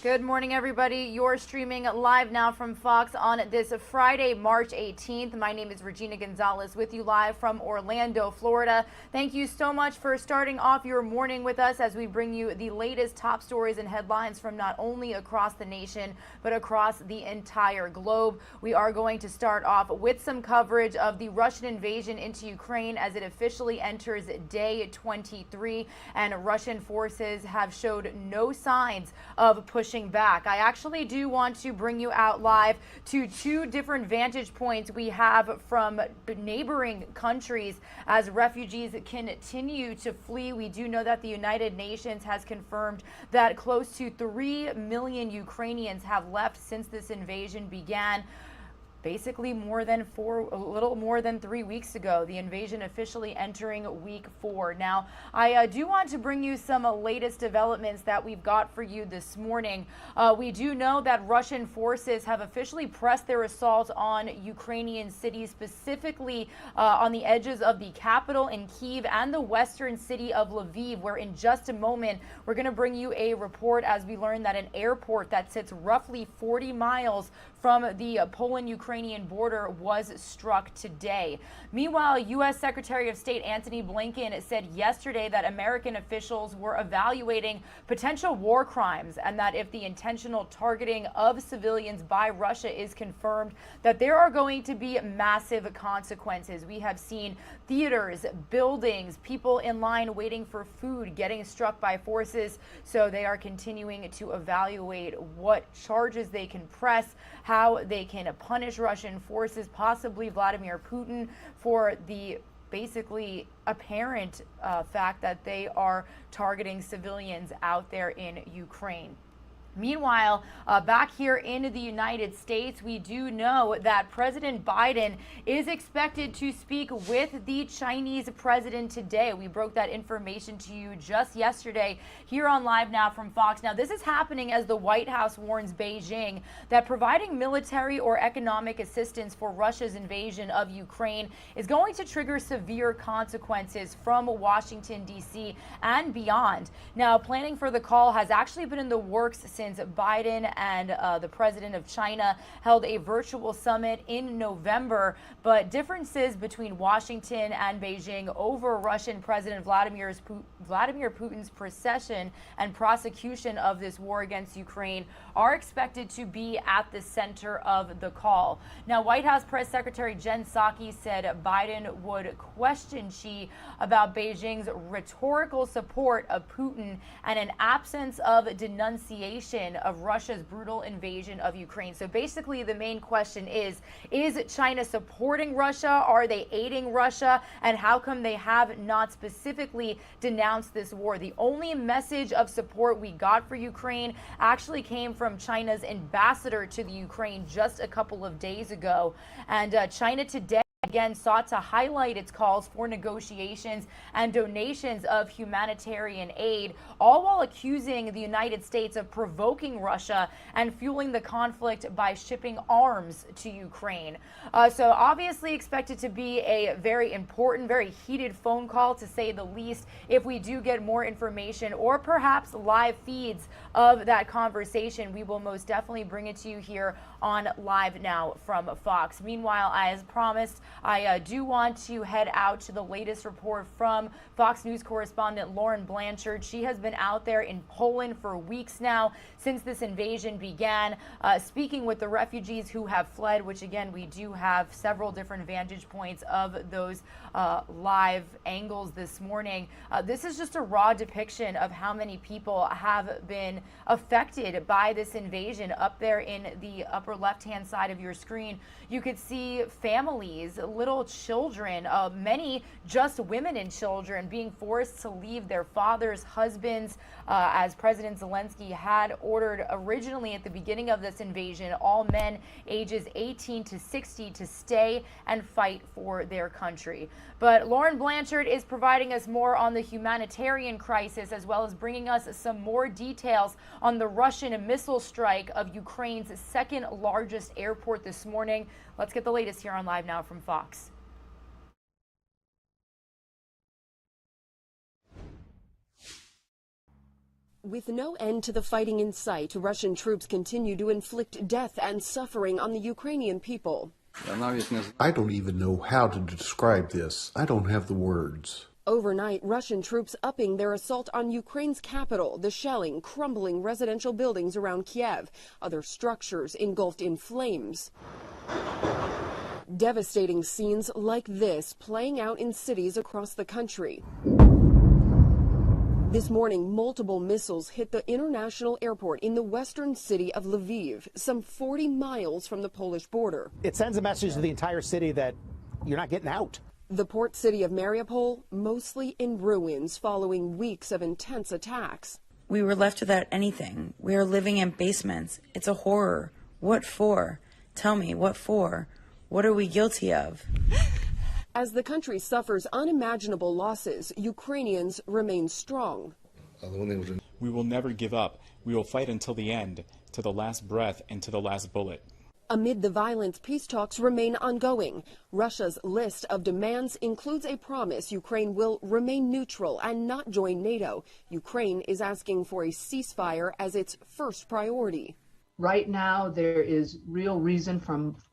Good morning, everybody. You're streaming live now from Fox on this Friday, March 18th. My name is Regina Gonzalez with you live from Orlando, Florida. Thank you so much for starting off your morning with us as we bring you the latest top stories and headlines from not only across the nation, but across the entire globe. We are going to start off with some coverage of the Russian invasion into Ukraine as it officially enters day 23, and Russian forces have showed no signs of pushing back. I actually do want to bring you out live to two different vantage points we have from neighboring countries as refugees continue to flee. We do know that the United Nations has confirmed that close to 3 million Ukrainians have left since this invasion began. Basically a little more than 3 weeks ago, the invasion officially entering week 4. Now, I do want to bring you some latest developments that we've got for you this morning. We do know that Russian forces have officially pressed their assault on Ukrainian cities, specifically on the edges of the capital in Kyiv and the western city of Lviv, where in just a moment, we're going to bring you a report as we learn that an airport that sits roughly 40 miles from the Poland-Ukrainian border was struck today. Meanwhile, U.S. Secretary of State Antony Blinken said yesterday that American officials were evaluating potential war crimes and that if the intentional targeting of civilians by Russia is confirmed, that there are going to be massive consequences. We have seen theaters, buildings, people in line waiting for food getting struck by forces, so they are continuing to evaluate what charges they can press, how they can punish Russian forces, possibly Vladimir Putin, for the basically apparent fact that they are targeting civilians out there in Ukraine. Meanwhile, back here in the United States, we do know that President Biden is expected to speak with the Chinese president today. We broke that information to you just yesterday here on Live Now from Fox. Now, this is happening as the White House warns Beijing that providing military or economic assistance for Russia's invasion of Ukraine is going to trigger severe consequences from Washington, D.C. and beyond. Now, planning for the call has actually been in the works since Biden and the president of China held a virtual summit in November, but differences between Washington and Beijing over Russian President Vladimir Putin's procession and prosecution of this war against Ukraine are expected to be at the center of the call. Now, White House Press Secretary Jen Psaki said Biden would question Xi about Beijing's rhetorical support of Putin and an absence of denunciation of Russia's brutal invasion of Ukraine. So basically, the main question is China supporting Russia? Are they aiding Russia? And how come they have not specifically denounced this war? The only message of support we got for Ukraine actually came from China's ambassador to the Ukraine just a couple of days ago. And China today again sought to highlight its calls for negotiations and donations of humanitarian aid, all while accusing the United States of provoking Russia and fueling the conflict by shipping arms to Ukraine. So obviously expected to be a very important, very heated phone call, to say the least. If we do get more information or perhaps live feeds of that conversation, we will most definitely bring it to you here on Live Now from Fox. Meanwhile, as promised, I do want to head out to the latest report from Fox News correspondent Lauren Blanchard. She has been out there in Poland for weeks now since this invasion began, speaking with the refugees who have fled, which again, we do have several different vantage points of those live angles this morning. This is just a raw depiction of how many people have been affected by this invasion. Up there in the upper left-hand side of your screen, you could see families, little children, many just women and children being forced to leave their fathers, husbands, as President Zelensky had ordered originally at the beginning of this invasion, all men ages 18 to 60 to stay and fight for their country. But Lauren Blanchard is providing us more on the humanitarian crisis, as well as bringing us some more details on the Russian missile strike of Ukraine's second largest airport this morning. Let's get the latest here on Live Now from Fox. With no end to the fighting in sight, Russian troops continue to inflict death and suffering on the Ukrainian people. I don't even know how to describe this. I don't have the words. Overnight, Russian troops upping their assault on Ukraine's capital, the shelling crumbling residential buildings around Kiev, other structures engulfed in flames. Devastating scenes like this playing out in cities across the country. This morning, multiple missiles hit the international airport in the western city of Lviv, some 40 miles from the Polish border. It sends a message to the entire city that you're not getting out. The port city of Mariupol, mostly in ruins following weeks of intense attacks. We were left without anything. We are living in basements. It's a horror. What for? Tell me, what for? What are we guilty of? As the country suffers unimaginable losses, Ukrainians remain strong. We will never give up. We will fight until the end, to the last breath and to the last bullet. Amid the violence, peace talks remain ongoing. Russia's list of demands includes a promise Ukraine will remain neutral and not join NATO. Ukraine is asking for a ceasefire as its first priority. Right now, there is real reason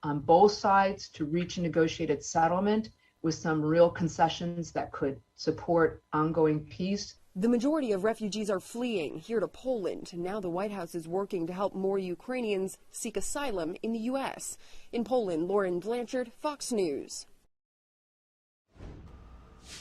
on both sides to reach a negotiated settlement with some real concessions that could support ongoing peace. The majority of refugees are fleeing here to Poland. Now the White House is working to help more Ukrainians seek asylum in the U.S. In Poland, Lauren Blanchard, Fox News.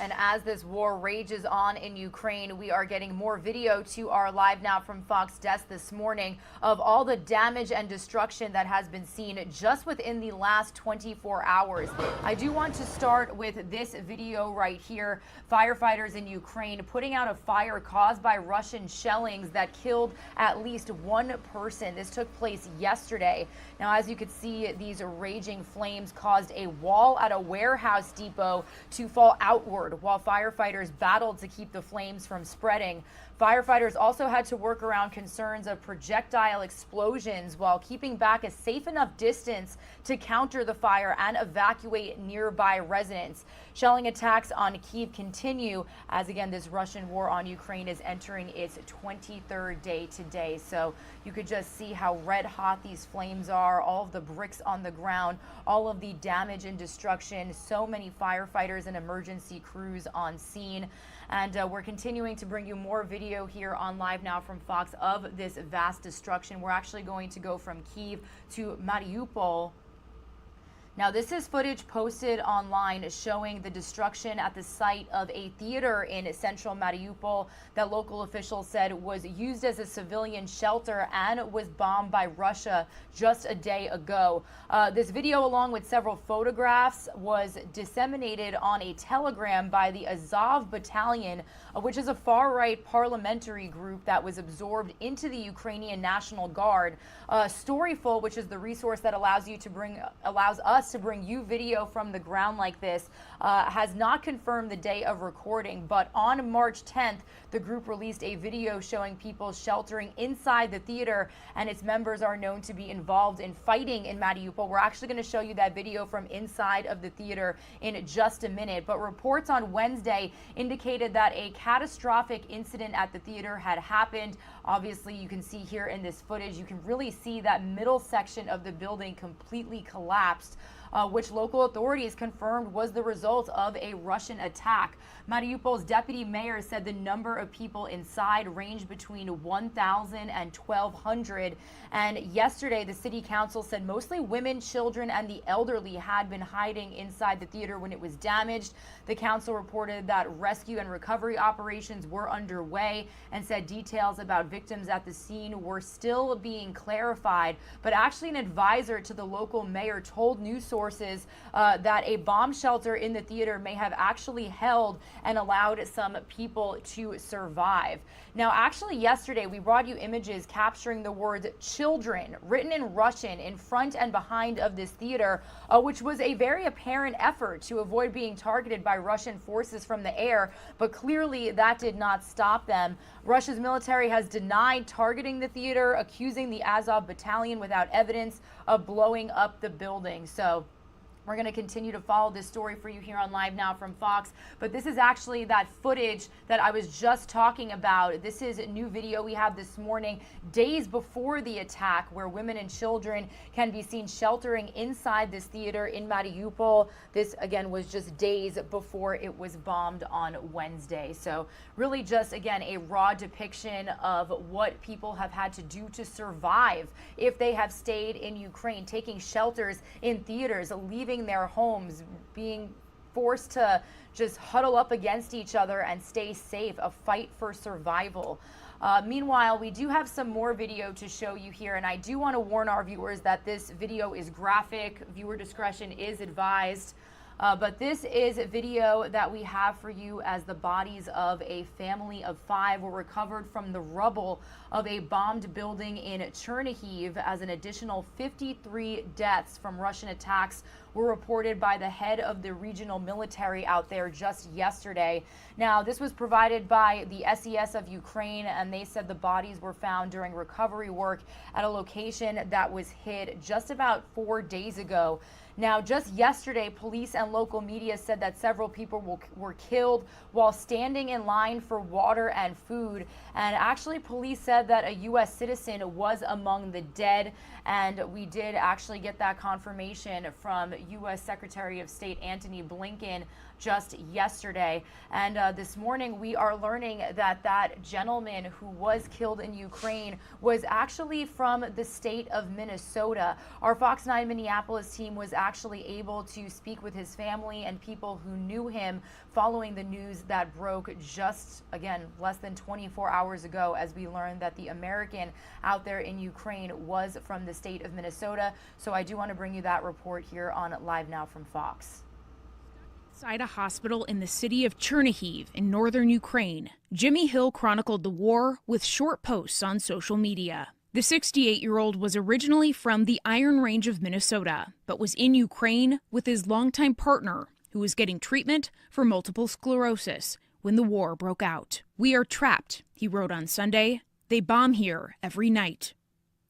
And as this war rages on in Ukraine, we are getting more video to our Live Now from Fox desk this morning of all the damage and destruction that has been seen just within the last 24 hours. I do want to start with this video right here. Firefighters in Ukraine putting out a fire caused by Russian shellings that killed at least one person. This took place yesterday. Now, as you could see, these raging flames caused a wall at a warehouse depot to fall outward while firefighters battled to keep the flames from spreading. Firefighters also had to work around concerns of projectile explosions while keeping back a safe enough distance to counter the fire and evacuate nearby residents. Shelling attacks on Kyiv continue as, again, this Russian war on Ukraine is entering its 23rd day today. So you could just see how red hot these flames are, all of the bricks on the ground, all of the damage and destruction, so many firefighters and emergency crews on scene. And we're continuing to bring you more video here on Live Now from Fox of this vast destruction. We're actually going to go from Kyiv to Mariupol. Now, this is footage posted online showing the destruction at the site of a theater in central Mariupol that local officials said was used as a civilian shelter and was bombed by Russia just a day ago. This video, along with several photographs, was disseminated on a telegram by the Azov Battalion, which is a far-right parliamentary group that was absorbed into the Ukrainian National Guard. Storyful, which is the resource that allows us to bring you video from the ground like this, has not confirmed the day of recording, but on March 10th, the group released a video showing people sheltering inside the theater, and its members are known to be involved in fighting in Mariupol. We're actually going to show you that video from inside of the theater in just a minute, but reports on Wednesday indicated that a catastrophic incident at the theater had happened. Obviously, you can see here in this footage, you can really see that middle section of the building completely collapsed, which local authorities confirmed was the result of a Russian attack. Mariupol's deputy mayor said the number of people inside ranged between 1,000 and 1,200. And yesterday, the city council said mostly women, children, and the elderly had been hiding inside the theater when it was damaged. The council reported that rescue and recovery operations were underway and said details about victims at the scene were still being clarified. But actually, an advisor to the local mayor told news sources that a bomb shelter in the theater may have actually held and allowed some people to survive. Now, actually, yesterday we brought you images capturing the words children written in Russian in front and behind of this theater, which was a very apparent effort to avoid being targeted by Russian forces from the air, but clearly that did not stop them. Russia's military has denied targeting the theater, accusing the Azov Battalion without evidence of blowing up the building. So We're going to continue to follow this story for you here on Live Now from Fox. But this is actually that footage that I was just talking about. This is a new video we have this morning, days before the attack, where women and children can be seen sheltering inside this theater in Mariupol. This, again, was just days before it was bombed on Wednesday. So really just, again, a raw depiction of what people have had to do to survive if they have stayed in Ukraine, taking shelters in theaters, leaving their homes, being forced to just huddle up against each other and stay safe, a fight for survival. Meanwhile, we do have some more video to show you here, and I do want to warn our viewers that this video is graphic. Viewer discretion is advised. But this is a video that we have for you as the bodies of a family of 5 were recovered from the rubble of a bombed building in Chernihiv, as an additional 53 deaths from Russian attacks were reported by the head of the regional military out there just yesterday. Now, this was provided by the SES of Ukraine, and they said the bodies were found during recovery work at a location that was hit just about 4 days ago. Now, just yesterday, police and local media said that several people were killed while standing in line for water and food. And actually, police said that a U.S. citizen was among the dead. And we did actually get that confirmation from U.S. Secretary of State Antony Blinken just yesterday. And this morning, we are learning that that gentleman who was killed in Ukraine was actually from the state of Minnesota. Our Fox 9 Minneapolis team was actually able to speak with his family and people who knew him following the news that broke just, again, less than 24 hours ago, as we learned that the American out there in Ukraine was from the state of Minnesota. So I do want to bring you that report here on Live Now from Fox. Inside a hospital in the city of Chernihiv in northern Ukraine, Jimmy Hill chronicled the war with short posts on social media. The 68-year-old was originally from the Iron Range of Minnesota, but was in Ukraine with his longtime partner, who was getting treatment for multiple sclerosis when the war broke out. "We are trapped," he wrote on Sunday. "They bomb here every night."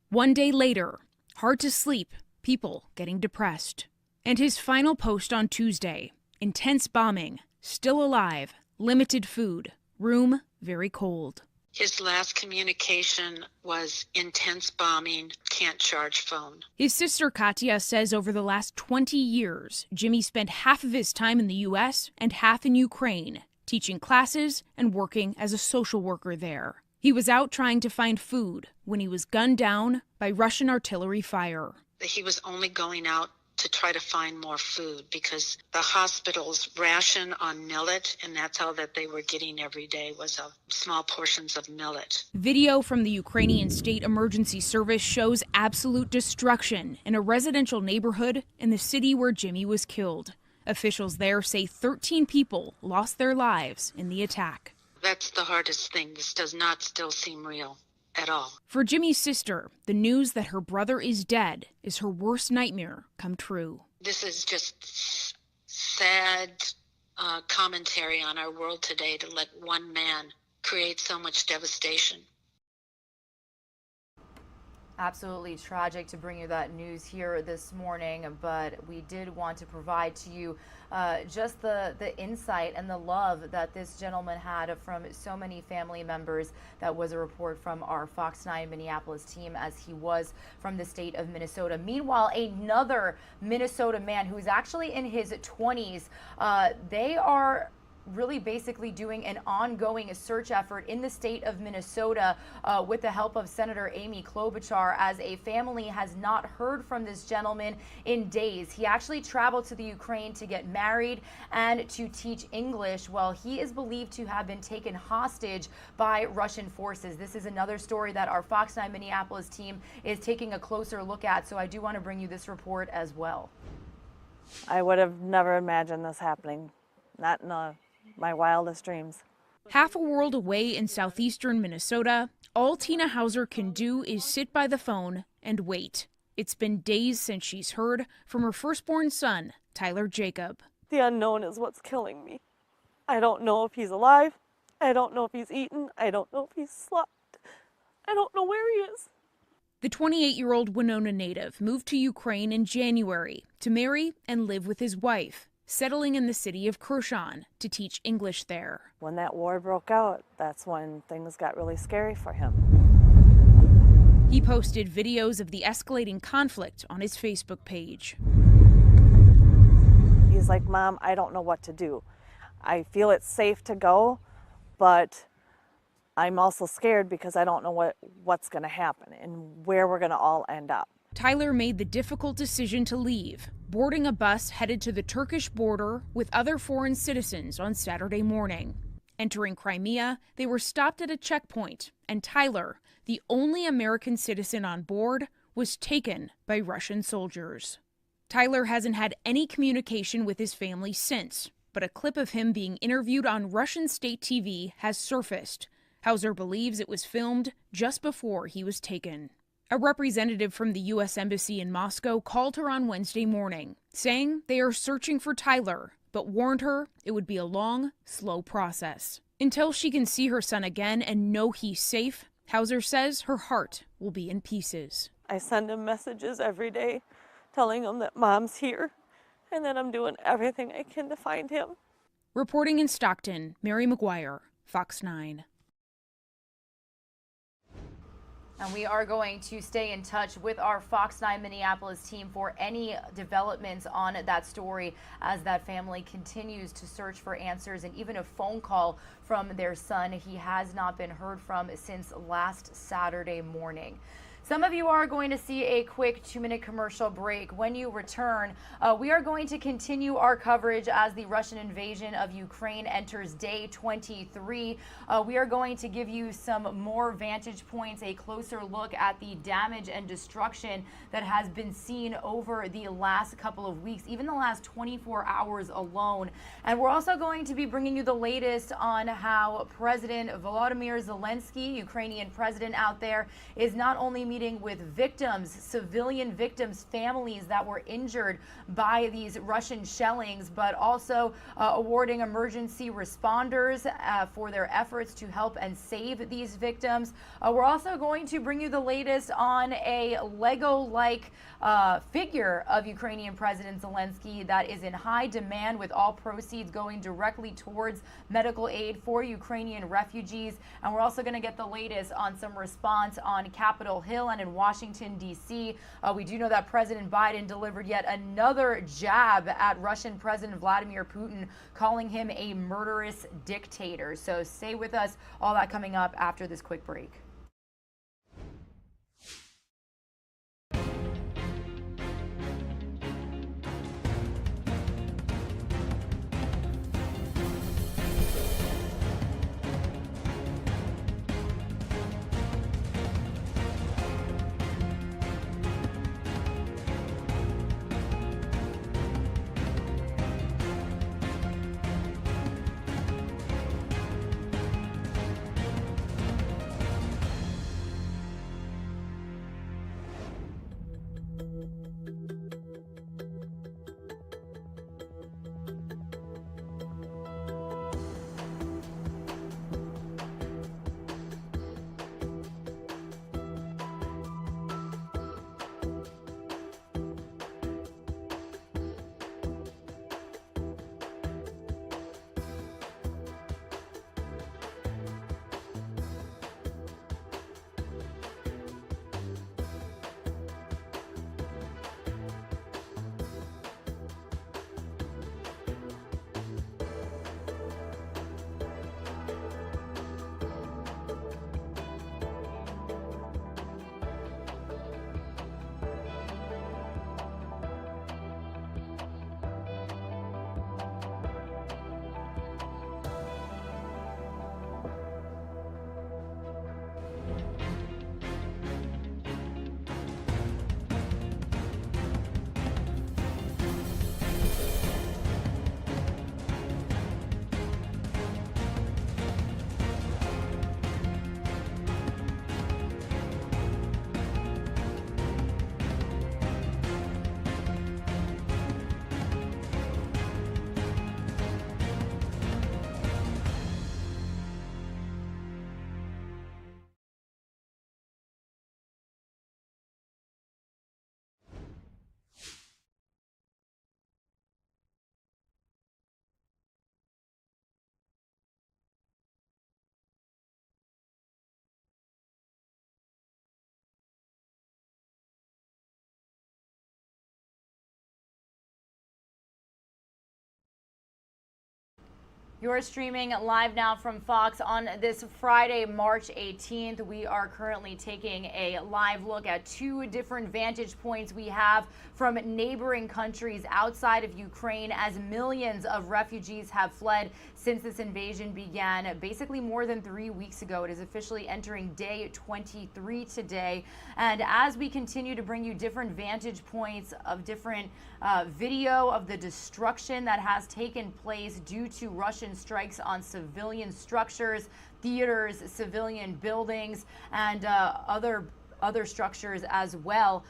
One day later, hard to sleep, people getting depressed. And his final post on Tuesday: intense bombing, still alive, limited food, room very cold. His last communication was intense bombing, can't charge phone. His sister Katya says over the last 20 years, Jimmy spent half of his time in the U.S. and half in Ukraine, teaching classes and working as a social worker there. He was out trying to find food when he was gunned down by Russian artillery fire. He was only going out to try to find more food because the hospitals ration on millet, and that's all that they were getting every day was small portions of millet. Video from the Ukrainian State Emergency Service shows absolute destruction in a residential neighborhood in the city where Jimmy was killed. Officials there say 13 people lost their lives in the attack. That's the hardest thing. This does not still seem real at all. For Jimmy's sister, the news that her brother is dead is her worst nightmare come true. This is just sad commentary on our world today, to let one man create so much devastation. Absolutely tragic to bring you that news here this morning, but we did want to provide to you just the insight and the love that this gentleman had from so many family members. That was a report from our Fox 9 Minneapolis team, as he was from the state of Minnesota. Meanwhile, another Minnesota man who's actually in his 20s, they are really basically doing an ongoing search effort in the state of Minnesota with the help of Senator Amy Klobuchar, as a family has not heard from this gentleman in days. He actually traveled to the Ukraine to get married and to teach English. Well, he is believed to have been taken hostage by Russian forces. This is another story that our Fox 9 Minneapolis team is taking a closer look at, so I do want to bring you this report as well. I would have never imagined this happening, not in my wildest dreams. Half a world away in southeastern Minnesota, all Tina Hauser can do is sit by the phone and wait. It's been days since she's heard from her firstborn son, Tyler Jacob. The unknown is what's killing me. I don't know if he's alive. I don't know if he's eaten. I don't know if he's slept. I don't know where he is. The 28-year-old Winona native moved to Ukraine in January to marry and live with his wife, settling in the city of Kherson to teach English there. When that war broke out, that's when things got really scary for him. He posted videos of the escalating conflict on his Facebook page. He's like, "Mom, I don't know what to do. I feel it's safe to go, but I'm also scared because I don't know what's going to happen and where we're going to all end up." Tyler made the difficult decision to leave, boarding a bus headed to the Turkish border with other foreign citizens on Saturday morning. Entering Crimea, they were stopped at a checkpoint, and Tyler, the only American citizen on board, was taken by Russian soldiers. Tyler hasn't had any communication with his family since, but a clip of him being interviewed on Russian state TV has surfaced. Hauser believes it was filmed just before he was taken. A representative from the U.S. Embassy in Moscow called her on Wednesday morning, saying they are searching for Tyler, but warned her it would be a long, slow process. Until she can see her son again and know he's safe, Hauser says her heart will be in pieces. I send him messages every day telling him that Mom's here and that I'm doing everything I can to find him. Reporting in Stockton, Mary McGuire, Fox 9. And we are going to stay in touch with our Fox 9 Minneapolis team for any developments on that story as that family continues to search for answers, and even a phone call from their son. He has not been heard from since last Saturday morning. Some of you are going to see a quick 2-minute commercial break. When you return, we are going to continue our coverage as the Russian invasion of Ukraine enters day 23. We are going to give you some more vantage points, a closer look at the damage and destruction that has been seen over the last couple of weeks, even the last 24 hours alone. And we're also going to be bringing you the latest on how President Volodymyr Zelensky, Ukrainian president out there, is not only meeting with victims, civilian victims, families that were injured by these Russian shellings, but also awarding emergency responders for their efforts to help and save these victims. We're also going to bring you the latest on a Lego-like figure of Ukrainian President Zelensky that is in high demand, with all proceeds going directly towards medical aid for Ukrainian refugees. And we're also going to get the latest on some response on Capitol Hill and in Washington, D.C. We do know that President Biden delivered yet another jab at Russian President Vladimir Putin, calling him a murderous dictator. So stay with us. All that coming up after this quick break. You're streaming live now from Fox on this Friday, March 18th. We are currently taking a live look at two different vantage points we have from neighboring countries outside of Ukraine as millions of refugees have fled since this invasion began basically more than 3 weeks ago. It is officially entering day 23 today. And as we continue to bring you different vantage points of different video of the destruction that has taken place due to Russian strikes on civilian structures, theaters, civilian buildings, and other structures as well.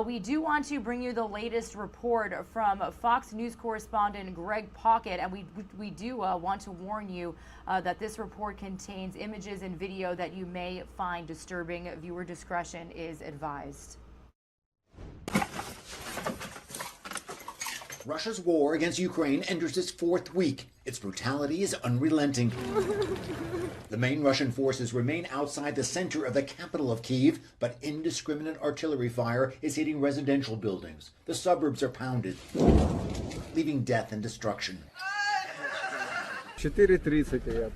We do want to bring you the latest report from Fox News correspondent Greg Pockett, and we do want to warn you that this report contains images and video that you may find disturbing. Viewer discretion is advised. Russia's war against Ukraine enters its fourth week. Its brutality is unrelenting. The main Russian forces remain outside the center of the capital of Kyiv, but indiscriminate artillery fire is hitting residential buildings. The suburbs are pounded, leaving death and destruction.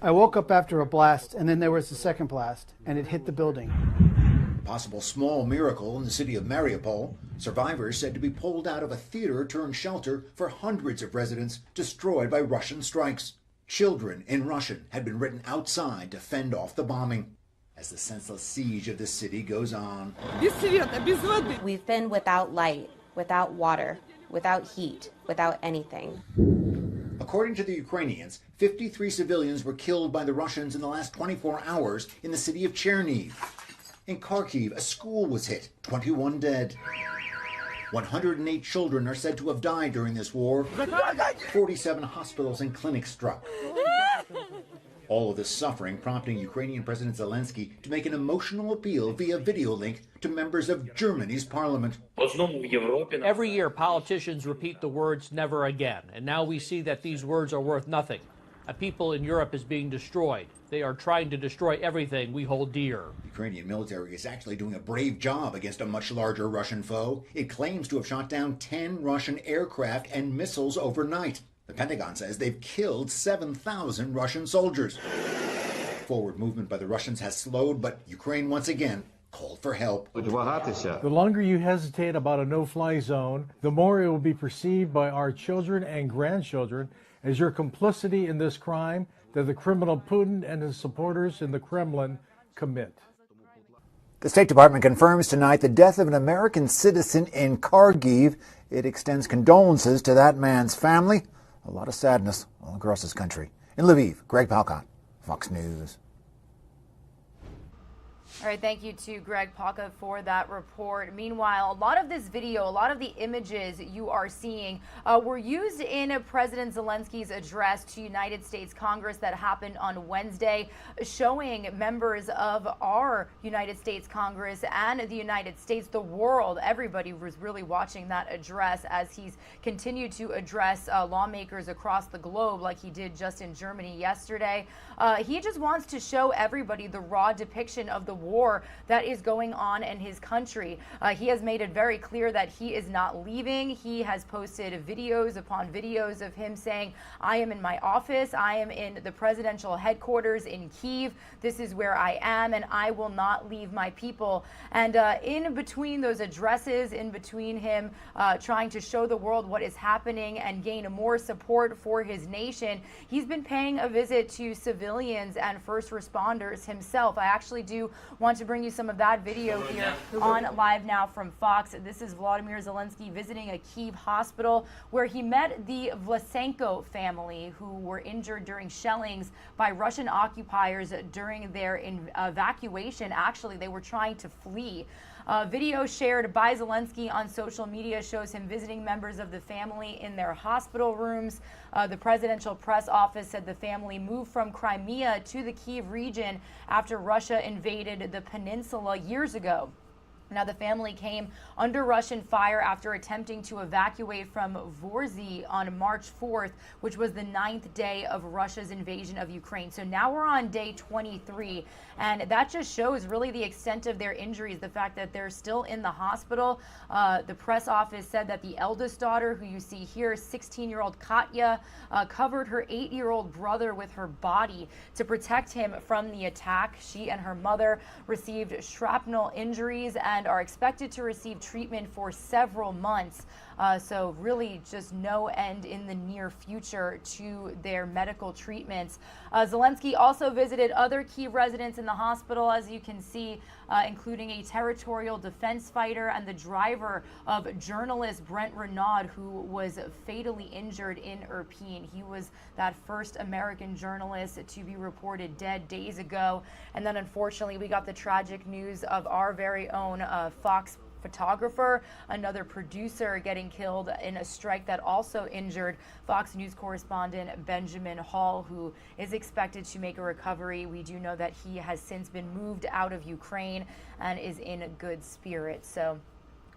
I woke up after a blast, and then there was a second blast, and it hit the building. Possible small miracle in the city of Mariupol. Survivors said to be pulled out of a theater turned shelter for hundreds of residents destroyed by Russian strikes. Children in Russian had been written outside to fend off the bombing. As the senseless siege of the city goes on. We've been without light, without water, without heat, without anything. According to the Ukrainians, 53 civilians were killed by the Russians in the last 24 hours in the city of Chernihiv. In Kharkiv, a school was hit, 21 dead. 108 children are said to have died during this war. 47 hospitals and clinics struck. All of this suffering prompting Ukrainian President Zelensky to make an emotional appeal via video link to members of Germany's parliament. Every year, politicians repeat the words "never again," and now we see that these words are worth nothing. A people in Europe is being destroyed. They are trying to destroy everything we hold dear. The Ukrainian military is actually doing a brave job against a much larger Russian foe. It claims to have shot down 10 Russian aircraft and missiles overnight. The Pentagon says they've killed 7,000 Russian soldiers. Forward movement by the Russians has slowed, but Ukraine once again called for help. The longer you hesitate about a no-fly zone, the more it will be perceived by our children and grandchildren as your complicity in this crime that the criminal Putin and his supporters in the Kremlin commit. The State Department confirms tonight the death of an American citizen in Kharkiv. It extends condolences to that man's family. A lot of sadness all across this country. In Lviv, Greg Pockett, Fox News. All right, thank you to Greg Pockett for that report. Meanwhile, a lot of this video, a lot of the images you are seeing were used in President Zelensky's address to United States Congress that happened on Wednesday, showing members of our United States Congress and the United States, the world, everybody was really watching that address as he's continued to address lawmakers across the globe like he did just in Germany yesterday. He just wants to show everybody the raw depiction of the war that is going on in his country. He has made it very clear that he is not leaving. He has posted videos upon videos of him saying, I am in my office, I am in the presidential headquarters in Kyiv, this is where I am, and I will not leave my people. And in between those addresses, in between him trying to show the world what is happening and gain more support for his nation, he's been paying a visit to civilians and first responders himself. I actually do want to bring you some of that video here on Live Now from Fox. This is Volodymyr Zelensky visiting a Kyiv hospital where he met the Vlasenko family who were injured during shellings by Russian occupiers during their evacuation. Actually, they were trying to flee. Video shared by Zelensky on social media shows him visiting members of the family in their hospital rooms. The presidential press office said the family moved from Crimea to the Kyiv region after Russia invaded the peninsula years ago. Now, the family came under Russian fire after attempting to evacuate from Vorzy on March 4th, which was the 9th day of Russia's invasion of Ukraine. So now we're on day 23, and that just shows really the extent of their injuries, the fact that they're still in the hospital. The press office said that the eldest daughter, who you see here, 16-year-old Katya, covered her 8-year-old brother with her body to protect him from the attack. She and her mother received shrapnel injuries and are expected to receive treatment for several months. So really just no end in the near future to their medical treatments. Zelensky also visited other key residents in the hospital, as you can see, including a territorial defense fighter and the driver of journalist Brent Renaud, who was fatally injured in Irpin. He was that first American journalist to be reported dead days ago. And then unfortunately, we got the tragic news of our very own Fox photographer, another producer, getting killed in a strike that also injured Fox News correspondent Benjamin Hall, who is expected to make a recovery. We do know that he has since been moved out of Ukraine and is in good spirits. So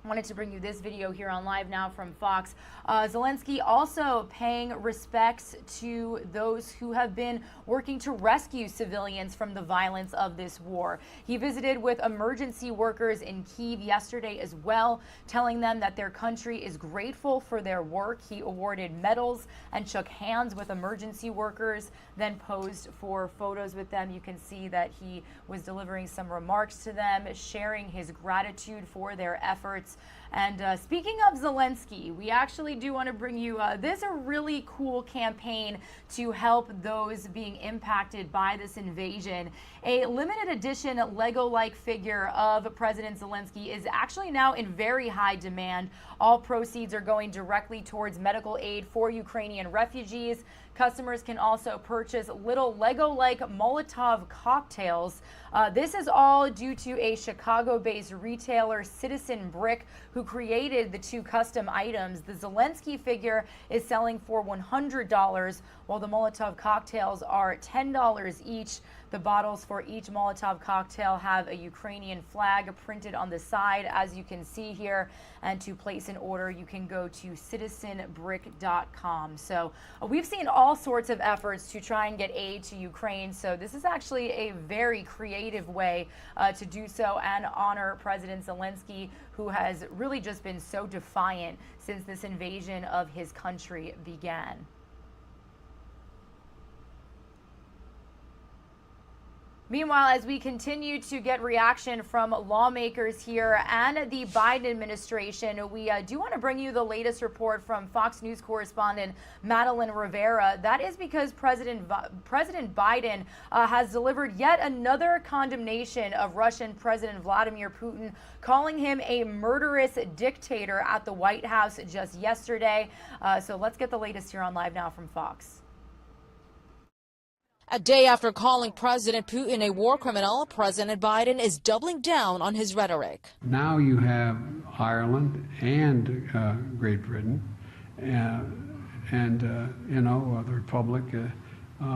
wanted to bring you this video here on Live Now from Fox. Zelensky also paying respects to those who have been working to rescue civilians from the violence of this war. He visited with emergency workers in Kyiv yesterday as well, telling them that their country is grateful for their work. He awarded medals and shook hands with emergency workers, then posed for photos with them. You can see that he was delivering some remarks to them, sharing his gratitude for their efforts. And speaking of Zelensky, we actually do want to bring you this a really cool campaign to help those being impacted by this invasion. A limited edition Lego-like figure of President Zelensky is actually now in very high demand. All proceeds are going directly towards medical aid for Ukrainian refugees. Customers can also purchase little Lego-like Molotov cocktails. This is all due to a Chicago-based retailer, Citizen Brick, who created the two custom items. The Zelensky figure is selling for $100, while the Molotov cocktails are $10 each. The bottles for each Molotov cocktail have a Ukrainian flag printed on the side, as you can see here. And to place an order, you can go to citizenbrick.com. So we've seen all sorts of efforts to try and get aid to Ukraine. So this is actually a very creative way to do so and honor President Zelensky, who has really just been so defiant since this invasion of his country began. Meanwhile, as we continue to get reaction from lawmakers here and the Biden administration, we do want to bring you the latest report from Fox News correspondent Madeline Rivera. That is because President Biden has delivered yet another condemnation of Russian President Vladimir Putin, calling him a murderous dictator at the White House just yesterday. So let's get the latest here on Live Now from Fox. A day after calling President Putin a war criminal, President Biden is doubling down on his rhetoric. Now you have Ireland and Great Britain and the Republic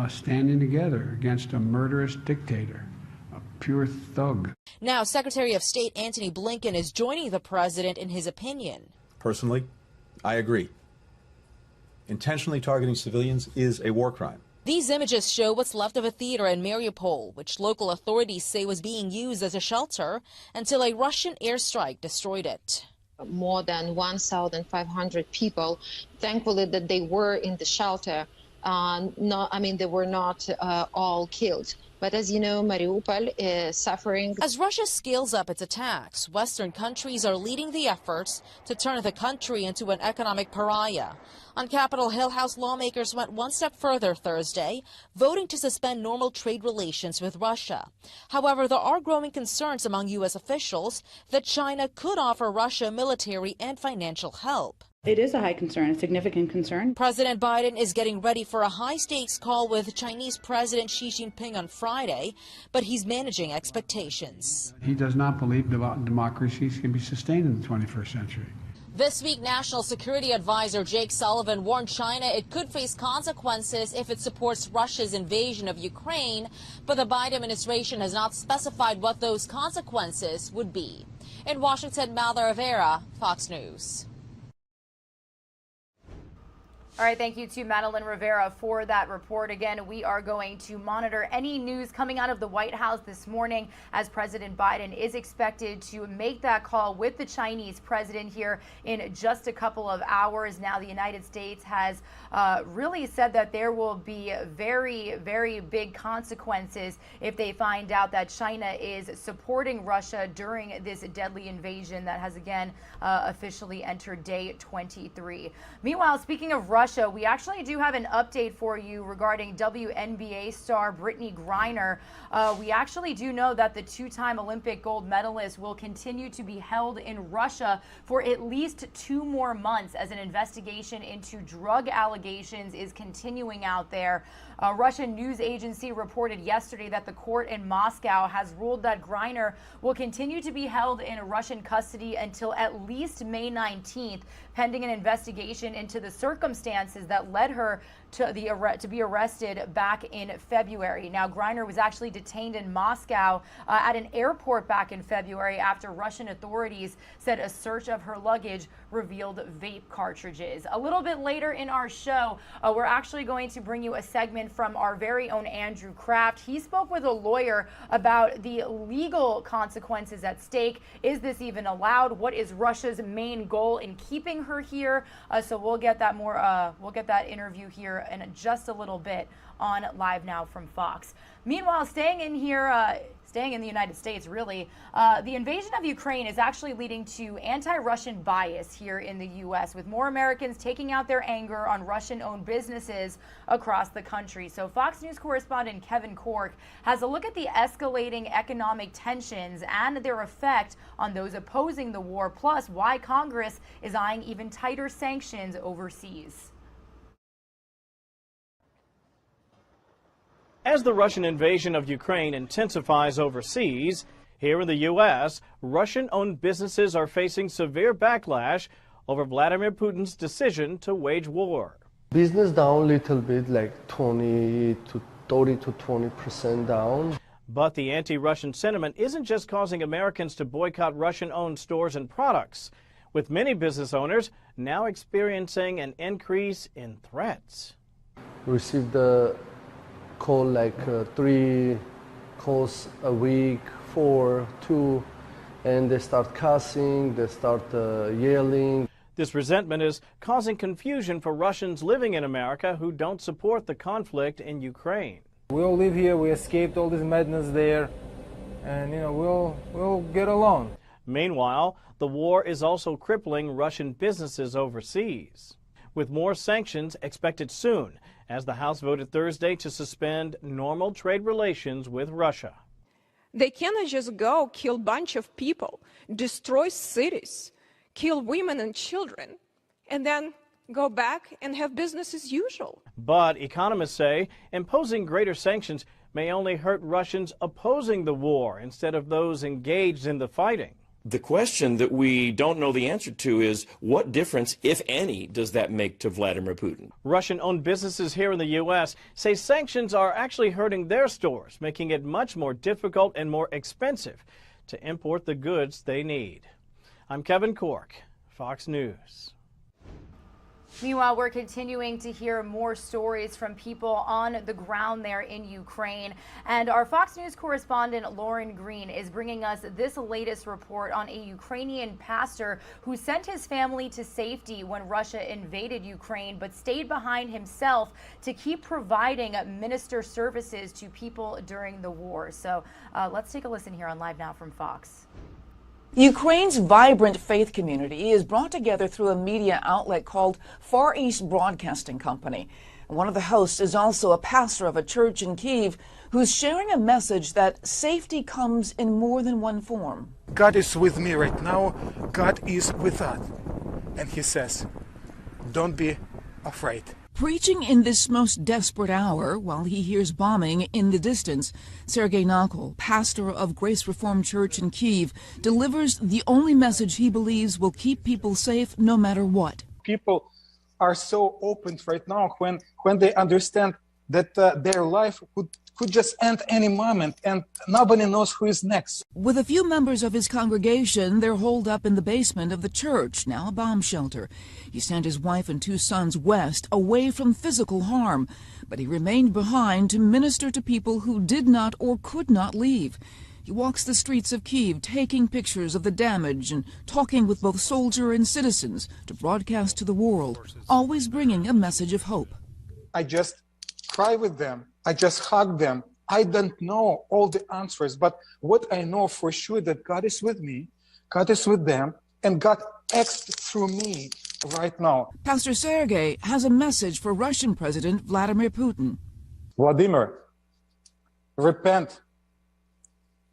standing together against a murderous dictator, a pure thug. Now, Secretary of State Antony Blinken is joining the president in his opinion. Personally, I agree. Intentionally targeting civilians is a war crime. These images show what's left of a theater in Mariupol, which local authorities say was being used as a shelter until a Russian airstrike destroyed it. More than 1,500 people, thankfully that they were in the shelter. They were not all killed. But as you know, Mariupol is suffering. As Russia scales up its attacks, Western countries are leading the efforts to turn the country into an economic pariah. On Capitol Hill, House lawmakers went one step further Thursday, voting to suspend normal trade relations with Russia. However, there are growing concerns among U.S. officials that China could offer Russia military and financial help. It is a high concern, a significant concern. President Biden is getting ready for a high-stakes call with Chinese President Xi Jinping on Friday, but he's managing expectations. He does not believe democracies can be sustained in the 21st century. This week, National Security Advisor Jake Sullivan warned China it could face consequences if it supports Russia's invasion of Ukraine, but the Biden administration has not specified what those consequences would be. In Washington, Malda Rivera, Fox News. All right, thank you to Madeline Rivera for that report. Again, we are going to monitor any news coming out of the White House this morning as President Biden is expected to make that call with the Chinese president here in just a couple of hours. Now, the United States has really said that there will be very, very big consequences if they find out that China is supporting Russia during this deadly invasion that has again officially entered day 23. Meanwhile, speaking of Russia, we actually do have an update for you regarding WNBA star Brittney Griner. We actually do know that the two-time Olympic gold medalist will continue to be held in Russia for at least 2 more months as an investigation into drug allegations is continuing out there. A Russian news agency reported yesterday that the court in Moscow has ruled that Griner will continue to be held in Russian custody until at least May 19th, pending an investigation into the circumstances that led her to be arrested back in February. Now, Griner was actually detained in Moscow at an airport back in February after Russian authorities said a search of her luggage revealed vape cartridges. A little bit later in our show, we're actually going to bring you a segment from our very own Andrew Kraft. He spoke with a lawyer about the legal consequences at stake. Is this even allowed? What is Russia's main goal in keeping her here? So we'll get that we'll get that interview here in just a little bit on Live Now from Fox. Meanwhile, staying in the United States, really, the invasion of Ukraine is actually leading to anti-Russian bias here in the U.S., with more Americans taking out their anger on Russian-owned businesses across the country. So Fox News correspondent Kevin Corke has a look at the escalating economic tensions and their effect on those opposing the war, plus why Congress is eyeing even tighter sanctions overseas. As the Russian invasion of Ukraine intensifies overseas, here in the U.S., Russian-owned businesses are facing severe backlash over Vladimir Putin's decision to wage war. Business down a little bit, like 30 to 20% down. But the anti-Russian sentiment isn't just causing Americans to boycott Russian-owned stores and products, with many business owners now experiencing an increase in threats. We received the call like 3 calls a week, 4, 2, and they start cussing, they start yelling. This resentment is causing confusion for Russians living in America who don't support the conflict in Ukraine. We all live here, we escaped all this madness there, and we'll get along. Meanwhile, the war is also crippling Russian businesses overseas, with more sanctions expected soon, as the House voted Thursday to suspend normal trade relations with Russia. They cannot just go kill a bunch of people, destroy cities, kill women and children, and then go back and have business as usual. But economists say imposing greater sanctions may only hurt Russians opposing the war instead of those engaged in the fighting. The question that we don't know the answer to is, what difference, if any, does that make to Vladimir Putin? Russian-owned businesses here in the U.S. say sanctions are actually hurting their stores, making it much more difficult and more expensive to import the goods they need. I'm Kevin Corke, Fox News. Meanwhile, we're continuing to hear more stories from people on the ground there in Ukraine. And our Fox News correspondent, Lauren Green, is bringing us this latest report on a Ukrainian pastor who sent his family to safety when Russia invaded Ukraine, but stayed behind himself to keep providing minister services to people during the war. So let's take a listen here on Live Now from Fox. Ukraine's vibrant faith community is brought together through a media outlet called Far East Broadcasting Company. One of the hosts is also a pastor of a church in Kyiv who's sharing a message that safety comes in more than one form. God is with me right now. God is with us. And he says, don't be afraid. Preaching in this most desperate hour while he hears bombing in the distance, Sergei Nakol, pastor of Grace Reformed Church in Kyiv, delivers the only message he believes will keep people safe no matter what. People are so open right now when they understand that their life could just end any moment, and nobody knows who is next. With a few members of his congregation, they're holed up in the basement of the church, now a bomb shelter. He sent his wife and 2 sons west, away from physical harm, but he remained behind to minister to people who did not or could not leave. He walks the streets of Kyiv, taking pictures of the damage and talking with both soldier and citizens to broadcast to the world, always bringing a message of hope. I just cry with them. I just hug them. I don't know all the answers, but what I know for sure that God is with me, God is with them, and God acts through me right now. Pastor Sergei has a message for Russian President Vladimir Putin. Vladimir, repent.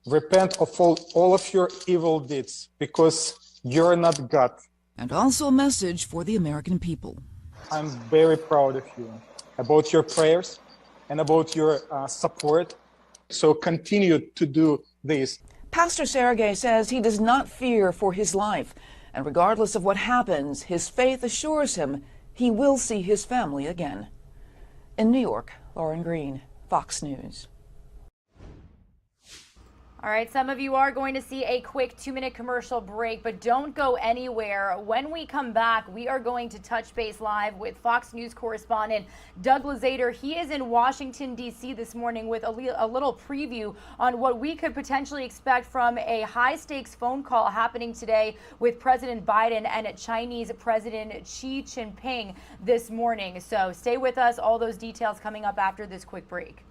Repent of all of your evil deeds, because you're not God. And also a message for the American people. I'm very proud of you, about your prayers and about your support. So continue to do this. Pastor Sergei says he does not fear for his life, and regardless of what happens, his faith assures him he will see his family again. In New York, Lauren Green, Fox News. All right, some of you are going to see a quick 2-minute commercial break, but don't go anywhere. When we come back, we are going to touch base live with Fox News correspondent Doug Luzader. He is in Washington, D.C. this morning with a little preview on what we could potentially expect from a high-stakes phone call happening today with President Biden and Chinese President Xi Jinping this morning. So stay with us. All those details coming up after this quick break.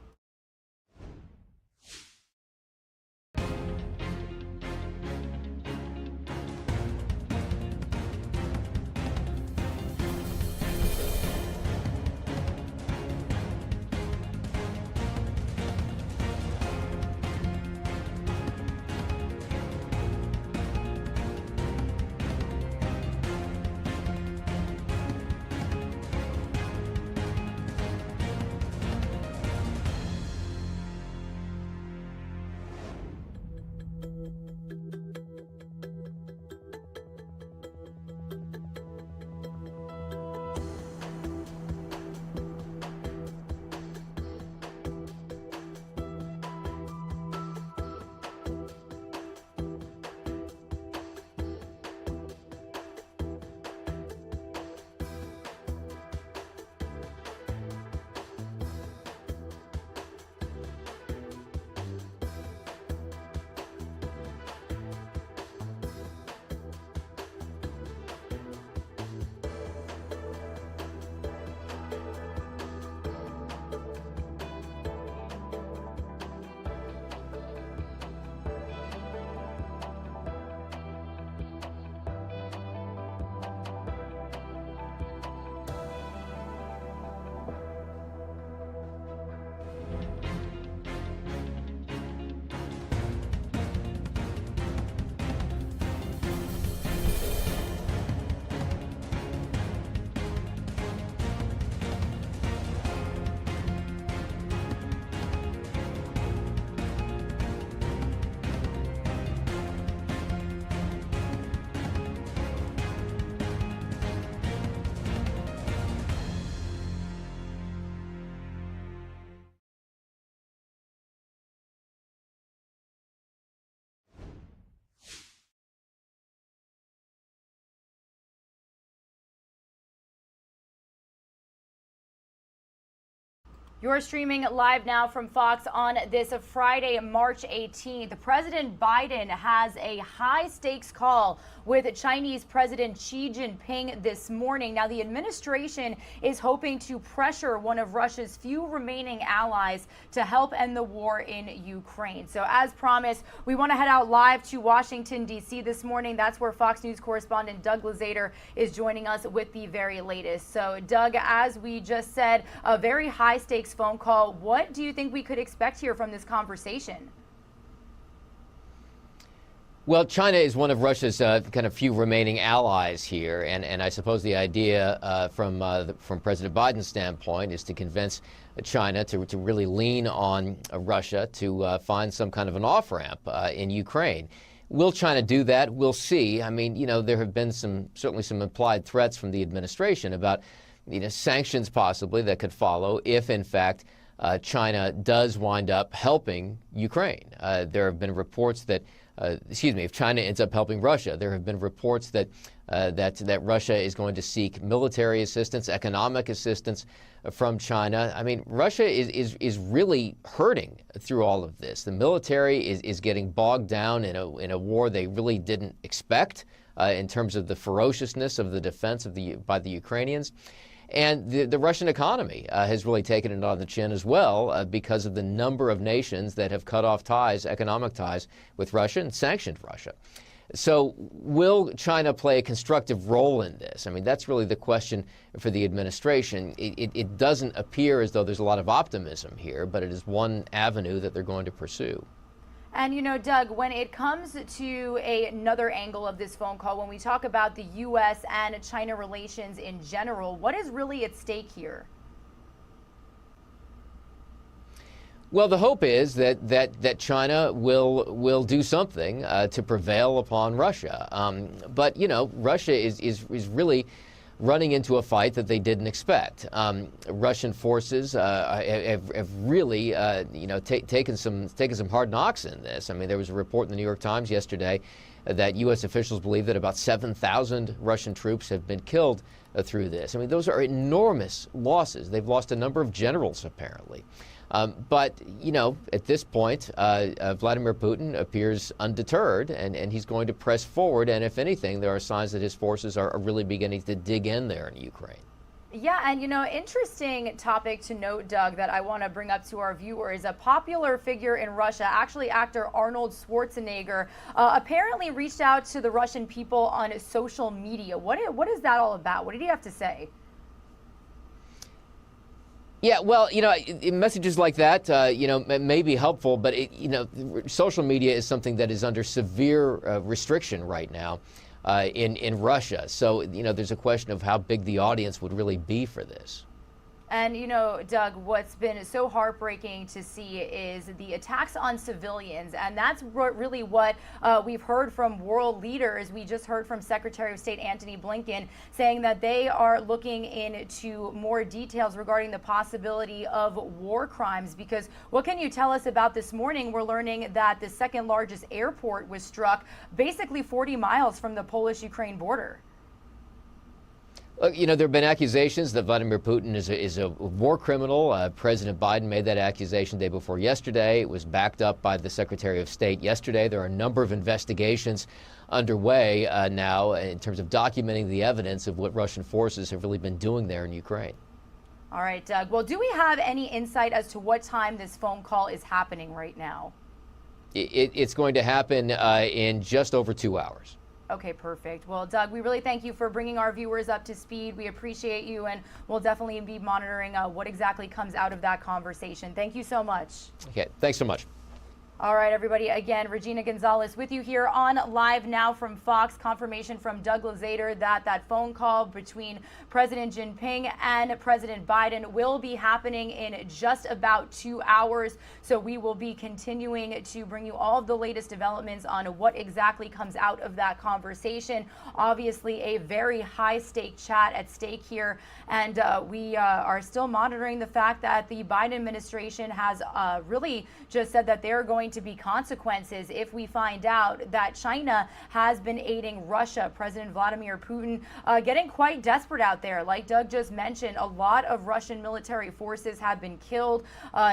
You're streaming live now from Fox on this Friday, March 18th. President Biden has a high-stakes call with Chinese President Xi Jinping this morning. Now, the administration is hoping to pressure one of Russia's few remaining allies to help end the war in Ukraine. So, as promised, we want to head out live to Washington, D.C. this morning. That's where Fox News correspondent Doug Luzader is joining us with the very latest. So, Doug, as we just said, a very high-stakes phone call. What do you think we could expect here from this conversation? Well, China is one of Russia's kind of few remaining allies here, and I suppose the idea from President Biden's standpoint is to convince China to really lean on Russia to find some kind of an off-ramp in Ukraine. Will China do that? We'll see. I mean, you know, there have been certainly some implied threats from the administration about sanctions possibly that could follow if, in fact, China does wind up helping Ukraine. There have been reports that, if China ends up helping Russia, there have been reports that that Russia is going to seek military assistance, economic assistance from China. I mean, Russia is really hurting through all of this. The military is getting bogged down in a war they really didn't expect in terms of the ferociousness of the defense by the Ukrainians. And the Russian economy has really taken it on the chin as well because of the number of nations that have cut off ties, economic ties with Russia and sanctioned Russia. So will China play a constructive role in this? I mean, that's really the question for the administration. It doesn't appear as though there's a lot of optimism here, but it is one avenue that they're going to pursue. And, you know, Doug, when it comes to another angle of this phone call, when we talk about the U.S. and China relations in general, what is really at stake here? Well, the hope is that China will do something to prevail upon Russia. But, you know, Russia is really running into a fight that they didn't expect. Russian forces have really, taken some hard knocks in this. I mean, there was a report in the New York Times yesterday that U.S. officials believe that about 7,000 Russian troops have been killed through this. I mean, those are enormous losses. They've lost a number of generals, apparently. But, you know, at this point, Vladimir Putin appears undeterred, and he's going to press forward. And if anything, there are signs that his forces are really beginning to dig in there in Ukraine. Yeah, and, you know, interesting topic to note, Doug, that I want to bring up to our viewers. A popular figure in Russia, actually actor Arnold Schwarzenegger, apparently reached out to the Russian people on social media. What is that all about? What did he have to say? Yeah, well, you know, messages like that, may be helpful, but, social media is something that is under severe restriction right now in Russia. So, you know, there's a question of how big the audience would really be for this. And, you know, Doug, what's been so heartbreaking to see is the attacks on civilians. And that's really what we've heard from world leaders. We just heard from Secretary of State Antony Blinken saying that they are looking into more details regarding the possibility of war crimes. Because what can you tell us about this morning? We're learning that the second largest airport was struck basically 40 miles from the Polish-Ukraine border. You know, there have been accusations that Vladimir Putin is a war criminal. President Biden made that accusation day before yesterday. It was backed up by the Secretary of State yesterday. There are a number of investigations underway now in terms of documenting the evidence of what Russian forces have really been doing there in Ukraine. All right, Doug. Well, do we have any insight as to what time this phone call is happening right now? It's going to happen in just over 2 hours. Okay, perfect. Well, Doug, we really thank you for bringing our viewers up to speed. We appreciate you, and we'll definitely be monitoring what exactly comes out of that conversation. Thank you so much. Okay, thanks so much. All right, everybody. Again, Regina Gonzalez with you here on Live Now from Fox. Confirmation from Doug Luzader that that phone call between President Jinping and President Biden will be happening in just about 2 hours. So we will be continuing to bring you all of the latest developments on what exactly comes out of that conversation. Obviously, a very high-stake chat at stake here. And we are still monitoring the fact that the Biden administration has really just said that they're going to be consequences if we find out that China has been aiding Russia. President Vladimir Putin getting quite desperate out there. Like Doug just mentioned, a lot of Russian military forces have been killed.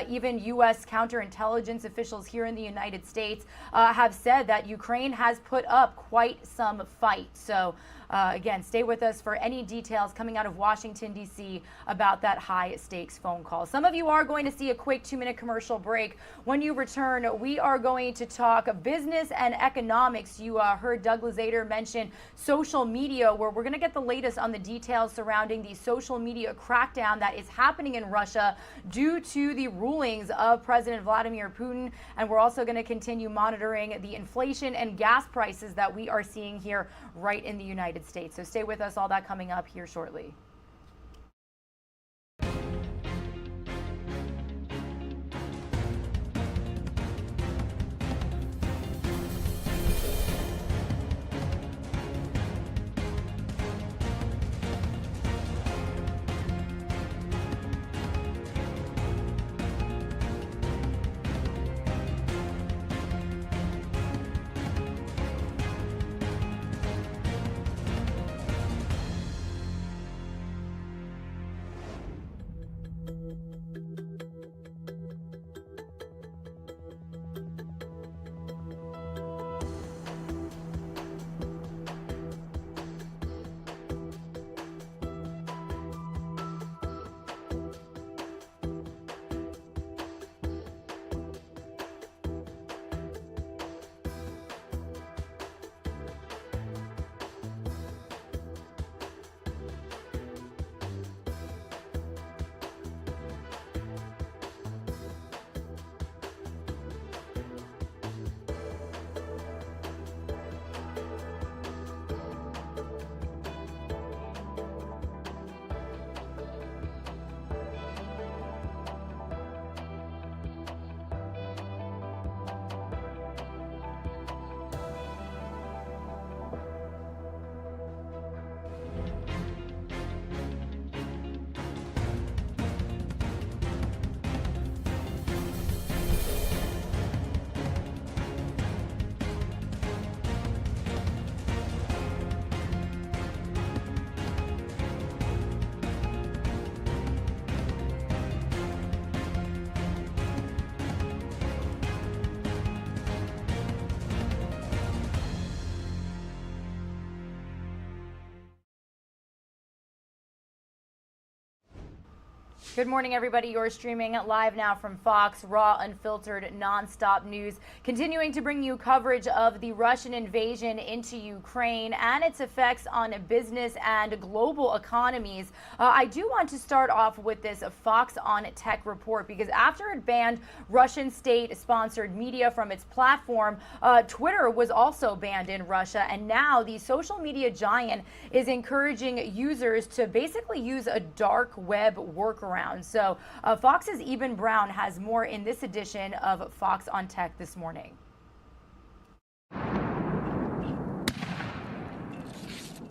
Even U.S. counterintelligence officials here in the United States have said that Ukraine has put up quite some fight. So again, stay with us for any details coming out of Washington, D.C. about that high-stakes phone call. Some of you are going to see a quick 2-minute commercial break. When you return, we are going to talk business and economics. You heard Doug Luzader mention social media, where we're going to get the latest on the details surrounding the social media crackdown that is happening in Russia due to the rulings of President Vladimir Putin. And we're also going to continue monitoring the inflation and gas prices that we are seeing here right in the United States. So stay with us, all that coming up here shortly. Good morning, everybody. You're streaming live now from Fox, raw, unfiltered, nonstop news, continuing to bring you coverage of the Russian invasion into Ukraine and its effects on business and global economies. I do want to start off with this Fox on Tech report, because after it banned Russian state-sponsored media from its platform, Twitter was also banned in Russia, and now the social media giant is encouraging users to basically use a dark web workaround. So Fox's Eben Brown has more in this edition of Fox on Tech this morning.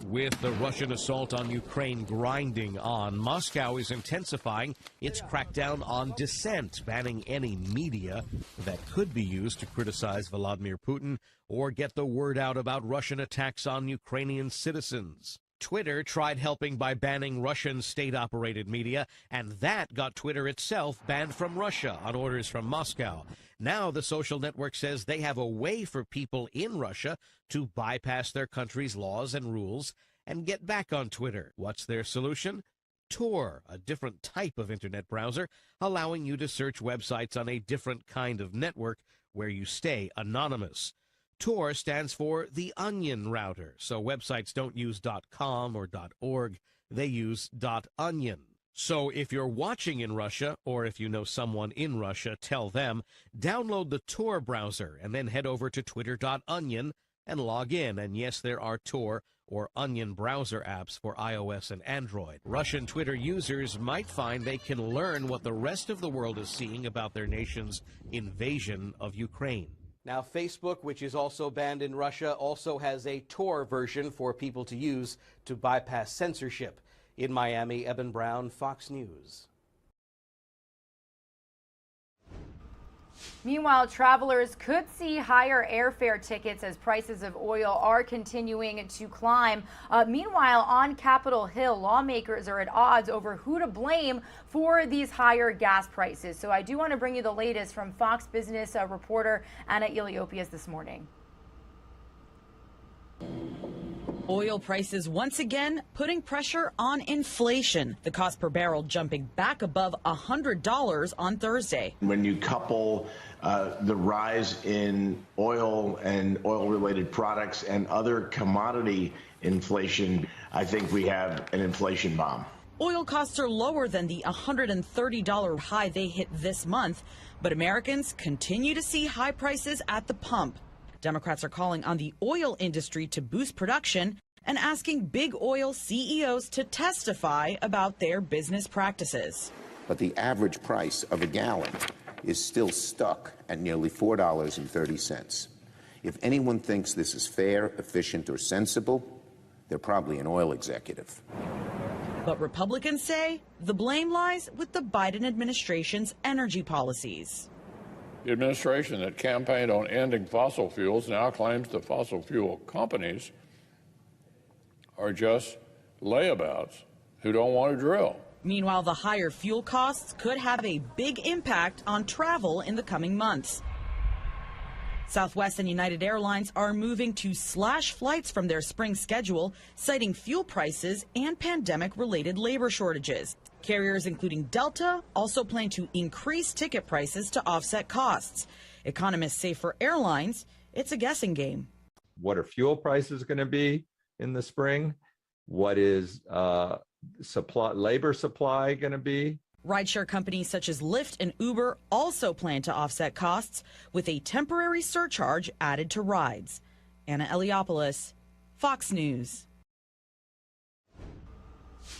With the Russian assault on Ukraine grinding on, Moscow is intensifying its crackdown on dissent, banning any media that could be used to criticize Vladimir Putin or get the word out about Russian attacks on Ukrainian citizens. Twitter tried helping by banning Russian state-operated media, and that got Twitter itself banned from Russia on orders from Moscow. Now the social network says they have a way for people in Russia to bypass their country's laws and rules and get back on Twitter. What's their solution? Tor, a different type of internet browser, allowing you to search websites on a different kind of network where you stay anonymous. Tor stands for the Onion Router, so websites don't use .com or .org, they use .onion. So if you're watching in Russia, or if you know someone in Russia, tell them, download the Tor browser and then head over to twitter.onion and log in. And yes, there are Tor or Onion browser apps for iOS and Android. Russian Twitter users might find they can learn what the rest of the world is seeing about their nation's invasion of Ukraine. Now, Facebook, which is also banned in Russia, also has a Tor version for people to use to bypass censorship. In Miami, Eben Brown, Fox News. Meanwhile, travelers could see higher airfare tickets as prices of oil are continuing to climb. Meanwhile, on Capitol Hill, lawmakers are at odds over who to blame for these higher gas prices. So I do want to bring you the latest from Fox Business reporter Anna Iliopias this morning. Oil prices once again putting pressure on inflation. The cost per barrel jumping back above $100 on Thursday. When you couple the rise in oil and oil-related products and other commodity inflation, I think we have an inflation bomb. Oil costs are lower than the $130 high they hit this month, but Americans continue to see high prices at the pump. Democrats are calling on the oil industry to boost production and asking big oil CEOs to testify about their business practices. But the average price of a gallon is still stuck at nearly $4.30. If anyone thinks this is fair, efficient, or sensible, they're probably an oil executive. But Republicans say the blame lies with the Biden administration's energy policies. The administration that campaigned on ending fossil fuels now claims the fossil fuel companies are just layabouts who don't want to drill. Meanwhile, the higher fuel costs could have a big impact on travel in the coming months. Southwest and United Airlines are moving to slash flights from their spring schedule, citing fuel prices and pandemic-related labor shortages. Carriers including Delta also plan to increase ticket prices to offset costs. Economists say for airlines, it's a guessing game. What are fuel prices going to be in the spring? What is labor supply going to be? Rideshare companies such as Lyft and Uber also plan to offset costs with a temporary surcharge added to rides. Anna Eliopoulos, Fox News.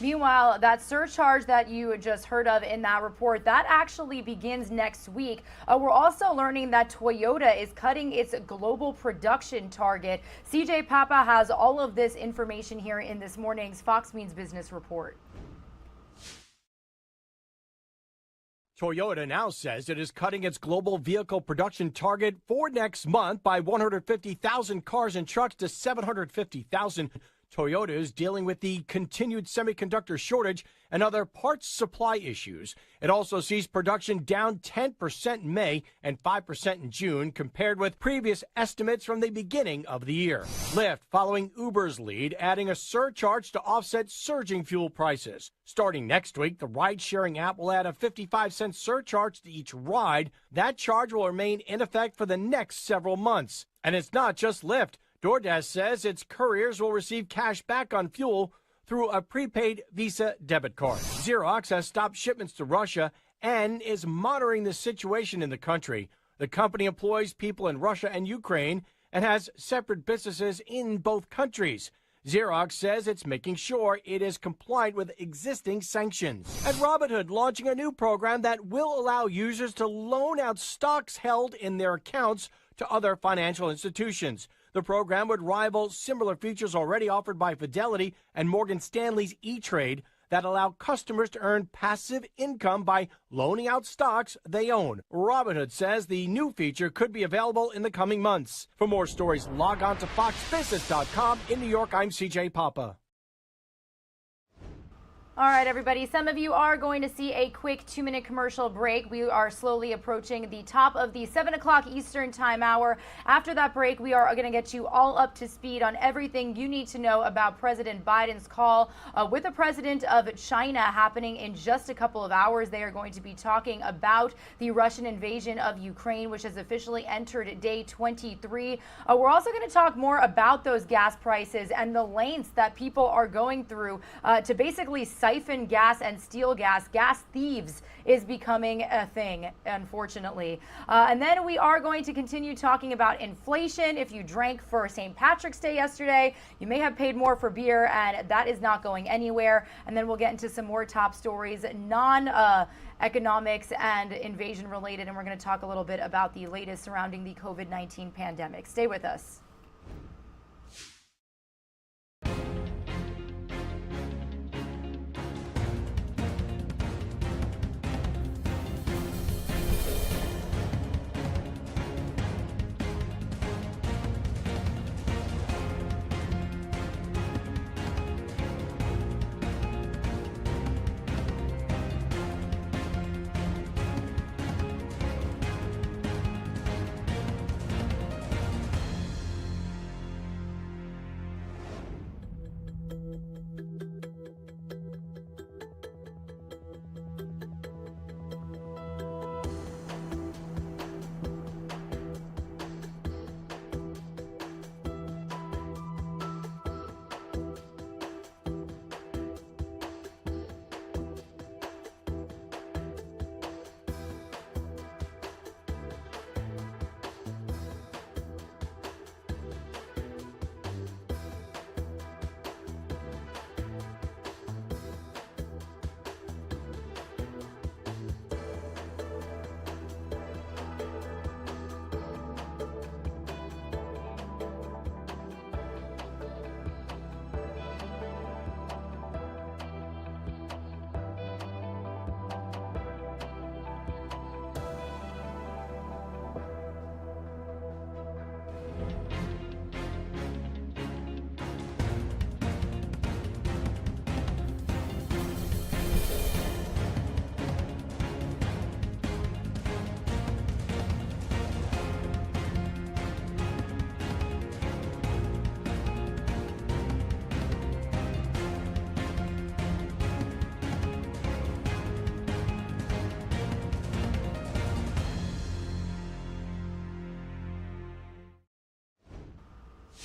Meanwhile, that surcharge that you just heard of in that report, that actually begins next week. We're also learning that Toyota is cutting its global production target. CJ Papa has all of this information here in this morning's Fox Means Business report. Toyota now says it is cutting its global vehicle production target for next month by 150,000 cars and trucks to 750,000. Toyota is dealing with the continued semiconductor shortage and other parts supply issues. It also sees production down 10% in May and 5% in June, compared with previous estimates from the beginning of the year. Lyft, following Uber's lead, adding a surcharge to offset surging fuel prices. Starting next week, the ride-sharing app will add a 55-cent surcharge to each ride. That charge will remain in effect for the next several months. And it's not just Lyft. DoorDash says its couriers will receive cash back on fuel through a prepaid Visa debit card. Xerox has stopped shipments to Russia and is monitoring the situation in the country. The company employs people in Russia and Ukraine and has separate businesses in both countries. Xerox says it's making sure it is compliant with existing sanctions. And Robinhood launching a new program that will allow users to loan out stocks held in their accounts to other financial institutions. The program would rival similar features already offered by Fidelity and Morgan Stanley's E-Trade that allow customers to earn passive income by loaning out stocks they own. Robinhood says the new feature could be available in the coming months. For more stories, log on to foxbusiness.com. In New York, I'm CJ Papa. All right, everybody. Some of you are going to see a quick 2-minute commercial break. We are slowly approaching the top of the 7 o'clock Eastern time hour. After that break, we are going to get you all up to speed on everything you need to know about President Biden's call with the president of China happening in just a couple of hours. They are going to be talking about the Russian invasion of Ukraine, which has officially entered day 23. We're also going to talk more about those gas prices and the lengths that people are going through to basically siphon gas and steal gas. Gas thieves is becoming a thing, unfortunately. And then we are going to continue talking about inflation. If you drank for St. Patrick's Day yesterday, you may have paid more for beer, and that is not going anywhere. And then we'll get into some more top stories, economics and invasion related, and we're going to talk a little bit about the latest surrounding the COVID-19 pandemic. Stay with us.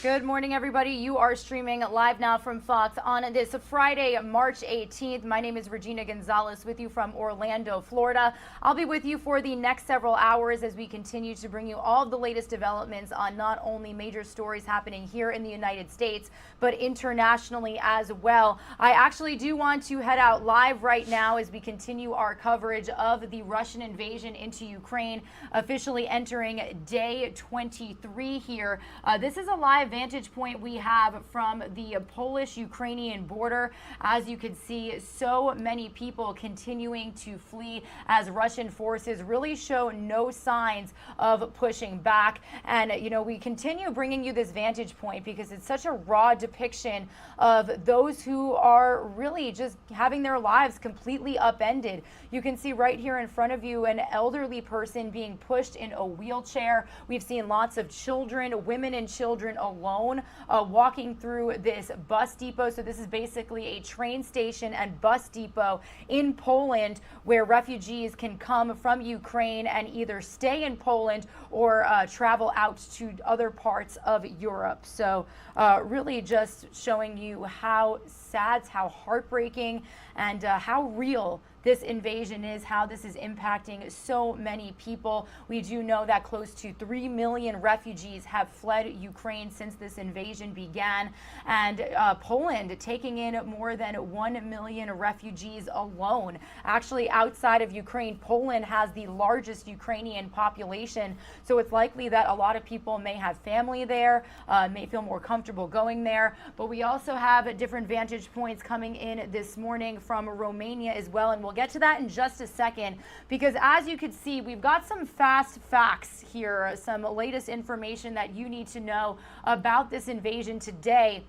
Good morning, everybody. You are streaming live now from Fox on this Friday, March 18th. My name is Regina Gonzalez with you from Orlando, Florida. I'll be with you for the next several hours as we continue to bring you all of the latest developments on not only major stories happening here in the United States, but internationally as well. I actually do want to head out live right now as we continue our coverage of the Russian invasion into Ukraine, officially entering day 23 here. This is a live vantage point we have from the Polish-Ukrainian border. As you can see, so many people continuing to flee as Russian forces really show no signs of pushing back. And, you know, we continue bringing you this vantage point because it's such a raw depiction of those who are really just having their lives completely upended. You can see right here in front of you an elderly person being pushed in a wheelchair. We've seen lots of children, women and children alone walking through this bus depot. So this is basically a train station and bus depot in Poland where refugees can come from Ukraine and either stay in Poland or travel out to other parts of Europe. So really just showing you how sad, how heartbreaking, and how real this invasion is, how this is impacting so many people. We do know that close to 3 million refugees have fled Ukraine since this invasion began, and Poland taking in more than 1 million refugees alone. Actually, outside of Ukraine, Poland has the largest Ukrainian population, so it's likely that a lot of people may have family there, may feel more comfortable going there. But we also have different vantage points coming in this morning from Romania as well, and we'll get to that in just a second, because as you can see, we've got some fast facts here, some latest information that you need to know about this invasion today.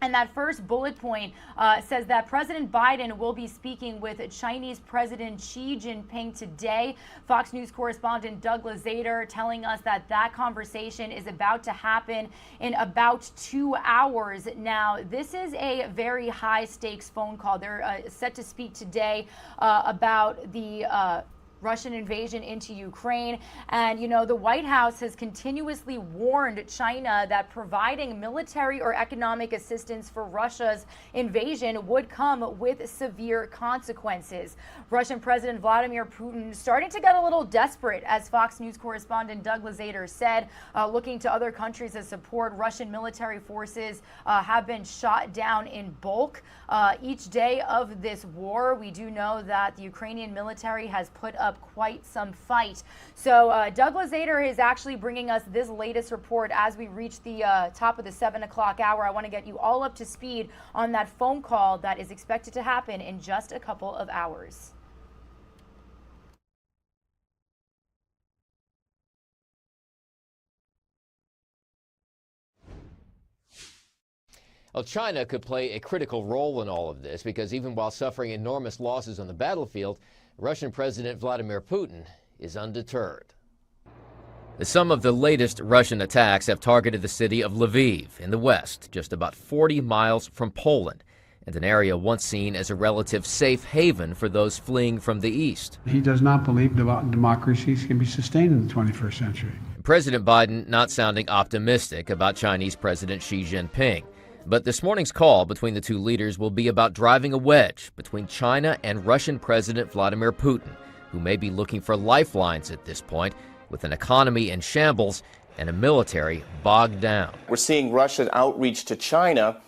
And that first bullet point says that President Biden will be speaking with Chinese President Xi Jinping today. Fox News correspondent Doug Lazater telling us that that conversation is about to happen in about 2 hours. Now, this is a very high stakes phone call. They're set to speak today about the Russian invasion into Ukraine. And, you know, the White House has continuously warned China that providing military or economic assistance for Russia's invasion would come with severe consequences. Russian President Vladimir Putin starting to get a little desperate, as Fox News correspondent Doug Lazater said, looking to other countries that support Russian military forces have been shot down in bulk. Each day of this war, we do know that the Ukrainian military has put up quite some fight. So Doug Lazater is actually bringing us this latest report as we reach the top of the 7 o'clock hour. I want to get you all up to speed on that phone call that is expected to happen in just a couple of hours. Well, China could play a critical role in all of this because even while suffering enormous losses on the battlefield, Russian President Vladimir Putin is undeterred. Some of the latest Russian attacks have targeted the city of Lviv in the west, just about 40 miles from Poland, and an area once seen as a relative safe haven for those fleeing from the east. He does not believe democracies can be sustained in the 21st century. President Biden not sounding optimistic about Chinese President Xi Jinping. But this morning's call between the two leaders will be about driving a wedge between China and Russian President Vladimir Putin, who may be looking for lifelines at this point, with an economy in shambles and a military bogged down. We're seeing Russian outreach to China,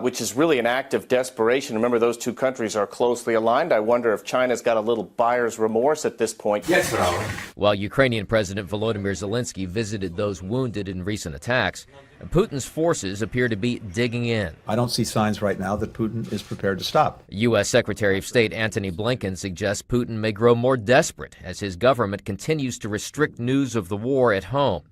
which is really an act of desperation. Remember, those two countries are closely aligned. I wonder if China's got a little buyer's remorse at this point. Yes, While Ukrainian President Volodymyr Zelensky visited those wounded in recent attacks, Putin's forces appear to be digging in. I don't see signs right now that Putin is prepared to stop. U.S. Secretary of State Antony Blinken suggests Putin may grow more desperate as his government continues to restrict news of the war at home.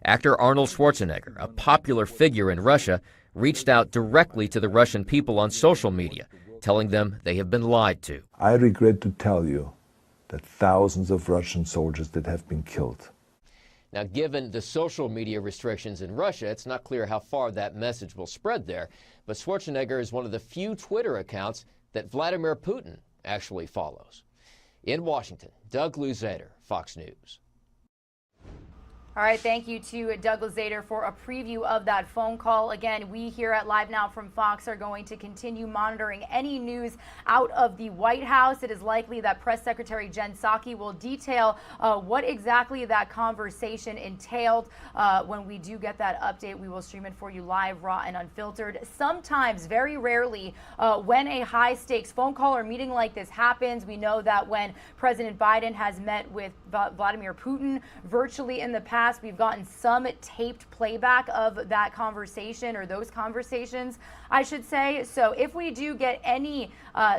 Actor Arnold Schwarzenegger, a popular figure in Russia, reached out directly to the Russian people on social media, telling them they have been lied to. I regret to tell you that thousands of Russian soldiers that have been killed. Now, given the social media restrictions in Russia, it's not clear how far that message will spread there. But Schwarzenegger is one of the few Twitter accounts that Vladimir Putin actually follows. In Washington, Doug Lazater, Fox News. All right, thank you to Doug Lazater for a preview of that phone call. Again, we here at Live Now from Fox are going to continue monitoring any news out of the White House. It is likely that Press Secretary Jen Psaki will detail what exactly that conversation entailed. When we do get that update, we will stream it for you live, raw, and unfiltered. Sometimes, very rarely, when a high-stakes phone call or meeting like this happens, we know that when President Biden has met with Vladimir Putin virtually in the past. We've gotten some taped playback of that conversation, or those conversations, I should say. So if we do get any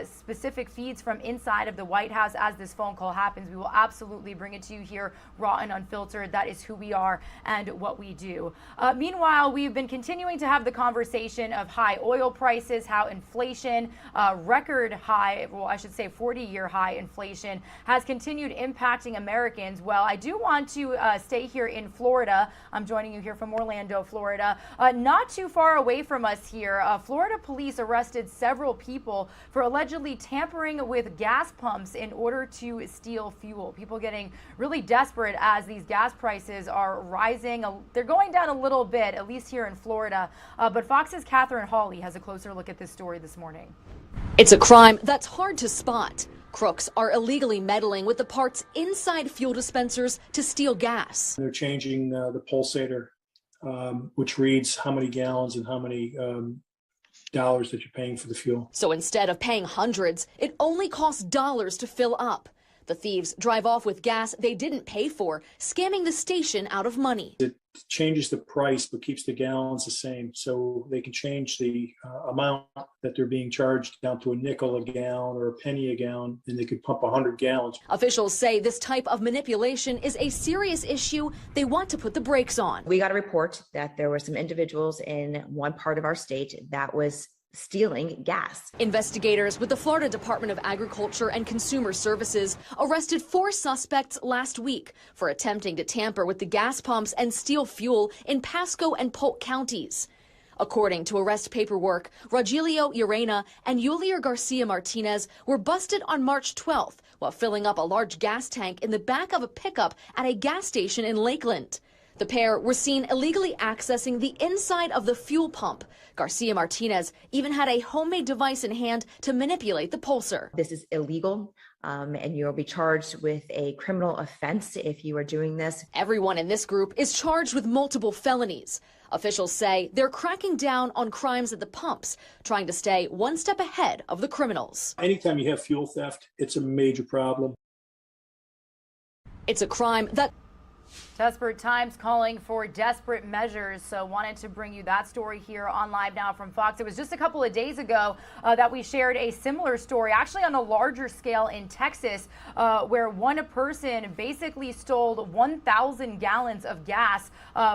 specific feeds from inside of the White House as this phone call happens, we will absolutely bring it to you here, raw and unfiltered. That is who we are and what we do. Meanwhile, we've been continuing to have the conversation of high oil prices, how inflation, record high, well, I should say 40-year high inflation, has continued impacting Americans. Well, I do want to stay here in Florida. I'm joining you here from Orlando, Florida. Not too far away from us here, Florida police arrested several people for allegedly tampering with gas pumps in order to steal fuel. People getting really desperate as these gas prices are rising. They're going down a little bit, at least here in Florida. But Fox's Catherine Hawley has a closer look at this story this morning. It's a crime that's hard to spot. Crooks are illegally meddling with the parts inside fuel dispensers to steal gas. They're changing the pulsator, which reads how many gallons and how many dollars that you're paying for the fuel. So instead of paying hundreds, it only costs dollars to fill up. The thieves drive off with gas they didn't pay for, scamming the station out of money. It changes the price but keeps the gallons the same, so they can change the amount that they're being charged down to a nickel a gallon or a penny a gallon, and they could pump 100 gallons. Officials say this type of manipulation is a serious issue they want to put the brakes on. We got a report that there were some individuals in one part of our state that was stealing gas. Investigators with the Florida Department of Agriculture and Consumer Services arrested 4 suspects last week for attempting to tamper with the gas pumps and steal fuel in Pasco and Polk counties. According to arrest paperwork, Rogelio Urena and Yulier Garcia Martinez were busted on March 12th while filling up a large gas tank in the back of a pickup at a gas station in Lakeland. The pair were seen illegally accessing the inside of the fuel pump. Garcia Martinez even had a homemade device in hand to manipulate the pulser. This is illegal, and you'll be charged with a criminal offense if you are doing this. Everyone in this group is charged with multiple felonies. Officials say they're cracking down on crimes at the pumps, trying to stay one step ahead of the criminals. Anytime you have fuel theft, it's a major problem. It's a crime that... Desperate times calling for desperate measures, so wanted to bring you that story here on Live Now from Fox. It was just a couple of days ago that we shared a similar story, actually on a larger scale in Texas, where one person basically stole 1,000 gallons of gas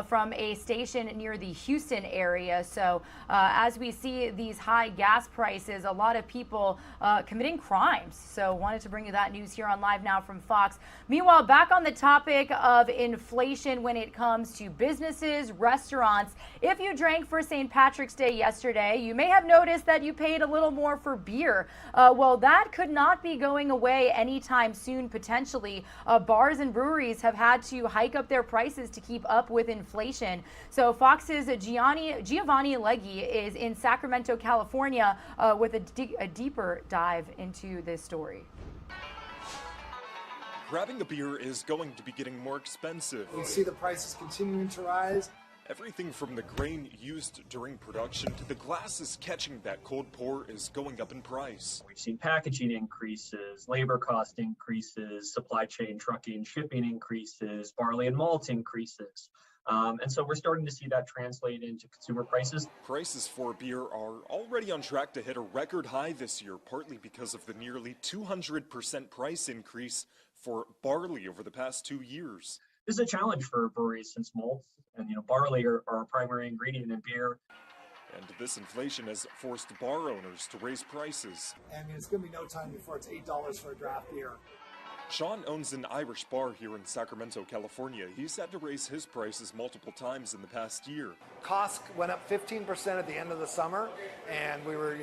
from a station near the Houston area. So as we see these high gas prices, a lot of people committing crimes. So wanted to bring you that news here on Live Now from Fox. Meanwhile, back on the topic of inflation when it comes to businesses, restaurants. If you drank for St. Patrick's Day yesterday, you may have noticed that you paid a little more for beer. Well, that could not be going away anytime soon, potentially. Bars and breweries have had to hike up their prices to keep up with inflation. So Fox's Giovanni Leggi is in Sacramento, California, with a deeper dive into this story. Grabbing a beer is going to be getting more expensive. We see the prices continuing to rise. Everything from the grain used during production to the glasses catching that cold pour is going up in price. We've seen packaging increases, labor cost increases, supply chain, trucking, shipping increases, barley and malt increases. And so we're starting to see that translate into consumer prices. Prices for beer are already on track to hit a record high this year, partly because of the nearly 200% price increase for barley over the past 2 years. This is a challenge for breweries since malt and barley are a primary ingredient in beer. And this inflation has forced bar owners to raise prices. I mean, it's going to be no time before it's $8 for a draft beer. Sean owns an Irish bar here in Sacramento, California. He's had to raise his prices multiple times in the past year. Costs went up 15% at the end of the summer, and we were,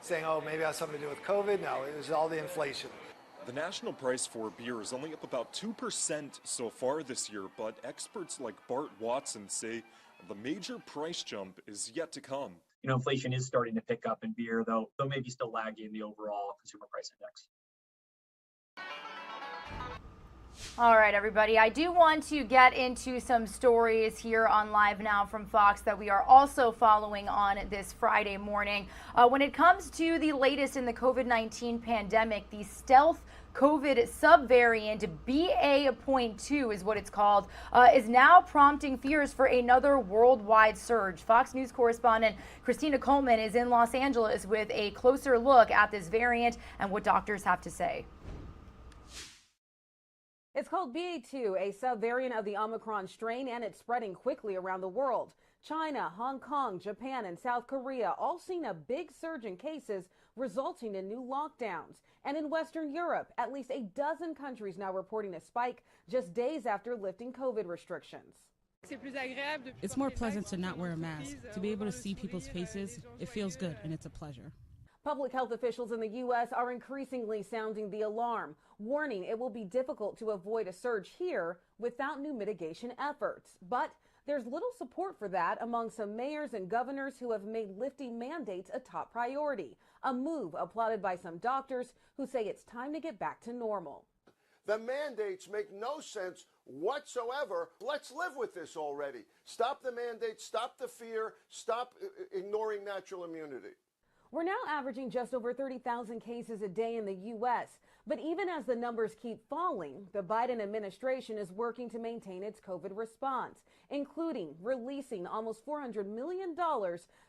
saying, oh, maybe it has something to do with COVID. No, it was all the inflation. The national price for beer is only up about 2% so far this year, but experts like Bart Watson say the major price jump is yet to come. Inflation is starting to pick up in beer, though maybe still lagging the overall consumer price index. All right, everybody. I do want to get into some stories here on Live Now from Fox that we are also following on this Friday morning. When it comes to the latest in the COVID-19 pandemic, the stealth COVID subvariant BA.2 is what it's called, is now prompting fears for another worldwide surge. Fox News correspondent Christina Coleman is in Los Angeles with a closer look at this variant and what doctors have to say. It's called BA.2, a subvariant of the Omicron strain, and it's spreading quickly around the world. China, Hong Kong, Japan, and South Korea all seen a big surge in cases, resulting in new lockdowns. And in Western Europe, at least a dozen countries now reporting a spike just days after lifting COVID restrictions. It's more pleasant to not wear a mask. To be able to see people's faces, it feels good, and it's a pleasure. Public health officials in the U.S. are increasingly sounding the alarm, warning it will be difficult to avoid a surge here without new mitigation efforts. But there's little support for that among some mayors and governors who have made lifting mandates a top priority, a move applauded by some doctors who say it's time to get back to normal. The mandates make no sense whatsoever. Let's live with this already. Stop the mandates, stop the fear, stop ignoring natural immunity. We're now averaging just over 30,000 cases a day in the U.S., but even as the numbers keep falling, the Biden administration is working to maintain its COVID response, including releasing almost $400 million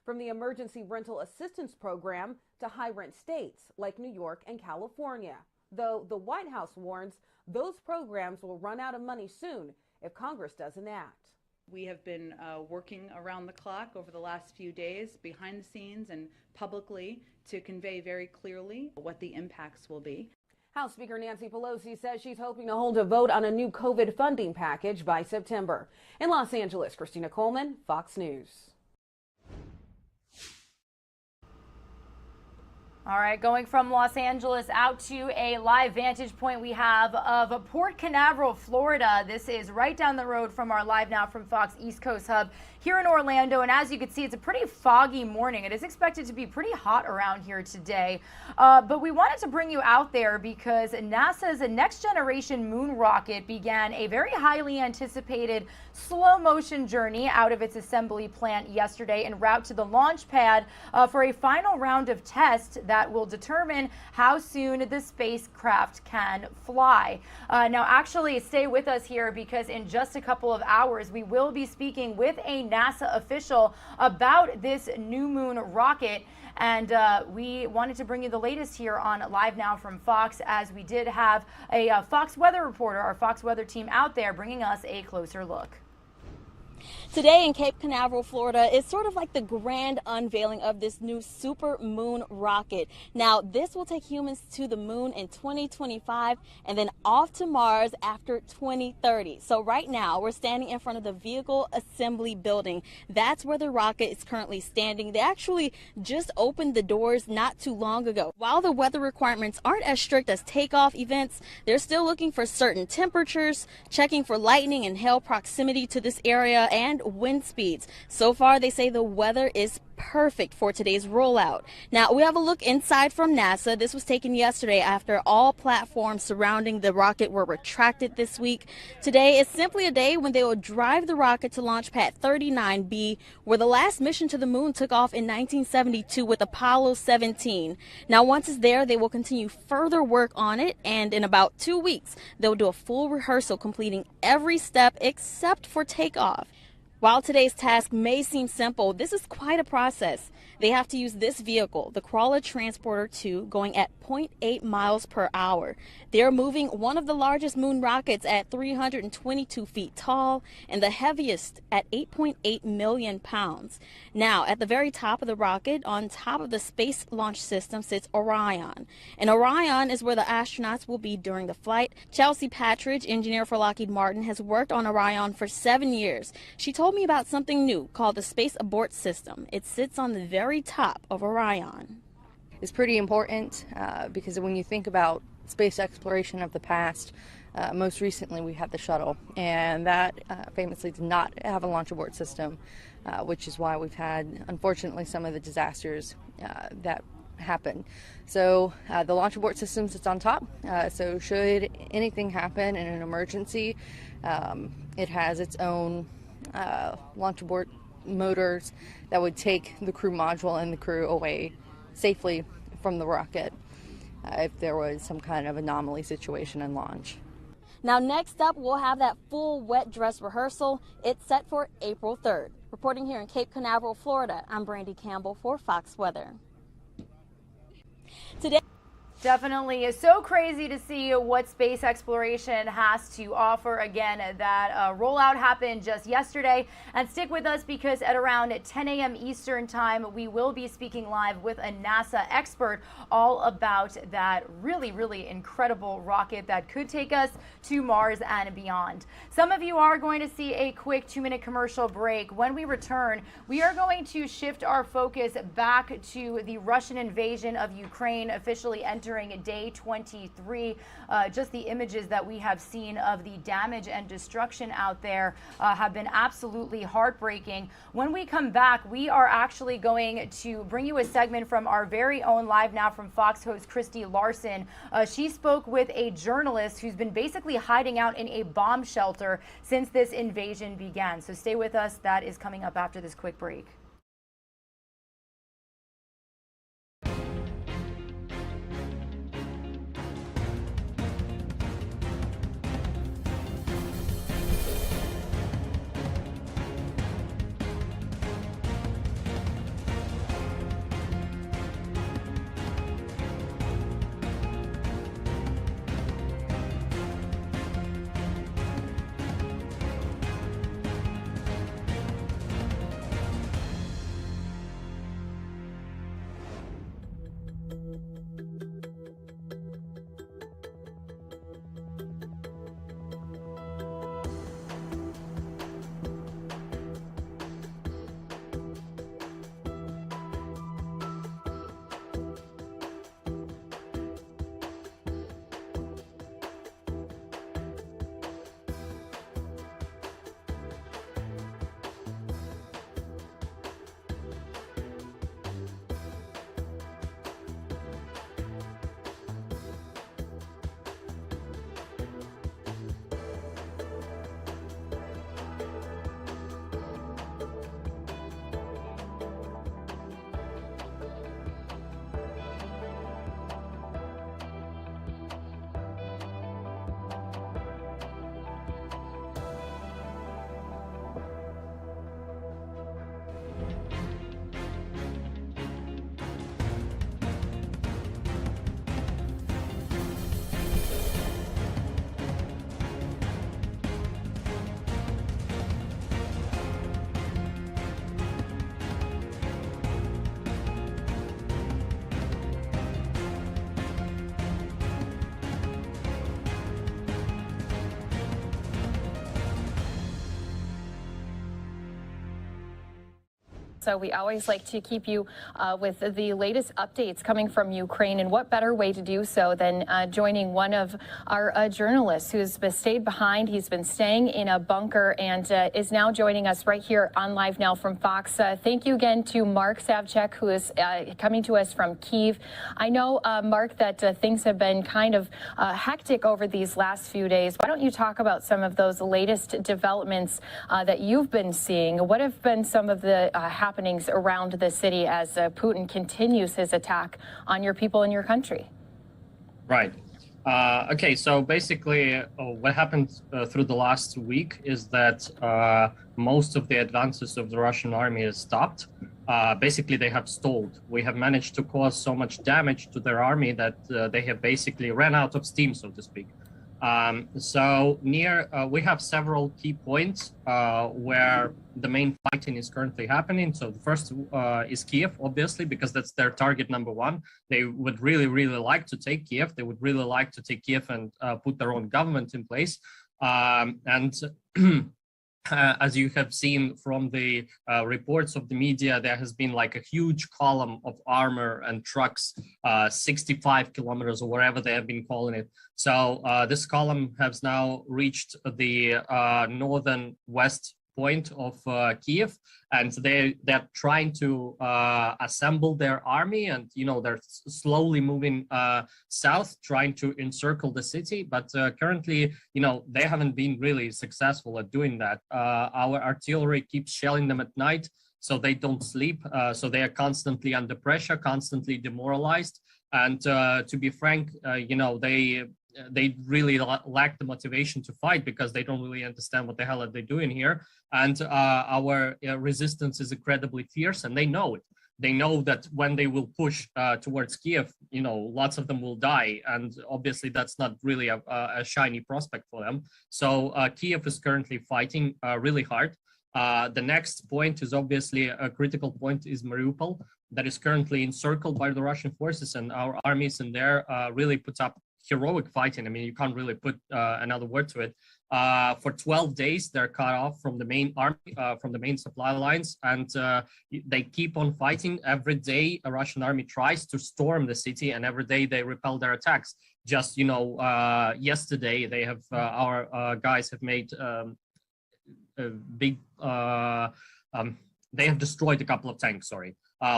from the Emergency Rental Assistance Program to high-rent states like New York and California. Though the White House warns those programs will run out of money soon if Congress doesn't act. We have been working around the clock over the last few days, behind the scenes and publicly, to convey very clearly what the impacts will be. House Speaker Nancy Pelosi says she's hoping to hold a vote on a new COVID funding package by September. In Los Angeles, Christina Coleman, Fox News. All right, going from Los Angeles out to a live vantage point we have of Port Canaveral, Florida. This is right down the road from our Live Now from Fox East Coast hub here in Orlando. And as you can see, it's a pretty foggy morning. It is expected to be pretty hot around here today. But we wanted to bring you out there because NASA's next generation moon rocket began a very highly anticipated slow motion journey out of its assembly plant yesterday en route to the launch pad for a final round of tests that will determine how soon the spacecraft can fly. Now, actually, stay with us here because in just a couple of hours, we will be speaking with a NASA official about this new moon rocket. And we wanted to bring you the latest here on Live Now from Fox, as we did have a Fox weather reporter, our Fox weather team out there bringing us a closer look. Today in Cape Canaveral, Florida, is sort of like the grand unveiling of this new super moon rocket. Now, this will take humans to the moon in 2025 and then off to Mars after 2030. So right now, we're standing in front of the Vehicle Assembly Building. That's where the rocket is currently standing. They actually just opened the doors not too long ago. While the weather requirements aren't as strict as takeoff events, they're still looking for certain temperatures, checking for lightning and hail proximity to this area, and wind speeds. So far, they say the weather is perfect for today's rollout. Now, we have a look inside from NASA. This was taken yesterday after all platforms surrounding the rocket were retracted this week. Today is simply a day when they will drive the rocket to launch pad 39B, where the last mission to the moon took off in 1972 with Apollo 17. Now, once it's there, they will continue further work on it, and in about 2 weeks, they'll do a full rehearsal, completing every step except for takeoff. While today's task may seem simple, this is quite a process. They have to use this vehicle, the Crawler Transporter 2, going at 0.8 miles per hour. They're moving one of the largest moon rockets at 322 feet tall and the heaviest at 8.8 million pounds. Now, at the very top of the rocket, on top of the Space Launch System, sits Orion. And Orion is where the astronauts will be during the flight. Chelsea Patridge, engineer for Lockheed Martin, has worked on Orion for 7 years. She told me about something new called the Space Abort System. It sits on the very top of Orion. It's pretty important because when you think about space exploration of the past, most recently we had the shuttle, and that famously did not have a launch abort system, which is why we've had, unfortunately, some of the disasters that happen. So the launch abort system sits on top. So should anything happen in an emergency, it has its own launch abort motors that would take the crew module and the crew away safely from the rocket if there was some kind of anomaly situation in launch. Now, next up, we'll have that full wet dress rehearsal. It's set for April 3rd. Reporting here in Cape Canaveral, Florida, I'm Brandy Campbell for Fox Weather. Today. Definitely is so crazy to see what space exploration has to offer. Again, that rollout happened just yesterday. And stick with us because at around 10 a.m. Eastern time, we will be speaking live with a NASA expert all about that really, really incredible rocket that could take us to Mars and beyond. Some of you are going to see a quick 2-minute commercial break. When we return, we are going to shift our focus back to the Russian invasion of Ukraine officially entering day 23. Just the images that we have seen of the damage and destruction out there have been absolutely heartbreaking. When we come back, we are actually going to bring you a segment from our very own Live Now from Fox host Christy Larson. She spoke with a journalist who's been basically hiding out in a bomb shelter since this invasion began. So stay with us. That is coming up after this quick break. So we always like to keep you with the latest updates coming from Ukraine, and what better way to do so than joining one of our journalists who's stayed behind. He's been staying in a bunker and is now joining us right here on Live Now from Fox. Thank you again to Mark Savchuk, who is coming to us from Kyiv. I know, Mark, that things have been kind of hectic over these last few days. Why don't you talk about some of those latest developments that you've been seeing? What have been some of the happenings around the city as Putin continues his attack on your people in your country? Right. Okay, so basically what happened through the last week is that most of the advances of the Russian army has stopped. Basically, they have stalled. We have managed to cause so much damage to their army that they have basically ran out of steam, so to speak. We have several key points where the main fighting is currently happening. So the first is Kiev, obviously, because that's their target number one. They would really, really like to take Kiev. They would really like to take Kiev and put their own government in place. As you have seen from the reports of the media, there has been like a huge column of armor and trucks, 65 kilometers or whatever they have been calling it. So this column has now reached the northern west point of Kiev, and they're trying to assemble their army, and they're slowly moving south, trying to encircle the city. But currently, they haven't been really successful at doing that. Our artillery keeps shelling them at night, so they don't sleep. So they are constantly under pressure, constantly demoralized. And to be frank, they really lack the motivation to fight because they don't really understand what the hell are they doing here. And our resistance is incredibly fierce, and they know it. They know that when they will push towards Kiev, lots of them will die. And obviously that's not really a shiny prospect for them. So Kiev is currently fighting really hard. The next point is obviously a critical point is Mariupol, that is currently encircled by the Russian forces, and our armies in there really put up heroic fighting. I mean, you can't really put another word to it. For 12 days, they're cut off from the main army, from the main supply lines, and they keep on fighting. Every day, a Russian army tries to storm the city, and every day they repel their attacks. Just, yesterday, they have our guys have made a big, they have destroyed a couple of tanks,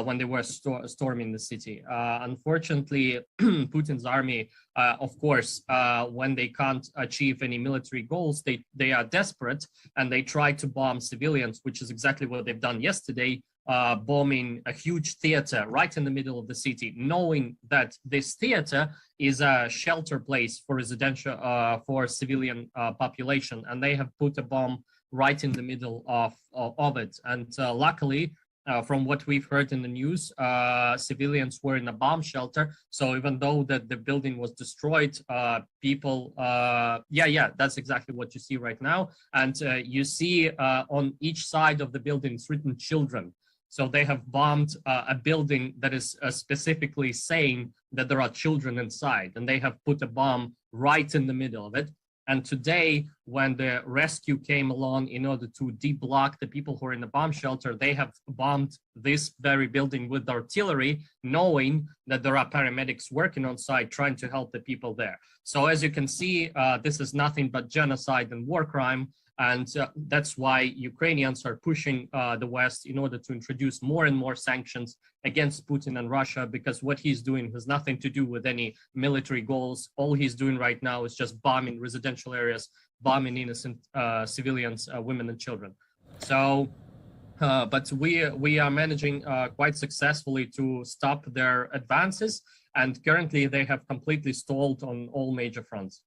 when they were storming the city. Unfortunately, Putin's army, of course, when they can't achieve any military goals, they are desperate, and they try to bomb civilians, which is exactly what they've done yesterday, bombing a huge theater right in the middle of the city, knowing that this theater is a shelter place for residential, for civilian population, and they have put a bomb right in the middle of it. And luckily, from what we've heard in the news, civilians were in a bomb shelter. So even though that the building was destroyed, people, that's exactly what you see right now. And you see on each side of the building, it's written children. So they have bombed a building that is specifically saying that there are children inside, and they have put a bomb right in the middle of it. And today, when the rescue came along in order to de-block the people who are in the bomb shelter, they have bombed this very building with artillery, knowing that there are paramedics working on site trying to help the people there. So as you can see, this is nothing but genocide and war crime. And that's why Ukrainians are pushing the West in order to introduce more and more sanctions against Putin and Russia, because what he's doing has nothing to do with any military goals. All he's doing right now is just bombing residential areas, bombing innocent civilians, women and children. So, but we are managing quite successfully to stop their advances, and currently they have completely stalled on all major fronts.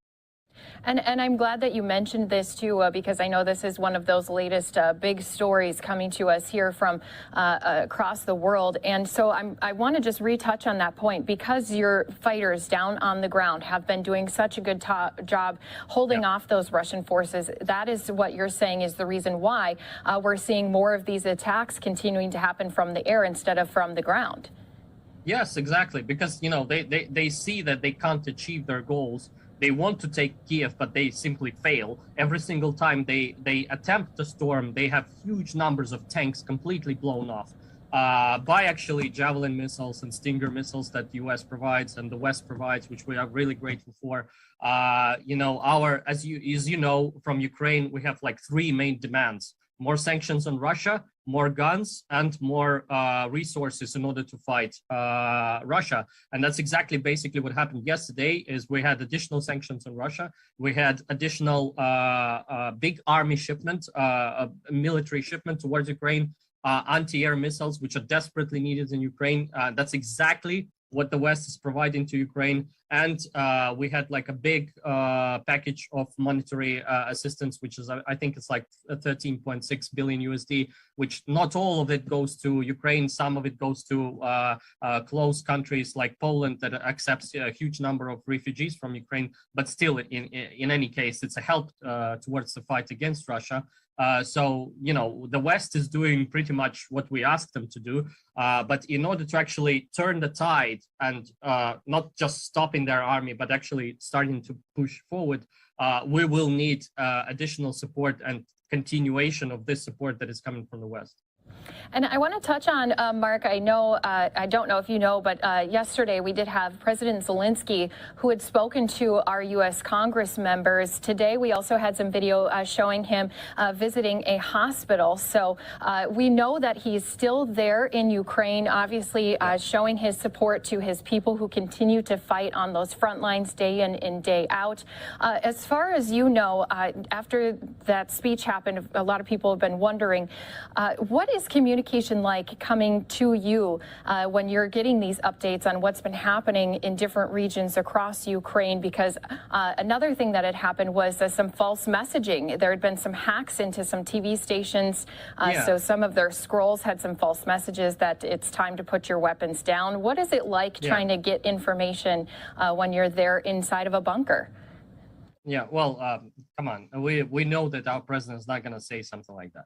And I'm glad that you mentioned this too, because I know this is one of those latest big stories coming to us here from across the world. And so I want to just retouch on that point, because your fighters down on the ground have been doing such a good job holding off those Russian forces. That is what you're saying is the reason why we're seeing more of these attacks continuing to happen from the air instead of from the ground. Yes, exactly. Because, they see that they can't achieve their goals. They want to take Kiev, but they simply fail. Every single time they attempt to storm, they have huge numbers of tanks completely blown off by actually Javelin missiles and Stinger missiles that the US provides and the West provides, which we are really grateful for. As you know, from Ukraine, we have like three main demands: more sanctions on Russia, more guns, and more resources in order to fight Russia. And that's exactly basically what happened yesterday. Is we had additional sanctions on Russia. We had additional big army shipment, military shipment towards Ukraine, anti-air missiles, which are desperately needed in Ukraine. That's exactly what the West is providing to Ukraine. And we had like a big package of monetary assistance, which is, I think it's like 13.6 billion USD, which not all of it goes to Ukraine. Some of it goes to close countries like Poland that accepts a huge number of refugees from Ukraine. But still, in any case, it's a help towards the fight against Russia. So, the West is doing pretty much what we asked them to do. But in order to actually turn the tide and not just stopping their army, but actually starting to push forward, we will need additional support and continuation of this support that is coming from the West. And I want to touch on, Mark, I don't know if you know, but yesterday we did have President Zelensky who had spoken to our U.S. Congress members. Today we also had some video showing him visiting a hospital. So we know that he's still there in Ukraine, obviously showing his support to his people who continue to fight on those front lines day in and day out. As far as you know, after that speech happened, a lot of people have been wondering, what is communication like coming to you when you're getting these updates on what's been happening in different regions across Ukraine? Because another thing that had happened was some false messaging. There had been some hacks into some TV stations. So some of their scrolls had some false messages that it's time to put your weapons down. What is it like trying to get information when you're there inside of a bunker? Yeah, well, come on. We know that our president is not going to say something like that,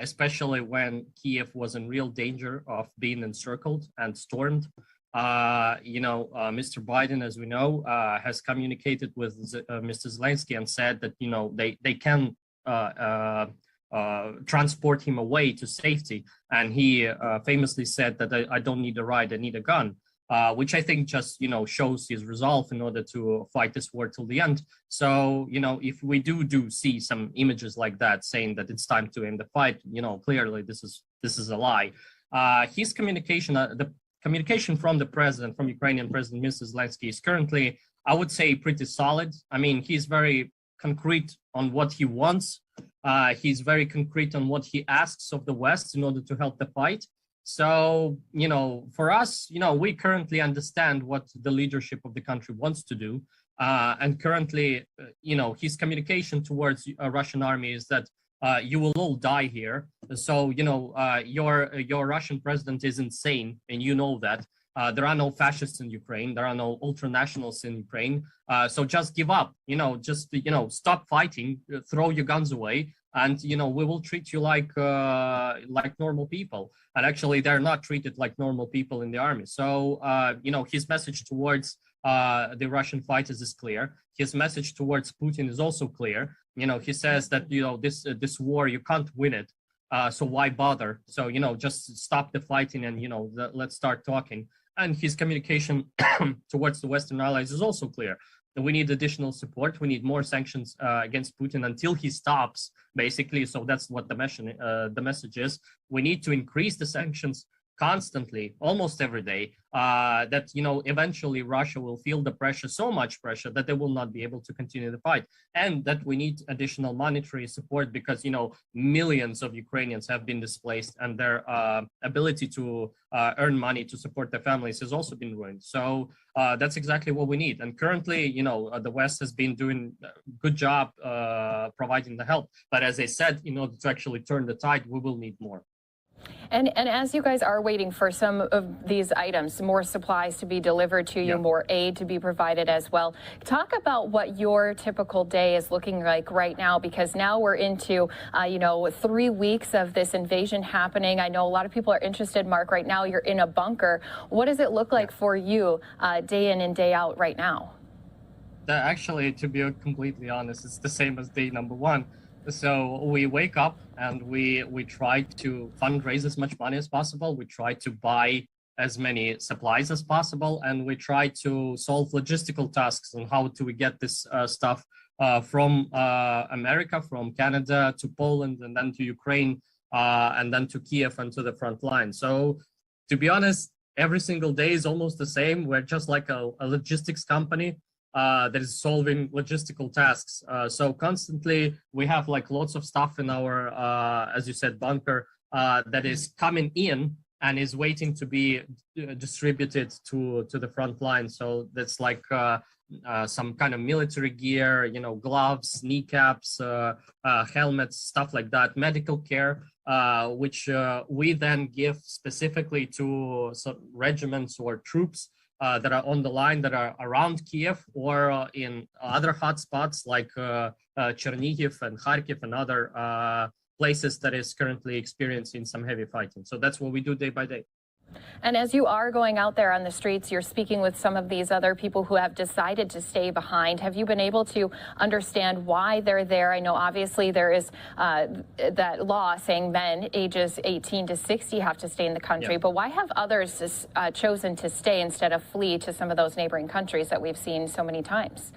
especially when Kiev was in real danger of being encircled and stormed. Mr. Biden, as we know, has communicated with Mr. Zelensky and said that, they can transport him away to safety. And he famously said that I don't need a ride, I need a gun. Which I think just, shows his resolve in order to fight this war till the end. So, if we do see some images like that saying that it's time to end the fight, clearly this is a lie. His communication, the communication from the president, from Ukrainian President Mr. Zelensky, is currently, I would say, pretty solid. I mean, he's very concrete on what he wants. He's very concrete on what he asks of the West in order to help the fight. So, for us, we currently understand what the leadership of the country wants to do. And currently, his communication towards a Russian army is that you will all die here. So, your Russian president is insane, and you know that. There are no fascists in Ukraine. There are no ultranationalists in Ukraine. So just give up, stop fighting, throw your guns away. And, we will treat you like normal people. And actually, they're not treated like normal people in the army. So, his message towards the Russian fighters is clear. His message towards Putin is also clear. He says that, this war, you can't win it. So why bother? So, just stop the fighting and, let's start talking. And his communication towards the Western allies is also clear. We need additional support. We need more sanctions against Putin until he stops, basically. So that's what the message is. We need to increase the sanctions constantly, almost every day, that, eventually Russia will feel the pressure, so much pressure that they will not be able to continue the fight. And that we need additional monetary support because, millions of Ukrainians have been displaced and their ability to earn money to support their families has also been ruined. So that's exactly what we need. And currently, the West has been doing a good job providing the help. But as I said, in order to actually turn the tide, we will need more. And as you guys are waiting for some of these items, more supplies to be delivered to you, more aid to be provided as well, talk about what your typical day is looking like right now, because now we're into, 3 weeks of this invasion happening. I know a lot of people are interested, Mark, right now you're in a bunker. What does it look like for you day in and day out right now? Actually, to be completely honest, it's the same as day number one. So we wake up and we try to fundraise as much money as possible. We try to buy as many supplies as possible, and we try to solve logistical tasks on how do we get this stuff from America, from Canada to Poland, and then to Ukraine, and then to Kiev and to the front line. So to be honest, every single day is almost the same. We're just like a logistics company that is solving logistical tasks. So constantly we have like lots of stuff in our, as you said, bunker that is coming in and is waiting to be distributed to the front line. So that's like some kind of military gear, gloves, kneecaps, helmets, stuff like that, medical care, which we then give specifically to some regiments or troops that are on the line, that are around Kiev or in other hotspots like Chernihiv and Kharkiv and other places that is currently experiencing some heavy fighting. So that's what we do day by day. And as you are going out there on the streets, you're speaking with some of these other people who have decided to stay behind. Have you been able to understand why they're there? I know obviously there is that law saying men ages 18 to 60 have to stay in the country, Yeah. but why have others chosen to stay instead of flee to some of those neighboring countries that we've seen so many times?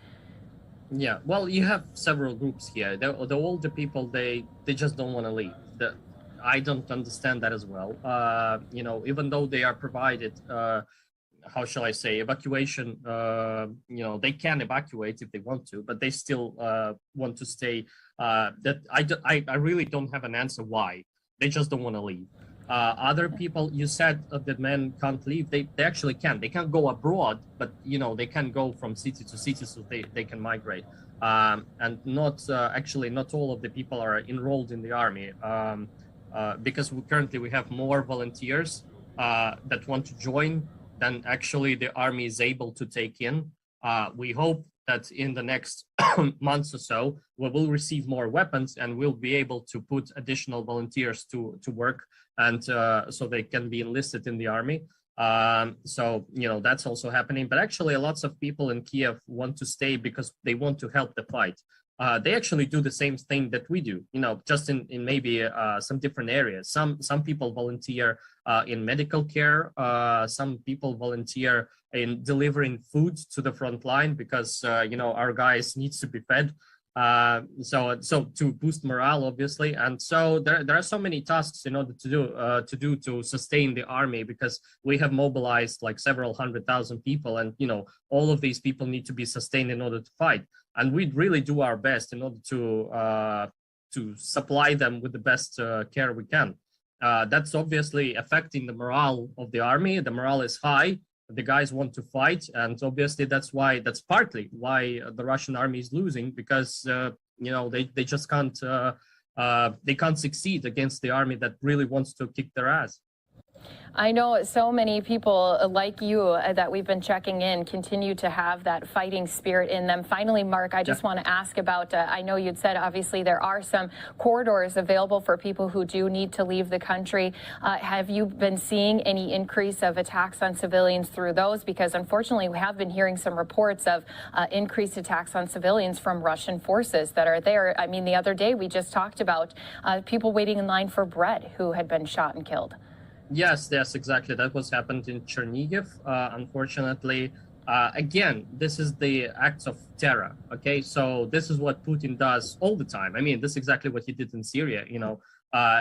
Yeah, well, you have several groups here. The older people, they just don't want to leave. I don't understand that as well. You know, even though they are provided, how shall I say, evacuation, you know, they can evacuate if they want to, but they still want to stay. That I really don't have an answer why. They just don't want to leave. Other people, you said that men can't leave. They actually can. They can't go abroad, but, you know, they can go from city to city, so they can migrate. And not actually, not all of the people are enrolled in the army. Because currently we have more volunteers that want to join than actually the army is able to take in. We hope that in the next months or so, we will receive more weapons and we'll be able to put additional volunteers to work, and so they can be enlisted in the army. So, you know, that's also happening. But actually, lots of people in Kiev want to stay because they want to help the fight. They actually do the same thing that we do, you know, just in maybe some different areas. Some people volunteer in medical care. Some people volunteer in delivering food to the front line because, you know, our guys needs to be fed. So to boost morale, obviously. And so there are so many tasks in order to sustain the army, because we have mobilized like several 100,000 people, and, you know, all of these people need to be sustained in order to fight. And we really do our best in order to supply them with the best care we can. That's obviously affecting the morale of the army. The morale is high. The guys want to fight, and obviously that's partly why the Russian army is losing, because you know, they just can't succeed against the army that really wants to kick their ass. I know so many people like you that we've been checking in continue to have that fighting spirit in them. Finally, Mark, I just want to ask about, I know you'd said obviously there are some corridors available for people who do need to leave the country. Have you been seeing any increase of attacks on civilians through those? Because unfortunately, we have been hearing some reports of increased attacks on civilians from Russian forces that are there. I mean, the other day we just talked about people waiting in line for bread who had been shot and killed. Yes, exactly. That was happened in Chernihiv. Unfortunately, again, this is the acts of terror. Okay, so this is what Putin does all the time. I mean, this is exactly what he did in Syria. You know,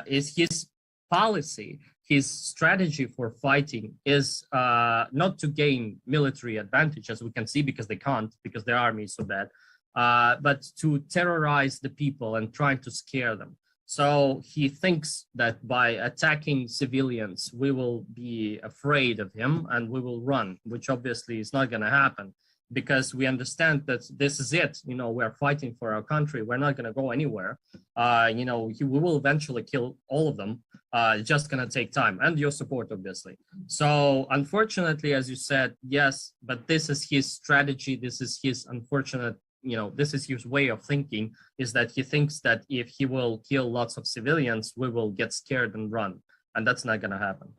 is his policy, his strategy for fighting is not to gain military advantage, as we can see, because they can't, because their army is so bad, but to terrorize the people and trying to scare them. So he thinks that by attacking civilians, we will be afraid of him and we will run, which obviously is not going to happen, because we understand that this is it. You know, we're fighting for our country. We're not going to go anywhere. You know, we will eventually kill all of them. It's just going to take time, and your support, obviously. So unfortunately, as you said, yes, but this is his strategy. This is his unfortunate, you know, this is his way of thinking, is that he thinks that if he will kill lots of civilians, we will get scared and run. And that's not going to happen.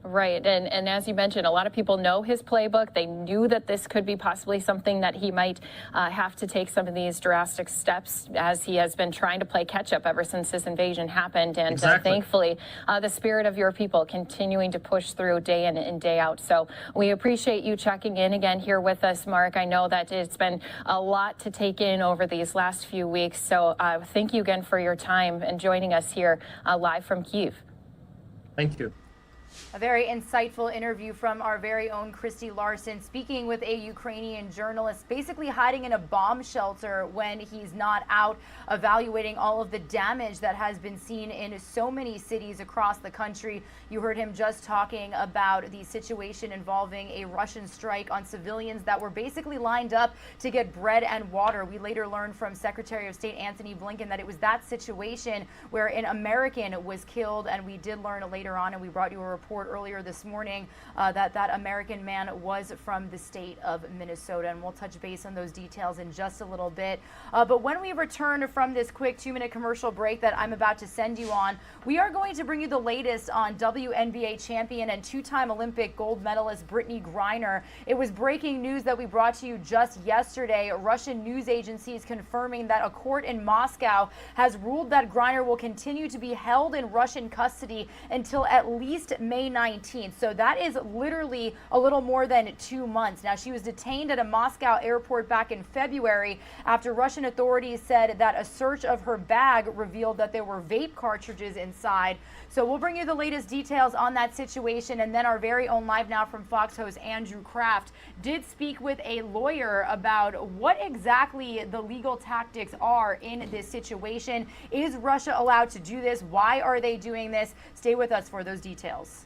Right. And as you mentioned, a lot of people know his playbook. They knew that this could be possibly something that he might have to take some of these drastic steps, as he has been trying to play catch up ever since this invasion happened. And thankfully, the spirit of your people continuing to push through day in and day out. So we appreciate you checking in again here with us, Mark. I know that it's been a lot to take in over these last few weeks. So thank you again for your time and joining us here live from Kyiv. Thank you. A very insightful interview from our very own Christy Larson, speaking with a Ukrainian journalist, basically hiding in a bomb shelter when he's not out, evaluating all of the damage that has been seen in so many cities across the country. You heard him just talking about the situation involving a Russian strike on civilians that were basically lined up to get bread and water. We later learned from Secretary of State Antony Blinken that it was that situation where an American was killed, and we did learn later on, and we brought you a report earlier this morning that that American man was from the state of Minnesota, and we'll touch base on those details in just a little bit. But when we return from this quick 2-minute commercial break that I'm about to send you on, we are going to bring you the latest on WNBA champion and 2-time Olympic gold medalist Brittney Griner. It was breaking news that we brought to you just yesterday. Russian news agencies confirming that a court in Moscow has ruled that Griner will continue to be held in Russian custody until at least May 19th. So that is literally a little more than 2 months. Now, she was detained at a Moscow airport back in February after Russian authorities said that a search of her bag revealed that there were vape cartridges inside. So we'll bring you the latest details on that situation, and then our very own Live Now from Fox host Andrew Kraft did speak with a lawyer about what exactly the legal tactics are in this situation. Is Russia allowed to do this? Why are they doing this? Stay with us for those details.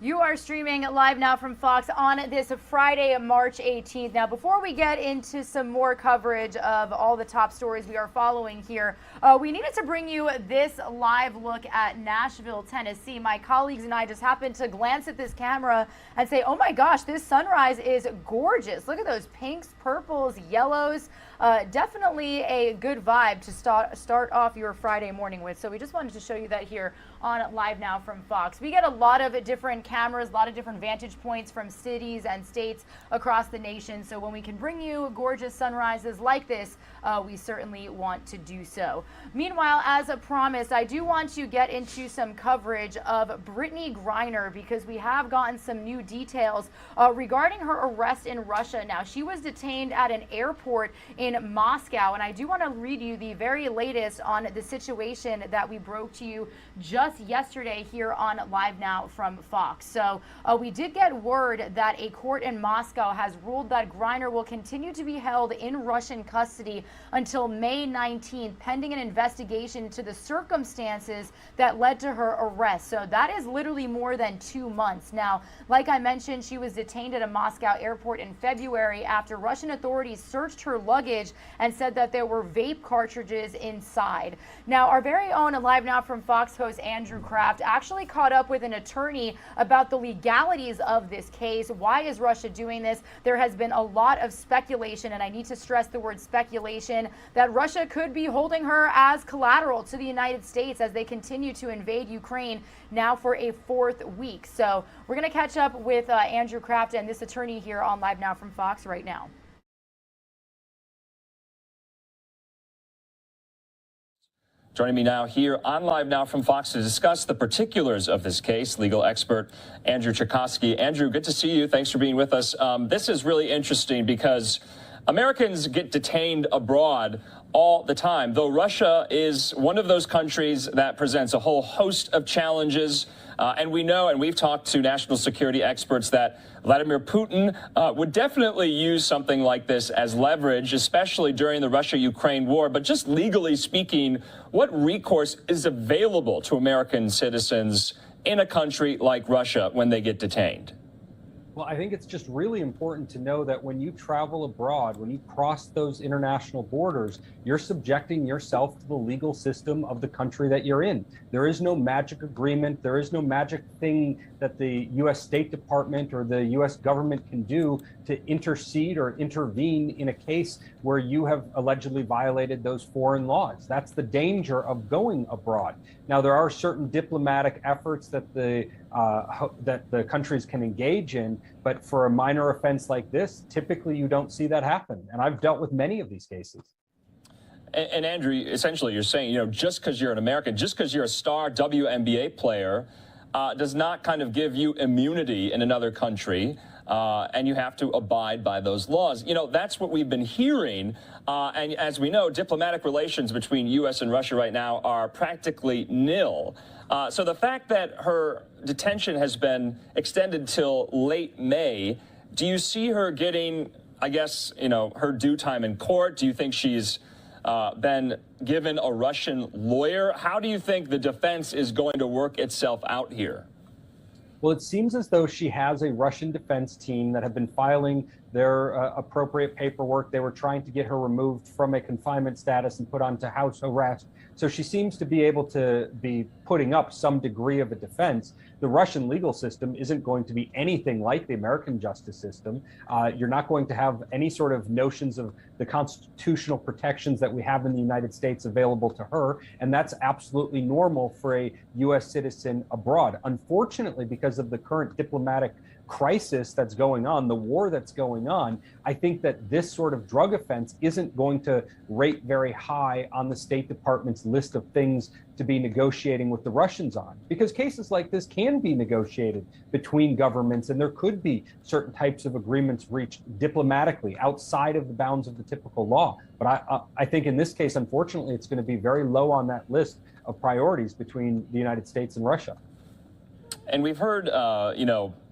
You are streaming live now from Fox on this Friday, March 18th. Now, before we get into some more coverage of all the top stories we are following here, we needed to bring you this live look at Nashville, Tennessee. My colleagues and I just happened to glance at this camera and say, oh my gosh, this sunrise is gorgeous. Look at those pinks, purples, yellows. Definitely a good vibe to start off your Friday morning with. So we just wanted to show you that here on Live Now from Fox. We get a lot of different cameras, a lot of different vantage points from cities and states across the nation. So when we can bring you gorgeous sunrises like this, we certainly want to do so. Meanwhile, as promised, I do want to get into some coverage of Brittney Griner because we have gotten some new details regarding her arrest in Russia. Now, she was detained at an airport in Moscow, and I do want to read you the very latest on the situation that we broke to you just yesterday here on Live Now from Fox. So we did get word that a court in Moscow has ruled that Griner will continue to be held in Russian custody until May 19th, pending an investigation into the circumstances that led to her arrest. So that is literally more than 2 months. Now, like I mentioned, she was detained at a Moscow airport in February after Russian authorities searched her luggage and said that there were vape cartridges inside. Now, our very own Live Now from Fox host Andrew Kraft actually caught up with an attorney about the legalities of this case. Why is Russia doing this? There has been a lot of speculation, and I need to stress the word speculation, that Russia could be holding her as collateral to the United States as they continue to invade Ukraine now for a 4th week. So we're going to catch up with Andrew Kraft and this attorney here on Live Now from Fox right now. Joining me now here on Live Now from Fox to discuss the particulars of this case, legal expert Andrew Chaikovsky. Andrew, good to see you. Thanks for being with us. This is really interesting because Americans get detained abroad all the time, though Russia is one of those countries that presents a whole host of challenges. And we know, and we've talked to national security experts, that Vladimir Putin would definitely use something like this as leverage, especially during the Russia-Ukraine war. But just legally speaking, what recourse is available to American citizens in a country like Russia when they get detained? Well, I think it's just really important to know that when you travel abroad, when you cross those international borders, you're subjecting yourself to the legal system of the country that you're in. There is no magic agreement. There is no magic thing that the U.S. State Department or the U.S. government can do to intercede or intervene in a case where you have allegedly violated those foreign laws. That's the danger of going abroad. Now, there are certain diplomatic efforts that the countries can engage in, but for a minor offense like this, typically you don't see that happen. And I've dealt with many of these cases. And Andrew, essentially you're saying, just because you're an American, just because you're a star WNBA player, does not kind of give you immunity in another country, and you have to abide by those laws. That's what we've been hearing. And as we know, diplomatic relations between U.S. and Russia right now are practically nil. So the fact that her detention has been extended till late May, do you see her getting, I guess, her due time in court? Do you think she's been given a Russian lawyer? How do you think the defense is going to work itself out here? Well, it seems as though she has a Russian defense team that have been filing their appropriate paperwork. They were trying to get her removed from a confinement status and put onto house arrest. So she seems to be able to be putting up some degree of a defense. The Russian legal system isn't going to be anything like the American justice system. You're not going to have any sort of notions of the constitutional protections that we have in the United States available to her. And that's absolutely normal for a U.S. citizen abroad. Unfortunately, because of the current diplomatic crisis that's going on, the war that's going on, I think that this sort of drug offense isn't going to rate very high on the State Department's list of things to be negotiating with the Russians on, because cases like this can be negotiated between governments, and there could be certain types of agreements reached diplomatically outside of the bounds of the typical law. But I think in this case, unfortunately, it's going to be very low on that list of priorities between the United States and Russia. And we've heard,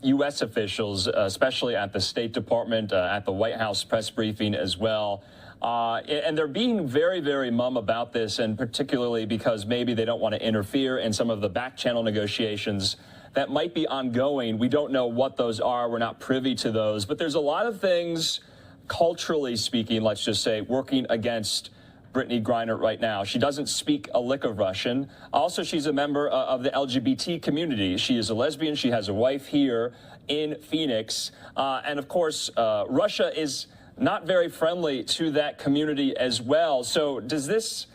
U.S. officials, especially at the State Department, at the White House press briefing as well, and they're being very, very mum about this, and particularly because maybe they don't want to interfere in some of the back-channel negotiations that might be ongoing. We don't know what those are. We're not privy to those. But there's a lot of things, culturally speaking, let's just say, working against Brittney Griner right now. She doesn't speak a lick of Russian. Also, she's a member of the LGBT community. She is a lesbian. She has a wife here in Phoenix. And of course, Russia is not very friendly to that community as well. So does this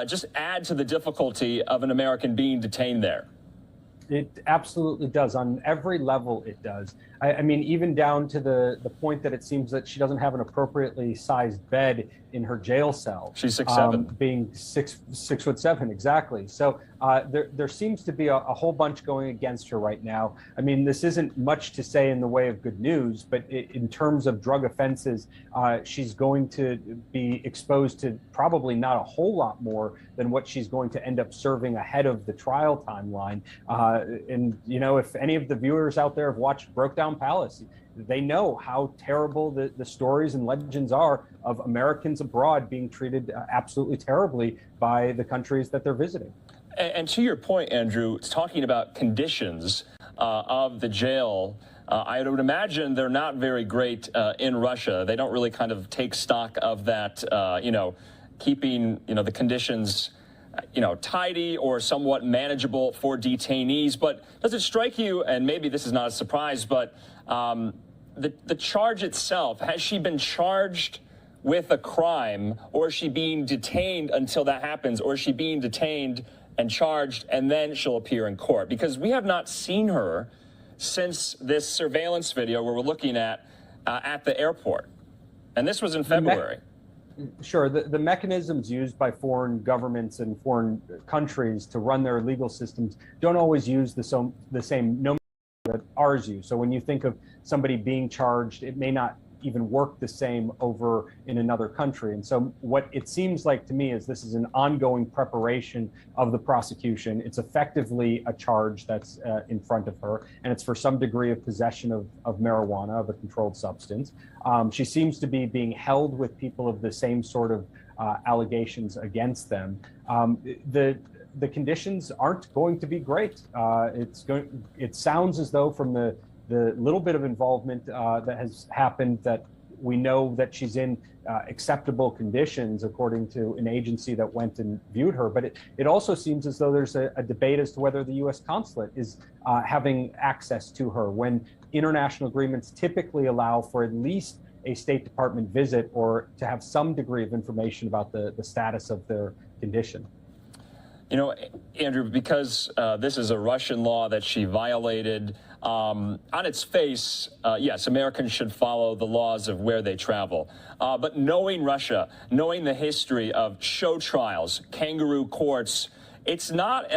just add to the difficulty of an American being detained there? It absolutely does. On every level, it does. I mean, even down to the point that it seems that she doesn't have an appropriately sized bed in her jail cell. She's 6'7". Being 6'7", exactly. So there seems to be a whole bunch going against her right now. I mean, this isn't much to say in the way of good news, but in terms of drug offenses, she's going to be exposed to probably not a whole lot more than what she's going to end up serving ahead of the trial timeline. And, if any of the viewers out there have watched Brokedown Palace, they know how terrible the stories and legends are of Americans abroad being treated absolutely terribly by the countries that they're visiting. And to your point, Andrew, talking about conditions of the jail, I would imagine they're not very great in Russia. They don't really kind of take stock of that, keeping, the conditions tidy or somewhat manageable for detainees. But does it strike you, and maybe this is not a surprise, but the charge itself, has she been charged with a crime, or is she being detained until that happens, or is she being detained and charged and then she'll appear in court? Because we have not seen her since this surveillance video where we're looking at the airport. And this was in February. Sure. The mechanisms used by foreign governments and foreign countries to run their legal systems don't always use the same nomenclature that ours use. So when you think of somebody being charged, it may not even work the same over in another country. And so what it seems like to me is this is an ongoing preparation of the prosecution. It's effectively a charge that's in front of her, and it's for some degree of possession of marijuana, of a controlled substance. She seems to be being held with people of the same sort of allegations against them. The conditions aren't going to be great. It sounds as though from the little bit of involvement that has happened that we know that she's in acceptable conditions according to an agency that went and viewed her. But it also seems as though there's a debate as to whether the U.S. consulate is having access to her when international agreements typically allow for at least a State Department visit or to have some degree of information about the status of their condition. You know, Andrew, because this is a Russian law that she violated, on its face, yes, Americans should follow the laws of where they travel. But knowing Russia, knowing the history of show trials, kangaroo courts, it's not,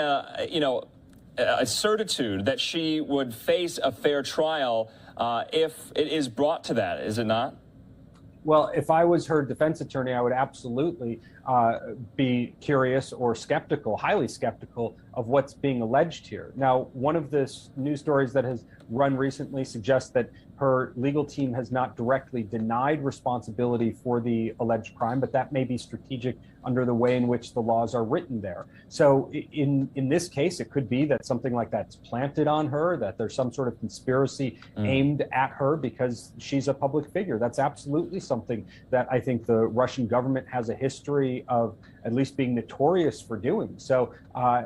a certitude that she would face a fair trial if it is brought to that, is it not? Well, if I was her defense attorney, I would absolutely be curious or skeptical, highly skeptical of what's being alleged here. Now, one of the news stories that has run recently suggests that her legal team has not directly denied responsibility for the alleged crime, but that may be strategic under the way in which the laws are written there. So in this case, it could be that something like that's planted on her, that there's some sort of conspiracy aimed at her because she's a public figure. That's absolutely something that I think the Russian government has a history of at least being notorious for doing. So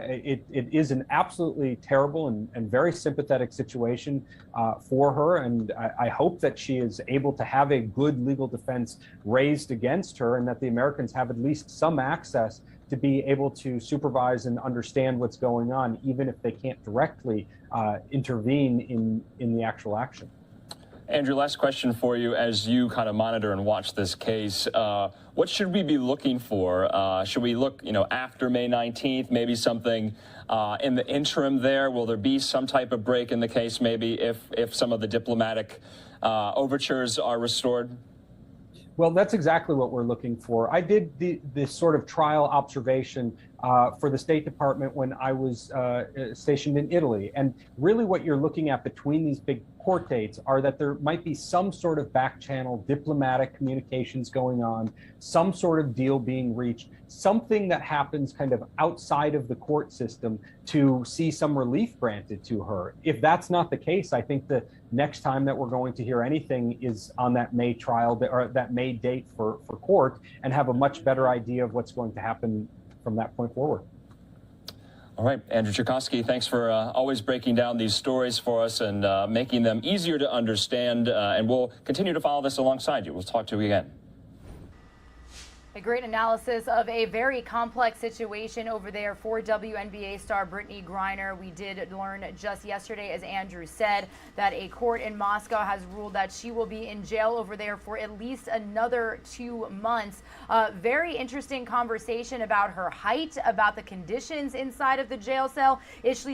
it is an absolutely terrible and very sympathetic situation for her. And I hope that she is able to have a good legal defense raised against her and that the Americans have at least some access to be able to supervise and understand what's going on, even if they can't directly intervene in the actual action. Andrew, last question for you. As you kind of monitor and watch this case, what should we be looking for? Should we look, after May 19th, maybe something in the interim there? Will there be some type of break in the case, maybe if some of the diplomatic overtures are restored? Well, that's exactly what we're looking for. I did this sort of trial observation for the State Department when I was stationed in Italy. And really what you're looking at between these big court dates are that there might be some sort of back channel diplomatic communications going on, some sort of deal being reached, something that happens kind of outside of the court system to see some relief granted to her. If that's not the case, I think the next time that we're going to hear anything is on that May trial or that May date for court and have a much better idea of what's going to happen from that point forward. All right, Andrew Cherkasky, thanks for always breaking down these stories for us and making them easier to understand. And we'll continue to follow this alongside you. We'll talk to you again. A great analysis of a very complex situation over there for WNBA star Brittney Griner. We did learn just yesterday, as Andrew said, that a court in Moscow has ruled that she will be in jail over there for at least another 2 months. Very interesting conversation about her height, about the conditions inside of the jail cell. Is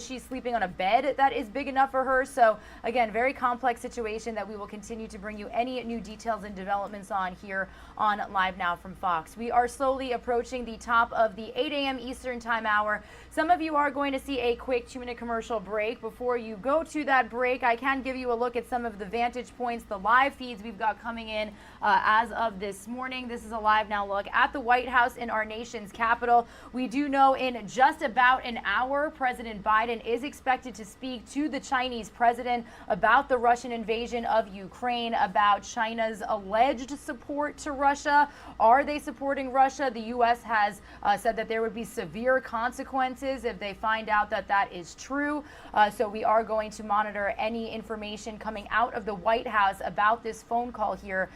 she sleeping on a bed that is big enough for her? So again, very complex situation that we will continue to bring you any new details and developments on here on Live Now from Fox. We are slowly approaching the top of the 8 a.m. Eastern Time hour. Some of you are going to see a quick 2-minute commercial break. Before you go to that break, I can give you a look at some of the vantage points, the live feeds we've got coming in as of this morning. This is a Live Now look at the White House in our nation's capital. We do know in just about an hour, President Biden is expected to speak to the Chinese president about the Russian invasion of Ukraine, about China's alleged support to Russia. Are they supporting Russia? The U.S. has said that there would be severe consequences if they find out that that is true. So we are going to monitor any information coming out of the White House about this phone call here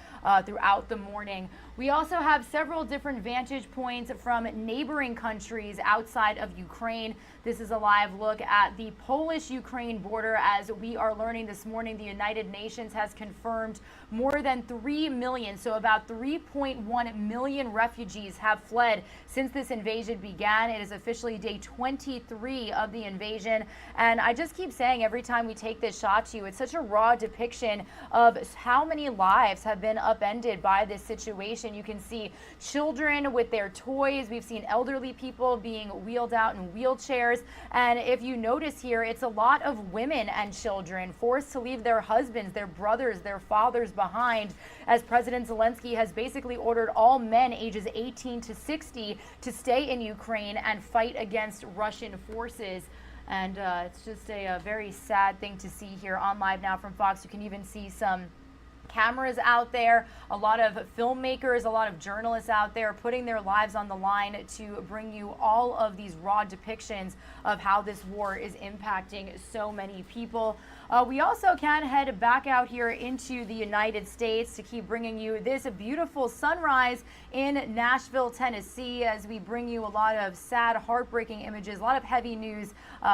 throughout the morning. We also have several different vantage points from neighboring countries outside of Ukraine. This is a live look at the Polish-Ukraine border. As we are learning this morning, the United Nations has confirmed more than 3 million, so about 3.1 million refugees have fled since this invasion began. It is officially day 23 of the invasion. And I just keep saying every time we take this shot to you, it's such a raw depiction of how many lives have been upended by this situation. You can see children with their toys. We've seen elderly people being wheeled out in wheelchairs. And if you notice here, it's a lot of women and children forced to leave their husbands, their brothers, their fathers behind, as President Zelensky has basically ordered all men ages 18 to 60 to stay in Ukraine and fight against Russian forces. And it's just a very sad thing to see here on Live Now from Fox. You can even see some cameras out there, a lot of filmmakers, a lot of journalists out there putting their lives on the line to bring you all of these raw depictions of how this war is impacting so many people. We also can head back out here into the United States to keep bringing you this beautiful sunrise in Nashville, Tennessee, as we bring you a lot of sad, heartbreaking images, a lot of heavy news.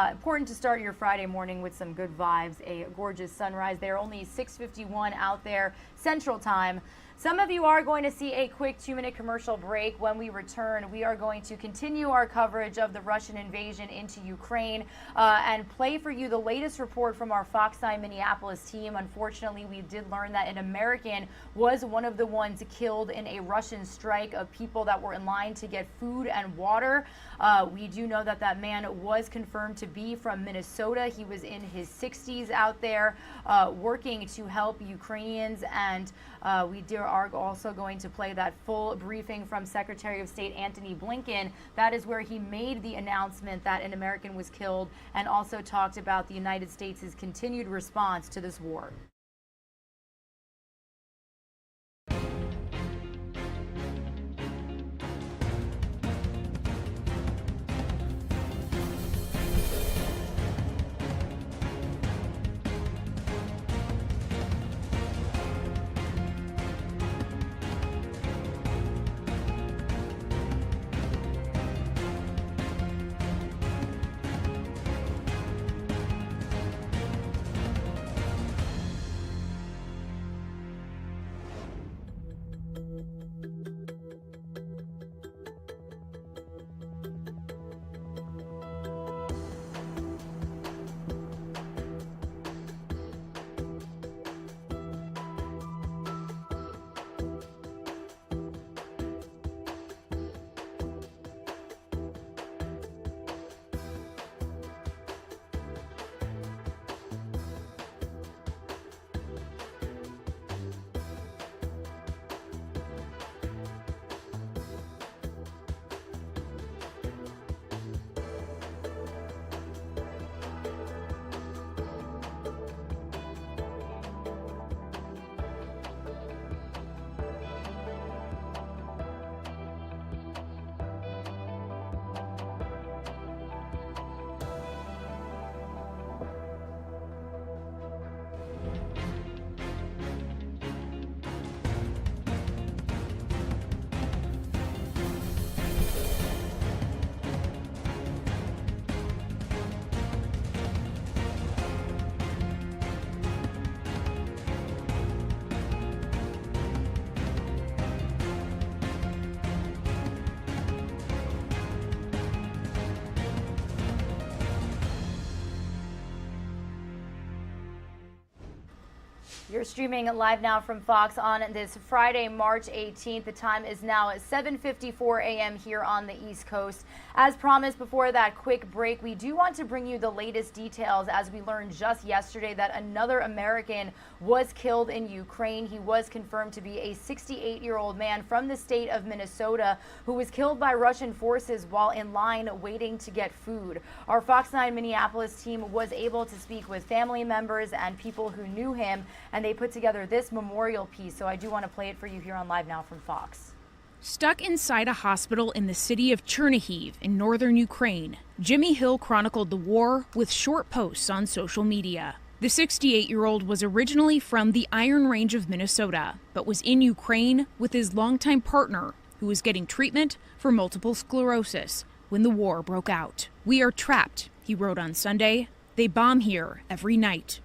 Important to start your Friday morning with some good vibes. A gorgeous sunrise there, only 6:51 out there Central Time. Some of you are going to see a quick 2-minute commercial break. When we return, we are going to continue our coverage of the Russian invasion into Ukraine and play for you the latest report from our Fox 9 Minneapolis team. Unfortunately, we did learn that an American was one of the ones killed in a Russian strike of people that were in line to get food and water. We do know that that man was confirmed to be from Minnesota. He was in his 60s out there working to help Ukrainians, and we are also going to play that full briefing from Secretary of State Antony Blinken. That is where he made the announcement that an American was killed and also talked about the United States' continued response to this war. You're streaming live now from Fox on this Friday, March 18th. The time is now at 7:54 a.m. here on the East Coast. As promised before that quick break, we do want to bring you the latest details as we learned just yesterday that another American was killed in Ukraine. He was confirmed to be a 68-year-old man from the state of Minnesota who was killed by Russian forces while in line waiting to get food. Our Fox 9 Minneapolis team was able to speak with family members and people who knew him, and they put together this memorial piece, so I do want to play it for you here on Live Now from Fox. Stuck inside a hospital in the city of Chernihiv in northern Ukraine, Jimmy Hill chronicled the war with short posts on social media. The 68-year-old was originally from the Iron Range of Minnesota, but was in Ukraine with his longtime partner, who was getting treatment for multiple sclerosis when the war broke out. "We are trapped," he wrote on Sunday. "They bomb here every night."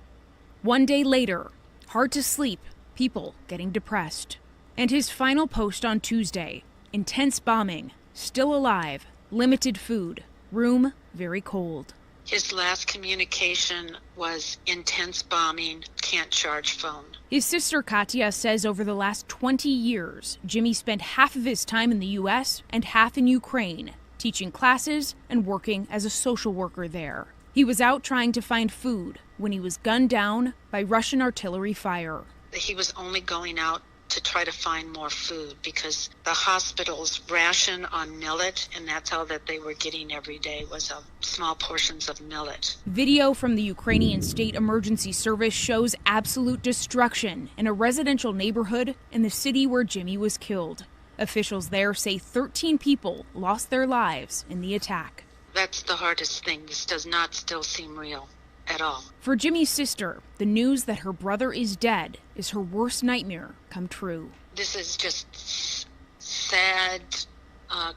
One day later, hard to sleep, people getting depressed. And his final post on Tuesday, intense bombing, still alive, limited food, room very cold. His last communication was intense bombing, can't charge phone. His sister Katya says over the last 20 years, Jimmy spent half of his time in the U.S. and half in Ukraine, teaching classes and working as a social worker there. He was out trying to find food when he was gunned down by Russian artillery fire. He was only going out to try to find more food because the hospitals ration on millet, and that's all that they were getting every day was small portions of millet. Video from the Ukrainian State Emergency Service shows absolute destruction in a residential neighborhood in the city where Jimmy was killed. Officials there say 13 people lost their lives in the attack. That's the hardest thing. This does not still seem real at all. For Jimmy's sister, the news that her brother is dead is her worst nightmare come true. This is just sad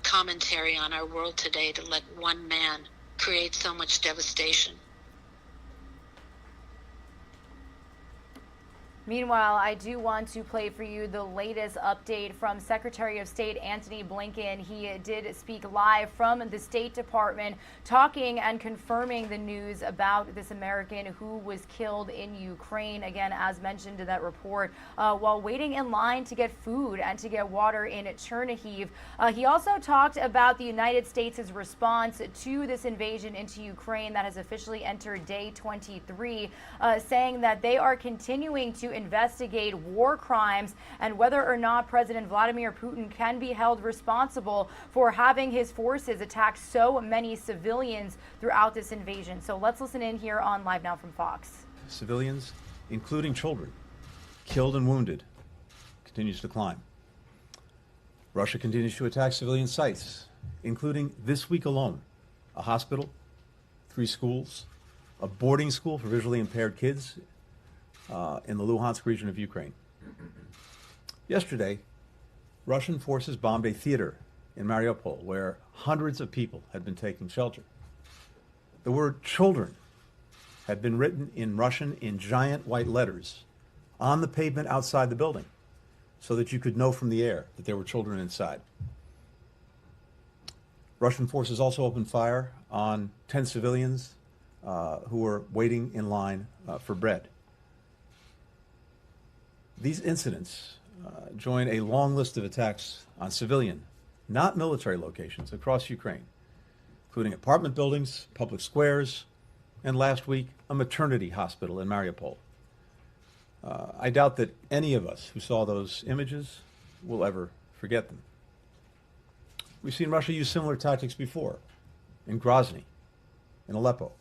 commentary on our world today to let one man create so much devastation. Meanwhile, I do want to play for you the latest update from Secretary of State Antony Blinken. He did speak live from the State Department, talking and confirming the news about this American who was killed in Ukraine, again, as mentioned in that report, while waiting in line to get food and to get water in Chernihiv. He also talked about the United States' response to this invasion into Ukraine that has officially entered day 23, saying that they are continuing to investigate war crimes and whether or not President Vladimir Putin can be held responsible for having his forces attack so many civilians throughout this invasion. So let's listen in here on Live Now from Fox. Civilians, including children, killed and wounded, continues to climb. Russia continues to attack civilian sites, including this week alone, a hospital, 3 schools, a boarding school for visually impaired kids in the Luhansk region of Ukraine. Yesterday, Russian forces bombed a theater in Mariupol where hundreds of people had been taking shelter. The word children had been written in Russian in giant white letters on the pavement outside the building so that you could know from the air that there were children inside. Russian forces also opened fire on 10 civilians who were waiting in line for bread. These incidents join a long list of attacks on civilian, not military locations across Ukraine, including apartment buildings, public squares, and last week, a maternity hospital in Mariupol. I doubt that any of us who saw those images will ever forget them. We've seen Russia use similar tactics before, in Grozny, in Aleppo.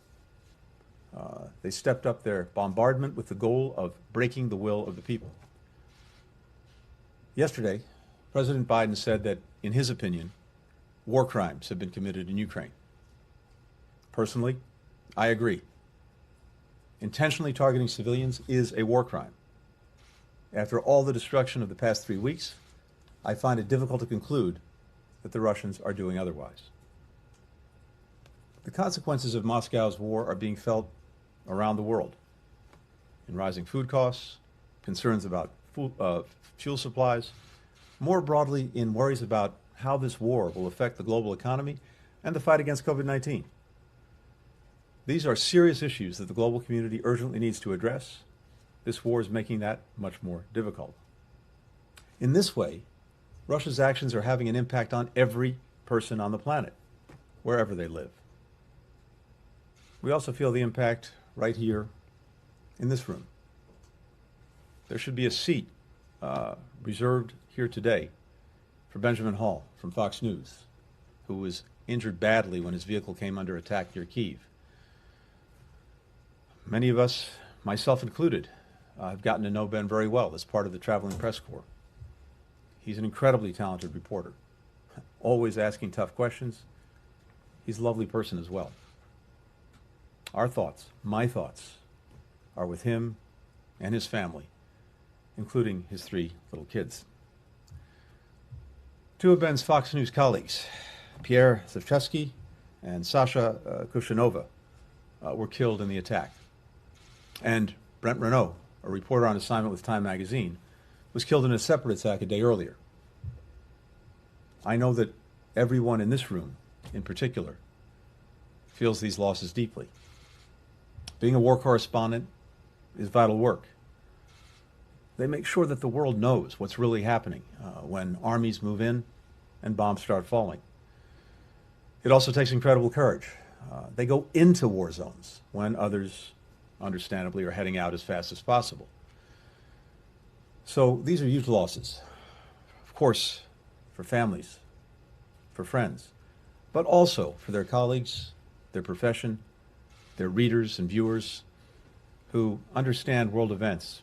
They stepped up their bombardment with the goal of breaking the will of the people. Yesterday, President Biden said that, in his opinion, war crimes have been committed in Ukraine. Personally, I agree. Intentionally targeting civilians is a war crime. After all the destruction of the past 3 weeks, I find it difficult to conclude that the Russians are doing otherwise. The consequences of Moscow's war are being felt around the world in rising food costs, concerns about fuel supplies, more broadly in worries about how this war will affect the global economy and the fight against COVID-19. These are serious issues that the global community urgently needs to address. This war is making that much more difficult. In this way, Russia's actions are having an impact on every person on the planet, wherever they live. We also feel the impact right here in this room. There should be a seat reserved here today for Benjamin Hall from Fox News, who was injured badly when his vehicle came under attack near Kyiv. Many of us, myself included, have gotten to know Ben very well as part of the traveling press corps. He's an incredibly talented reporter, always asking tough questions. He's a lovely person as well. Our thoughts, my thoughts, are with him and his family, including his 3 little kids. 2 of Ben's Fox News colleagues, Pierre Zevchevsky and Sasha Kushanova, were killed in the attack. And Brent Renaud, a reporter on assignment with Time magazine, was killed in a separate attack a day earlier. I know that everyone in this room, in particular, feels these losses deeply. Being a war correspondent is vital work. They make sure that the world knows what's really happening when armies move in and bombs start falling. It also takes incredible courage. They go into war zones when others, understandably, are heading out as fast as possible. So these are huge losses, of course, for families, for friends, but also for their colleagues, their profession, their readers and viewers who understand world events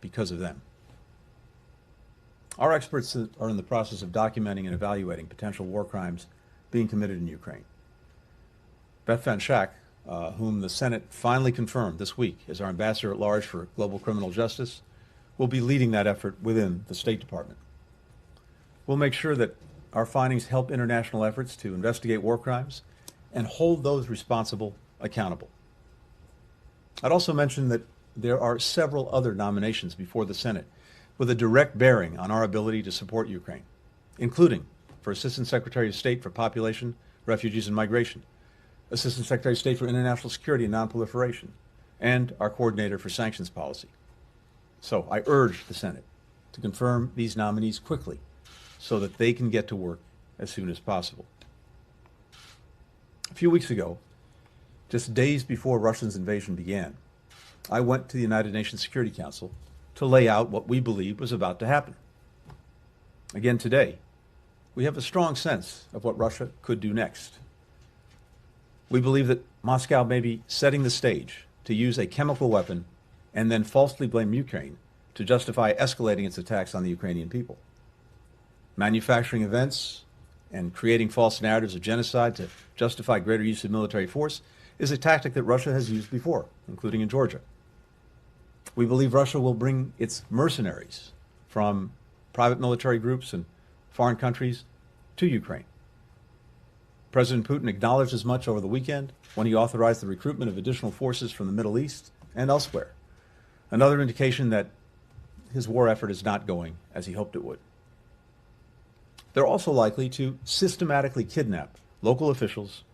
because of them. Our experts are in the process of documenting and evaluating potential war crimes being committed in Ukraine. Beth Van Schack, whom the Senate finally confirmed this week as our ambassador at large for global criminal justice, will be leading that effort within the State Department. We'll make sure that our findings help international efforts to investigate war crimes and hold those responsible accountable. I'd also mention that there are several other nominations before the Senate with a direct bearing on our ability to support Ukraine, including for Assistant Secretary of State for Population, Refugees, and Migration, Assistant Secretary of State for International Security and Nonproliferation, and our Coordinator for Sanctions Policy. So I urge the Senate to confirm these nominees quickly so that they can get to work as soon as possible. A few weeks ago, just days before Russia's invasion began, I went to the United Nations Security Council to lay out what we believed was about to happen. Again today, we have a strong sense of what Russia could do next. We believe that Moscow may be setting the stage to use a chemical weapon and then falsely blame Ukraine to justify escalating its attacks on the Ukrainian people. Manufacturing events and creating false narratives of genocide to justify greater use of military force is a tactic that Russia has used before, including in Georgia. We believe Russia will bring its mercenaries from private military groups and foreign countries to Ukraine. President Putin acknowledged as much over the weekend when he authorized the recruitment of additional forces from the Middle East and elsewhere. Another indication that his war effort is not going as he hoped it would. They're also likely to systematically kidnap local officials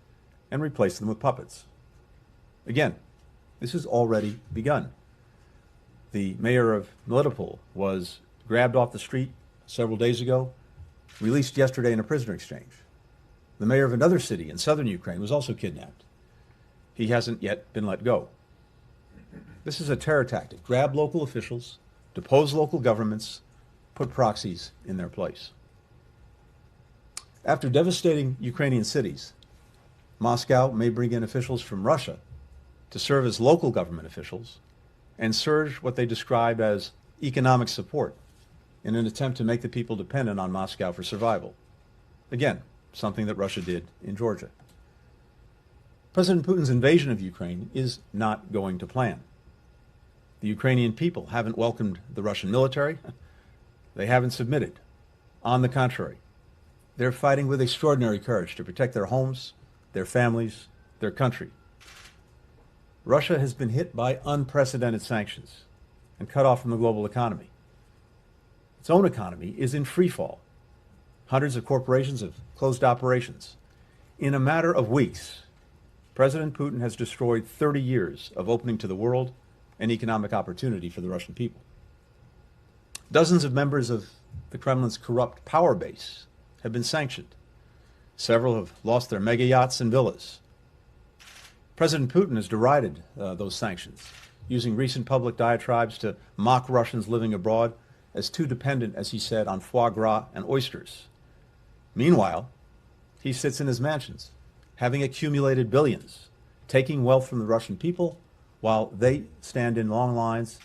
and replace them with puppets. Again, this has already begun. The mayor of Melitopol was grabbed off the street several days ago, released yesterday in a prisoner exchange. The mayor of another city in southern Ukraine was also kidnapped. He hasn't yet been let go. This is a terror tactic. Grab local officials, depose local governments, put proxies in their place. After devastating Ukrainian cities, Moscow may bring in officials from Russia to serve as local government officials and surge what they describe as economic support in an attempt to make the people dependent on Moscow for survival. Again, something that Russia did in Georgia. President Putin's invasion of Ukraine is not going to plan. The Ukrainian people haven't welcomed the Russian military. They haven't submitted. On the contrary, they're fighting with extraordinary courage to protect their homes, their families, their country. Russia has been hit by unprecedented sanctions and cut off from the global economy. Its own economy is in free fall. Hundreds of corporations have closed operations. In a matter of weeks, President Putin has destroyed 30 years of opening to the world and economic opportunity for the Russian people. Dozens of members of the Kremlin's corrupt power base have been sanctioned. Several have lost their mega yachts and villas. President Putin has derided those sanctions, using recent public diatribes to mock Russians living abroad as too dependent, as he said, on foie gras and oysters. Meanwhile, he sits in his mansions, having accumulated billions, taking wealth from the Russian people while they stand in long lines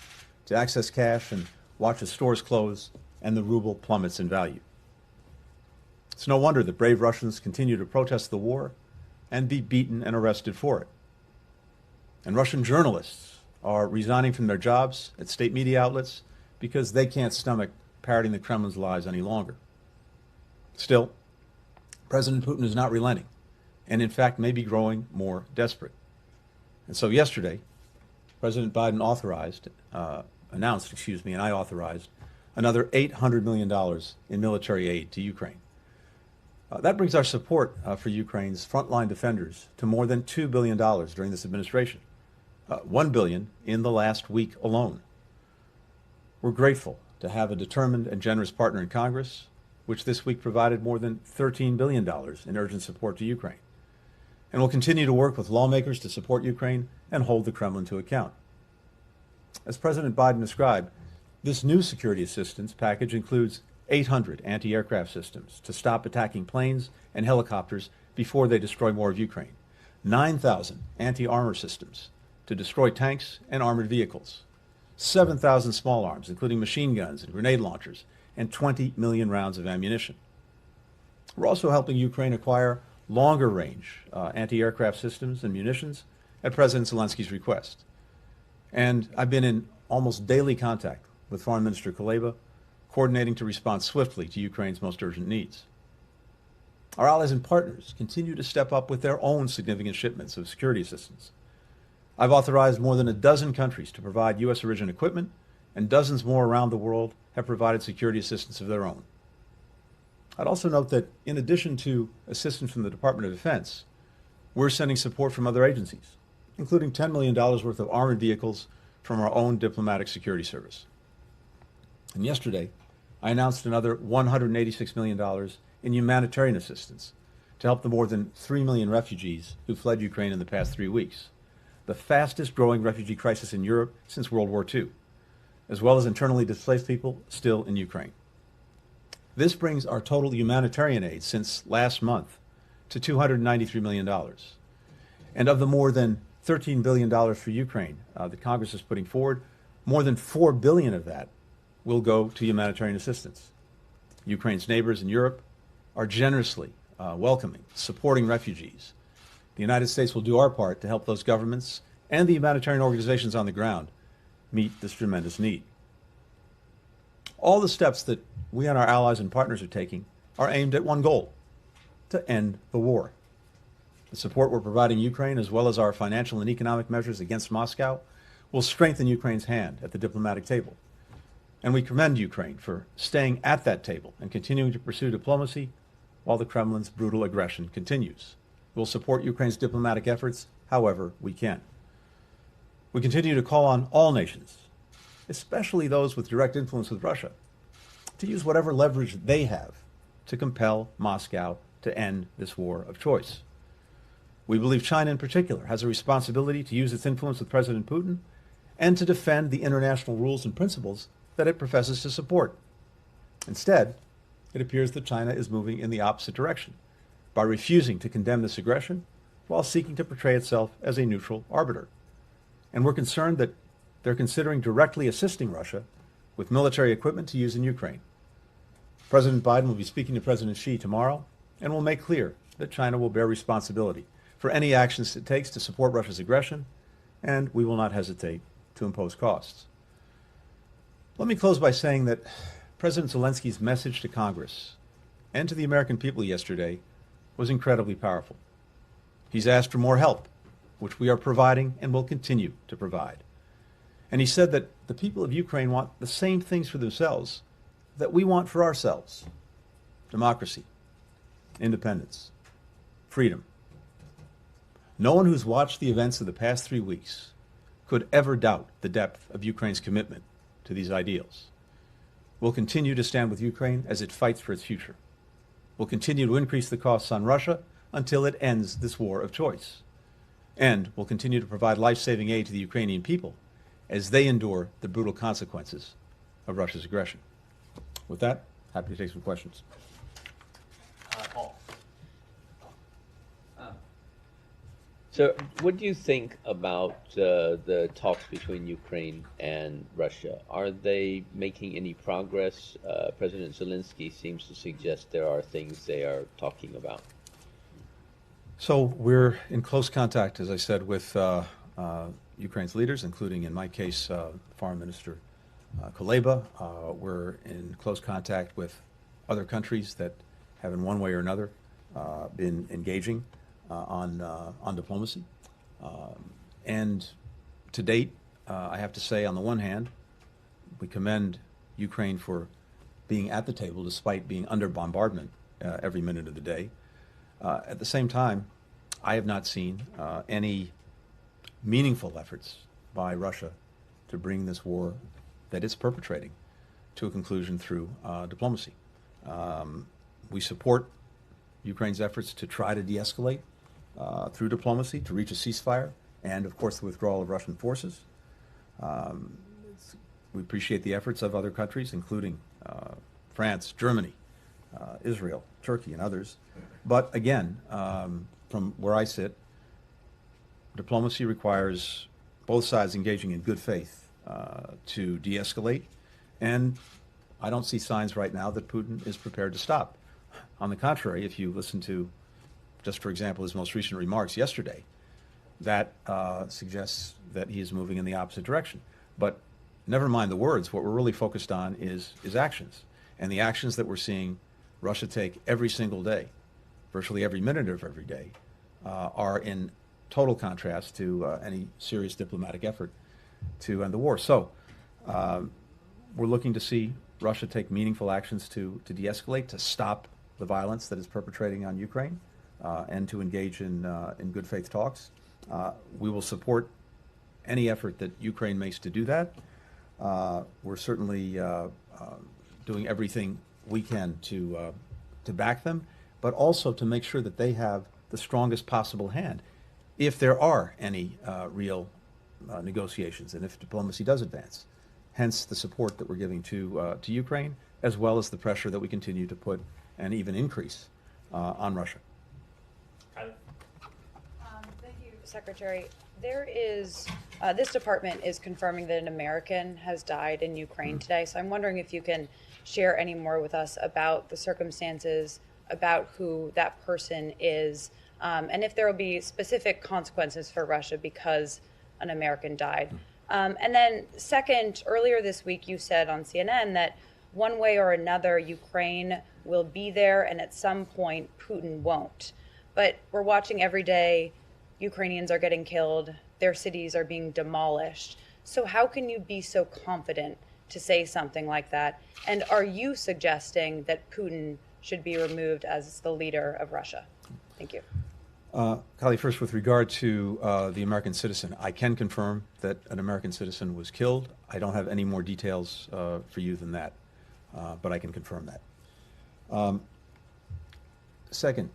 to access cash and watch as stores close and the ruble plummets in value. It's no wonder that brave Russians continue to protest the war and be beaten and arrested for it. And Russian journalists are resigning from their jobs at state media outlets because they can't stomach parroting the Kremlin's lies any longer. Still, President Putin is not relenting, and in fact may be growing more desperate. And so yesterday, President Biden announced, and I authorized another $800 million in military aid to Ukraine. That brings our support for Ukraine's frontline defenders to more than $2 billion during this administration, $1 billion in the last week alone. We're grateful to have a determined and generous partner in Congress, which this week provided more than $13 billion in urgent support to Ukraine. And we'll continue to work with lawmakers to support Ukraine and hold the Kremlin to account. As President Biden described, this new security assistance package includes 800 anti-aircraft systems to stop attacking planes and helicopters before they destroy more of Ukraine, 9,000 anti-armor systems to destroy tanks and armored vehicles, 7,000 small arms, including machine guns and grenade launchers, and 20 million rounds of ammunition. We're also helping Ukraine acquire longer-range anti-aircraft systems and munitions at President Zelensky's request. And I've been in almost daily contact with Foreign Minister Kuleba, coordinating to respond swiftly to Ukraine's most urgent needs. Our allies and partners continue to step up with their own significant shipments of security assistance. I've authorized more than a dozen countries to provide U.S. origin equipment, and dozens more around the world have provided security assistance of their own. I'd also note that in addition to assistance from the Department of Defense, we're sending support from other agencies, including $10 million worth of armored vehicles from our own diplomatic security service. And yesterday, I announced another $186 million in humanitarian assistance to help the more than 3 million refugees who fled Ukraine in the past 3 weeks, the fastest growing refugee crisis in Europe since World War II, as well as internally displaced people still in Ukraine. This brings our total humanitarian aid since last month to $293 million. And of the more than $13 billion for Ukraine that Congress is putting forward, more than $4 billion of that will go to humanitarian assistance. Ukraine's neighbors in Europe are generously welcoming, supporting refugees. The United States will do our part to help those governments and the humanitarian organizations on the ground meet this tremendous need. All the steps that we and our allies and partners are taking are aimed at one goal: to end the war. The support we're providing Ukraine, as well as our financial and economic measures against Moscow, will strengthen Ukraine's hand at the diplomatic table. And we commend Ukraine for staying at that table and continuing to pursue diplomacy while the Kremlin's brutal aggression continues. We'll support Ukraine's diplomatic efforts however we can. We continue to call on all nations, especially those with direct influence with Russia, to use whatever leverage they have to compel Moscow to end this war of choice. We believe China in particular has a responsibility to use its influence with President Putin and to defend the international rules and principles that it professes to support. Instead, it appears that China is moving in the opposite direction by refusing to condemn this aggression while seeking to portray itself as a neutral arbiter. And we're concerned that they're considering directly assisting Russia with military equipment to use in Ukraine. President Biden will be speaking to President Xi tomorrow and will make clear that China will bear responsibility for any actions it takes to support Russia's aggression, and we will not hesitate to impose costs. Let me close by saying that President Zelensky's message to Congress and to the American people yesterday was incredibly powerful. He's asked for more help, which we are providing and will continue to provide. And he said that the people of Ukraine want the same things for themselves that we want for ourselves: democracy, independence, freedom. No one who's watched the events of the past 3 weeks could ever doubt the depth of Ukraine's commitment to these ideals. We'll continue to stand with Ukraine as it fights for its future. We'll continue to increase the costs on Russia until it ends this war of choice. And we'll continue to provide life-saving aid to the Ukrainian people as they endure the brutal consequences of Russia's aggression. With that, happy to take some questions. Paul. So what do you think about the talks between Ukraine and Russia? Are they making any progress? President Zelensky seems to suggest there are things they are talking about. So we're in close contact, as I said, with Ukraine's leaders, including, in my case, Foreign Minister Kuleba. We're in close contact with other countries that have, in one way or another, been engaging on diplomacy. And to date, I have to say, on the one hand, we commend Ukraine for being at the table despite being under bombardment every minute of the day. At the same time, I have not seen any meaningful efforts by Russia to bring this war that it's perpetrating to a conclusion through diplomacy. We support Ukraine's efforts to try to de-escalate through diplomacy, to reach a ceasefire, and of course the withdrawal of Russian forces. We appreciate the efforts of other countries, including France, Germany, Israel, Turkey, and others. But again, from where I sit, diplomacy requires both sides engaging in good faith to de-escalate, and I don't see signs right now that Putin is prepared to stop. On the contrary, if you listen to, just for example, his most recent remarks yesterday, that suggests that he is moving in the opposite direction. But never mind the words, what we're really focused on is actions. And the actions that we're seeing Russia take every single day, virtually every minute of every day, are in total contrast to any serious diplomatic effort to end the war. So we're looking to see Russia take meaningful actions to de-escalate, to stop the violence that it's perpetrating on Ukraine, and to engage in good faith talks. We will support any effort that Ukraine makes to do that. We're certainly doing everything we can to back them, but also to make sure that they have the strongest possible hand if there are any real negotiations and if diplomacy does advance. Hence the support that we're giving to Ukraine, as well as the pressure that we continue to put and even increase on Russia. Thank you, Secretary. There is, this department is confirming that an American has died in Ukraine today. So I'm wondering if you can share any more with us about the circumstances, about who that person is, and if there will be specific consequences for Russia because an American died. And then second, earlier this week, you said on CNN that one way or another, Ukraine will be there, and at some point, Putin won't. But we're watching every day, Ukrainians are getting killed, their cities are being demolished. So how can you be so confident to say something like that? And are you suggesting that Putin should be removed as the leader of Russia? Thank you. Kali, first, with regard to the American citizen, I can confirm that an American citizen was killed. I don't have any more details for you than that, but I can confirm that. Second,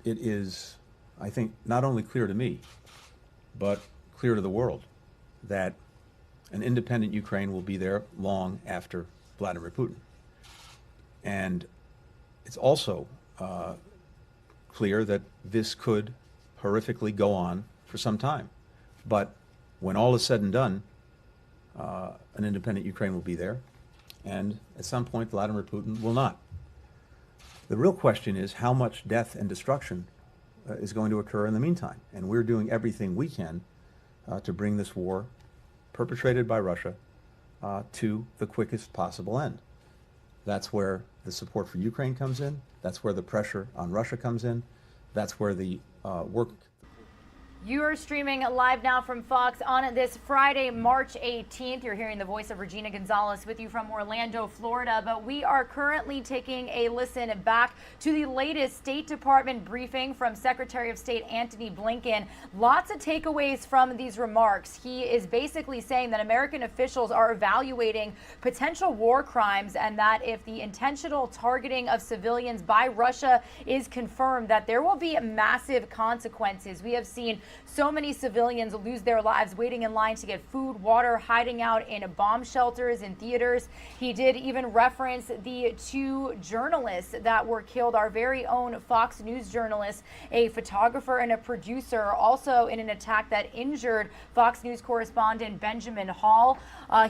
it is, I think, not only clear to me, but clear to the world that an independent Ukraine will be there long after Vladimir Putin. And it's also clear that this could horrifically go on for some time. But when all is said and done, an independent Ukraine will be there, and at some point Vladimir Putin will not. The real question is how much death and destruction is going to occur in the meantime, and we're doing everything we can to bring this war perpetrated by Russia to the quickest possible end. That's where the support for Ukraine comes in. That's where the pressure on Russia comes in. That's where the work. You are streaming live now from Fox on this Friday, March 18th. You're hearing the voice of Regina Gonzalez with you from Orlando, Florida. But we are currently taking a listen back to the latest State Department briefing from Secretary of State Antony Blinken. Lots of takeaways from these remarks. He is basically saying that American officials are evaluating potential war crimes, and that if the intentional targeting of civilians by Russia is confirmed, that there will be massive consequences. We have seen so many civilians lose their lives waiting in line to get food, water, hiding out in bomb shelters and theaters. He did even reference the two journalists that were killed, our very own Fox News journalists, a photographer and a producer, also in an attack that injured Fox News correspondent Benjamin Hall.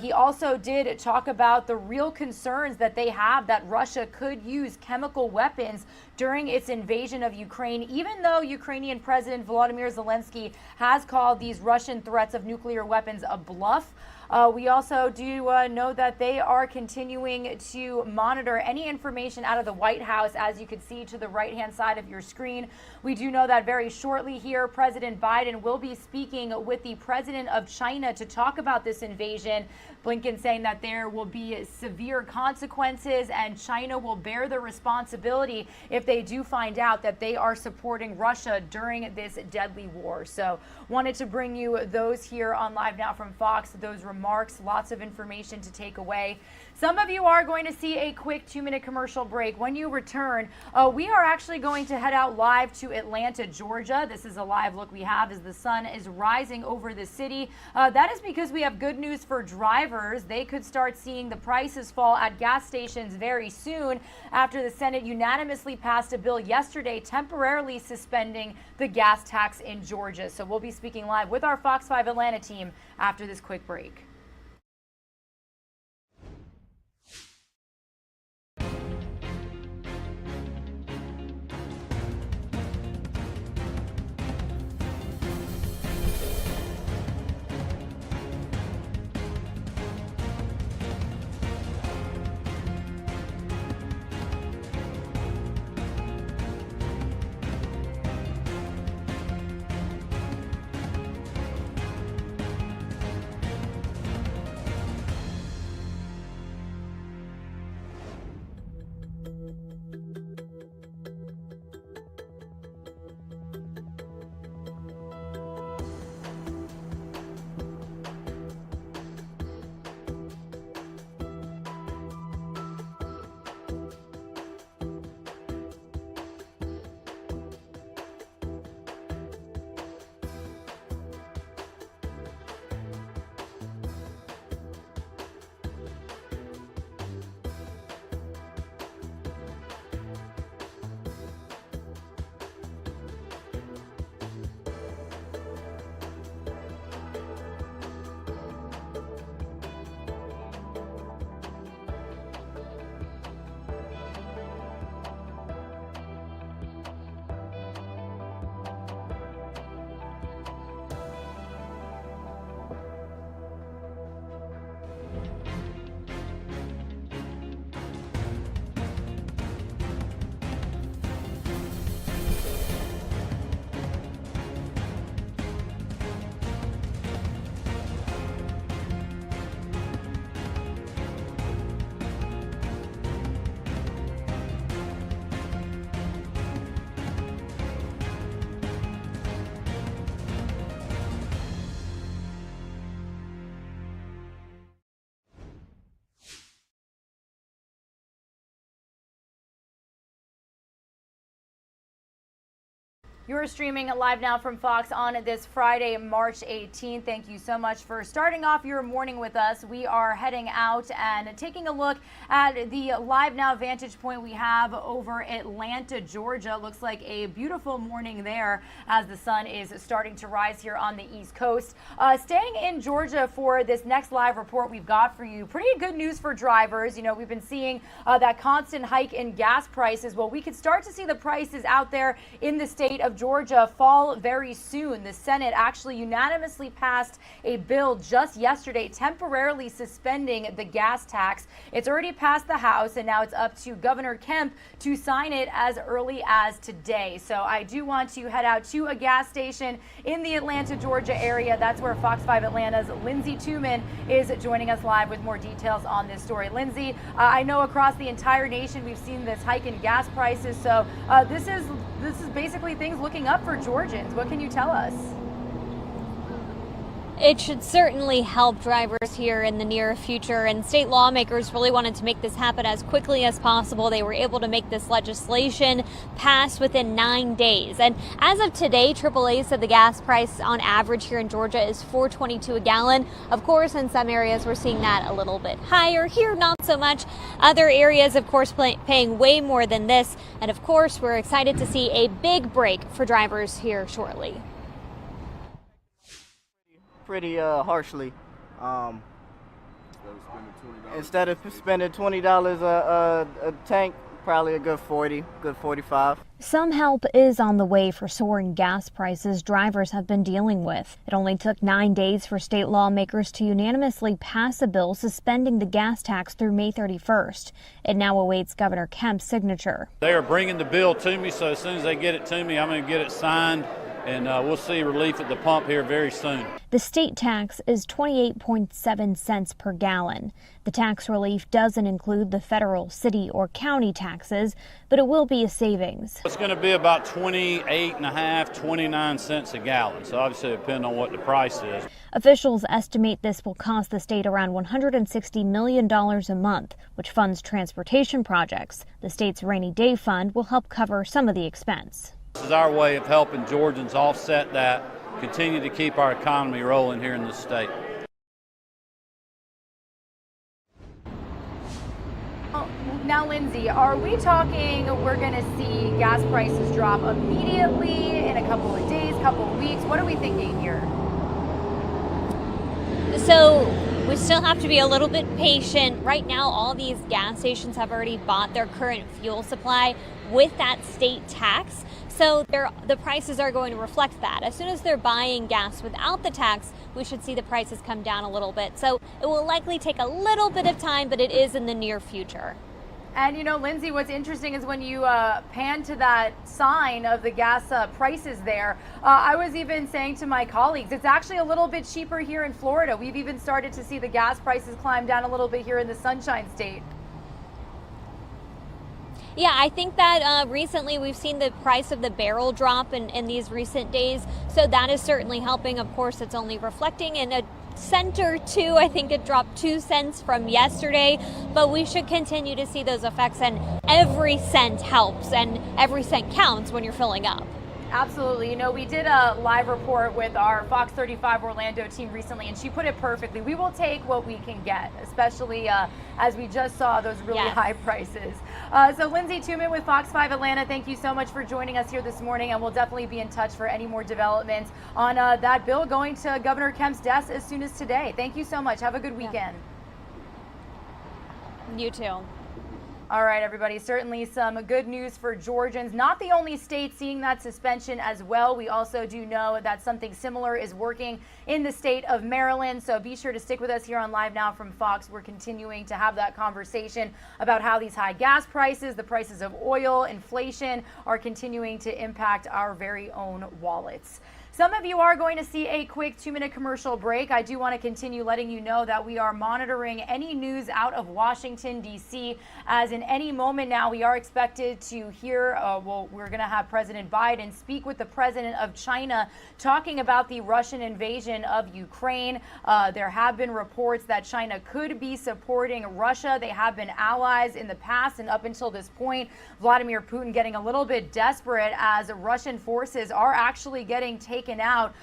He also did talk about the real concerns that they have that Russia could use chemical weapons during its invasion of Ukraine, even though Ukrainian President Volodymyr Zelensky Zelensky has called these Russian threats of nuclear weapons a bluff. We also do know that they are continuing to monitor any information out of the White House, as you can see to the right-hand side of your screen. We do know that very shortly here, President Biden will be speaking with the president of China to talk about this invasion. Blinken saying that there will be severe consequences and China will bear the responsibility if they do find out that they are supporting Russia during this deadly war. So wanted to bring you those here on Live Now from Fox, those remarks, lots of information to take away. Some of you are going to see a quick 2-minute commercial break. When you return, we are actually going to head out live to Atlanta, Georgia. This is a live look we have as the sun is rising over the city. That is because we have good news for drivers. They could start seeing the prices fall at gas stations very soon after the Senate unanimously passed a bill yesterday temporarily suspending the gas tax in Georgia. So we'll be speaking live with our Fox 5 Atlanta team after this quick break. You're streaming live now from Fox on this Friday, March 18th. Thank you so much for starting off your morning with us. We are heading out and taking a look at the Live Now vantage point we have over Atlanta, Georgia. Looks like a beautiful morning there as the sun is starting to rise here on the East Coast. Staying in Georgia for this next live report we've got for you. Pretty good news for drivers. You know, we've been seeing that constant hike in gas prices. Well, we could start to see the prices out there in the state of Georgia fall very soon. The Senate actually unanimously passed a bill just yesterday temporarily suspending the gas tax. It's already passed the House and now it's up to Governor Kemp to sign it as early as today. So I do want to head out to a gas station in the Atlanta, Georgia area. That's where Fox 5 Atlanta's Lindsay Tuman is joining us live with more details on this story. Lindsay, I know across the entire nation we've seen this hike in gas prices. So this is basically things looking up for Georgians. What can you tell us? It should certainly help drivers here in the near future, and state lawmakers really wanted to make this happen as quickly as possible. They were able to make this legislation pass within 9 days. And as of today, AAA said the gas price on average here in Georgia is $4.22 a gallon. Of course, in some areas we're seeing that a little bit higher. Here, not so much. Other areas, of course, paying way more than this. And of course, we're excited to see a big break for drivers here shortly. Pretty harshly. Instead of spending $20 a tank Probably a good 40, good 45. Some help is on the way for soaring gas prices drivers have been dealing with. It only took 9 days for state lawmakers to unanimously pass a bill suspending the gas tax through May 31st. It now awaits Governor Kemp's signature. They are bringing the bill to me, so as soon as they get it to me, I'm going to get it signed, and we'll see relief at the pump here very soon. The state tax is 28.7 cents per gallon. The tax relief doesn't include the federal, city, or county taxes, but it will be a savings. It's going to be about 28.5, 29 cents a gallon, so obviously depending on what the price is. Officials estimate this will cost the state around $160 million a month, which funds transportation projects. The state's rainy day fund will help cover some of the expense. This is our way of helping Georgians offset that, continue to keep our economy rolling here in the state. Now, Lindsay, are we talking we're going to see gas prices drop immediately in a couple of days, couple of weeks? What are we thinking here? So we still have to be a little bit patient. Right now, all these gas stations have already bought their current fuel supply with that state tax. So the prices are going to reflect that. As soon as they're buying gas without the tax, we should see the prices come down a little bit. So it will likely take a little bit of time, but it is in the near future. And you know, Lindsay, what's interesting is when you pan to that sign of the gas prices there, I was even saying to my colleagues, it's actually a little bit cheaper here in Florida. We've even started to see the gas prices climb down a little bit here in the Sunshine State. Yeah, I think that recently we've seen the price of the barrel drop in these recent days. So that is certainly helping. Of course, it's only reflecting in a cent or two. I think it dropped 2 cents from yesterday, but we should continue to see those effects, and every cent helps and every cent counts when you're filling up. Absolutely. You know, we did a live report with our Fox 35 Orlando team recently, and she put it perfectly. We will take what we can get, especially as we just saw those really high prices. So Lindsay Tuman with Fox 5 Atlanta, thank you so much for joining us here this morning, and we'll definitely be in touch for any more developments on that bill going to Governor Kemp's desk as soon as today. Thank you so much. Have a good weekend. You too. All right, everybody, certainly some good news for Georgians. Not the only state seeing that suspension as well. We also do know that something similar is working in the state of Maryland. So be sure to stick with us here on Live Now from Fox. We're continuing to have that conversation about how these high gas prices, the prices of oil, inflation are continuing to impact our very own wallets. Some of you are going to see a quick 2-minute commercial break. I do want to continue letting you know that we are monitoring any news out of Washington, D.C., as in any moment now we are expected to hear, we're going to have President Biden speak with the president of China talking about the Russian invasion of Ukraine. There have been reports that China could be supporting Russia. They have been allies in the past, and up until this point, Vladimir Putin getting a little bit desperate as Russian forces are actually getting taken out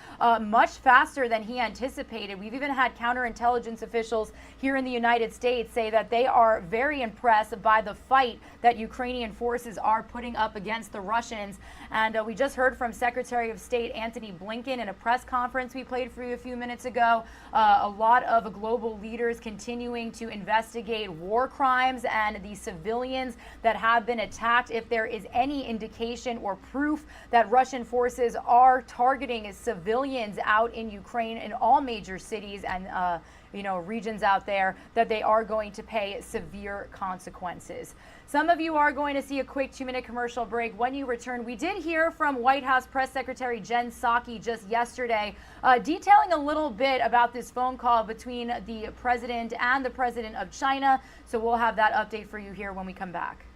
much faster than he anticipated. We've even had counterintelligence officials here in the United States say that they are very impressed by the fight that Ukrainian forces are putting up against the Russians. And we just heard from Secretary of State Antony Blinken in a press conference we played for you a few minutes ago. A lot of global leaders continuing to investigate war crimes and the civilians that have been attacked. If there is any indication or proof that Russian forces are targeting civilians out in Ukraine in all major cities and regions out there, that they are going to pay severe consequences. Some of you are going to see a quick 2-minute commercial break. When you return, we did hear from White House Press Secretary Jen Psaki just yesterday, detailing a little bit about this phone call between the president and the president of China. So we'll have that update for you here when we come back.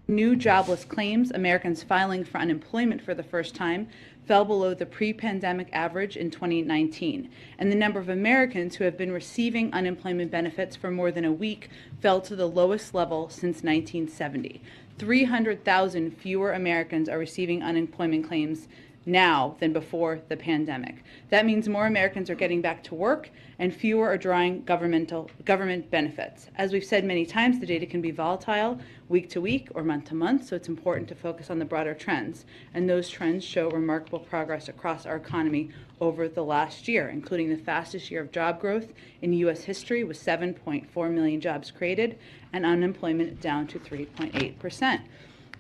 New jobless claims, Americans filing for unemployment for the first time, fell below the pre-pandemic average in 2019. And the number of Americans who have been receiving unemployment benefits for more than a week fell to the lowest level since 1970. 300,000 fewer Americans are receiving unemployment claims now than before the pandemic. That means more Americans are getting back to work and fewer are drawing government benefits. As we've said many times, the data can be volatile week to week or month to month, so it's important to focus on the broader trends. And those trends show remarkable progress across our economy over the last year, including the fastest year of job growth in U.S. history with 7.4 million jobs created and unemployment down to 3.8%.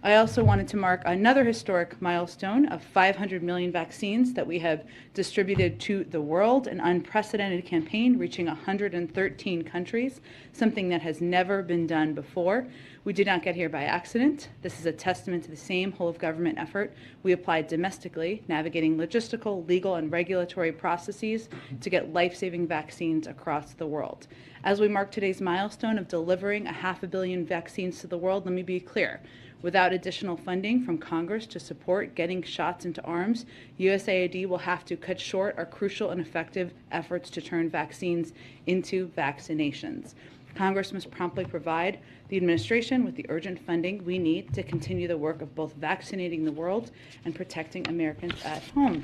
I also wanted to mark another historic milestone of 500 million vaccines that we have distributed to the world, an unprecedented campaign reaching 113 countries, something that has never been done before. We did not get here by accident. This is a testament to the same whole-of-government effort we applied domestically, navigating logistical, legal, and regulatory processes to get life-saving vaccines across the world. As we mark today's milestone of delivering 500 million vaccines to the world, let me be clear. Without additional funding from Congress to support getting shots into arms, USAID will have to cut short our crucial and effective efforts to turn vaccines into vaccinations. Congress must promptly provide the administration with the urgent funding we need to continue the work of both vaccinating the world and protecting Americans at home.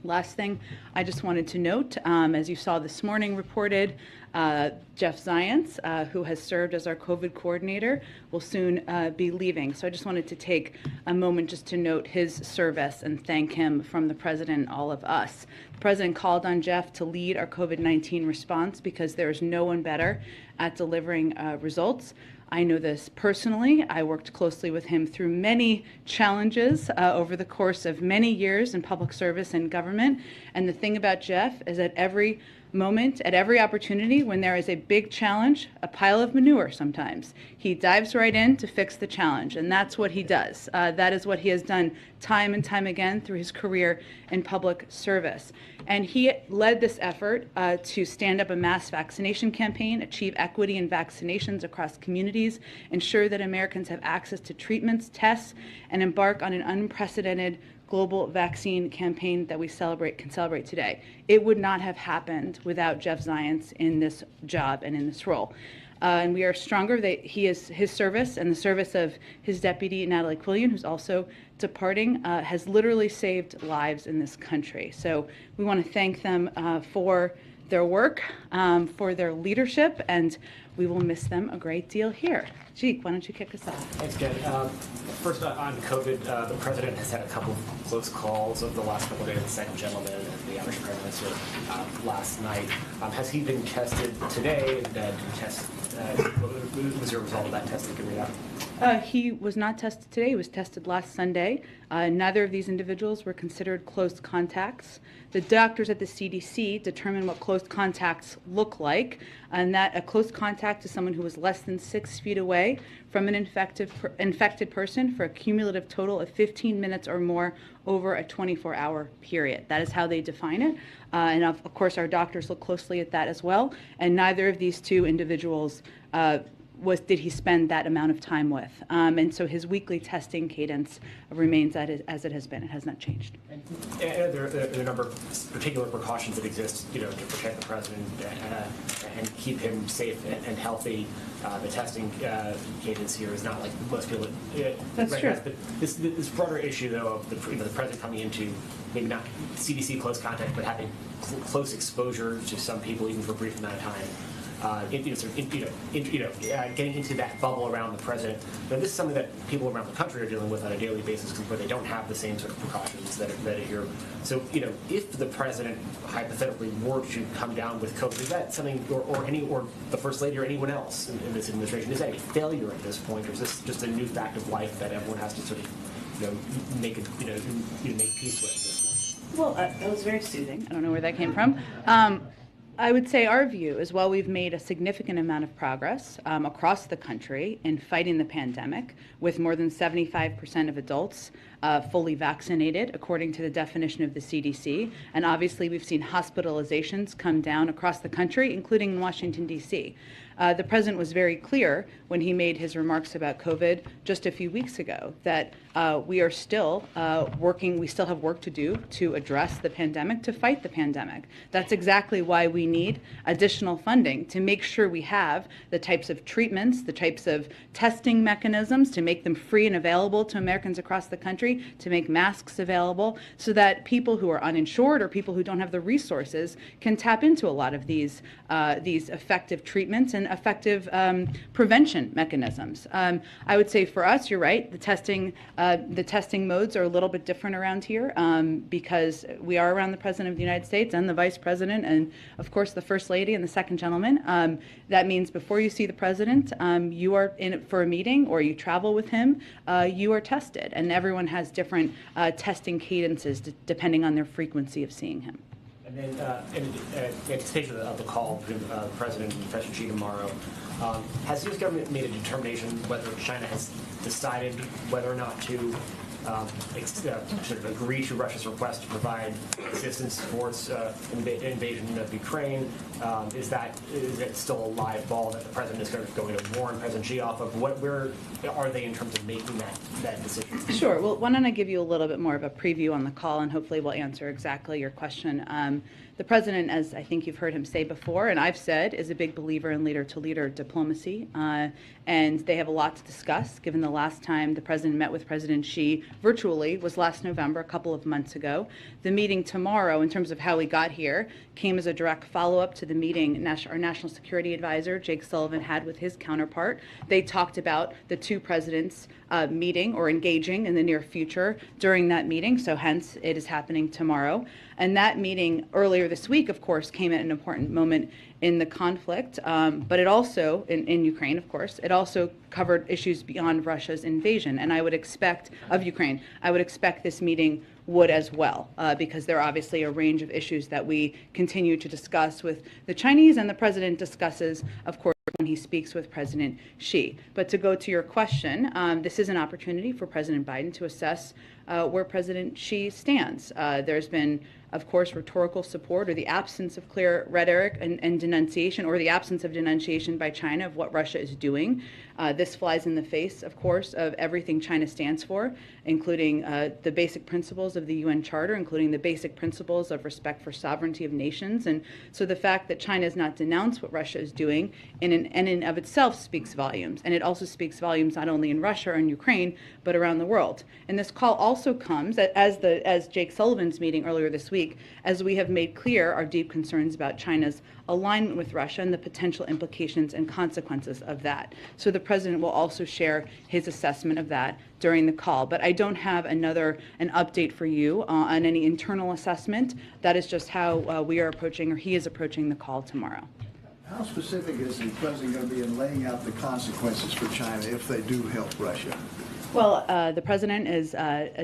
Last thing I just wanted to note, as you saw this morning reported, Jeff Zients, who has served as our COVID coordinator, will soon be leaving. So I just wanted to take a moment just to note his service and thank him from the President and all of us. The President called on Jeff to lead our COVID-19 response because there is no one better at delivering results. I know this personally. I worked closely with him through many challenges over the course of many years in public service and government. And the thing about Jeff is at every moment, at every opportunity, when there is a big challenge, a pile of manure sometimes, he dives right in to fix the challenge. And that's what he does. That is what he has done time and time again through his career in public service. And he led this effort to stand up a mass vaccination campaign, achieve equity in vaccinations across communities, ensure that Americans have access to treatments, tests, and embark on an unprecedented global vaccine campaign that we can celebrate today. It would not have happened without Jeff Zients in this job and in this role. And we are stronger that his service and the service of his deputy, Natalie Quillian, who's also departing, has literally saved lives in this country. So we want to thank them for their work, for their leadership, and we will miss them a great deal here. Jeek, why don't you kick us off? Thanks, Jen. First on COVID, the president has had a couple of close calls over the last couple of days, the second gentleman and the Irish Prime Minister last night. Has he been tested today? What was your result of that testing? Can we read He was not tested today. He was tested last Sunday. Neither of these individuals were considered close contacts. The doctors at the CDC determine what close contacts look like, and that a close contact is someone who is less than 6 feet away from an infected person for a cumulative total of 15 minutes or more over a 24-hour period. That is how they define it. And of course, our doctors look closely at that as well. And neither of these two individuals did he spend that amount of time with. And so his weekly testing cadence remains as it has been. It has not changed. And there are a number of particular precautions that exist, to protect the president and keep him safe and healthy. The testing cadence here is not like most people. That's true. But this broader issue, though, of the president coming into maybe not CDC close contact, but having close exposure to some people even for a brief amount of time. Getting into that bubble around the president. But this is something that people around the country are dealing with on a daily basis, where they don't have the same sort of precautions that are here. So, if the president hypothetically were to come down with COVID, is that something, or the first lady or anyone else in this administration, is that a failure at this point, or is this just a new fact of life that everyone has to sort of, make peace with at this point? Well, that was very soothing. I don't know where that came from. I would say our view is, while we've made a significant amount of progress across the country in fighting the pandemic, with more than 75% of adults fully vaccinated, according to the definition of the CDC. And obviously, we've seen hospitalizations come down across the country, including in Washington, D.C. The president was very clear when he made his remarks about COVID just a few weeks ago that we are still working, we still have work to do to address the pandemic, to fight the pandemic. That's exactly why we need additional funding to make sure we have the types of treatments, the types of testing mechanisms to make them free and available to Americans across the country, to make masks available so that people who are uninsured or people who don't have the resources can tap into a lot of these effective treatments and effective prevention mechanisms. I would say for us, you're right, the testing modes are a little bit different around here because we are around the President of the United States and the Vice President and, of course, the First Lady and the Second Gentleman. That means before you see the President, you are in it for a meeting or you travel with him, you are tested. And everyone has different testing cadences depending on their frequency of seeing him. And then, in anticipation of the call between the President and President Xi tomorrow, has the U.S. government made a determination whether China has decided whether or not to sort of agree to Russia's request to provide assistance towards invasion of Ukraine? Is it still a live ball that the President is going to warn President Xi off of? Where are they in terms of making that decision? Sure. Well, why don't I give you a little bit more of a preview on the call, and hopefully we'll answer exactly your question. The President, as I think you've heard him say before, and I've said, is a big believer in leader-to-leader diplomacy, and they have a lot to discuss, given the last time the President met with President Xi virtually was last November, a couple of months ago. The meeting tomorrow, in terms of how we got here, came as a direct follow-up to the meeting our National Security Advisor, Jake Sullivan, had with his counterpart. They talked about the two presidents meeting or engaging in the near future during that meeting, so hence it is happening tomorrow. And that meeting earlier this week, of course, came at an important moment in the conflict, but it also, in Ukraine, of course, it also covered issues beyond Russia's invasion. And I would expect, of Ukraine, I would expect this meeting would as well, because there are obviously a range of issues that we continue to discuss with the Chinese, and the President discusses, of course, when he speaks with President Xi. But to go to your question, this is an opportunity for President Biden to assess where President Xi stands. There's been, of course, rhetorical support or the absence of clear rhetoric and denunciation, or the absence of denunciation by China of what Russia is doing. This flies in the face, of course, of everything China stands for, including the basic principles of the UN Charter, including the basic principles of respect for sovereignty of nations. And so the fact that China has not denounced what Russia is doing in and of itself speaks volumes. And it also speaks volumes not only in Russia or in Ukraine, but around the world. And this call also comes, as Jake Sullivan's meeting earlier this week, as we have made clear our deep concerns about China's alignment with Russia and the potential implications and consequences of that. So the President will also share his assessment of that during the call. But I don't have an update for you on any internal assessment. That is just how we are approaching, or he is approaching, the call tomorrow. How specific is the President going to be in laying out the consequences for China if they do help Russia? Well, the President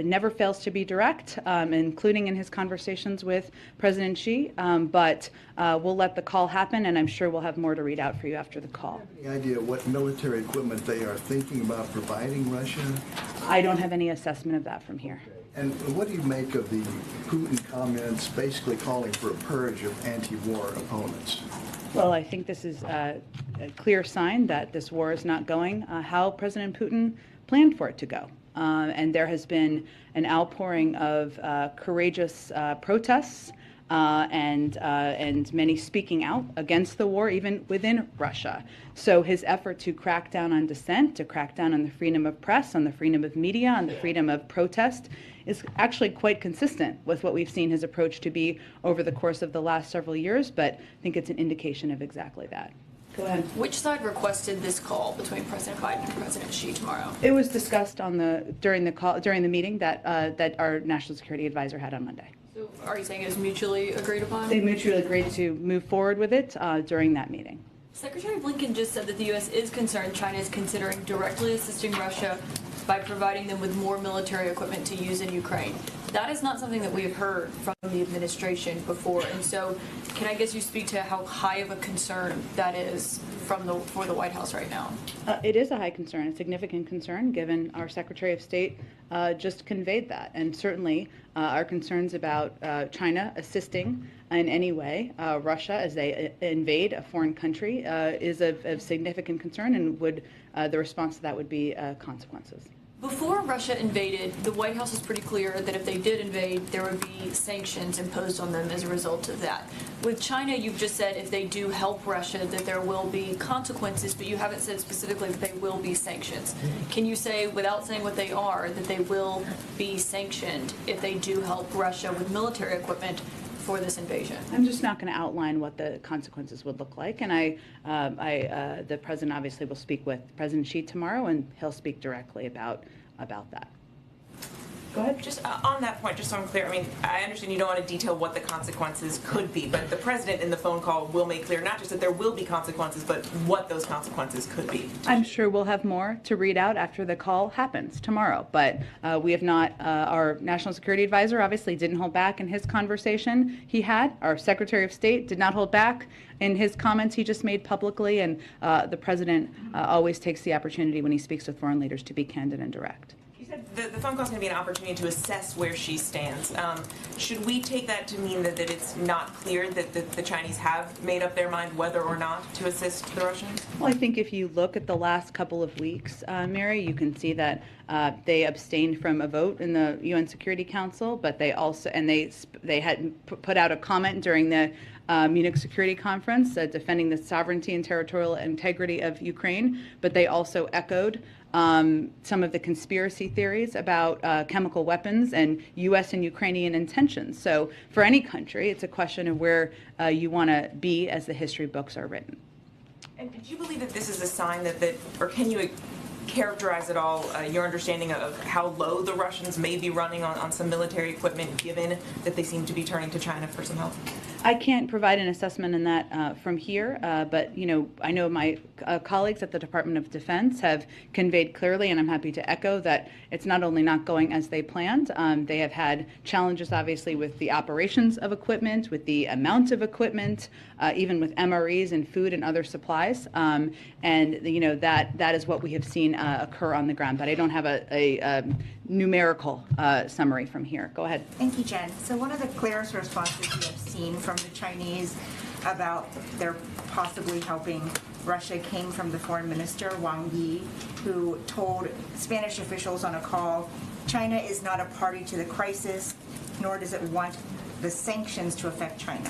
never fails to be direct, including in his conversations with President Xi, but we'll let the call happen, and I'm sure we'll have more to read out for you after the call. Any idea what military equipment they are thinking about providing Russia? I don't have any assessment of that from here. And what do you make of the Putin comments basically calling for a purge of anti-war opponents? Well, I think this is a clear sign that this war is not going how President Putin planned for it to go. And there has been an outpouring of courageous protests and many speaking out against the war, even within Russia. So his effort to crack down on dissent, to crack down on the freedom of press, on the freedom of media, on the freedom of protest, is actually quite consistent with what we've seen his approach to be over the course of the last several years, but I think it's an indication of exactly that. Go ahead. Which side requested this call between President Biden and President Xi tomorrow? It was discussed during the meeting that our National Security Advisor had on Monday. So are you saying it was mutually agreed upon? They mutually agreed to move forward with it during that meeting. Secretary Blinken just said that the U.S. is concerned China is considering directly assisting Russia by providing them with more military equipment to use in Ukraine. That is not something that we have heard from the administration before. And so can I guess you speak to how high of a concern that is for the White House right now? It is a high concern, a significant concern, given our Secretary of State just conveyed that. And certainly our concerns about China assisting in any way Russia as they invade a foreign country is of significant concern, and would the response to that would be consequences. Before Russia invaded, the White House was pretty clear that if they did invade, there would be sanctions imposed on them as a result of that. With China, you've just said if they do help Russia, that there will be consequences, but you haven't said specifically that they will be sanctions. Can you say, without saying what they are, that they will be sanctioned if they do help Russia with military equipment for this invasion? I'm just not going to outline what the consequences would look like, and the president obviously will speak with President Xi tomorrow, and he'll speak directly about that. Go ahead. Just on that point, just so I'm clear, I mean, I understand you don't want to detail what the consequences could be, but the president in the phone call will make clear not just that there will be consequences, but what those consequences could be. I'm sure we'll have more to read out after the call happens tomorrow, but we have not, our National Security Advisor obviously didn't hold back in his conversation he had. Our Secretary of State did not hold back in his comments he just made publicly, and the president always takes the opportunity when he speaks with foreign leaders to be candid and direct. The phone call is going to be an opportunity to assess where she stands. Should we take that to mean that it's not clear that the Chinese have made up their mind whether or not to assist the Russians? Well, I think if you look at the last couple of weeks, Mary, you can see that they abstained from a vote in the UN Security Council, but they also, and they had put out a comment during the Munich Security Conference defending the sovereignty and territorial integrity of Ukraine, but they also echoed some of the conspiracy theories about chemical weapons and U.S. and Ukrainian intentions. So for any country, it's a question of where you want to be as the history books are written. And do you believe that this is a sign that or can you characterize at all your understanding of how low the Russians may be running on some military equipment, given that they seem to be turning to China for some help? I can't provide an assessment in that from here, but I know my colleagues at the Department of Defense have conveyed clearly, and I'm happy to echo, that it's not only not going as they planned, they have had challenges obviously with the operations of equipment, with the amount of equipment, even with MREs and food and other supplies, and that is what we have seen occur on the ground. But I don't have a numerical summary from here. Go ahead. Thank you, Jen. So one of the clearest responses we have seen from the Chinese about their possibly helping Russia came from the foreign minister, Wang Yi, who told Spanish officials on a call, China is not a party to the crisis, nor does it want the sanctions to affect China.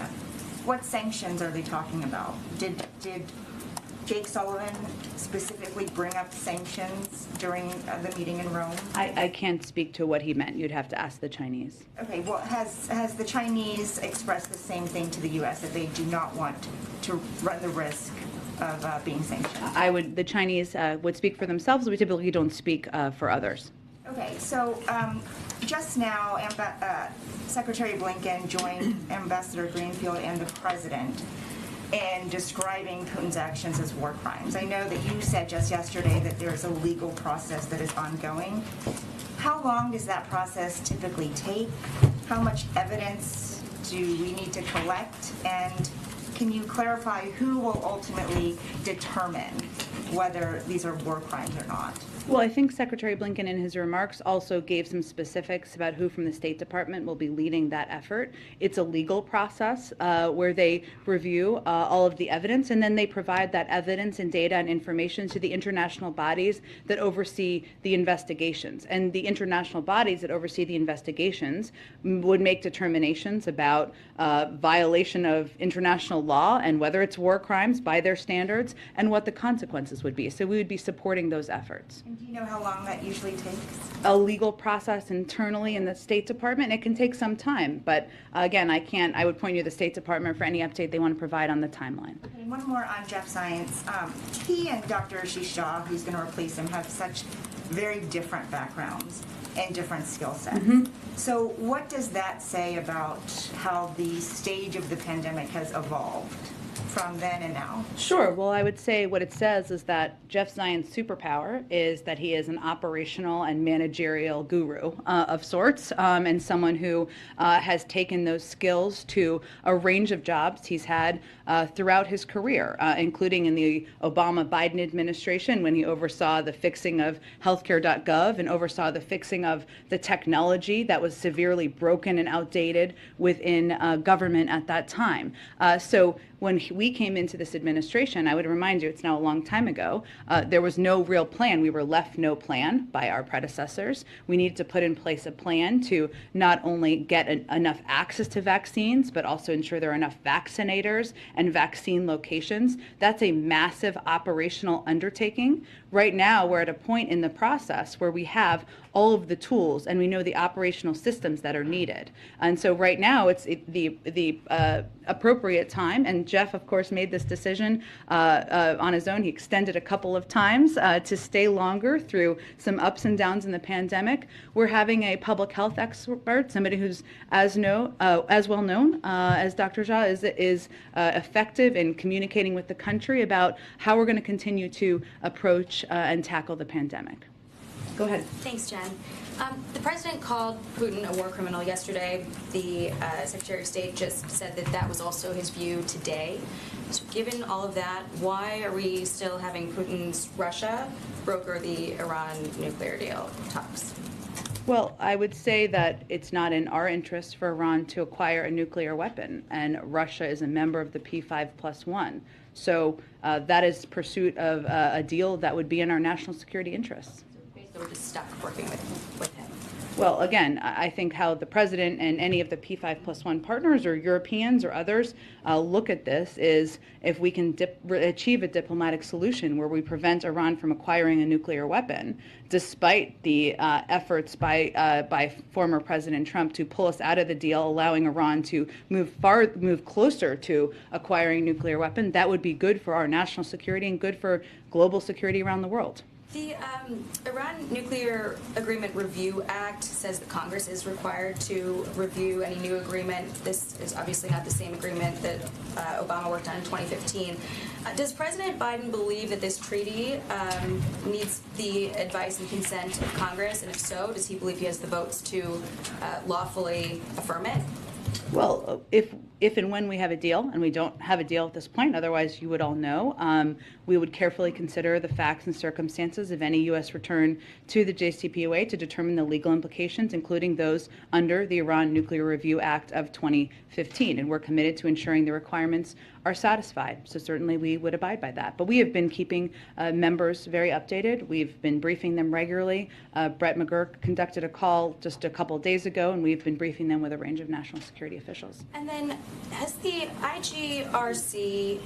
What sanctions are they talking about? Did Jake Sullivan specifically bring up sanctions during the meeting in Rome? I can't speak to what he meant. You'd have to ask the Chinese. Okay, well, has the Chinese expressed the same thing to the U.S., that they do not want to run the risk of being sanctioned? The Chinese would speak for themselves. We typically don't speak for others. Okay, so just now, Secretary Blinken joined Ambassador Greenfield and the President in describing Putin's actions as war crimes. I know that you said just yesterday that there is a legal process that is ongoing. How long does that process typically take? How much evidence do we need to collect? And can you clarify who will ultimately determine whether these are war crimes or not? Well, I think Secretary Blinken in his remarks also gave some specifics about who from the State Department will be leading that effort. It's a legal process where they review all of the evidence, and then they provide that evidence and data and information to the international bodies that oversee the investigations. And the international bodies that oversee the investigations would make determinations about violation of international law and whether it's war crimes by their standards and what the consequences would be. So we would be supporting those efforts. Do you know how long that usually takes? A legal process internally in the State Department, it can take some time. But again, I would point you to the State Department for any update they want to provide on the timeline. Okay, one more on Jeff Zients. He and Dr. Ashish Shah, who's going to replace him, have such very different backgrounds and different skill sets. So what does that say about how the stage of the pandemic has evolved from then and now? Sure. Well, I would say what it says is that Jeff Zion's superpower is that he is an operational and managerial guru of sorts, and someone who has taken those skills to a range of jobs he's had throughout his career, including in the Obama-Biden administration when he oversaw the fixing of healthcare.gov and oversaw the fixing of the technology that was severely broken and outdated within government at that time. So when we came into this administration, I would remind you, it's now a long time ago, there was no real plan. We were left no plan by our predecessors. We needed to put in place a plan to not only get enough access to vaccines, but also ensure there are enough vaccinators and vaccine locations. That's a massive operational undertaking. Right now, we're at a point in the process where we have all of the tools and we know the operational systems that are needed. And so right now, it's the appropriate time. And Jeff, of course, made this decision on his own. He extended a couple of times to stay longer through some ups and downs in the pandemic. We're having a public health expert, somebody who's as well known as Dr. Jha is effective in communicating with the country about how we're going to continue to approach and tackle the pandemic. Go ahead. Thanks, Jen. The president called Putin a war criminal yesterday. The Secretary of State just said that that was also his view today. So given all of that, why are we still having Putin's Russia broker the Iran nuclear deal talks? Well, I would say that it's not in our interest for Iran to acquire a nuclear weapon, and Russia is a member of the P5+1. So that is pursuit of a deal that would be in our national security interests. So we're just stuck working with him. Well, again, I think how the president and any of the P5+1 partners or Europeans or others look at this is if we can achieve a diplomatic solution where we prevent Iran from acquiring a nuclear weapon, despite the efforts by former President Trump to pull us out of the deal, allowing Iran to move closer to acquiring a nuclear weapon, that would be good for our national security and good for global security around the world. The Iran Nuclear Agreement Review Act says that Congress is required to review any new agreement. This is obviously not the same agreement that Obama worked on in 2015. Does President Biden believe that this treaty needs the advice and consent of Congress? And if so, does he believe he has the votes to lawfully affirm it? Well, if and when we have a deal, and we don't have a deal at this point, otherwise you would all know, we would carefully consider the facts and circumstances of any U.S. return to the JCPOA to determine the legal implications, including those under the Iran Nuclear Review Act of 2015. And we're committed to ensuring the requirements are satisfied. So certainly we would abide by that. But we have been keeping members very updated. We've been briefing them regularly. Brett McGurk conducted a call just a couple days ago, and we've been briefing them with a range of national security officials. And then has the IGRC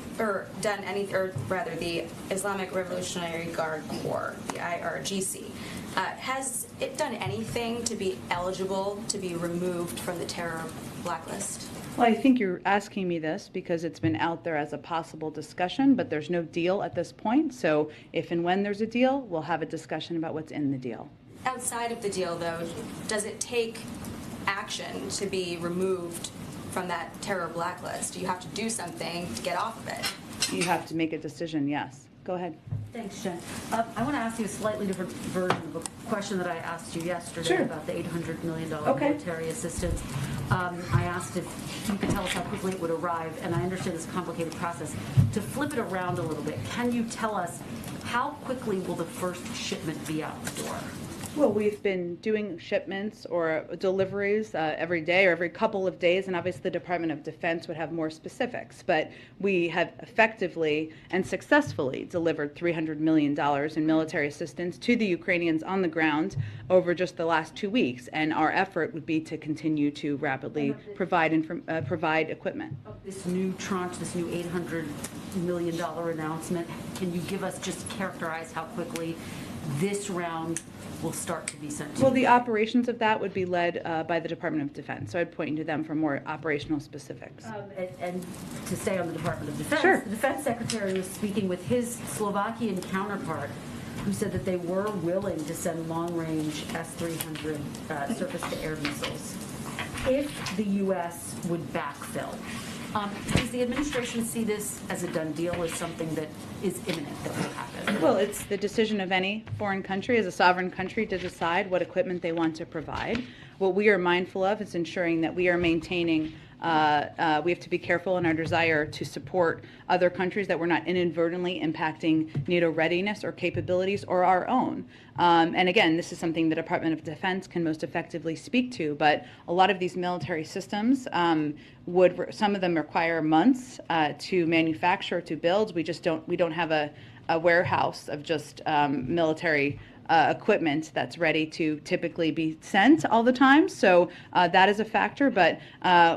done anything, or rather the Islamic Revolutionary Guard Corps, the IRGC, has it done anything to be eligible to be removed from the terror blacklist? Well, I think you're asking me this because it's been out there as a possible discussion, but there's no deal at this point. So if and when there's a deal, we'll have a discussion about what's in the deal. Outside of the deal, though, does it take action to be removed from that terror blacklist? Do you have to do something to get off of it? You have to make a decision, yes. Go ahead. Thanks, Jen. I want to ask you a slightly different version of a question that I asked you yesterday about the $800 million military assistance. I asked if you could tell us how quickly it would arrive, and I understand this complicated process. To flip it around a little bit, can you tell us how quickly will the first shipment be out the door? Well, we've been doing shipments or deliveries every day or every couple of days, and obviously the Department of Defense would have more specifics. But we have effectively and successfully delivered $300 million in military assistance to the Ukrainians on the ground over just the last 2 weeks, and our effort would be to continue to rapidly provide equipment. This new tranche, this new $800 million announcement, can you give us, just characterize how quickly this round will start to be sent to? Well, the operations of that would be led by the Department of Defense, so I'd point you to them for more operational specifics. And to stay on the Department of Defense, sure. The Defense Secretary was speaking with his Slovakian counterpart, who said that they were willing to send long-range S-300 surface-to-air missiles if the U.S. would backfill. Does the administration see this as a done deal, as something that is imminent, that will happen? Well, it's the decision of any foreign country as a sovereign country to decide what equipment they want to provide. What we are mindful of is ensuring that we are maintaining we have to be careful in our desire to support other countries that we're not inadvertently impacting NATO readiness or capabilities or our own. And again, this is something the Department of Defense can most effectively speak to, but a lot of these military systems some of them require months to manufacture, to build. We don't have a warehouse of just military equipment that's ready to typically be sent all the time. So that is a factor, but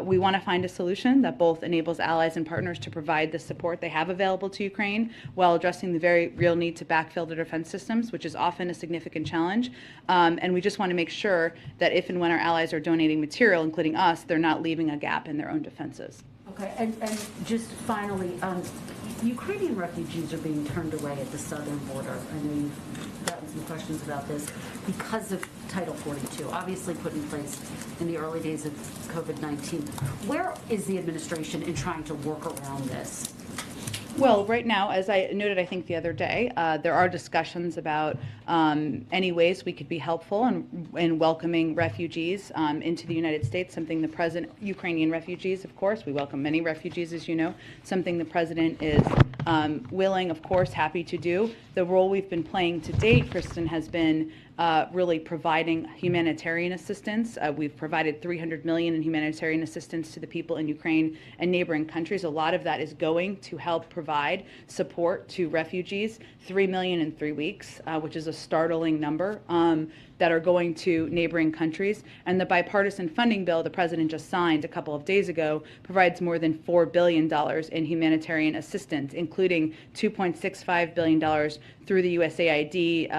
we want to find a solution that both enables allies and partners to provide the support they have available to Ukraine while addressing the very real need to backfill their defense systems, which is often a significant challenge. And we just want to make sure that if and when our allies are donating material, including us, they're not leaving a gap in their own defenses. Okay, and just finally, Ukrainian refugees are being turned away at the southern border. I know you've gotten some questions about this because of Title 42, obviously put in place in the early days of COVID-19. Where is the administration in trying to work around this? Well, right now, as I noted, I think the other day, there are discussions about any ways we could be helpful in welcoming refugees into the United States, something the president, Ukrainian refugees, of course, we welcome many refugees, as you know, something the president is willing, of course, happy to do. The role we've been playing to date, Kristen, has been really providing humanitarian assistance. We've provided $300 million in humanitarian assistance to the people in Ukraine and neighboring countries. A lot of that is going to help provide support to refugees. $3 million in 3 weeks, which is a startling number, that are going to neighboring countries. And the bipartisan funding bill the president just signed a couple of days ago provides more than $4 billion in humanitarian assistance, including $2.65 billion through the USAID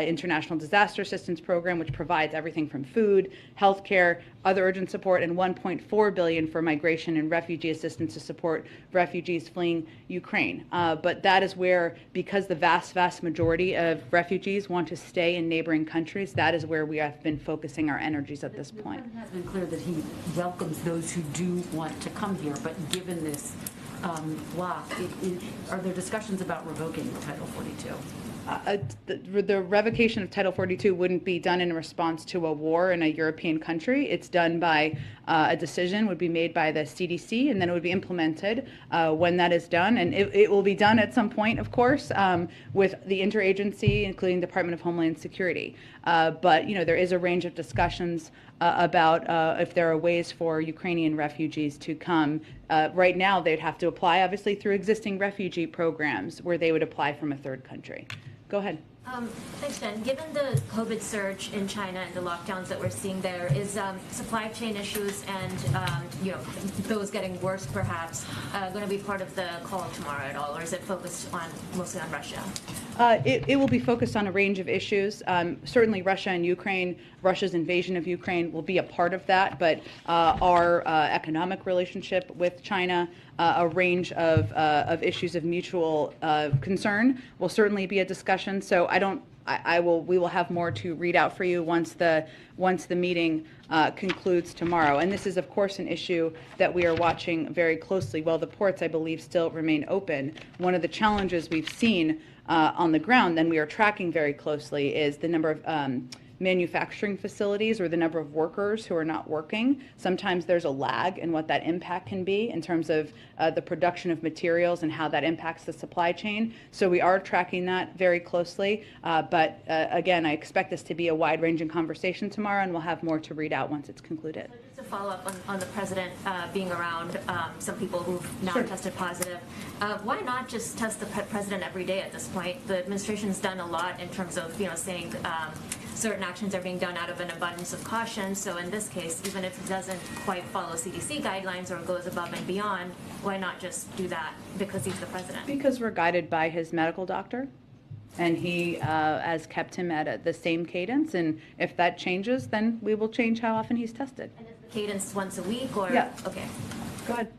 International Disaster Assistance Program, which provides everything from food, healthcare, other urgent support, and $1.4 billion for migration and refugee assistance to support refugees fleeing Ukraine. But that is where, because the vast majority of refugees want to stay in neighboring countries, that is where we have been focusing our energies at this point. The president has been clear that he welcomes those who do want to come here, but given this block, are there discussions about revoking Title 42? The revocation of Title 42 wouldn't be done in response to a war in a European country. It's done by a decision would be made by the CDC, and then it would be implemented when that is done. And it will be done at some point, of course, with the interagency, including the Department of Homeland Security. But there is a range of discussions about if there are ways for Ukrainian refugees to come. Right now, they'd have to apply, obviously, through existing refugee programs where they would apply from a third country. Go ahead. Thanks, Jen. Given the COVID surge in China and the lockdowns that we're seeing there, is supply chain issues and those getting worse perhaps going to be part of the call tomorrow at all, or is it focused mostly on Russia? It will be focused on a range of issues. Certainly Russia and Ukraine, Russia's invasion of Ukraine will be a part of that, but our economic relationship with China, a range of issues of mutual concern will certainly be a discussion. So we will have more to read out for you once the meeting concludes tomorrow. And this is, of course, an issue that we are watching very closely. While the ports, I believe, still remain open, one of the challenges we've seen on the ground, and we are tracking very closely, is the number of manufacturing facilities or the number of workers who are not working. Sometimes there's a lag in what that impact can be in terms of the production of materials and how that impacts the supply chain. So we are tracking that very closely. But again, I expect this to be a wide-ranging conversation tomorrow, and we'll have more to read out once it's concluded. So just to follow up on the president being around some people who've now tested positive, why not just test the president every day at this point? The administration's done a lot in terms of saying certain actions are being done out of an abundance of caution. So in this case, even if it doesn't quite follow CDC guidelines or goes above and beyond, why not just do that because he's the president? Because we're guided by his medical doctor, and he has kept him at the same cadence. And if that changes, then we will change how often he's tested. And is the cadence once a week or? Yeah. Okay. Go ahead.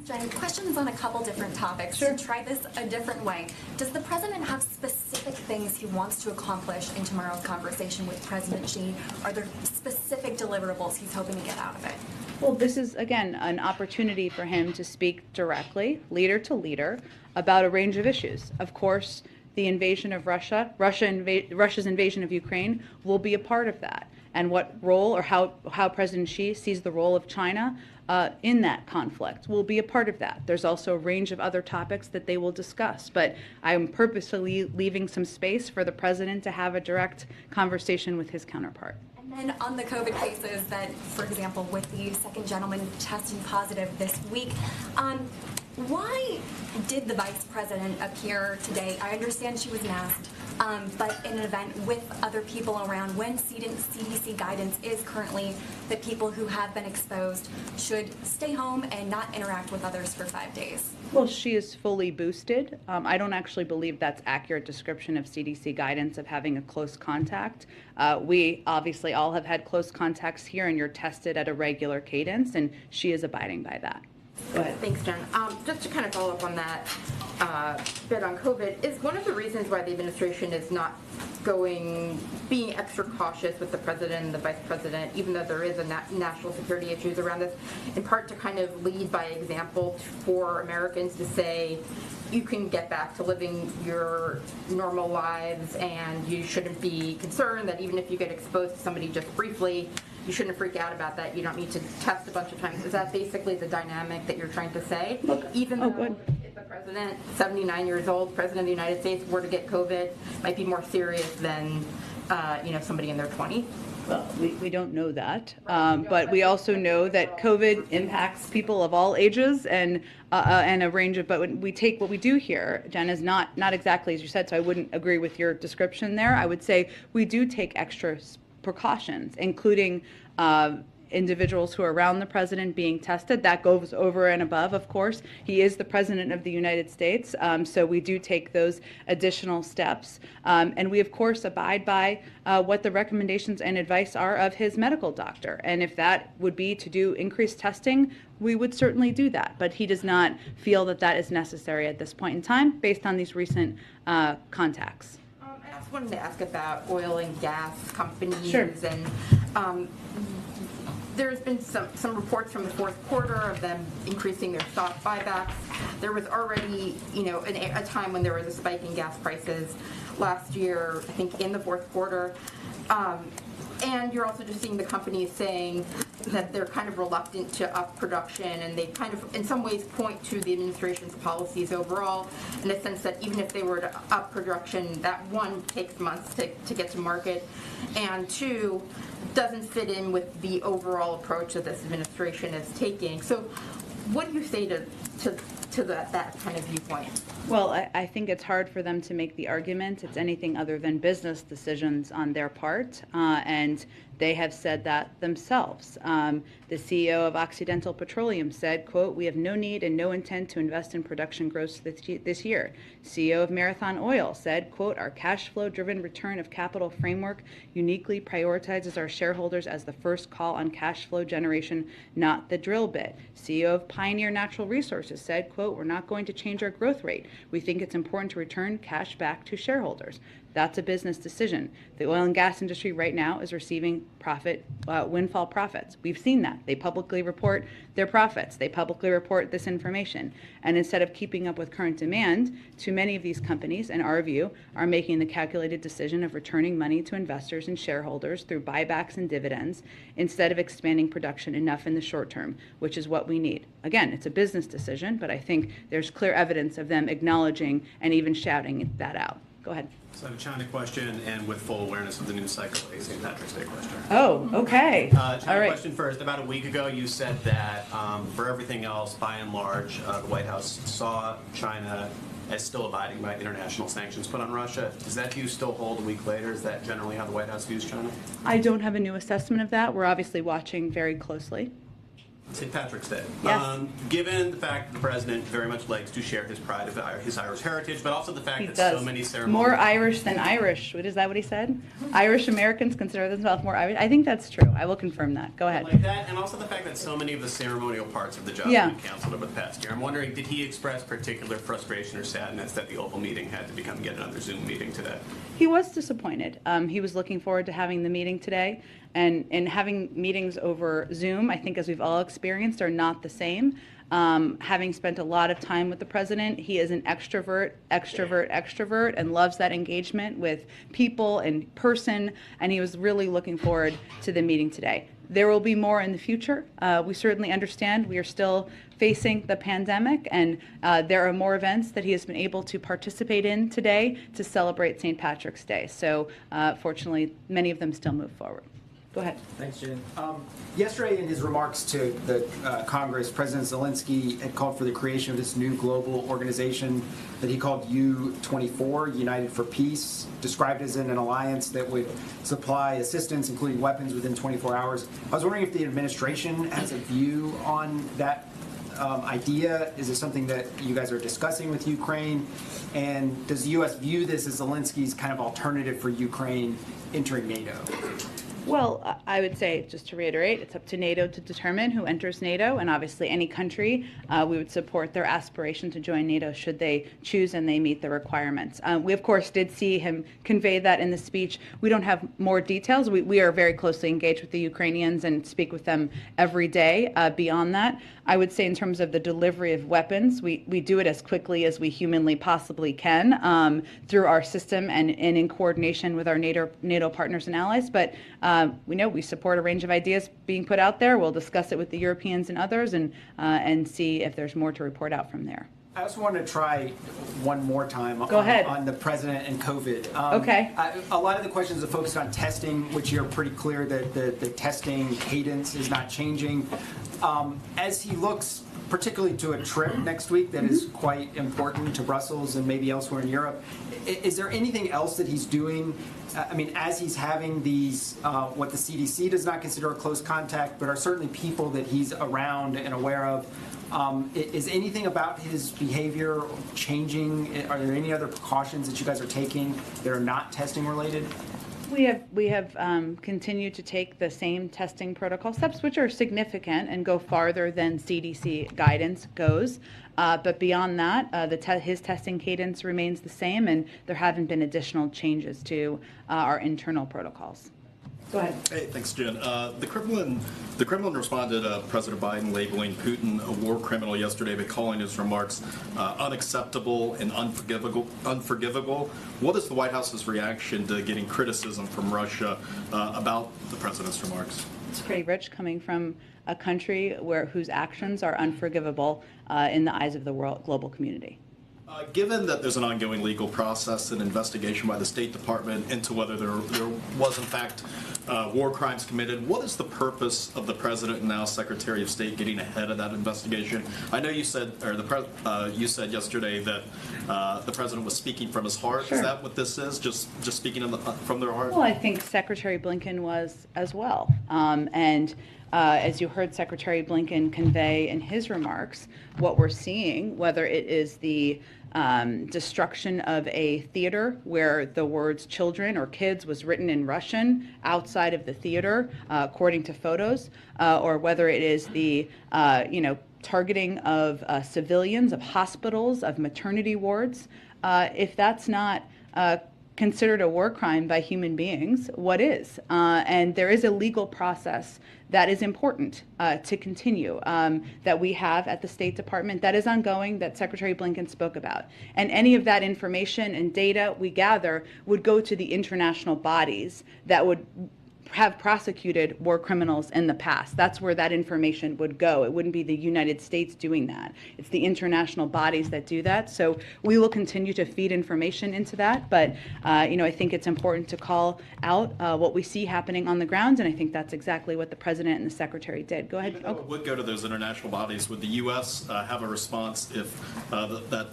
Jen, questions on a couple different topics. Sure. To try this a different way. Does the president have specific things he wants to accomplish in tomorrow's conversation with President Xi? Are there specific deliverables he's hoping to get out of it? Well, this is, again, an opportunity for him to speak directly, leader to leader, about a range of issues. Of course, the invasion of Russia's invasion of Ukraine will be a part of that. And what role or how President Xi sees the role of China in that conflict will be a part of that. There's also a range of other topics that they will discuss. But I am purposely leaving some space for the president to have a direct conversation with his counterpart. And then on the COVID cases that, for example, with the second gentleman testing positive this week, why did the vice president appear today? I understand she was masked, but in an event with other people around, when CDC guidance is currently that people who have been exposed should stay home and not interact with others for 5 days. Well, she is fully boosted. I don't actually believe that's accurate description of CDC guidance of having a close contact. We obviously all have had close contacts here, and you're tested at a regular cadence, and she is abiding by that. Go ahead. Thanks, Jen. Just to kind of follow up on that bit on COVID, is one of the reasons why the administration is not being extra cautious with the president and the vice president, even though there is a national security issues around this, in part to kind of lead by example for Americans to say, you can get back to living your normal lives and you shouldn't be concerned that even if you get exposed to somebody just briefly, you shouldn't freak out about that. You don't need to test a bunch of times. Is that basically the dynamic that you're trying to say? Even though if the president, 79 years old, president of the United States, were to get COVID, might be more serious than somebody in their 20s? Well, we don't know that, but we also know that COVID impacts people of all ages and a range of. But when we take what we do here, Jen, is not exactly as you said. So I wouldn't agree with your description there. I would say we do take extra precautions, including individuals who are around the president being tested. That goes over and above, of course. He is the president of the United States, so we do take those additional steps. And we, of course, abide by what the recommendations and advice are of his medical doctor. And if that would be to do increased testing, we would certainly do that. But he does not feel that that is necessary at this point in time based on these recent contacts. I also wanted to ask about oil and gas companies. Sure. And there's been some reports from the fourth quarter of them increasing their stock buybacks. There was already, a time when there was a spike in gas prices last year, I think in the fourth quarter. And you're also just seeing the companies saying that they're kind of reluctant to up production, and they kind of, in some ways, point to the administration's policies overall, in the sense that even if they were to up production, that one, takes months to get to market, and two, doesn't fit in with the overall approach that this administration is taking. So what do you say to that kind of viewpoint? Well, I think it's hard for them to make the argument it's anything other than business decisions on their part, and they have said that themselves. The CEO of Occidental Petroleum said, quote, "We have no need and no intent to invest in production growth this year." CEO of Marathon Oil said, quote, "Our cash flow driven return of capital framework uniquely prioritizes our shareholders as the first call on cash flow generation, not the drill bit." CEO of Pioneer Natural Resources said, quote, "We're not going to change our growth rate. We think it's important to return cash back to shareholders." That's a business decision. The oil and gas industry right now is receiving windfall profits. We've seen that. They publicly report their profits. They publicly report this information. And instead of keeping up with current demand, too many of these companies, in our view, are making the calculated decision of returning money to investors and shareholders through buybacks and dividends instead of expanding production enough in the short term, which is what we need. Again, it's a business decision, but I think there's clear evidence of them acknowledging and even shouting that out. Go ahead. So I have a China question, and with full awareness of the news cycle, a St. Patrick's Day question. Oh, okay. China All right. question first. About a week ago, you said that for everything else, by and large, the White House saw China as still abiding by international sanctions put on Russia. Does that view still hold a week later? Is that generally how the White House views China? I don't have a new assessment of that. We're obviously watching very closely. St. Patrick's Day. Yes. Given the fact that the president very much likes to share his pride of his Irish heritage, but also the fact He that does. so many ceremonies... More Irish than Irish. Is that what he said? Irish Americans consider themselves more Irish. I think that's true. I will confirm that. Go ahead. Like that, and also the fact that so many of the ceremonial parts of the job Yeah. have been canceled over the past year. I'm wondering, did he express particular frustration or sadness that the Oval meeting had to become yet another Zoom meeting today? He was disappointed. He was looking forward to having the meeting today. And having meetings over Zoom, I think as we've all experienced, are not the same. Having spent a lot of time with the president, he is an extrovert, and loves that engagement with people in person, and he was really looking forward to the meeting today. There will be more in the future. We certainly understand we are still facing the pandemic, and there are more events that he has been able to participate in today to celebrate St. Patrick's Day. So fortunately, many of them still move forward. Go ahead. Thanks, Jen. Yesterday, in his remarks to the Congress, President Zelensky had called for the creation of this new global organization that he called U-24, United for Peace, described as an alliance that would supply assistance, including weapons, within 24 hours. I was wondering if the administration has a view on that idea. Is it something that you guys are discussing with Ukraine? And does the U.S. view this as Zelensky's kind of alternative for Ukraine entering NATO? Well, I would say, just to reiterate, it's up to NATO to determine who enters NATO, and obviously any country, we would support their aspiration to join NATO should they choose and they meet the requirements. We, of course, did see him convey that in the speech. We don't have more details. We are very closely engaged with the Ukrainians and speak with them every day. Beyond that, I would say in terms of the delivery of weapons, we do it as quickly as we humanly possibly can through our system and in coordination with our NATO partners and allies. But we know we support a range of ideas being put out there. We'll discuss it with the Europeans and others and see if there's more to report out from there. I also want to try one more time Go ahead. on the president and COVID. Okay. A lot of the questions are focused on testing, which you're pretty clear that the testing cadence is not changing. As he looks particularly to a trip next week that is quite important to Brussels and maybe elsewhere in Europe, is there anything else that he's doing? I mean, as he's having these, what the CDC does not consider a close contact, but are certainly people that he's around and aware of, is anything about his behavior changing? Are there any other precautions that you guys are taking that are not testing related? We have continued to take the same testing protocol steps, which are significant and go farther than CDC guidance goes. But beyond that, his testing cadence remains the same, and there haven't been additional changes to our internal protocols. Go ahead. Hey, thanks, Jen. The Kremlin responded to President Biden labeling Putin a war criminal yesterday by calling his remarks unacceptable and unforgivable. What is the White House's reaction to getting criticism from Russia about the president's remarks? It's pretty rich coming from a country whose actions are unforgivable in the eyes of the global community. Given that there's an ongoing legal process and investigation by the State Department into whether there was, in fact, war crimes committed, what is the purpose of the President and now Secretary of State getting ahead of that investigation? I know you said, or you said yesterday that the President was speaking from his heart. Sure. Is that what this is? Just speaking from their heart? Well, I think Secretary Blinken was as well. As you heard Secretary Blinken convey in his remarks, what we're seeing, whether it is the destruction of a theater where the words children or kids was written in Russian outside of the theater, according to photos, or whether it is the, targeting of civilians, of hospitals, of maternity wards, if that's not considered a war crime by human beings, what is? And there is a legal process that is important to continue, that we have at the State Department, that is ongoing, that Secretary Blinken spoke about. And any of that information and data we gather would go to the international bodies that would have prosecuted war criminals in the past. That's where that information would go. It wouldn't be the United States doing that. It's the international bodies that do that. So we will continue to feed information into that. But, I think it's important to call out what we see happening on the ground. And I think that's exactly what the President and the Secretary did. Go ahead. Even though it would go to those international bodies, would the U.S. Have a response if that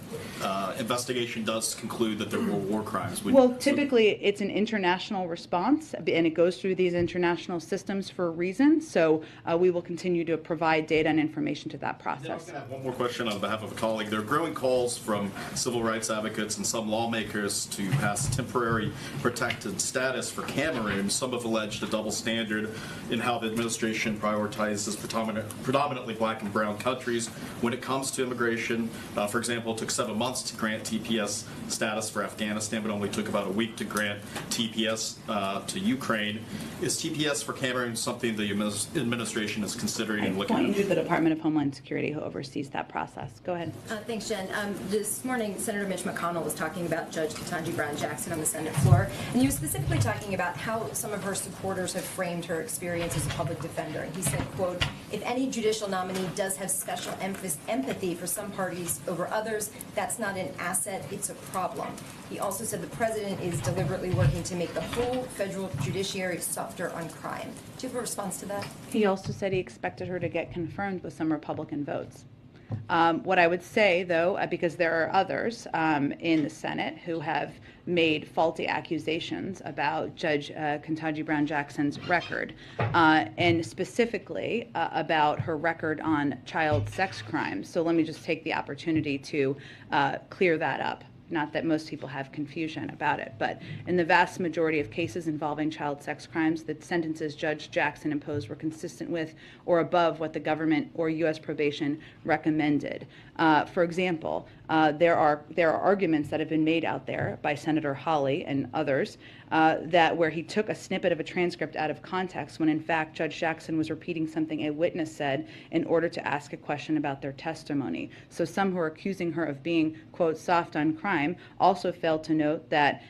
investigation does conclude that there were war crimes? Well, typically it's an international response, and it goes through the these international systems for a reason, so we will continue to provide data and information to that I was process. going to have one more question on behalf of a colleague. There are growing calls from civil rights advocates and some lawmakers to pass temporary protected status for Cameroon. Some have alleged a double standard in how the administration prioritizes predominantly black and brown countries when it comes to immigration. For example, it took 7 months to grant TPS status for Afghanistan, but only took about a week to grant TPS to Ukraine. Is TPS for Cameroon something the administration is considering and looking Point at? you to the Department of Homeland Security, who oversees that process. Go ahead. Thanks, Jen. This morning, Senator Mitch McConnell was talking about Judge Ketanji Brown Jackson on the Senate floor, and he was specifically talking about how some of her supporters have framed her experience as a public defender. And he said, quote, "If any judicial nominee does have special empathy for some parties over others, that's not an asset, it's a problem." He also said the president is deliberately working to make the whole federal judiciary softer on crime. Do you have a response to that? He also said he expected her to get confirmed with some Republican votes. What I would say, though, because there are others in the Senate who have made faulty accusations about Judge Ketanji Brown Jackson's record, and specifically about her record on child sex crimes. So let me just take the opportunity to clear that up. Not that most people have confusion about it, but in the vast majority of cases involving child sex crimes, the sentences Judge Jackson imposed were consistent with or above what the government or U.S. probation recommended. For example, there are arguments that have been made out there by Senator Hawley and others that where he took a snippet of a transcript out of context when in fact Judge Jackson was repeating something a witness said in order to ask a question about their testimony. So some who are accusing her of being, quote, soft on crime also failed to note that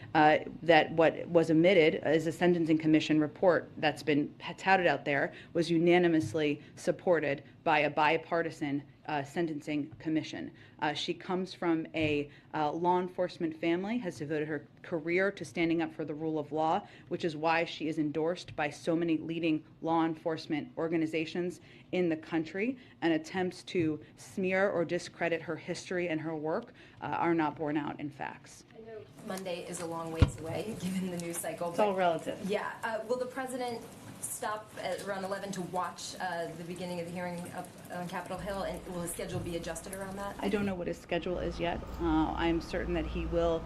that what was omitted is a Sentencing Commission report that's been touted out there was unanimously supported by a bipartisan sentencing commission. She comes from a law enforcement family, has devoted her career to standing up for the rule of law, which is why she is endorsed by so many leading law enforcement organizations in the country, and attempts to smear or discredit her history and her work are not borne out in facts. I know Monday is a long ways away, given the news cycle. It's all relative. Yeah. Will the president stop at around 11 to watch the beginning of the hearing up on Capitol Hill, and will his schedule be adjusted around that? I don't know what his schedule is yet. I'm certain that he will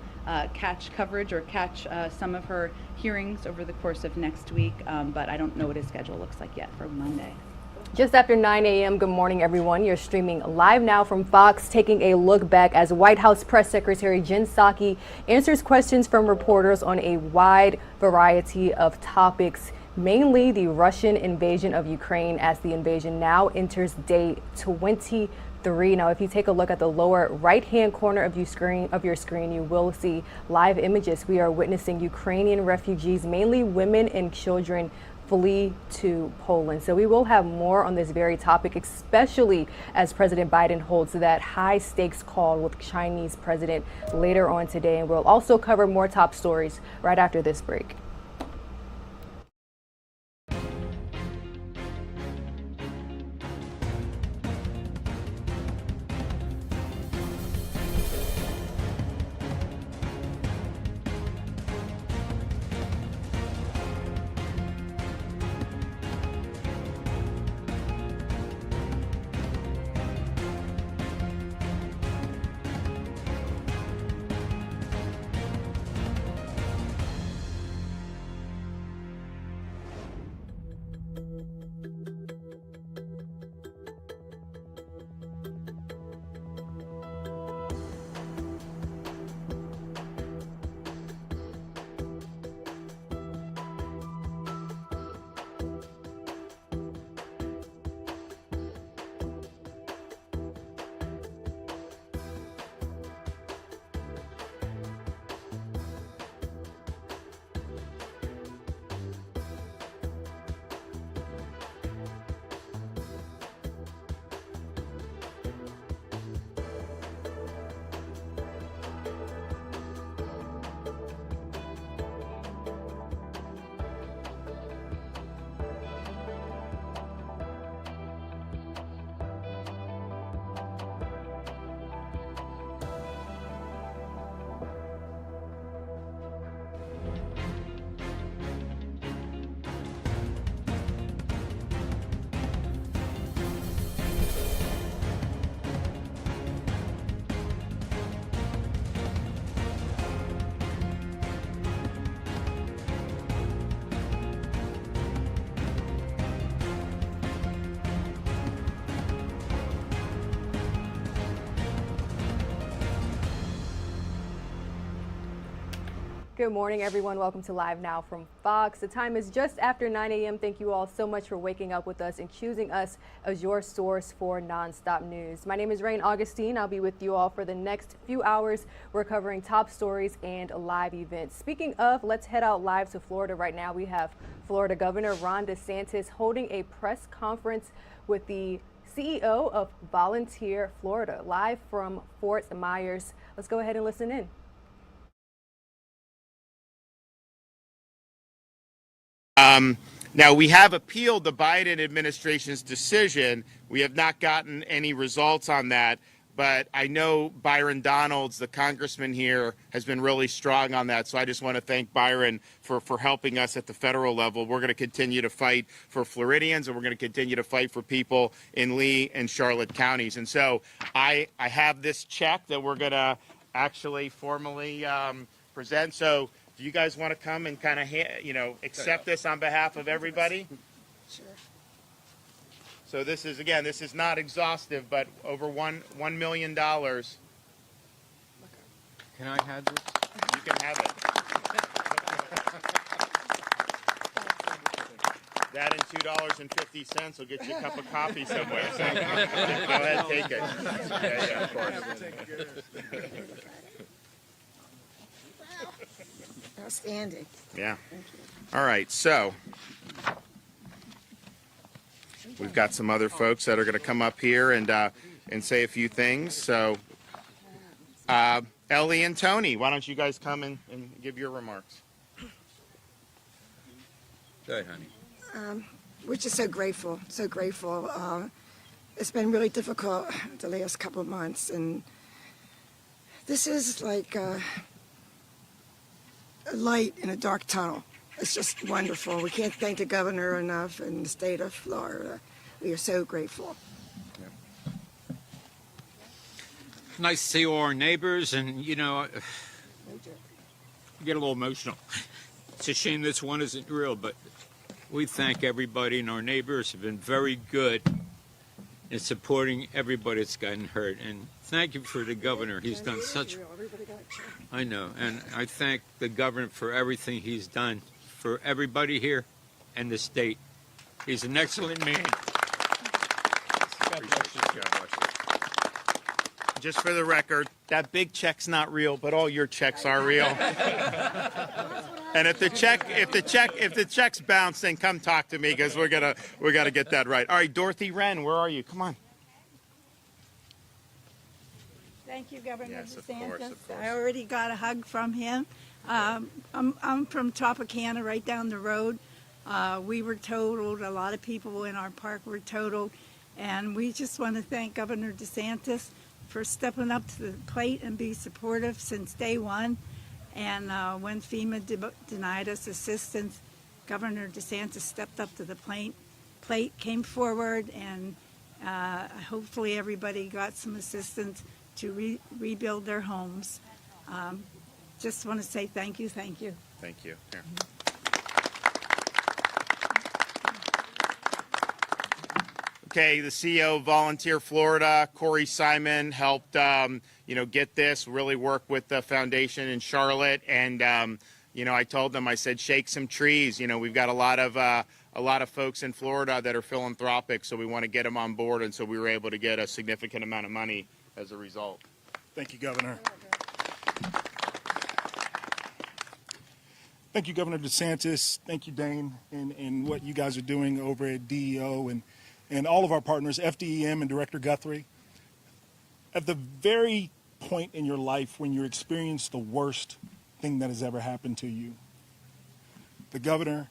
catch coverage or catch some of her hearings over the course of next week, but I don't know what his schedule looks like yet for Monday. Just after 9 a.m., good morning, everyone. You're streaming live now from Fox, taking a look back as White House Press Secretary Jen Psaki answers questions from reporters on a wide variety of topics, mainly the Russian invasion of Ukraine, as the invasion now enters day 23. Now, if you take a look at the lower right-hand corner of your screen, you will see live images. We are witnessing Ukrainian refugees, mainly women and children, flee to Poland. So we will have more on this very topic, especially as President Biden holds that high stakes call with Chinese president later on today. And we'll also cover more top stories right after this break. Good morning, everyone. Welcome to Live Now from Fox. The time is just after 9 a.m. Thank you all so much for waking up with us and choosing us as your source for nonstop news. My name is Rain Augustine. I'll be with you all for the next few hours. We're covering top stories and live events. Speaking of, let's head out live to Florida right now. We have Florida Governor Ron DeSantis holding a press conference with the CEO of Volunteer Florida, live from Fort Myers. Let's go ahead and listen in. Now, we have appealed the Biden administration's decision. We have not gotten any results on that, but I know Byron Donalds, the congressman here, has been really strong on that. So I just want to thank Byron for helping us at the federal level. We're going to continue to fight for Floridians, and we're going to continue to fight for people in Lee and Charlotte counties. And so I have this check that we're going to actually formally present. So do you guys want to come and kind of, accept this on behalf of everybody? Sure. So this is, again, this is not exhaustive, but over $1 million. Can I have this? You can have it. That and $2.50 will get you a cup of coffee somewhere. So go ahead, take it. Yeah, of course. Outstanding. Yeah. All right. So we've got some other folks that are going to come up here and say a few things. So Ellie and Tony, why don't you guys come and give your remarks? Go ahead, honey. We're just so grateful, so grateful. It's been really difficult the last couple of months, and this is like a light in a dark tunnel. It's just wonderful. We can't thank the governor enough and the state of Florida. We are so grateful. Nice to see all our neighbors, and you get a little emotional. It's a shame this one isn't real, but we thank everybody, and our neighbors have been very good in supporting everybody that's gotten hurt. And thank you for the governor. He's done such. I know, and I thank the governor for everything he's done for everybody here and the state. He's an excellent man. God bless you. God bless you. Just for the record, that big check's not real, but all your checks are real. And if the check's bounced, then come talk to me, because we're gonna get that right. All right, Dorothy Wren, where are you? Come on. Thank you, Governor Yes, of DeSantis. course. I already got a hug from him. I'm from Tropicana, right down the road. We were totaled. A lot of people in our park were totaled. And we just want to thank Governor DeSantis for stepping up to the plate and be supportive since day one. And when FEMA denied us assistance, Governor DeSantis stepped up to the plate, came forward, and hopefully everybody got some assistance to rebuild their homes. Just want to say thank you, thank you. Thank you. Here. Okay, the CEO of Volunteer Florida, Corey Simon, helped get this, really work with the foundation in Charlotte, and I told them, I said, shake some trees. We've got a lot of folks in Florida that are philanthropic, so we want to get them on board, and so we were able to get a significant amount of money as a result. Thank you, Governor. Thank you, Governor DeSantis. Thank you, Dane, and what you guys are doing over at DEO and all of our partners, FDEM and Director Guthrie. At the very point in your life when you experience the worst thing that has ever happened to you, the governor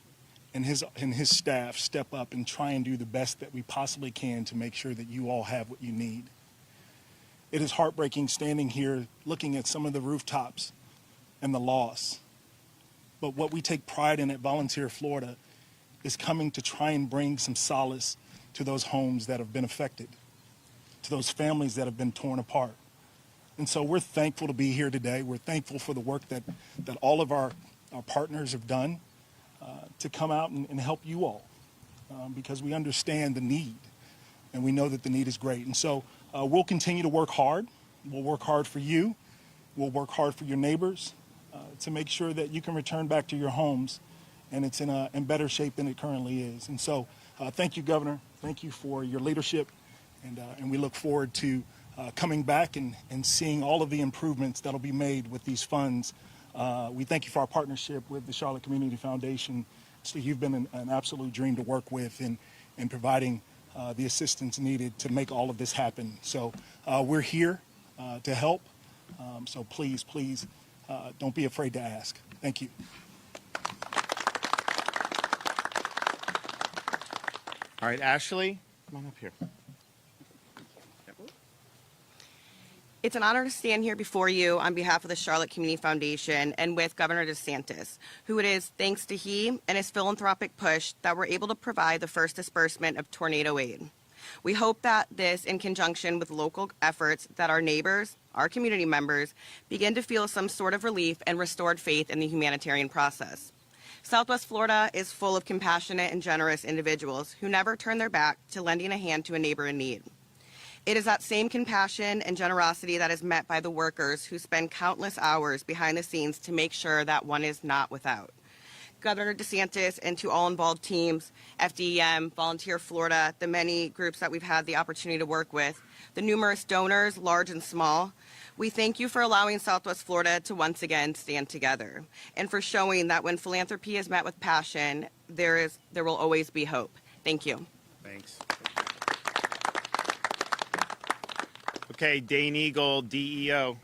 and his staff step up and try and do the best that we possibly can to make sure that you all have what you need. It is heartbreaking standing here looking at some of the rooftops and the loss. But what we take pride in at Volunteer Florida is coming to try and bring some solace to those homes that have been affected, to those families that have been torn apart. And so we're thankful to be here today. We're thankful for the work that all of our partners have done to come out and help you all because we understand the need and we know that the need is great. And so we'll continue to work hard. We'll work hard for you. We'll work hard for your neighbors. to make sure that you can return back to your homes and it's in better shape than it currently is. And so thank you, Governor. Thank you for your leadership. And we look forward to coming back and seeing all of the improvements that'll be made with these funds. We thank you for our partnership with the Charlotte Community Foundation. So you've been an absolute dream to work with in providing the assistance needed to make all of this happen. So we're here to help. So please, don't be afraid to ask. Thank you. All right, Ashley, come on up here. It's an honor to stand here before you on behalf of the Charlotte Community Foundation and with Governor DeSantis, who it is thanks to he and his philanthropic push that we're able to provide the first disbursement of tornado aid. We hope that this, in conjunction with local efforts, that our neighbors, our community members, begin to feel some sort of relief and restored faith in the humanitarian process. Southwest Florida is full of compassionate and generous individuals who never turn their back to lending a hand to a neighbor in need. It is that same compassion and generosity that is met by the workers who spend countless hours behind the scenes to make sure that one is not without. Governor DeSantis and to all involved teams, FDEM, Volunteer Florida, the many groups that we've had the opportunity to work with, the numerous donors, large and small, we thank you for allowing Southwest Florida to once again stand together and for showing that when philanthropy is met with passion, there will always be hope. Thank you. Thanks. Okay, Dane Eagle, DEO.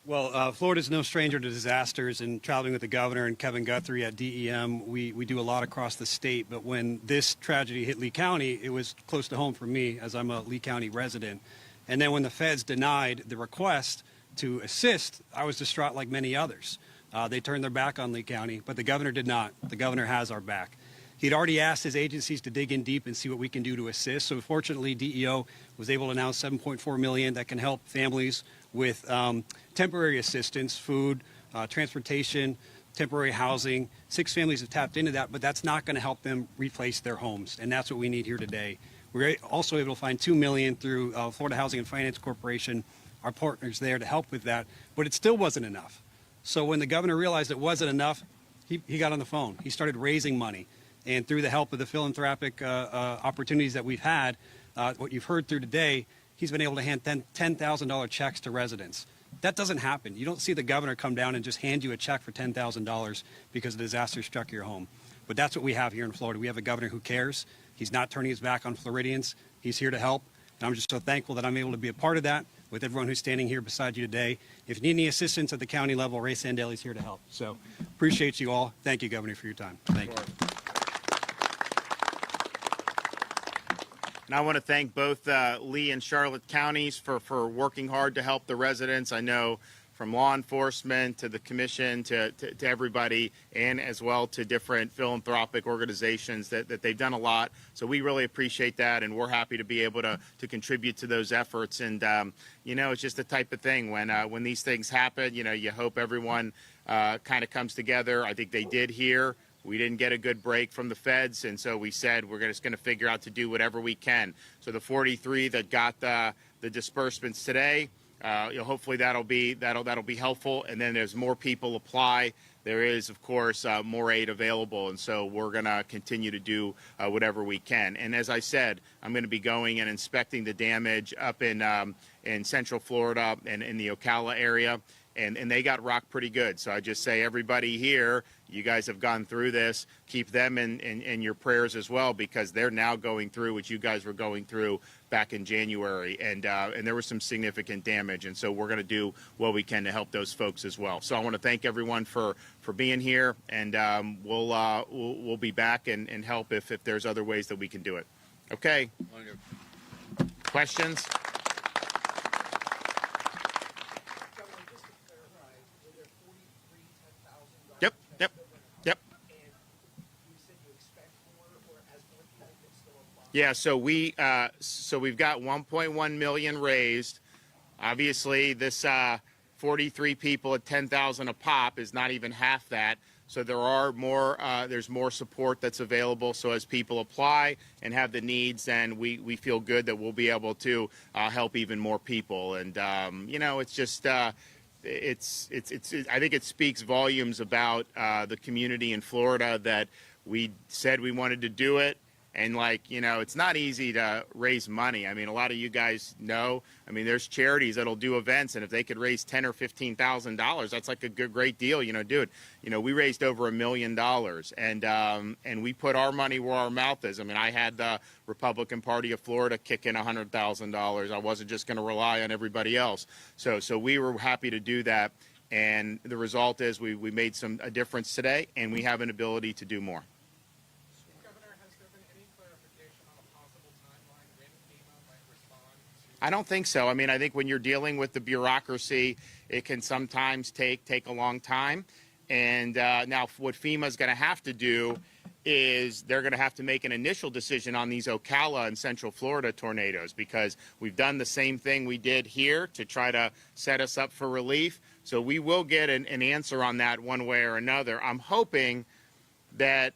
Well, Florida's no stranger to disasters, and traveling with the governor and Kevin Guthrie at DEM, we do a lot across the state. But when this tragedy hit Lee County, it was close to home for me, as I'm a Lee County resident. And then when the feds denied the request to assist, I was distraught like many others. They turned their back on Lee County, but the governor did not. The governor has our back. He'd already asked his agencies to dig in deep and see what we can do to assist. So fortunately, DEO was able to announce $7.4 million that can help families with temporary assistance, food, transportation, temporary housing. 6 families have tapped into that, but that's not going to help them replace their homes, and that's what we need here today. We're also able to find $2 million through Florida Housing and Finance Corporation, our partners there, to help with that, but it still wasn't enough. So when the governor realized it wasn't enough, he got on the phone. He started raising money. And through the help of the philanthropic opportunities that we've had, what you've heard through today, he's been able to hand $10,000 checks to residents. That doesn't happen. You don't see the governor come down and just hand you a check for $10,000 because a disaster struck your home. But that's what we have here in Florida. We have a governor who cares. He's not turning his back on Floridians. He's here to help. And I'm just so thankful that I'm able to be a part of that with everyone who's standing here beside you today. If you need any assistance at the county level, Ray Sandelli's here to help. So appreciate you all. Thank you, Governor, for your time. Thank you. And I want to thank both Lee and Charlotte counties for working hard to help the residents. I know from law enforcement to the commission to everybody, and as well to different philanthropic organizations that they've done a lot. So we really appreciate that, and we're happy to be able to contribute to those efforts. And you know, it's just the type of thing when these things happen, you know, you hope everyone kind of comes together. I think they did here. We didn't get a good break from the feds, and so we said we're just going to figure out to do whatever we can. So the 43 that got the disbursements today, you know, hopefully that'll be helpful. And then as more people apply, there is, of course, more aid available, and so we're going to continue to do whatever we can. And as I said, I'm going to be going and inspecting the damage up in Central Florida and in the Ocala area. And they got rocked pretty good. So I just say, everybody here, you guys have gone through this. Keep them in your prayers as well, because they're now going through what you guys were going through back in January. And there was some significant damage. And so we're going to do what we can to help those folks as well. So I want to thank everyone for being here. And we'll be back and help if there's other ways that we can do it. Okay. Questions? Yeah, so we've got 1.1 million raised. Obviously, this 43 people at 10,000 a pop is not even half that. So there are more. There's more support that's available. So as people apply and have the needs, then we feel good that we'll be able to help even more people. And you know, it's just I think it speaks volumes about the community in Florida that we said we wanted to do it. And it's not easy to raise money. I mean, a lot of you guys know, there's charities that'll do events, and if they could raise $10,000 or $15,000, that's like a great deal, do it. We raised over $1 million, and we put our money where our mouth is. I had the Republican Party of Florida kick in $100,000. I wasn't just going to rely on everybody else. So we were happy to do that, and the result is we made a difference today, and we have an ability to do more. I don't think so. I think when you're dealing with the bureaucracy, it can sometimes take a long time. And now what FEMA is going to have to do is they're going to have to make an initial decision on these Ocala and Central Florida tornadoes, because we've done the same thing we did here to try to set us up for relief. So we will get an answer on that one way or another. I'm hoping that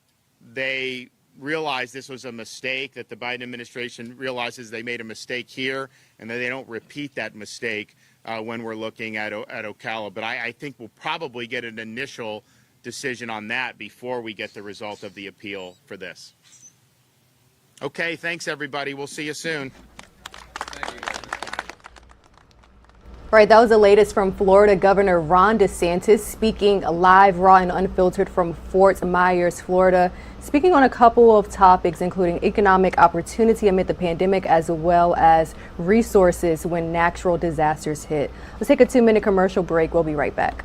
they realize this was a mistake, that the Biden administration realizes they made a mistake here, and that they don't repeat that mistake when we're looking at Ocala. But I think we'll probably get an initial decision on that before we get the result of the appeal for this. Okay, thanks everybody. We'll see you soon. Right, that was the latest from Florida Governor Ron DeSantis, speaking live, raw, and unfiltered from Fort Myers, Florida, speaking on a couple of topics, including economic opportunity amid the pandemic, as well as resources when natural disasters hit. Let's take a 2-minute commercial break. We'll be right back.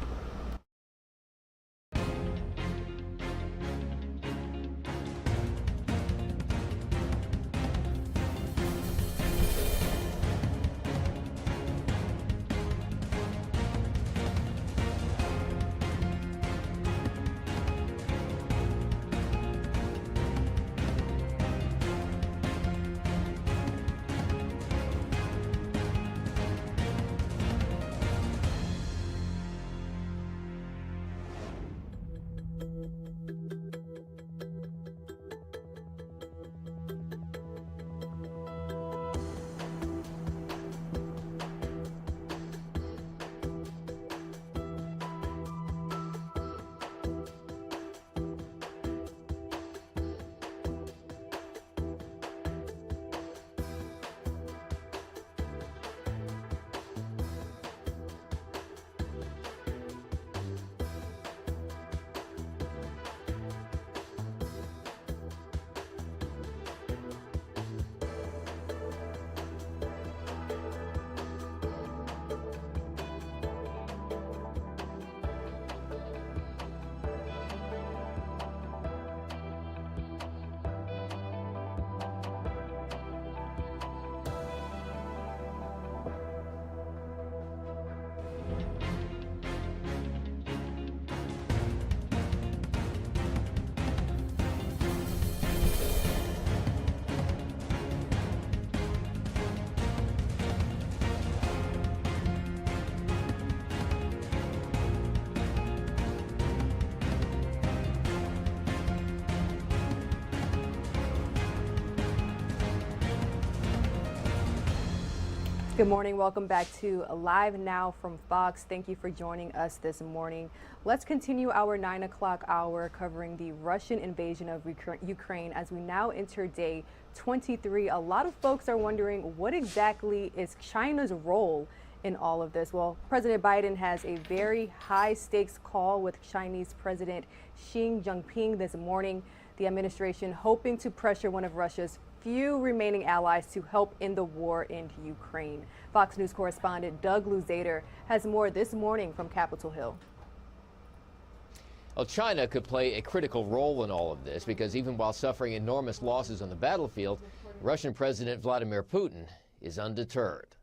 Good morning. Welcome back to Live Now from Fox. Thank you for joining us this morning. Let's continue our 9 o'clock hour covering the Russian invasion of Ukraine as we now enter day 23. A lot of folks are wondering, what exactly is China's role in all of this? Well, President Biden has a very high stakes call with Chinese President Xi Jinping this morning. The administration hoping to pressure one of Russia's few remaining allies to help in the war in Ukraine. Fox News correspondent Doug Luzader has more this morning from Capitol Hill. Well, China could play a critical role in all of this because even while suffering enormous losses on the battlefield, Russian President Vladimir Putin is undeterred.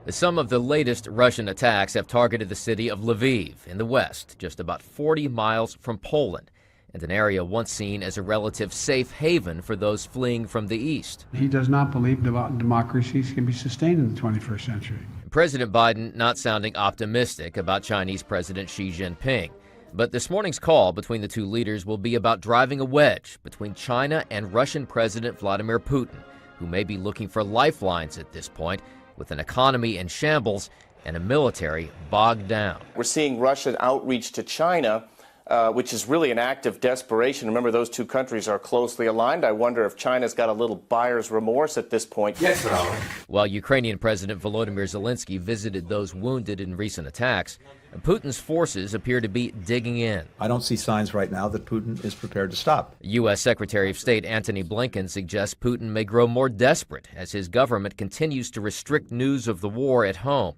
Some of the latest Russian attacks have targeted the city of Lviv in the west, just about 40 miles from Poland, and an area once seen as a relative safe haven for those fleeing from the east. He does not believe democracies can be sustained in the 21st century. President Biden not sounding optimistic about Chinese President Xi Jinping. But this morning's call between the two leaders will be about driving a wedge between China and Russian President Vladimir Putin, who may be looking for lifelines at this point. With an economy in shambles, and a military bogged down. We're seeing Russian outreach to China, which is really an act of desperation. Remember, those two countries are closely aligned. I wonder if China's got a little buyer's remorse at this point. Yes, While Ukrainian President Volodymyr Zelensky visited those wounded in recent attacks, Putin's forces appear to be digging in. I don't see signs right now that Putin is prepared to stop. U.S. Secretary of State Antony Blinken suggests Putin may grow more desperate as his government continues to restrict news of the war at home.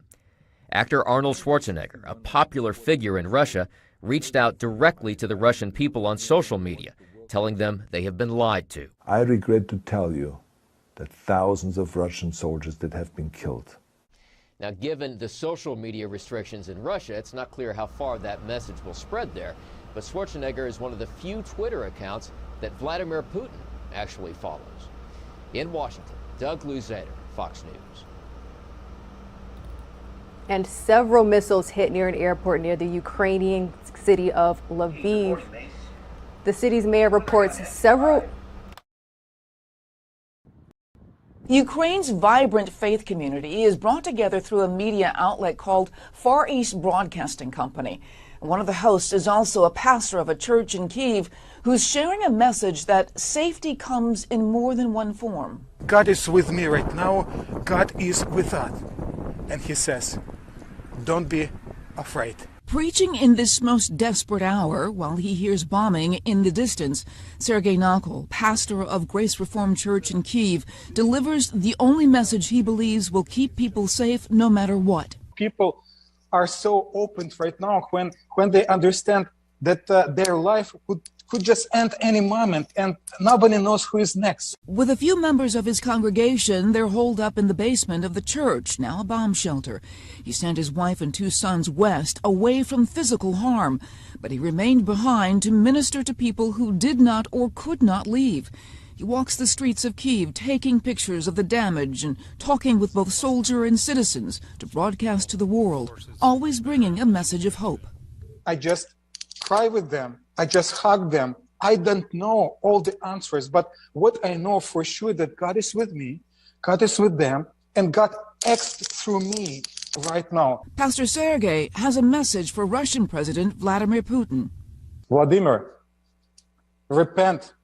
Actor Arnold Schwarzenegger, a popular figure in Russia, reached out directly to the Russian people on social media, telling them they have been lied to. I regret to tell you that thousands of Russian soldiers that have been killed. Now, given the social media restrictions in Russia, it's not clear how far that message will spread there. But Schwarzenegger is one of the few Twitter accounts that Vladimir Putin actually follows. In Washington, Doug Luzader, Fox News. And several missiles hit near an airport near the Ukrainian city of Lviv. The city's mayor reports several... Ukraine's vibrant faith community is brought together through a media outlet called Far East Broadcasting Company. One of the hosts is also a pastor of a church in Kyiv who's sharing a message that safety comes in more than one form. God is with me right now. God is with us. And he says, don't be afraid. Preaching in this most desperate hour while he hears bombing in the distance, Sergei Nakol, pastor of Grace Reformed Church in Kyiv, delivers the only message he believes will keep people safe no matter what. People are so open right now when they understand that their life could just end any moment and nobody knows who is next. With a few members of his congregation, they're holed up in the basement of the church, now a bomb shelter. He sent his wife and 2 sons west, away from physical harm, but he remained behind to minister to people who did not or could not leave. He walks the streets of Kyiv, taking pictures of the damage and talking with both soldier and citizens to broadcast to the world, always bringing a message of hope. I just cry with them. I just hug them. I don't know all the answers, but what I know for sure that God is with me, God is with them, and God acts through me right now. Pastor Sergei has a message for Russian President Vladimir Putin. Vladimir, repent.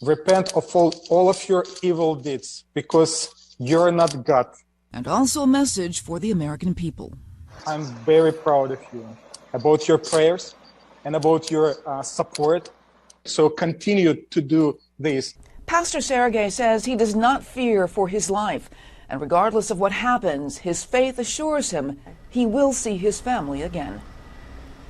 Repent of all of your evil deeds, because you're not God. And also a message for the American people. I'm very proud of you, about your prayers, and about your support. So continue to do this. Pastor Sergei says he does not fear for his life. And regardless of what happens, his faith assures him he will see his family again.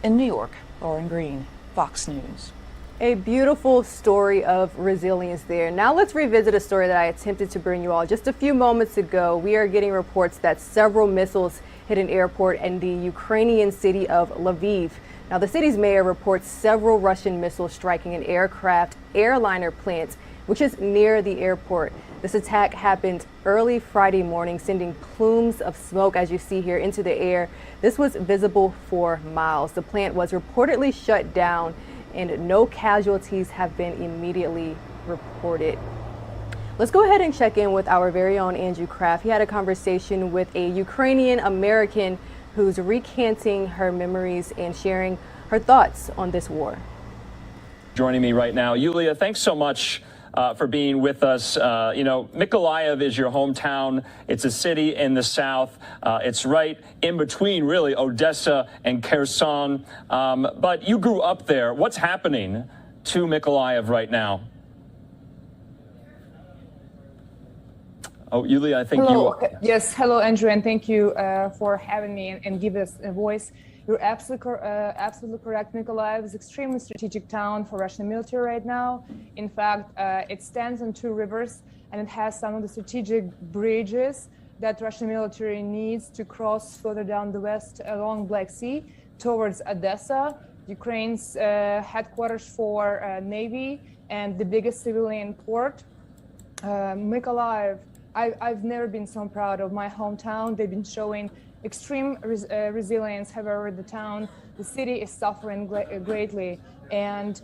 In New York, Lauren Green, Fox News. A beautiful story of resilience there. Now let's revisit a story that I attempted to bring you all just a few moments ago. We are getting reports that several missiles hit an airport in the Ukrainian city of Lviv. Now, the city's mayor reports several Russian missiles striking an aircraft airliner plant, which is near the airport. This attack happened early Friday morning, sending plumes of smoke, as you see here, into the air. This was visible for miles. The plant was reportedly shut down, and no casualties have been immediately reported. Let's go ahead and check in with our very own Andrew Kraft. He had a conversation with a Ukrainian American who's recanting her memories and sharing her thoughts on this war. Joining me right now, Yulia, thanks so much for being with us. Mykolaiv is your hometown. It's a city in the south. It's right in between, really, Odessa and Kherson. But you grew up there. What's happening to Mykolaiv right now? Oh, Yulia, I think hello. you... Yes, hello, Andrew, and thank you for having me and give us a voice. You're absolutely correct. Mykolaiv is an extremely strategic town for Russian military right now. In fact, it stands on 2 rivers, and it has some of the strategic bridges that Russian military needs to cross further down the west along Black Sea towards Odessa, Ukraine's headquarters for Navy and the biggest civilian port. Mykolaiv, I've never been so proud of my hometown. They've been showing extreme resilience. However, the city is suffering greatly And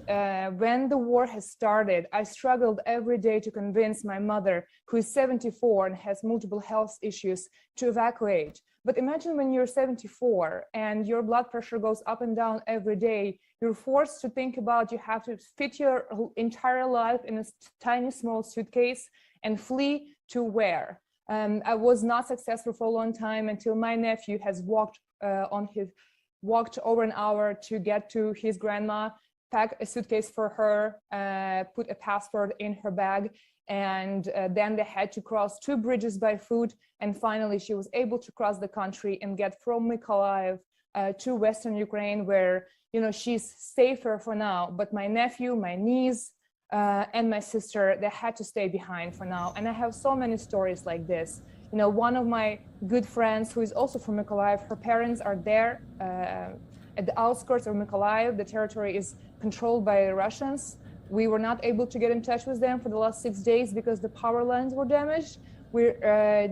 when the war has started, I struggled every day to convince my mother, who is 74 and has multiple health issues, to evacuate. But imagine when you're 74 and your blood pressure goes up and down every day, you're forced to think about you have to fit your entire life in a tiny small suitcase and flee to where? I was not successful for a long time until my nephew has walked over an hour to get to his grandma, pack a suitcase for her, put a passport in her bag, and then they had to cross 2 bridges by foot, and finally she was able to cross the country and get from Mykolaiv to Western Ukraine, where she's safer for now. But my nephew, my niece, and my sister, they had to stay behind for now. And I have so many stories like this. One of my good friends, who is also from Mykolaiv, her parents are there at the outskirts of Mykolaiv. The territory is controlled by the Russians. We were not able to get in touch with them for the last 6 days because the power lines were damaged. We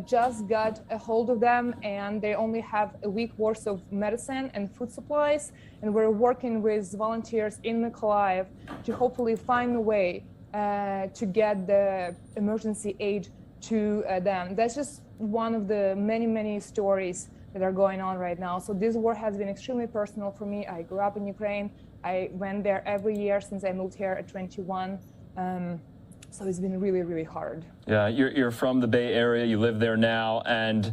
just got a hold of them, and they only have a week worth of medicine and food supplies. And we're working with volunteers in Mykolaiv to hopefully find a way to get the emergency aid to them. That's just one of the many, many stories that are going on right now. So this war has been extremely personal for me. I grew up in Ukraine. I went there every year since I moved here at 21. So it's been really, really hard. Yeah, you're from the Bay Area. You live there now, and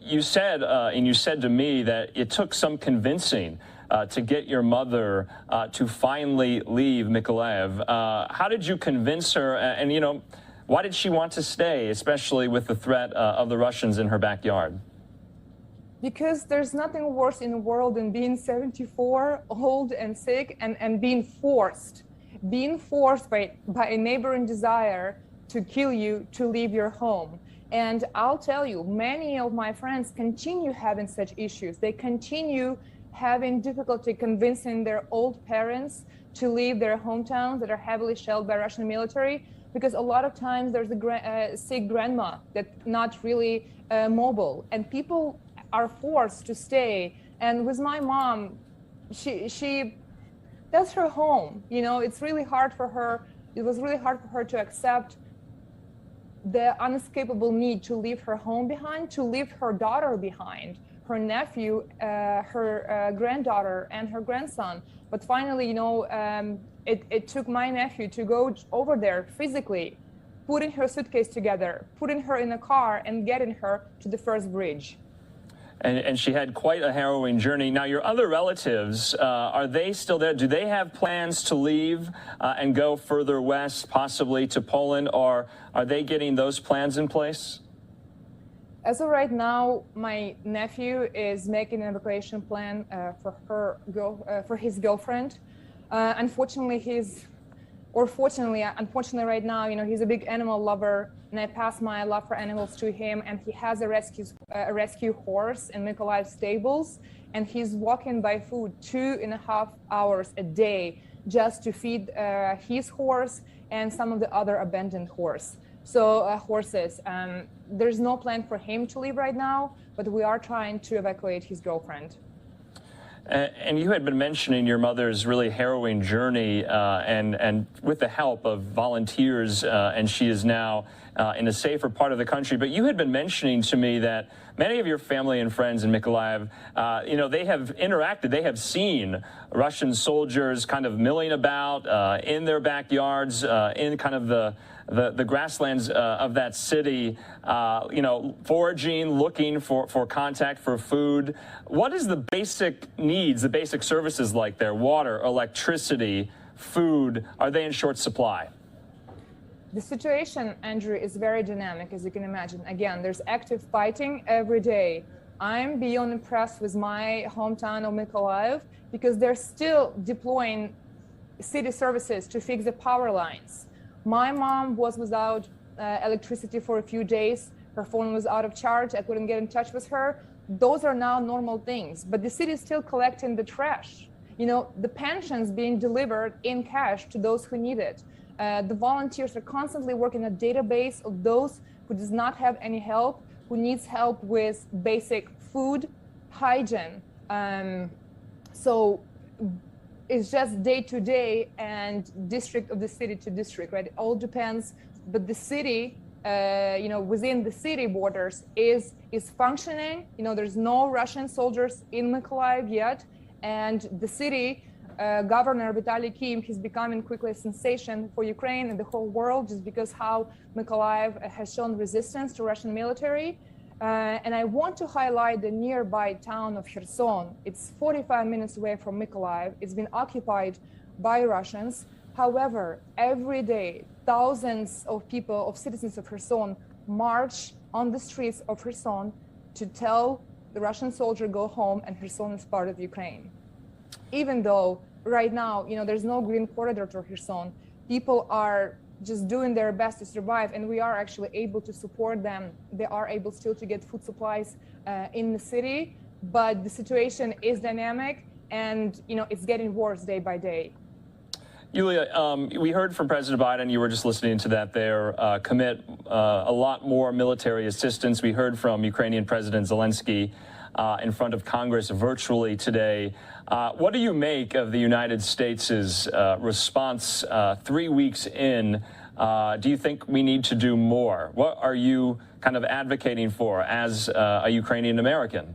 you said to me that it took some convincing to get your mother to finally leave Mykolaiv. How did you convince her? And why did she want to stay, especially with the threat of the Russians in her backyard? Because there's nothing worse in the world than being 74, old and sick, and being forced by a neighboring desire to kill you, to leave your home. And I'll tell you, many of my friends continue having such issues. They continue having difficulty convincing their old parents to leave their hometowns that are heavily shelled by Russian military, because a lot of times there's a sick grandma that's not really mobile, and people are forced to stay. And with my mom, she that's her home. It's really hard for her. It was really hard for her to accept the unescapable need to leave her home behind, to leave her daughter behind, her nephew, her granddaughter, and her grandson. But finally, it took my nephew to go over there physically, putting her suitcase together, putting her in a car, and getting her to the first bridge. And she had quite a harrowing journey. Now, your other relatives, are they still there? Do they have plans to leave and go further west, possibly to Poland, or are they getting those plans in place? As of right now, my nephew is making an evacuation plan for his girlfriend. Unfortunately, right now, he's a big animal lover, and I pass my love for animals to him, and he has a rescue horse in Mykolaiv stables, and he's walking by food 2.5 hours a day just to feed his horse and some of the other abandoned horses. There's no plan for him to leave right now, but we are trying to evacuate his girlfriend. And you had been mentioning your mother's really harrowing journey, and with the help of volunteers, and she is now in a safer part of the country. But you had been mentioning to me that many of your family and friends in Mykolaiv, they have interacted, they have seen Russian soldiers kind of milling about in their backyards, in kind of the grasslands of that city, foraging, looking for contact, for food. What is the basic needs, the basic services like there? Water, electricity, food, are they in short supply? The situation, Andrew, is very dynamic, as you can imagine. Again, there's active fighting every day. I'm beyond impressed with my hometown of Mykolaiv because they're still deploying city services to fix the power lines. My mom was without electricity for a few days. Her phone was out of charge. I couldn't get in touch with her. Those are now normal things, but the city is still collecting the trash. The pensions being delivered in cash to those who need it. The volunteers are constantly working a database of those who does not have any help, who needs help with basic food, hygiene. So it's just day to day and district of the city to district, right? It all depends, but the city, within the city borders is functioning. There's no Russian soldiers in Mykolaiv yet, and the city Governor Vitaly Kim, he's becoming quickly a sensation for Ukraine and the whole world just because how Mykolaiv has shown resistance to Russian military. And I want to highlight the nearby town of Kherson. It's 45 minutes away from Mykolaiv. It's been occupied by Russians. However, every day, thousands of people, of citizens of Kherson, march on the streets of Kherson to tell the Russian soldier go home and Kherson is part of Ukraine. Even though right now, there's no green corridor to Kherson, people are just doing their best to survive, and we are actually able to support them. They are able still to get food supplies in the city, but the situation is dynamic and it's getting worse day by day. Yulia, we heard from President Biden, you were just listening to that there, commit a lot more military assistance. We heard from Ukrainian President Zelensky in front of Congress virtually today. What do you make of the United States' response 3 weeks in? Do you think we need to do more? What are you kind of advocating for as a Ukrainian American?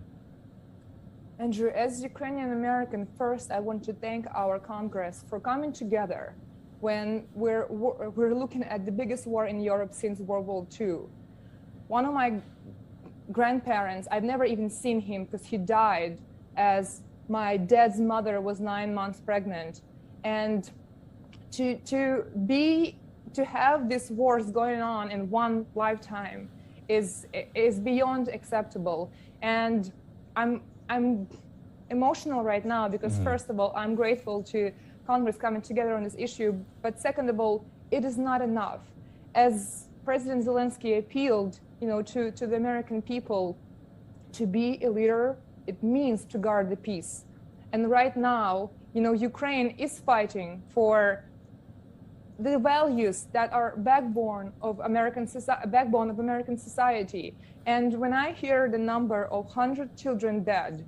Andrew, as Ukrainian American, first I want to thank our Congress for coming together when we're looking at the biggest war in Europe since World War II. One of my grandparents, I've never even seen him because he died as my dad's mother was 9 months pregnant. And to have these wars going on in one lifetime is beyond acceptable. And I'm emotional right now because first of all, I'm grateful to Congress coming together on this issue, but second of all, it is not enough. As President Zelensky appealed, to the American people, to be a leader, it means to guard the peace. And right now, Ukraine is fighting for the values that are backbone of American society. And when I hear the number of 100 children dead,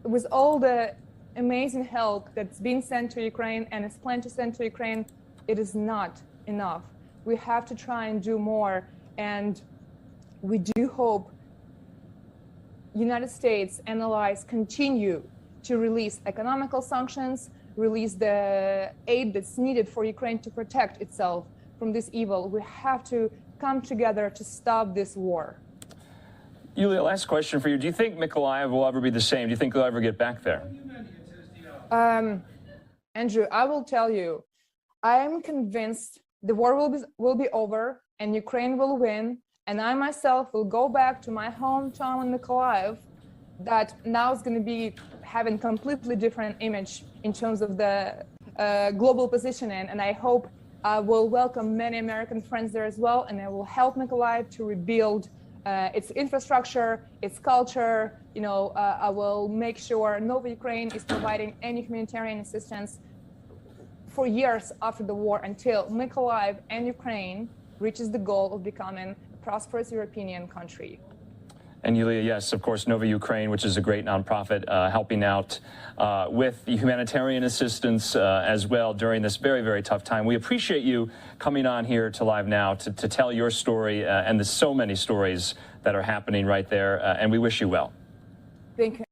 with all the amazing help that's been sent to Ukraine and is planned to send to Ukraine, it is not enough. We have to try and do more. And we do hope United States and allies continue to release economical sanctions, release the aid that's needed for Ukraine to protect itself from this evil. We have to come together to stop this war. Yulia, last question for you. Do you think Mykolaiv will ever be the same? Do you think they'll ever get back there? Andrew, I will tell you, I am convinced the war will be over and Ukraine will win. And I myself will go back to my hometown in Mykolaiv that now is going to be having completely different image in terms of the global positioning. And I hope I will welcome many American friends there as well. And I will help Mykolaiv to rebuild its infrastructure, its culture. I will make sure Nova Ukraine is providing any humanitarian assistance for years after the war until Mykolaiv and Ukraine reaches the goal of becoming a prosperous European country. And Yulia, yes, of course, Nova Ukraine, which is a great nonprofit helping out with the humanitarian assistance as well during this very, very tough time. We appreciate you coming on here to Live Now to tell your story and the so many stories that are happening right there. And we wish you well. Thank you.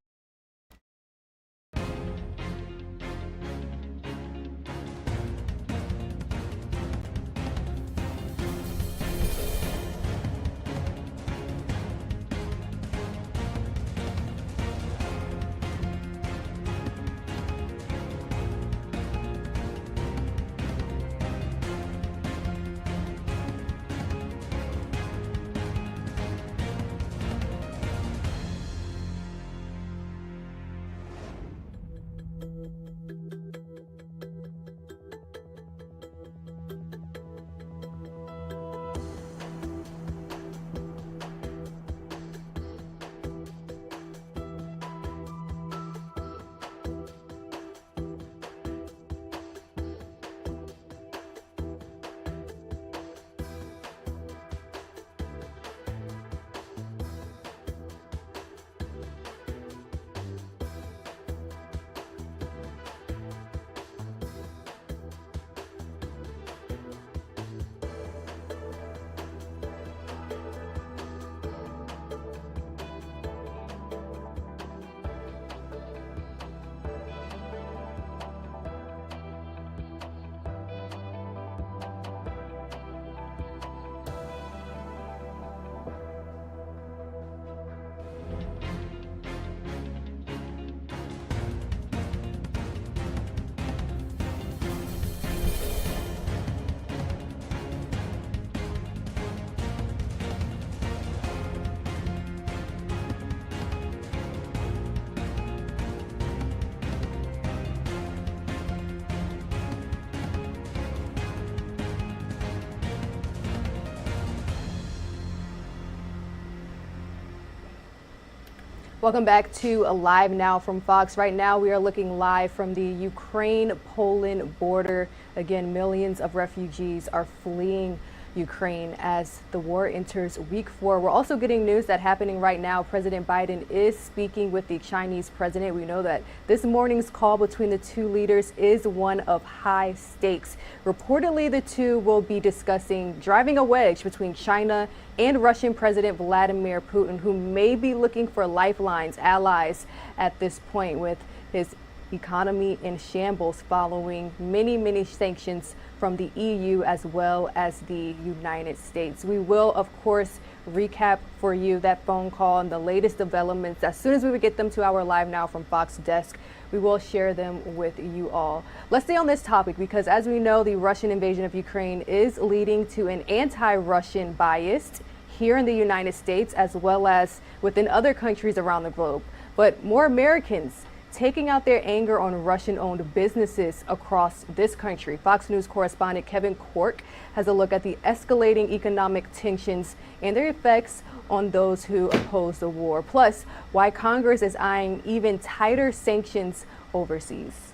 Welcome back to Live Now from Fox. Right now, we are looking live from the Ukraine-Poland border. Again, millions of refugees are fleeing Ukraine as the war enters week 4. We're also getting news that happening right now. President Biden is speaking with the Chinese president. We know that this morning's call between the two leaders is one of high stakes. Reportedly, the two will be discussing driving a wedge between China and Russian President Vladimir Putin, who may be looking for lifelines, allies at this point, with his economy in shambles following many sanctions from the EU as well as the United States. We will, of course, recap for you that phone call and the latest developments. As soon as we would get them to our Live Now from Fox desk, we will share them with you all. Let's stay on this topic because, as we know, the Russian invasion of Ukraine is leading to an anti-Russian bias here in the United States as well as within other countries around the globe. But more Americans taking out their anger on Russian-owned businesses across this country. Fox News correspondent Kevin Corke has a look at the escalating economic tensions and their effects on those who oppose the war, plus why Congress is eyeing even tighter sanctions overseas.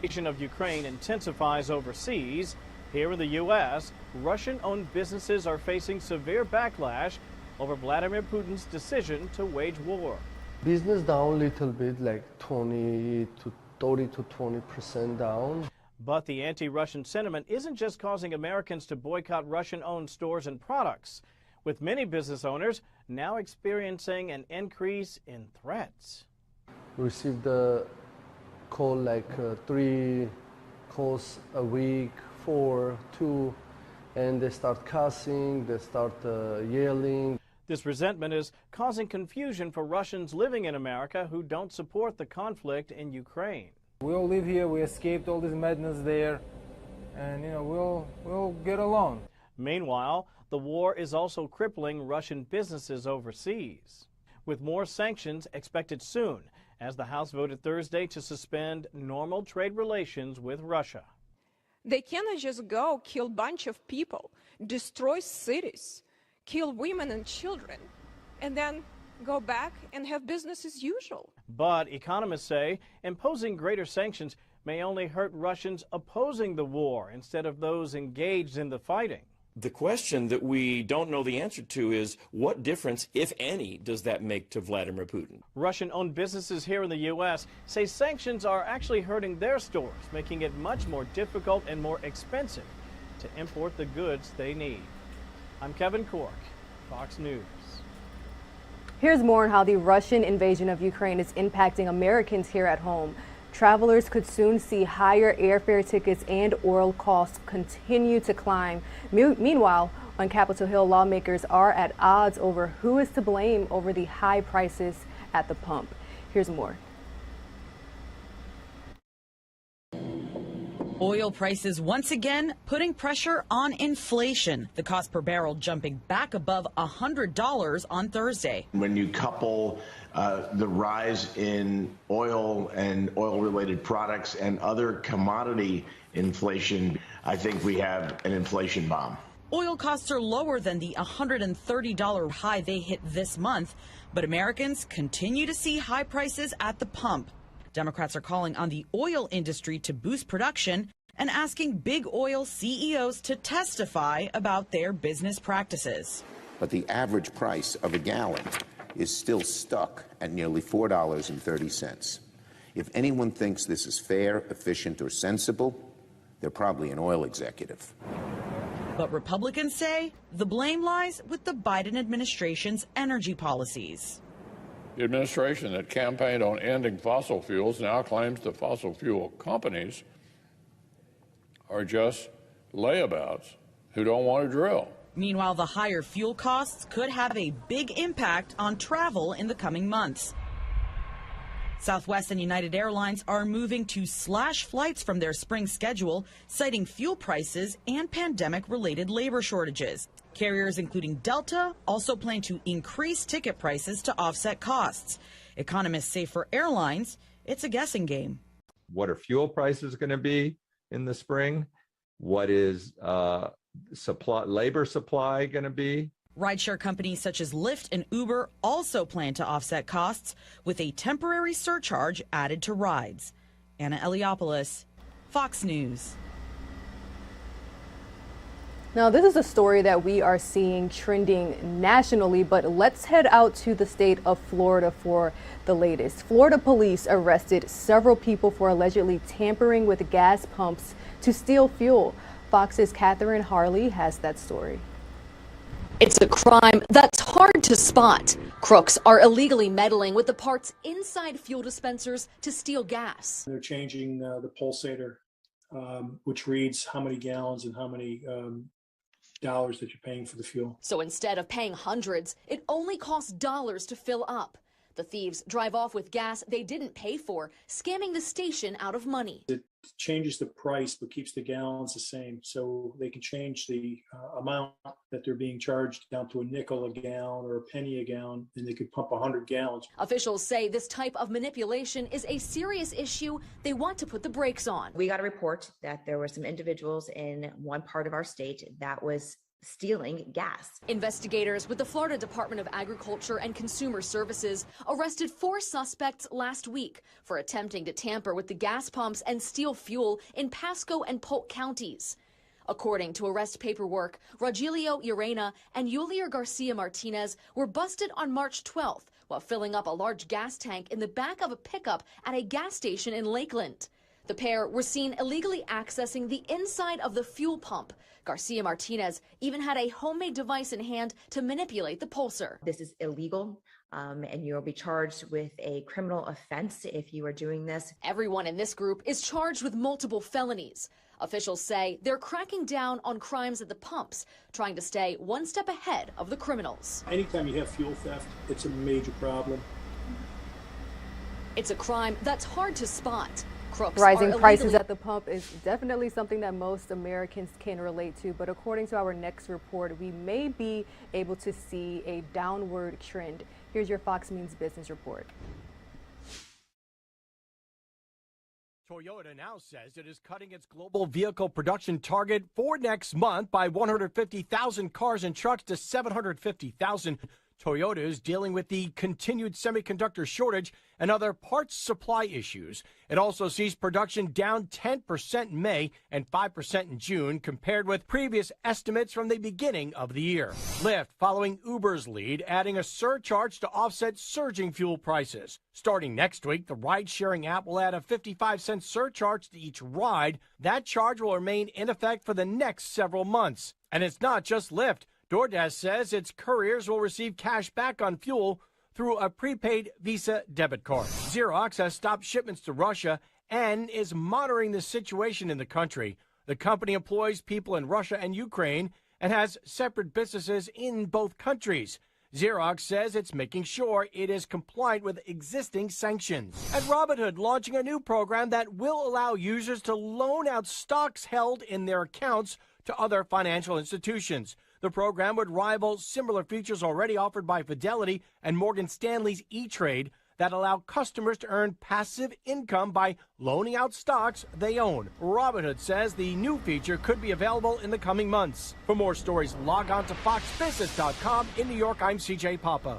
Of Ukraine intensifies overseas. Here in the U.S., Russian-owned businesses are facing severe backlash over Vladimir Putin's decision to wage war. Business down a little bit, like 20 to 30 to 20% down. But the anti-Russian sentiment isn't just causing Americans to boycott Russian-owned stores and products, with many business owners now experiencing an increase in threats. We received a call like 3 calls a week, 4, 2, and they start cussing, they start yelling. This resentment is causing confusion for Russians living in America who don't support the conflict in Ukraine. We all live here, we escaped all this madness there, and we'll get along. Meanwhile, the war is also crippling Russian businesses overseas, with more sanctions expected soon, as the House voted Thursday to suspend normal trade relations with Russia. They cannot just go kill a bunch of people, destroy cities, kill women and children, and then go back and have business as usual. But economists say imposing greater sanctions may only hurt Russians opposing the war instead of those engaged in the fighting. The question that we don't know the answer to is what difference, if any, does that make to Vladimir Putin? Russian-owned businesses here in the U.S. say sanctions are actually hurting their stores, making it much more difficult and more expensive to import the goods they need. I'm Kevin Corke, Fox News. Here's more on how the Russian invasion of Ukraine is impacting Americans here at home. Travelers could soon see higher airfare tickets and oil costs continue to climb. Meanwhile, on Capitol Hill, lawmakers are at odds over who is to blame over the high prices at the pump. Here's more. Oil prices once again putting pressure on inflation. The cost per barrel jumping back above $100 on Thursday. When you couple the rise in oil and oil-related products and other commodity inflation, I think we have an inflation bomb. Oil costs are lower than the $130 high they hit this month, but Americans continue to see high prices at the pump. Democrats are calling on the oil industry to boost production and asking big oil CEOs to testify about their business practices. But the average price of a gallon is still stuck at nearly $4.30. If anyone thinks this is fair, efficient, or sensible, they're probably an oil executive. But Republicans say the blame lies with the Biden administration's energy policies. The administration that campaigned on ending fossil fuels now claims the fossil fuel companies are just layabouts who don't want to drill. Meanwhile, the higher fuel costs could have a big impact on travel in the coming months. Southwest and United Airlines are moving to slash flights from their spring schedule, citing fuel prices and pandemic-related labor shortages. Carriers including Delta also plan to increase ticket prices to offset costs. Economists say for airlines, it's a guessing game. What are fuel prices going to be in the spring? What is labor supply going to be? Rideshare companies such as Lyft and Uber also plan to offset costs with a temporary surcharge added to rides. Anna Eliopoulos, Fox News. Now, this is a story that we are seeing trending nationally, but let's head out to the state of Florida for the latest. Florida police arrested several people for allegedly tampering with gas pumps to steal fuel. Fox's Catherine Harley has that story. It's a crime that's hard to spot. Crooks are illegally meddling with the parts inside fuel dispensers to steal gas. They're changing the pulsator, which reads how many gallons and how many dollars that you're paying for the fuel. So instead of paying hundreds, it only costs dollars to fill up. The thieves drive off with gas they didn't pay for, scamming the station out of money. It changes the price but keeps the gallons the same, so they can change the amount that they're being charged down to a nickel a gallon or a penny a gallon, and they could pump 100 gallons. Officials say this type of manipulation is a serious issue they want to put the brakes on. We got a report that there were some individuals in one part of our state that was stealing gas. Investigators with the Florida Department of Agriculture and Consumer Services arrested 4 suspects last week for attempting to tamper with the gas pumps and steal fuel in Pasco and Polk counties. According to arrest paperwork, Rogelio Urena and Yulier Garcia Martinez were busted on March 12th while filling up a large gas tank in the back of a pickup at a gas station in Lakeland. The pair were seen illegally accessing the inside of the fuel pump. Garcia Martinez even had a homemade device in hand to manipulate the pulser. This is illegal, and you'll be charged with a criminal offense if you are doing this. Everyone in this group is charged with multiple felonies. Officials say they're cracking down on crimes at the pumps, trying to stay one step ahead of the criminals. Anytime you have fuel theft, it's a major problem. It's a crime that's hard to spot. Crooks Rising prices at the pump is definitely something that most Americans can relate to, but according to our next report, we may be able to see a downward trend. Here's your Fox News Business Report. Toyota now says it is cutting its global vehicle production target for next month by 150,000 cars and trucks to 750,000. Toyota is dealing with the continued semiconductor shortage and other parts supply issues. It also sees production down 10% in May and 5% in June compared with previous estimates from the beginning of the year. Lyft following Uber's lead, adding a surcharge to offset surging fuel prices. Starting next week, the ride-sharing app will add a 55-cent surcharge to each ride. That charge will remain in effect for the next several months. And it's not just Lyft. DoorDash says its couriers will receive cash back on fuel through a prepaid Visa debit card. Xerox has stopped shipments to Russia and is monitoring the situation in the country. The company employs people in Russia and Ukraine and has separate businesses in both countries. Xerox says it's making sure it is compliant with existing sanctions. And Robinhood launching a new program that will allow users to loan out stocks held in their accounts to other financial institutions. The program would rival similar features already offered by Fidelity and Morgan Stanley's E-Trade that allow customers to earn passive income by loaning out stocks they own. Robinhood says the new feature could be available in the coming months. For more stories, log on to foxbusiness.com. In New York, I'm CJ Papa.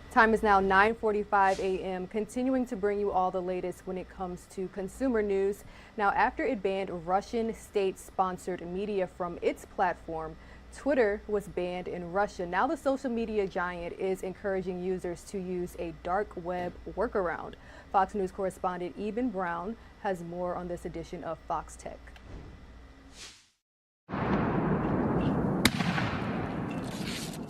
Time is now 9:45 a.m., continuing to bring you all the latest when it comes to consumer news. Now, after it banned Russian state-sponsored media from its platform, Twitter was banned in Russia. Now the social media giant is encouraging users to use a dark web workaround. Fox News correspondent Eben Brown has more on this edition of Fox Tech.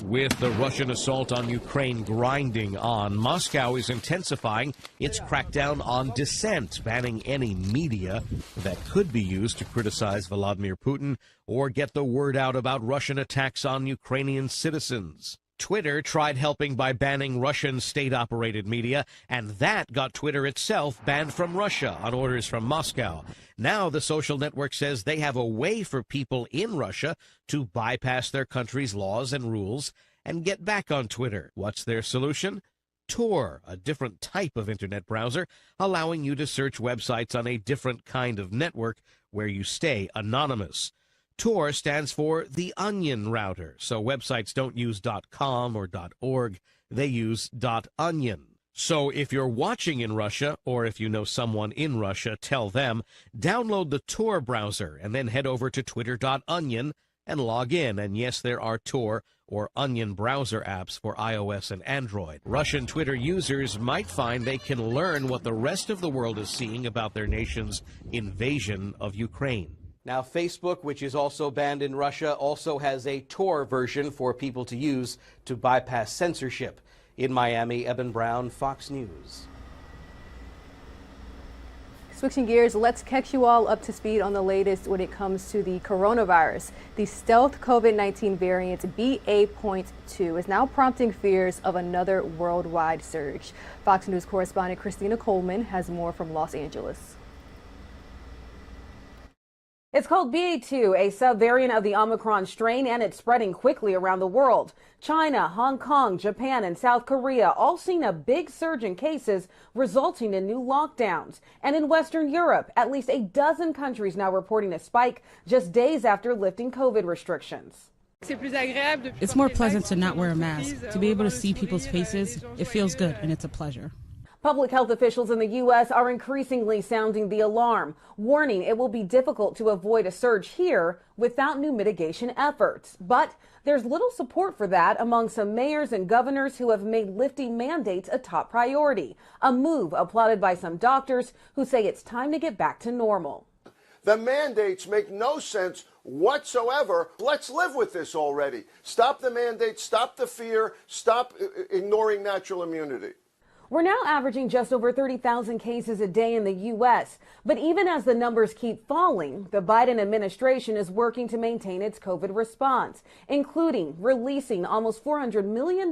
With the Russian assault on Ukraine grinding on, Moscow is intensifying its crackdown on dissent, banning any media that could be used to criticize Vladimir Putin or get the word out about Russian attacks on Ukrainian citizens. Twitter tried helping by banning Russian state-operated media, and that got Twitter itself banned from Russia on orders from Moscow. Now the social network says they have a way for people in Russia to bypass their country's laws and rules and get back on Twitter. What's their solution? Tor, a different type of internet browser, allowing you to search websites on a different kind of network where you stay anonymous. Tor stands for the Onion Router, so websites don't use .com or .org, they use .onion. So if you're watching in Russia, or if you know someone in Russia, tell them, download the Tor browser and then head over to twitter.onion and log in. And yes, there are Tor or Onion browser apps for iOS and Android. Russian Twitter users might find they can learn what the rest of the world is seeing about their nation's invasion of Ukraine. Now, Facebook, which is also banned in Russia, also has a Tor version for people to use to bypass censorship. In Miami, Eben Brown, Fox News. Switching gears, let's catch you all up to speed on the latest when it comes to the coronavirus. The stealth COVID-19 variant BA.2 is now prompting fears of another worldwide surge. Fox News correspondent Christina Coleman has more from Los Angeles. It's called BA.2, a subvariant of the Omicron strain, and it's spreading quickly around the world. China, Hong Kong, Japan, and South Korea all seen a big surge in cases, resulting in new lockdowns. And in Western Europe, at least a dozen countries now reporting a spike just days after lifting COVID restrictions. It's more pleasant to not wear a mask, to be able to see people's faces. It feels good, and it's a pleasure. Public health officials in the U.S. are increasingly sounding the alarm, warning it will be difficult to avoid a surge here without new mitigation efforts. But there's little support for that among some mayors and governors who have made lifting mandates a top priority, a move applauded by some doctors who say it's time to get back to normal. The mandates make no sense whatsoever. Let's live with this already. Stop the mandates, stop the fear, stop ignoring natural immunity. We're now averaging just over 30,000 cases a day in the U.S. But even as the numbers keep falling, the Biden administration is working to maintain its COVID response, including releasing almost $400 million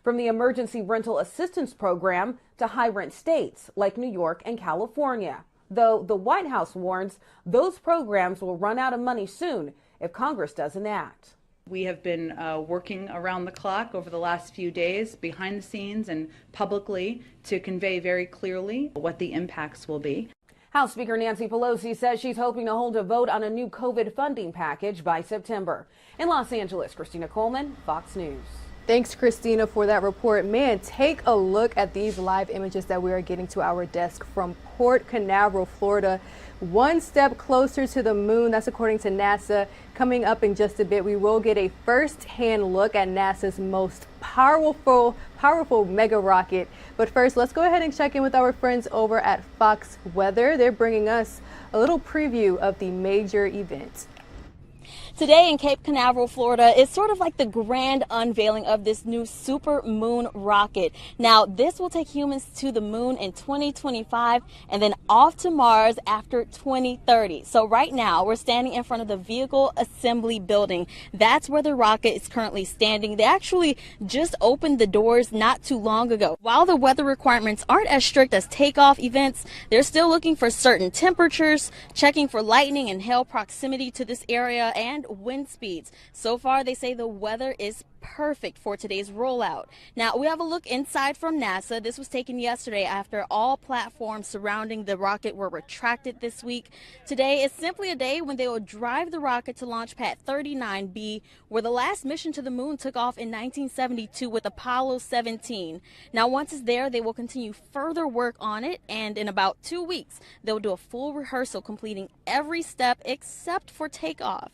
from the Emergency Rental Assistance Program to high-rent states like New York and California. Though the White House warns those programs will run out of money soon if Congress doesn't act. We have been working around the clock over the last few days, behind the scenes and publicly, to convey very clearly what the impacts will be. House Speaker Nancy Pelosi says she's hoping to hold a vote on a new COVID funding package by September. In Los Angeles, Christina Coleman, Fox News. Thanks, Christina, for that report. Man, take a look at these live images that we are getting to our desk from Port Canaveral, Florida. One step closer to the moon, that's according to NASA. Coming up in just a bit, we will get a first-hand look at NASA's most powerful mega rocket. But first, let's go ahead and check in with our friends over at Fox Weather. They're bringing us a little preview of the major event. Today in Cape Canaveral, Florida, is sort of like the grand unveiling of this new super moon rocket. Now, this will take humans to the moon in 2025 and then off to Mars after 2030. So right now, we're standing in front of the Vehicle Assembly Building. That's where the rocket is currently standing. They actually just opened the doors not too long ago. While the weather requirements aren't as strict as takeoff events, they're still looking for certain temperatures, checking for lightning and hail proximity to this area, and wind speeds. So far, they say the weather is perfect for today's rollout. Now, we have a look inside from NASA. This was taken yesterday after all platforms surrounding the rocket were retracted this week. Today is simply a day when they will drive the rocket to launch pad 39B, where the last mission to the moon took off in 1972 with Apollo 17. Now, once it's there, they will continue further work on it, and in about 2 weeks, they'll do a full rehearsal, completing every step except for takeoff.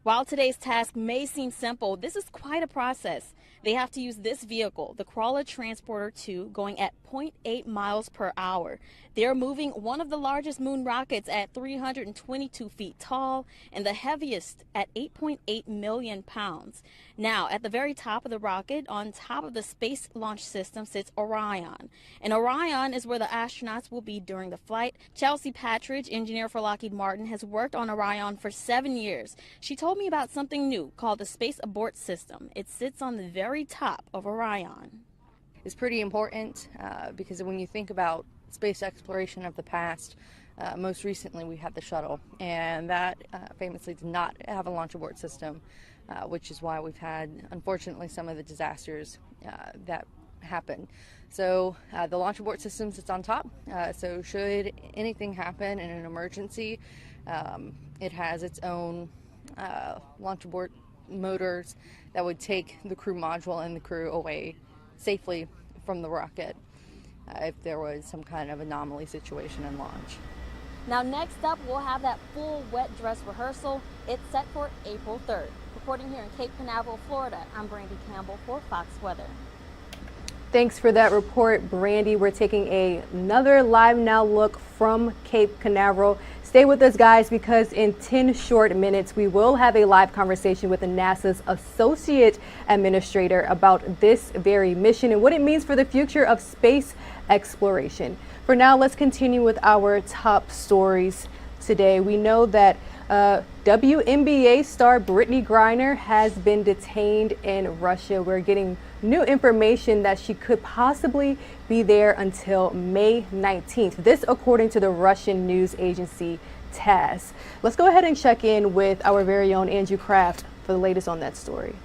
While today's task may seem simple, this is quite a process. They have to use this vehicle, the Crawler Transporter 2, going at 0.8 miles per hour. They're moving one of the largest moon rockets at 322 feet tall and the heaviest at 8.8 million pounds. Now, at the very top of the rocket, on top of the Space Launch System, sits Orion. And Orion is where the astronauts will be during the flight. Chelsea Patridge, engineer for Lockheed Martin, has worked on Orion for 7 years. She told me about something new called the Space Abort System. It sits on the very top of Orion. Is pretty important because when you think about space exploration of the past, most recently we had the shuttle, and that famously did not have a launch abort system, which is why we've had, unfortunately, some of the disasters that happen. So the launch abort system sits on top, so should anything happen in an emergency, It has its own launch abort motors that would take the crew module and the crew away safely from the rocket if there was some kind of anomaly situation in launch. Now next up, we'll have that full wet dress rehearsal. It's set for April 3rd. Reporting here in Cape Canaveral, Florida, I'm Brandy Campbell for Fox Weather. Thanks for that report, Brandy. We're taking another Live Now look from Cape Canaveral. Stay with us, guys, because in 10 short minutes, we will have a live conversation with NASA's Associate Administrator about this very mission and what it means for the future of space exploration. For now, let's continue with our top stories today. We know that WNBA star Brittney Griner has been detained in Russia. We're getting new information that she could possibly be there until May 19th. This according to the Russian news agency TASS. Let's go ahead and check in with our very own Andrew Kraft for the latest on that story.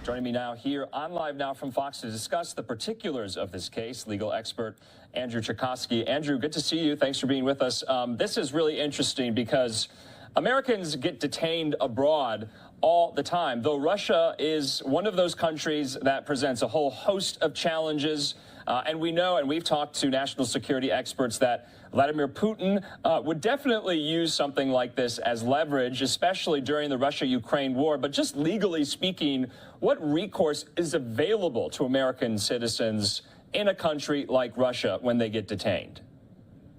Joining me now here on Live Now from Fox to discuss the particulars of this case, legal expert Andrew Chakosky. Andrew, good to see you. Thanks for being with us. This is really interesting because Americans get detained abroad all the time, though Russia is one of those countries that presents a whole host of challenges. And we know, and we've talked to national security experts, that Vladimir Putin would definitely use something like this as leverage, especially during the Russia-Ukraine war. But just legally speaking, what recourse is available to American citizens in a country like Russia when they get detained?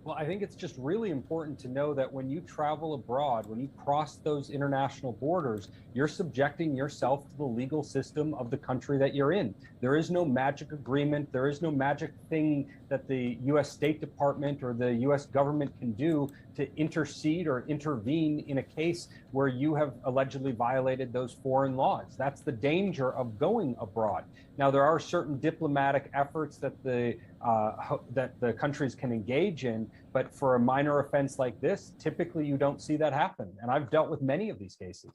Well, I think it's just really important to know that when you travel abroad, when you cross those international borders, you're subjecting yourself to the legal system of the country that you're in. There is no magic agreement. There is no magic thing that the U.S. State Department or the U.S. government can do to intercede or intervene in a case where you have allegedly violated those foreign laws. That's the danger of going abroad. Now, there are certain diplomatic efforts that the countries can engage in, but for a minor offense like this, typically you don't see that happen. And I've dealt with many of these cases.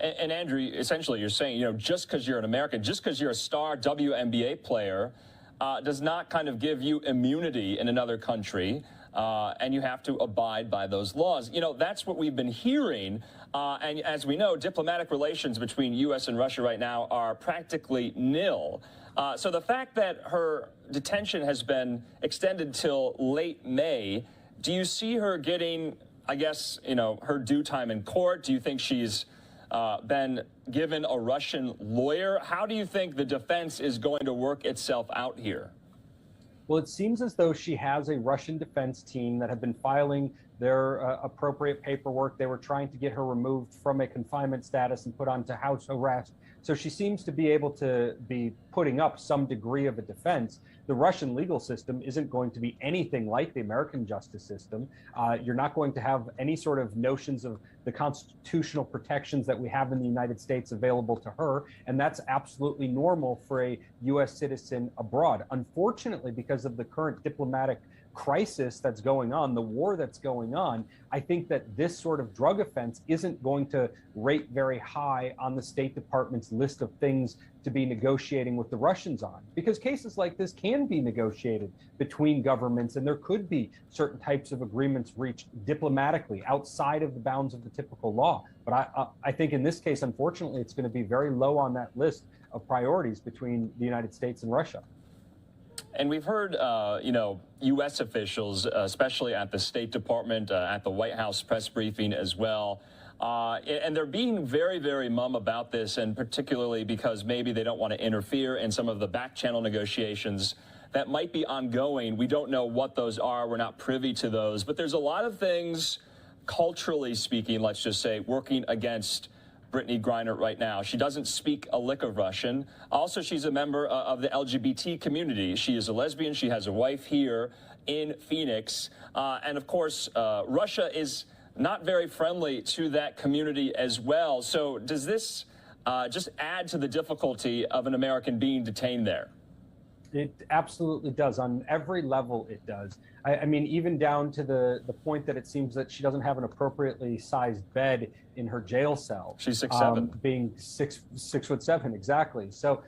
And Andrew, essentially you're saying, just because you're an American, just because you're a star WNBA player, does not kind of give you immunity in another country, and you have to abide by those laws. That's what we've been hearing. And as we know, diplomatic relations between U.S. and Russia right now are practically nil. So the fact that her detention has been extended till late May, do you see her getting, I guess, her due time in court? Do you think she's been given a Russian lawyer? How do you think the defense is going to work itself out here? Well, it seems as though she has a Russian defense team that have been filing their appropriate paperwork. They were trying to get her removed from a confinement status and put onto house arrest. So she seems to be able to be putting up some degree of a defense. The Russian legal system isn't going to be anything like the American justice system. You're not going to have any sort of notions of the constitutional protections that we have in the United States available to her. And that's absolutely normal for a U.S. citizen abroad. Unfortunately, because of the current diplomatic crisis that's going on, the war that's going on, I think that this sort of drug offense isn't going to rate very high on the State Department's list of things to be negotiating with the Russians on, because cases like this can be negotiated between governments, and there could be certain types of agreements reached diplomatically outside of the bounds of the typical law. But I think in this case, unfortunately, it's going to be very low on that list of priorities between the United States and Russia. And we've heard, U.S. officials, especially at the State Department, at the White House press briefing as well, and they're being very, very mum about this, and particularly because maybe they don't want to interfere in some of the back-channel negotiations that might be ongoing. We don't know what those are. We're not privy to those. But there's a lot of things, culturally speaking, let's just say, working against Brittney Griner right now. She doesn't speak a lick of Russian. Also, she's a member of the LGBT community. She is a lesbian. She has a wife here in Phoenix. And of course, Russia is not very friendly to that community as well. So does this just add to the difficulty of an American being detained there? It absolutely does. On every level, it does. I mean, even down to the point that it seems that she doesn't have an appropriately sized bed in her jail cell. She's 6'7". Being 6'7", exactly. So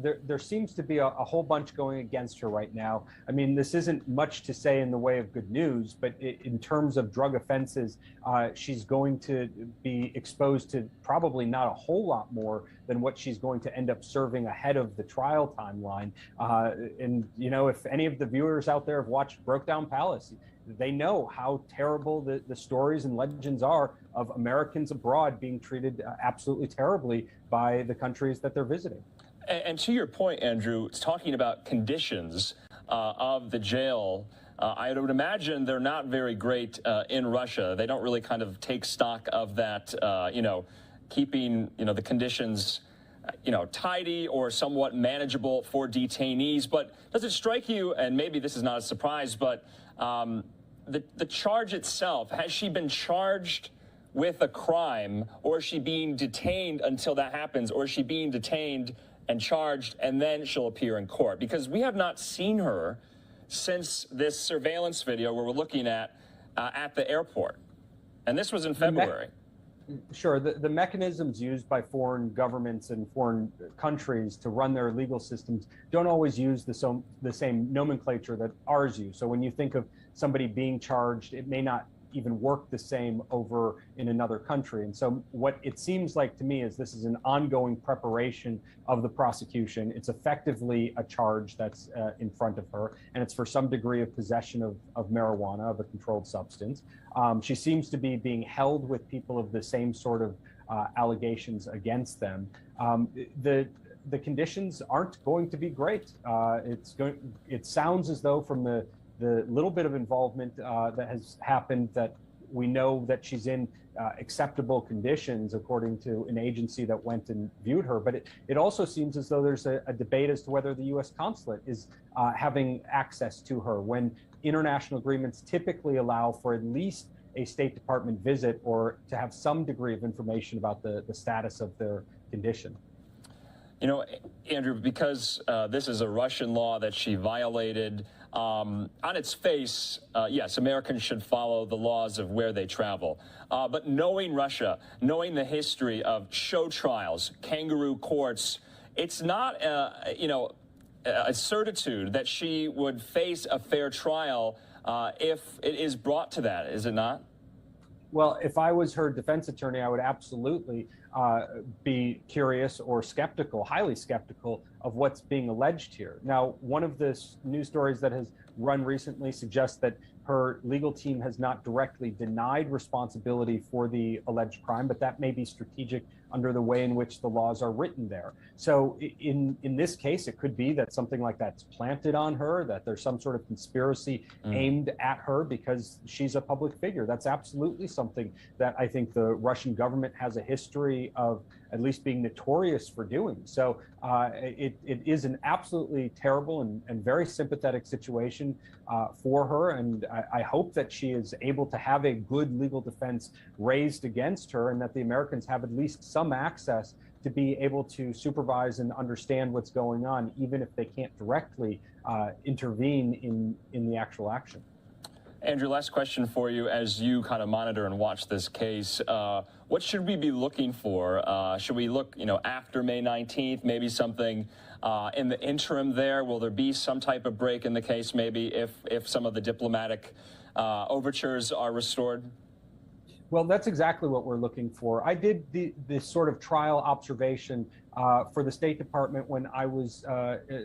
there seems to be a whole bunch going against her right now. I mean, this isn't much to say in the way of good news, but in terms of drug offenses, she's going to be exposed to probably not a whole lot more than what she's going to end up serving ahead of the trial timeline. And, you know, if any of the viewers out there have watched Brokedown Palace, they know how terrible the stories and legends are of Americans abroad being treated absolutely terribly by the countries that they're visiting. And to your point, Andrew, it's talking about conditions of the jail. I would imagine they're not very great in Russia. They don't really kind of take stock of that, you know, keeping, you know, the conditions, you know, tidy or somewhat manageable for detainees. But does it strike you, and maybe this is not a surprise, but the charge itself, has she been charged with a crime, or is she being detained until that happens, or is she being detained and charged and then she'll appear in court? Because we have not seen her since this surveillance video where we're looking at the airport. And this was in February. Sure. The mechanisms used by foreign governments and foreign countries to run their legal systems don't always use the same nomenclature that ours use. So when you think of somebody being charged, it may not even work the same over in another country. And so what it seems like to me is this is an ongoing preparation of the prosecution. It's effectively a charge that's in front of her, and it's for some degree of possession of marijuana, of a controlled substance. She seems to be being held with people of the same sort of allegations against them. The conditions aren't going to be great. It sounds as though from the little bit of involvement that has happened that we know that she's in acceptable conditions according to an agency that went and viewed her. But it also seems as though there's a debate as to whether the U.S. consulate is having access to her when international agreements typically allow for at least a State Department visit or to have some degree of information about the status of their condition. You know, Andrew, because this is a Russian law that she violated, on its face, yes, Americans should follow the laws of where they travel. But knowing Russia, knowing the history of show trials, kangaroo courts, it's not, you know, a certitude that she would face a fair trial if it is brought to that, is it not? Well, if I was her defense attorney, I would absolutely be curious or skeptical, highly skeptical of what's being alleged here. Now, one of the news stories that has run recently suggests that her legal team has not directly denied responsibility for the alleged crime, but that may be strategic under the way in which the laws are written there. So in this case, it could be that something like that's planted on her, that there's some sort of conspiracy aimed at her because she's a public figure. That's absolutely something that I think the Russian government has a history of at least being notorious for doing. So it is an absolutely terrible and very sympathetic situation for her. And I hope that she is able to have a good legal defense raised against her and that the Americans have at least some access to be able to supervise and understand what's going on, even if they can't directly intervene in the actual action. Andrew, last question for you as you kind of monitor and watch this case. What should we be looking for? Should we look, you know, after May 19th, maybe something in the interim there? Will there be some type of break in the case maybe if some of the diplomatic overtures are restored? Well, that's exactly what we're looking for. I did this sort of trial observation for the State Department when I was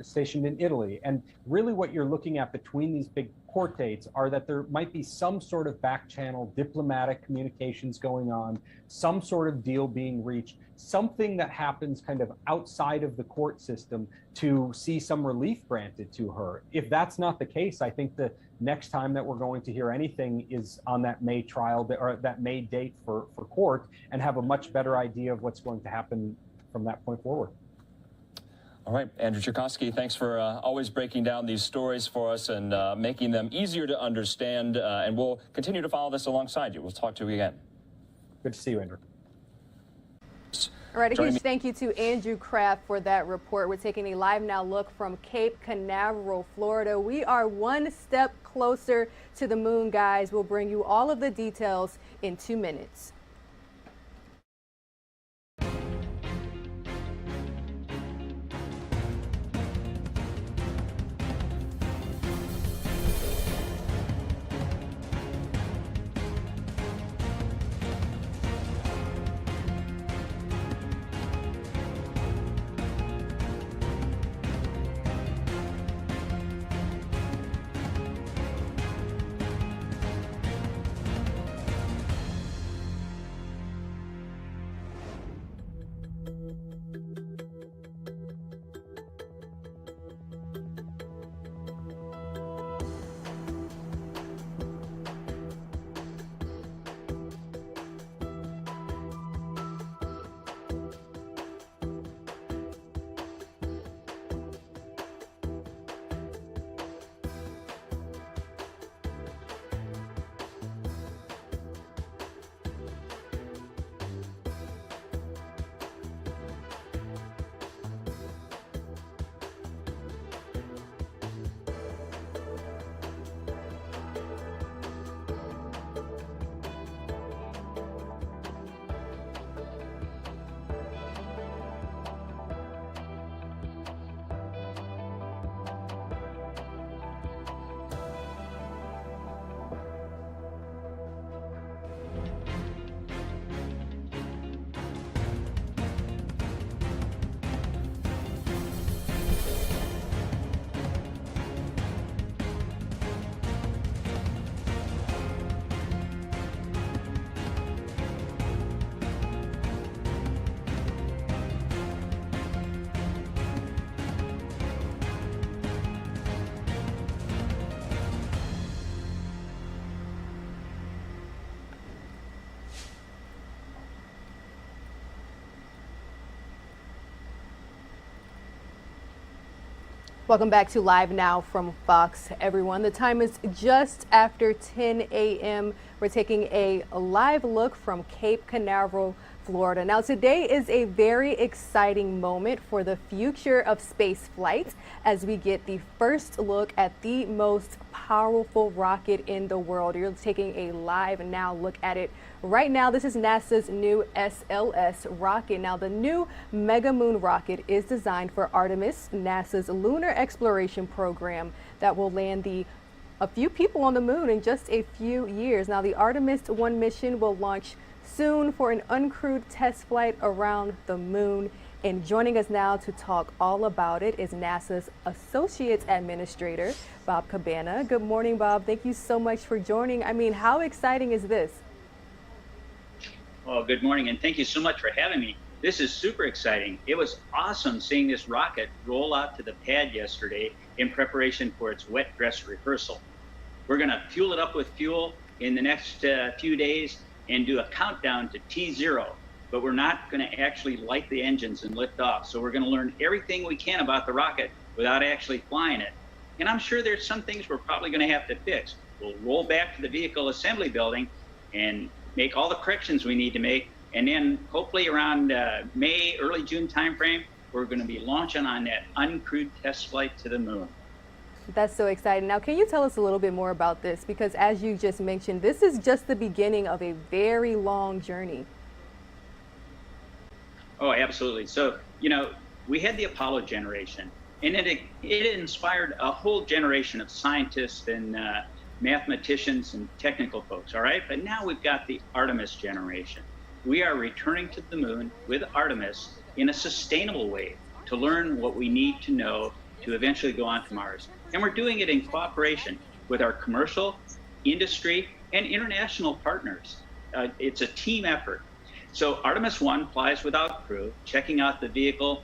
stationed in Italy. And really what you're looking at between these big court dates are that there might be some sort of back channel diplomatic communications going on, some sort of deal being reached, something that happens kind of outside of the court system to see some relief granted to her. If that's not the case, I think the next time that we're going to hear anything is on that May trial or that May date for court and have a much better idea of what's going to happen from that point forward. All right, Andrew Cherkasky, thanks for always breaking down these stories for us and making them easier to understand. And we'll continue to follow this alongside you. We'll talk to you again. Good to see you, Andrew. All right, a Joining huge thank you to Andrew Kraft for that report. We're taking a live now look from Cape Canaveral, Florida. We are one step closer to the moon, guys. We'll bring you all of the details in 2 minutes. Welcome back to Live Now from Fox, everyone. The time is just after 10 a.m. We're taking a live look from Cape Canaveral, Florida. Now, today is a very exciting moment for the future of space flight as we get the first look at the most powerful rocket in the world. You're taking a live now look at it right now. This is NASA's new SLS rocket. Now, the new Mega Moon rocket is designed for Artemis, NASA's lunar exploration program that will land a few people on the moon in just a few years. Now, the Artemis 1 mission will launch soon for an uncrewed test flight around the moon. And joining us now to talk all about it is NASA's Associate Administrator, Bob Cabana. Good morning, Bob. Thank you so much for joining. I mean, how exciting is this? Well, good morning, and thank you so much for having me. This is super exciting. It was awesome seeing this rocket roll out to the pad yesterday in preparation for its wet dress rehearsal. We're going to fuel it up with fuel in the next few days and do a countdown to T0, but we're not going to actually light the engines and lift off. So we're going to learn everything we can about the rocket without actually flying it. And I'm sure there's some things we're probably going to have to fix. We'll roll back to the vehicle assembly building and make all the corrections we need to make. And then hopefully around May, early June timeframe, we're going to be launching on that uncrewed test flight to the moon. That's so exciting. Now, can you tell us a little bit more about this? Because as you just mentioned, this is just the beginning of a very long journey. Oh, absolutely. So, you know, we had the Apollo generation, and it inspired a whole generation of scientists and mathematicians and technical folks, all right? But now we've got the Artemis generation. We are returning to the moon with Artemis in a sustainable way to learn what we need to know to eventually go on to Mars. And we're doing it in cooperation with our commercial, industry, and international partners. It's a team effort. So Artemis 1 flies without crew, checking out the vehicle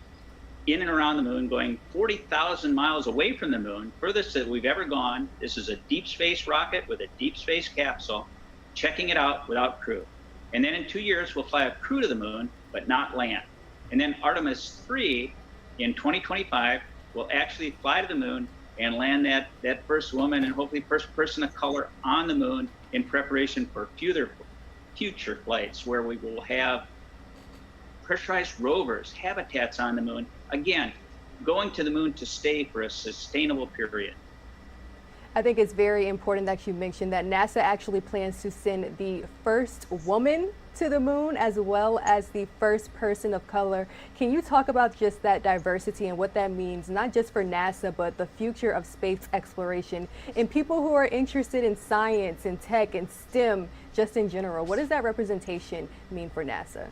in and around the moon, going 40,000 miles away from the moon, furthest that we've ever gone. This is a deep space rocket with a deep space capsule, checking it out without crew. And then in 2 years, we'll fly a crew to the moon, but not land. And then Artemis 3 in 2025 will actually fly to the moon and land that first woman and hopefully first person of color on the moon in preparation for future flights where we will have pressurized rovers, habitats on the moon. Again, going to the moon to stay for a sustainable period. I think it's very important that you mentioned that NASA actually plans to send the first woman to the moon as well as the first person of color. Can you talk about just that diversity and what that means, not just for NASA, but the future of space exploration and people who are interested in science and tech and STEM just in general? What does that representation mean for NASA?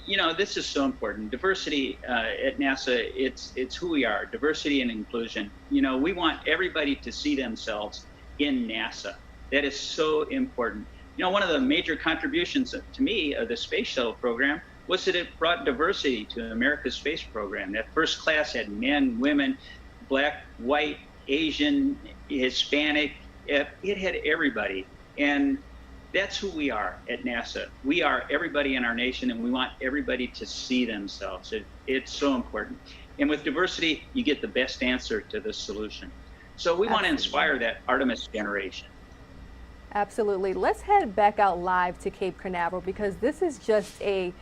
You know, this is so important. Diversity at NASA, it's who we are, diversity and inclusion. You know, we want everybody to see themselves in NASA. That is so important. You know, one of the major contributions to me of the space shuttle program was that it brought diversity to America's space program. That first class had men, women, black, white, Asian, Hispanic. It had everybody. And that's who we are at NASA. We are everybody in our nation, and we want everybody to see themselves. It's so important. And with diversity, you get the best answer to the solution. So we want to inspire that Artemis generation. Absolutely. Let's head back out live to Cape Canaveral because this is just a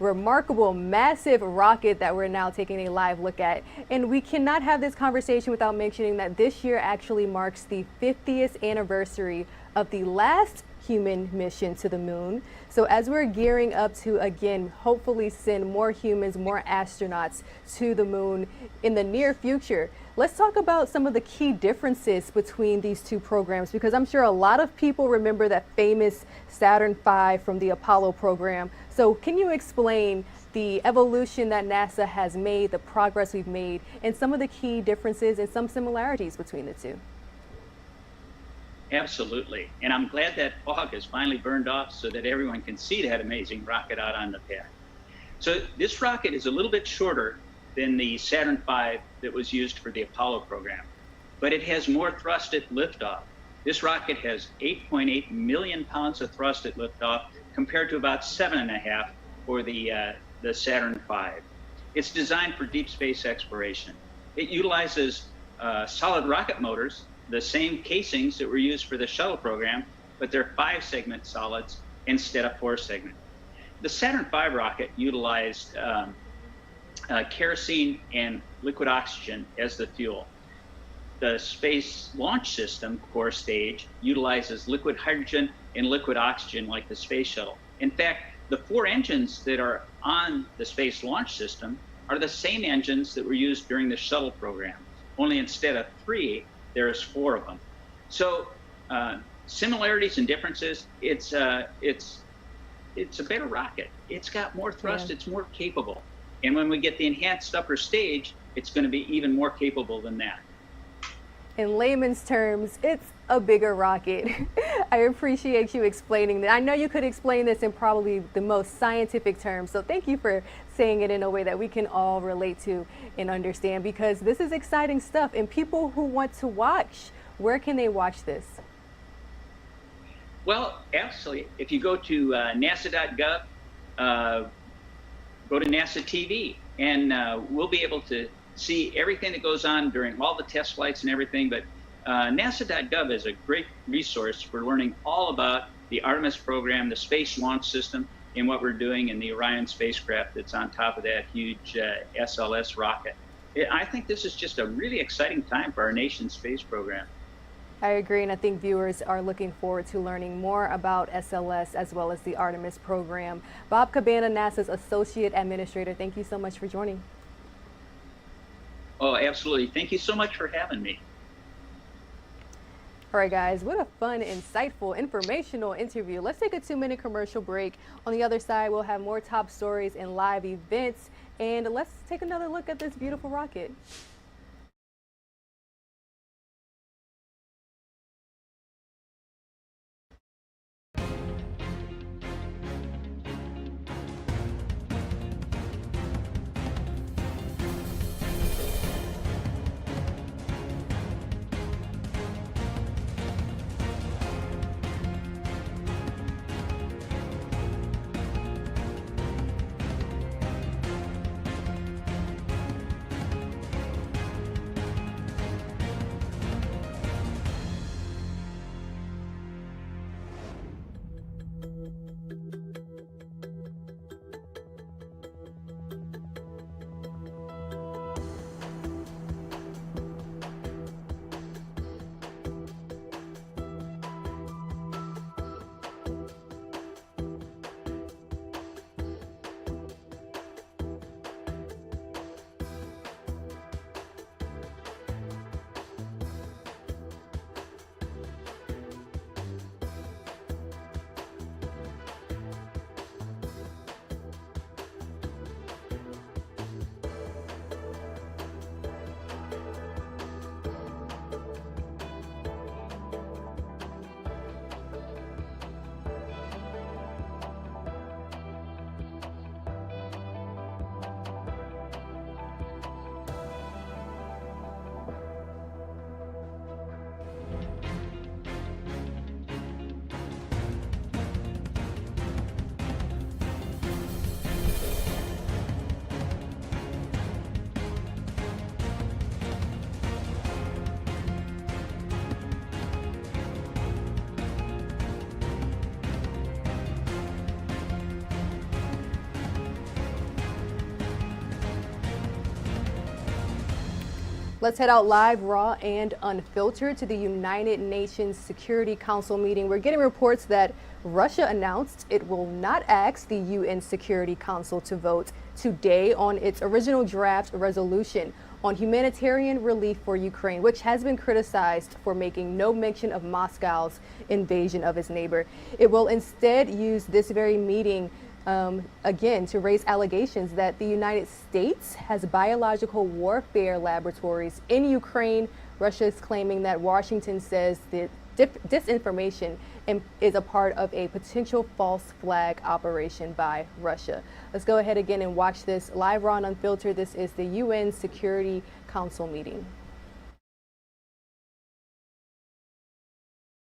remarkable, massive rocket that we're now taking a live look at. And we cannot have this conversation without mentioning that this year actually marks the 50th anniversary of the last human mission to the moon. So as we're gearing up to, again, hopefully send more humans, more astronauts to the moon in the near future, let's talk about some of the key differences between these two programs, because I'm sure a lot of people remember that famous Saturn V from the Apollo program. So can you explain the evolution that NASA has made, the progress we've made, and some of the key differences and some similarities between the two? Absolutely. And I'm glad that fog has finally burned off so that everyone can see that amazing rocket out on the pad. So this rocket is a little bit shorter than the Saturn V that was used for the Apollo program, but it has more thrust at liftoff. This rocket has 8.8 million pounds of thrust at liftoff compared to about 7.5 for the Saturn V. It's designed for deep space exploration. It utilizes solid rocket motors, the same casings that were used for the shuttle program, but they're 5-segment solids instead of 4-segment. The Saturn V rocket utilized kerosene and liquid oxygen as the fuel. The Space Launch System core stage utilizes liquid hydrogen and liquid oxygen like the space shuttle. In fact, the 4 engines that are on the Space Launch System are the same engines that were used during the shuttle program, only instead of 3, there's 4 of them. So similarities and differences, it's a better rocket. It's got more thrust, it's more capable. And when we get the enhanced upper stage, it's going to be even more capable than that. In layman's terms, it's a bigger rocket. I appreciate you explaining that. I know you could explain this in probably the most scientific terms, so thank you for saying it in a way that we can all relate to and understand, because this is exciting stuff. And people who want to watch, where can they watch this? Well, absolutely. If you go to nasa.gov, go to NASA TV, and we'll be able to see everything that goes on during all the test flights and everything. But nasa.gov is a great resource for learning all about the Artemis program, the Space Launch System, and what we're doing in the Orion spacecraft that's on top of that huge SLS rocket. I think this is just a really exciting time for our nation's space program. I agree, and I think viewers are looking forward to learning more about SLS as well as the Artemis program. Bob Cabana, NASA's Associate Administrator, thank you so much for joining. Oh, absolutely. Thank you so much for having me. All right, guys, what a fun, insightful, informational interview. Let's take a 2-minute commercial break. On the other side, we'll have more top stories and live events. And let's take another look at this beautiful rocket. Let's head out live, raw, and unfiltered to the United Nations Security Council meeting. We're getting reports that Russia announced it will not ask the UN Security Council to vote today on its original draft resolution on humanitarian relief for Ukraine, which has been criticized for making no mention of Moscow's invasion of its neighbor. It will instead use this very meeting again to raise allegations that the United States has biological warfare laboratories in Ukraine. Russia is claiming that Washington says that disinformation is a part of a potential false flag operation by Russia. Let's go ahead again and watch this live, raw, and unfiltered. This is the UN Security Council meeting.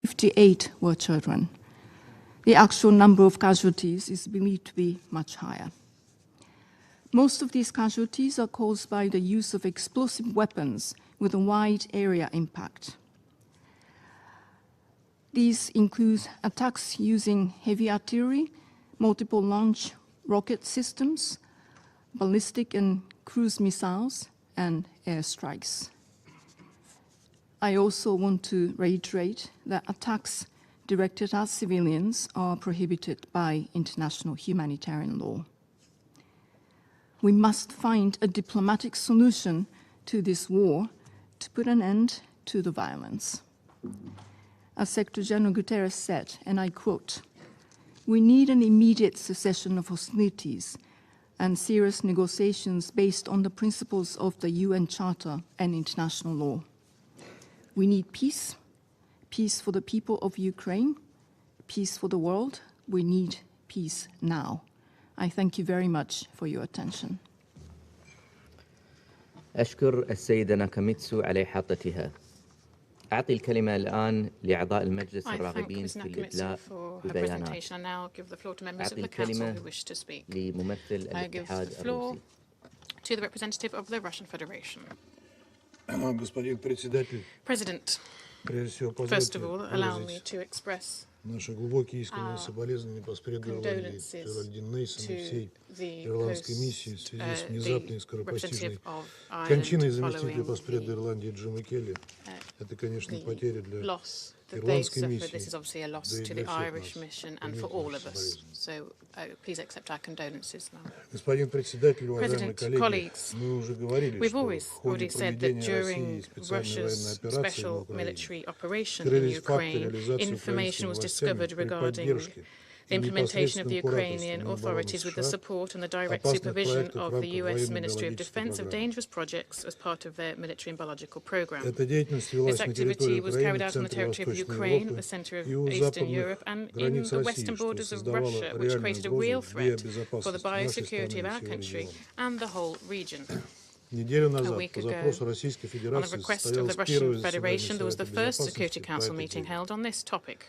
58 were children. The actual number of casualties is believed to be much higher. Most of these casualties are caused by the use of explosive weapons with a wide area impact. These include attacks using heavy artillery, multiple launch rocket systems, ballistic and cruise missiles, and airstrikes. I also want to reiterate that attacks directed at civilians are prohibited by international humanitarian law. We must find a diplomatic solution to this war to put an end to the violence. As Secretary General Guterres said, and I quote, "We need an immediate cessation of hostilities and serious negotiations based on the principles of the UN Charter and international law. We need peace, peace for the people of Ukraine, peace for the world. We need peace now." I thank you very much for your attention. أشكر السيدة ناكاميتسو على إحاطتها. أعطي الكلمة الآن لأعضاء المجلس الراغبين في الإدلاء ببيانات. أعطي الكلمة لممثل الاتحاد الروسي. To the representative of the Russian Federation. Господин председатель, President, first of all, allow me to express наши глубокие искренние соболезнования пострадавшей Ирландии, Джеральдин Нейсон и всей ирландской миссии в связи с внезапной и скоропостижной кончиной заместителя постпреда Ирландии Джима Келли. Это, конечно, потеря для ирландской миссии, this is obviously a loss to the Irish mission and for all of us. So please accept our condolences now. Господин председатель, уважаемые коллеги, мы уже говорили, что в ходе проведения России специальной военной операции на Украине скрылись факты реализации украинскими властями при поддержке the implementation of the Ukrainian authorities with the support and the direct supervision of the US Ministry of Defense of dangerous projects as part of their military and biological program. This activity was carried out on the territory of Ukraine, at the center of Eastern Europe, and in the western borders of Russia, which created a real threat for the biosecurity of our country and the whole region. Неделю A назад, week по ago, запросу Российской on a Федерации, request of the состоялось Russian первое Federation, заседание there was the Совета first Безопасности Security по Council этой meeting теме. held on this topic.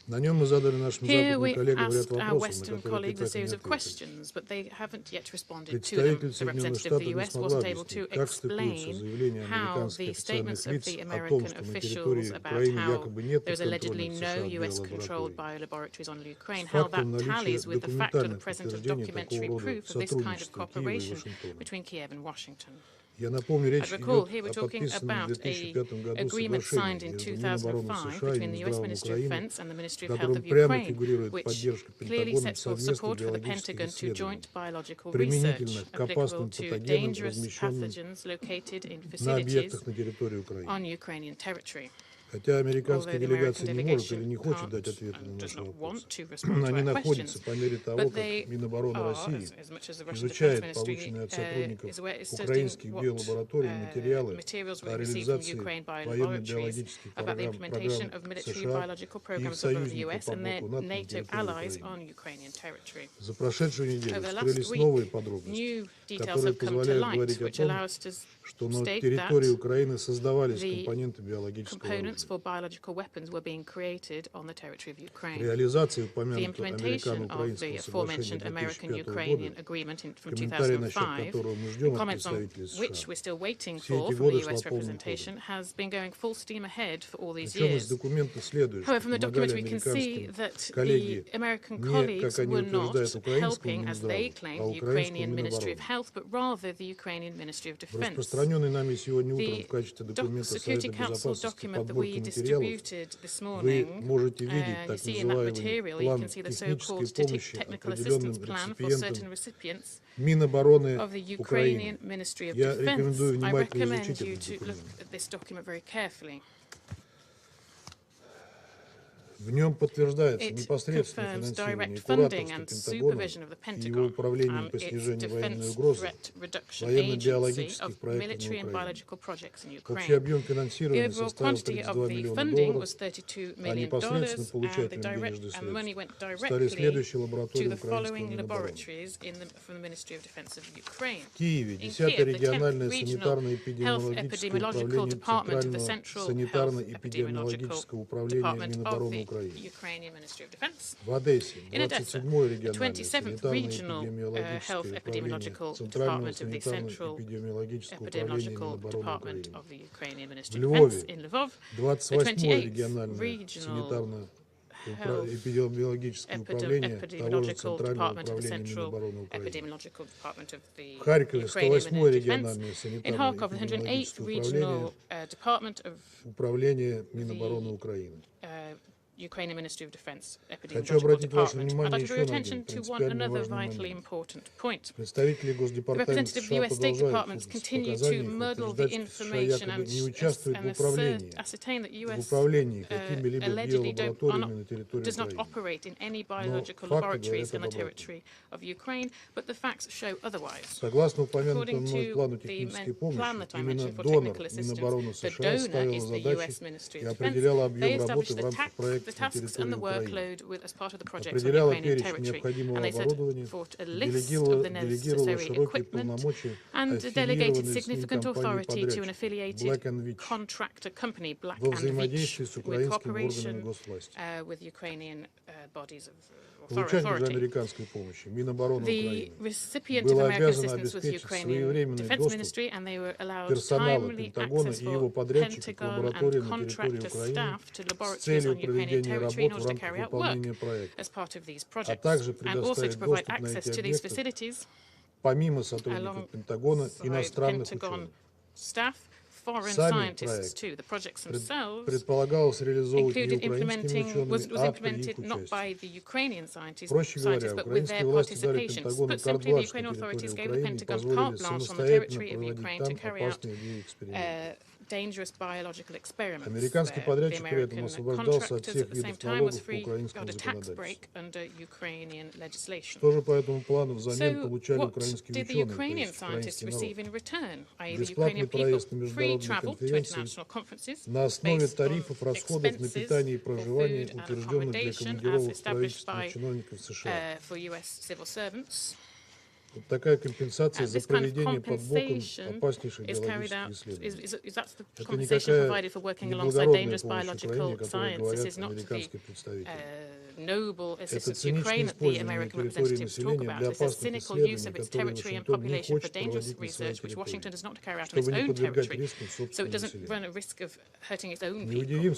На нем мы задали нашим Here западным we коллегам ряд asked our вопросов, на Western которые colleagues a так и series не of ответили. questions, but they haven't yet responded to them. Представитель The Соединенных representative of the Штатов не US смогла wasn't able объяснить, to как стыкуются explain заявления how американских the statements официальных of лиц the о том, American что на officials территории about Украины how якобы нет there's allegedly подконтрольных no США US-controlled биолабораторий. biolaboratories on Ukraine, С how фактом that tallies наличия with the fact of the документальных presence of подтверждений documentary такого рода proof of this kind of сотрудничества Киева и cooperation Вашингтона. between Kiev and Washington. Я напомню, речь I recall идет here we're о talking подписанном в about 2005 an году agreement signed соглашении in между Минобороны 2005 США и between the US Минздравом Ministry of Украины, Defense and the Ministry в of Health котором of прямо Ukraine, фигурирует which поддержка clearly Пентагоном sets forth совместных support for the биологических Pentagon to исследований, joint biological применительно research к applicable опасным to патогенам, dangerous размещенным pathogens located in на facilities объектах на территории Украины. on Ukrainian territory. Хотя американская Although the делегация American не может или delegation не хочет can't, дать ответы на does наши not вопросы, want to respond to они our находятся questions, по мере того, but как they Минобороны are, России as much as the Russian Defense изучает Ministry полученные от сотрудников is aware, is studying украинских what биолабораторий материалы materials о we receive from реализации Ukraine военно-биологических about the программ implementation of military США biological и их programs of the союзников US по and their боку НАТО на NATO территории allies Украины. on Ukrainian territory. За прошедшую неделю Over the вскрылись last новые week, подробности, new details которые have come to позволяют light, говорить о which том, allow us to что на state территории that Украины создавались the компоненты биологического оружия. components labs for biological weapons were being created on the territory of Ukraine. The implementation of the aforementioned American-Ukrainian agreement from 2005, and comments on which we're still waiting for from the US representation, has been going full steam ahead for all these years. However, from the document we can see that the American colleagues were not helping, as they claimed, the Ukrainian Ministry of Health, but rather the Ukrainian Ministry of Defense. The Security Council document that we distributed this morning, you see in that material, you can see the so-called technical assistance plan for certain recipients of the Ukrainian Ministry of Defense. I recommend you to look at this document very carefully. It confirms direct funding and supervision of the Pentagon and its Defense Threat Reduction Agency of military and biological projects in Ukraine. The overall quantity of the funding was $32 million, and the money went directly to the following laboratories from the Ministry of Defense of Ukraine. In Kiev, the 10th Regional Health Epidemiological Department of the Central Health Epidemiological Department of the Ukrainian Ministry of Defense. In Odessa, the 27th Regional Health Epidemiological Department of the Central Epidemiological Department of the Ukrainian Ministry of Defense. In Lvov, the 28th Regional Health Epidemiological Department of the Central Epidemiological Department of the Ukrainian Ministry of Defense. In Kharkov, the 108th Regional Department of the Ukrainian Ministry of Defense Epidemiological Department. I'd like to draw your attention to another vitally important point. The representative of the US State Departments continue to muddle the information and ascertain that US allegedly does not operate in any biological laboratories in the territory of Ukraine, but the facts show otherwise. According to the plan that I mentioned for technical assistance, the donor is the US Ministry of Defense. They established the tasks and the workload as part of the project on Ukrainian territory, and they set forth a list of the necessary equipment and delegated significant authority to an affiliated contractor company, Black & Veatch, with cooperation with Ukrainian bodies of authority. The recipient of American assistance was the Ukrainian Defense Ministry, and they were allowed timely access for Pentagon and contractor staff to laboratories on Ukrainian territory in order to carry out work as part of these projects, and also to provide access to these facilities alongside Pentagon staff, foreign scientists too. The projects themselves included implemented not by the Ukrainian scientists, but with their participation. Put simply, the Ukrainian authorities gave the Pentagon carte blanche on the territory of Ukraine to carry out dangerous biological experiments. The American contractors at the same time got a tax break under Ukrainian legislation. So what did the Ukrainian scientists receive in return? i.e. the Ukrainian people free travel to international conferences based on expenses for food and accommodation as established by for US civil servants. This kind of compensation is carried out, that's the compensation provided for working alongside dangerous biological science. This is not the noble assistance to Ukraine that the American representatives talk about. This is cynical use of its territory and population for dangerous research, which Washington does not carry out on its own territory, so it doesn't run a risk of hurting its own people. We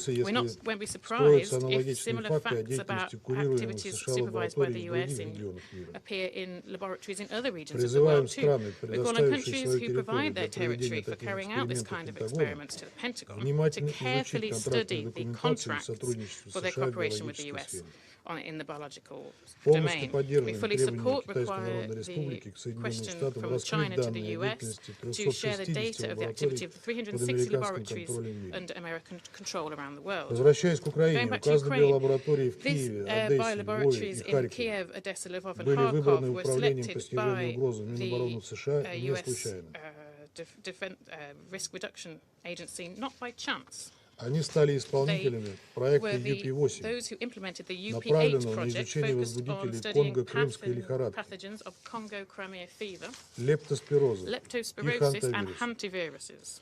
won't be surprised if similar facts about activities supervised by the US appear in laboratories in other regions of the world too. We call on countries who provide their territory for carrying out this kind of experiments to the Pentagon to carefully study the contracts for their cooperation with the US in the biological domain. We fully support the question from China to the US to share the data of the activity of the 360 laboratories under American control around the world. Going back to Ukraine, these biolaboratories in Kiev, Odessa, Lvov and Kharkov were selected by the US Risk Reduction Agency not by chance. Они стали исполнителями проекта UP8, those who implemented the UP8 project focused on studying pathogens of Congo-Crimea fever, leptospirosis and hantaviruses.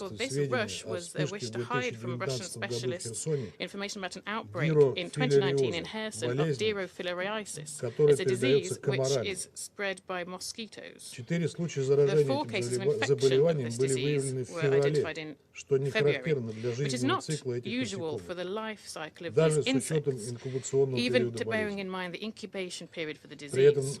therefore, this rush was a wish to hide from Russian specialists information about an outbreak in 2019 in Kherson of Dirophilariasis, as a disease which is spread by mosquitoes. The 4 cases of infection of this disease were identified in February, which is not usual for the life cycle of these insects, even bearing in mind the incubation period for the disease.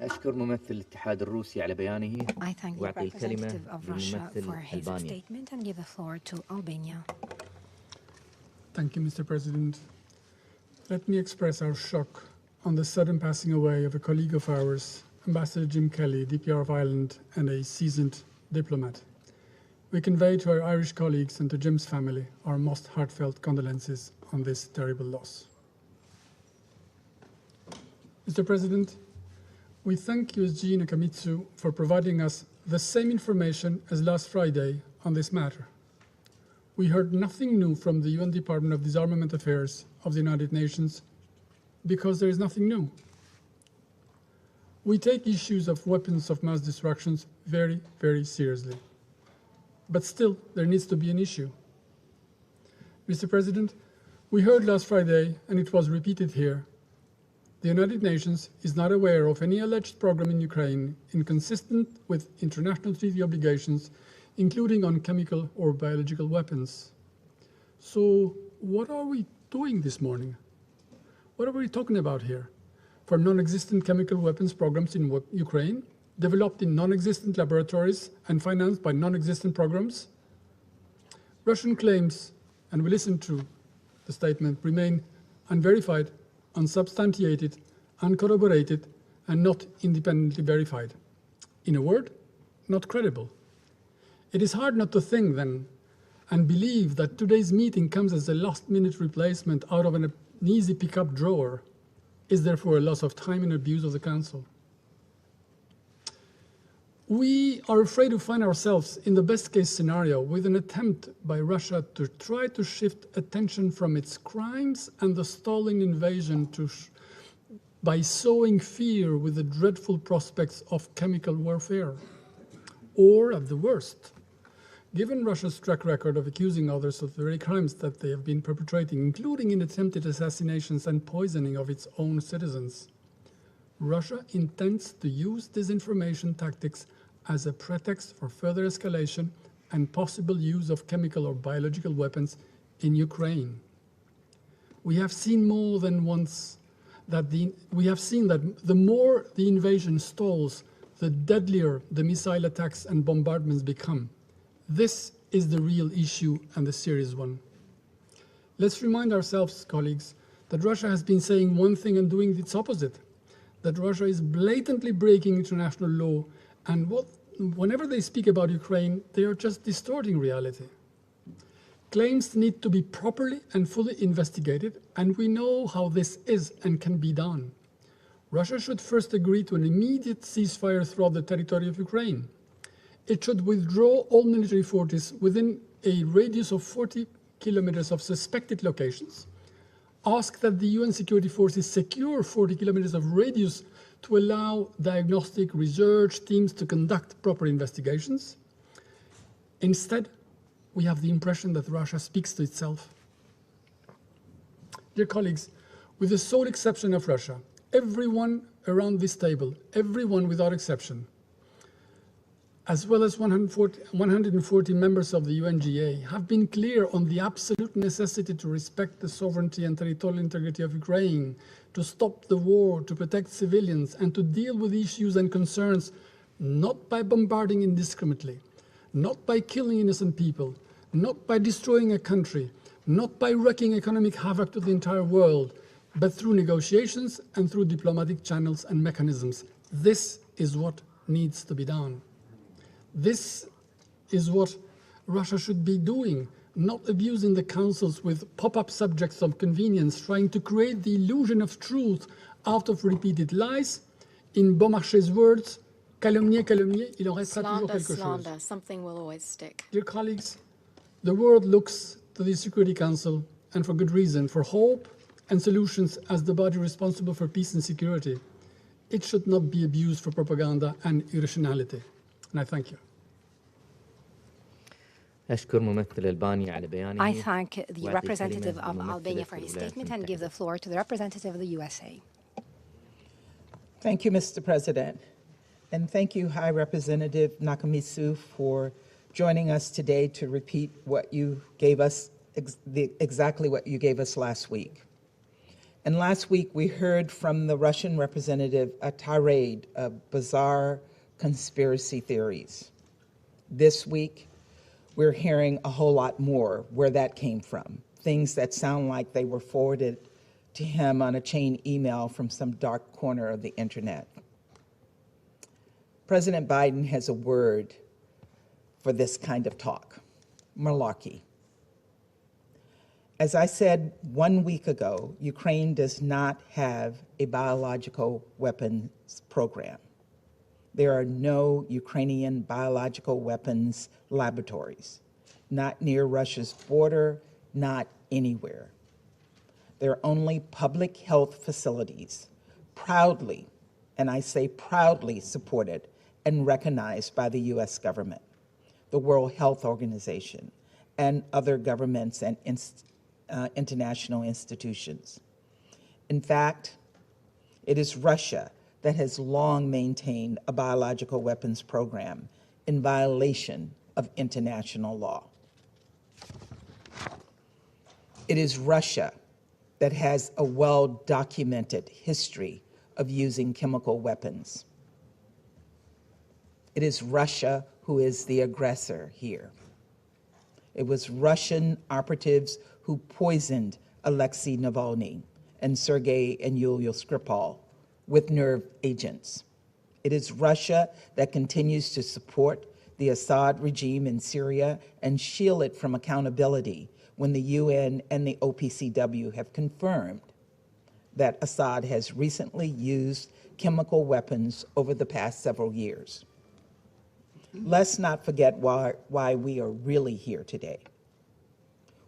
أشكر ممثل الاتحاد الروسي على بيانه. I thank the representative of Russia for his statement and give the floor to Albania. Thank you, Mr. President. Let me express our shock on the sudden passing away of a colleague of ours, Ambassador Jim Kelly, DPR of Ireland, and a seasoned diplomat. We convey to our Irish colleagues and to Jim's family our most heartfelt condolences on this terrible loss. Mr. President, we thank USG Nakamitsu for providing us the same information as last Friday on this matter. We heard nothing new from the UN Department of Disarmament Affairs of the United Nations because there is nothing new. We take issues of weapons of mass destruction very, very seriously. But still, there needs to be an issue. Mr. President, we heard last Friday, and it was repeated here, the United Nations is not aware of any alleged program in Ukraine inconsistent with international treaty obligations, including on chemical or biological weapons. So what are we doing this morning? What are we talking about here? For non-existent chemical weapons programs in Ukraine, developed in non-existent laboratories and financed by non-existent programs? Russian claims, and we listen to the statement, remain unverified, unsubstantiated, uncorroborated, and not independently verified. In a word, not credible. It is hard not to think then and believe that today's meeting comes as a last-minute replacement out of an easy pickup drawer, is therefore a loss of time and abuse of the Council. We are afraid to find ourselves in the best-case scenario with an attempt by Russia to try to shift attention from its crimes and the stalling invasion by sowing fear with the dreadful prospects of chemical warfare. Or, at the worst, given Russia's track record of accusing others of the very crimes that they have been perpetrating, including in attempted assassinations and poisoning of its own citizens, Russia intends to use disinformation tactics as a pretext for further escalation and possible use of chemical or biological weapons in Ukraine. We have seen more than once that the more the invasion stalls, the deadlier the missile attacks and bombardments become. This is the real issue and the serious one. Let's remind ourselves, colleagues, that Russia has been saying one thing and doing its opposite, that Russia is blatantly breaking international law, and whenever they speak about Ukraine, they are just distorting reality. Claims need to be properly and fully investigated, and we know how this is and can be done. Russia should first agree to an immediate ceasefire throughout the territory of Ukraine. It should withdraw all military forces within a radius of 40 kilometers of suspected locations, ask that the UN security forces secure 40 kilometers of radius to allow diagnostic research teams to conduct proper investigations. Instead, we have the impression that Russia speaks to itself. Dear colleagues, with the sole exception of Russia, everyone around this table, everyone without exception, as well as 140 members of the UNGA, have been clear on the absolute necessity to respect the sovereignty and territorial integrity of Ukraine, to stop the war, to protect civilians, and to deal with issues and concerns not by bombarding indiscriminately, not by killing innocent people, not by destroying a country, not by wreaking economic havoc to the entire world, but through negotiations and through diplomatic channels and mechanisms. This is what needs to be done. This is what Russia should be doing, not abusing the councils with pop-up subjects of convenience, trying to create the illusion of truth out of repeated lies. In Beaumarchais' words, calomnier, calomnier, il en restera toujours quelque chose. Something will always stick. Dear colleagues, the world looks to the Security Council, and for good reason, for hope and solutions as the body responsible for peace and security. It should not be abused for propaganda and irrationality. And I thank you. I thank the representative of Albania for his statement and give the floor to the representative of the USA. Thank you, Mr. President. And thank you, High Representative Nakamitsu, for joining us today to repeat what you gave us, exactly what you gave us last week. And last week, we heard from the Russian representative a tirade of bizarre conspiracy theories. This week, we're hearing a whole lot more where that came from, things that sound like they were forwarded to him on a chain email from some dark corner of the internet. President Biden has a word for this kind of talk: malarkey. As I said 1 week ago, Ukraine does not have a biological weapons program. There are no Ukrainian biological weapons laboratories, not near Russia's border, not anywhere. There are only public health facilities, proudly, and I say proudly, supported and recognized by the US government, the World Health Organization, and other governments and international institutions. In fact, it is Russia that has long maintained a biological weapons program in violation of international law. It is Russia that has a well-documented history of using chemical weapons. It is Russia who is the aggressor here. It was Russian operatives who poisoned Alexei Navalny and Sergei and Yulia Skripal with nerve agents. It is Russia that continues to support the Assad regime in Syria and shield it from accountability when the UN and the OPCW have confirmed that Assad has recently used chemical weapons over the past several years. Let's not forget why we are really here today.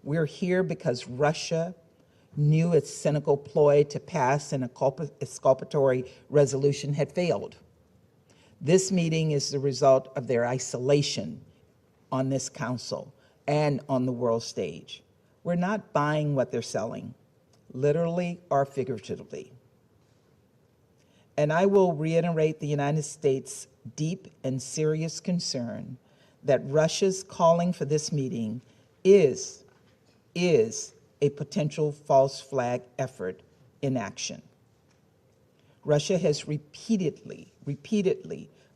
We're here because Russia knew its cynical ploy to pass an exculpatory resolution had failed. This meeting is the result of their isolation on this council and on the world stage. We're not buying what they're selling, literally or figuratively. And I will reiterate the United States' deep and serious concern that Russia's calling for this meeting is a potential false flag effort in action. Russia has repeatedly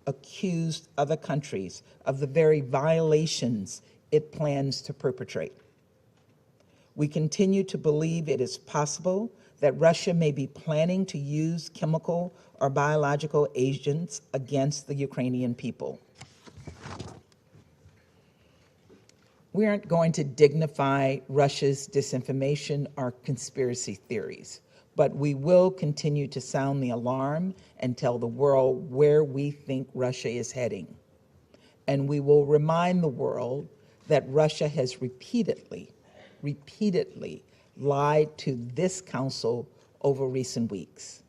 accused other countries of the very violations it plans to perpetrate. We continue to believe it is possible that Russia may be planning to use chemical or biological agents against the Ukrainian people. We aren't going to dignify Russia's disinformation or conspiracy theories, but we will continue to sound the alarm and tell the world where we think Russia is heading. And we will remind the world that Russia has repeatedly lied to this council over recent weeks.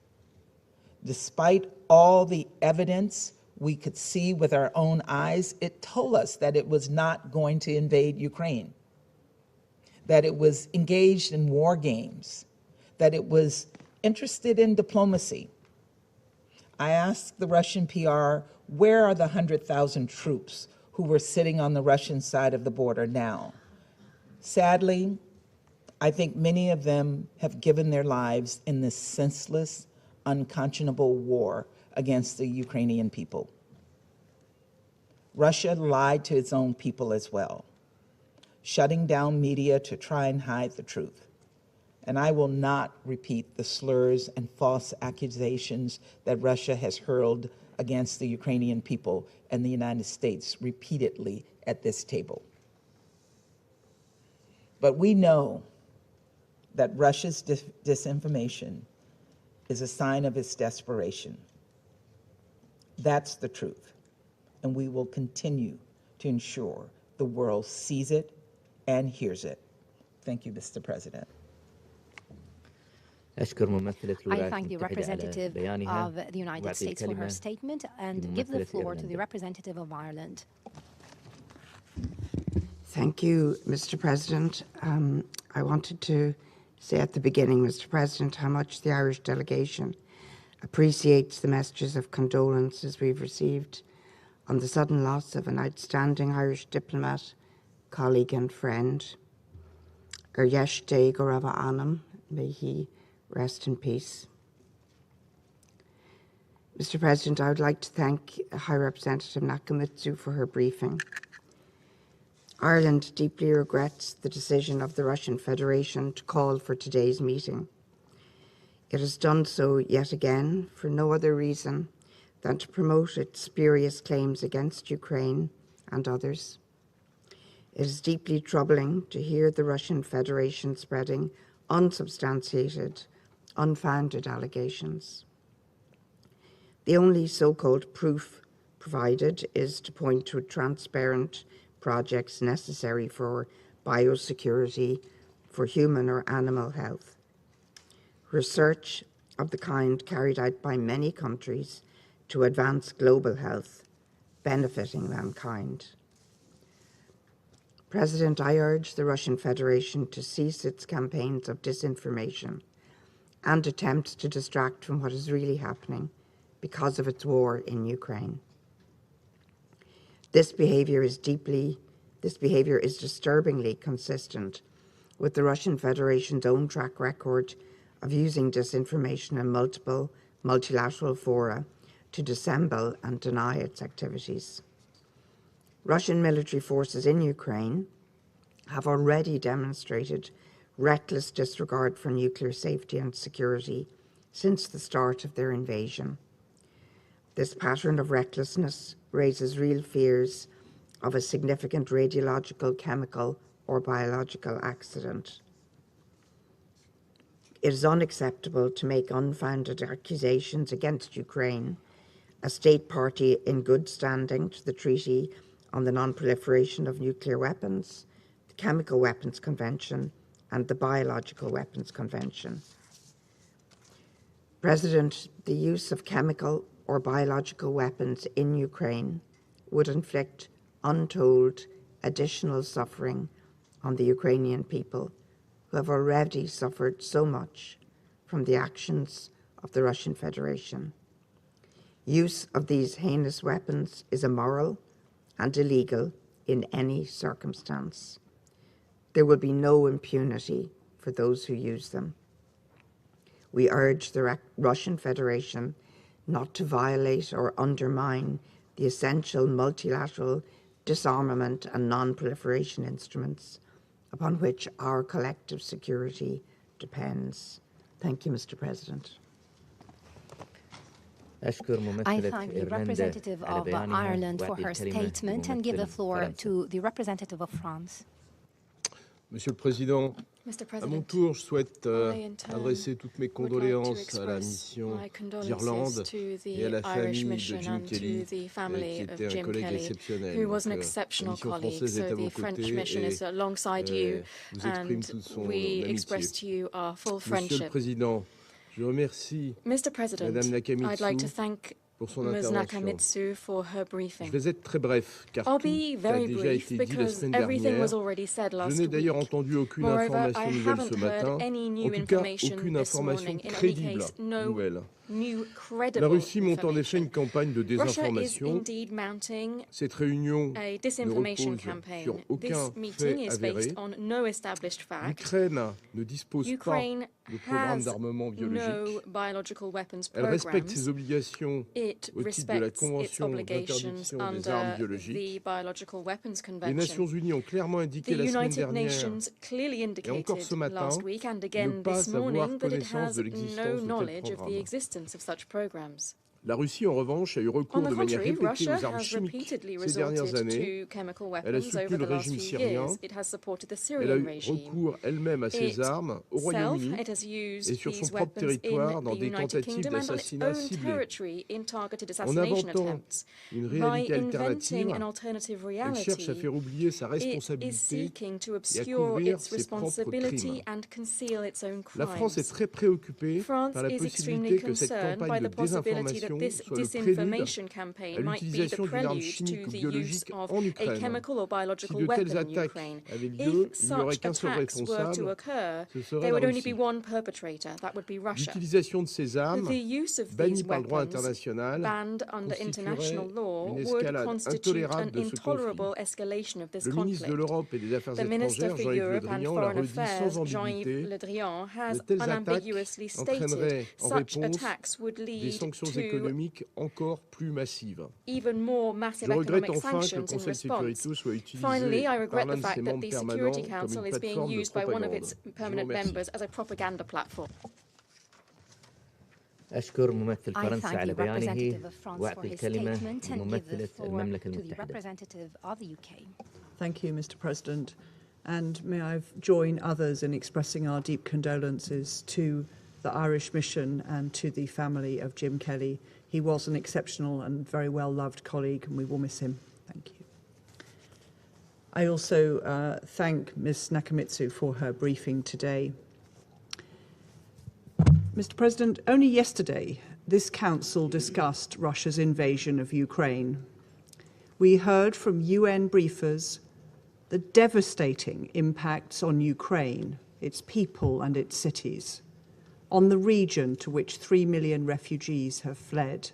Despite all the evidence we could see with our own eyes, it told us that it was not going to invade Ukraine, that it was engaged in war games, that it was interested in diplomacy. I asked the Russian PR, where are the 100,000 troops who were sitting on the Russian side of the border now? Sadly, I think many of them have given their lives in this senseless, unconscionable war against the Ukrainian people. Russia lied to its own people as well, shutting down media to try and hide the truth. And I will not repeat the slurs and false accusations that Russia has hurled against the Ukrainian people and the United States repeatedly at this table. But we know that Russia's disinformation is a sign of its desperation. That's the truth, and we will continue to ensure the world sees it and hears it. Thank you, Mr. President. I thank the representative of the United States for her statement and give the floor to the representative of Ireland. Thank you, Mr. President. I wanted to say at the beginning, Mr. President, how much the Irish delegation appreciates the messages of condolences we've received on the sudden loss of an outstanding Irish diplomat, colleague and friend. Yesterday, Gorava Anam, may he rest in peace. Mr. President, I would like to thank High Representative Nakamitsu for her briefing. Ireland deeply regrets the decision of the Russian Federation to call for today's meeting. It has done so yet again for no other reason than to promote its spurious claims against Ukraine and others. It is deeply troubling to hear the Russian Federation spreading unsubstantiated, unfounded allegations. The only so-called proof provided is to point to transparent projects necessary for biosecurity, for human or animal health. Research of the kind carried out by many countries to advance global health, benefiting mankind. President, I urge the Russian Federation to cease its campaigns of disinformation and attempts to distract from what is really happening because of its war in Ukraine. This behavior is disturbingly consistent with the Russian Federation's own track record of using disinformation in multiple multilateral fora to dissemble and deny its activities. Russian military forces in Ukraine have already demonstrated reckless disregard for nuclear safety and security since the start of their invasion. This pattern of recklessness raises real fears of a significant radiological, chemical, or biological accident. It is unacceptable to make unfounded accusations against Ukraine, a state party in good standing to the Treaty on the Non-Proliferation of Nuclear Weapons, the Chemical Weapons Convention, and the Biological Weapons Convention. President, the use of chemical or biological weapons in Ukraine would inflict untold additional suffering on the Ukrainian people, who have already suffered so much from the actions of the Russian Federation. Use of these heinous weapons is immoral and illegal in any circumstance. There will be no impunity for those who use them. We urge the Russian Federation not to violate or undermine the essential multilateral disarmament and non-proliferation instruments upon which our collective security depends. Thank you, Mr. President. I thank the representative of Ireland for her statement and give the floor to the representative of France. Monsieur le Président, à mon tour, je souhaite adresser toutes mes condoléances à la mission d'Irlande et à la famille de Jim Kelly, qui était un collègue exceptionnel. La mission française est à vos côtés et vous exprime toute son amitié. Monsieur le Président, je remercie Madame Nakamitsu pour son intervention. Je vais être très bref, car tout a déjà été dit la semaine dernière. Je n'ai d'ailleurs entendu aucune information nouvelle ce matin, en tout cas aucune information crédible nouvelle. La Russie monte en effet une campagne de désinformation. Cette réunion ne repose sur aucun fait avéré. L'Ukraine ne dispose pas de programme d'armement biologique. Elle respecte ses obligations au titre de la Convention d'interdiction des armes biologiques. Les Nations Unies ont clairement indiqué la semaine dernière, et encore ce matin, ne pas avoir connaissance de l'existence de tels programmes. La Russie, en revanche, a eu recours de manière répétée aux armes chimiques ces dernières années. Elle a soutenu le régime syrien. Elle a eu recours elle-même à ces armes au Royaume-Uni et sur son propre territoire dans des tentatives d'assassinat ciblés. En inventant une réalité alternative, elle cherche à faire oublier sa responsabilité et à couvrir ses propres crimes. La France est très préoccupée par la possibilité que cette campagne de désinformation soit le prélude à l'utilisation d'une arme chimique ou biologique en Ukraine. Si de telles attaques avaient lieu, il n'y aurait qu'un seul responsable, ce serait la Russie. L'utilisation de ces armes, bannies par le droit international, constituerait une escalade intolérable de ce conflit. Le ministre de l'Europe et des Affaires étrangères, Jean-Yves Le Drian, l'a redit sans ambiguïté, de telles attaques entraîneraient en réponse des sanctions économiques encore plus massives. Je regrette enfin que le Conseil de sécurité soit utilisé par l'un de ses membres permanents comme une plateforme de propagande. أشكر ممثل فرنسا على بيانه وأعطي الكلمة لممثلة المملكة المتحدة. Thank you, Mr. President. And may I join others in expressing our deep condolences to the Irish mission and to the family of Jim Kelly. He was an exceptional and very well-loved colleague, and we will miss him. Thank you. I also thank Ms. Nakamitsu for her briefing today. Mr. President, only yesterday, this Council discussed Russia's invasion of Ukraine. We heard from UN briefers the devastating impacts on Ukraine, its people and its cities, on the region to which 3 million refugees have fled,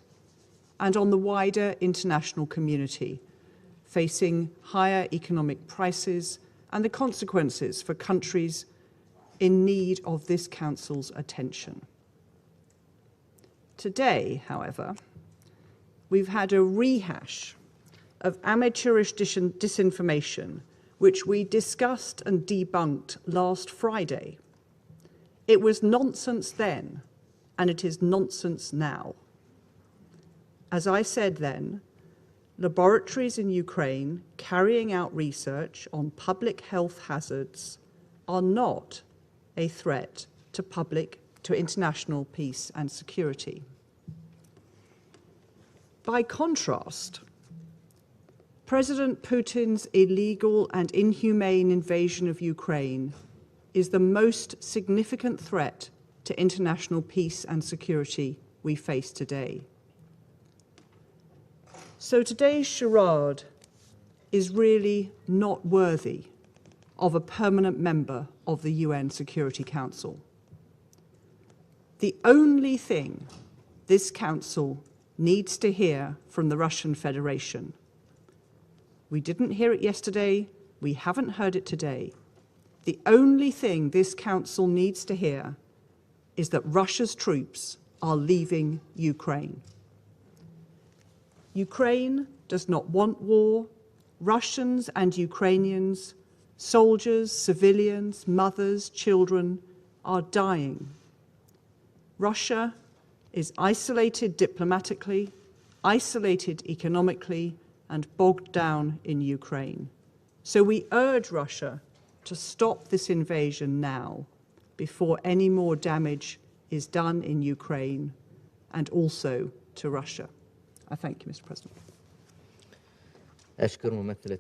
and on the wider international community, facing higher economic prices and the consequences for countries in need of this Council's attention. Today, however, we've had a rehash of amateurish disinformation which we discussed and debunked last Friday. It was nonsense then, and it is nonsense now. As I said then, laboratories in Ukraine carrying out research on public health hazards are not a threat to international peace and security. By contrast, President Putin's illegal and inhumane invasion of Ukraine is the most significant threat to international peace and security we face today. So today's charade is really not worthy of a permanent member of the UN Security Council. The only thing this Council needs to hear from the Russian Federation, we didn't hear it yesterday, we haven't heard it today. The only thing this Council needs to hear is that Russia's troops are leaving Ukraine. Ukraine does not want war. Russians and Ukrainians, soldiers, civilians, mothers, children are dying. Russia is isolated diplomatically, isolated economically, and bogged down in Ukraine. So we urge Russia to stop this invasion now, before any more damage is done in Ukraine and also to Russia. I thank you, Mr. President.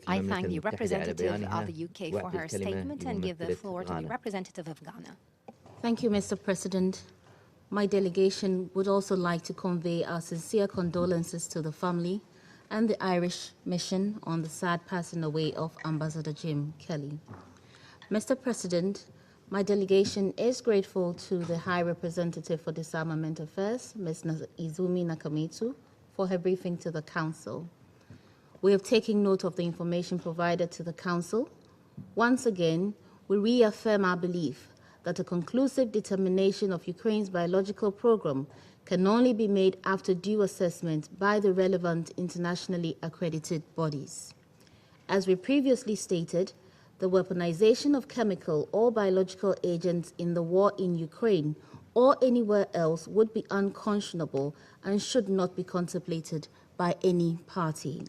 I thank the representative of the UK for her statement and give the floor to the representative of Ghana. Thank you, Mr. President. My delegation would also like to convey our sincere condolences to the family and the Irish mission on the sad passing away of Ambassador Jim Kelly. Mr. President, my delegation is grateful to the High Representative for Disarmament Affairs, Ms. Izumi Nakamitsu, for her briefing to the Council. We have taken note of the information provided to the Council. Once again, we reaffirm our belief that a conclusive determination of Ukraine's biological program can only be made after due assessment by the relevant internationally accredited bodies. As we previously stated, the weaponization of chemical or biological agents in the war in Ukraine or anywhere else would be unconscionable and should not be contemplated by any party.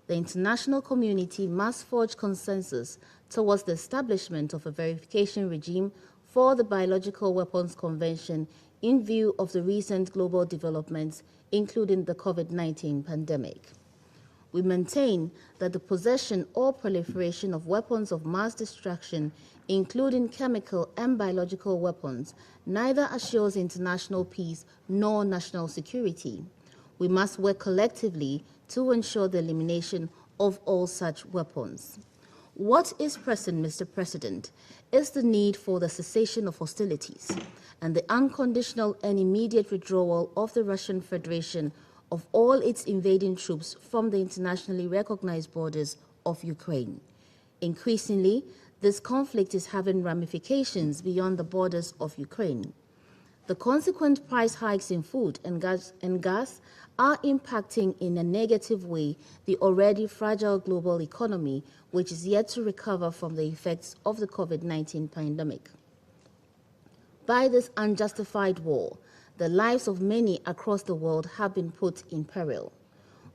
The international community must forge consensus towards the establishment of a verification regime for the Biological Weapons Convention in view of the recent global developments, including the COVID-19 pandemic. We maintain that the possession or proliferation of weapons of mass destruction, including chemical and biological weapons, neither assures international peace nor national security. We must work collectively to ensure the elimination of all such weapons. What is pressing, Mr. President, is the need for the cessation of hostilities and the unconditional and immediate withdrawal of the Russian Federation of all its invading troops from the internationally recognized borders of Ukraine. Increasingly, this conflict is having ramifications beyond the borders of Ukraine. The consequent price hikes in food and gas are impacting in a negative way the already fragile global economy, which is yet to recover from the effects of the COVID-19 pandemic. By this unjustified war, the lives of many across the world have been put in peril.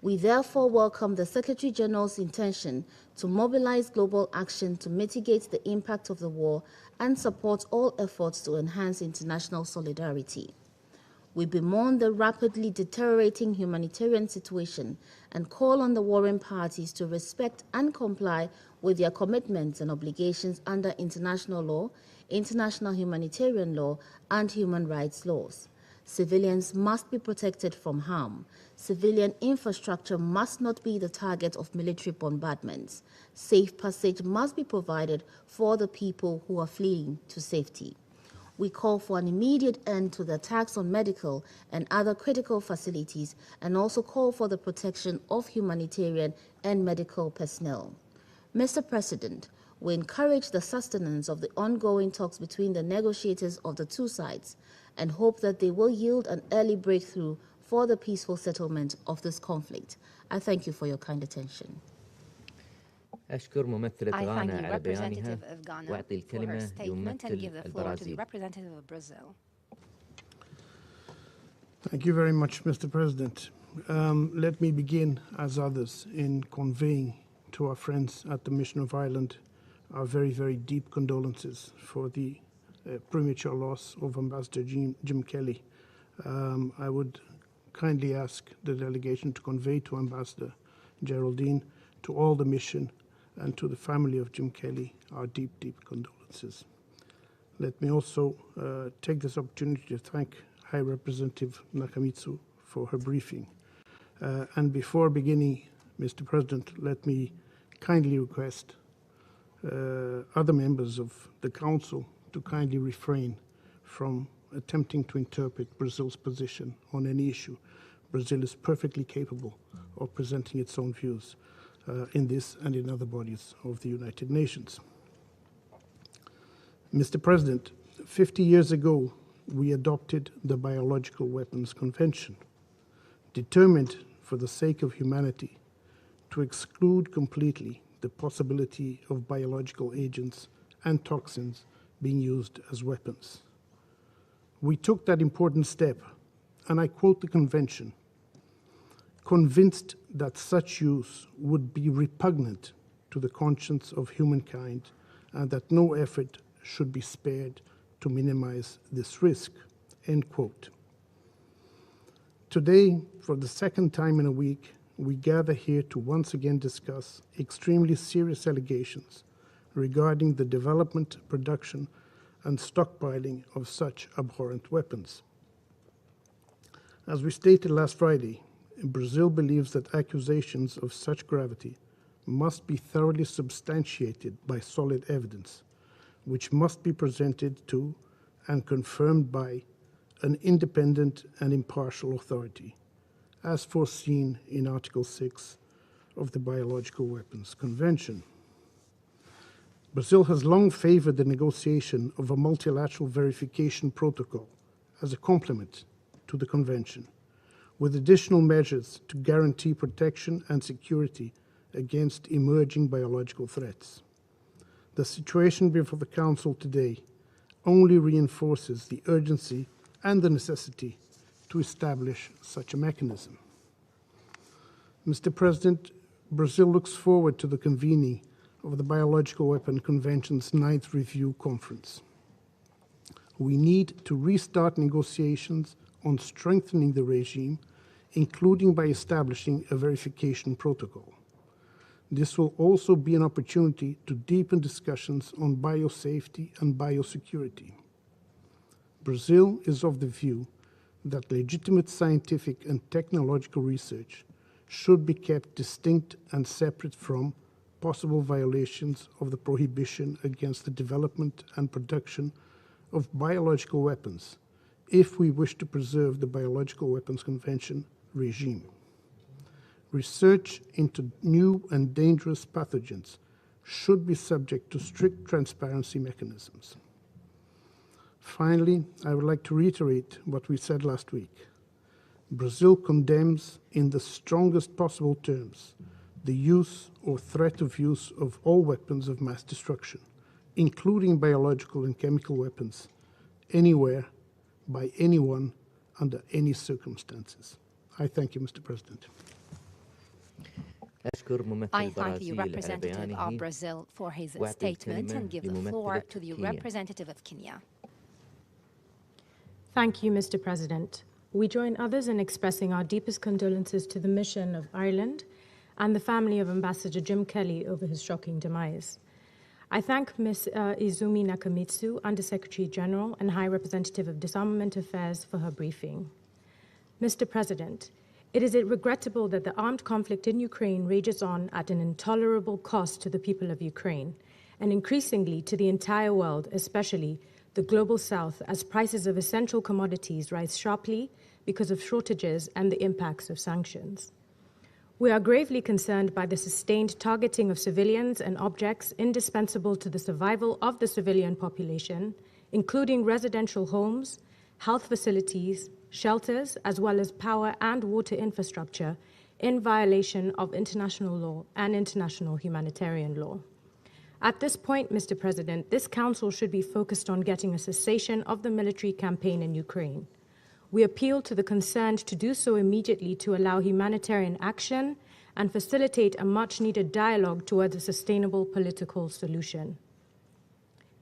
We therefore welcome the Secretary General's intention to mobilize global action to mitigate the impact of the war and support all efforts to enhance international solidarity. We bemoan the rapidly deteriorating humanitarian situation and call on the warring parties to respect and comply with their commitments and obligations under international law, international humanitarian law, and human rights laws. Civilians must be protected from harm. Civilian infrastructure must not be the target of military bombardments. Safe passage must be provided for the people who are fleeing to safety. We call for an immediate end to the attacks on medical and other critical facilities and also call for the protection of humanitarian and medical personnel. Mr. President, we encourage the sustenance of the ongoing talks between the negotiators of the two sides and hope that they will yield an early breakthrough for the peaceful settlement of this conflict. I thank you for your kind attention. أشكر ممثلة I thank غانا the على بيانها representative of Ghana وأعطي for her الكلمة statement and give لممثل the floor to the البرازيل. representative of Brazil. Thank you very much, Mr. President. Let me begin, as others, in conveying to our friends at the Mission of Ireland our very, very deep condolences for the premature loss of Ambassador Jim Kelly. I would kindly ask the delegation to convey to Ambassador Geraldine, to all the mission, and to the family of Jim Kelly our deep, deep condolences. Let me also take this opportunity to thank High Representative Nakamitsu for her briefing. And before beginning, Mr. President, let me kindly request other members of the Council to kindly refrain from attempting to interpret Brazil's position on any issue. Brazil is perfectly capable of presenting its own views in this and in other bodies of the United Nations. Mr. President, 50 years ago, we adopted the Biological Weapons Convention, determined for the sake of humanity to exclude completely the possibility of biological agents and toxins being used as weapons. We took that important step, and I quote the convention, convinced that such use would be repugnant to the conscience of humankind and that no effort should be spared to minimize this risk, end quote. Today, for the second time in a week, we gather here to once again discuss extremely serious allegations regarding the development, production, and stockpiling of such abhorrent weapons. As we stated last Friday, Brazil believes that accusations of such gravity must be thoroughly substantiated by solid evidence, which must be presented to and confirmed by an independent and impartial authority, as foreseen in Article 6 of the Biological Weapons Convention. Brazil has long favored the negotiation of a multilateral verification protocol as a complement to the Convention, with additional measures to guarantee protection and security against emerging biological threats. The situation before the Council today only reinforces the urgency and the necessity to establish such a mechanism. Mr. President, Brazil looks forward to the convening of the Biological Weapon Convention's 9th Review Conference. We need to restart negotiations on strengthening the regime, including by establishing a verification protocol. This will also be an opportunity to deepen discussions on biosafety and biosecurity. Brazil is of the view that legitimate scientific and technological research should be kept distinct and separate from possible violations of the prohibition against the development and production of biological weapons if we wish to preserve the Biological Weapons Convention regime. Research into new and dangerous pathogens should be subject to strict transparency mechanisms. Finally, I would like to reiterate what we said last week. Brazil condemns in the strongest possible terms the use or threat of use of all weapons of mass destruction, including biological and chemical weapons, anywhere, by anyone, under any circumstances. I thank you, Mr. President. I thank the representative of Brazil for his statement and give the floor to the representative of Kenya. Thank you, Mr. President. We join others in expressing our deepest condolences to the Mission of Ireland and the family of Ambassador Jim Kelly over his shocking demise. I thank Ms. Izumi Nakamitsu, Under-Secretary General and High Representative of Disarmament Affairs, for her briefing. Mr. President, it is regrettable that the armed conflict in Ukraine rages on at an intolerable cost to the people of Ukraine, and increasingly to the entire world, especially the global south, as prices of essential commodities rise sharply because of shortages and the impacts of sanctions. We are gravely concerned by the sustained targeting of civilians and objects indispensable to the survival of the civilian population, including residential homes, health facilities, shelters, as well as power and water infrastructure, in violation of international law and international humanitarian law. At this point, Mr. President, this Council should be focused on getting a cessation of the military campaign in Ukraine. We appeal to the concerned to do so immediately to allow humanitarian action and facilitate a much-needed dialogue towards a sustainable political solution.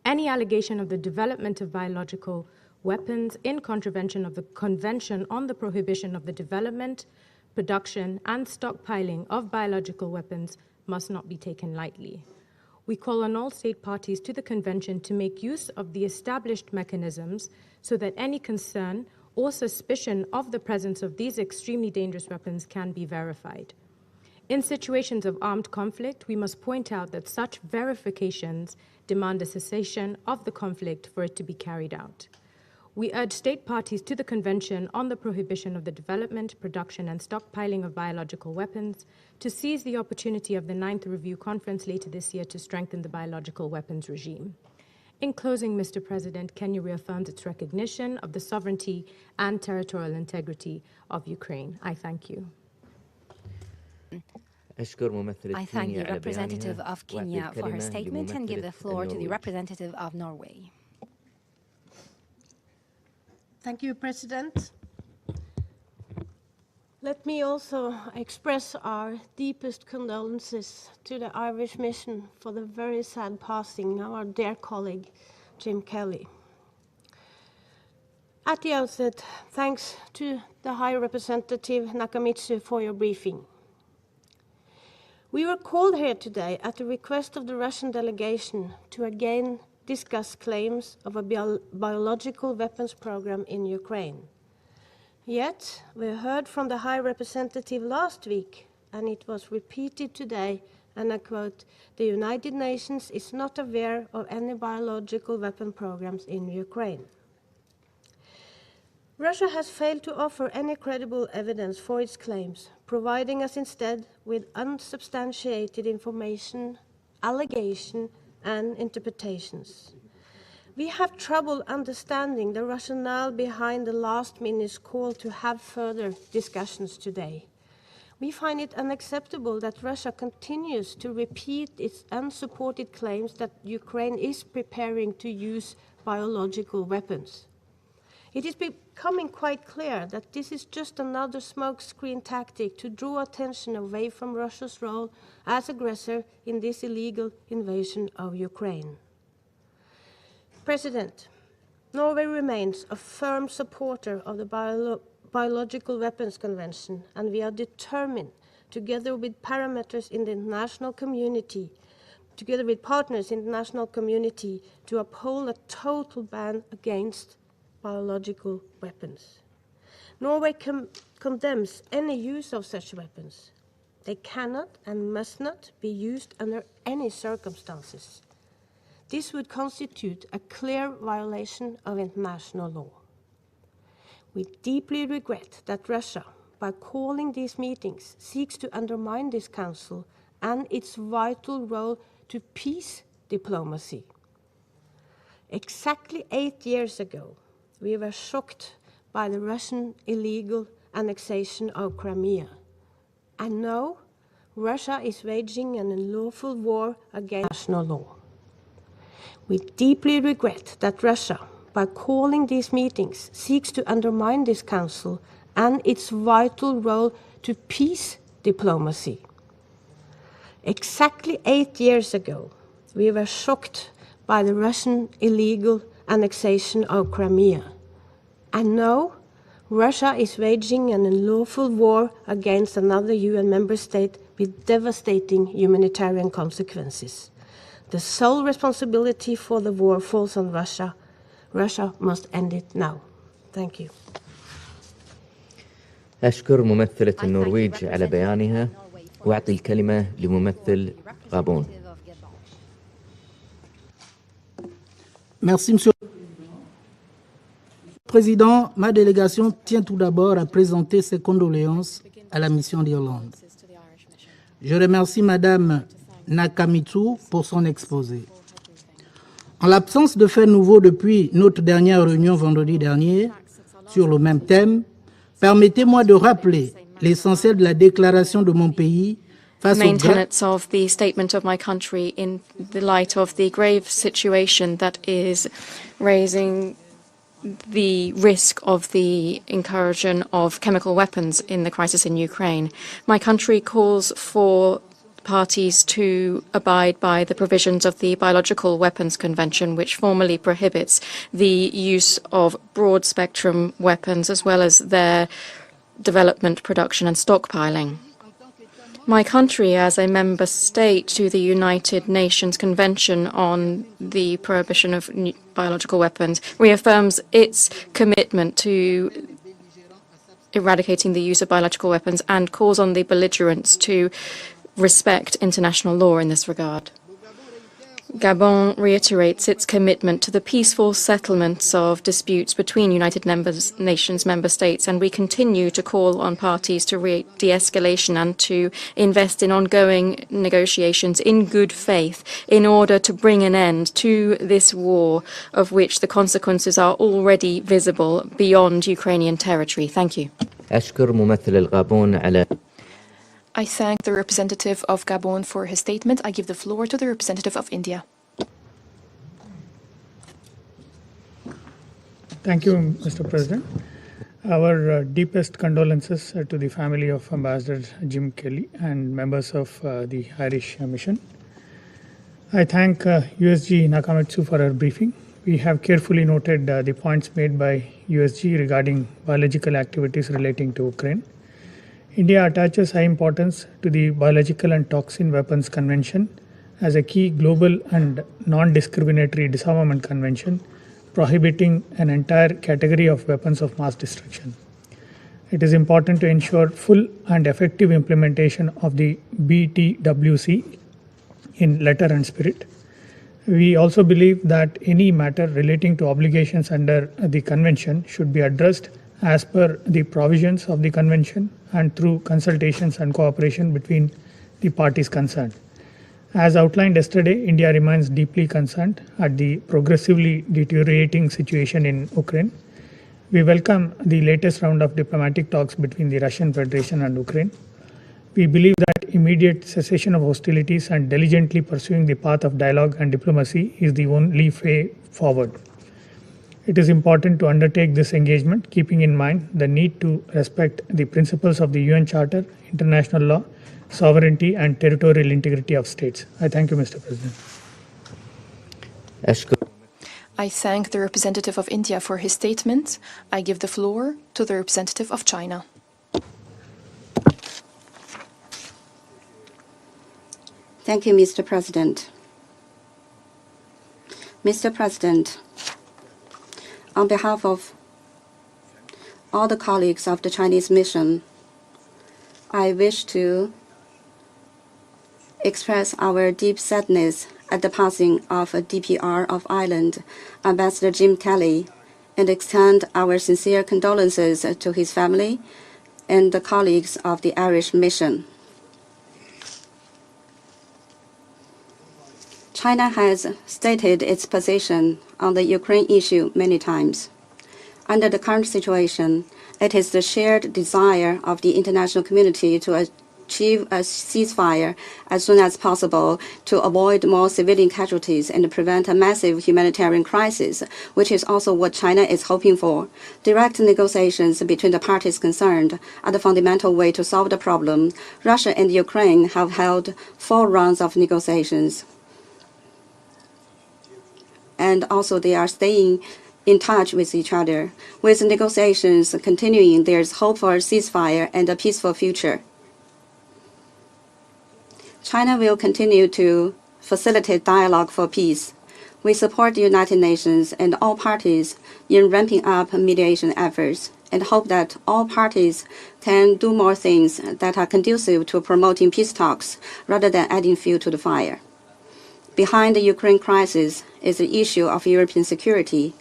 Any allegation of the development of biological weapons in contravention of the Convention on the Prohibition of the Development, Production, and Stockpiling of Biological Weapons must not be taken lightly. We call on all state parties to the Convention to make use of the established mechanisms so that any concern or suspicion of the presence of these extremely dangerous weapons can be verified. In situations of armed conflict, we must point out that such verifications demand a cessation of the conflict for it to be carried out. We urge state parties to the Convention on the Prohibition of the Development, Production, and Stockpiling of Biological Weapons to seize the opportunity of the 9th Review Conference later this year to strengthen the biological weapons regime. In closing, Mr. President, Kenya reaffirms its recognition of the sovereignty and territorial integrity of Ukraine. I thank you. I thank the representative of Kenya for her statement and give the floor to the representative of Norway. Thank you, President. Let me also express our deepest condolences to the Irish mission for the very sad passing of our dear colleague, Jim Kelly. At the outset, thanks to the High Representative Nakamitsu for your briefing. We were called here today at the request of the Russian delegation to again discuss claims of a biological weapons program in Ukraine. Yet, we heard from the High Representative last week, and it was repeated today, and I quote, "The United Nations is not aware of any biological weapon programs in Ukraine." Russia has failed to offer any credible evidence for its claims, providing us instead with unsubstantiated information, allegation, and interpretations. We have trouble understanding the rationale behind the last-minute call to have further discussions today. We find it unacceptable that Russia continues to repeat its unsupported claims that Ukraine is preparing to use biological weapons. It is becoming quite clear that this is just another smokescreen tactic to draw attention away from Russia's role as aggressor in this illegal invasion of Ukraine. President, Norway remains a firm supporter of the Biological Weapons Convention, and we are determined, together with parameters in the international community, together with partners in the international community, to uphold a total ban against biological weapons. Norway condemns any use of such weapons. They cannot and must not be used under any circumstances. This would constitute a clear violation of international law. We deeply regret that Russia, by calling these meetings, seeks to undermine this Council and its vital role to peace diplomacy. Exactly 8 years ago, we were shocked by the Russian illegal annexation of Crimea. And now, Russia is waging an unlawful war against national law. We deeply regret that Russia, by calling these meetings, seeks to undermine this Council and its vital role to peace diplomacy. Exactly 8 years ago, we were shocked by the Russian illegal annexation of Crimea. And now, Russia is waging an unlawful war against another UN member state with devastating humanitarian consequences. The sole responsibility for the war falls on Russia. Russia must end it now. Thank you. أشكر ممثلة النرويج على بيانها وأعطي الكلمة لممثل غابون. Merci, Monsieur le Président. Ma délégation tient tout d'abord à présenter ses condoléances à la mission d'Irlande. Je remercie Madame Nakamitsu pour son exposé. En l'absence de faits nouveaux depuis notre dernière réunion vendredi dernier sur le même thème, permettez-moi de rappeler l'essentiel de la déclaration de mon pays main tenets of the statement of my country in the light of the grave situation that is raising the risk of the incursion of chemical weapons in the crisis in Ukraine. My country calls for parties to abide by the provisions of the Biological Weapons Convention, which formally prohibits the use of broad-spectrum weapons as well as their development, production and stockpiling. My country, as a member state to the United Nations Convention on the Prohibition of Biological Weapons, reaffirms its commitment to eradicating the use of biological weapons and calls on the belligerents to respect international law in this regard. Gabon reiterates its commitment to the peaceful settlements of disputes between United Nations member states, and we continue to call on parties to de-escalation and to invest in ongoing negotiations in good faith in order to bring an end to this war, of which the consequences are already visible beyond Ukrainian territory. Thank you. I thank the representative of Gabon for his statement. I give the floor to the representative of India. Thank you, Mr. President. Our deepest condolences to the family of Ambassador Jim Kelly and members of the Irish mission. I thank USG Nakamitsu for her briefing. We have carefully noted the points made by USG regarding biological activities relating to Ukraine. India attaches high importance to the Biological and Toxin Weapons Convention as a key global and non-discriminatory disarmament convention prohibiting an entire category of weapons of mass destruction. It is important to ensure full and effective implementation of the BTWC in letter and spirit. We also believe that any matter relating to obligations under the convention should be addressed as per the provisions of the convention and through consultations and cooperation between the parties concerned. As outlined yesterday, India remains deeply concerned at the progressively deteriorating situation in Ukraine. We welcome the latest round of diplomatic talks between the Russian Federation and Ukraine. We believe that immediate cessation of hostilities and diligently pursuing the path of dialogue and diplomacy is the only way forward. It is important to undertake this engagement, keeping in mind the need to respect the principles of the UN Charter, international law, sovereignty and territorial integrity of states. I thank you, Mr. President. I thank the representative of India for his statement. I give the floor to the representative of China. Thank you, Mr. President. Mr. President, on behalf of all the colleagues of the Chinese mission, I wish to express our deep sadness at the passing of a DPR of Ireland, Ambassador Jim Kelly, and extend our sincere condolences to his family and the colleagues of the Irish mission. China has stated its position on the Ukraine issue many times. Under the current situation, it is the shared desire of the international community to achieve a ceasefire as soon as possible to avoid more civilian casualties and prevent a massive humanitarian crisis, which is also what China is hoping for. Direct negotiations between the parties concerned are the fundamental way to solve the problem. Russia and Ukraine have held 4 rounds of negotiations. And also they are staying in touch with each other. With negotiations continuing, there's hope for a ceasefire and a peaceful future. China will continue to facilitate dialogue for peace. We support the United Nations and all parties in ramping up mediation efforts and hope that all parties can do more things that are conducive to promoting peace talks rather than adding fuel to the fire. Behind the Ukraine crisis is the issue of European security.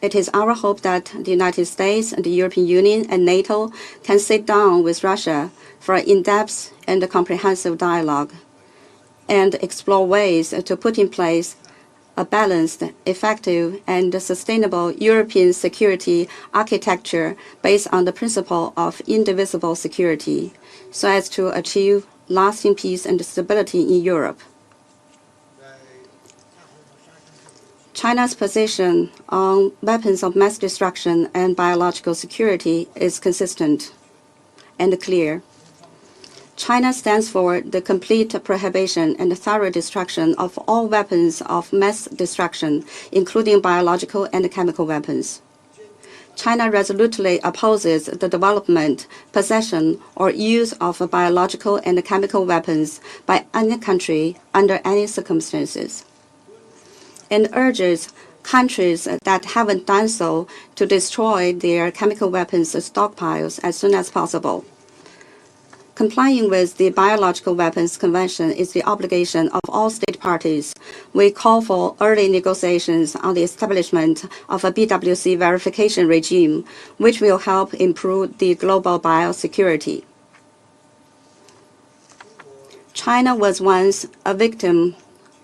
It is our hope that the United States and the European Union and NATO can sit down with Russia for an in-depth and comprehensive dialogue and explore ways to put in place a balanced, effective, and sustainable European security architecture based on the principle of indivisible security, so as to achieve lasting peace and stability in Europe. China's position on weapons of mass destruction and biological security is consistent and clear. China stands for the complete prohibition and thorough destruction of all weapons of mass destruction, including biological and chemical weapons. China resolutely opposes the development, possession, or use of biological and chemical weapons by any country under any circumstances, and urges countries that haven't done so to destroy their chemical weapons stockpiles as soon as possible. Complying with the Biological Weapons Convention is the obligation of all state parties. We call for early negotiations on the establishment of a BWC verification regime, which will help improve the global biosecurity. China was once a victim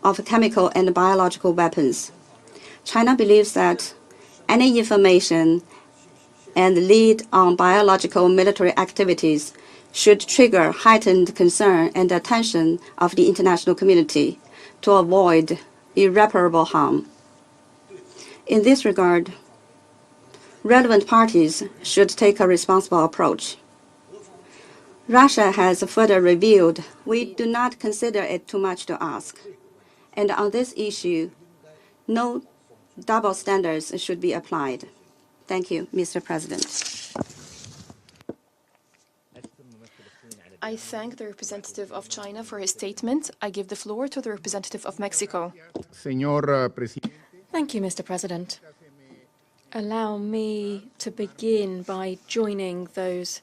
of chemical and biological weapons. China believes that any information and lead on biological military activities should trigger heightened concern and attention of the international community to avoid irreparable harm. In this regard, relevant parties should take a responsible approach. Russia has further revealed we do not consider it too much to ask, and on this issue, no double standards should be applied. Thank you, Mr. President. I thank the representative of China for his statement. I give the floor to the representative of Mexico. Thank you, Mr. President. Allow me to begin by joining those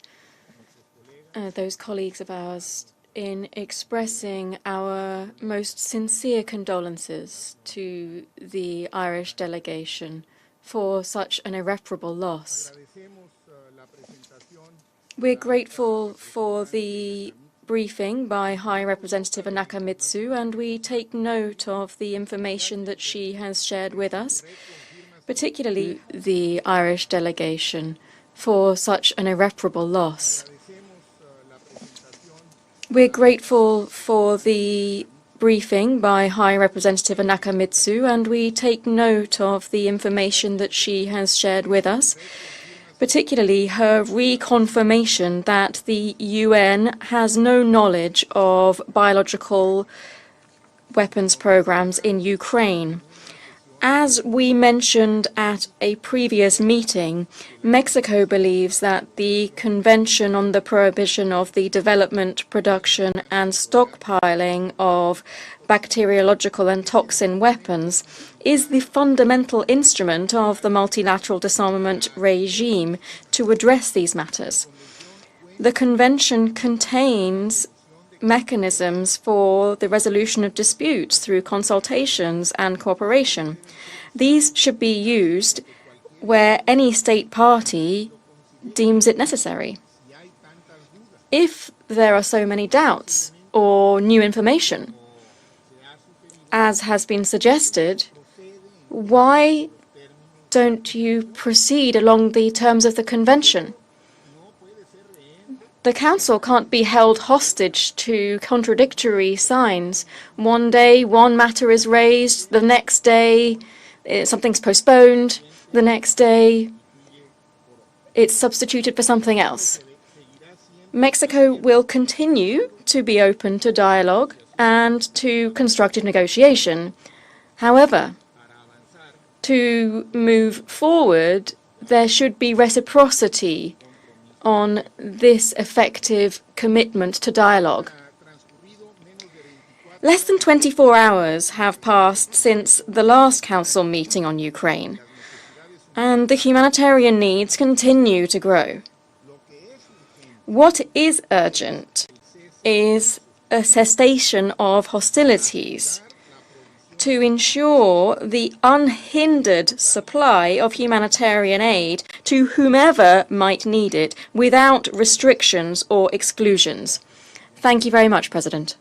colleagues of ours in expressing our most sincere condolences to the Irish delegation for such an irreparable loss. We're grateful for the briefing by High Representative Nakamitsu, and we take note of the information that she has shared with us, particularly the Irish delegation, for such an irreparable loss. We're grateful for the briefing by High Representative Nakamitsu, and we take note of the information that she has shared with us, particularly her reconfirmation that the UN has no knowledge of biological weapons programs in Ukraine. As we mentioned at a previous meeting, Mexico believes that the Convention on the Prohibition of the Development, Production and Stockpiling of Bacteriological and Toxin Weapons is the fundamental instrument of the multilateral disarmament regime to address these matters. The Convention contains mechanisms for the resolution of disputes through consultations and cooperation. These should be used where any state party deems it necessary. If there are so many doubts or new information, as has been suggested, why don't you proceed along the terms of the Convention? The Council can't be held hostage to contradictory signs. One day, one matter is raised, the next day, something's postponed, the next day, it's substituted for something else. Mexico will continue to be open to dialogue and to constructive negotiation. However, to move forward, there should be reciprocity on this effective commitment to dialogue. Less than 24 hours have passed since the last Council meeting on Ukraine, and the humanitarian needs continue to grow. What is urgent is a cessation of hostilities to ensure the unhindered supply of humanitarian aid to whomever might need it without restrictions or exclusions. Thank you very much, President.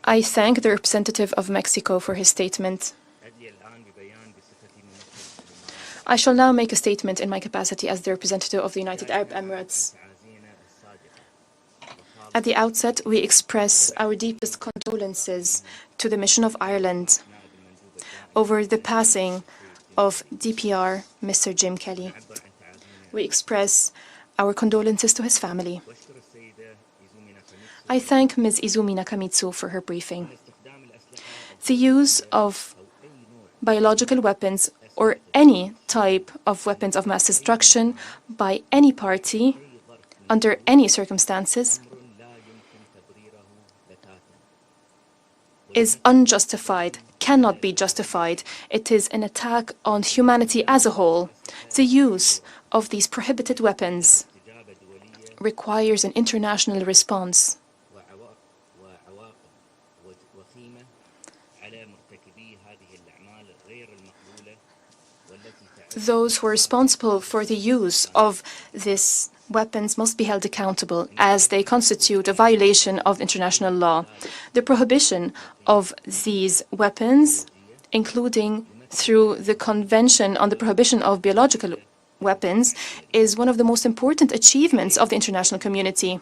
I thank the representative of Mexico for his statement. I shall now make a statement in my capacity as the representative of the United Arab Emirates. At the outset, we express our deepest condolences to the Mission of Ireland over the passing of DPR Mr. Jim Kelly. We express our condolences to his family. I thank Ms. Izumi Nakamitsu for her briefing. The use of biological weapons or any type of weapons of mass destruction by any party under any circumstances is unjustified, cannot be justified. It is an attack on humanity as a whole. The use of these prohibited weapons requires an international response. Those who are responsible for the use of these weapons must be held accountable as they constitute a violation of international law. The prohibition of these weapons, including through the Convention on the Prohibition of Biological Weapons, is one of the most important achievements of the international community.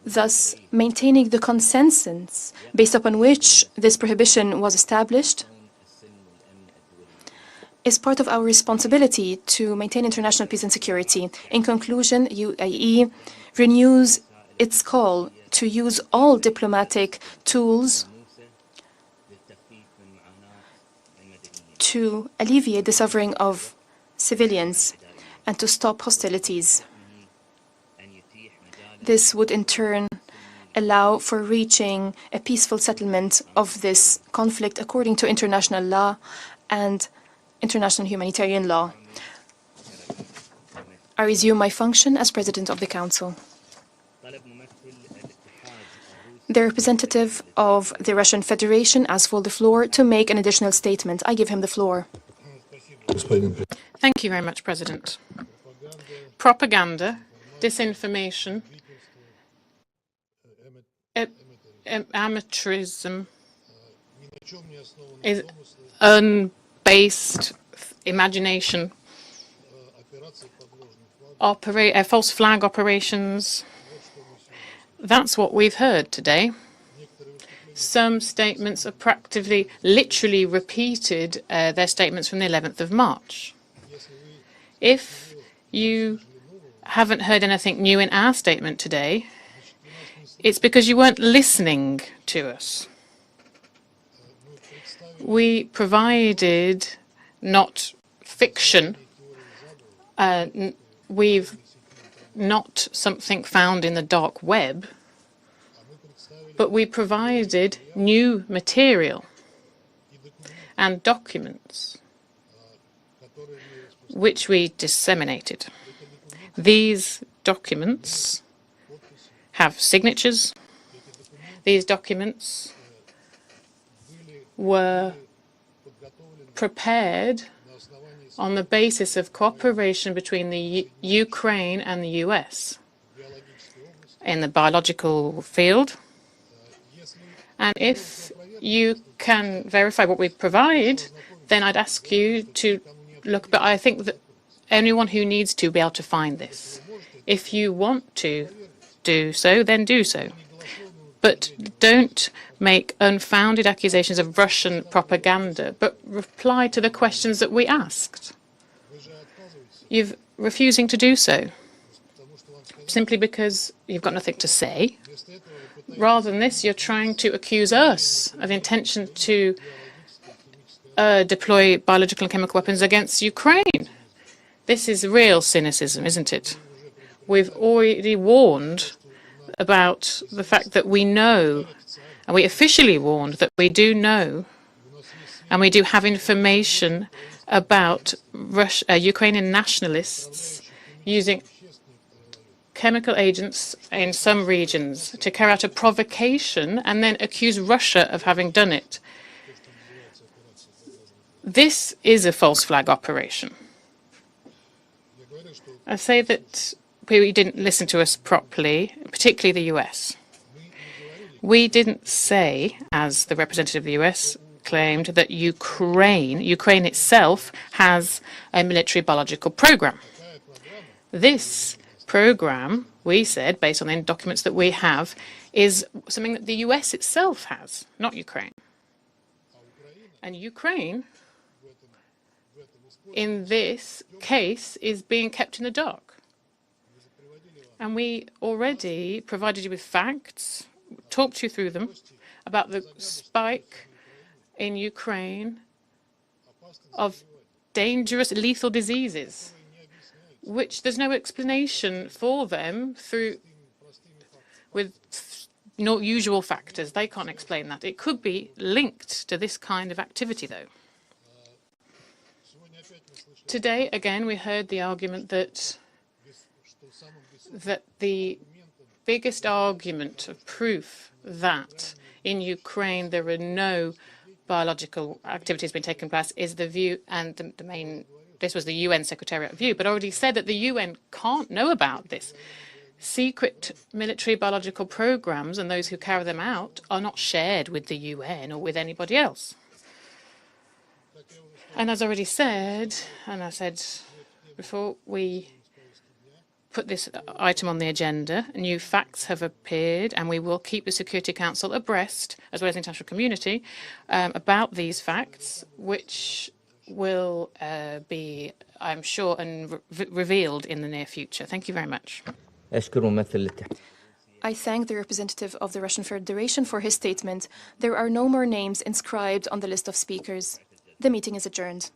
Thus, maintaining the consensus based upon which this prohibition was established is part of our responsibility to maintain international peace and security. In conclusion, UAE renews its call to use all diplomatic tools to alleviate the suffering of civilians and to stop hostilities. This would in turn allow for reaching a peaceful settlement of this conflict according to international law and international humanitarian law. I resume my function as President of the Council. The representative of the Russian Federation asks for the floor to make an additional statement. I give him the floor. Thank you very much, President. Propaganda, disinformation, amateurism is unbased imagination, false flag operations. That's what we've heard today. Some statements are practically, literally repeated their statements from the 11th of March. If you haven't heard anything new in our statement today, it's because you weren't listening to us. We provided not fiction. We've not something found in the dark web, but we provided new material and documents which we disseminated. These documents have signatures. These documents were prepared on the basis of cooperation between the Ukraine and the US in the biological field. And if you can verify what we provide, then I'd ask you to look. But I think that anyone who needs to be able to find this. If you want to do so, then do so. But don't make unfounded accusations of Russian propaganda, but reply to the questions that we asked. You're refusing to do so simply because you've got nothing to say. Rather than this, you're trying to accuse us of intention to deploy biological and chemical weapons against Ukraine. This is real cynicism, isn't it? We've already warned about the fact that we know, and we officially warned that we do know, and we do have information about Ukrainian nationalists using chemical agents in some regions, to carry out a provocation and then accuse Russia of having done it. This is a false flag operation. I say that we didn't listen to us properly, particularly the US. We didn't say, as the representative of the US claimed, that Ukraine itself has a military biological program. This program, we said, based on the documents that we have, is something that the US itself has, not Ukraine. And Ukraine, in this case, is being kept in the dark. And we already provided you with facts, talked you through them, about the spike in Ukraine of dangerous, lethal diseases, which there's no explanation for them with no usual factors. They can't explain that. It could be linked to this kind of activity, though. Today, again, we heard the argument that the biggest argument of proof that in Ukraine there are no biological activities being taken place is the view, and the main, this was the UN Secretariat view, but already said that the UN can't know about this. Secret military biological programs and those who carry them out are not shared with the UN or with anybody else. And as I already said, and I said before, we put this item on the agenda. New facts have appeared, and we will keep the Security Council abreast, as well as the international community, about these facts, which will be, I'm sure, revealed in the near future. Thank you very much. I thank the representative of the Russian Federation for his statement. There are no more names inscribed on the list of speakers. The meeting is adjourned.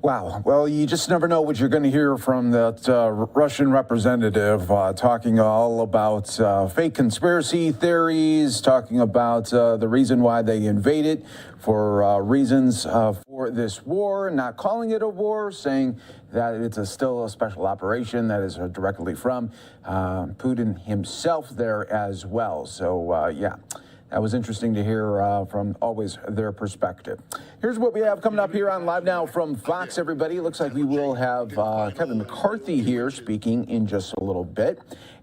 Wow. Well, you just never know what you're going to hear from that Russian representative talking all about fake conspiracy theories, talking about the reason why they invaded, for reasons for this war, not calling it a war, saying that it's still a special operation that is directly from Putin himself there as well. So, yeah. That was interesting to hear from always their perspective. Here's what we have coming up here on Live Now from Fox, everybody. It looks like we will have Kevin McCarthy here speaking in just a little bit.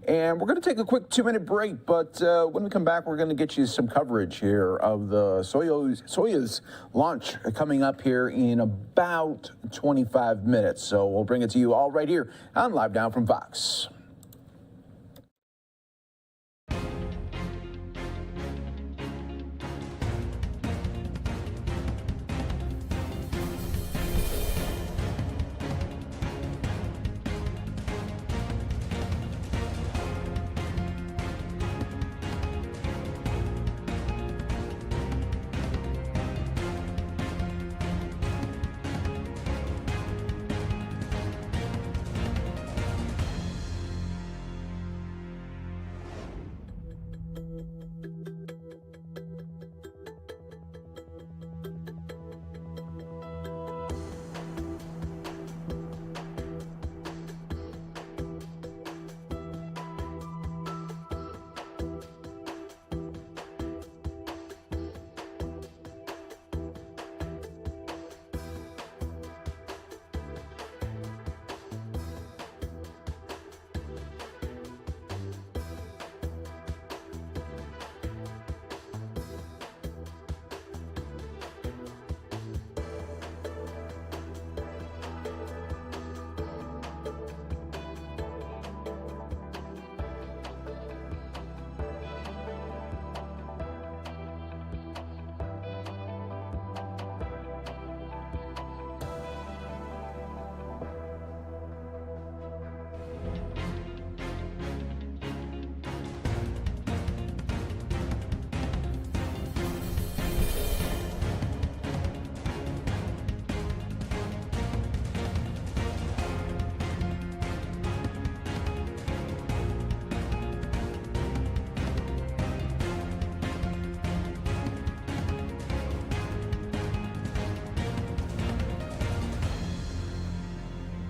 And we're going to take a quick 2-minute break, but when we come back, we're going to get you some coverage here of the Soyuz launch coming up here in about 25 minutes. So we'll bring it to you all right here on Live Now from Fox.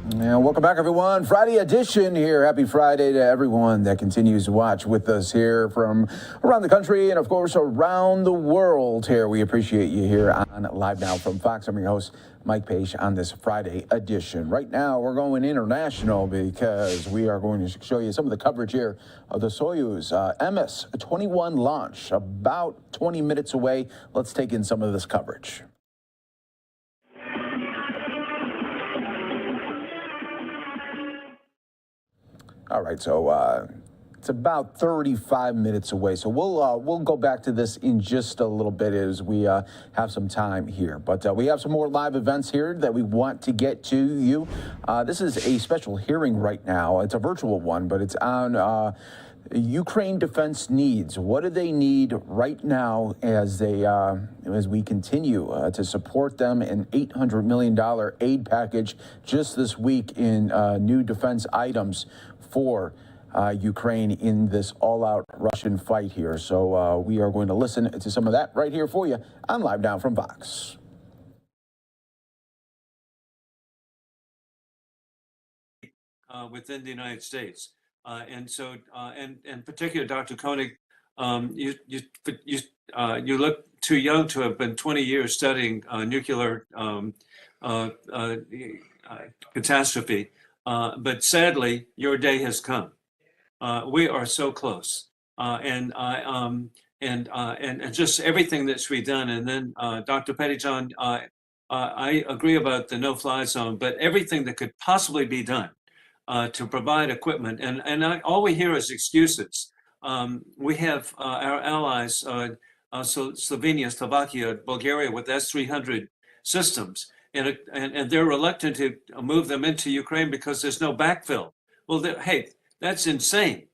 And welcome back, everyone. Friday edition here. Happy Friday to everyone that continues to watch with us here from around the country and, of course, around the world here. We appreciate you here on Live Now from Fox. I'm your host, Mike Page, on this Friday edition. Right now, we're going international because we are going to show you some of the coverage here of the Soyuz MS-21 launch. About 20 minutes away. Let's take in some of this coverage. All right, so it's about 35 minutes away. So we'll go back to this in just a little bit as we have some time here. But we have some more live events here that we want to get to you. This is a special hearing right now. It's a virtual one, but it's on Ukraine defense needs. What do they need right now as we continue to support them? An $800 million aid package just this week in new defense items for Ukraine in this all-out Russian fight here. So we are going to listen to some of that right here for you on Live Now from Fox. Within the United States. And so, and particularly, Dr. Koenig, you look too young to have been 20 years studying nuclear catastrophe. But sadly, your day has come. We are so close, and just everything that's to be done. And then, Dr. Pettyjohn, I agree about the no-fly zone, but everything that could possibly be done to provide equipment. And all we hear is excuses. We have our allies, Slovenia, Slovakia, Bulgaria, with S-300 systems. And they're reluctant to move them into Ukraine because there's no backfill. Well, hey, that's insane.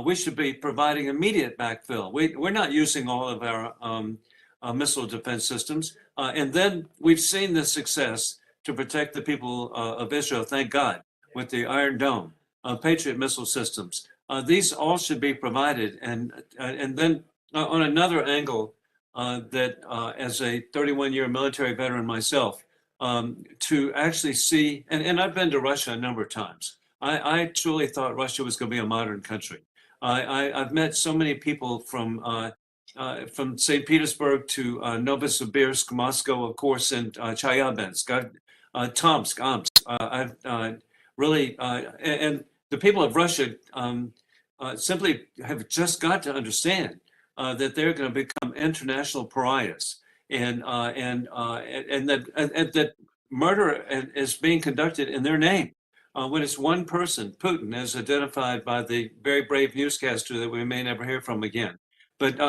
We should be providing immediate backfill. We're not using all of our missile defense systems. And then we've seen the success to protect the people of Israel, thank God, with the Iron Dome, Patriot missile systems. These all should be provided. And then on another angle, that as a 31-year military veteran myself, to actually see, and I've been to Russia a number of times. I truly thought Russia was going to be a modern country. I've met so many people from St. Petersburg to Novosibirsk, Moscow, of course, and Chelyabinsk, Tomsk, Omsk. I've really, and the people of Russia simply have just got to understand that they're going to become international pariahs. And that murder is being conducted in their name. When it's one person, Putin, as identified by the very brave newscaster that we may never hear from again. But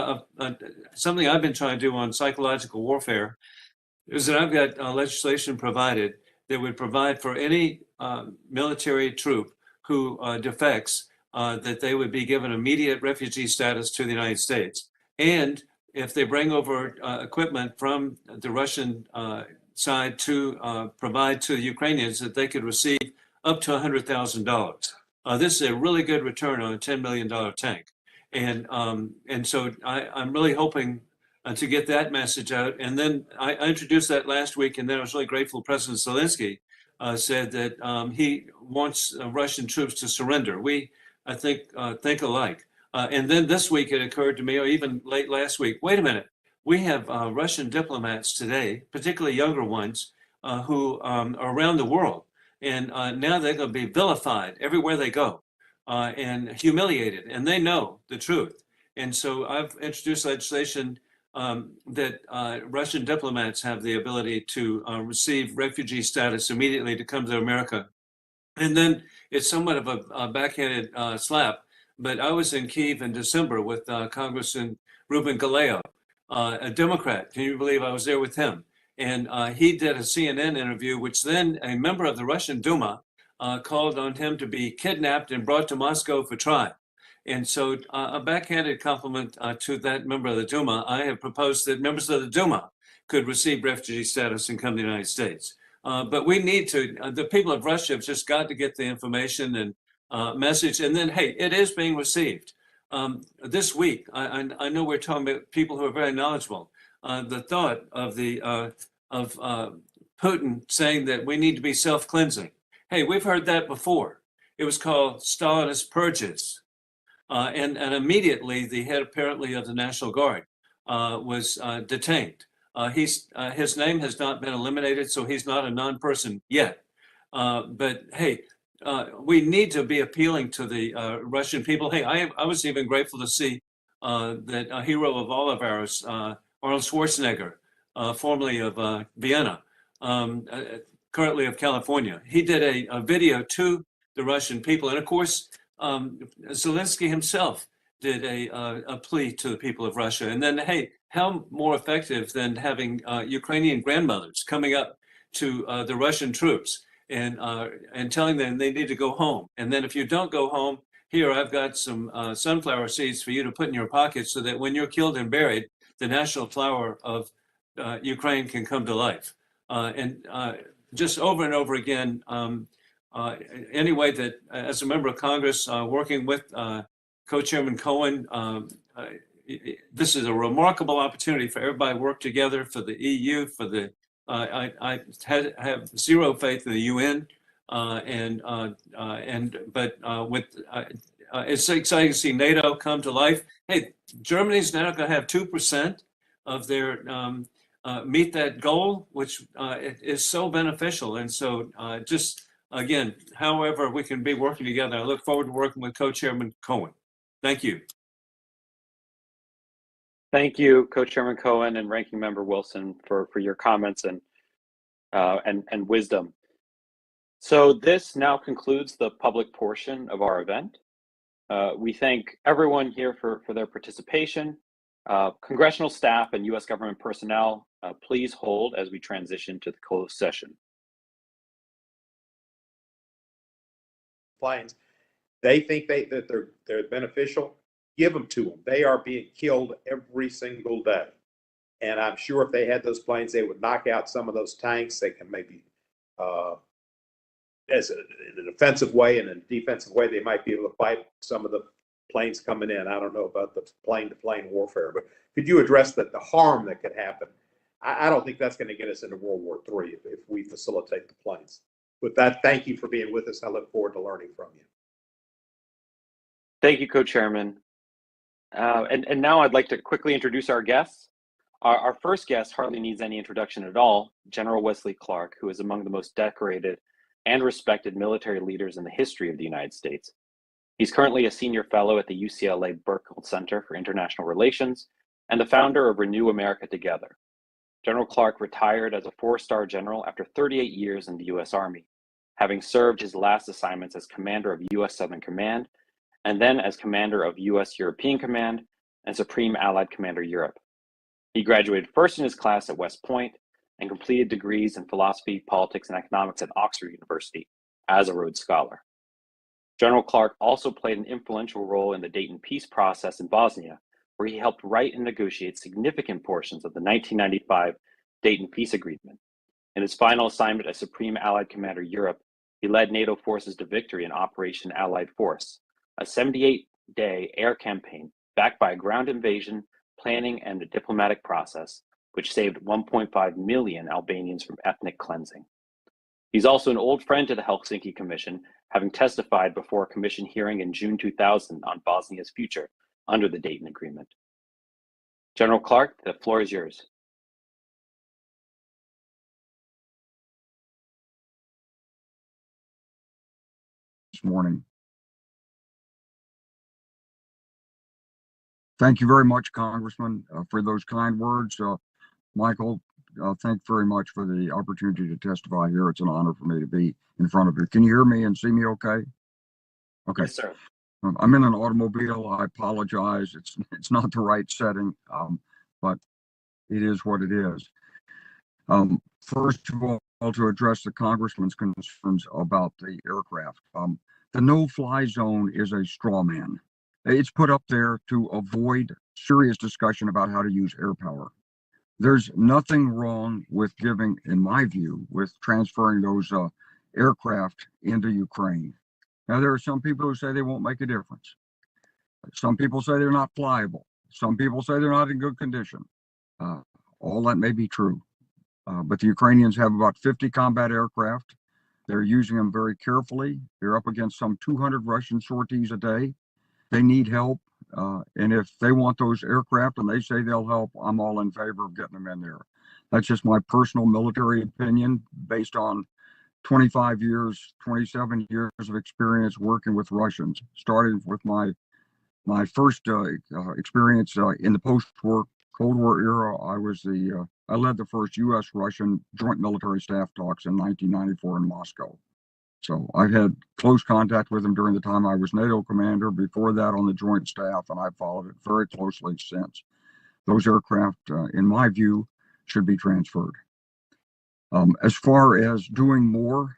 something I've been trying to do on psychological warfare is that I've got legislation provided that would provide for any military troop who defects, that they would be given immediate refugee status to the United States. And if they bring over equipment from the Russian side to provide to the Ukrainians, that they could receive up to $100,000. This is a really good return on a $10 million tank. And so I'm really hoping to get that message out. And then I introduced that last week, and then I was really grateful President Zelensky said that he wants Russian troops to surrender. We, I think alike. And then this week it occurred to me, or even late last week, wait a minute, we have Russian diplomats today, particularly younger ones, who are around the world. And now they're going to be vilified everywhere they go and humiliated, and they know the truth. And so I've introduced legislation that Russian diplomats have the ability to receive refugee status immediately to come to America. And then it's somewhat of a backhanded slap, but I was in Kyiv in December with Congressman Ruben Galeo, a Democrat. Can you believe I was there with him? And he did a CNN interview, which then a member of the Russian Duma called on him to be kidnapped and brought to Moscow for trial. And so a backhanded compliment to that member of the Duma, I have proposed that members of the Duma could receive refugee status and come to the United States. But we need to, the people of Russia have just got to get the information and message. And then, hey, it is being received. This week, I know we're talking about people who are very knowledgeable. The thought of Putin saying that we need to be self-cleansing. Hey, we've heard that before. It was called Stalinist purges. And immediately the head apparently of the National Guard was detained. His name has not been eliminated, so he's not a non-person yet. But hey, we need to be appealing to the Russian people. Hey, I was even grateful to see that a hero of all of ours, Arnold Schwarzenegger, formerly of Vienna, currently of California. He did a video to the Russian people. And of course, Zelensky himself did a plea to the people of Russia. And then, hey, how more effective than having Ukrainian grandmothers coming up to the Russian troops and telling them they need to go home. And then if you don't go home, here, I've got some sunflower seeds for you to put in your pocket so that when you're killed and buried, the national flower of Ukraine can come to life. And just over and over again, any way that as a member of Congress, working with Co-Chairman Cohen, this is a remarkable opportunity for everybody to work together, for the EU, for the, I have zero faith in the UN, but it's exciting to see NATO come to life. Hey, Germany's now going to have 2% of their meet that goal, which is so beneficial. And so just again, however we can be working together, I look forward to working with Co-Chairman Cohen. Thank you. Thank you, Co-Chairman Cohen and Ranking Member Wilson for your comments and wisdom. So this now concludes the public portion of our event. We thank everyone here for their participation. Congressional staff and U.S. government personnel, please hold as we transition to the closed session. Planes, they think that they're beneficial. Give them to them. They are being killed every single day, and I'm sure if they had those planes, they would knock out some of those tanks. They can maybe, in an offensive way and in a defensive way, they might be able to fight some of the planes coming in. I don't know about the plane-to-plane warfare, but could you address the harm that could happen? I don't think that's going to get us into World War III if we facilitate the planes. With that, thank you for being with us. I look forward to learning from you. Thank you, Co-Chairman. And now I'd like to quickly introduce our guests. Our first guest hardly needs any introduction at all, General Wesley Clark, who is among the most decorated and respected military leaders in the history of the United States. He's currently a senior fellow at the UCLA Burkle Center for International Relations and the founder of Renew America Together. General Clark retired as a 4-star general after 38 years in the U.S. Army, having served his last assignments as commander of U.S. Southern Command and then as commander of U.S. European Command and Supreme Allied Commander Europe. He graduated first in his class at West Point and completed degrees in philosophy, politics, and economics at Oxford University as a Rhodes Scholar. General Clark also played an influential role in the Dayton peace process in Bosnia, where he helped write and negotiate significant portions of the 1995 Dayton Peace Agreement. In his final assignment as Supreme Allied Commander Europe, he led NATO forces to victory in Operation Allied Force, a 78-day air campaign backed by a ground invasion, planning, and a diplomatic process, which saved 1.5 million Albanians from ethnic cleansing. He's also an old friend to the Helsinki Commission, having testified before a commission hearing in June 2000 on Bosnia's future under the Dayton Agreement. General Clark, the floor is yours. This morning. Thank you very much, Congressman, for those kind words. Michael, thank you very much for the opportunity to testify here. It's an honor for me to be in front of you. Can you hear me and see me okay? Okay. Yes, sir. I'm in an automobile. I apologize. It's not the right setting, but it is what it is. First of all, to address the Congressman's concerns about the aircraft, the no-fly zone is a straw man. It's put up there to avoid serious discussion about how to use air power. There's nothing wrong with giving, in my view, with transferring those aircraft into Ukraine. Now, there are some people who say they won't make a difference. Some people say they're not flyable. Some people say they're not in good condition. All that may be true. But the Ukrainians have about 50 combat aircraft. They're using them very carefully. They're up against some 200 Russian sorties a day. They need help. And if they want those aircraft and they say they'll help, I'm all in favor of getting them in there. That's just my personal military opinion based on 25 years, 27 years of experience working with Russians, starting with my first experience in the post-war Cold War era. I led the first U.S.-Russian joint military staff talks in 1994 in Moscow. So I've had close contact with them during the time I was NATO commander, before that on the joint staff, and I've followed it very closely since. Those aircraft, in my view, should be transferred. As far as doing more,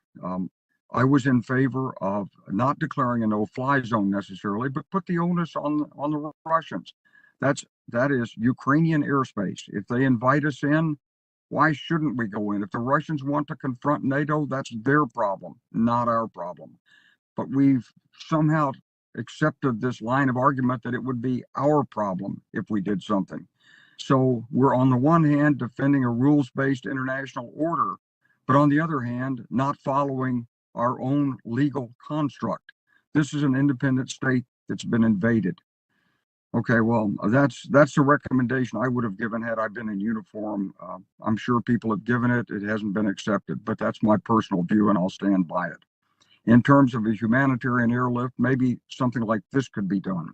I was in favor of not declaring a no-fly zone necessarily, but put the onus on the Russians. That is Ukrainian airspace. If they invite us in, why shouldn't we go in? If the Russians want to confront NATO, that's their problem, not our problem. But we've somehow accepted this line of argument that it would be our problem if we did something. So we're on the one hand defending a rules-based international order, but on the other hand, not following our own legal construct. This is an independent state that's been invaded. Okay, well, that's the recommendation I would have given had I been in uniform. I'm sure people have given it. It hasn't been accepted, but that's my personal view, and I'll stand by it. In terms of a humanitarian airlift, maybe something like this could be done.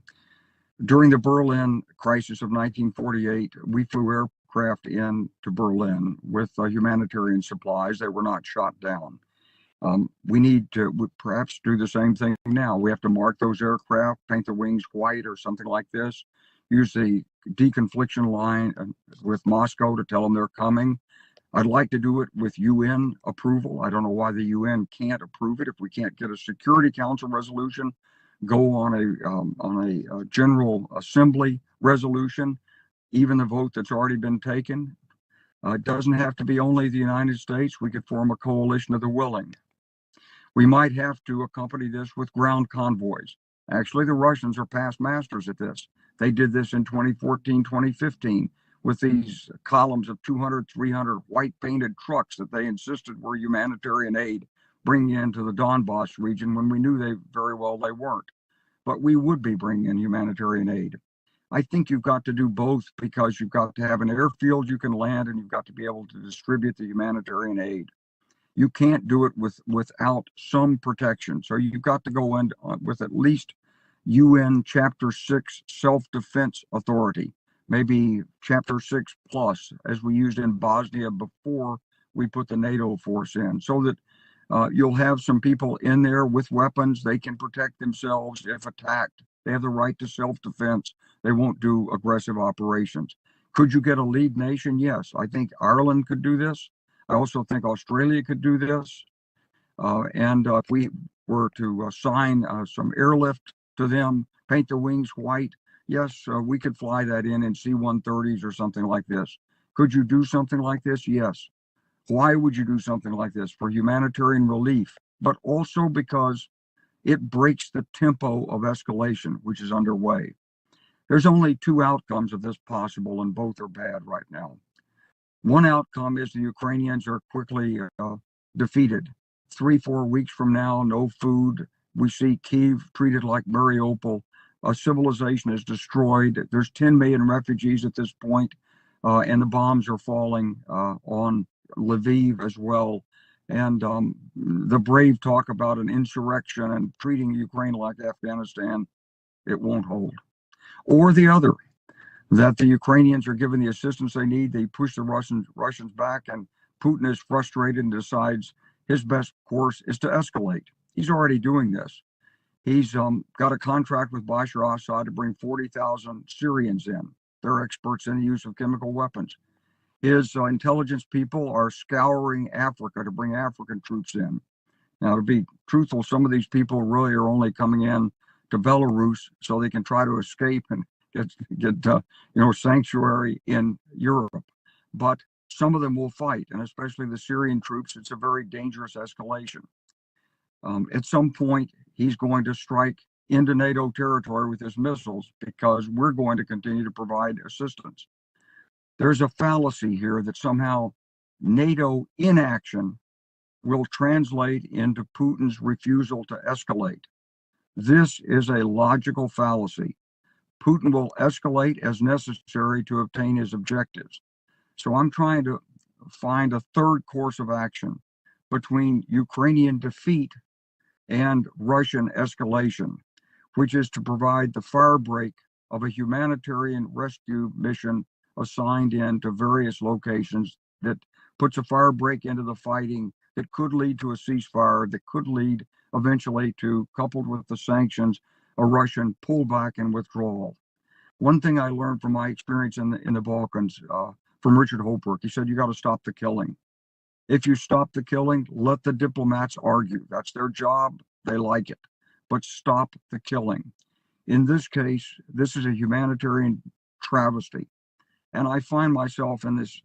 During the Berlin crisis of 1948, we flew aircraft in to Berlin with humanitarian supplies. They were not shot down. We need to perhaps do the same thing now. We have to mark those aircraft, paint the wings white or something like this, use the deconfliction line with Moscow to tell them they're coming. I'd like to do it with UN approval. I don't know why the UN can't approve it. If we can't get a Security Council resolution, go on a General Assembly resolution, even the vote that's already been taken. It doesn't have to be only the United States. We could form a coalition of the willing. We might have to accompany this with ground convoys. Actually, the Russians are past masters at this. They did this in 2014, 2015 with these columns of 200, 300 white painted trucks that they insisted were humanitarian aid bringing into the Donbass region when we knew very well they weren't. But we would be bringing in humanitarian aid. I think you've got to do both, because you've got to have an airfield you can land, and you've got to be able to distribute the humanitarian aid. You can't do it without some protection. So you've got to go in with at least UN Chapter 6 self-defense authority, maybe Chapter 6 plus, as we used in Bosnia before we put the NATO force in, so that you'll have some people in there with weapons. They can protect themselves if attacked. They have the right to self-defense. They won't do aggressive operations. Could you get a lead nation? Yes. I think Ireland could do this. I also think Australia could do this. And if we were to assign some airlift to them, paint the wings white, yes, we could fly that in C-130s or something like this. Could you do something like this? Yes. Why would you do something like this? For humanitarian relief, but also because it breaks the tempo of escalation, which is underway. There's only two outcomes of this possible, and both are bad right now. One outcome is the Ukrainians are quickly defeated. 3-4 weeks from now, no food. We see Kyiv treated like Mariupol. A civilization is destroyed. There's 10 million refugees at this point, and the bombs are falling on Lviv as well. And the brave talk about an insurrection and treating Ukraine like Afghanistan, it won't hold. Or the other, that the Ukrainians are given the assistance they need. They push the Russians back, and Putin is frustrated and decides his best course is to escalate. He's already doing this. He's got a contract with Bashar Assad to bring 40,000 Syrians in. They're experts in the use of chemical weapons. His intelligence people are scouring Africa to bring African troops in. Now, to be truthful, some of these people really are only coming in to Belarus so they can try to escape and get sanctuary in Europe. But some of them will fight, and especially the Syrian troops. It's a very dangerous escalation. At some point, he's going to strike into NATO territory with his missiles, because we're going to continue to provide assistance. There's a fallacy here that somehow NATO inaction will translate into Putin's refusal to escalate. This is a logical fallacy. Putin will escalate as necessary to obtain his objectives. So I'm trying to find a third course of action between Ukrainian defeat and Russian escalation, which is to provide the firebreak of a humanitarian rescue mission assigned in to various locations that puts a firebreak into the fighting that could lead to a ceasefire, that could lead eventually to, coupled with the sanctions, a Russian pullback and withdrawal. One thing I learned from my experience in the Balkans, from Richard Holbrooke, he said, you got to stop the killing. If you stop the killing, let the diplomats argue. That's their job. They like it. But stop the killing. In this case, this is a humanitarian travesty. And I find myself in this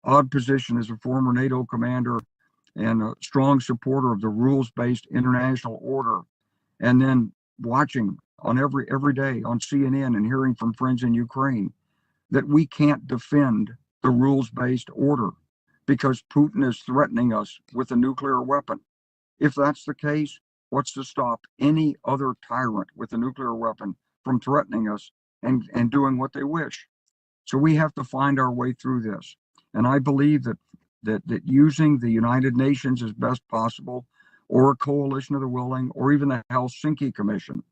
odd position as a former NATO commander and a strong supporter of the rules-based international order, and then watching on every day on CNN and hearing from friends in Ukraine that we can't defend the rules-based order because Putin is threatening us with a nuclear weapon. If that's the case, what's to stop any other tyrant with a nuclear weapon from threatening us and doing what they wish? So we have to find our way through this. And I believe that using the United Nations as best possible, or a coalition of the willing, or even the Helsinki Commission,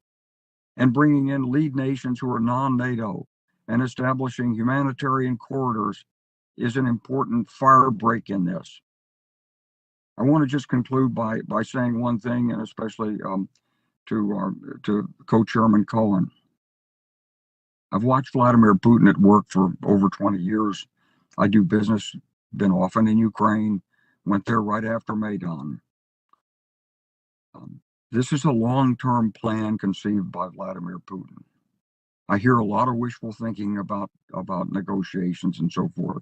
and bringing in lead nations who are non-NATO and establishing humanitarian corridors is an important fire break in this. I want to just conclude by saying one thing, and especially to Co-Chairman Cohen. I've watched Vladimir Putin at work for over 20 years. I do business, been often in Ukraine, went there right after Maidan. This is a long-term plan conceived by Vladimir Putin. I hear a lot of wishful thinking about negotiations and so forth.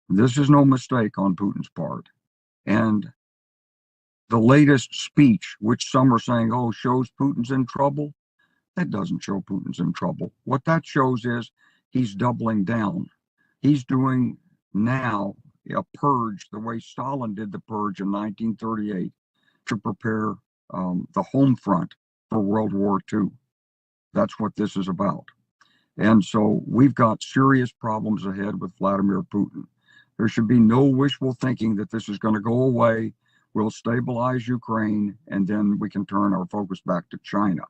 This is no mistake on Putin's part. And the latest speech, which some are saying, oh, shows Putin's in trouble, that doesn't show Putin's in trouble. What that shows is he's doubling down. He's doing now a purge the way Stalin did the purge in 1938 to prepare the home front for World War II. That's what this is about. And so we've got serious problems ahead with Vladimir Putin. There should be no wishful thinking that this is going to go away. We'll stabilize Ukraine, and then we can turn our focus back to China.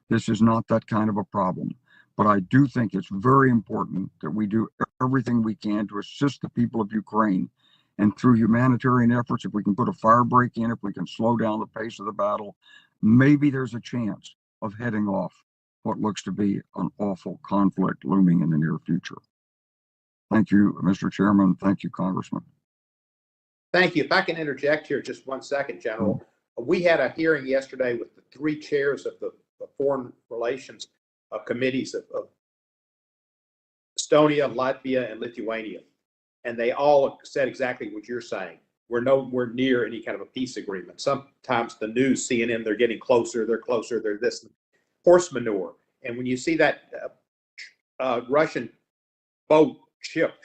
This is not that kind of a problem. But I do think it's very important that we do everything we can to assist the people of Ukraine. And through humanitarian efforts, if we can put a fire break in, if we can slow down the pace of the battle, maybe there's a chance of heading off what looks to be an awful conflict looming in the near future. Thank you, Mr. Chairman. Thank you, Congressman. Thank you. If I can interject here just 1 second, General. We had a hearing yesterday with the three chairs of the foreign relations committees of Estonia, Latvia, and Lithuania. And they all said exactly what you're saying. We're nowhere near any kind of a peace agreement. Sometimes the news, CNN, they're getting closer, they're this horse manure. And when you see that Russian boat, ship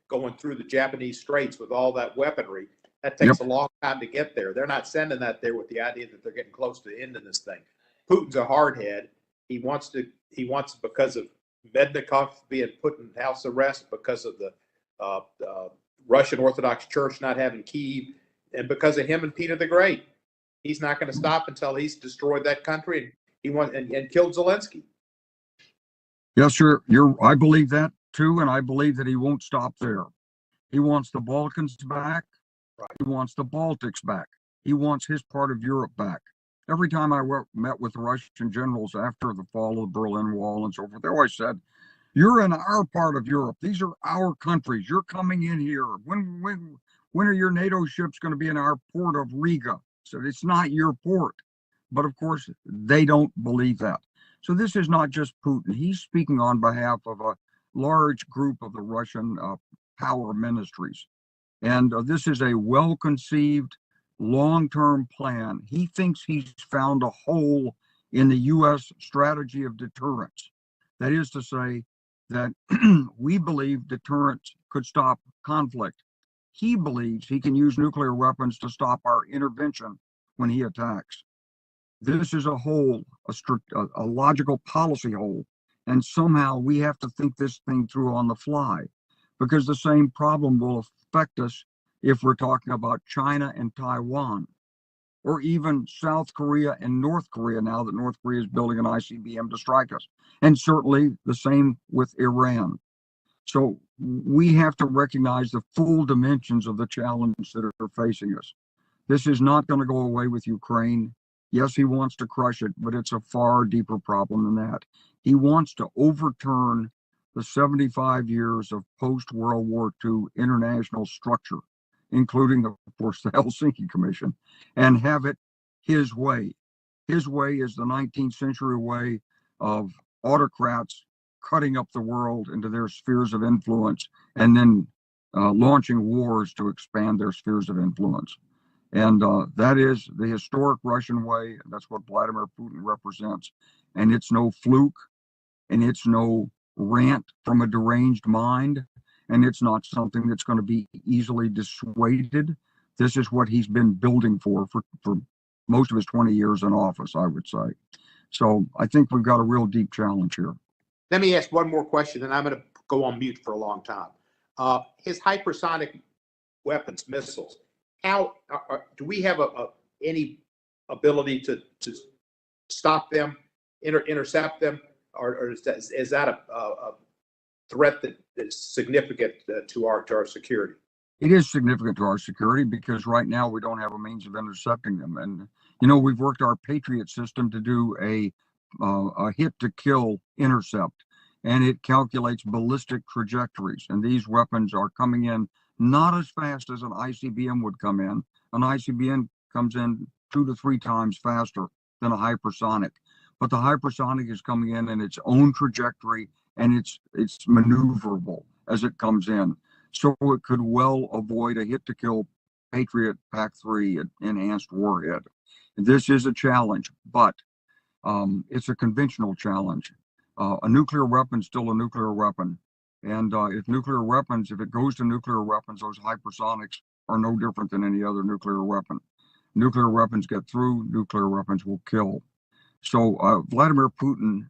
going through the Japanese straits with all that weaponry, that takes a long time to get there. They're not sending that there with the idea that they're getting close to the end of this thing. Putin's a hardhead. He wants because of Medvedchuk being put in house arrest, because of the Russian Orthodox Church not having Kyiv, and because of him and Peter the Great. He's not going to stop until he's destroyed that country and killed Zelensky. Yes, sir. I believe that too, and I believe that he won't stop there. He wants the Balkans back. Right. He wants the Baltics back. He wants his part of Europe back. Every time I met with Russian generals after the fall of the Berlin Wall and so forth, they always said, "You're in our part of Europe. These are our countries. You're coming in here. When are your NATO ships going to be in our port of Riga?" So it's not your port. But of course, they don't believe that. So this is not just Putin. He's speaking on behalf of a large group of the Russian power ministries. And this is a well-conceived, long-term plan. He thinks he's found a hole in the U.S. strategy of deterrence. That is to say that we believe deterrence could stop conflict. he believes he can use nuclear weapons to stop our intervention when he attacks. This is a hole, a logical policy hole, and somehow we have to think this thing through on the fly, because the same problem will affect us if we're talking about China and Taiwan, or even South Korea and North Korea, now that North Korea is building an ICBM to strike us, and certainly the same with Iran. So we have to recognize the full dimensions of the challenge that are facing us. This is not going to go away with Ukraine. Yes, he wants to crush it, but it's a far deeper problem than that. He wants to overturn the 75 years of post-World War II international structure, including, of course, the Helsinki Commission, and have it his way. His way is the 19th century way of autocrats cutting up the world into their spheres of influence and then launching wars to expand their spheres of influence. And that is the historic Russian way. That's what Vladimir Putin represents. And it's no fluke, and it's no rant from a deranged mind, and it's not something that's going to be easily dissuaded. This is what he's been building for most of his 20 years in office, I would say. So I think we've got a real deep challenge here. Let me ask one more question, and I'm going to go on mute for a long time. His hypersonic weapons, missiles, how do we have any ability to stop them, intercept them, or is that a threat that is significant to our security? It is significant to our security because right now we don't have a means of intercepting them. And, you know, we've worked our Patriot system to do a hit-to-kill intercept, and it calculates ballistic trajectories. And these weapons are coming in not as fast as an ICBM would come in. An ICBM comes in 2 to 3 times faster than a hypersonic. But the hypersonic is coming in its own trajectory, and it's maneuverable as it comes in. So it could well avoid a hit-to-kill Patriot PAC-3 enhanced warhead. This is a challenge, but it's a conventional challenge. A nuclear weapon is still a nuclear weapon. And if it goes to nuclear weapons, those hypersonics are no different than any other nuclear weapon. Nuclear weapons get through, nuclear weapons will kill. So Vladimir Putin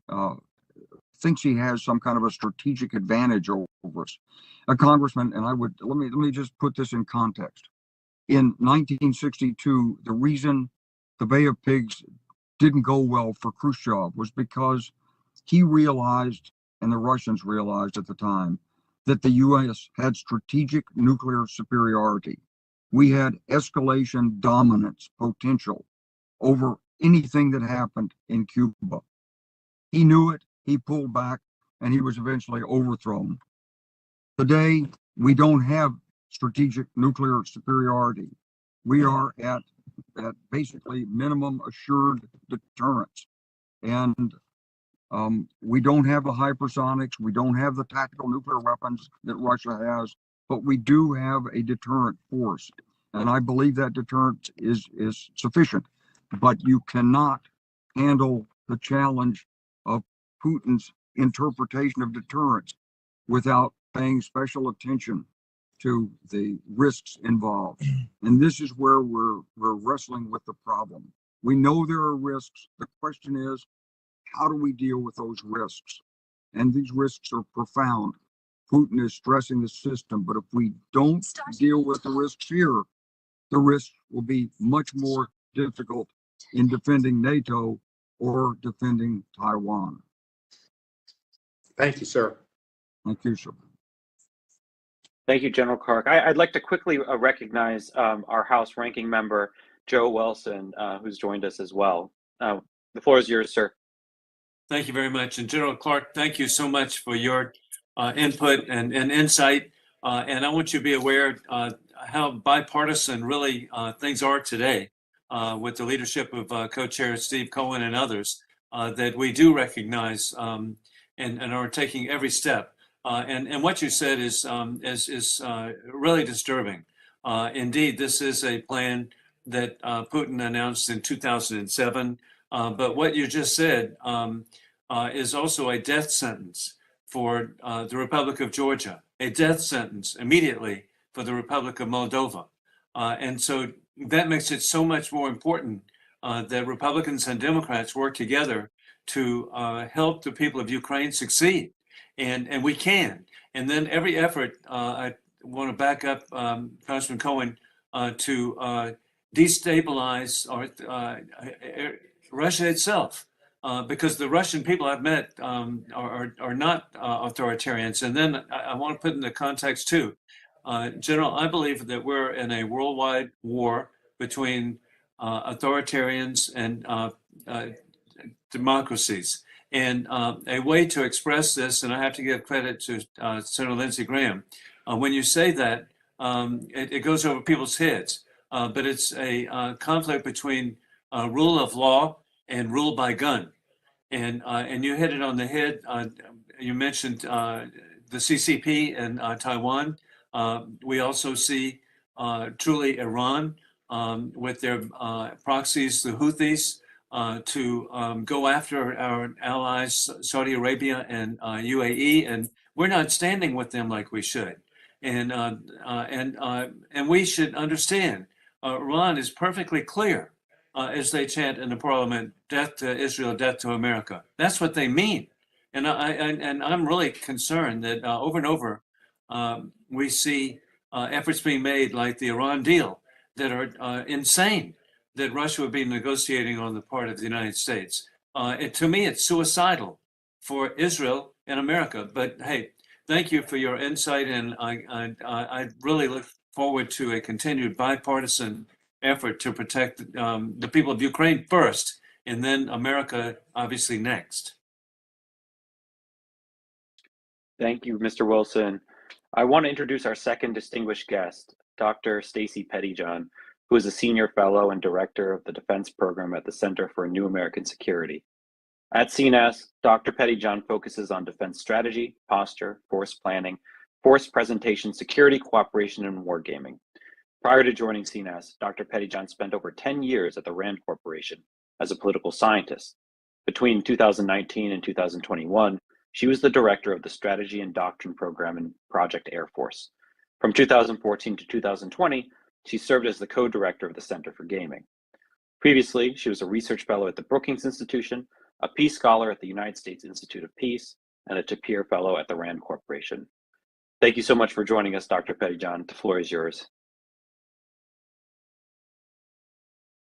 thinks he has some kind of a strategic advantage over us. A congressman, and let me just put this in context. In 1962, the reason the Bay of Pigs didn't go well for Khrushchev was because he realized, and the Russians realized at the time, that the U.S. had strategic nuclear superiority. We had escalation dominance potential over anything that happened in Cuba. He knew it, he pulled back, and he was eventually overthrown. Today, we don't have strategic nuclear superiority. We are at basically minimum assured deterrence. And we don't have the hypersonics, we don't have the tactical nuclear weapons that Russia has, but we do have a deterrent force. And I believe that deterrent is sufficient. But you cannot handle the challenge of Putin's interpretation of deterrence without paying special attention to the risks involved. And this is where we're wrestling with the problem. We know there are risks. The question is, how do we deal with those risks? And these risks are profound. Putin is stressing the system, but if we don't deal with the risks here, the risks will be much more difficult in defending NATO or defending Taiwan. Thank you, sir. Thank you, sir. Thank you, General Clark. I'd like to quickly recognize our House ranking member, Joe Wilson, who's joined us as well. The floor is yours, sir. Thank you very much. And General Clark, thank you so much for your input and insight. And I want you to be aware how bipartisan really things are today with the leadership of Co-Chair Steve Cohen and others, that we do recognize and are taking every step. And what you said is really disturbing. Indeed, this is a plan that Putin announced in 2007. But what you just said is also a death sentence for the Republic of Georgia, a death sentence immediately for the Republic of Moldova. And so that makes it so much more important that Republicans and Democrats work together to help the people of Ukraine succeed. And we can. And then every effort, I want to back up Congressman Cohen, to destabilize Russia itself. Because the Russian people I've met are not authoritarians. And then I want to put in the context too. General, I believe that we're in a worldwide war between authoritarians and democracies. And a way to express this, and I have to give credit to Senator Lindsey Graham, when you say that, it goes over people's heads, but it's a conflict between rule of law and rule by gun. And you hit it on the head. You mentioned the CCP and Taiwan. We also see truly Iran with their proxies, the Houthis, to go after our allies, Saudi Arabia and UAE, and we're not standing with them like we should. And we should understand, Iran is perfectly clear as they chant in the parliament, "Death to Israel, death to America." That's what they mean. And I'm really concerned that over and over we see efforts being made like the Iran deal that are insane, that Russia would be negotiating on the part of the United States. To me, it's suicidal for Israel and America. But hey, thank you for your insight, and I really look forward to a continued bipartisan effort to protect the people of Ukraine first, and then America obviously next. Thank you, Mr. Wilson. I want to introduce our second distinguished guest, Dr. Stacey Pettyjohn, who is a senior fellow and director of the defense program at the Center for New American Security. At CNAS, Dr. Pettyjohn focuses on defense strategy, posture, force planning, force presentation, security cooperation, and wargaming. Prior to joining CNAS, Dr. Pettyjohn spent over 10 years at the RAND Corporation as a political scientist. Between 2019 and 2021, she was the director of the Strategy and Doctrine Program in Project Air Force. From 2014 to 2020, she served as the co-director of the Center for Gaming. Previously, she was a research fellow at the Brookings Institution, a Peace Scholar at the United States Institute of Peace, and a Tapir Fellow at the RAND Corporation. Thank you so much for joining us, Dr. Pettyjohn. The floor is yours.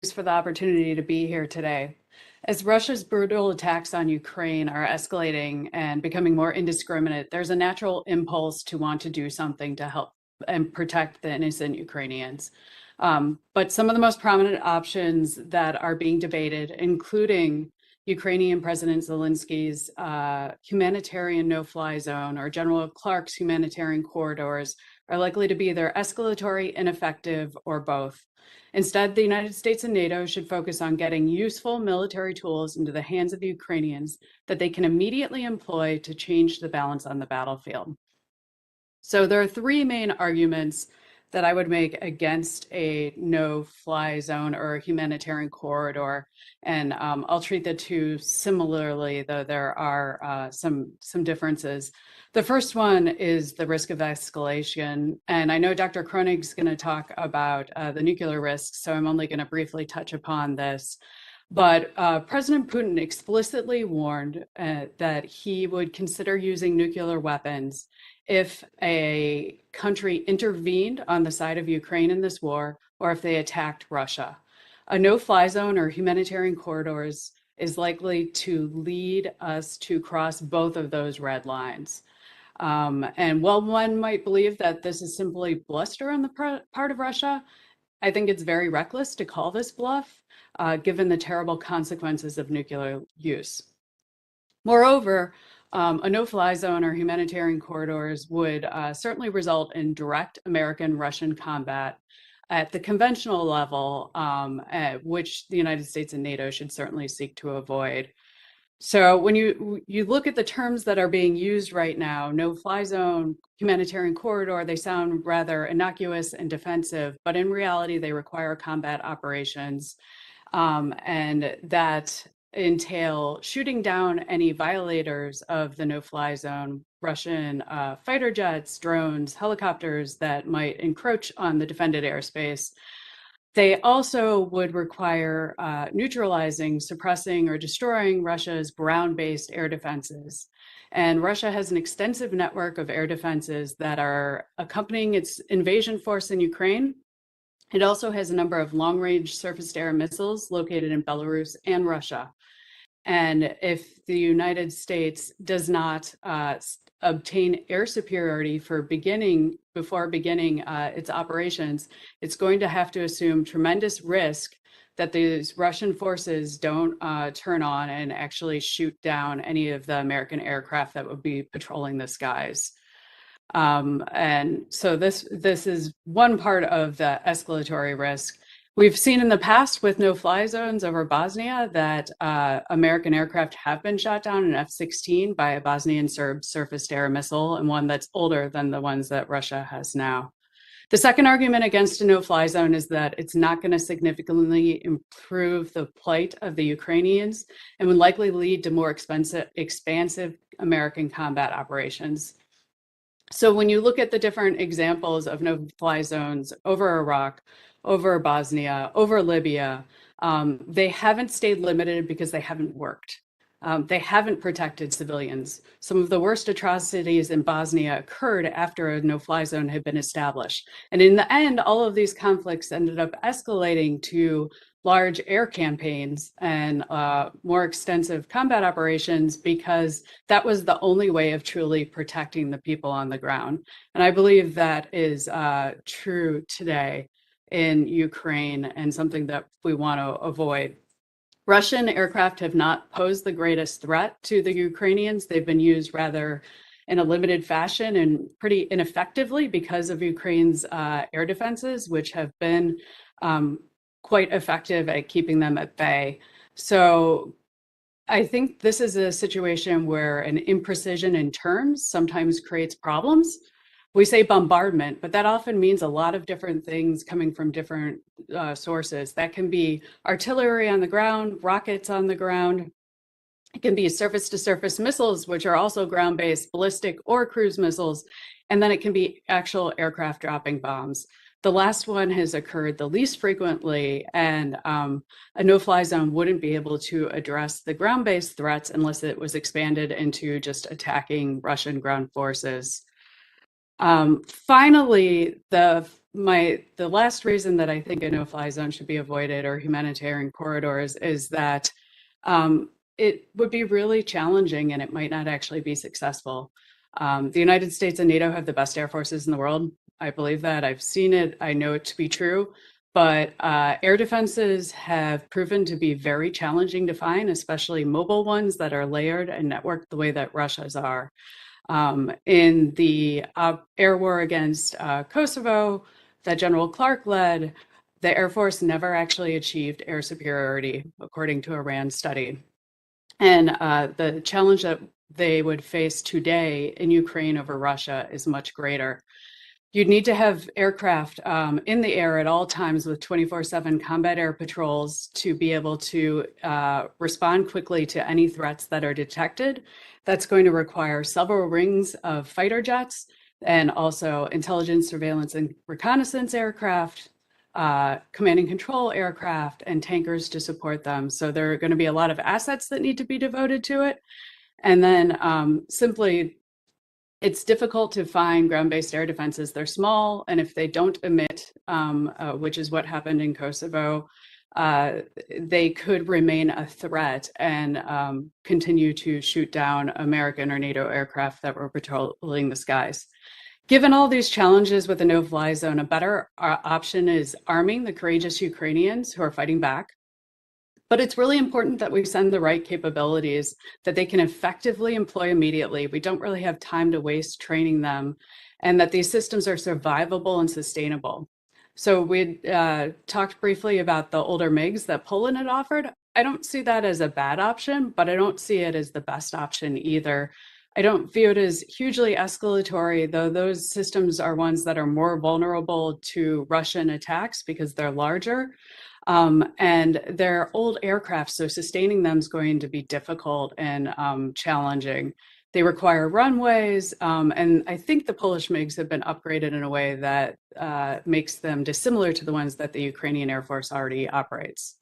Thanks for the opportunity to be here today. As Russia's brutal attacks on Ukraine are escalating and becoming more indiscriminate, there's a natural impulse to want to do something to help and protect the innocent Ukrainians. But some of the most prominent options that are being debated, including Ukrainian President Zelensky's humanitarian no-fly zone or General Clark's humanitarian corridors, are likely to be either escalatory, ineffective, or both. Instead, the United States and NATO should focus on getting useful military tools into the hands of the Ukrainians that they can immediately employ to change the balance on the battlefield. So there are three main arguments that I would make against a no-fly zone or a humanitarian corridor. And I'll treat the two similarly, though there are some differences. The first one is the risk of escalation. And I know Dr. Koenig's going to talk about the nuclear risks, so I'm only going to briefly touch upon this. But President Putin explicitly warned that he would consider using nuclear weapons if a country intervened on the side of Ukraine in this war, or if they attacked Russia. A no-fly zone or humanitarian corridors is likely to lead us to cross both of those red lines. And while one might believe that this is simply bluster on the part of Russia, I think it's very reckless to call this bluff, given the terrible consequences of nuclear use. Moreover, a no-fly zone or humanitarian corridors would certainly result in direct American-Russian combat at the conventional level, which the United States and NATO should certainly seek to avoid. So when you look at the terms that are being used right now, no-fly zone, humanitarian corridor, they sound rather innocuous and defensive, but in reality, they require combat operations. And that entail shooting down any violators of the no-fly zone, Russian fighter jets, drones, helicopters that might encroach on the defended airspace. They also would require neutralizing, suppressing, or destroying Russia's ground-based air defenses. And Russia has an extensive network of air defenses that are accompanying its invasion force in Ukraine. It also has a number of long-range surface-to-air missiles located in Belarus and Russia. And if the United States does not obtain air superiority before beginning its operations, it's going to have to assume tremendous risk that these Russian forces don't turn on and actually shoot down any of the American aircraft that would be patrolling the skies. And so this is one part of the escalatory risk. We've seen in the past with no-fly zones over Bosnia that American aircraft have been shot down in F-16 by a Bosnian Serb surface-to-air missile, and one that's older than the ones that Russia has now. The second argument against a no-fly zone is that it's not going to significantly improve the plight of the Ukrainians and would likely lead to more expansive American combat operations. So when you look at the different examples of no-fly zones over Iraq, over Bosnia, over Libya, they haven't stayed limited because they haven't worked. They haven't protected civilians. Some of the worst atrocities in Bosnia occurred after a no-fly zone had been established. And in the end, all of these conflicts ended up escalating to large air campaigns and more extensive combat operations because that was the only way of truly protecting the people on the ground. And I believe that is true today in Ukraine and something that we want to avoid. Russian aircraft have not posed the greatest threat to the Ukrainians. They've been used rather in a limited fashion and pretty ineffectively because of Ukraine's air defenses, which have been quite effective at keeping them at bay. So I think this is a situation where an imprecision in terms sometimes creates problems. We say bombardment, but that often means a lot of different things coming from different sources. That can be artillery on the ground, rockets on the ground. It can be surface-to-surface missiles, which are also ground-based, ballistic or cruise missiles. And then it can be actual aircraft dropping bombs. The last one has occurred the least frequently, and a no-fly zone wouldn't be able to address the ground-based threats unless it was expanded into just attacking Russian ground forces. Finally, the last reason that I think a no-fly zone should be avoided or humanitarian corridors is that it would be really challenging and it might not actually be successful. The United States and NATO have the best air forces in the world. I believe that. I've seen it. I know it to be true. But air defenses have proven to be very challenging to find, especially mobile ones that are layered and networked the way that Russia's are. In the air war against Kosovo that General Clark led, the Air Force never actually achieved air superiority, according to a RAND study. And the challenge that they would face today in Ukraine over Russia is much greater. You'd need to have aircraft in the air at all times with 24/7 combat air patrols to be able to respond quickly to any threats that are detected. That's going to require several rings of fighter jets and also intelligence, surveillance, and reconnaissance aircraft, command and control aircraft, and tankers to support them. So there are going to be a lot of assets that need to be devoted to it. And then simply, it's difficult to find ground-based air defenses. They're small, and if they don't emit, which is what happened in Kosovo, they could remain a threat and continue to shoot down American or NATO aircraft that were patrolling the skies. Given all these challenges with a no-fly zone, a better option is arming the courageous Ukrainians who are fighting back. But it's really important that we send the right capabilities that they can effectively employ immediately. We don't really have time to waste training them, and that these systems are survivable and sustainable. So we talked briefly about the older MiGs that Poland had offered. I don't see that as a bad option, but I don't see it as the best option either. I don't view it as hugely escalatory, though those systems are ones that are more vulnerable to Russian attacks because they're larger. And they're old aircraft, so sustaining them is going to be difficult and challenging. They require runways, and I think the Polish MiGs have been upgraded in a way that makes them dissimilar to the ones that the Ukrainian Air Force already operates.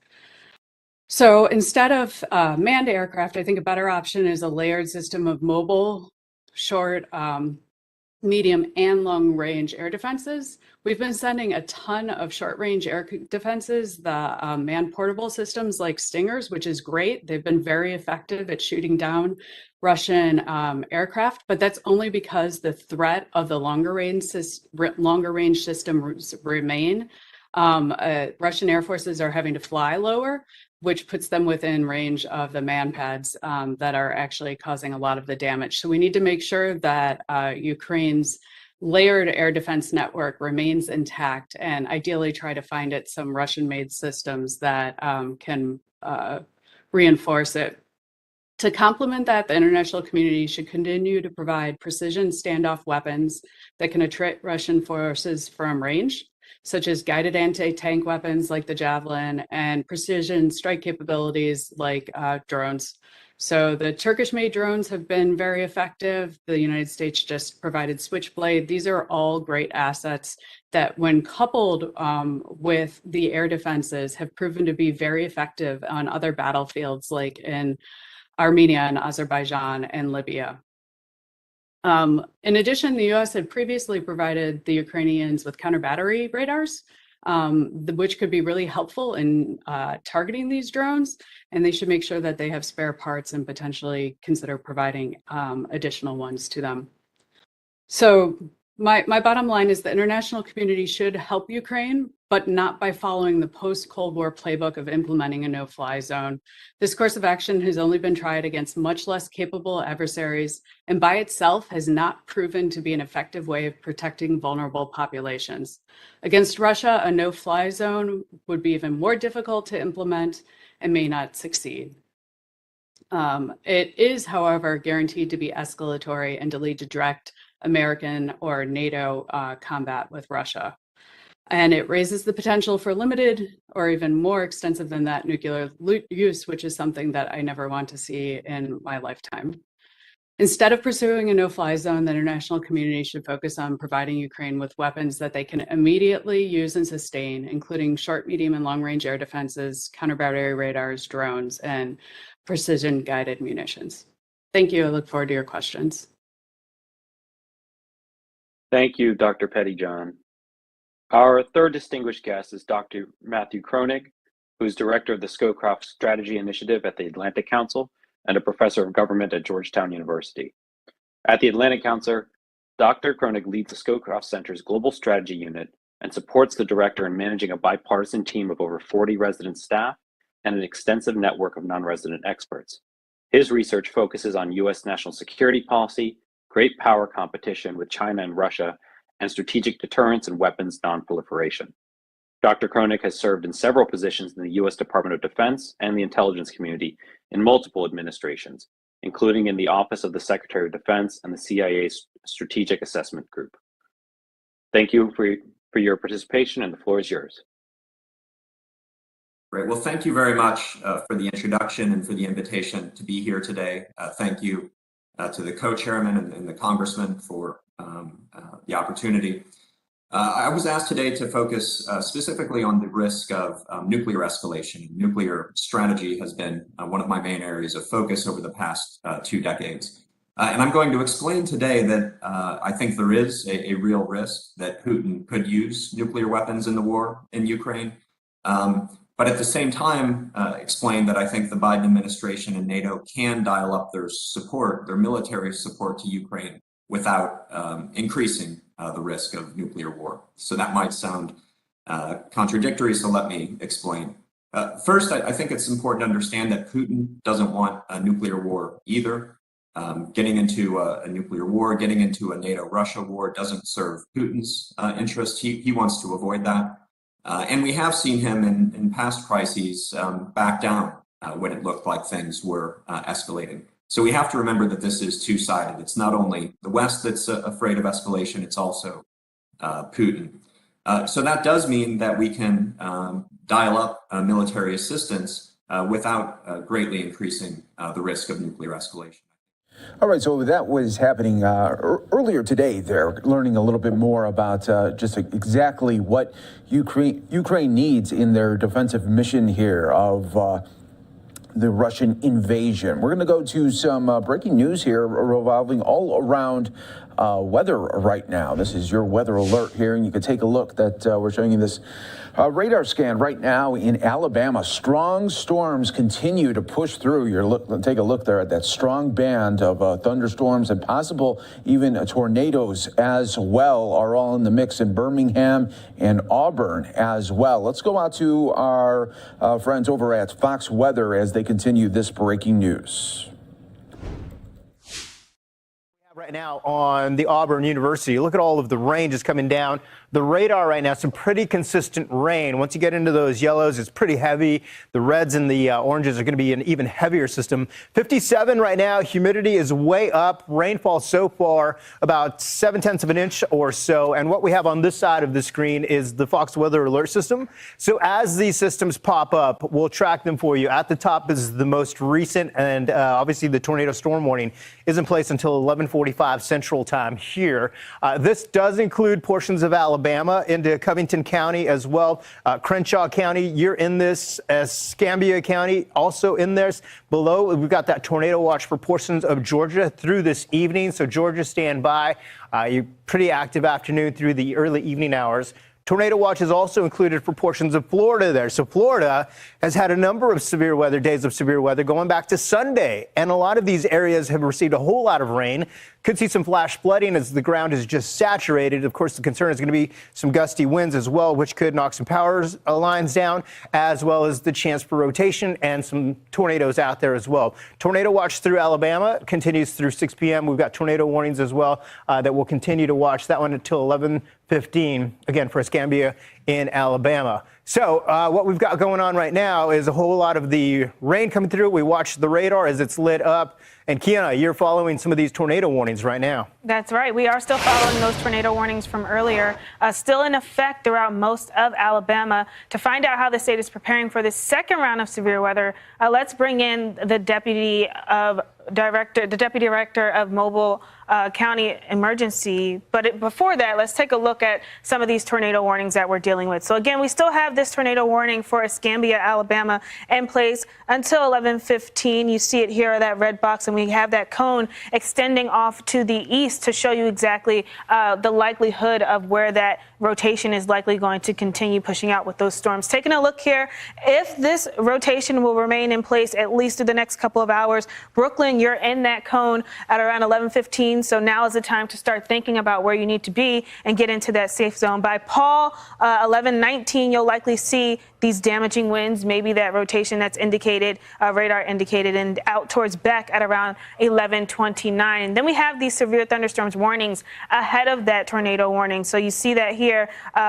So instead of manned aircraft, I think a better option is a layered system of mobile, short, medium, and long-range air defenses. We've been sending a ton of short-range air defenses, the manned portable systems like Stingers, which is great. They've been very effective at shooting down Russian aircraft, but that's only because the threat of the longer range systems remain. Russian air forces are having to fly lower, which puts them within range of the man pads that are actually causing a lot of the damage. So we need to make sure that Ukraine's layered air defense network remains intact, and ideally try to find it some Russian-made systems that can reinforce it. To complement that, the international community should continue to provide precision standoff weapons that can attract Russian forces from range, such as guided anti-tank weapons like the Javelin and precision strike capabilities like drones. So the Turkish-made drones have been very effective. The United States just provided Switchblade. These are all great assets that, when coupled with the air defenses, have proven to be very effective on other battlefields like in Armenia and Azerbaijan and Libya. In addition, the US had previously provided the Ukrainians with counter-battery radars, which could be really helpful in targeting these drones, and they should make sure that they have spare parts and potentially consider providing additional ones to them. So my bottom line is the international community should help Ukraine, but not by following the post-Cold War playbook of implementing a no-fly zone. This course of action has only been tried against much less capable adversaries, and by itself has not proven to be an effective way of protecting vulnerable populations. Against Russia, a no-fly zone would be even more difficult to implement and may not succeed. It is, however, guaranteed to be escalatory and to lead to direct American or NATO combat with Russia. And it raises the potential for limited or even more extensive than that nuclear use, which is something that I never want to see in my lifetime. Instead of pursuing a no-fly zone, the international community should focus on providing Ukraine with weapons that they can immediately use and sustain, including short, medium, and long-range air defenses, counter-battery radars, drones, and precision-guided munitions. Thank you. I look forward to your questions. Thank you, Dr. Pettyjohn. Our third distinguished guest is Dr. Matthew Kronig, who is director of the Scowcroft Strategy Initiative at the Atlantic Council and a professor of government at Georgetown University. At the Atlantic Council, Dr. Kronig leads the Scowcroft Center's Global Strategy Unit and supports the director in managing a bipartisan team of over 40 resident staff and an extensive network of non-resident experts. His research focuses on U.S. national security policy, great power competition with China and Russia, and strategic deterrence and weapons non-proliferation. Dr. Kronig has served in several positions in the U.S. Department of Defense and the intelligence community in multiple administrations, including in the Office of the Secretary of Defense and the CIA's Strategic Assessment Group. Thank you for your participation, and the floor is yours. Great. Well, thank you very much for the introduction and for the invitation to be here today. Thank you to the co-chairman and the congressman for the opportunity. I was asked today to focus specifically on the risk of nuclear escalation. Nuclear strategy has been one of my main areas of focus over the past 2 decades. And I'm going to explain today that I think there is a real risk that Putin could use nuclear weapons in the war in Ukraine. But at the same time, explain that I think the Biden administration and NATO can dial up their support, their military support to Ukraine without increasing the risk of nuclear war. So that might sound contradictory, so let me explain. First, I think it's important to understand that Putin doesn't want a nuclear war either. Getting into a nuclear war, getting into a NATO-Russia war doesn't serve Putin's interest. He wants to avoid that. And we have seen him in past crises back down when it looked like things were escalating. So we have to remember that this is two-sided. It's not only the West that's afraid of escalation, it's also Putin. So that does mean that we can dial up military assistance without greatly increasing the risk of nuclear escalation. All right, so that was happening earlier today. They're learning a little bit more about just exactly what Ukraine needs in their defensive mission here of the Russian invasion. We're going to go to some breaking news here revolving all around weather right now. This is your weather alert here, and you can take a look that we're showing you this radar scan right now in Alabama. Strong storms continue to push through. Take a look there at that strong band of thunderstorms and possible even tornadoes as well are all in the mix in Birmingham and Auburn as well. Let's go out to our friends over at Fox Weather as they continue this breaking news. Right now on the Auburn University, look at all of the rain just coming down. The radar right now, some pretty consistent rain. Once you get into those yellows, it's pretty heavy. The reds and the oranges are going to be an even heavier system. 57 right now. Humidity is way up. Rainfall so far about 0.7 of an inch or so. And what we have on this side of the screen is the Fox Weather Alert System. So as these systems pop up, we'll track them for you. At the top is the most recent, and obviously the tornado storm warning is in place until 11:45 Central Time here. This does include portions of Alabama into Covington County as well. Crenshaw County, you're in this. Escambia County also in this. Below, we've got that tornado watch for portions of Georgia through this evening. So Georgia, stand by. You're pretty active afternoon through the early evening hours. Tornado watch is also included for portions of Florida there. So Florida has had a number of severe weather, days of severe weather going back to Sunday. And a lot of these areas have received a whole lot of rain. Could see some flash flooding as the ground is just saturated. Of course, the concern is going to be some gusty winds as well, which could knock some power lines down, as well as the chance for rotation and some tornadoes out there as well. Tornado watch through Alabama continues through 6 p.m. We've got tornado warnings as well that we'll continue to watch. That one until 11:15, again, for Escambia in Alabama. So what we've got going on right now is a whole lot of the rain coming through. We watch the radar as it's lit up. And Kiana, you're following some of these tornado warnings right now. That's right. We are still following those tornado warnings from earlier, still in effect throughout most of Alabama. To find out how the state is preparing for this second round of severe weather, let's bring in the deputy director of Mobile County Emergency. But before that, let's take a look at some of these tornado warnings that we're dealing with. So again, we still have this tornado warning for Escambia, Alabama in place until 11:15. You see it here, that red box, and we have that cone extending off to the east to show you exactly the likelihood of where that rotation is likely going to continue pushing out with those storms. Taking a look here, if this rotation will remain in place at least through the next couple of hours, Brooklyn, you're in that cone at around 11:15. So now is the time to start thinking about where you need to be and get into that safe zone. By Paul, 11:19, you'll likely see these damaging winds, maybe that rotation that's indicated, radar indicated, and out towards Beck at around 11:29. Then we have these severe thunderstorms warnings ahead of that tornado warning. So you see that here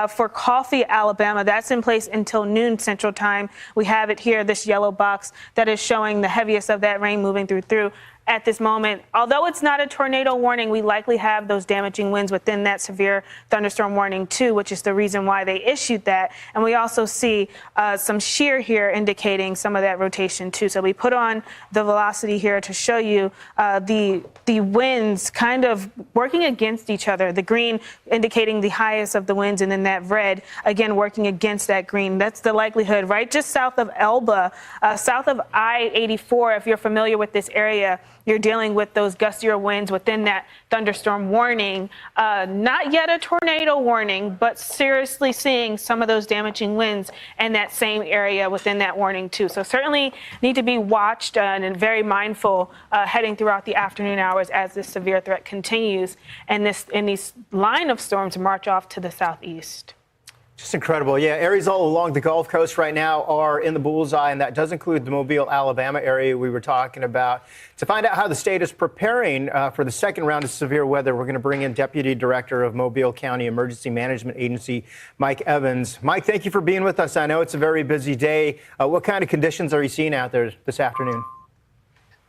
for Coffee, Alabama. That's in place until noon Central Time. We have it here, this yellow box that is showing the heaviest of that rain moving through at this moment. Although it's not a tornado warning, we likely have those damaging winds within that severe thunderstorm warning too, which is the reason why they issued that. And we also see some shear here indicating some of that rotation too. So we put on the velocity here to show you the winds kind of working against each other. The green indicating the highest of the winds, and then that red again working against that green. That's the likelihood right just south of Elba, south of I-84. If you're familiar with this area, you're dealing with those gustier winds within that thunderstorm warning. Not yet a tornado warning, but seriously seeing some of those damaging winds in that same area within that warning too. So certainly need to be watched and very mindful heading throughout the afternoon hours as this severe threat continues and these line of storms march off to the southeast. Just incredible. Yeah, areas all along the Gulf Coast right now are in the bullseye, and that does include the Mobile, Alabama area we were talking about. To find out how the state is preparing for the second round of severe weather, we're going to bring in Deputy Director of Mobile County Emergency Management Agency, Mike Evans. Mike, thank you for being with us. I know it's a very busy day. What kind of conditions are you seeing out there this afternoon?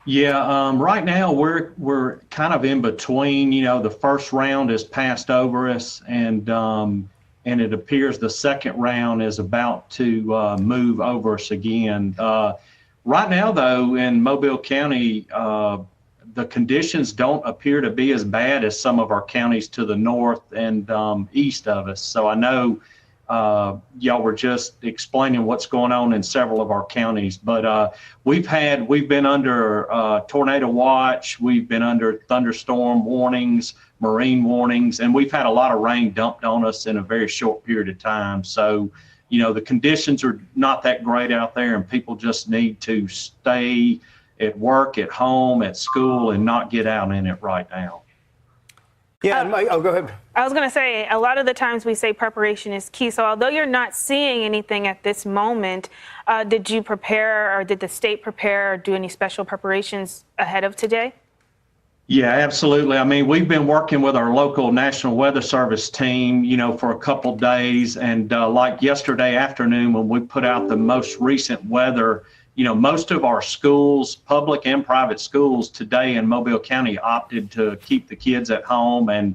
Yeah, right now we're kind of in between. You know, the first round has passed over us, and and it appears the second round is about to move over us again. Right now, though, in Mobile County, the conditions don't appear to be as bad as some of our counties to the north and east of us. So I know y'all were just explaining what's going on in several of our counties, but we've been under tornado watch, we've been under thunderstorm warnings, marine warnings, and we've had a lot of rain dumped on us in a very short period of time. So, you know, the conditions are not that great out there, and people just need to stay at work, at home, at school, and not get out in it right now. Yeah, go ahead. I was going to say, a lot of the times we say preparation is key. So although you're not seeing anything at this moment, did you prepare, or did the state prepare, or do any special preparations ahead of today? Yeah, absolutely. I mean, we've been working with our local National Weather Service team, you know, for a couple days. And like yesterday afternoon, when we put out the most recent weather, you know, most of our schools, public and private schools today in Mobile County, opted to keep the kids at home and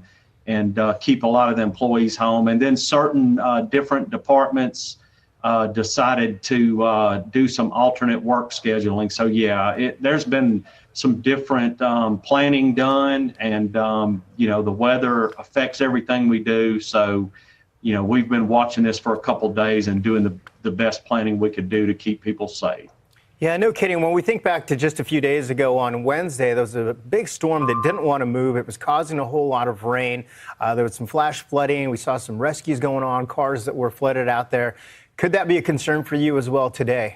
keep a lot of the employees home. And then certain different departments decided to do some alternate work scheduling. So yeah, there's been some different planning done, and you know, the weather affects everything we do. So, you know, we've been watching this for a couple of days and doing the best planning we could do to keep people safe. Yeah, no kidding. When we think back to just a few days ago on Wednesday, there was a big storm that didn't want to move. It was causing a whole lot of rain. There was some flash flooding. We saw some rescues going on, cars that were flooded out there. Could that be a concern for you as well today?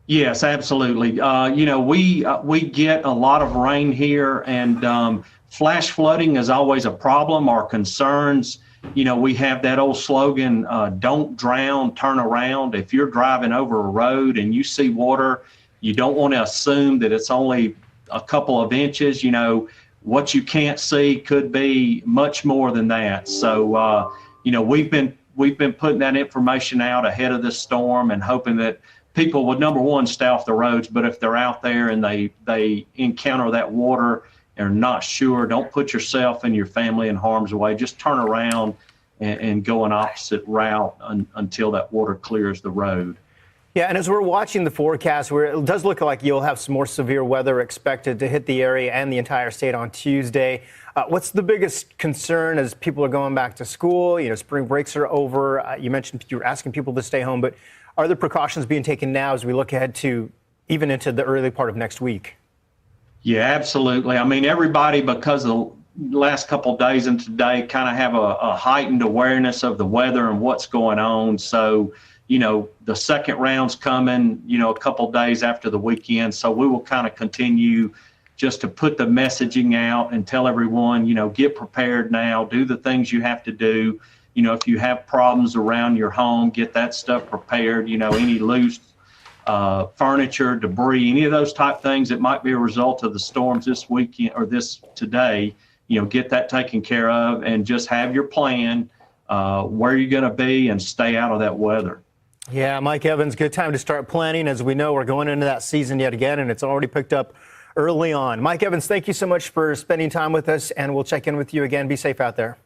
Yes, absolutely. You know, we get a lot of rain here, and flash flooding is always a problem. Our concerns, you know, we have that old slogan, don't drown, turn around. If you're driving over a road and you see water, you don't want to assume that it's only a couple of inches. You know, what you can't see could be much more than that. So, you know, we've been putting that information out ahead of this storm and hoping that people would, number one, stay off the roads, but if they're out there and they encounter that water and are not sure, don't put yourself and your family in harm's way. Just turn around and go an opposite route until that water clears the road. Yeah, and as we're watching the forecast, it does look like you'll have some more severe weather expected to hit the area and the entire state on Tuesday. What's the biggest concern as people are going back to school? You know, spring breaks are over. You mentioned you were asking people to stay home, but are there precautions being taken now as we look ahead to even into the early part of next week? Yeah, absolutely. I mean, everybody, because the last couple of days and today, kind of have a heightened awareness of the weather and what's going on. So, you know, the second round's coming, you know, a couple of days after the weekend. So we will kind of continue just to put the messaging out and tell everyone, you know, get prepared now, do the things you have to do. You know, if you have problems around your home, get that stuff prepared. You know, any loose furniture, debris, any of those type things that might be a result of the storms this weekend or today, you know, get that taken care of and just have your plan where you're going to be and stay out of that weather. Yeah, Mike Evans, good time to start planning. As we know, we're going into that season yet again, and it's already picked up early on. Mike Evans, thank you so much for spending time with us, and we'll check in with you again. Be safe out there.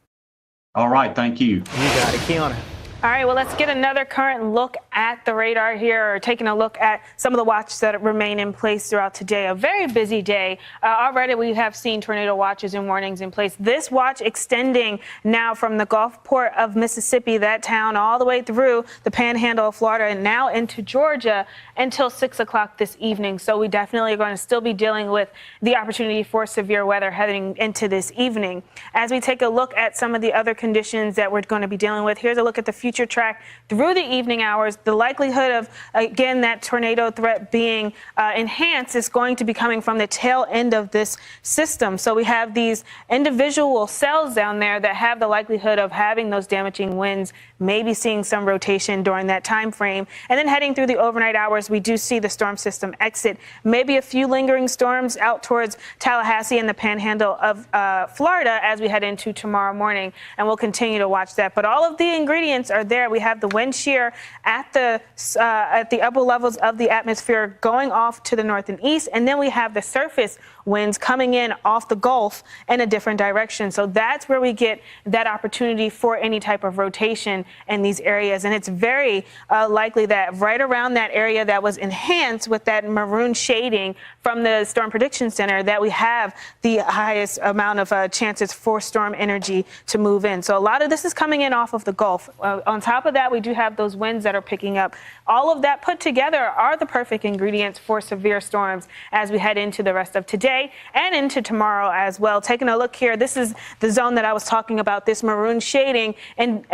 All right, thank you. You got it, Kiana. All right, well, let's get another current look at the radar here, or taking a look at some of the watches that remain in place throughout today. A very busy day. Already we have seen tornado watches and warnings in place. This watch extending now from the Gulfport of Mississippi, that town, all the way through the Panhandle of Florida and now into Georgia until 6 o'clock this evening. So we definitely are going to still be dealing with the opportunity for severe weather heading into this evening. As we take a look at some of the other conditions that we're going to be dealing with, here's a look at the future track through the evening hours. The likelihood of, again, that tornado threat being enhanced is going to be coming from the tail end of this system. So we have these individual cells down there that have the likelihood of having those damaging winds, maybe seeing some rotation during that time frame. And then heading through the overnight hours, we do see the storm system exit. Maybe a few lingering storms out towards Tallahassee and the Panhandle of Florida as we head into tomorrow morning. And we'll continue to watch that. But all of the ingredients are are there. We have the wind shear at the upper levels of the atmosphere going off to the north and east, and then we have the surface winds coming in off the Gulf in a different direction. So that's where we get that opportunity for any type of rotation in these areas. And it's very likely that right around that area that was enhanced with that maroon shading from the Storm Prediction Center, that we have the highest amount of chances for storm energy to move in. So a lot of this is coming in off of the Gulf. On top of that, we do have those winds that are picking up. All of that put together are the perfect ingredients for severe storms as we head into the rest of today and into tomorrow as well. Taking a look here, this is the zone that I was talking about, this maroon shading, and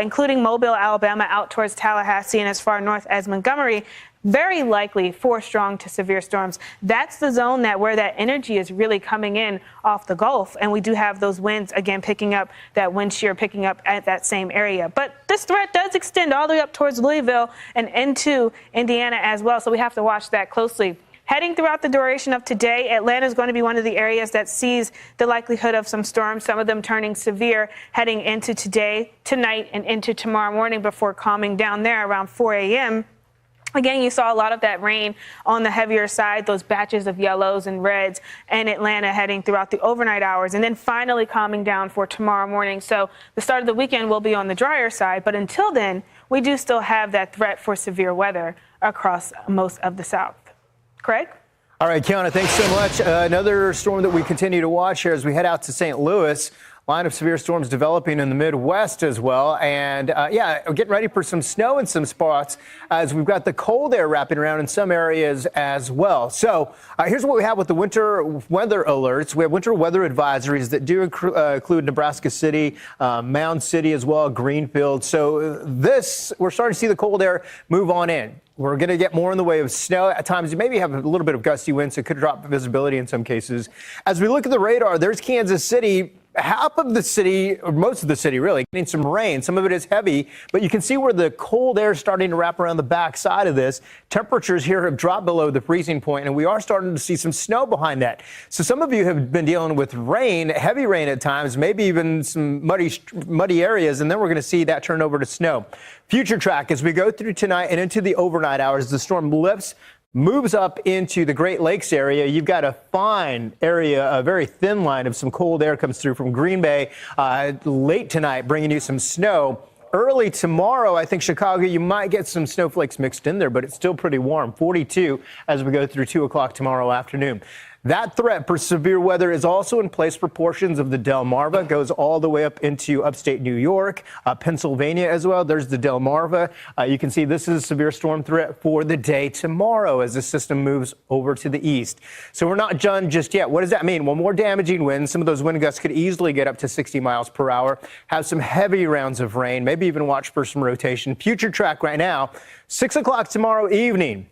including Mobile, Alabama, out towards Tallahassee and as far north as Montgomery. Very likely for strong to severe storms. That's the zone where that energy is really coming in off the Gulf. And we do have those winds, again, picking up, that wind shear picking up at that same area. But this threat does extend all the way up towards Louisville and into Indiana as well. So we have to watch that closely. Heading throughout the duration of today, Atlanta is going to be one of the areas that sees the likelihood of some storms, some of them turning severe heading into today, tonight, and into tomorrow morning before calming down there around 4 a.m. Again, you saw a lot of that rain on the heavier side, those batches of yellows and reds in Atlanta heading throughout the overnight hours, and then finally calming down for tomorrow morning. So the start of the weekend will be on the drier side, but until then, we do still have that threat for severe weather across most of the South. Craig? All right, Kiana, thanks so much. Another storm that we continue to watch here as we head out to St. Louis. Line of severe storms developing in the Midwest as well. And yeah, we're getting ready for some snow in some spots as we've got the cold air wrapping around in some areas as well. So here's what we have with the winter weather alerts. We have winter weather advisories that do include Nebraska City, Mound City as well, Greenfield. So we're starting to see the cold air move on in. We're going to get more in the way of snow. At times, you maybe have a little bit of gusty winds. So it could drop visibility in some cases. As we look at the radar, there's Kansas City. Half of the city, or most of the city really, getting some rain. Some of it is heavy, but you can see where the cold air is starting to wrap around the back side of this. Temperatures here have dropped below the freezing point, and we are starting to see some snow behind that. So some of you have been dealing with rain, heavy rain at times, maybe even some muddy areas, and then we're going to see that turn over to snow. Future track, as we go through tonight and into the overnight hours, the storm lifts, moves up into the Great Lakes area. You've got a fine area, a very thin line of some cold air comes through from Green Bay late tonight, bringing you some snow. Early tomorrow, I think Chicago, you might get some snowflakes mixed in there, but it's still pretty warm, 42 as we go through 2 o'clock tomorrow afternoon. That threat for severe weather is also in place for portions of the Delmarva, goes all the way up into upstate New York, Pennsylvania as well. There's the Delmarva. You can see this is a severe storm threat for the day tomorrow as the system moves over to the east. So we're not done just yet. What does that mean? Well, more damaging winds. Some of those wind gusts could easily get up to 60 miles per hour, have some heavy rounds of rain, maybe even watch for some rotation. Future track right now, 6 o'clock tomorrow evening.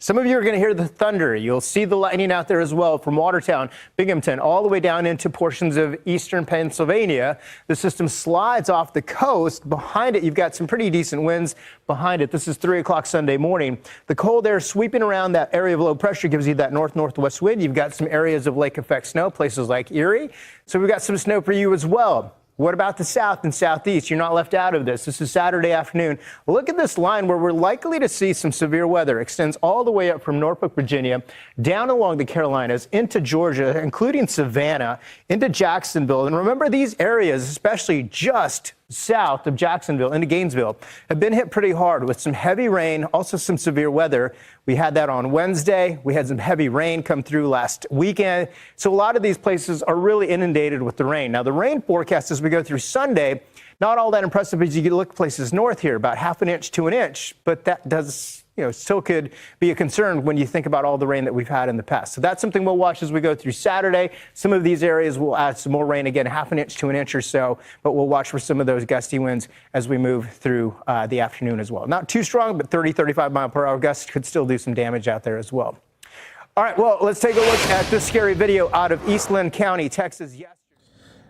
Some of you are going to hear the thunder. You'll see the lightning out there as well from Watertown, Binghamton, all the way down into portions of eastern Pennsylvania. The system slides off the coast. Behind it, you've got some pretty decent winds behind it. This is 3 o'clock Sunday morning. The cold air sweeping around that area of low pressure gives you that north-northwest wind. You've got some areas of lake effect snow, places like Erie. So we've got some snow for you as well. What about the south and southeast? You're not left out of this. This is Saturday afternoon. Look at this line where we're likely to see some severe weather. Extends all the way up from Norfolk, Virginia, down along the Carolinas, into Georgia, including Savannah, into Jacksonville. And remember, these areas, especially just south of Jacksonville into Gainesville, have been hit pretty hard with some heavy rain, also some severe weather. We had that on Wednesday. We had some heavy rain come through last weekend. So a lot of these places are really inundated with the rain. Now, the rain forecast as we go through Sunday, not all that impressive as you look places north here, about half an inch to an inch, but that does, still could be a concern when you think about all the rain that we've had in the past. So that's something we'll watch as we go through Saturday. Some of these areas will add some more rain, again, half an inch to an inch or so, but we'll watch for some of those gusty winds as we move through the afternoon as well. Not too strong, but 30, 35 mile per hour gusts could still do some damage out there as well. All right, well, let's take a look at this scary video out of Eastland County, Texas.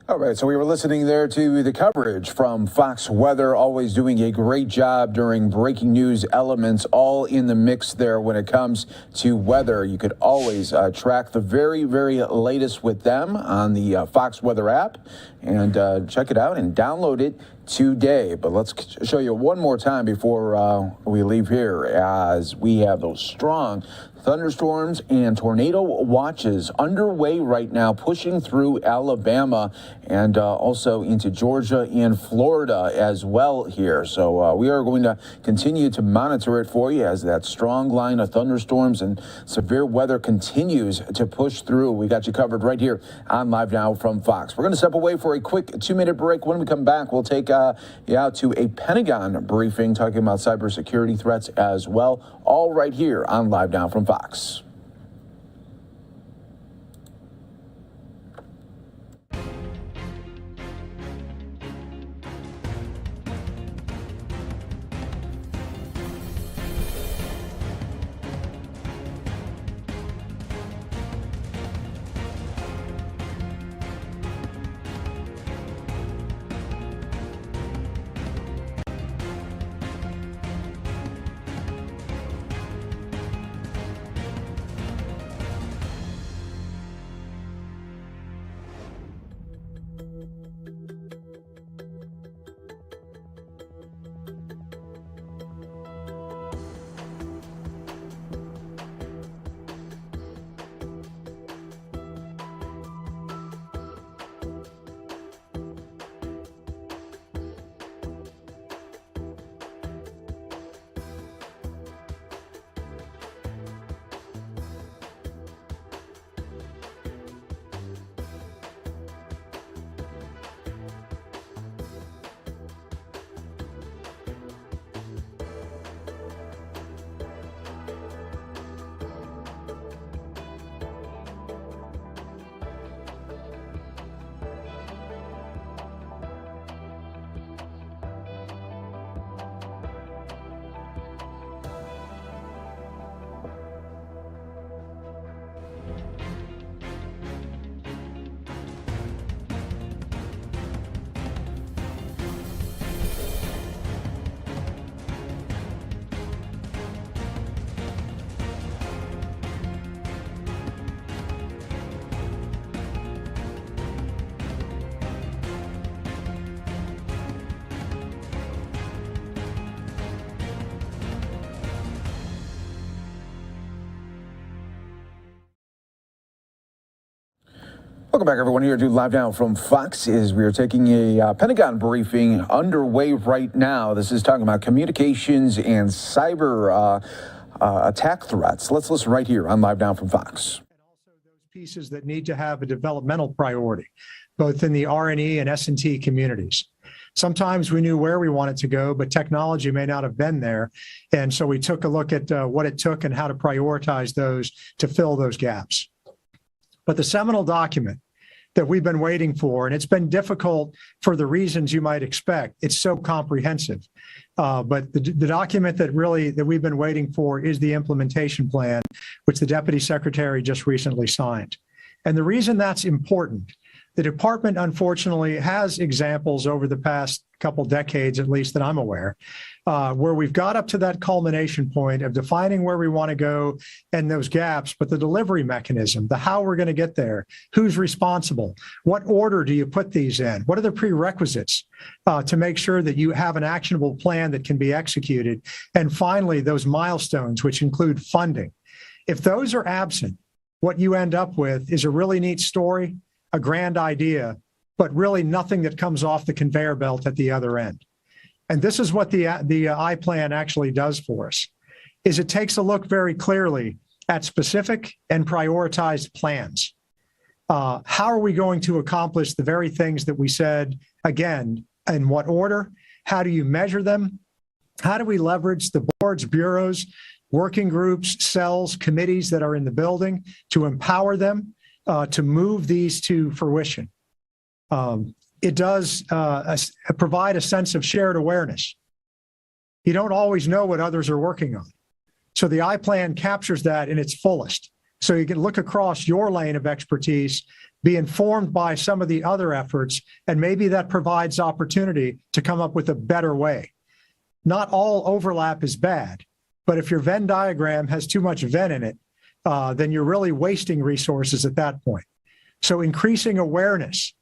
All right, so we were listening there to the coverage from Fox Weather, always doing a great job during breaking news elements, all in the mix there when it comes to weather. You could always track the very, very latest with them on the Fox Weather app and check it out and download it today. But let's show you one more time before we leave here, as we have those strong thunderstorms and tornado watches underway right now, pushing through Alabama and also into Georgia and Florida as well here. So we are going to continue to monitor it for you as that strong line of thunderstorms and severe weather continues to push through. We got you covered right here on Live Now from Fox. We're going to step away for a quick 2-minute break. When we come back, we'll take you out to a Pentagon briefing talking about cybersecurity threats as well. All right here on Live Now from Fox. Welcome back, everyone, here to Live Now from Fox. As we are taking a Pentagon briefing underway right now. This is talking about communications and cyber attack threats. Let's listen right here on Live Now from Fox. And also those pieces that need to have a developmental priority, both in the R&E and S&T communities. Sometimes we knew where we wanted to go, but technology may not have been there. And so we took a look at what it took and how to prioritize those to fill those gaps. But the seminal document that we've been waiting for, and it's been difficult for the reasons you might expect, it's so comprehensive. But the document that we've been waiting for is the implementation plan, which the Deputy Secretary just recently signed. And the reason that's important, the department unfortunately has examples over the past couple decades, at least that I'm aware, where we've got up to that culmination point of defining where we want to go and those gaps, but the delivery mechanism, the how we're going to get there, who's responsible, what order do you put these in, what are the prerequisites to make sure that you have an actionable plan that can be executed, and finally, those milestones, which include funding. If those are absent, what you end up with is a really neat story, a grand idea, but really nothing that comes off the conveyor belt at the other end. And this is what the I-Plan actually does for us, is it takes a look very clearly at specific and prioritized plans. How are we going to accomplish the very things that we said, again, in what order? How do you measure them? How do we leverage the boards, bureaus, working groups, cells, committees that are in the building to empower them to move these to fruition? It does provide a sense of shared awareness. You don't always know what others are working on. So the I-Plan captures that in its fullest. So you can look across your lane of expertise, be informed by some of the other efforts, and maybe that provides opportunity to come up with a better way. Not all overlap is bad, but if your Venn diagram has too much Venn in it, then you're really wasting resources at that point. So increasing awareness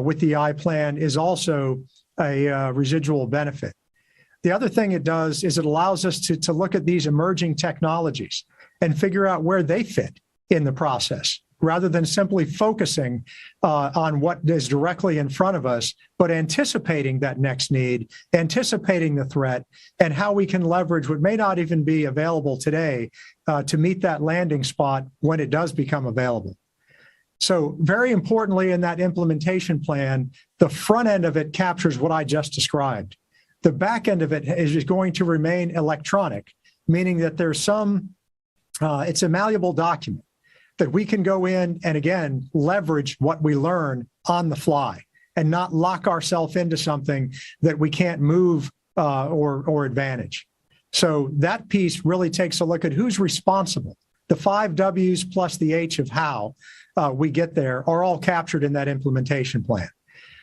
with the I-Plan is also a residual benefit. The other thing it does is it allows us to look at these emerging technologies and figure out where they fit in the process, rather than simply focusing on what is directly in front of us, but anticipating that next need, anticipating the threat, and how we can leverage what may not even be available today to meet that landing spot when it does become available. So very importantly in that implementation plan, the front end of it captures what I just described. The back end of it is going to remain electronic, meaning that there's it's a malleable document that we can go in and, again, leverage what we learn on the fly and not lock ourselves into something that we can't move or advantage. So that piece really takes a look at who's responsible. The 5 W's plus the H of how we get there are all captured in that implementation plan.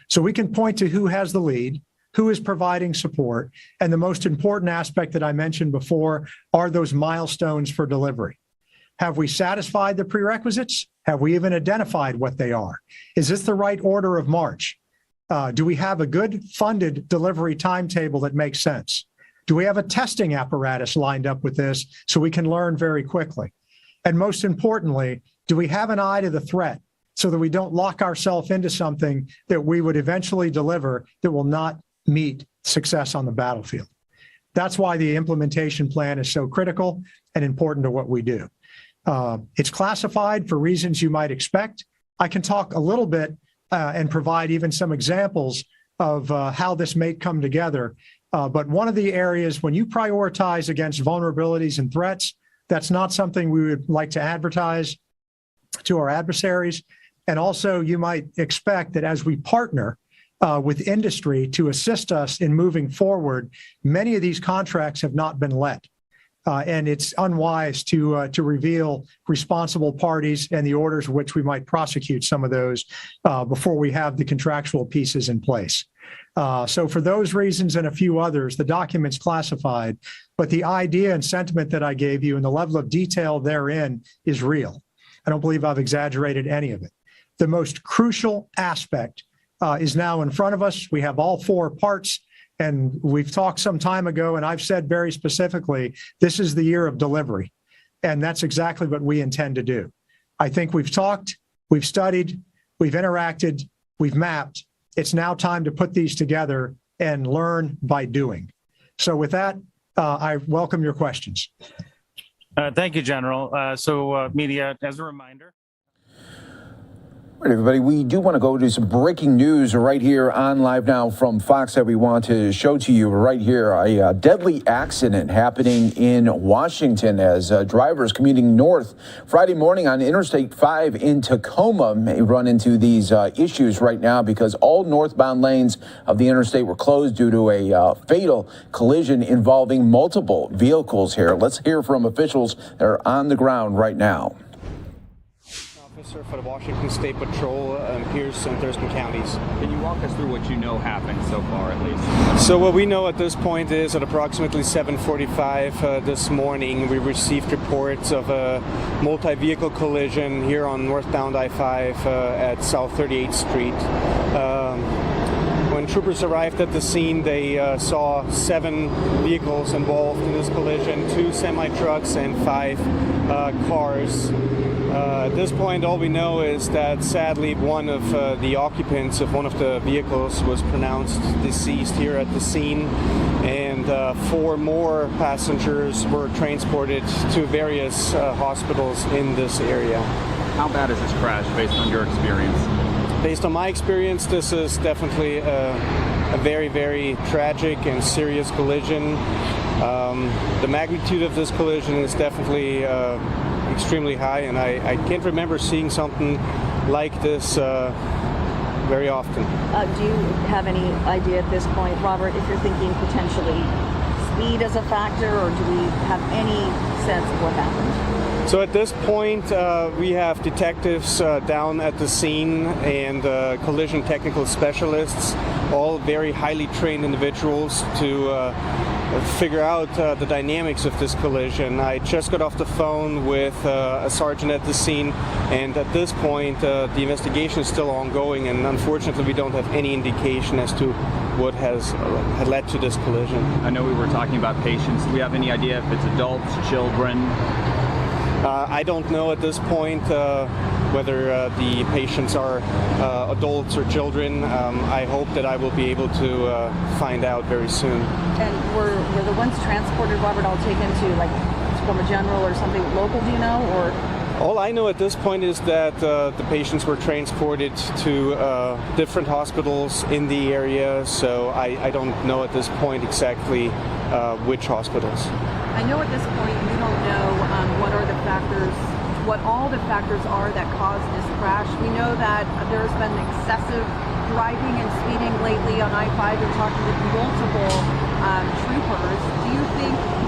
So we can point to who has the lead, who is providing support, and the most important aspect that I mentioned before are those milestones for delivery. Have we satisfied the prerequisites? Have we even identified what they are? Is this the right order of march? Do we have a good funded delivery timetable that makes sense? Do we have a testing apparatus lined up with this so we can learn very quickly? And most importantly, do we have an eye to the threat so that we don't lock ourselves into something that we would eventually deliver that will not meet success on the battlefield? That's why the implementation plan is so critical and important to what we do. It's classified for reasons you might expect. I can talk a little bit and provide even some examples of how this may come together. But one of the areas when you prioritize against vulnerabilities and threats, that's not something we would like to advertise to our adversaries. And also you might expect that as we partner with industry to assist us in moving forward, many of these contracts have not been let. And it's unwise to reveal responsible parties and the orders in which we might prosecute some of those before we have the contractual pieces in place. So for those reasons and a few others, the document's classified, but the idea and sentiment that I gave you and the level of detail therein is real. I don't believe I've exaggerated any of it. The most crucial aspect is now in front of us. We have all 4 parts. And we've talked some time ago, and I've said very specifically, this is the year of delivery. And that's exactly what we intend to do. I think we've talked, we've studied, we've interacted, we've mapped. It's now time to put these together and learn by doing. So with that, I welcome your questions. Thank you, General. Media, as a reminder. All right, everybody, we do want to go to some breaking news right here on Live Now from Fox that we want to show to you right here. A deadly accident happening in Washington as drivers commuting north Friday morning on Interstate 5 in Tacoma may run into these issues right now because all northbound lanes of the interstate were closed due to a fatal collision involving multiple vehicles here. Let's hear from officials that are on the ground right now. Officer for the Washington State Patrol in Pierce and Thurston counties. Can you walk us through what you know happened so far, at least? So what we know at this point is at approximately 7:45 this morning, we received reports of a multi-vehicle collision here on northbound I-5 at South 38th Street. When troopers arrived at the scene, they saw 7 vehicles involved in this collision, 2 semi-trucks and 5 cars. At this point, all we know is that sadly one of the occupants of one of the vehicles was pronounced deceased here at the scene, and 4 more passengers were transported to various hospitals in this area. How bad is this crash based on your experience? Based on my experience, this is definitely a very, very tragic and serious collision. The magnitude of this collision is definitely extremely high, and I can't remember seeing something like this very often. Do you have any idea at this point, Robert, if you're thinking potentially speed as a factor, or do we have any sense of what happened? So at this point, we have detectives down at the scene and collision technical specialists, all very highly trained individuals to figure out the dynamics of this collision. I just got off the phone with a sergeant at the scene, and at this point the investigation is still ongoing, and unfortunately we don't have any indication as to what has had led to this collision. I know we were talking about patients. Do we have any idea if it's adults, children? I don't know at this point whether the patients are adults or children. I hope that I will be able to find out very soon. And were the ones transported, Robert, all taken to like from a general or something local, do you know, or? All I know at this point is that the patients were transported to different hospitals in the area, so I don't know at this point exactly which hospitals. I know at this point you don't know what all the factors are that caused this crash. We know that there's been excessive driving and speeding lately on I-5. You're talking with multiple troopers. Do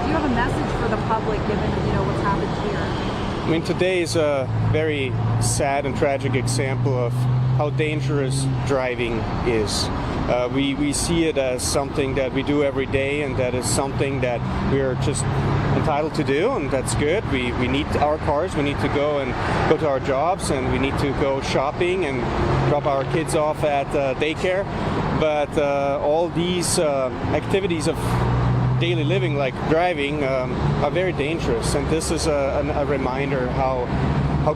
you have a message for the public given, what's happened here? I mean, today is a very sad and tragic example of how dangerous driving is. We see it as something that we do every day, and that is something that we are just entitled to do, and that's good. We need our cars, we need to go to our jobs, and we need to go shopping and drop our kids off at daycare. But all these activities of daily living, like driving, are very dangerous, and this is a reminder how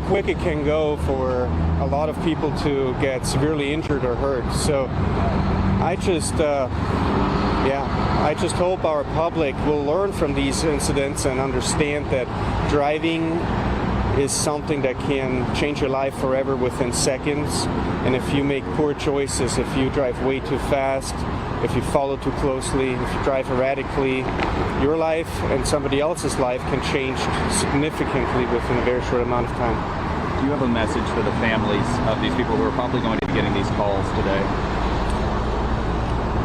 quick it can go for a lot of people to get severely injured or hurt. So I just hope our public will learn from these incidents and understand that driving is something that can change your life forever within seconds. And if you make poor choices, if you drive way too fast, if you follow too closely, if you drive erratically, your life and somebody else's life can change significantly within a very short amount of time. Do you have a message for the families of these people who are probably going to be getting these calls today?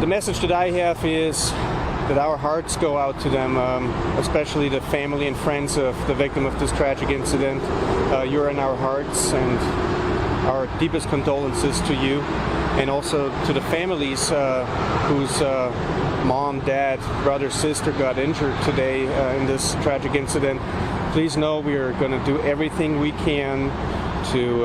The message that I have is that our hearts go out to them, especially the family and friends of the victim of this tragic incident. You're in our hearts, and our deepest condolences to you, and also to the families whose mom, dad, brother, sister got injured today in this tragic incident. Please know we are going to do everything we can to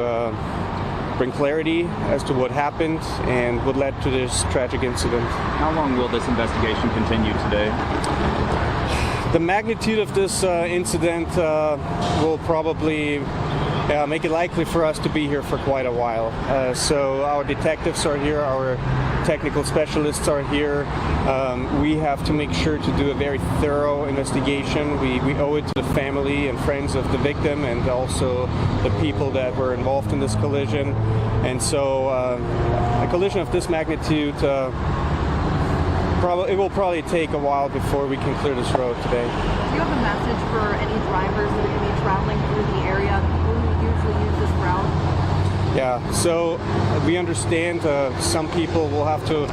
bring clarity as to what happened and what led to this tragic incident. How long will this investigation continue today? The magnitude of this incident will probably make it likely for us to be here for quite a while. So our detectives are here, our technical specialists are here. We have to make sure to do a very thorough investigation. We owe it to the family and friends of the victim, and also the people that were involved in this collision. And so a collision of this magnitude, it will probably take a while before we can clear this road today. Do you have a message for any drivers that are going to be traveling through the area who usually use this route? Yeah, so we understand some people will have to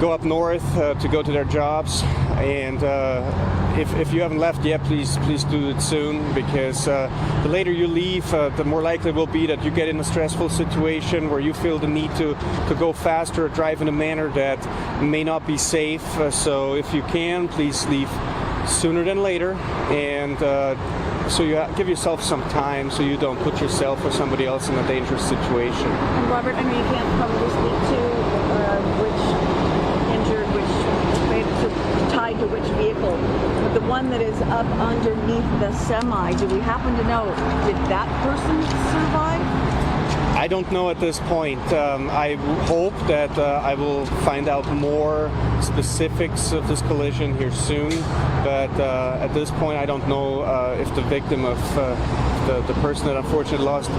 go up north to go to their jobs, and if you haven't left yet, please do it soon, because the later you leave, the more likely it will be that you get in a stressful situation where you feel the need to go faster or drive in a manner that may not be safe. So if you can, please leave sooner than later, and so you give yourself some time so you don't put yourself or somebody else in a dangerous situation. And Robert, I mean, you can't probably speak to which injured, tied to which vehicle, but the one that is up underneath the semi, do we happen to know, did that person survive? I don't know at this point. I hope that I will find out more specifics of this collision here soon, but at this point I don't know if the victim of the person that unfortunately lost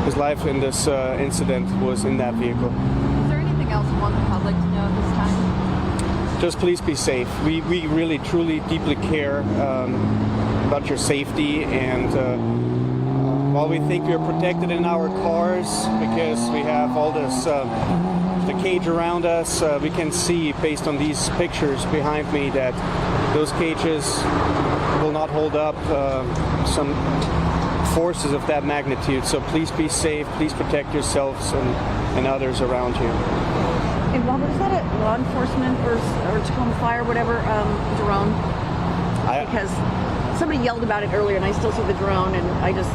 his life in this incident was in that vehicle. Is there anything else you want the public to know this time? Just please be safe. We really, truly, deeply care about your safety, and while we think we are protected in our cars because we have all this the cage around us, we can see based on these pictures behind me that those cages will not hold up some forces of that magnitude. So please be safe, please protect yourselves and others around you. Robert, is that a law enforcement or Tacoma Fire, whatever, drone? Because somebody yelled about it earlier, and I still see the drone, and I just,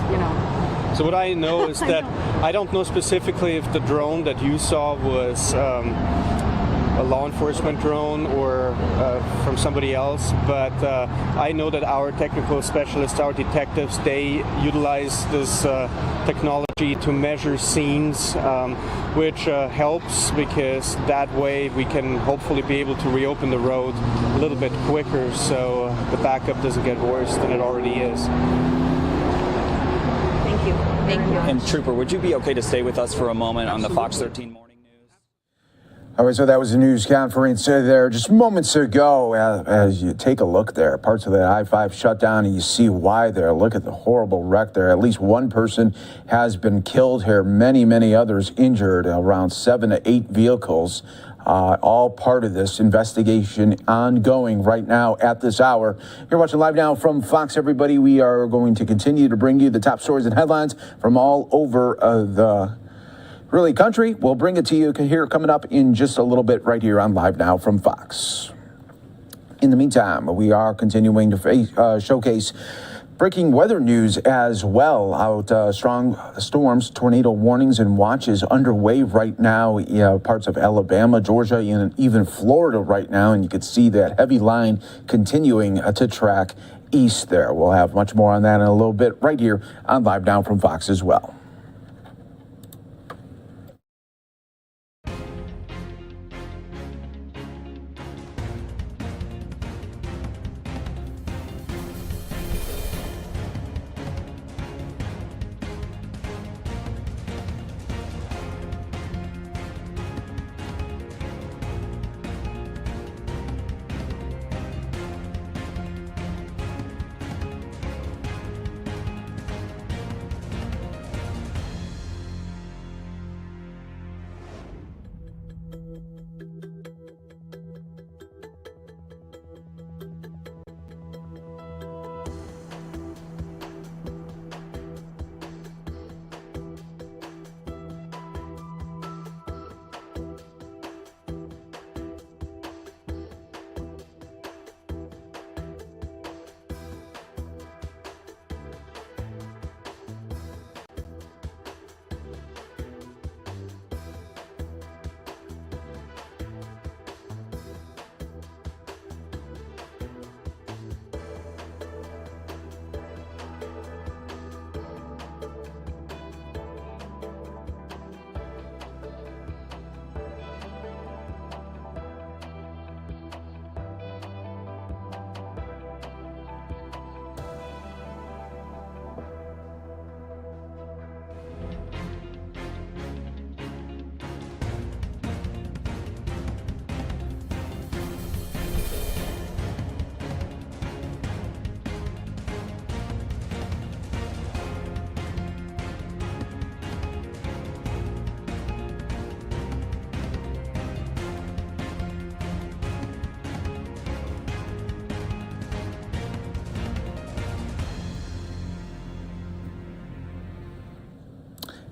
So what I know is that I don't know specifically if the drone that you saw was a law enforcement drone or from somebody else, but I know that our technical specialists, our detectives, they utilize this technology to measure scenes, which helps because that way we can hopefully be able to reopen the road a little bit quicker so the backup doesn't get worse than it already is. Thank you. Thank you. And Trooper, would you be okay to stay with us for a moment on the Fox 13 morning? All right, so that was a news conference there just moments ago. As you take a look there, parts of the I-5 shut down, and you see why there. Look at the horrible wreck there. At least one person has been killed here, many others injured, around 7 to 8 vehicles. All part of this investigation ongoing right now at this hour. You're watching live now from Fox, everybody. We are going to continue to bring you the top stories and headlines from all over the country. We'll bring it to you here coming up in just a little bit right here on Live Now from Fox. In the meantime, we are continuing to showcase breaking weather news as well. Strong storms, tornado warnings and watches underway right now. Parts of Alabama, Georgia, and even Florida right now. And you can see that heavy line continuing to track east there. We'll have much more on that in a little bit right here on Live Now from Fox as well.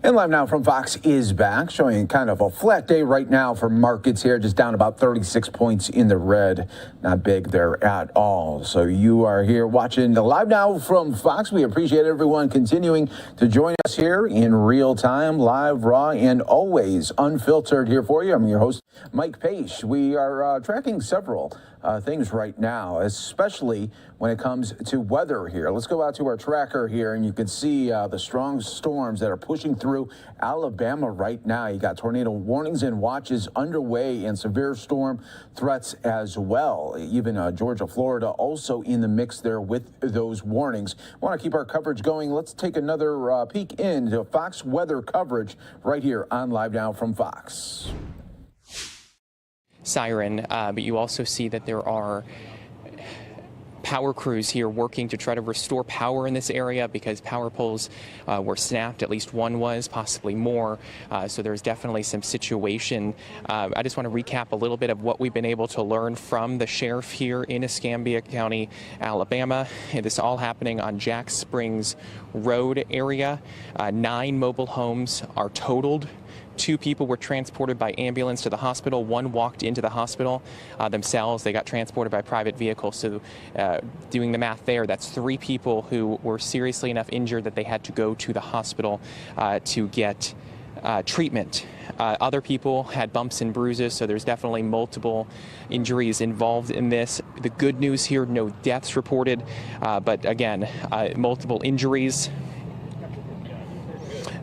And Live Now from Fox is back, showing kind of a flat day right now for markets here, just down about 36 points in the red. Not big there at all. So you are here watching the Live Now from Fox. We appreciate everyone continuing to join us here in real time, live, raw, and always unfiltered here for you. I'm your host, Mike Pace. We are tracking several things right now, especially when it comes to weather here. Let's go out to our tracker here, and you can see the strong storms that are pushing through Alabama right now. You got tornado warnings and watches underway and severe storm threats as well. Even Georgia, Florida also in the mix there with those warnings. Want to keep our coverage going. Let's take another peek into Fox weather coverage right here on Live Now from Fox. Siren, but you also see that there are power crews here working to try to restore power in this area because power poles were snapped. At least one was, possibly more. So there's definitely some situation. I just want to recap a little bit of what we've been able to learn from the sheriff here in Escambia County, Alabama. This all happening on Jack Springs Road area. 9 mobile homes are totaled. 2 people were transported by ambulance to the hospital. 1 walked into the hospital themselves. They got transported by private vehicle. So doing the math there, that's 3 people who were seriously enough injured that they had to go to the hospital to get treatment. Other people had bumps and bruises, so there's definitely multiple injuries involved in this. The good news here, no deaths reported, but again, multiple injuries.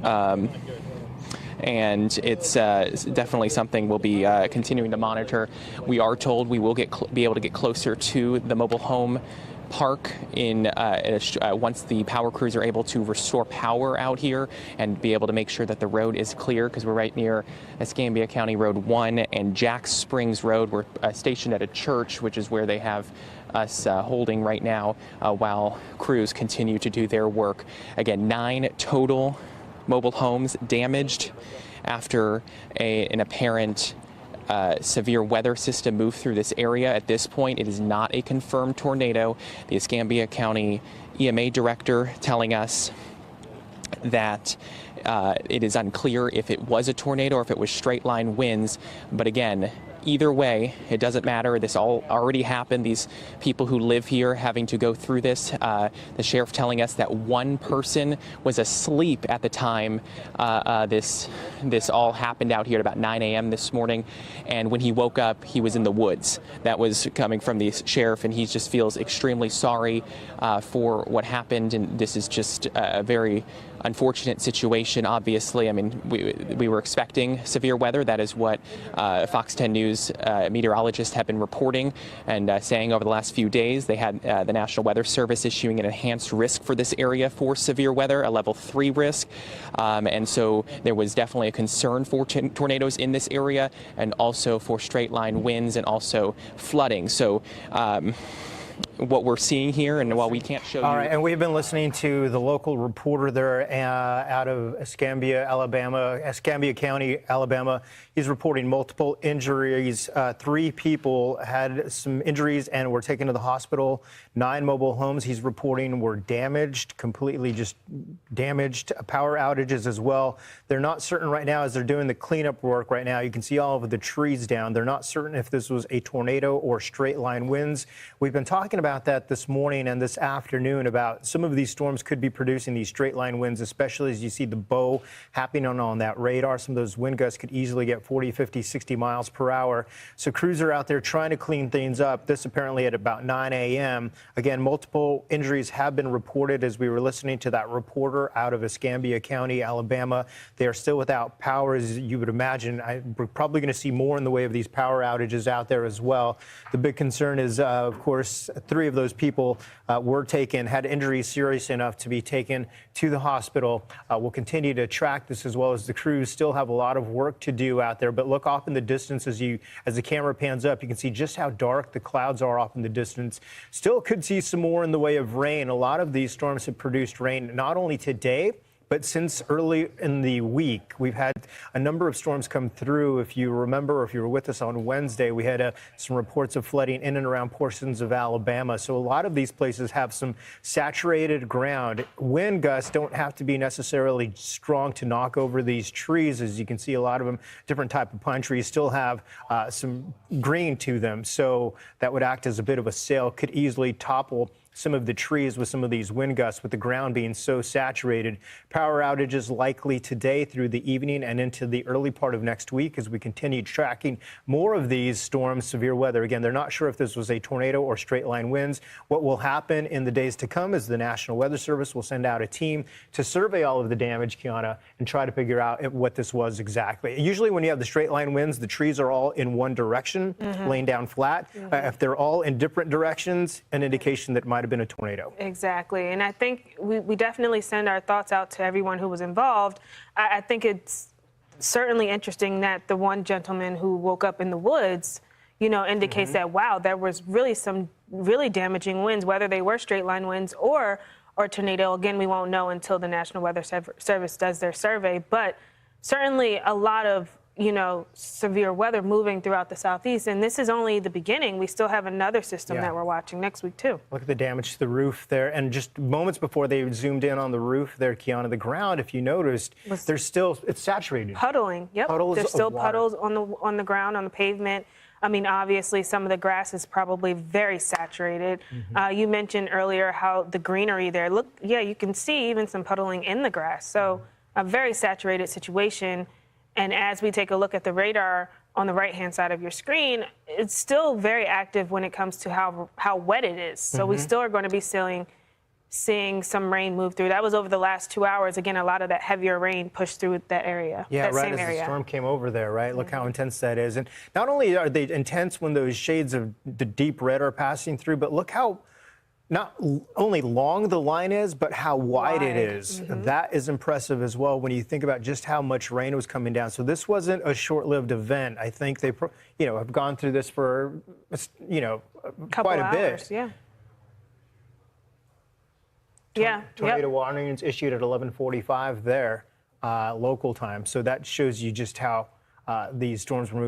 And it's definitely something we'll be continuing to monitor. We are told we will be able to get closer to the mobile home park once the power crews are able to restore power out here and be able to make sure that the road is clear, because we're right near Escambia County Road 1 and Jack Springs Road. We're stationed at a church, which is where they have us holding right now while crews continue to do their work. Again, 9 total mobile homes damaged after an apparent severe weather system moved through this area. At this point, it is not a confirmed tornado. The Escambia County EMA director telling us that it is unclear if it was a tornado or if it was straight line winds. But again, either way, it doesn't matter. This all already happened. These people who live here having to go through this. The sheriff telling us that 1 person was asleep at the time this all happened out here at about 9 a.m. this morning. And when he woke up, he was in the woods. That was coming from the sheriff, and he just feels extremely sorry for what happened. And this is just a very unfortunate situation, obviously. I mean, we were expecting severe weather. That is what Fox 10 News meteorologists have been reporting and saying over the last few days. They had the National Weather Service issuing an enhanced risk for this area for severe weather, a level 3 risk. And so there was definitely a concern for tornadoes in this area, and also for straight line winds and also flooding. So what we're seeing here, and while we can't show you. All right, and we've been listening to the local reporter there out of Escambia, Alabama, Escambia County, Alabama. He's reporting multiple injuries. 3 people had some injuries and were taken to the hospital. 9 mobile homes, he's reporting, were damaged, completely just damaged. Power outages as well. They're not certain right now as they're doing the cleanup work right now. You can see all of the trees down. They're not certain if this was a tornado or straight line winds. We've been talking about that this morning and this afternoon, about some of these storms could be producing these straight line winds, especially as you see the bow happening on that radar. Some of those wind gusts could easily get 40, 50, 60 miles per hour. So crews are out there trying to clean things up. This apparently at about 9 a.m. Again, multiple injuries have been reported as we were listening to that reporter out of Escambia County, Alabama. They are still without power, as you would imagine. We're probably going to see more in the way of these power outages out there as well. The big concern is, of course, 3 of those people had injuries serious enough to be taken to the hospital. We'll continue to track this, as well as the crews still have a lot of work to do out there. But look off in the distance as the camera pans up, you can see just how dark the clouds are off in the distance. Still could see some more in the way of rain. A lot of these storms have produced rain not only today, but since early in the week. We've had a number of storms come through. If you remember, if you were with us on Wednesday, we had some reports of flooding in and around portions of Alabama. So a lot of these places have some saturated ground. Wind gusts don't have to be necessarily strong to knock over these trees. As you can see, a lot of them, different type of pine trees, still have some green to them. So that would act as a bit of a sail, could easily topple some of the trees with some of these wind gusts, with the ground being so saturated. Power outages likely today through the evening and into the early part of next week as we continue tracking more of these storms, severe weather. Again, they're not sure if this was a tornado or straight line winds. What will happen in the days to come is the National Weather Service will send out a team to survey all of the damage, Kiana, and try to figure out what this was exactly. Usually when you have the straight line winds, the trees are all in one direction, laying down flat. If they're all in different directions, an indication that it might have been a tornado. Exactly. And I think we definitely send our thoughts out to everyone who was involved. I think it's certainly interesting that the one gentleman who woke up in the woods, indicates that, wow, there was really some really damaging winds, whether they were straight line winds or tornado. Again, we won't know until the National Weather Service does their survey, but certainly a lot of severe weather moving throughout the southeast. And this is only the beginning. We still have another system that we're watching next week, too. Look at the damage to the roof there. And just moments before they zoomed in on the roof there, Kiana, the ground, if you noticed, there's still, it's saturated. Puddling. Yep. Puddles There's still of water. puddles on the ground, on the pavement. I mean, obviously, some of the grass is probably very saturated. You mentioned earlier how the greenery there. Look, yeah, you can see even some puddling in the grass. So a very saturated situation. And as we take a look at the radar on the right-hand side of your screen, it's still very active when it comes to how wet it is. So we still are going to be seeing some rain move through. That was over the last 2 hours. Again, a lot of that heavier rain pushed through that area. Yeah, that right same as area. the storm came over there, right? Look how intense that is. And not only are they intense when those shades of the deep red are passing through, but look how not only long the line is, but how wide it is. That is impressive as well when you think about just how much rain was coming down. So this wasn't a short-lived event. I think they, have gone through this for, quite a bit. Yeah. Yeah. Tornado warnings issued at 11:45 there, local time. So that shows you just how these storms were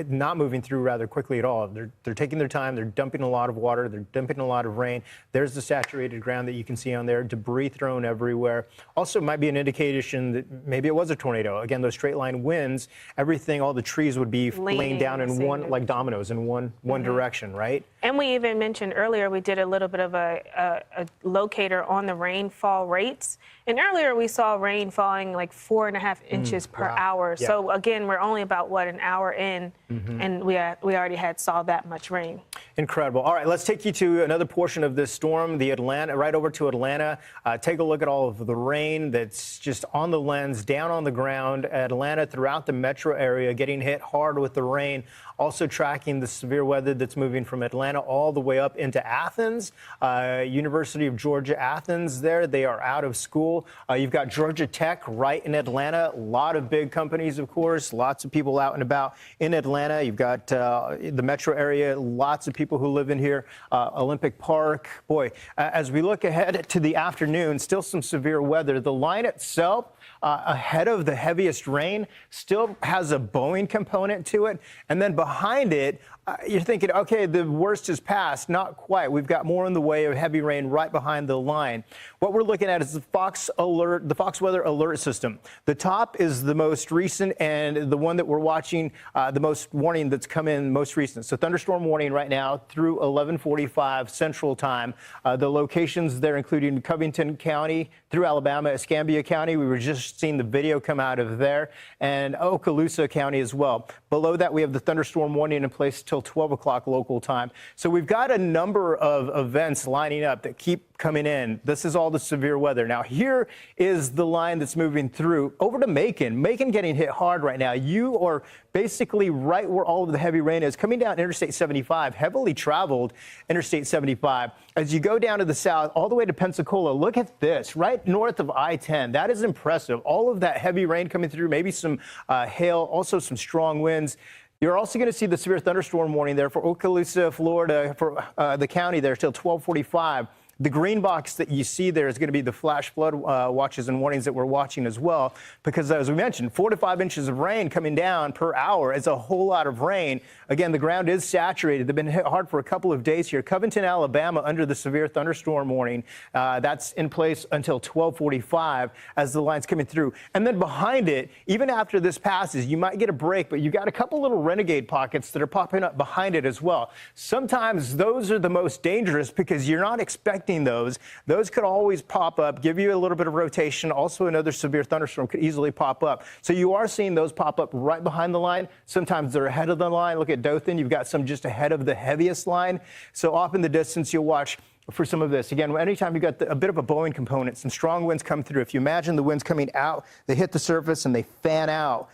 not moving through rather quickly at all. They're taking their time. They're dumping a lot of water. They're dumping a lot of rain. There's the saturated ground that you can see on there. Debris thrown everywhere. Also, might be an indication that maybe it was a tornado. Again, those straight line winds, everything, all the trees would be laying down in one, like dominoes, in one direction, right? And we even mentioned earlier, we did a little bit of a locator on the rainfall rates. And earlier we saw rain falling like 4.5 inches per hour. Yeah. So again, we're only about, an hour in, and we already saw that much rain. Incredible. All right, let's take you to another portion of this storm, right over to Atlanta. Take a look at all of the rain that's just on the lens, down on the ground. Atlanta, throughout the metro area, getting hit hard with the rain. Also tracking the severe weather that's moving from Atlanta all the way up into Athens. University of Georgia, Athens there. They are out of school. You've got Georgia Tech right in Atlanta. A lot of big companies, of course. Lots of people out and about in Atlanta. You've got the metro area. Lots of people who live in here. Olympic Park. Boy, as we look ahead to the afternoon, still some severe weather. The line itself, ahead of the heaviest rain, still has a Boeing component to it. And then behind it, you're thinking, okay, the worst is past. Not quite. We've got more in the way of heavy rain right behind the line. What we're looking at is the Fox Weather Alert System. The top is the most recent and the one that we're watching, the most warning that's come in most recent. So thunderstorm warning right now through 11:45 Central Time. The locations there including Covington County through Alabama, Escambia County. We were just seeing the video come out of there, and Okaloosa County as well. Below that, we have the thunderstorm warning in place till 12 o'clock local time. So we've got a number of events lining up that keep coming in. This is all the severe weather. Now, here is the line that's moving through over to Macon. Macon getting hit hard right now. You are basically right where all of the heavy rain is, coming down Interstate 75, heavily traveled Interstate 75. As you go down to the south, all the way to Pensacola, look at this, right north of I-10. That is impressive. All of that heavy rain coming through, maybe some hail, also some strong winds. You're also going to see the severe thunderstorm warning there for Okaloosa, Florida, for the county there till 12:45. The green box that you see there is going to be the flash flood watches and warnings that we're watching as well, because as we mentioned, 4 to 5 inches of rain coming down per hour. It's a whole lot of rain. Again, the ground is saturated. They've been hit hard for a couple of days here. Covington, Alabama, under the severe thunderstorm warning. That's in place until 12:45 as the line's coming through. And then behind it, even after this passes, you might get a break, but you've got a couple little renegade pockets that are popping up behind it as well. Sometimes those are the most dangerous because you're not expecting those. Those could always pop up, give you a little bit of rotation. Also, another severe thunderstorm could easily pop up. So you are seeing those pop up right behind the line. Sometimes they're ahead of the line. Look at Dothan. You've got some just ahead of the heaviest line. So off in the distance, you'll watch for some of this. Again, anytime you've got a bit of a Boeing component, some strong winds come through. If you imagine the winds coming out, they hit the surface and they fan out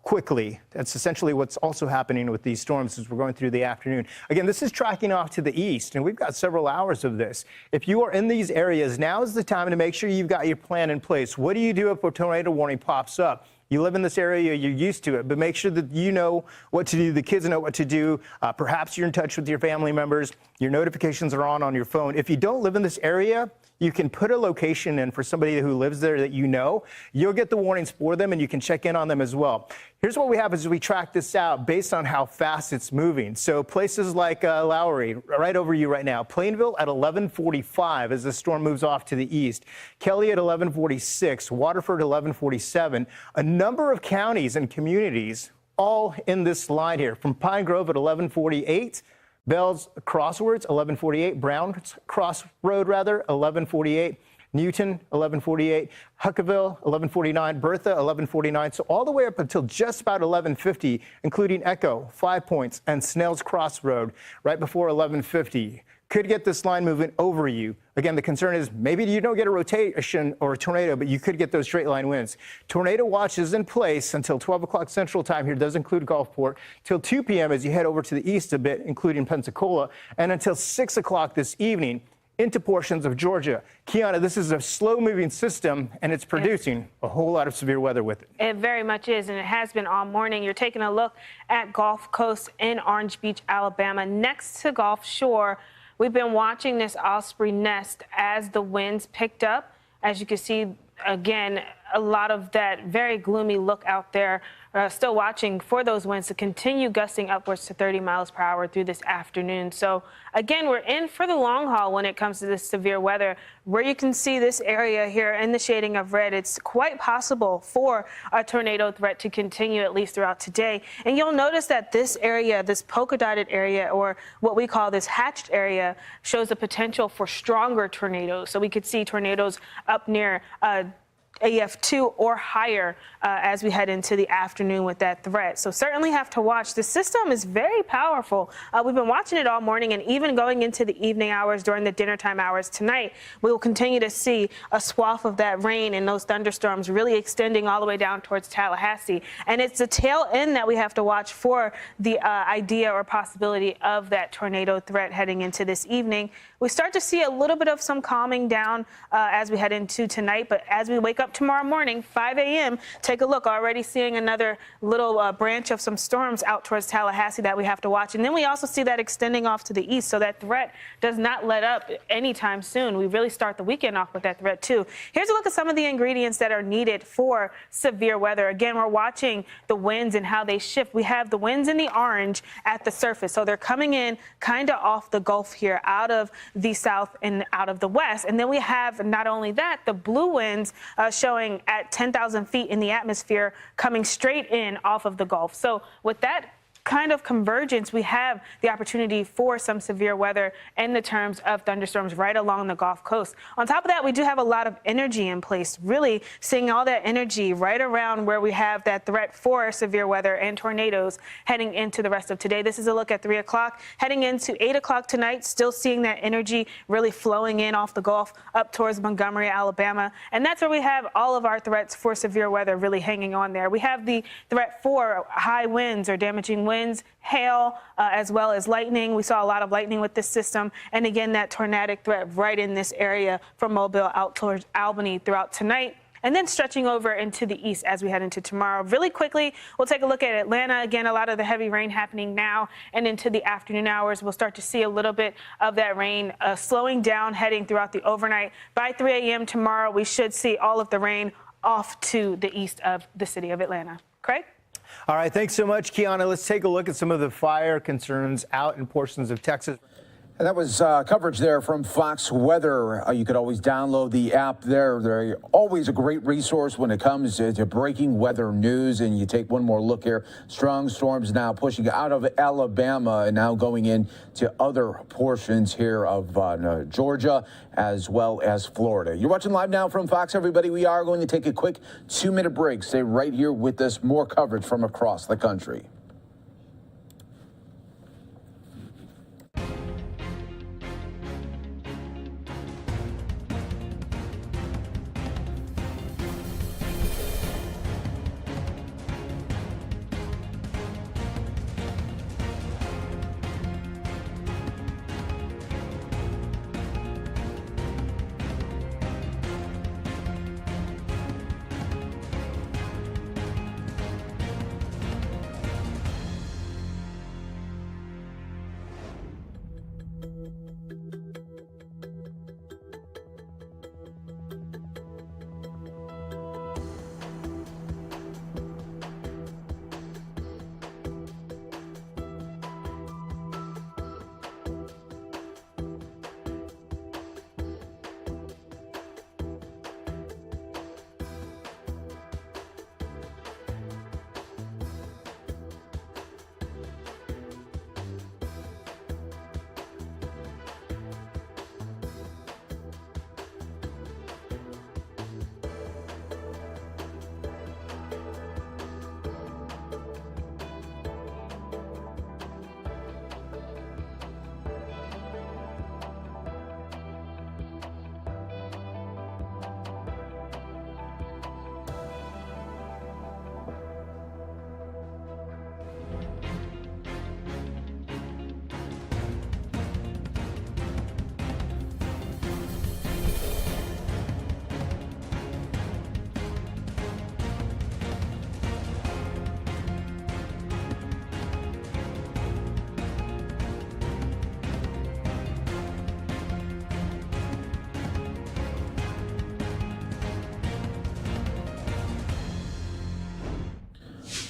quickly. That's essentially what's also happening with these storms as we're going through the afternoon. Again, this is tracking off to the east, and we've got several hours of this. If you are in these areas, now is the time to make sure you've got your plan in place. What do you do if a tornado warning pops up? You live in this area, you're used to it, but make sure that you know what to do, the kids know what to do. Perhaps you're in touch with your family members. Your notifications are on your phone. If you don't live in this area, you can put a location in for somebody who lives there that you know. You'll get the warnings for them, and you can check in on them as well. Here's what we have as we track this out based on how fast it's moving. So places like Lowry, right over you right now. Plainville at 11:45 as the storm moves off to the east. Kelly at 11:46. Waterford 11:47. A number of counties and communities all in this line here. From Pine Grove at 11:48. Bell's Crossroads 11:48. Brown's Crossroad rather 11:48. Newton, 11:48, Huckaville, 11:49, Bertha, 11:49. So all the way up until just about 11:50, including Echo, 5 points, and Snell's Crossroad right before 11:50. Could get this line moving over you. Again, the concern is maybe you don't get a rotation or a tornado, but you could get those straight line winds. Tornado watch is in place until 12 o'clock Central Time here, does include Gulfport, till 2 p.m. as you head over to the east a bit, including Pensacola, and until 6 o'clock this evening into portions of Georgia. Kiana, this is a slow-moving system, and it's producing a whole lot of severe weather with it. It very much is, and it has been all morning. You're taking a look at Gulf Coast in Orange Beach, Alabama, next to Gulf Shore. We've been watching this Osprey nest as the winds picked up. As you can see, again, a lot of that very gloomy look out there. Still watching for those winds to continue gusting upwards to 30 miles per hour through this afternoon. So again, we're in for the long haul when it comes to this severe weather. Where you can see this area here in the shading of red, it's quite possible for a tornado threat to continue at least throughout today. And you'll notice that this area, this polka dotted area, or what we call this hatched area, shows the potential for stronger tornadoes. So we could see tornadoes up near AF2 or higher as we head into the afternoon with that threat. So certainly have to watch. The system is very powerful. We've been watching it all morning, and even going into the evening hours during the dinner time hours tonight, we will continue to see a swath of that rain and those thunderstorms really extending all the way down towards Tallahassee. And it's the tail end that we have to watch for the idea or possibility of that tornado threat heading into this evening. We start to see a little bit of some calming down as we head into tonight, but as we wake up tomorrow morning, 5 a.m., take a look, already seeing another little branch of some storms out towards Tallahassee that we have to watch. And then we also see that extending off to the east, so that threat does not let up anytime soon. We really start the weekend off with that threat too. Here's a look at some of the ingredients that are needed for severe weather. Again, we're watching the winds and how they shift. We have the winds in the orange at the surface, so they're coming in kind of off the Gulf here, out of the south and out of the west. And then we have not only that, the blue winds showing at 10,000 feet in the atmosphere coming straight in off of the Gulf. So with that kind of convergence, we have the opportunity for some severe weather in the terms of thunderstorms right along the Gulf Coast. On top of that, we do have a lot of energy in place, really seeing all that energy right around where we have that threat for severe weather and tornadoes heading into the rest of today. This is a look at 3 o'clock. Heading into 8 o'clock tonight, still seeing that energy really flowing in off the Gulf up towards Montgomery, Alabama. And that's where we have all of our threats for severe weather really hanging on there. We have the threat for high winds or damaging winds, hail, as well as lightning. We saw a lot of lightning with this system. And again, that tornadic threat right in this area from Mobile out towards Albany throughout tonight. And then stretching over into the east as we head into tomorrow. Really quickly, we'll take a look at Atlanta. Again, a lot of the heavy rain happening now and into the afternoon hours. We'll start to see a little bit of that rain slowing down, heading throughout the overnight. By 3 a.m. tomorrow, we should see all of the rain off to the east of the city of Atlanta. Craig? All right, thanks so much, Kiana. Let's take a look at some of the fire concerns out in portions of Texas. And that was coverage there from Fox Weather. You could always download the app there. They're always a great resource when it comes to breaking weather news. And you take one more look here. Strong storms now pushing out of Alabama and now going into other portions here of Georgia as well as Florida. You're watching live now from Fox, everybody. We are going to take a quick 2-minute break. Stay right here with us. More coverage from across the country.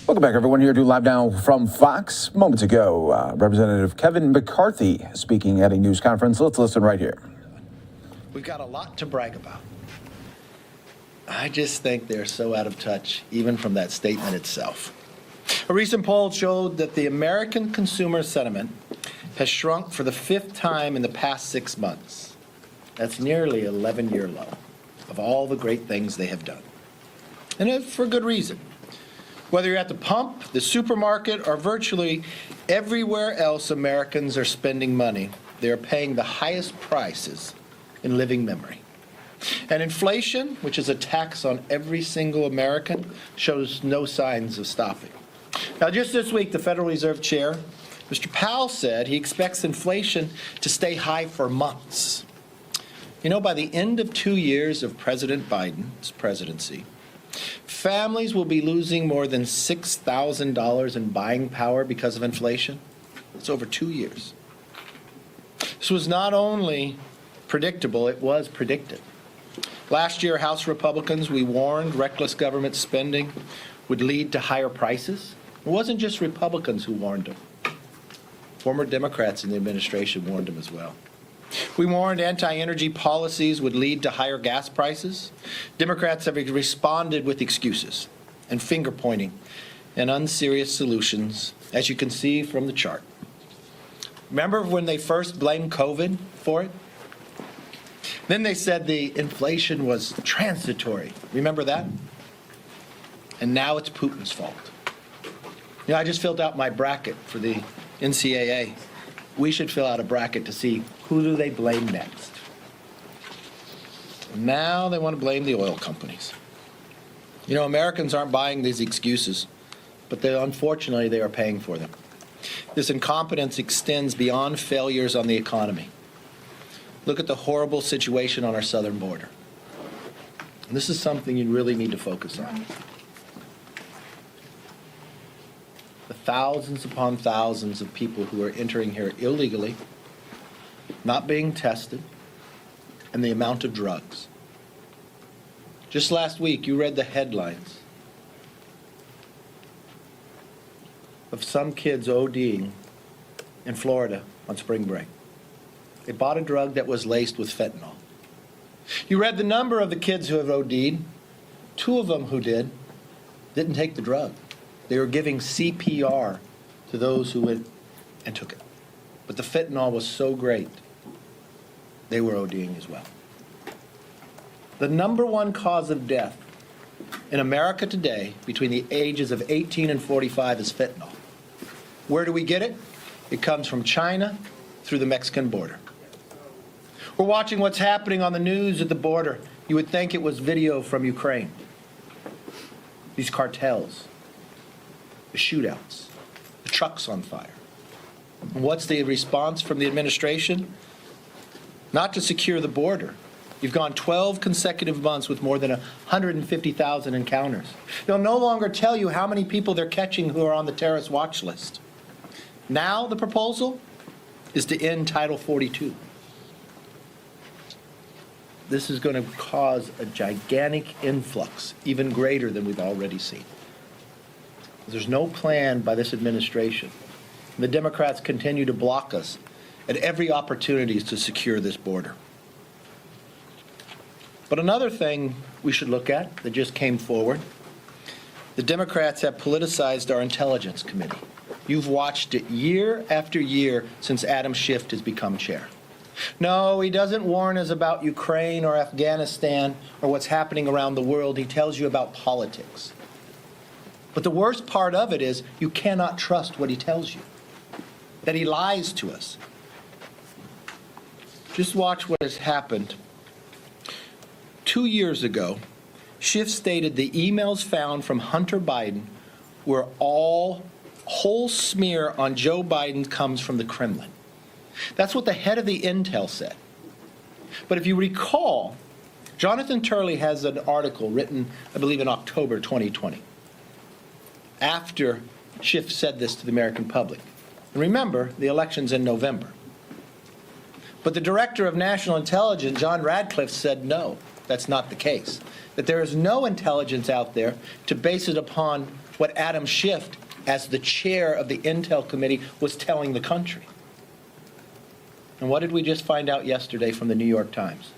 Welcome back, everyone. Here to Live Now from Fox. Moments ago, Representative Kevin McCarthy speaking at a news conference. Let's listen right here. We've got a lot to brag about. I just think they're so out of touch, even from that statement itself. A recent poll showed that the American consumer sentiment has shrunk for the 5th time in the past 6 months. That's nearly an 11-year low of all the great things they have done. And it's for good reason. Whether you're at the pump, the supermarket, or virtually everywhere else Americans are spending money, they are paying the highest prices in living memory. And inflation, which is a tax on every single American, shows no signs of stopping. Now, just this week, the Federal Reserve Chair, Mr. Powell, said he expects inflation to stay high for months. You know, by the end of 2 years of President Biden's presidency, families will be losing more than $6,000 in buying power because of inflation. It's over 2 years. This was not only predictable, it was predicted. Last year, House Republicans, we warned reckless government spending would lead to higher prices. It wasn't just Republicans who warned them. Former Democrats in the administration warned them as well. We warned anti-energy policies would lead to higher gas prices. Democrats have responded with excuses and finger-pointing and unserious solutions, as you can see from the chart. Remember when they first blamed COVID for it? Then they said the inflation was transitory. Remember that? And now it's Putin's fault. You know, I just filled out my bracket for the NCAA. We should fill out a bracket to see who do they blame next. Now they want to blame the oil companies. You know, Americans aren't buying these excuses, but unfortunately they are paying for them. This incompetence extends beyond failures on the economy. Look at the horrible situation on our southern border. And this is something you really need to focus on. The thousands upon thousands of people who are entering here illegally, not being tested, and the amount of drugs. Just last week, you read the headlines of some kids ODing in Florida on spring break. They bought a drug that was laced with fentanyl. You read the number of the kids who have OD'd. 2 of them who didn't take the drug. They were giving CPR to those who went and took it. But the fentanyl was so great, they were ODing as well. The number 1 cause of death in America today between the ages of 18 and 45 is fentanyl. Where do we get it? It comes from China through the Mexican border. We're watching what's happening on the news at the border. You would think it was video from Ukraine. These cartels, the shootouts, the trucks on fire. And what's the response from the administration? Not to secure the border. You've gone 12 consecutive months with more than 150,000 encounters. They'll no longer tell you how many people they're catching who are on the terrorist watch list. Now the proposal is to end Title 42. This is going to cause a gigantic influx, even greater than we've already seen. There's no plan by this administration. The Democrats continue to block us at every opportunity to secure this border. But another thing we should look at that just came forward, the Democrats have politicized our Intelligence Committee. You've watched it year after year since Adam Schiff has become chair. No, he doesn't warn us about Ukraine or Afghanistan or what's happening around the world. He tells you about politics. But the worst part of it is you cannot trust what he tells you, that he lies to us. Just watch what has happened. 2 years ago, Schiff stated the emails found from Hunter Biden were whole smear on Joe Biden comes from the Kremlin. That's what the head of the Intel said. But if you recall, Jonathan Turley has an article written, I believe, in October 2020, after Schiff said this to the American public. And remember, the election's in November. But the director of national intelligence, John Radcliffe, said no, that's not the case. That there is no intelligence out there to base it upon what Adam Schiff, as the chair of the Intel Committee, was telling the country. And what did we just find out yesterday from the New York Times?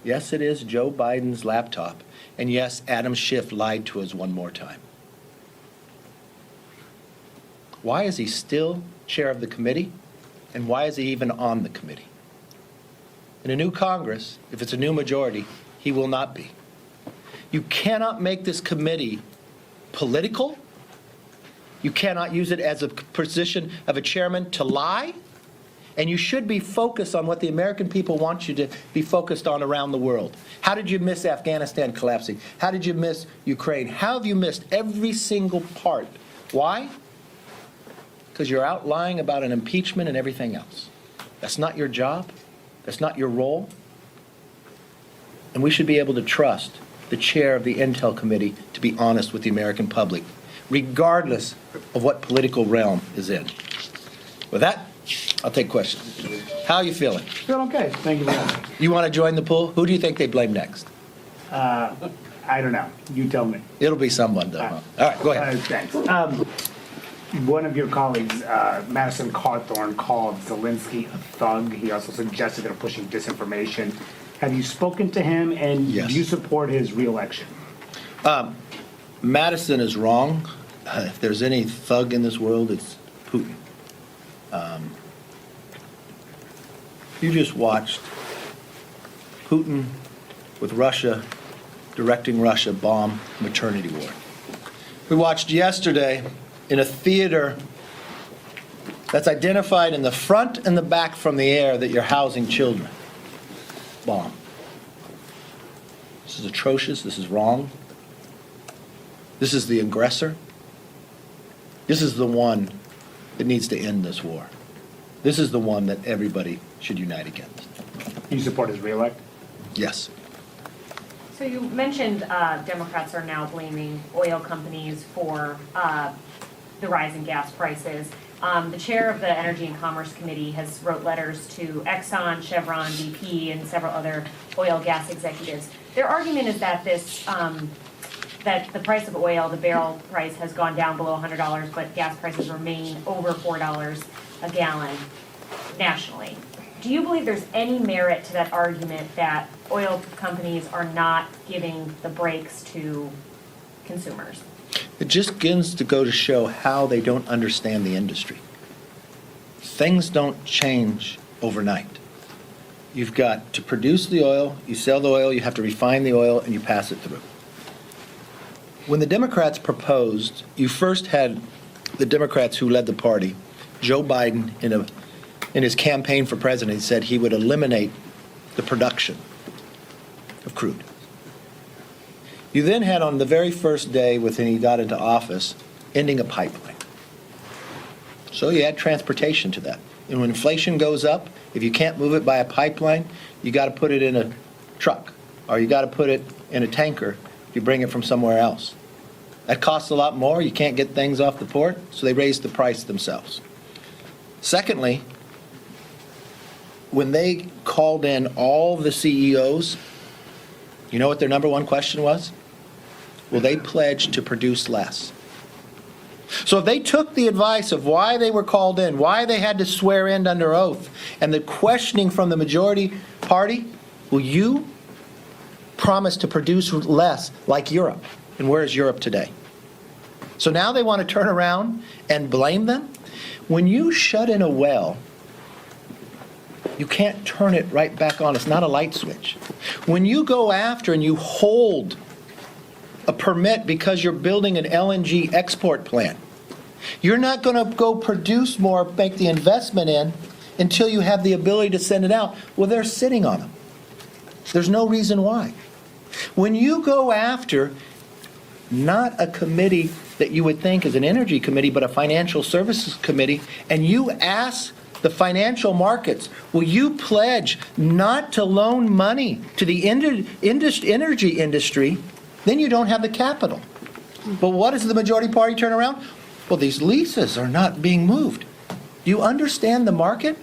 Yes, it is Joe Biden's laptop. And yes, Adam Schiff lied to us one more time. Why is he still chair of the committee? And why is he even on the committee? In a new Congress, if it's a new majority, he will not be. You cannot make this committee political. You cannot use it as a position of a chairman to lie. And you should be focused on what the American people want you to be focused on around the world. How did you miss Afghanistan collapsing? How did you miss Ukraine? How have you missed every single part? Why? Because you're out lying about an impeachment and everything else. That's not your job. That's not your role. And we should be able to trust the chair of the Intel Committee to be honest with the American public, regardless of what political realm is in. With that, I'll take questions. How are you feeling? Feeling okay. Thank you very much. You want to join the pool? Who do you think they blame next? I don't know. You tell me. It'll be someone, though. All right, go ahead. Thanks. One of your colleagues, Madison Cawthorn, called Zelensky a thug. He also suggested they're pushing disinformation. Have you spoken to him, and Yes. do you support his reelection? Madison is wrong. If there's any thug in this world, it's Putin. You just watched Putin with Russia, directing Russia bomb maternity ward. We watched yesterday in a theater that's identified in the front and the back from the air that you're housing children. Bomb. This is atrocious. This is wrong. This is the aggressor. This is the one that needs to end this war. This is the one that everybody should unite against. You support his reelect? Yes. So you mentioned Democrats are now blaming oil companies for the rise in gas prices. The chair of the Energy and Commerce Committee has wrote letters to Exxon, Chevron, BP, and several other oil gas executives. Their argument is that this that the price of oil, the barrel price, has gone down below $100, but gas prices remain over $4 a gallon nationally. Do you believe there's any merit to that argument that oil companies are not giving the breaks to consumers? It just begins to go to show how they don't understand the industry. Things don't change overnight. You've got to produce the oil, you sell the oil, you have to refine the oil, and you pass it through. When the Democrats proposed, you first had the Democrats who led the party, Joe Biden, in his campaign for president, said he would eliminate the production of crude. You then had on the very first day when he got into office, ending a pipeline. So you add transportation to that. And when inflation goes up, if you can't move it by a pipeline, you got to put it in a truck, or you got to put it in a tanker if you bring it from somewhere else. That costs a lot more. You can't get things off the port, so they raise the price themselves. Secondly, when they called in all the CEOs, you know what their number one question was? Well, they pledged to produce less. So if they took the advice of why they were called in, why they had to swear in under oath, and the questioning from the majority party, will you promise to produce less like Europe? And where is Europe today? So now they want to turn around and blame them? When you shut in a well, you can't turn it right back on. It's not a light switch. When you go after and you hold a permit because you're building an LNG export plant, you're not going to go produce more, make the investment in until you have the ability to send it out. Well, they're sitting on them. There's no reason why. When you go after not a committee that you would think is an energy committee, but a financial services committee, and you ask the financial markets, will you pledge not to loan money to the energy industry, then you don't have the capital. But what does the majority party turn around? Well, these leases are not being moved. Do you understand the market?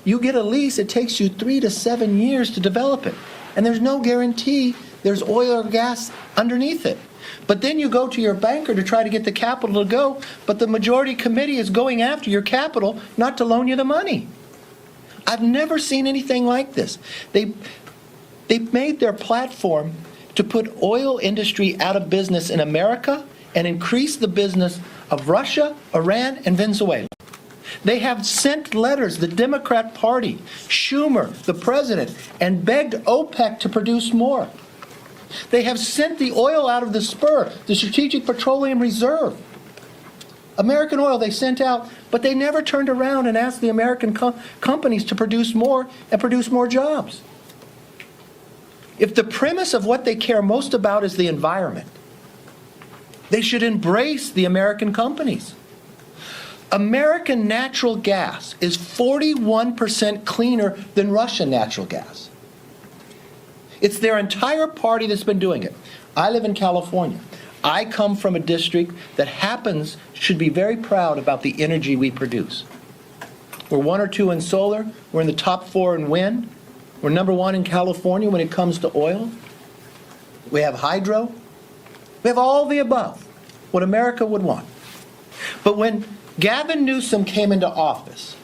You get a lease, it takes you 3 to 7 years to develop it. And there's no guarantee there's oil or gas underneath it. But then you go to your banker to try to get the capital to go, but the majority committee is going after your capital not to loan you the money. I've never seen anything like this. They've made their platform to put oil industry out of business in America and increase the business of Russia, Iran, and Venezuela. They have sent letters, the Democrat Party, Schumer, the president, and begged OPEC to produce more. They have sent the oil out of the spur, the Strategic Petroleum Reserve. American oil they sent out, but they never turned around and asked the American companies to produce more and produce more jobs. If the premise of what they care most about is the environment, they should embrace the American companies. American natural gas is 41% cleaner than Russian natural gas. It's their entire party that's been doing it. I live in California. I come from a district that should be very proud about the energy we produce. We're 1 or 2 in solar. We're in the top 4 in wind. We're number 1 in California when it comes to oil. We have hydro. We have all the above, what America would want. But when Gavin Newsom came into office,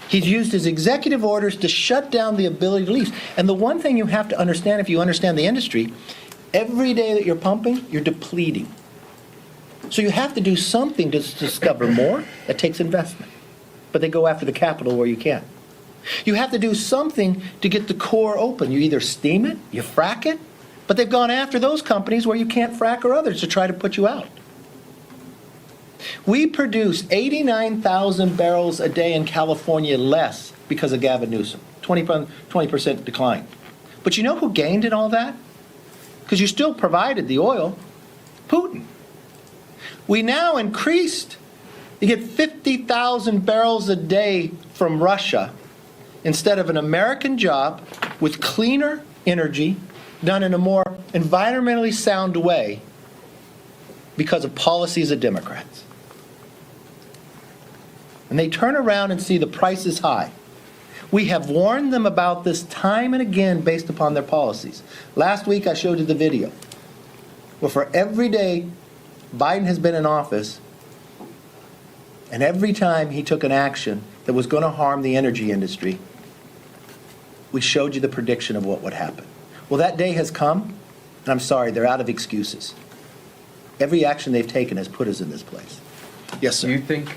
he's used his executive orders to shut down the ability to lease. And the one thing you have to understand, if you understand the industry, every day that you're pumping, you're depleting. So you have to do something to discover more. That takes investment. But they go after the capital where you can. You have to do something to get the core open. You either steam it, you frack it, but they've gone after those companies where you can't frack or others to try to put you out. We produce 89,000 barrels a day in California less because of Gavin Newsom, 20% decline. But you know who gained in all that? Because you still provided the oil, Putin. We now increased, you get 50,000 barrels a day from Russia instead of an American job with cleaner energy done in a more environmentally sound way because of policies of Democrats. And they turn around and see the price is high. We have warned them about this time and again based upon their policies. Last week I showed you the video where for every day Biden has been in office and every time he took an action that was going to harm the energy industry, we showed you the prediction of what would happen. Well, that day has come, and I'm sorry, they're out of excuses. Every action they've taken has put us in this place. Yes, sir. Do you think,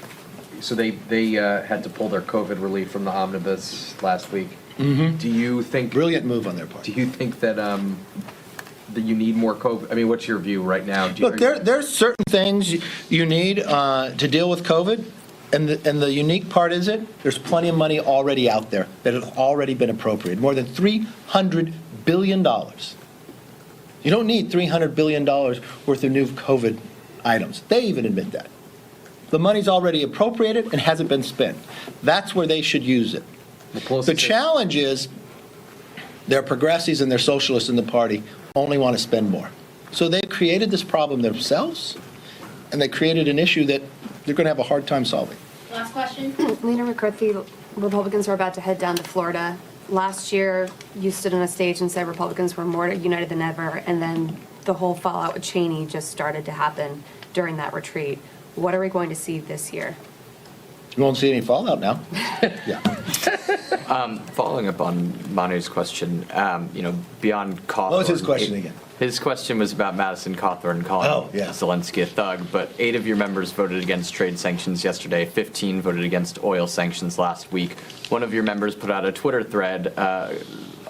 so they had to pull their COVID relief from the omnibus last week. Mm-hmm. Do you think... Brilliant move on their part. Do you think that that you need more COVID? I mean, what's your view right now? Look, there's certain things you need to deal with COVID. And the unique part is there's plenty of money already out there that has already been appropriated, more than $300 billion. You don't need $300 billion worth of new COVID items. They even admit that. The money's already appropriated and hasn't been spent. That's where they should use it. The challenge is their progressives and their socialists in the party only want to spend more. So they created this problem themselves, and they created an issue that they're going to have a hard time solving. Last question. Leader McCarthy, Republicans are about to head down to Florida. Last year, you stood on a stage and said Republicans were more united than ever, and then the whole fallout with Cheney just started to happen during that retreat. What are we going to see this year? You won't see any fallout now. Yeah. Following up on Manu's question, beyond Cawthorn. What was his question again? His question was about Madison Cawthorn calling Zelensky a thug, but 8 of your members voted against trade sanctions yesterday. 15 voted against oil sanctions last week. One of your members put out a Twitter thread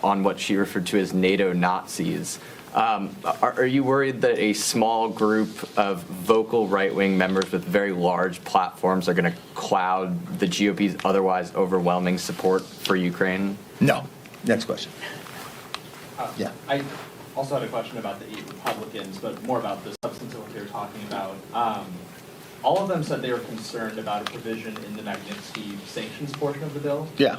on what she referred to as NATO Nazis. Are you worried that a small group of vocal right-wing members with very large platforms are going to cloud the GOP's otherwise overwhelming support for Ukraine? No. Next question. Yeah. I also had a question about the 8 Republicans, but more about the substance of what they were talking about. All of them said they were concerned about a provision in the Magnitsky sanctions portion of the bill. Yeah.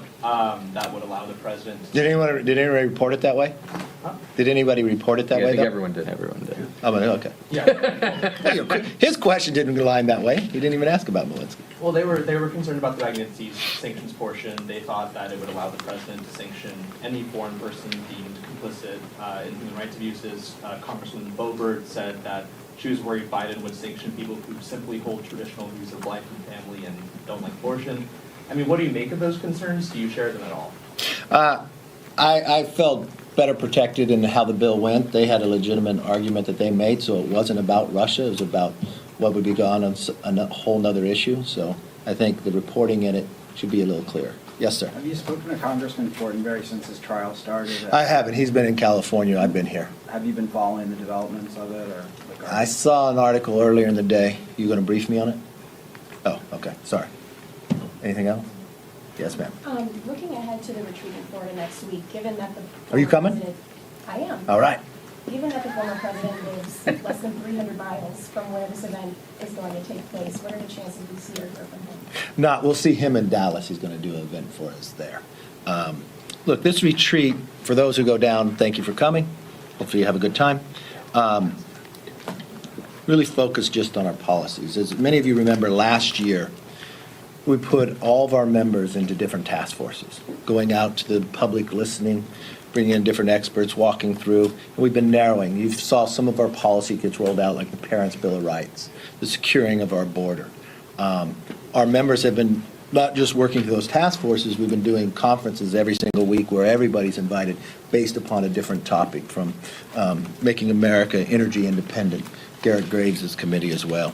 That would allow the president. Did anybody report it that way? Huh? Did anybody report it that way? I think though? everyone did. Everyone did. Oh, okay. Yeah. His question didn't align that way. He didn't even ask about Zelensky. Well, they were concerned about the Magnitsky sanctions portion. They thought that it would allow the president to sanction any foreign person deemed complicit in human rights abuses. Congresswoman Boebert said that she was worried Biden would sanction people who simply hold traditional views of life and family and don't like abortion. I mean, what do you make of those concerns? Do you share them at all? I felt better protected in how the bill went. They had a legitimate argument that they made, so it wasn't about Russia. It was about what would be gone on a whole nother issue. So I think the reporting in it should be a little clearer. Yes, sir. Have you spoken to Congressman Fortenberry since his trial started? I haven't. He's been in California. I've been here. Have you been following the developments of it? Or I saw an article earlier in the day. You going to brief me on it? Oh, okay. Sorry. Anything else? Yes, ma'am. Looking ahead to the retreat in Florida next week, given that the Are you coming? I am. All right. Given that the former president lives less than 300 miles from where this event is going to take place, what are the chances we see or hear from him? We'll see him in Dallas. He's going to do an event for us there. Look, this retreat, for those who go down, thank you for coming. Hopefully you have a good time. Really focus just on our policies. As many of you remember, last year, we put all of our members into different task forces, going out to the public, listening, bringing in different experts, walking through, and we've been narrowing. You saw some of our policy gets rolled out, like the Parents' Bill of Rights, the securing of our border. Our members have been not just working through those task forces, we've been doing conferences every single week where everybody's invited based upon a different topic, from making America energy independent, Garrett Graves' committee as well.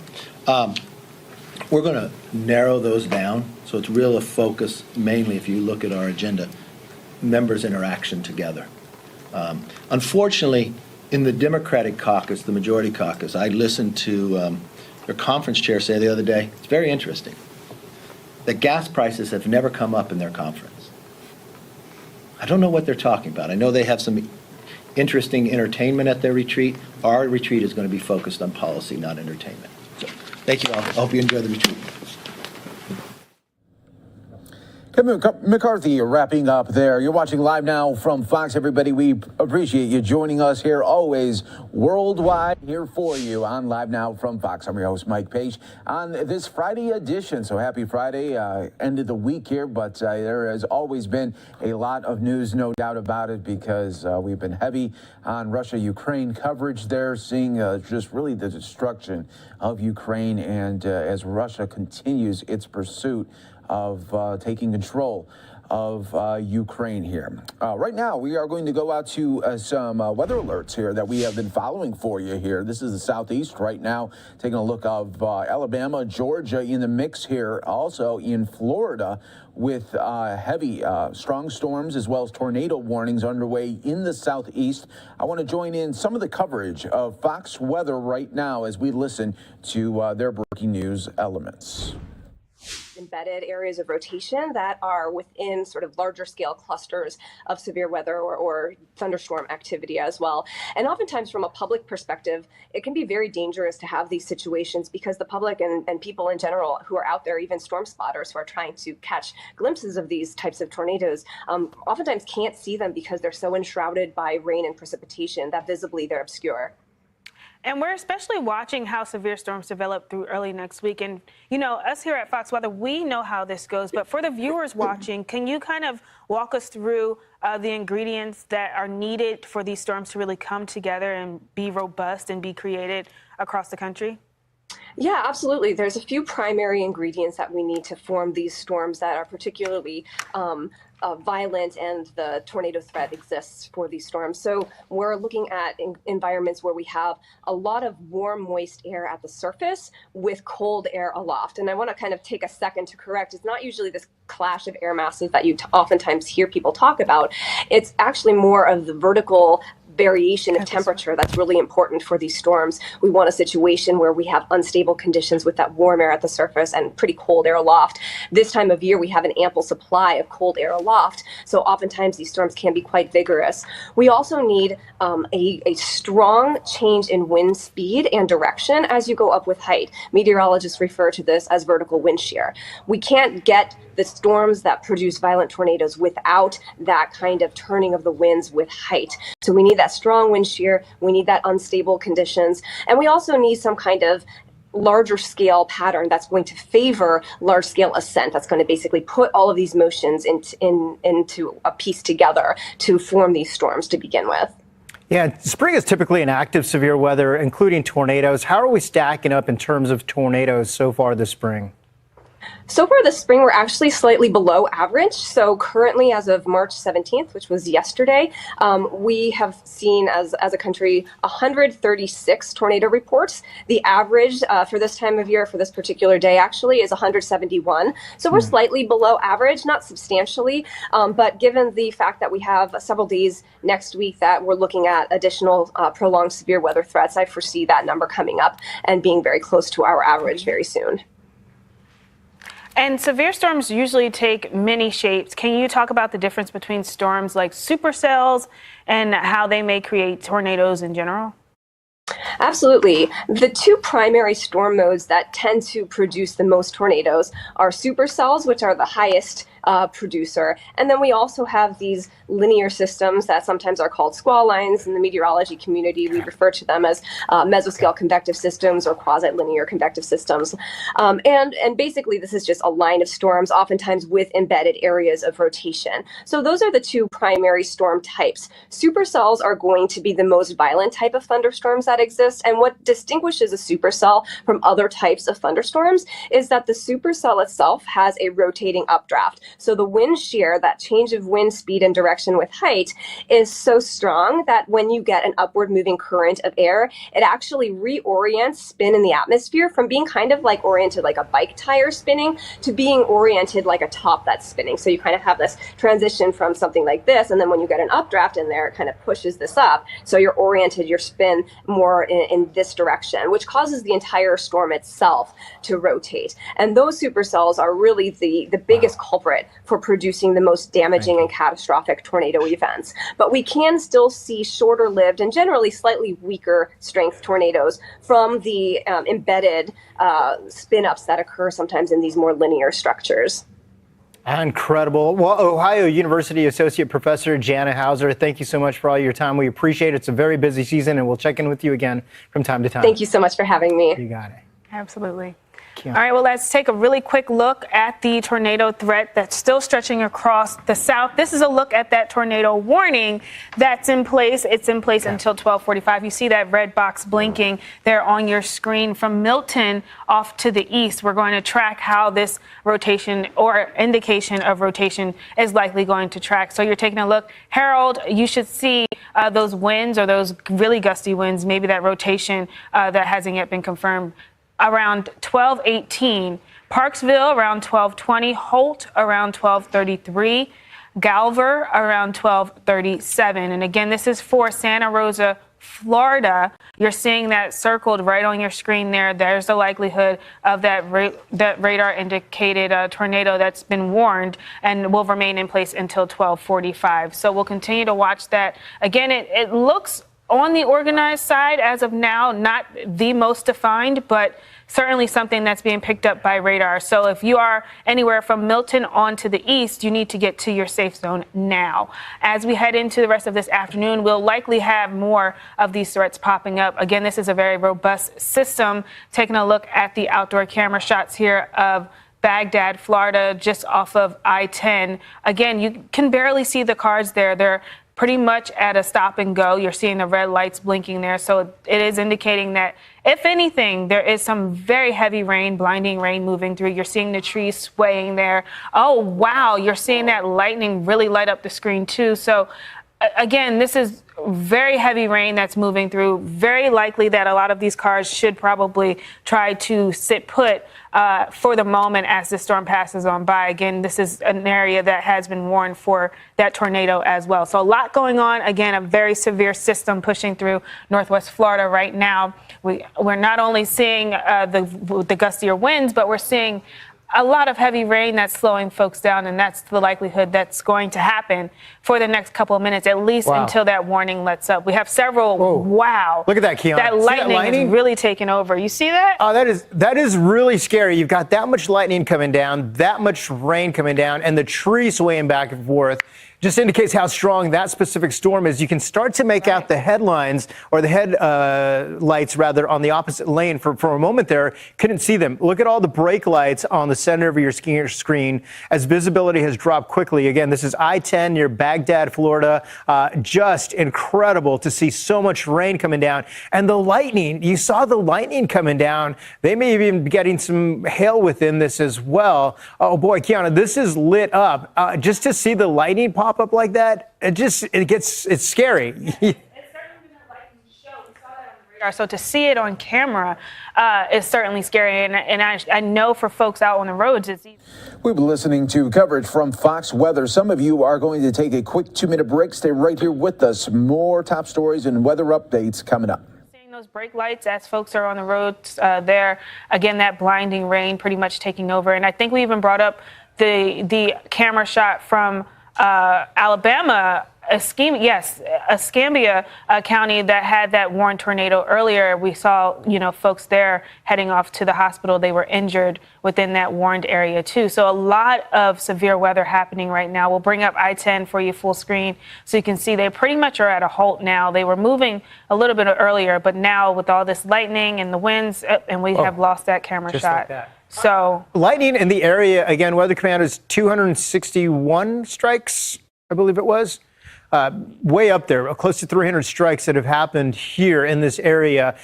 We're going to narrow those down, so it's real a focus, mainly if you look at our agenda, members' interaction together. Unfortunately, in the Democratic caucus, the majority caucus, I listened to their conference chair say the other day, it's very interesting, that gas prices have never come up in their conference. I don't know what they're talking about. I know they have some interesting entertainment at their retreat. Our retreat is going to be focused on policy, not entertainment. So, thank you all. I hope you enjoy the retreat. Kevin McCarthy wrapping up there. You're watching live now from Fox, everybody. We appreciate you joining us here, always worldwide, here for you on Live Now from Fox. I'm your host, Mike Page, on this Friday edition. So happy Friday, end of the week here, but there has always been a lot of news, no doubt about it, because we've been heavy on Russia-Ukraine coverage there, seeing just really the destruction of Ukraine, and as Russia continues its pursuit of taking control of Ukraine here. Right now, we are going to go out to some weather alerts here that we have been following for you here. This is the southeast right now, taking a look of Alabama, Georgia in the mix here, also in Florida, with heavy, strong storms as well as tornado warnings underway in the southeast. I want to join in some of the coverage of Fox weather right now as we listen to their breaking news elements. Embedded areas of rotation that are within sort of larger scale clusters of severe weather or thunderstorm activity as well. And oftentimes from a public perspective, it can be very dangerous to have these situations because the public and people in general who are out there, even storm spotters who are trying to catch glimpses of these types of tornadoes, oftentimes can't see them because they're so enshrouded by rain and precipitation that visibly they're obscure. And we're especially watching how severe storms develop through early next week. And, you know, us here at Fox Weather, we know how this goes. But for the viewers watching, can you kind of walk us through the ingredients that are needed for these storms to really come together and be robust and be created across the country? Yeah, absolutely. There's a few primary ingredients that we need to form these storms that are particularly violent, and the tornado threat exists for these storms. So we're looking at environments where we have a lot of warm, moist air at the surface with cold air aloft. And I want to kind of take a second to correct. It's not usually this clash of air masses that you oftentimes hear people talk about. It's actually more of the vertical variation of temperature that's really important for these storms. We want a situation where we have unstable conditions with that warm air at the surface and pretty cold air aloft. This time of year, we have an ample supply of cold air aloft, so oftentimes these storms can be quite vigorous. We also need a strong change in wind speed and direction as you go up with height. Meteorologists refer to this as vertical wind shear. We can't get the storms that produce violent tornadoes without that kind of turning of the winds with height. So we need that strong wind shear, we need that unstable conditions, and we also need some kind of larger scale pattern that's going to favor large scale ascent. That's going to basically put all of these motions into a piece together to form these storms to begin with. Yeah, spring is typically an active severe weather, including tornadoes. How are we stacking up in terms of tornadoes so far this spring? So far this spring, we're actually slightly below average. So currently, as of March 17th, which was yesterday, we have seen as a country 136 tornado reports. The average for this time of year, for this particular day, actually is 171. So we're slightly below average, not substantially, but given the fact that we have several days next week that we're looking at additional prolonged severe weather threats, I foresee that number coming up and being very close to our average very soon. And severe storms usually take many shapes. Can you talk about the difference between storms like supercells and how they may create tornadoes in general? Absolutely. The two primary storm modes that tend to produce the most tornadoes are supercells, which are the highest producer. And then we also have these linear systems that sometimes are called squall lines. In the meteorology community, we refer to them as mesoscale convective systems or quasi-linear convective systems. And basically, this is just a line of storms, oftentimes with embedded areas of rotation. So those are the two primary storm types. Supercells are going to be the most violent type of thunderstorms that exist. And what distinguishes a supercell from other types of thunderstorms is that the supercell itself has a rotating updraft. So the wind shear, that change of wind speed and direction with height, is so strong that when you get an upward moving current of air, it actually reorients spin in the atmosphere from being kind of like oriented like a bike tire spinning to being oriented like a top that's spinning. So you kind of have this transition from something like this, and then when you get an updraft in there, it kind of pushes this up. So you're oriented your spin more in this direction, which causes the entire storm itself to rotate. And those supercells are really the biggest culprit for producing the most damaging and catastrophic tornado events. But we can still see shorter lived and generally slightly weaker strength tornadoes from the embedded spin ups that occur sometimes in these more linear structures. Incredible. Well, Ohio University Associate Professor Jana Hauser, thank you so much for all your time. We appreciate it. It's a very busy season, and we'll check in with you again from time to time. Thank you so much for having me. You got it. Absolutely. All right, well, let's take a really quick look at the tornado threat that's still stretching across the south. This is a look at that tornado warning that's in place. It's in place until 12:45. You see that red box blinking there on your screen. From Milton off to the east, we're going to track how this rotation or indication of rotation is likely going to track. So you're taking a look. Harold, you should see those winds or those really gusty winds, maybe that rotation that hasn't yet been confirmed. Around 12:18, Parksville around 12:20, Holt around 12:33, Galver around 12:37. And again, this is for Santa Rosa, Florida. You're seeing that circled right on your screen there. There's the likelihood of that radar indicated tornado that's been warned and will remain in place until 12:45. So we'll continue to watch that. Again, it looks on the organized side as of now, not the most defined, but certainly something that's being picked up by radar. So if you are anywhere from Milton on to the east, you need to get to your safe zone now. As we head into the rest of this afternoon, we'll likely have more of these threats popping up. Again, this is a very robust system. Taking a look at the outdoor camera shots here of Baghdad, Florida, just off of I-10. Again, you can barely see the cars there. They're pretty much at a stop and go. You're seeing the red lights blinking there. So it is indicating that, if anything, there is some very heavy rain, blinding rain moving through. You're seeing the trees swaying there. Oh, wow. You're seeing that lightning really light up the screen, too. So again, this is very heavy rain that's moving through. Very likely that a lot of these cars should probably try to sit put for the moment as the storm passes on by. Again, this is an area that has been warned for that tornado as well. So a lot going on. Again, a very severe system pushing through Northwest Florida right now. We're not only seeing the gustier winds, but we're seeing a lot of heavy rain that's slowing folks down, and that's the likelihood that's going to happen for the next couple of minutes, at least until that warning lets up. We have several. Whoa. Wow. Look at that, Keon. That lightning is really taking over. You see that? Oh, that is really scary. You've got that much lightning coming down, that much rain coming down, and the tree swaying back and forth. just indicates how strong that specific storm is. You can start to make out the headlines or the headlights rather on the opposite lane. For a moment there, couldn't see them. Look at all the brake lights on the center of your screen as visibility has dropped quickly. Again, this is I-10 near Baghdad, Florida. Just incredible to see so much rain coming down. And the lightning, you saw the lightning coming down. They may even be getting some hail within this as well. Oh boy, Kiana, this is lit up. Just to see the lightning pop up like that, it's scary. So to see it on camera is certainly scary, and I know for folks out on the roads, it's easy. We've been listening to coverage from Fox Weather. Some of you are going to take a quick 2-minute break. Stay right here with us. More top stories and weather updates coming up. Seeing those brake lights as folks are on the roads there, again, that blinding rain pretty much taking over. And I think we even brought up the camera shot from Alabama, Escambia County that had that warned tornado earlier. We saw, folks there heading off to the hospital. They were injured within that warned area too. So a lot of severe weather happening right now. We'll bring up I-10 for you full screen so you can see they pretty much are at a halt now. They were moving a little bit earlier, but now with all this lightning and the winds, and we have lost that camera just shot. like that. So lightning in the area, again, Weather Commander's 261 strikes, I believe it was. Way up there, close to 300 strikes that have happened here in this area.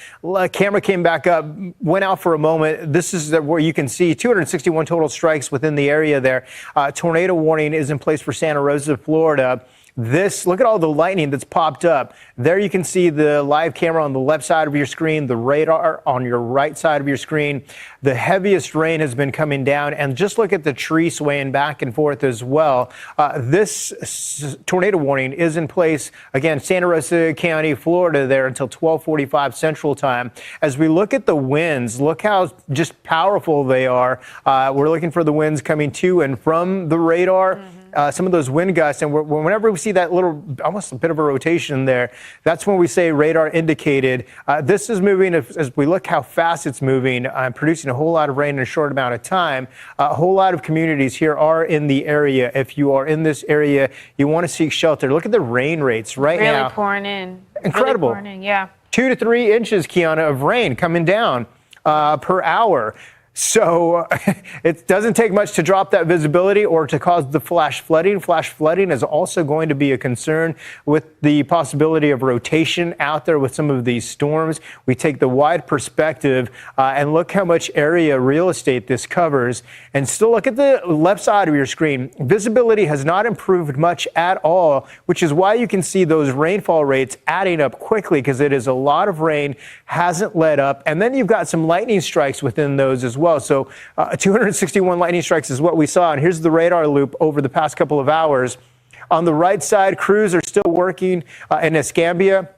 Camera came back up, went out for a moment. This is where you can see 261 total strikes within the area there. Tornado warning is in place for Santa Rosa, Florida. Look at all the lightning that's popped up. There you can see the live camera on the left side of your screen, the radar on your right side of your screen. The heaviest rain has been coming down, and just look at the tree swaying back and forth as well. This tornado warning is in place, again, Santa Rosa County, Florida, there until 12:45 Central Time. As we look at the winds, look how just powerful they are. We're looking for the winds coming to and from the radar. Some of those wind gusts, and whenever we see that little, almost a bit of a rotation there, that's when we say radar indicated. This is moving, as we look how fast it's moving, producing a whole lot of rain in a short amount of time. A whole lot of communities here are in the area. If you are in this area, you want to seek shelter. Look at the rain rates right now. Really pouring in. Incredible. Really pouring in, yeah. 2 to 3 inches, Kiana, of rain coming down per hour. So it doesn't take much to drop that visibility or to cause the flash flooding. Flash flooding is also going to be a concern with the possibility of rotation out there with some of these storms. We take the wide perspective and look how much area real estate this covers. And still look at the left side of your screen. Visibility has not improved much at all, which is why you can see those rainfall rates adding up quickly, because it is a lot of rain, hasn't let up. And then you've got some lightning strikes within those as well. So 261 lightning strikes is what we saw. And here's the radar loop over the past couple of hours. On the right side, crews are still working in Escambia,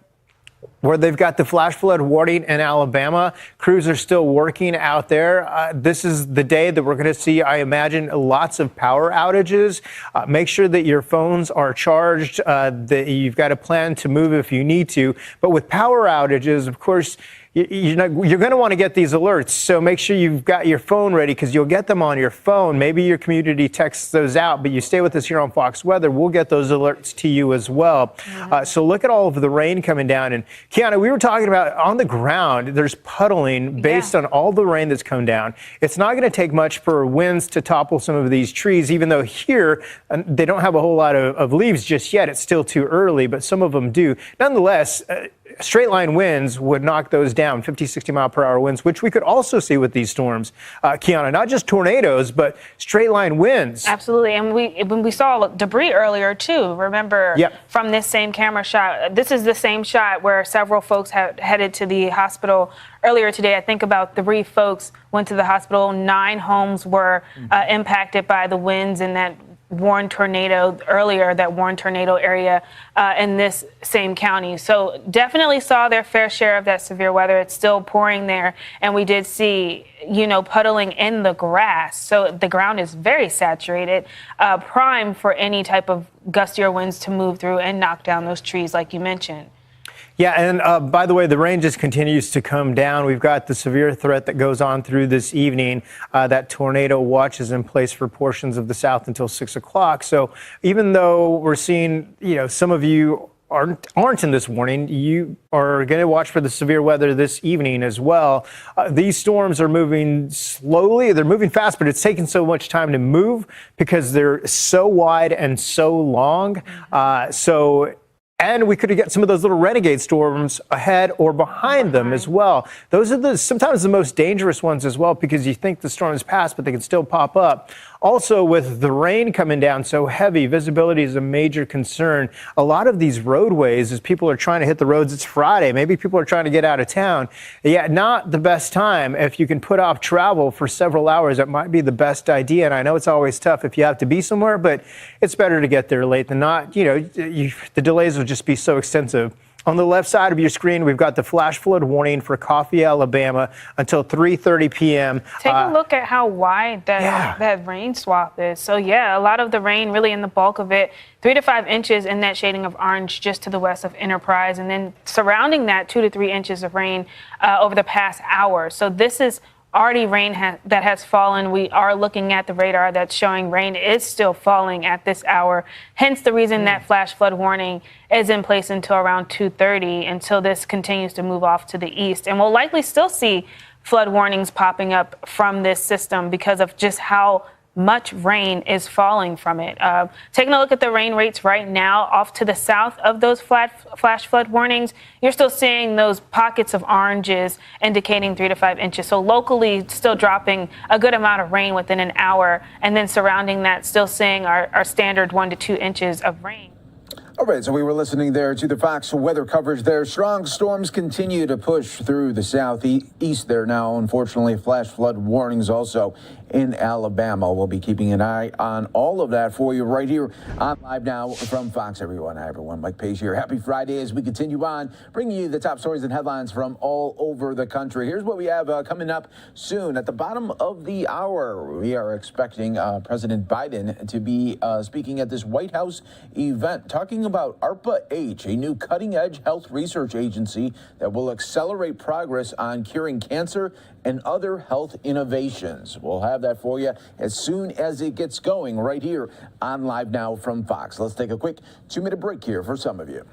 where they've got the flash flood warning in Alabama. Crews are still working out there. This is the day that we're going to see, I imagine, lots of power outages. Make sure that your phones are charged, that you've got a plan to move if you need to. But with power outages, of course, you're going to want to get these alerts. So make sure you've got your phone ready, because you'll get them on your phone. Maybe your community texts those out, but you stay with us here on Fox Weather. We'll get those alerts to you as well. So look at all of the rain coming down. And Kiana, we were talking about on the ground, there's puddling based on all the rain that's come down. It's not going to take much for winds to topple some of these trees, even though here they don't have a whole lot of leaves just yet. It's still too early, but some of them do. Nonetheless, straight line winds would knock those down, 50, 60 mile per hour winds, which we could also see with these storms, Kiana, not just tornadoes, but straight line winds. Absolutely. And when we saw debris earlier too, remember from this same camera shot, this is the same shot where several folks had headed to the hospital earlier today. I think about 3 folks went to the hospital. 9 homes were impacted by the winds in that warned tornado earlier, that warned tornado area in this same county. So definitely saw their fair share of that severe weather. It's still pouring there. And we did see, puddling in the grass. So the ground is very saturated, prime for any type of gustier winds to move through and knock down those trees like you mentioned. Yeah, and by the way, the rain just continues to come down. We've got the severe threat that goes on through this evening. That tornado watch is in place for portions of the south until 6 o'clock. So even though we're seeing, some of you aren't in this warning, you are going to watch for the severe weather this evening as well. These storms are moving slowly. They're moving fast, but it's taking so much time to move because they're so wide and so long. And we could get some of those little renegade storms ahead or behind them as well. Those are sometimes the most dangerous ones as well, because you think the storm is past, but they can still pop up. Also, with the rain coming down so heavy, visibility is a major concern. A lot of these roadways, as people are trying to hit the roads, it's Friday. Maybe people are trying to get out of town. Yeah, not the best time. If you can put off travel for several hours, that might be the best idea. And I know it's always tough if you have to be somewhere, but it's better to get there late than not. The delays will just be so extensive. On the left side of your screen, we've got the flash flood warning for Coffee, Alabama until 3:30 p.m. Take a look at how wide that rain swath is. So yeah, a lot of the rain really in the bulk of it, 3 to 5 inches in that shading of orange just to the west of Enterprise, and then surrounding that 2 to 3 inches of rain over the past hour. So this is already rain that has fallen. We are looking at the radar that's showing rain is still falling at this hour. Hence the reason that flash flood warning is in place until around 2:30 until this continues to move off to the east. And we'll likely still see flood warnings popping up from this system because of just how much rain is falling from it. Taking a look at the rain rates right now off to the south of those flash flood warnings, you're still seeing those pockets of oranges indicating 3 to 5 inches. So locally still dropping a good amount of rain within an hour, and then surrounding that still seeing our standard 1 to 2 inches of rain. All right, so we were listening there to the Fox weather coverage there. Strong storms continue to push through the southeast there now. Unfortunately, flash flood warnings also in Alabama. We'll be keeping an eye on all of that for you right here on Live Now from Fox, everyone. Hi, everyone. Mike Page here. Happy Friday as we continue on, bringing you the top stories and headlines from all over the country. Here's what we have coming up soon. At the bottom of the hour, we are expecting President Biden to be speaking at this White House event, talking about ARPA-H, a new cutting-edge health research agency that will accelerate progress on curing cancer and other health innovations. We'll have that for you as soon as it gets going right here on Live Now from Fox. Let's take a quick 2-minute break here for some of you.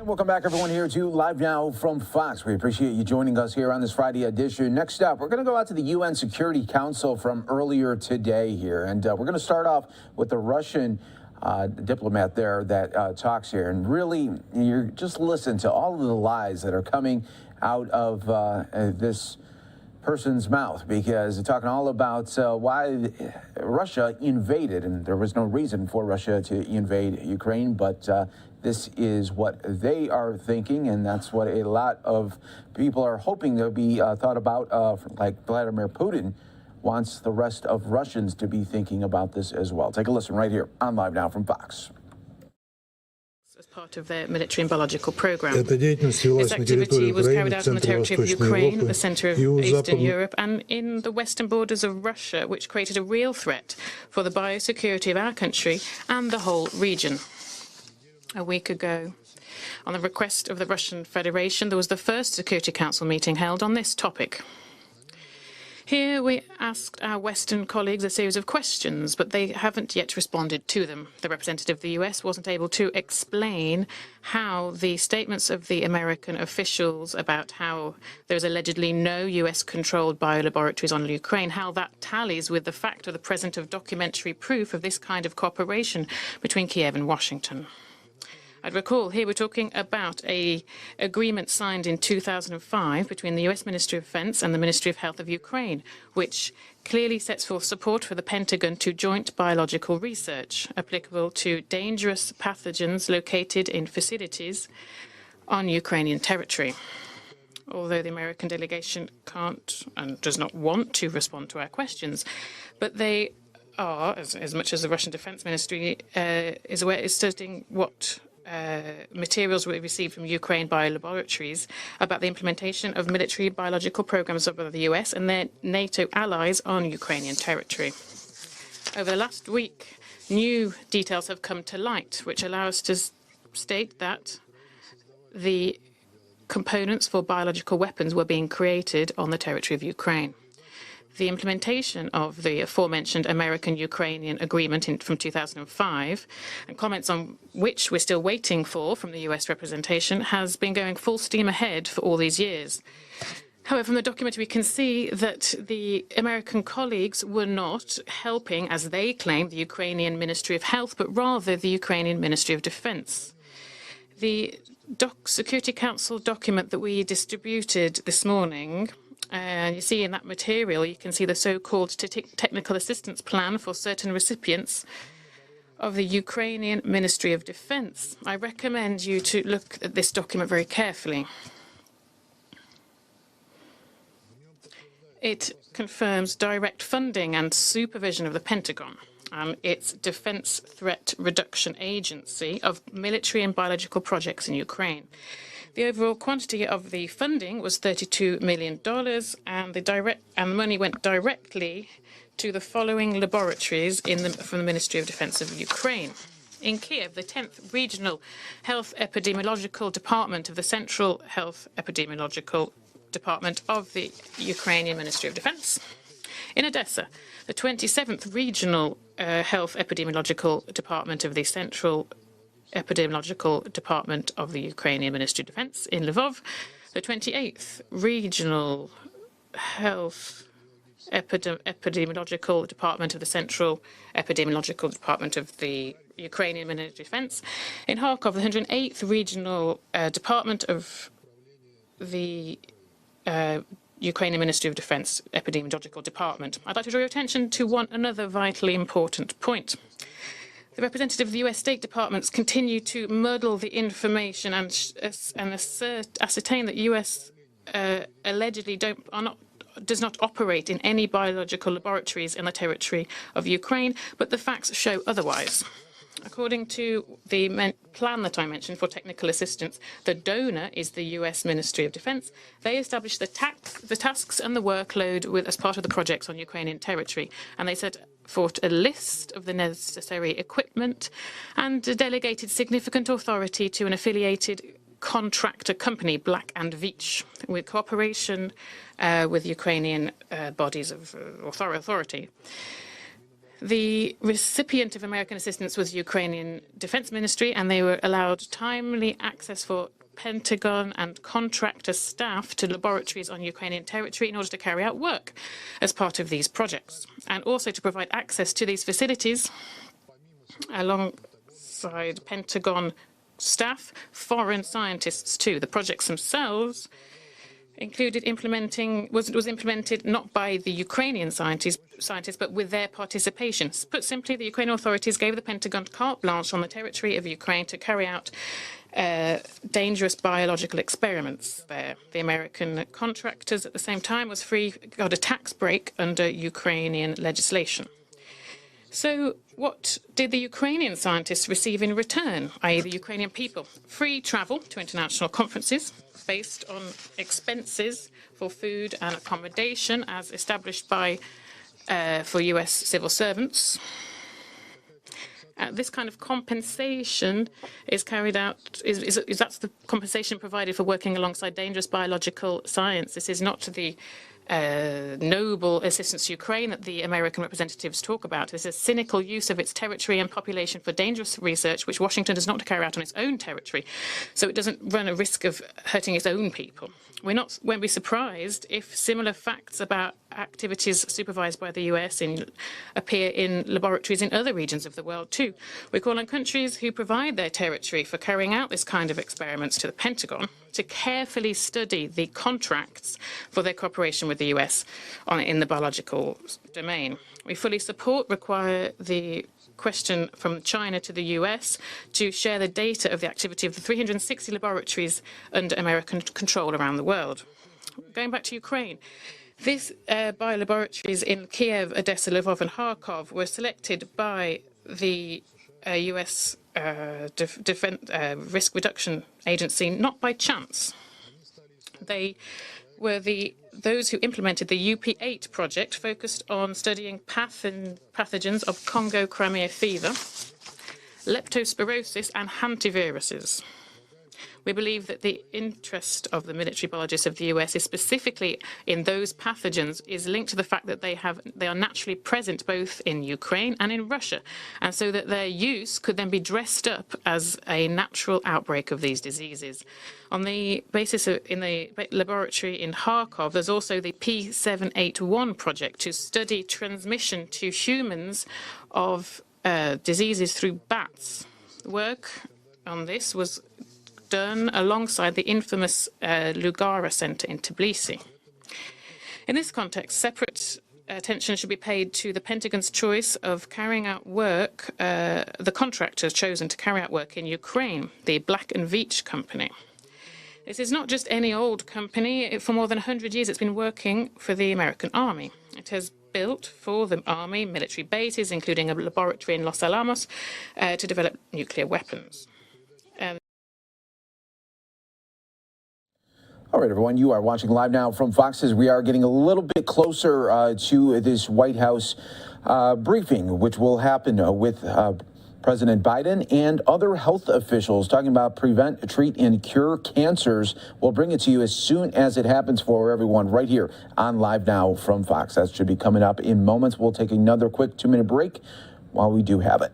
Welcome back, everyone, here to Live Now from Fox. We appreciate you joining us here on this Friday edition. Next up, we're going to go out to the UN Security Council from earlier today here, and we're going to start off with the Russian diplomat there that talks here. And really, you just listen to all of the lies that are coming out of this person's mouth, because they're talking all about why Russia invaded, and there was no reason for Russia to invade Ukraine, but this is what they are thinking, and that's what a lot of people are hoping to be thought about, like Vladimir Putin wants the rest of Russians to be thinking about this as well. Take a listen right here on Live Now from Fox. As part of their military and biological program. This activity was carried out on the territory of Ukraine, the center of Eastern Europe, and in the western borders of Russia, which created a real threat for the biosecurity of our country and the whole region. A week ago, on the request of the Russian Federation, there was the first Security Council meeting held on this topic. Here we asked our Western colleagues a series of questions, but they haven't yet responded to them. The representative of the US wasn't able to explain how the statements of the American officials about how there's allegedly no US-controlled biolaboratories on Ukraine, how that tallies with the fact of the presence of documentary proof of this kind of cooperation between Kiev and Washington. I'd recall here we're talking about an agreement signed in 2005 between the US Ministry of Defense and the Ministry of Health of Ukraine, which clearly sets forth support for the Pentagon to joint biological research applicable to dangerous pathogens located in facilities on Ukrainian territory. Although the American delegation can't and does not want to respond to our questions, but they are, as much as the Russian Defense Ministry is aware, is stating what materials we received from Ukraine biolaboratories about the implementation of military biological programs of the US and their NATO allies on Ukrainian territory. Over the last week, new details have come to light, which allow us to state that the components for biological weapons were being created on the territory of Ukraine. The implementation of the aforementioned American-Ukrainian agreement from 2005, and comments on which we're still waiting for from the US representation, has been going full steam ahead for all these years. However, from the document we can see that the American colleagues were not helping, as they claim, the Ukrainian Ministry of Health, but rather the Ukrainian Ministry of Defense. The Security Council document that we distributed this morning, and you see in that material, you can see the so-called technical assistance plan for certain recipients of the Ukrainian Ministry of Defense. I recommend you to look at this document very carefully. It confirms direct funding and supervision of the Pentagon and its Defense Threat Reduction Agency of military and biological projects in Ukraine. The overall quantity of the funding was $32 million, and the money went directly to the following laboratories from the Ministry of Defense of Ukraine. In Kiev, the 10th Regional Health Epidemiological Department of the Central Health Epidemiological Department of the Ukrainian Ministry of Defense. In Odessa, the 27th Regional Health Epidemiological Department of the Central Epidemiological Department of the Ukrainian Ministry of Defense. In Lvov, the 28th Regional Health Epidemiological Department of the Central Epidemiological Department of the Ukrainian Ministry of Defense. In Kharkov, the 108th Regional Department of the Ukrainian Ministry of Defense Epidemiological Department. I'd like to draw your attention to another vitally important point. The representative of the US State Departments continue to muddle the information and ascertain that US allegedly does not operate in any biological laboratories in the territory of Ukraine, but the facts show otherwise. According to the plan that I mentioned for technical assistance, the donor is the US Ministry of Defense. They established the tasks and the workload as part of the projects on Ukrainian territory, and they set forth a list of the necessary equipment and delegated significant authority to an affiliated contractor company, Black & Veatch, with cooperation with Ukrainian bodies of authority. The recipient of American assistance was the Ukrainian Defense Ministry, and they were allowed timely access for Pentagon and contractor staff to laboratories on Ukrainian territory in order to carry out work as part of these projects, and also to provide access to these facilities alongside Pentagon staff, foreign scientists too. The projects themselves included was implemented not by the Ukrainian scientists, but with their participation. Put simply, the Ukrainian authorities gave the Pentagon carte blanche on the territory of Ukraine to carry out dangerous biological experiments there. The American contractors at the same time got a tax break under Ukrainian legislation. So what did the Ukrainian scientists receive in return, i.e. the Ukrainian people? Free travel to international conferences based on expenses for food and accommodation as established for US civil servants. This kind of compensation is carried out, that's the compensation provided for working alongside dangerous biological science. This is not the noble assistance to Ukraine that the American representatives talk about. This is a cynical use of its territory and population for dangerous research, which Washington does not carry out on its own territory, so it doesn't run a risk of hurting its own people. Won't be surprised if similar facts about activities supervised by the US appear in laboratories in other regions of the world too. We call on countries who provide their territory for carrying out this kind of experiments to the Pentagon to carefully study the contracts for their cooperation with the US in the biological domain. We fully require the question from China to the US to share the data of the activity of the 360 laboratories under American control around the world. Going back to Ukraine, these biolaboratories in Kiev, Odessa, Lvov and Kharkov were selected by the US Risk Reduction Agency not by chance. They were those who implemented the UP8 project, focused on studying pathogens of Congo Crimea fever, leptospirosis and hantaviruses. We believe that the interest of the military biologists of the US is specifically in those pathogens is linked to the fact that they are naturally present both in Ukraine and in Russia, and so that their use could then be dressed up as a natural outbreak of these diseases. On the basis in the laboratory in Kharkov, there's also the P781 project to study transmission to humans of diseases through bats. Work on this was done alongside the infamous Lugara Center in Tbilisi. In this context, separate attention should be paid to the Pentagon's choice of carrying out work, the contractors chosen to carry out work in Ukraine, the Black & Veatch company. This is not just any old company. For more than 100 years, it's been working for the American Army. It has built for the Army military bases, including a laboratory in Los Alamos, to develop nuclear weapons. All right, everyone, you are watching live now from Fox as we are getting a little bit closer to this White House briefing, which will happen with President Biden and other health officials talking about prevent, treat, and cure cancers. We'll bring it to you as soon as it happens for everyone right here on Live Now from Fox. That should be coming up in moments. We'll take another quick 2-minute break while we do have it.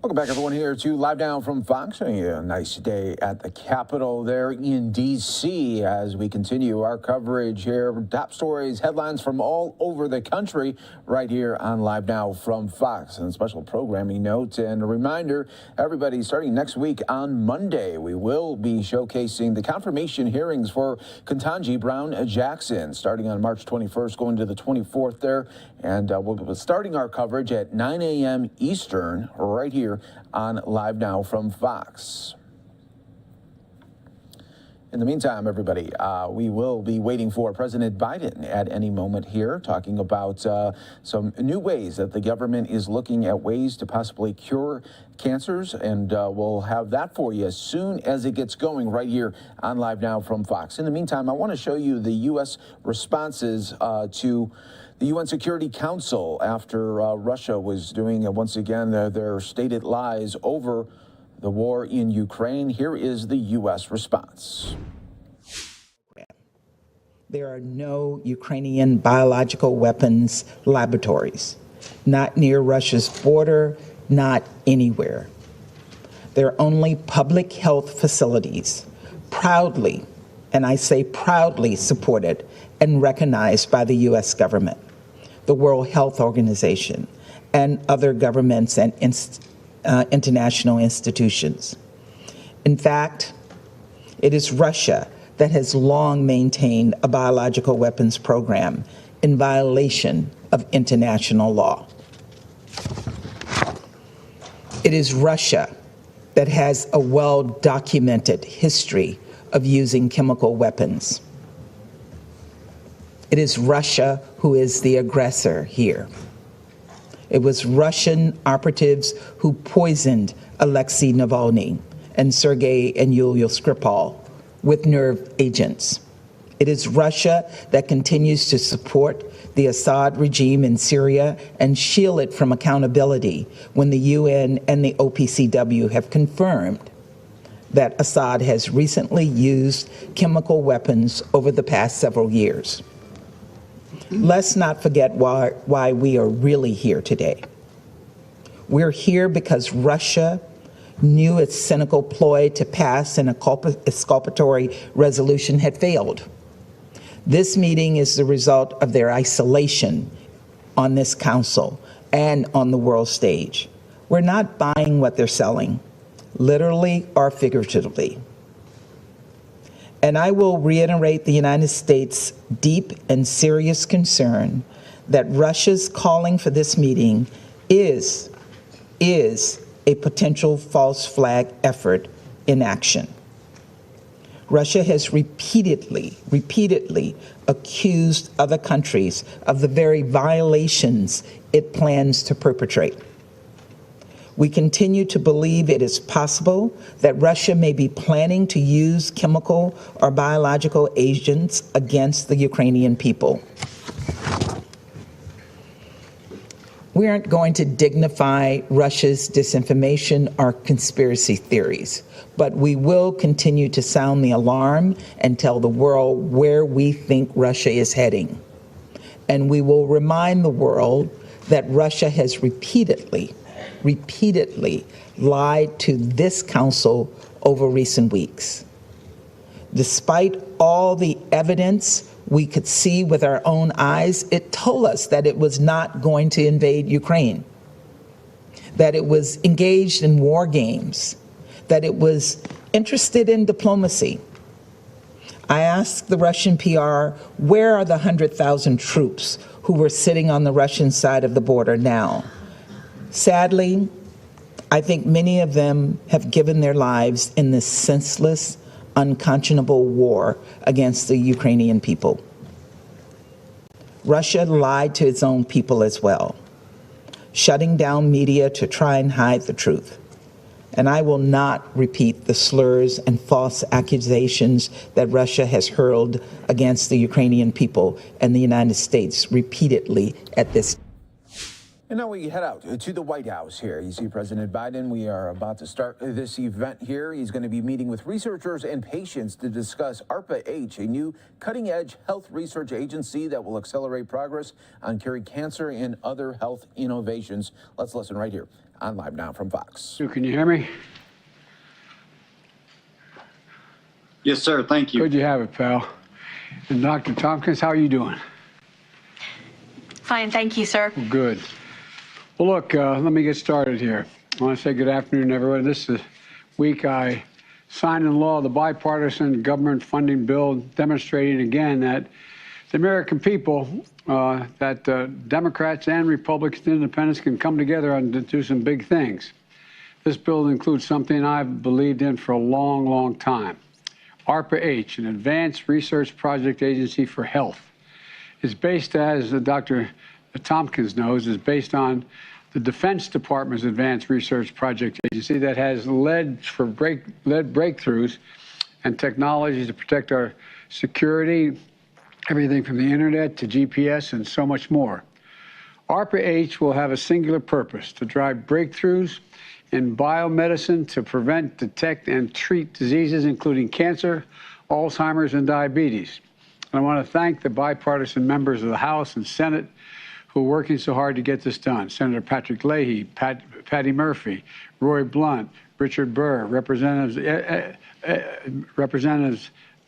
Welcome back, everyone, here to Live Now from Fox. A nice day at the Capitol there in D.C. as we continue our coverage here. Top stories, headlines from all over the country right here on Live Now from Fox. And a special programming note and a reminder, everybody, starting next week on Monday, we will be showcasing the confirmation hearings for Ketanji Brown Jackson, starting on March 21st, going to the 24th there. And we'll be starting our coverage at 9 a.m. Eastern right here on Live Now from Fox. In the meantime, everybody, we will be waiting for President Biden at any moment here, talking about some new ways that the government is looking at ways to possibly cure cancers, and we'll have that for you as soon as it gets going right here on Live Now from Fox. In the meantime, I want to show you the U.S. responses to the UN Security Council after Russia was doing, once again, their stated lies over the war in Ukraine. Here is the U.S. response. There are no Ukrainian biological weapons laboratories, not near Russia's border, not anywhere. They're only public health facilities, proudly, and I say proudly, supported and recognized by the U.S. government, the World Health Organization, and other governments and international institutions. In fact, it is Russia that has long maintained a biological weapons program in violation of international law. It is Russia that has a well-documented history of using chemical weapons. It is Russia who is the aggressor here. It was Russian operatives who poisoned Alexei Navalny and Sergei and Yulia Skripal with nerve agents. It is Russia that continues to support the Assad regime in Syria and shield it from accountability when the UN and the OPCW have confirmed that Assad has recently used chemical weapons over the past several years. Let's not forget why we are really here today. We're here because Russia knew its cynical ploy to pass an exculpatory resolution had failed. This meeting is the result of their isolation on this council and on the world stage. We're not buying what they're selling, literally or figuratively. And I will reiterate the United States' deep and serious concern that Russia's calling for this meeting is a potential false flag effort in action. Russia has repeatedly accused other countries of the very violations it plans to perpetrate. We continue to believe it is possible that Russia may be planning to use chemical or biological agents against the Ukrainian people. We aren't going to dignify Russia's disinformation or conspiracy theories, but we will continue to sound the alarm and tell the world where we think Russia is heading. And we will remind the world that Russia has repeatedly lied to this council over recent weeks. Despite all the evidence we could see with our own eyes, it told us that it was not going to invade Ukraine, that it was engaged in war games, that it was interested in diplomacy. I asked the Russian PR, where are the 100,000 troops who were sitting on the Russian side of the border now? Sadly, I think many of them have given their lives in this senseless, unconscionable war against the Ukrainian people. Russia lied to its own people as well, shutting down media to try and hide the truth. And I will not repeat the slurs and false accusations that Russia has hurled against the Ukrainian people and the United States repeatedly at this. And now we head out to the White House here. You see President Biden. We are about to start this event here. He's going to be meeting with researchers and patients to discuss ARPA-H, a new cutting-edge health research agency that will accelerate progress on curing cancer and other health innovations. Let's listen right here on Live Now from Fox. Can you hear me? Yes, sir. Thank you. Good you have it, pal. And Dr. Tompkins, how are you doing? Fine, thank you, sir. Good. Well, look, let me get started here. I want to say good afternoon, everyone. This week I signed into law the bipartisan government funding bill demonstrating again that the American people, Democrats and Republicans and independents can come together and do some big things. This bill includes something I've believed in for a long, long time. ARPA-H, an advanced research project agency for health, is based, as Dr. Tompkins knows, is based on the Defense Department's Advanced Research Project Agency that has led breakthroughs and technologies to protect our security, everything from the internet to GPS and so much more. ARPA-H will have a singular purpose: to drive breakthroughs in biomedicine to prevent, detect, and treat diseases including cancer, Alzheimer's, and diabetes. And I want to thank the bipartisan members of the House and Senate who are working so hard to get this done. Senator Patrick Leahy, Patty Murphy, Roy Blunt, Richard Burr, Representatives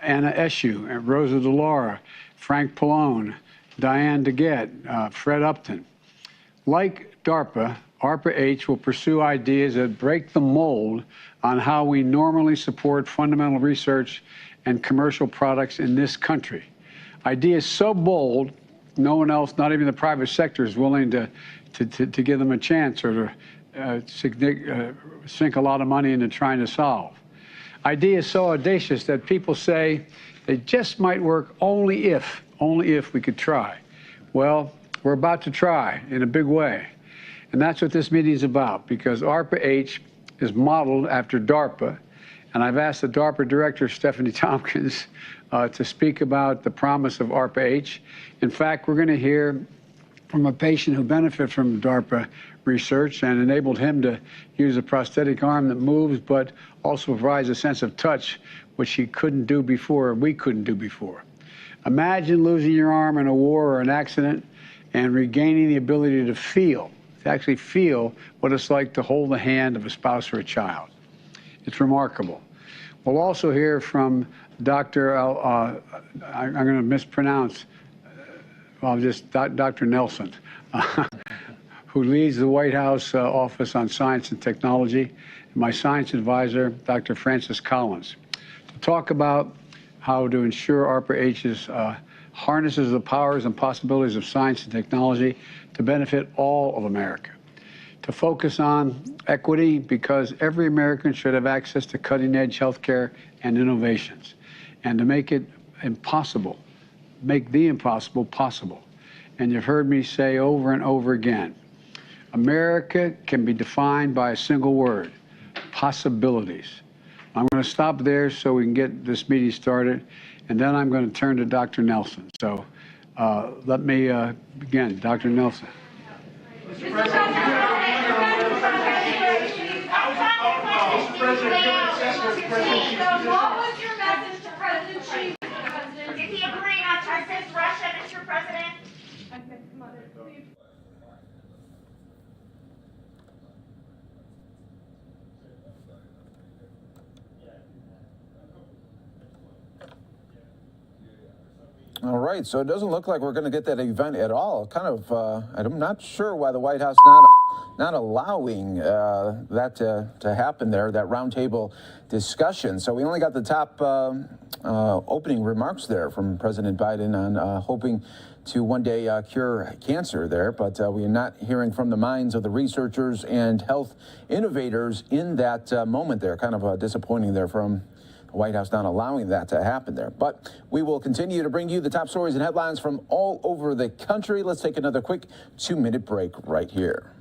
Anna Eshoo, Rosa DeLauro, Frank Pallone, Diane DeGette, Fred Upton. Like DARPA, ARPA-H will pursue ideas that break the mold on how we normally support fundamental research and commercial products in this country. Ideas so bold, no one else, not even the private sector, is willing to give them a chance or to sink a lot of money into trying to solve. Ideas so audacious that people say they just might work only if we could try. Well, we're about to try in a big way. And that's what this meeting is about, because ARPA-H is modeled after DARPA. And I've asked the DARPA director, Stephanie Tompkins, to speak about the promise of ARPA-H. In fact, we're going to hear from a patient who benefited from DARPA research and enabled him to use a prosthetic arm that moves, but also provides a sense of touch, which he couldn't do before, or we couldn't do before. Imagine losing your arm in a war or an accident and regaining the ability to feel, to actually feel what it's like to hold the hand of a spouse or a child. It's remarkable. We'll also hear from Dr. I'm going to mispronounce, Dr. Nelson, who leads the White House Office on Science and Technology, and my science advisor, Dr. Francis Collins, to talk about how to ensure ARPA-H harnesses the powers and possibilities of science and technology to benefit all of America. To focus on equity, because every American should have access to cutting-edge healthcare and innovations, and to make it impossible, make the impossible possible. And you've heard me say over and over again, America can be defined by a single word: possibilities. I'm going to stop there so we can get this meeting started, and then I'm going to turn to Dr. Nelson. So let me begin. Dr. Nelson. Mr. President. What was your message to President Xi? Did he agree not to assist Russia, Mr. President? All right, so it doesn't look like we're going to get that event at all. Kind of, I'm not sure why the White House not allowing that to happen there, that roundtable discussion. So we only got the top opening remarks there from President Biden on hoping to one day cure cancer there, but we are not hearing from the minds of the researchers and health innovators in that moment there. Kind of disappointing there from the White House not allowing that to happen there. But we will continue to bring you the top stories and headlines from all over the country. Let's take another quick 2-minute break right here.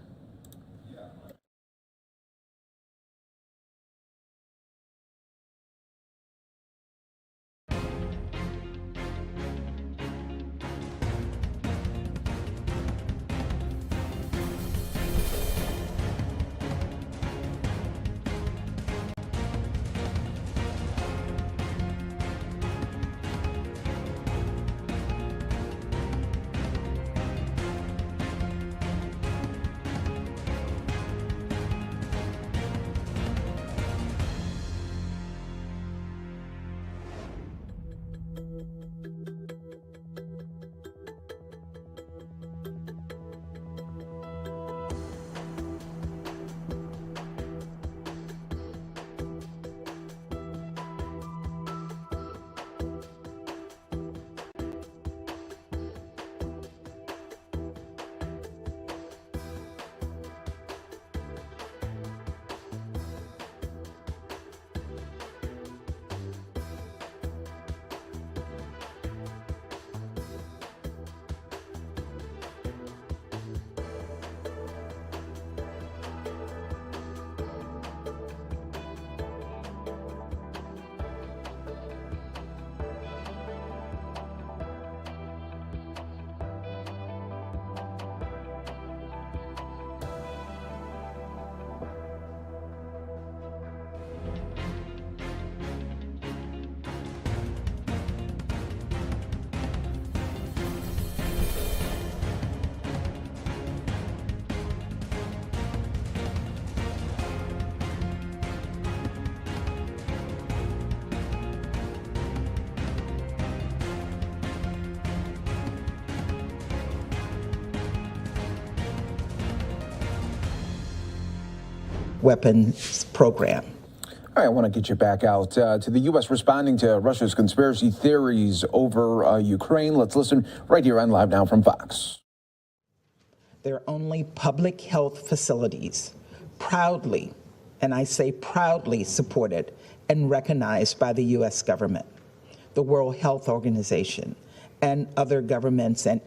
weapons program. All right, I want to get you back out to the U.S. responding to Russia's conspiracy theories over Ukraine. Let's listen right here on Live Now from Fox. They're only public health facilities, proudly, and I say proudly, supported and recognized by the U.S. government, the World Health Organization, and other governments and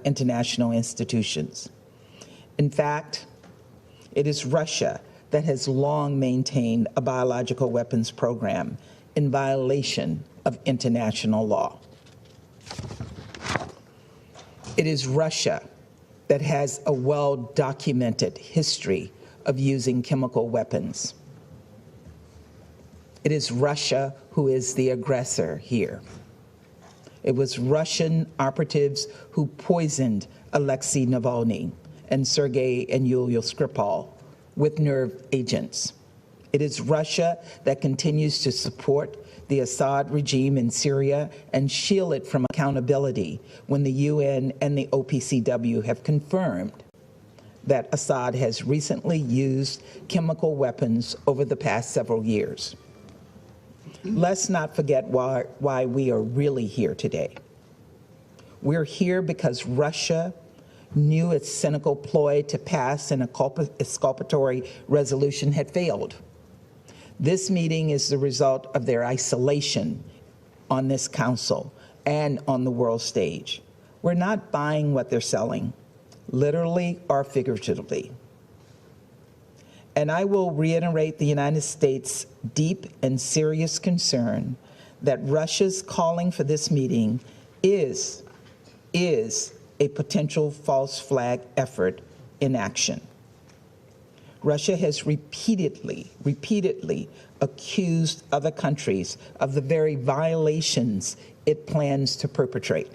international institutions. In fact, it is Russia that has long maintained a biological weapons program in violation of international law. It is Russia that has a well-documented history of using chemical weapons. It is Russia who is the aggressor here. It was Russian operatives who poisoned Alexei Navalny and Sergei and Yulia Skripal with nerve agents. It is Russia that continues to support the Assad regime in Syria and shield it from accountability when the UN and the OPCW have confirmed that Assad has recently used chemical weapons over the past several years. Let's not forget why we are really here today. We're here because Russia knew its cynical ploy to pass an exculpatory resolution had failed. This meeting is the result of their isolation on this council and on the world stage. We're not buying what they're selling, literally or figuratively. And I will reiterate the United States' deep and serious concern that Russia's calling for this meeting is a potential false flag effort in action. Russia has repeatedly accused other countries of the very violations it plans to perpetrate.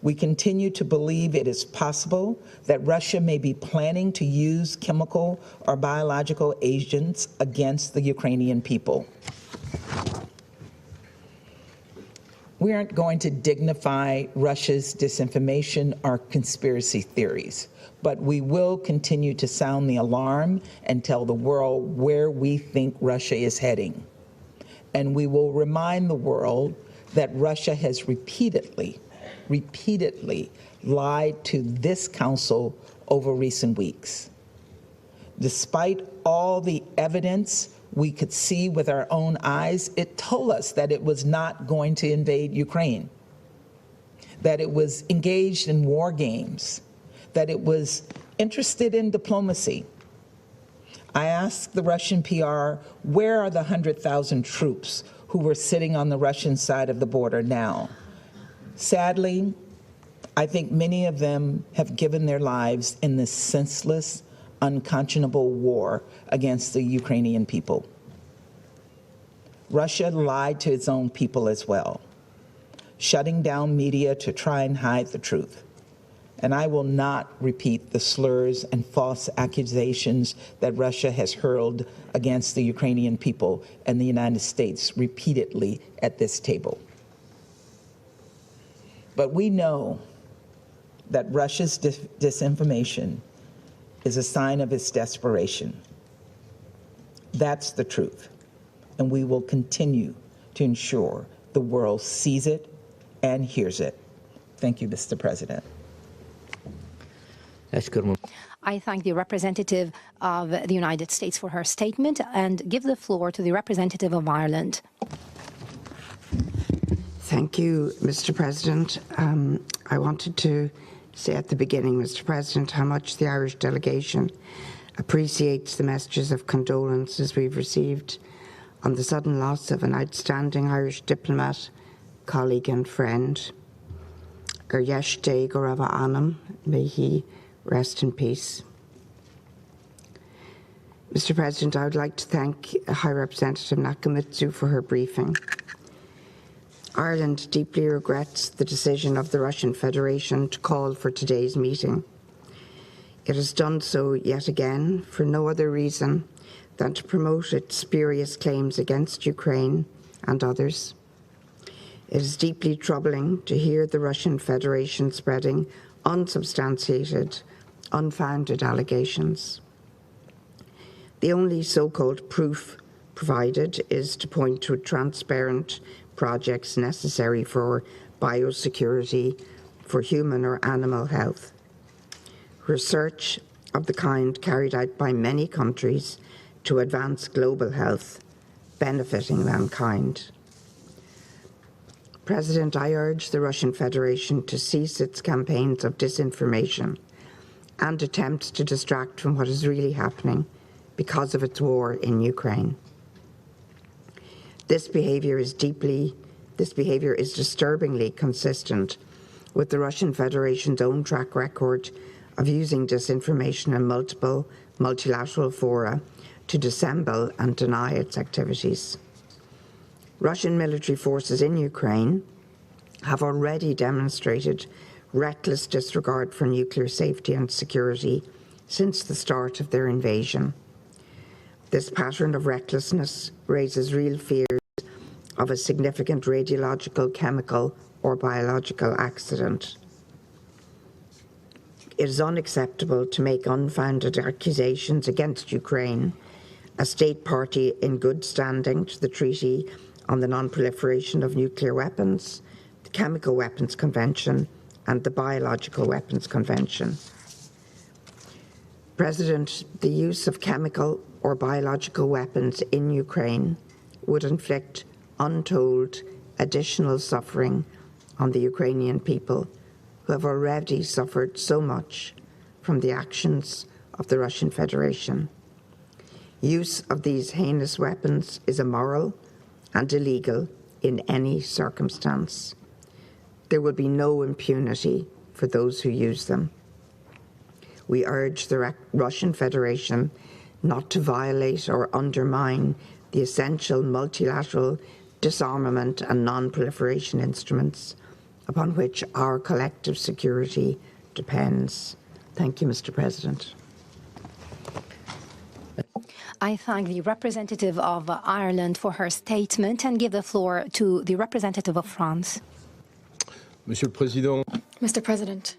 We continue to believe it is possible that Russia may be planning to use chemical or biological agents against the Ukrainian people. We aren't going to dignify Russia's disinformation or conspiracy theories, but we will continue to sound the alarm and tell the world where we think Russia is heading. And we will remind the world that Russia has repeatedly lied to this council over recent weeks. Despite all the evidence we could see with our own eyes, it told us that it was not going to invade Ukraine, that it was engaged in war games, that it was interested in diplomacy. I asked the Russian PR, where are the 100,000 troops who were sitting on the Russian side of the border now? Sadly, I think many of them have given their lives in this senseless, unconscionable war against the Ukrainian people. Russia lied to its own people as well, shutting down media to try and hide the truth. And I will not repeat the slurs and false accusations that Russia has hurled against the Ukrainian people and the United States repeatedly at this table. But we know that Russia's disinformation is a sign of its desperation. That's the truth. And we will continue to ensure the world sees it and hears it. Thank you, Mr. President. I thank the representative of the United States for her statement and give the floor to the representative of Ireland. Thank you, Mr. President. I wanted to say at the beginning, Mr. President, how much the Irish delegation appreciates the messages of condolences we've received on the sudden loss of an outstanding Irish diplomat, colleague and friend. Yesterday, Gorava Anam, may he rest in peace. Mr. President, I would like to thank High Representative Nakamitsu for her briefing. Ireland deeply regrets the decision of the Russian Federation to call for today's meeting. It has done so yet again for no other reason than to promote its spurious claims against Ukraine and others. It is deeply troubling to hear the Russian Federation spreading unsubstantiated, unfounded allegations. The only so-called proof provided is to point to transparent projects necessary for biosecurity for human or animal health. Research of the kind carried out by many countries to advance global health, benefiting mankind. President, I urge the Russian Federation to cease its campaigns of disinformation and attempts to distract from what is really happening because of its war in Ukraine. This behavior is disturbingly consistent with the Russian Federation's own track record of using disinformation in multiple multilateral fora to dissemble and deny its activities. Russian military forces in Ukraine have already demonstrated reckless disregard for nuclear safety and security since the start of their invasion. This pattern of recklessness raises real fears of a significant radiological, chemical, or biological accident. It is unacceptable to make unfounded accusations against Ukraine, a state party in good standing to the Treaty on the Non-Proliferation of Nuclear Weapons, the Chemical Weapons Convention, and the Biological Weapons Convention. President, the use of chemical or biological weapons in Ukraine would inflict untold additional suffering on the Ukrainian people, who have already suffered so much from the actions of the Russian Federation. Use of these heinous weapons is immoral and illegal in any circumstance. There will be no impunity for those who use them. We urge the Russian Federation not to violate or undermine the essential multilateral disarmament and non-proliferation instruments upon which our collective security depends. Thank you, Mr. President. I thank the representative of Ireland for her statement and give the floor to the representative of France. Monsieur le Président. Mr. President,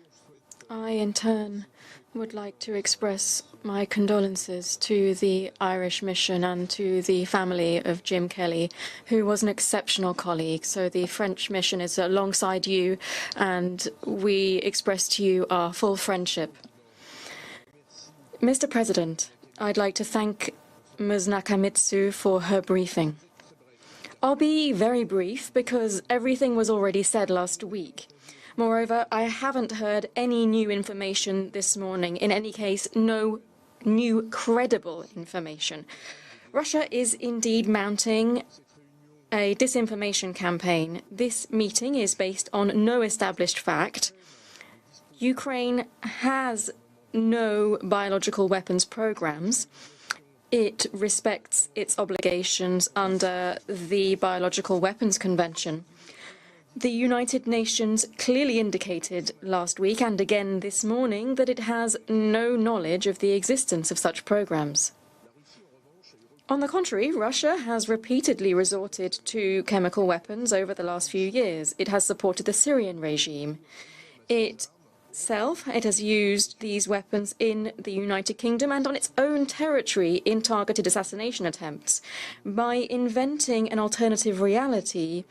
I in turn would like to express my condolences to the Irish mission and to the family of Jim Kelly, who was an exceptional colleague. So the French mission is alongside you, and we express to you our full friendship. Mr. President, I'd like to thank Ms. Nakamitsu for her briefing. I'll be very brief because everything was already said last week. Moreover, I haven't heard any new information this morning. In any case, no new credible information. Russia is indeed mounting a disinformation campaign. This meeting is based on no established fact. Ukraine has no biological weapons programs. It respects its obligations under the Biological Weapons Convention. The United Nations clearly indicated last week and again this morning that it has no knowledge of the existence of such programs. On the contrary, Russia has repeatedly resorted to chemical weapons over the last few years. It has supported the Syrian regime. It has used these weapons in the United Kingdom and on its own territory in targeted assassination attempts. By inventing an alternative reality,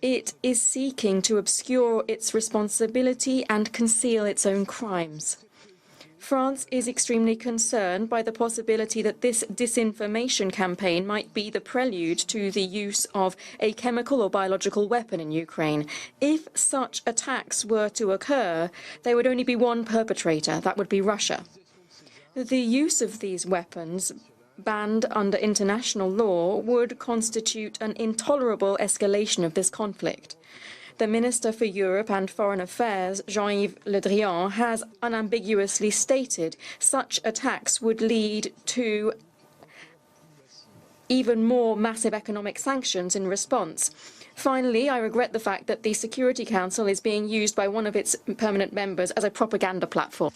it is seeking to obscure its responsibility and conceal its own crimes. France is extremely concerned by the possibility that this disinformation campaign might be the prelude to the use of a chemical or biological weapon in Ukraine. If such attacks were to occur, there would only be one perpetrator, that would be Russia. The use of these weapons, banned under international law, would constitute an intolerable escalation of this conflict. The Minister for Europe and Foreign Affairs, Jean-Yves Le Drian, has unambiguously stated such attacks would lead to even more massive economic sanctions in response. Finally, I regret the fact that the Security Council is being used by one of its permanent members as a propaganda platform.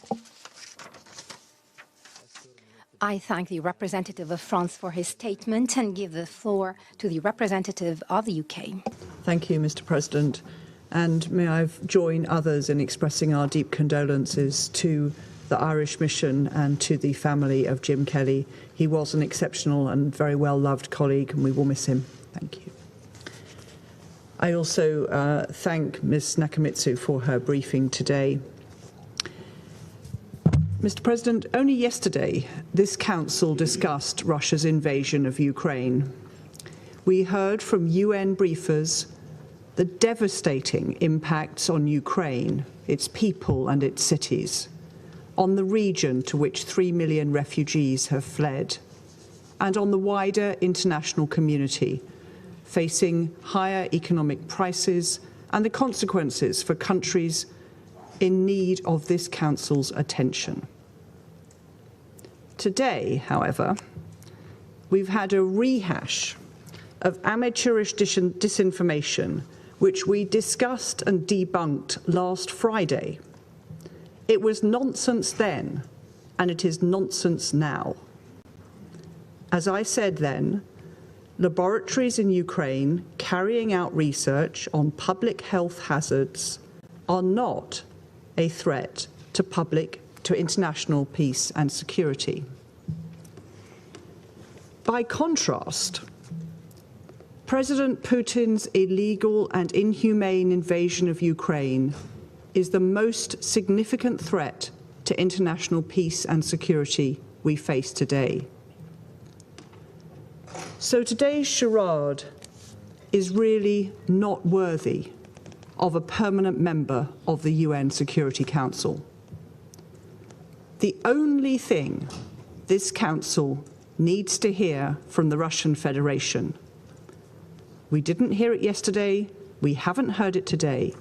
I thank the representative of France for his statement and give the floor to the representative of the UK. Thank you, Mr. President. And may I join others in expressing our deep condolences to the Irish mission and to the family of Jim Kelly. He was an exceptional and very well-loved colleague, and we will miss him. Thank you. I also thank Ms. Nakamitsu for her briefing today. Mr. President, only yesterday, this Council discussed Russia's invasion of Ukraine. We heard from UN briefers the devastating impacts on Ukraine, its people and its cities, on the region to which 3 million refugees have fled, and on the wider international community, facing higher economic prices and the consequences for countries in need of this Council's attention. Today, however, we've had a rehash of amateurish disinformation which we discussed and debunked last Friday. It was nonsense then, and it is nonsense now. As I said then, laboratories in Ukraine carrying out research on public health hazards are not a threat to international peace and security. By contrast, President Putin's illegal and inhumane invasion of Ukraine is the most significant threat to international peace and security we face today. So today's charade is really not worthy of a permanent member of the UN Security Council. The only thing this Council needs to hear from the Russian Federation, we didn't hear it yesterday, we haven't heard it today.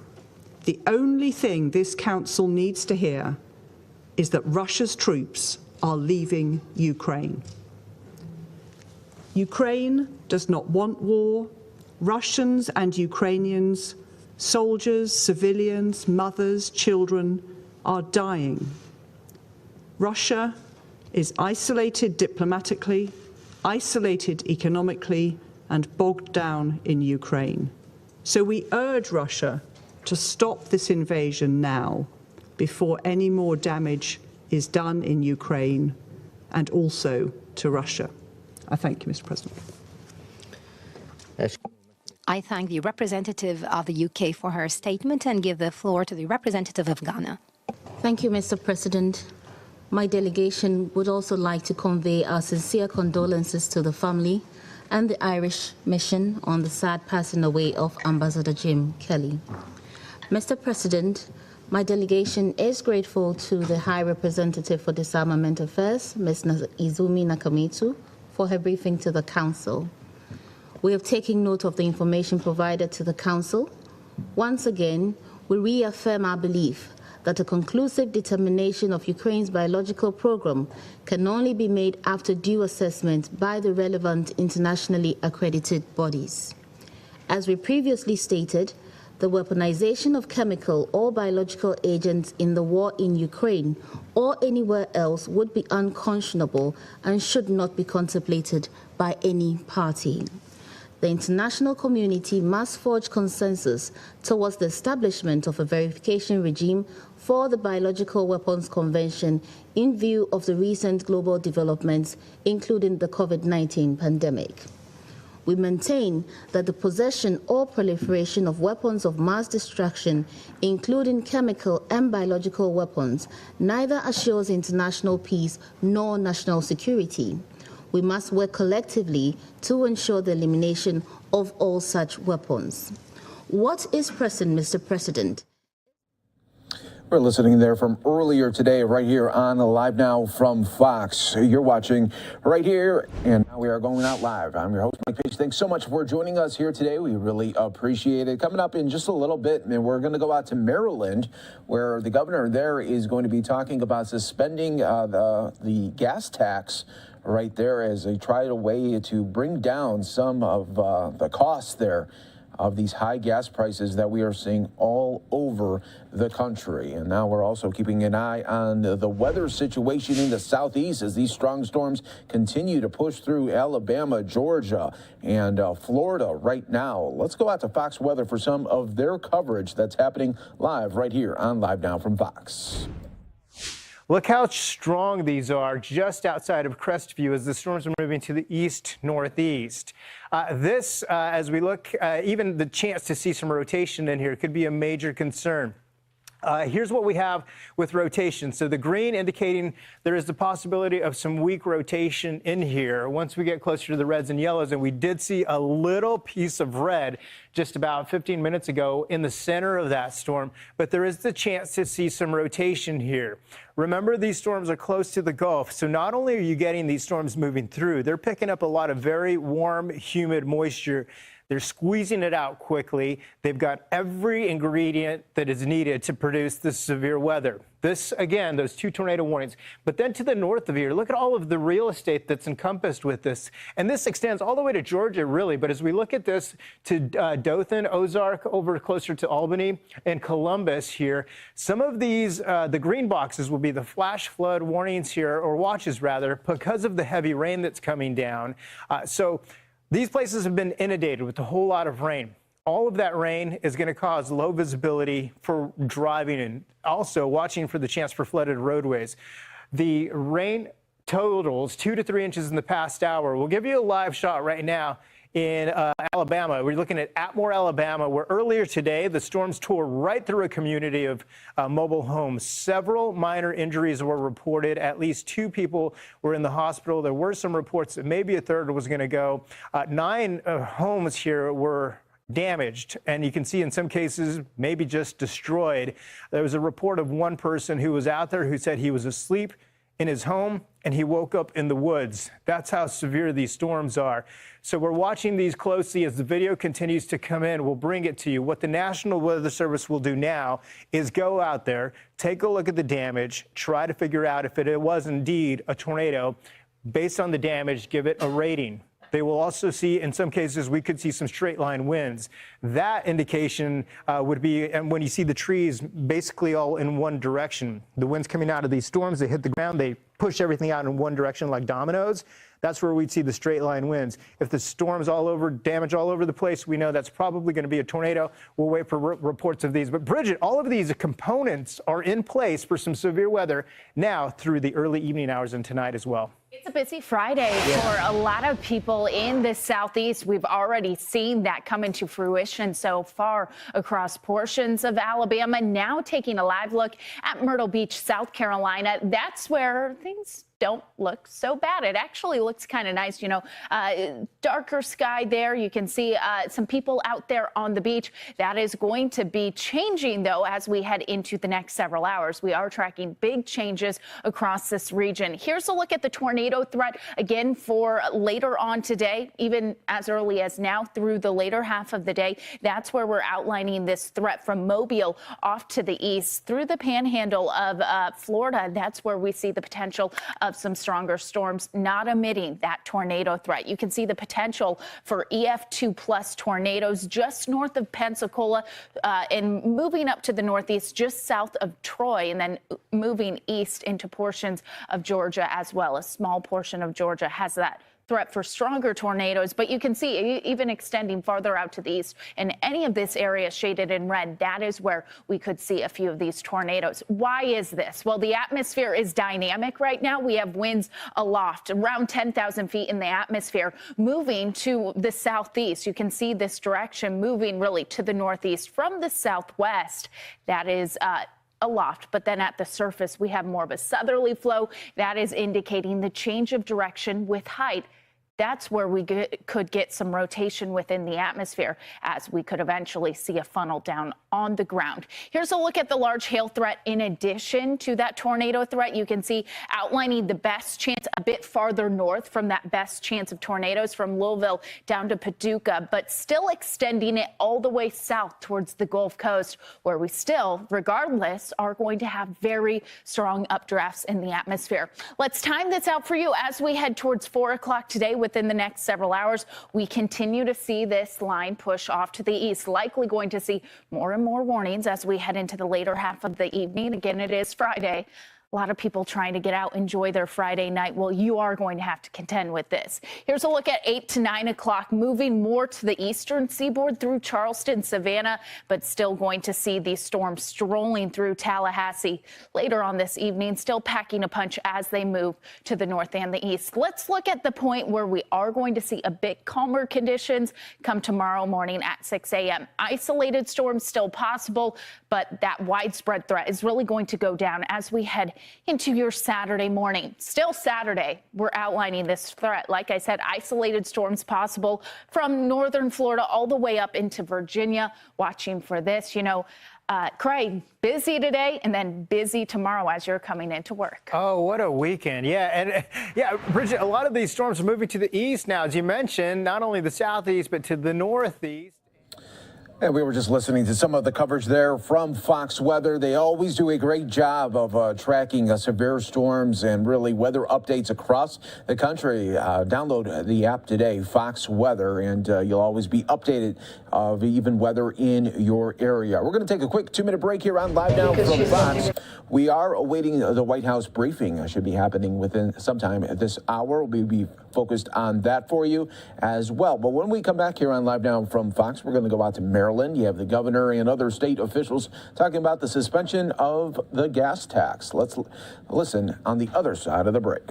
The only thing this Council needs to hear is that Russia's troops are leaving Ukraine. Ukraine does not want war. Russians and Ukrainians, soldiers, civilians, mothers, children are dying. Russia is isolated diplomatically, isolated economically, and bogged down in Ukraine. So we urge Russia to stop this invasion now, before any more damage is done in Ukraine and also to Russia. I thank you, Mr. President. I thank the representative of the UK for her statement and give the floor to the representative of Ghana. Thank you, Mr. President. My delegation would also like to convey our sincere condolences to the family and the Irish mission on the sad passing away of Ambassador Jim Kelly. Mr. President, my delegation is grateful to the High Representative for Disarmament Affairs, Ms. Izumi Nakamitsu, for her briefing to the Council. We have taken note of the information provided to the Council. Once again, we reaffirm our belief that a conclusive determination of Ukraine's biological program can only be made after due assessment by the relevant internationally accredited bodies. As we previously stated, the weaponization of chemical or biological agents in the war in Ukraine or anywhere else would be unconscionable and should not be contemplated by any party. The international community must forge consensus towards the establishment of a verification regime for the Biological Weapons Convention in view of the recent global developments, including the COVID-19 pandemic. We maintain that the possession or proliferation of weapons of mass destruction, including chemical and biological weapons, neither assures international peace nor national security. We must work collectively to ensure the elimination of all such weapons. What is pressing, Mr. President? We're listening there from earlier today, right here on Live Now from Fox. You're watching right here, and now we are going out live. I'm your host, Mike Page. Thanks so much for joining us here today. We really appreciate it. Coming up in just a little bit, we're going to go out to Maryland, where the governor there is going to be talking about suspending the gas tax right there as they try a way to bring down some of the costs there of these high gas prices that we are seeing all over the country. And now we're also keeping an eye on the weather situation in the southeast as these strong storms continue to push through Alabama, Georgia, and Florida right now. Let's go out to Fox Weather for some of their coverage that's happening live right here on Live Now from Fox. Look how strong these are just outside of Crestview as the storms are moving to the east-northeast. As we look, even the chance to see some rotation in here could be a major concern. Here's what we have with rotation. So the green indicating there is the possibility of some weak rotation in here once we get closer to the reds and yellows. And we did see a little piece of red just about 15 minutes ago in the center of that storm. But there is the chance to see some rotation here. Remember, these storms are close to the Gulf. So not only are you getting these storms moving through, they're picking up a lot of very warm, humid moisture. They're squeezing it out quickly. They've got every ingredient that is needed to produce this severe weather. This, again, those 2 tornado warnings. But then to the north of here, look at all of the real estate that's encompassed with this. And this extends all the way to Georgia, really. But as we look at this to Dothan, Ozark, over closer to Albany, and Columbus here, some of these, the green boxes will be the flash flood warnings here, or watches rather, because of the heavy rain that's coming down. These places have been inundated with a whole lot of rain. All of that rain is going to cause low visibility for driving and also watching for the chance for flooded roadways. The rain totals 2 to 3 inches in the past hour. We'll give you a live shot right now in Alabama. We're looking at Atmore, Alabama, where earlier today the storms tore right through a community of mobile homes. Several minor injuries were reported. At least 2 people were in the hospital. There were some reports that maybe a third was going to go. 9 homes here were damaged, and you can see in some cases maybe just destroyed. There was a report of one person who was out there who said he was asleep in his home and he woke up in the woods. That's how severe these storms are. So we're watching these closely as the video continues to come in. We'll bring it to you. What the National Weather Service will do now is go out there, take a look at the damage, try to figure out if it was indeed a tornado. Based on the damage, give it a rating. They will also see, in some cases, we could see some straight line winds. That indication would be, and when you see the trees basically all in one direction, the winds coming out of these storms, they hit the ground, they push everything out in one direction like dominoes. That's where we'd see the straight line winds. If the storm's all over, damage all over the place, we know that's probably going to be a tornado. We'll wait for reports of these. But Bridget, all of these components are in place for some severe weather now through the early evening hours and tonight as well. It's a busy Friday for a lot of people in the Southeast. We've already seen that come into fruition so far across portions of Alabama. Now taking a live look at Myrtle Beach, South Carolina. That's where things don't look so bad. It actually looks kind of nice, you know, darker sky there. You can see some people out there on the beach. That is going to be changing, though, as we head into the next several hours. We are tracking big changes across this region. Here's a look at the tornado threat again for later on today, even as early as now through the later half of the day. That's where we're outlining this threat from Mobile off to the east through the panhandle of Florida. That's where we see the potential of some stronger storms, not emitting that tornado threat. You can see the potential for EF2 plus tornadoes just north of Pensacola and moving up to the northeast just south of Troy, and then moving east into portions of Georgia as well. A small portion of Georgia has that threat for stronger tornadoes, but you can see even extending farther out to the east in any of this area shaded in red, that is where we could see a few of these tornadoes. Why is this? Well, the atmosphere is dynamic right now. We have winds aloft around 10,000 feet in the atmosphere moving to the southeast. You can see this direction moving really to the northeast from the southwest. That is aloft, but then at the surface we have more of a southerly flow that is indicating the change of direction with height. That's where we could get some rotation within the atmosphere as we could eventually see a funnel down on the ground. Here's a look at the large hail threat in addition to that tornado threat. You can see outlining the best chance a bit farther north from that best chance of tornadoes from Louisville down to Paducah, but still extending it all the way south towards the Gulf Coast, where we still, regardless, are going to have very strong updrafts in the atmosphere. Let's time this out for you as we head towards 4 o'clock today. Within the next several hours, we continue to see this line push off to the east, likely going to see more and more warnings as we head into the later half of the evening. Again, it is Friday. A lot of people trying to get out, enjoy their Friday night. Well, you are going to have to contend with this. Here's a look at 8 to 9 o'clock, moving more to the eastern seaboard through Charleston, Savannah, but still going to see these storms strolling through Tallahassee. Later on this evening, still packing a punch as they move to the north and the east. Let's look at the point where we are going to see a bit calmer conditions come tomorrow morning at 6 a.m. Isolated storms still possible, but that widespread threat is really going to go down as we head into your Saturday morning. Still Saturday, we're outlining this threat. Like I said, isolated storms possible from northern Florida all the way up into Virginia. Watching for this, Craig, busy today and then busy tomorrow as you're coming into work. Oh, what a weekend. Yeah. And yeah, Bridget, a lot of these storms are moving to the east now, as you mentioned, not only the southeast, but to the northeast. And we were just listening to some of the coverage there from Fox Weather. They always do a great job of tracking severe storms and really weather updates across the country. Download the app today, Fox Weather, and you'll always be updated of even weather in your area. We're going to take a quick 2-minute break here on Live Now from Fox. We are awaiting the White House briefing. Should be happening within sometime this hour. We'll be focused on that for you as well. But when we come back here on Live Now from Fox, we're going to go out to Maryland. You have the governor and other state officials talking about the suspension of the gas tax. Let's listen on the other side of the break.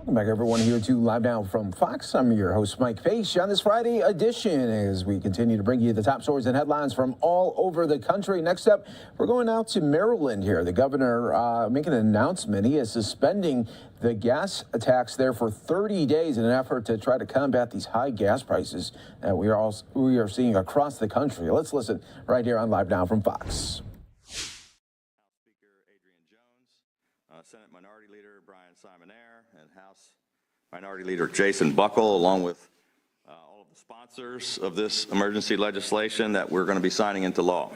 Welcome back, everyone, here to Live Now from Fox. I'm your host, Mike Pace, on this Friday edition as we continue to bring you the top stories and headlines from all over the country. Next up, we're going out to Maryland here. The governor making an announcement. He is suspending the gas tax there for 30 days in an effort to try to combat these high gas prices that we are seeing across the country. Let's listen right here on Live Now from Fox. Senate Minority Leader Brian Simonaire and House Minority Leader Jason Buckle, along with all of the sponsors of this emergency legislation that we're going to be signing into law,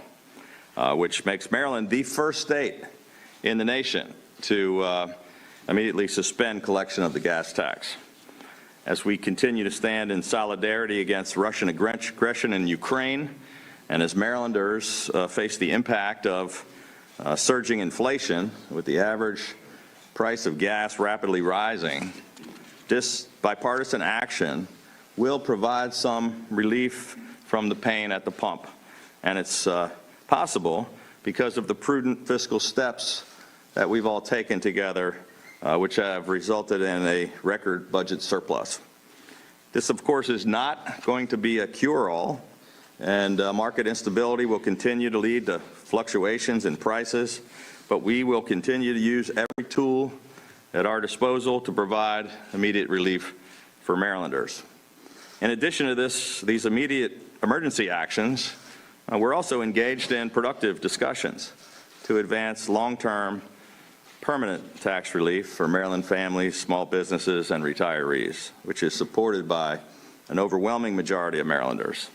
which makes Maryland the first state in the nation to immediately suspend collection of the gas tax. As we continue to stand in solidarity against Russian aggression in Ukraine, and as Marylanders face the impact of surging inflation with the average price of gas rapidly rising, this bipartisan action will provide some relief from the pain at the pump. And it's possible because of the prudent fiscal steps that we've all taken together, which have resulted in a record budget surplus. This, of course, is not going to be a cure-all and market instability will continue to lead to fluctuations in prices, but we will continue to use every tool at our disposal to provide immediate relief for Marylanders. In addition to these immediate emergency actions, we're also engaged in productive discussions to advance long-term permanent tax relief for Maryland families, small businesses, and retirees, which is supported by an overwhelming majority of Marylanders.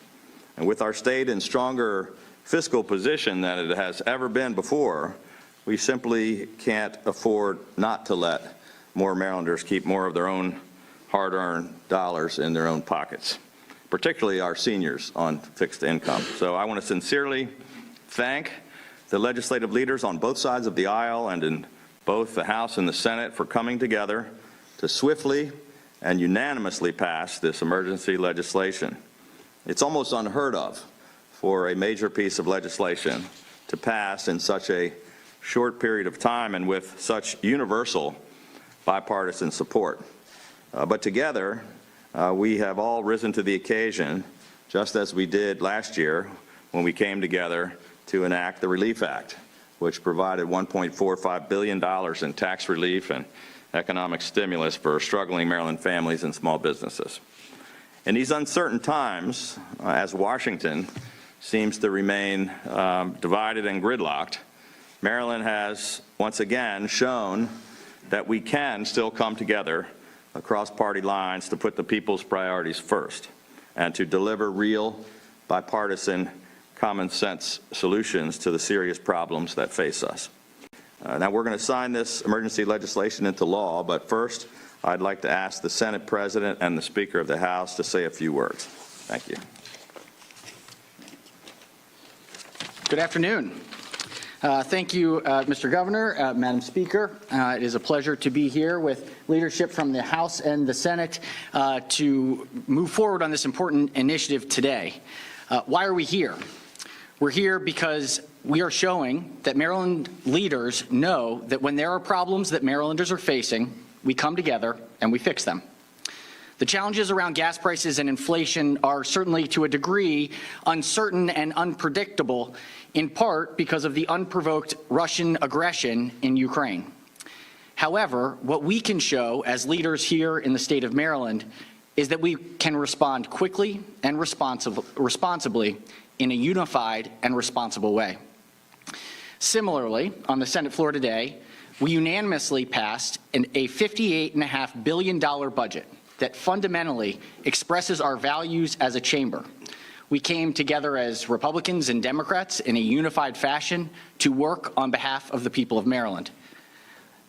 And with our state in stronger fiscal position than it has ever been before, we simply can't afford not to let more Marylanders keep more of their own hard-earned dollars in their own pockets, particularly our seniors on fixed income. So I want to sincerely thank the legislative leaders on both sides of the aisle and in both the House and the Senate for coming together to swiftly and unanimously pass this emergency legislation. It's almost unheard of for a major piece of legislation to pass in such a short period of time and with such universal bipartisan support. But together, we have all risen to the occasion, just as we did last year when we came together to enact the Relief Act, which provided $1.45 billion in tax relief and economic stimulus for struggling Maryland families and small businesses. In these uncertain times, as Washington seems to remain divided and gridlocked, Maryland has once again shown that we can still come together across party lines to put the people's priorities first and to deliver real bipartisan common sense solutions to the serious problems that face us. Now we're going to sign this emergency legislation into law, but first I'd like to ask the Senate President and the Speaker of the House to say a few words. Thank you. Good afternoon. Thank you, Mr. Governor, Madam Speaker. It is a pleasure to be here with leadership from the House and the Senate to move forward on this important initiative today. Why are we here? We're here because we are showing that Maryland leaders know that when there are problems that Marylanders are facing, we come together and we fix them. The challenges around gas prices and inflation are certainly to a degree uncertain and unpredictable, in part because of the unprovoked Russian aggression in Ukraine. However, what we can show as leaders here in the state of Maryland is that we can respond quickly and responsibly in a unified and responsible way. Similarly, on the Senate floor today, we unanimously passed a $58.5 billion budget that fundamentally expresses our values as a chamber. We came together as Republicans and Democrats in a unified fashion to work on behalf of the people of Maryland.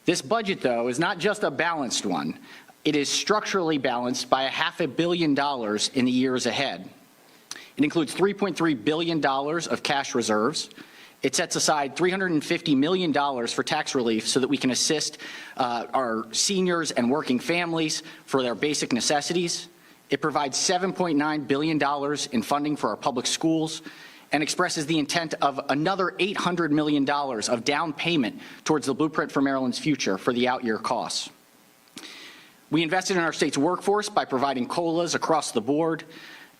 This budget, though, is not just a balanced one. It is structurally balanced by $500 million in the years ahead. It includes $3.3 billion of cash reserves. It sets aside $350 million for tax relief so that we can assist our seniors and working families for their basic necessities. It provides $7.9 billion in funding for our public schools and expresses the intent of another $800 million of down payment towards the Blueprint for Maryland's Future for the out-year costs. We invested in our state's workforce by providing COLAs across the board,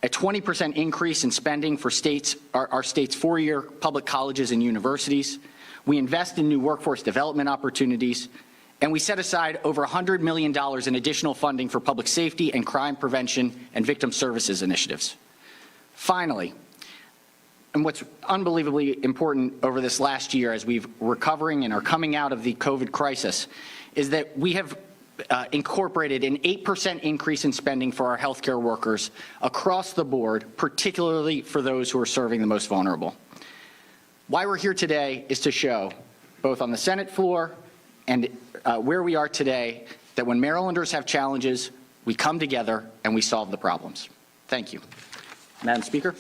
a 20% increase in spending for our state's four-year public colleges and universities. We invest in new workforce development opportunities, and we set aside over $100 million in additional funding for public safety and crime prevention and victim services initiatives. Finally, and what's unbelievably important over this last year as we've recovering and are coming out of the COVID crisis is that we have incorporated an 8% increase in spending for our healthcare workers across the board, particularly for those who are serving the most vulnerable. Why we're here today is to show, both on the Senate floor and where we are today, that when Marylanders have challenges, we come together and we solve the problems. Thank you. Madam Speaker.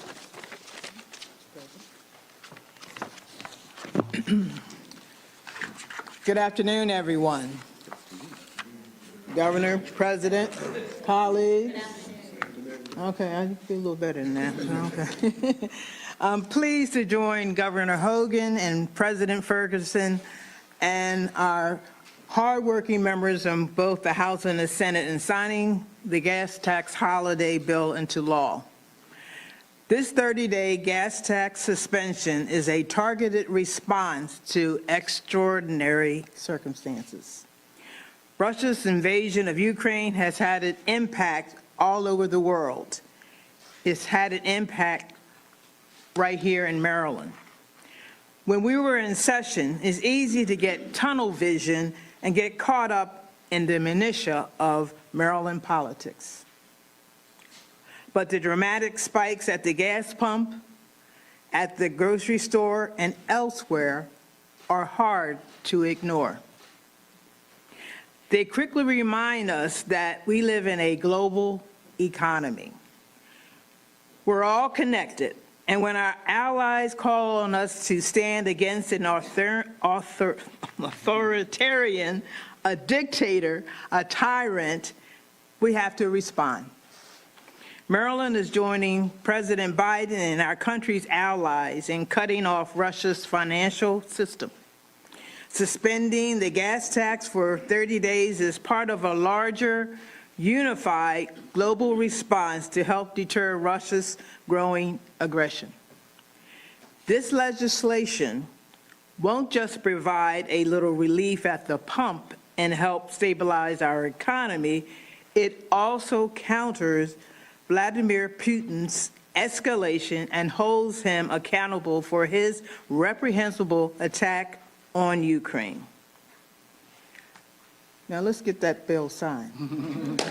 Good afternoon, everyone. Governor, President, colleagues. Okay, I feel a little better than that. Okay. I'm pleased to join Governor Hogan and President Ferguson and our hardworking members from both the House and the Senate in signing the gas tax holiday bill into law. This 30-day gas tax suspension is a targeted response to extraordinary circumstances. Russia's invasion of Ukraine has had an impact all over the world. It's had an impact right here in Maryland. When we were in session, it's easy to get tunnel vision and get caught up in the minutia of Maryland politics. But the dramatic spikes at the gas pump, at the grocery store, and elsewhere are hard to ignore. They quickly remind us that we live in a global economy. We're all connected, and when our allies call on us to stand against an authoritarian, a dictator, a tyrant, we have to respond. Maryland is joining President Biden and our country's allies in cutting off Russia's financial system. Suspending the gas tax for 30 days is part of a larger, unified global response to help deter Russia's growing aggression. This legislation won't just provide a little relief at the pump and help stabilize our economy, it also counters Vladimir Putin's escalation and holds him accountable for his reprehensible attack on Ukraine. Now let's get that bill signed.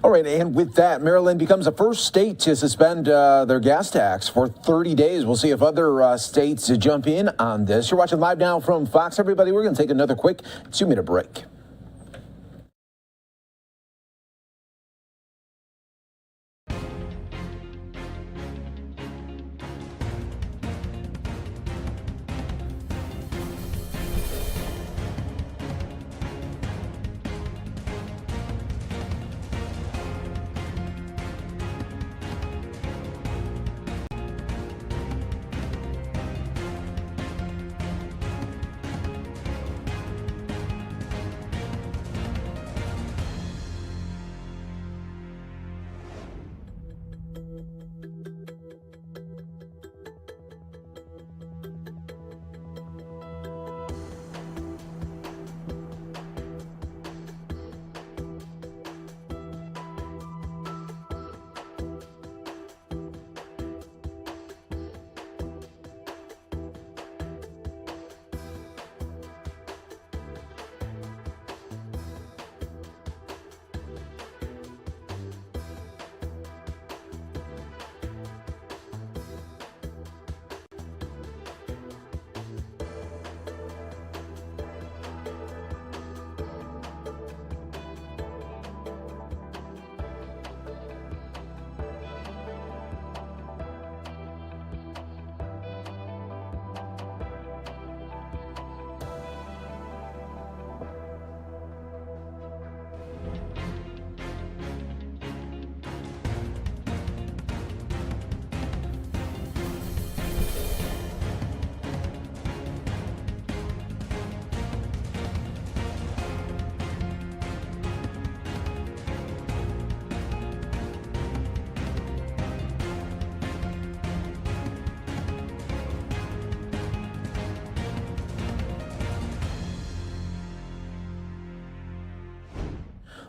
All right, and with that, Maryland becomes the first state to suspend their gas tax for 30 days. We'll see if other states jump in on this. You're watching Live Now from Fox, everybody. We're going to take another quick 2-minute break.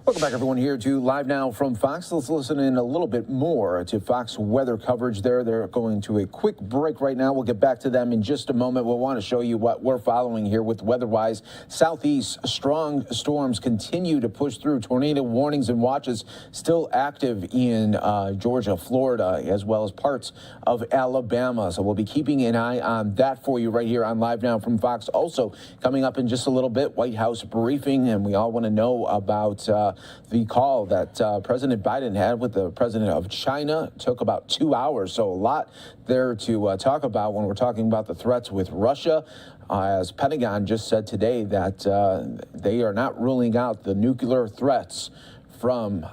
Welcome back, everyone, here to Live Now from Fox. Let's listen in a little bit more to Fox weather coverage there. They're going to a quick break right now. We'll get back to them in just a moment. We'll want to show you what we're following here with weather-wise. Southeast strong storms continue to push through. Tornado warnings and watches still active in Georgia, Florida, as well as parts of Alabama. So we'll be keeping an eye on that for you right here on Live Now from Fox. Also, coming up in just a little bit, White House briefing, and we all want to know about The call that President Biden had with the president of China took about 2 hours, so a lot there to talk about when we're talking about the threats with Russia. As Pentagon just said today that they are not ruling out the nuclear threats from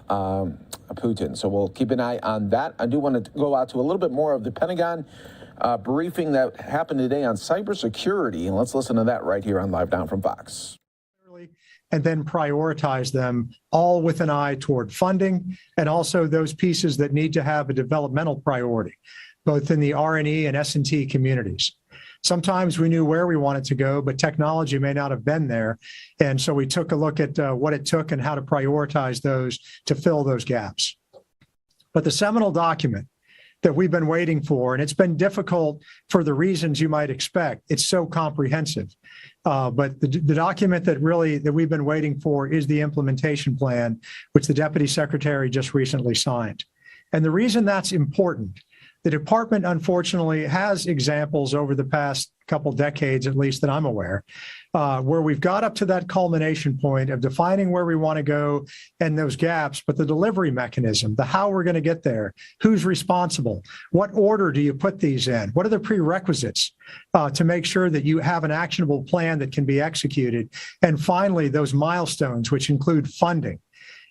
Putin. So we'll keep an eye on that. I do want to go out to a little bit more of the Pentagon briefing that happened today on cybersecurity. And let's listen to that right here on Live Down from Fox. And then prioritize them all with an eye toward funding and also those pieces that need to have a developmental priority, both in the R&E and S&T communities. Sometimes we knew where we wanted to go, but technology may not have been there. And so we took a look at what it took and how to prioritize those to fill those gaps. But the seminal document that we've been waiting for, and it's been difficult for the reasons you might expect, it's so comprehensive. But the document that we've been waiting for is the implementation plan, which the Deputy Secretary just recently signed. And the reason that's important, the department, unfortunately, has examples over the past couple decades, at least that I'm aware, where we've got up to that culmination point of defining where we want to go and those gaps, but the delivery mechanism, the how we're going to get there, who's responsible, what order do you put these in, what are the prerequisites to make sure that you have an actionable plan that can be executed, and finally, those milestones, which include funding.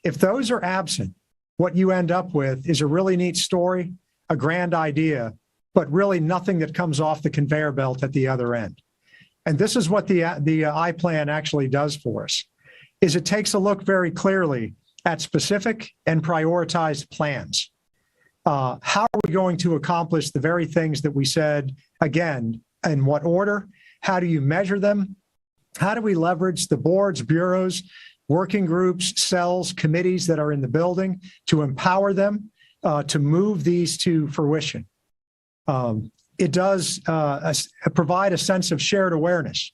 If those are absent, what you end up with is a really neat story, a grand idea, but really nothing that comes off the conveyor belt at the other end. And this is what the I-Plan actually does for us, is it takes a look very clearly at specific and prioritized plans. How are we going to accomplish the very things that we said, again, in what order? How do you measure them? How do we leverage the boards, bureaus, working groups, cells, committees that are in the building to empower them to move these to fruition? It does provide a sense of shared awareness.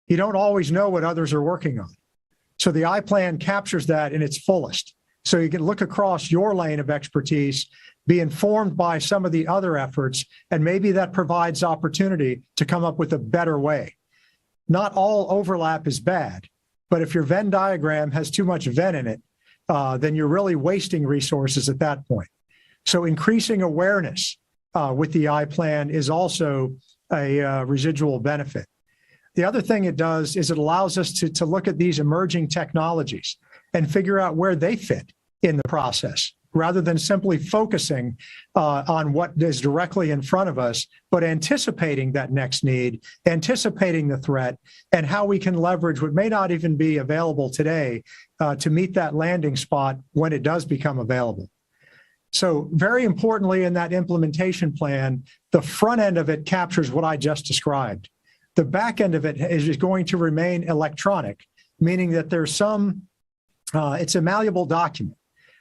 You don't always know what others are working on. So the I-Plan captures that in its fullest. So you can look across your lane of expertise, be informed by some of the other efforts, and maybe that provides opportunity to come up with a better way. Not all overlap is bad, but if your Venn diagram has too much Venn in it, then you're really wasting resources at that point. So increasing awareness with the I-Plan is also a residual benefit. The other thing it does is it allows us to look at these emerging technologies and figure out where they fit in the process, rather than simply focusing on what is directly in front of us, but anticipating that next need, anticipating the threat, and how we can leverage what may not even be available today to meet that landing spot when it does become available. So very importantly in that implementation plan, the front end of it captures what I just described. The back end of it is going to remain electronic, meaning that there's it's a malleable document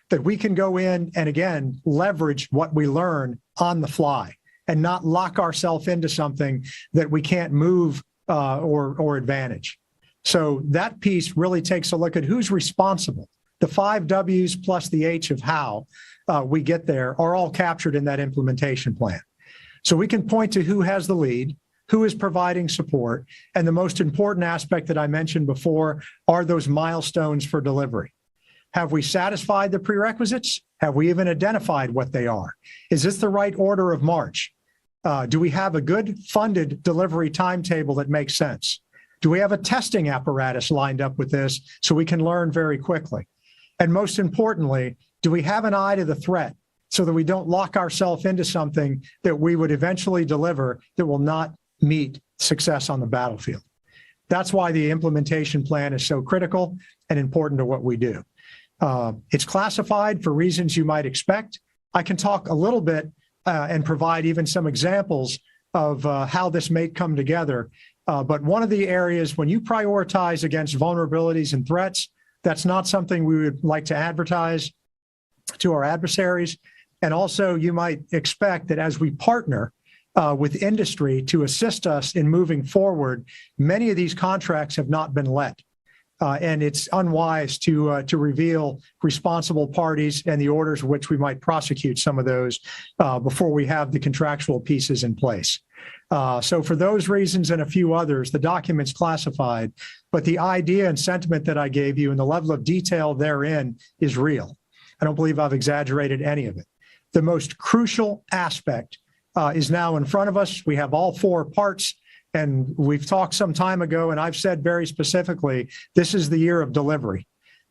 that we can go in and, again, leverage what we learn on the fly and not lock ourselves into something that we can't move or advantage. So that piece really takes a look at who's responsible. The 5 W's plus the H of how we get there are all captured in that implementation plan. So we can point to who has the lead, who is providing support, and the most important aspect that I mentioned before are those milestones for delivery. Have we satisfied the prerequisites? Have we even identified what they are? Is this the right order of march? Do we have a good funded delivery timetable that makes sense? Do we have a testing apparatus lined up with this so we can learn very quickly? And most importantly, do we have an eye to the threat so that we don't lock ourselves into something that we would eventually deliver that will not meet success on the battlefield? That's why the implementation plan is so critical and important to what we do. It's classified for reasons you might expect. I can talk a little bit and provide even some examples of how this may come together. But one of the areas when you prioritize against vulnerabilities and threats, that's not something we would like to advertise to our adversaries. And also you might expect that as we partner with industry to assist us in moving forward, many of these contracts have not been let. And it's unwise to reveal responsible parties and the orders which we might prosecute some of those before we have the contractual pieces in place. So for those reasons and a few others, the document's classified, but the idea and sentiment that I gave you and the level of detail therein is real. I don't believe I've exaggerated any of it. The most crucial aspect is now in front of us. We have all four parts. And we've talked some time ago, and I've said very specifically, this is the year of delivery.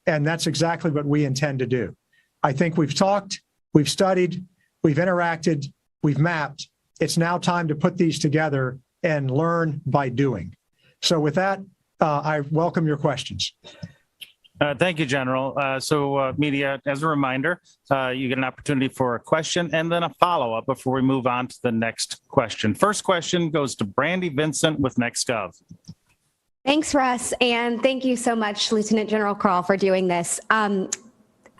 And that's exactly what we intend to do. I think we've talked, we've studied, we've interacted, we've mapped. It's now time to put these together and learn by doing. So with that, I welcome your questions. Thank you, General. Media, as a reminder, you get an opportunity for a question and then a follow-up before we move on to the next question. First question goes to Brandy Vincent with NextGov. Thanks, Russ, and thank you so much, Lieutenant General Krall, for doing this.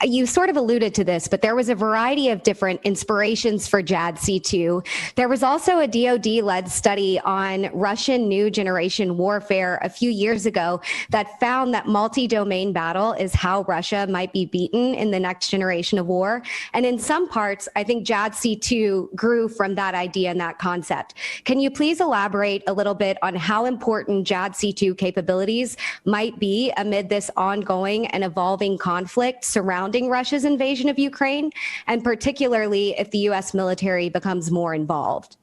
You sort of alluded to this, but there was a variety of different inspirations for JADC2. There was also a DoD-led study on Russian new generation warfare a few years ago that found that multi-domain battle is how Russia might be beaten in the next generation of war. And in some parts, I think JADC2 grew from that idea and that concept. Can you please elaborate a little bit on how important JADC2 capabilities might be amid this ongoing and evolving conflict surrounding Russia's invasion of Ukraine, and particularly if the U.S. military becomes more involved?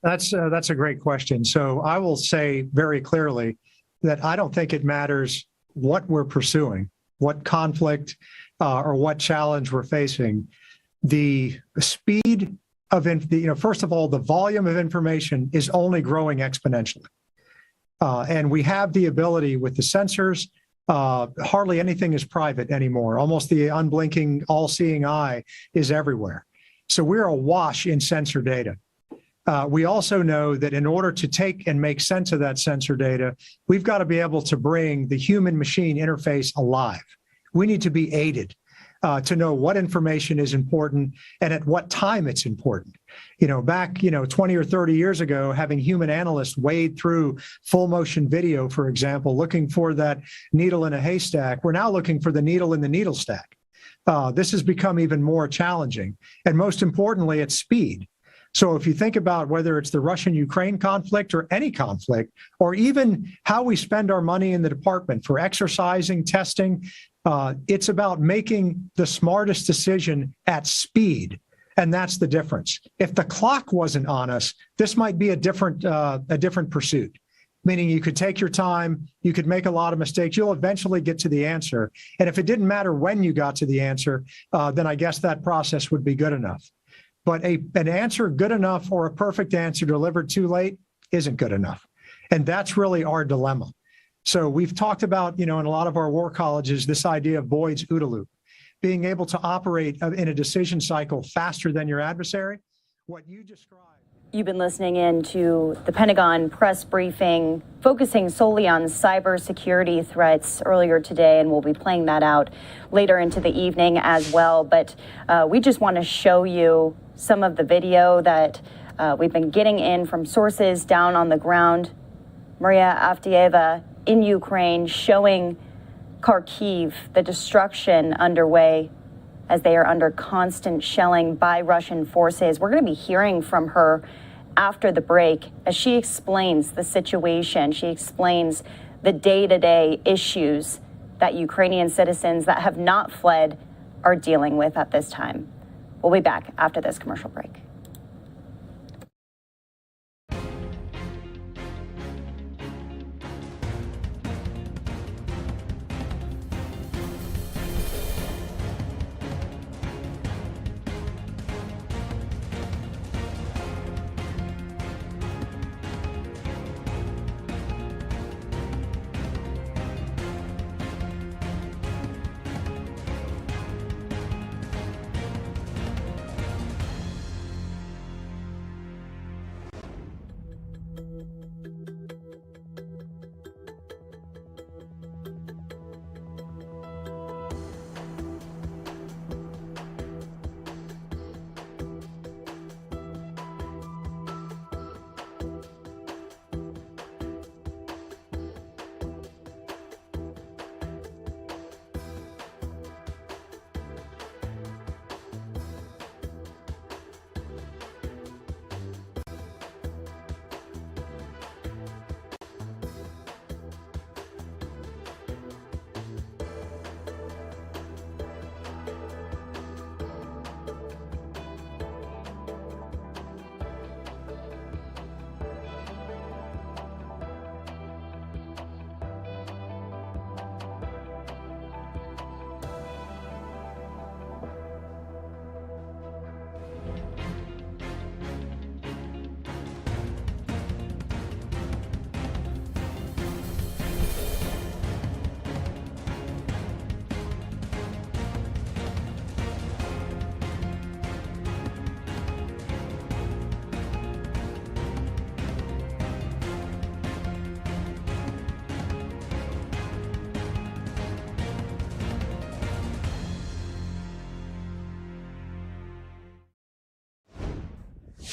That's a great question. So I will say very clearly that I don't think it matters what we're pursuing, what conflict or what challenge we're facing. The speed of, first of all, the volume of information is only growing exponentially. And we have the ability with the sensors. Hardly anything is private anymore. Almost the unblinking, all-seeing eye is everywhere. So we're awash in sensor data. We also know that in order to take and make sense of that sensor data, we've got to be able to bring the human-machine interface alive. We need to be aided to know what information is important and at what time it's important. Back 20 or 30 years ago, having human analysts wade through full motion video, for example, looking for that needle in a haystack, we're now looking for the needle in the needle stack. This has become even more challenging. And most importantly, it's speed. So if you think about whether it's the Russian-Ukraine conflict or any conflict, or even how we spend our money in the department for exercising, testing, it's about making the smartest decision at speed. And that's the difference. If the clock wasn't on us, this might be a different pursuit, meaning you could take your time, you could make a lot of mistakes, you'll eventually get to the answer. And if it didn't matter when you got to the answer, then I guess that process would be good enough. But an answer good enough or a perfect answer delivered too late isn't good enough. And that's really our dilemma. So we've talked about, in a lot of our war colleges, this idea of Boyd's OODA loop, being able to operate in a decision cycle faster than your adversary. What you described. You've been listening in to the Pentagon press briefing, focusing solely on cybersecurity threats earlier today, and we'll be playing that out later into the evening as well. But we just want to show you some of the video that we've been getting in from sources down on the ground. Maria Avdieva in Ukraine, showing Kharkiv, the destruction underway as they are under constant shelling by Russian forces. We're going to be hearing from her after the break as she explains the situation. She explains the day-to-day issues that Ukrainian citizens that have not fled are dealing with at this time. We'll be back after this commercial break.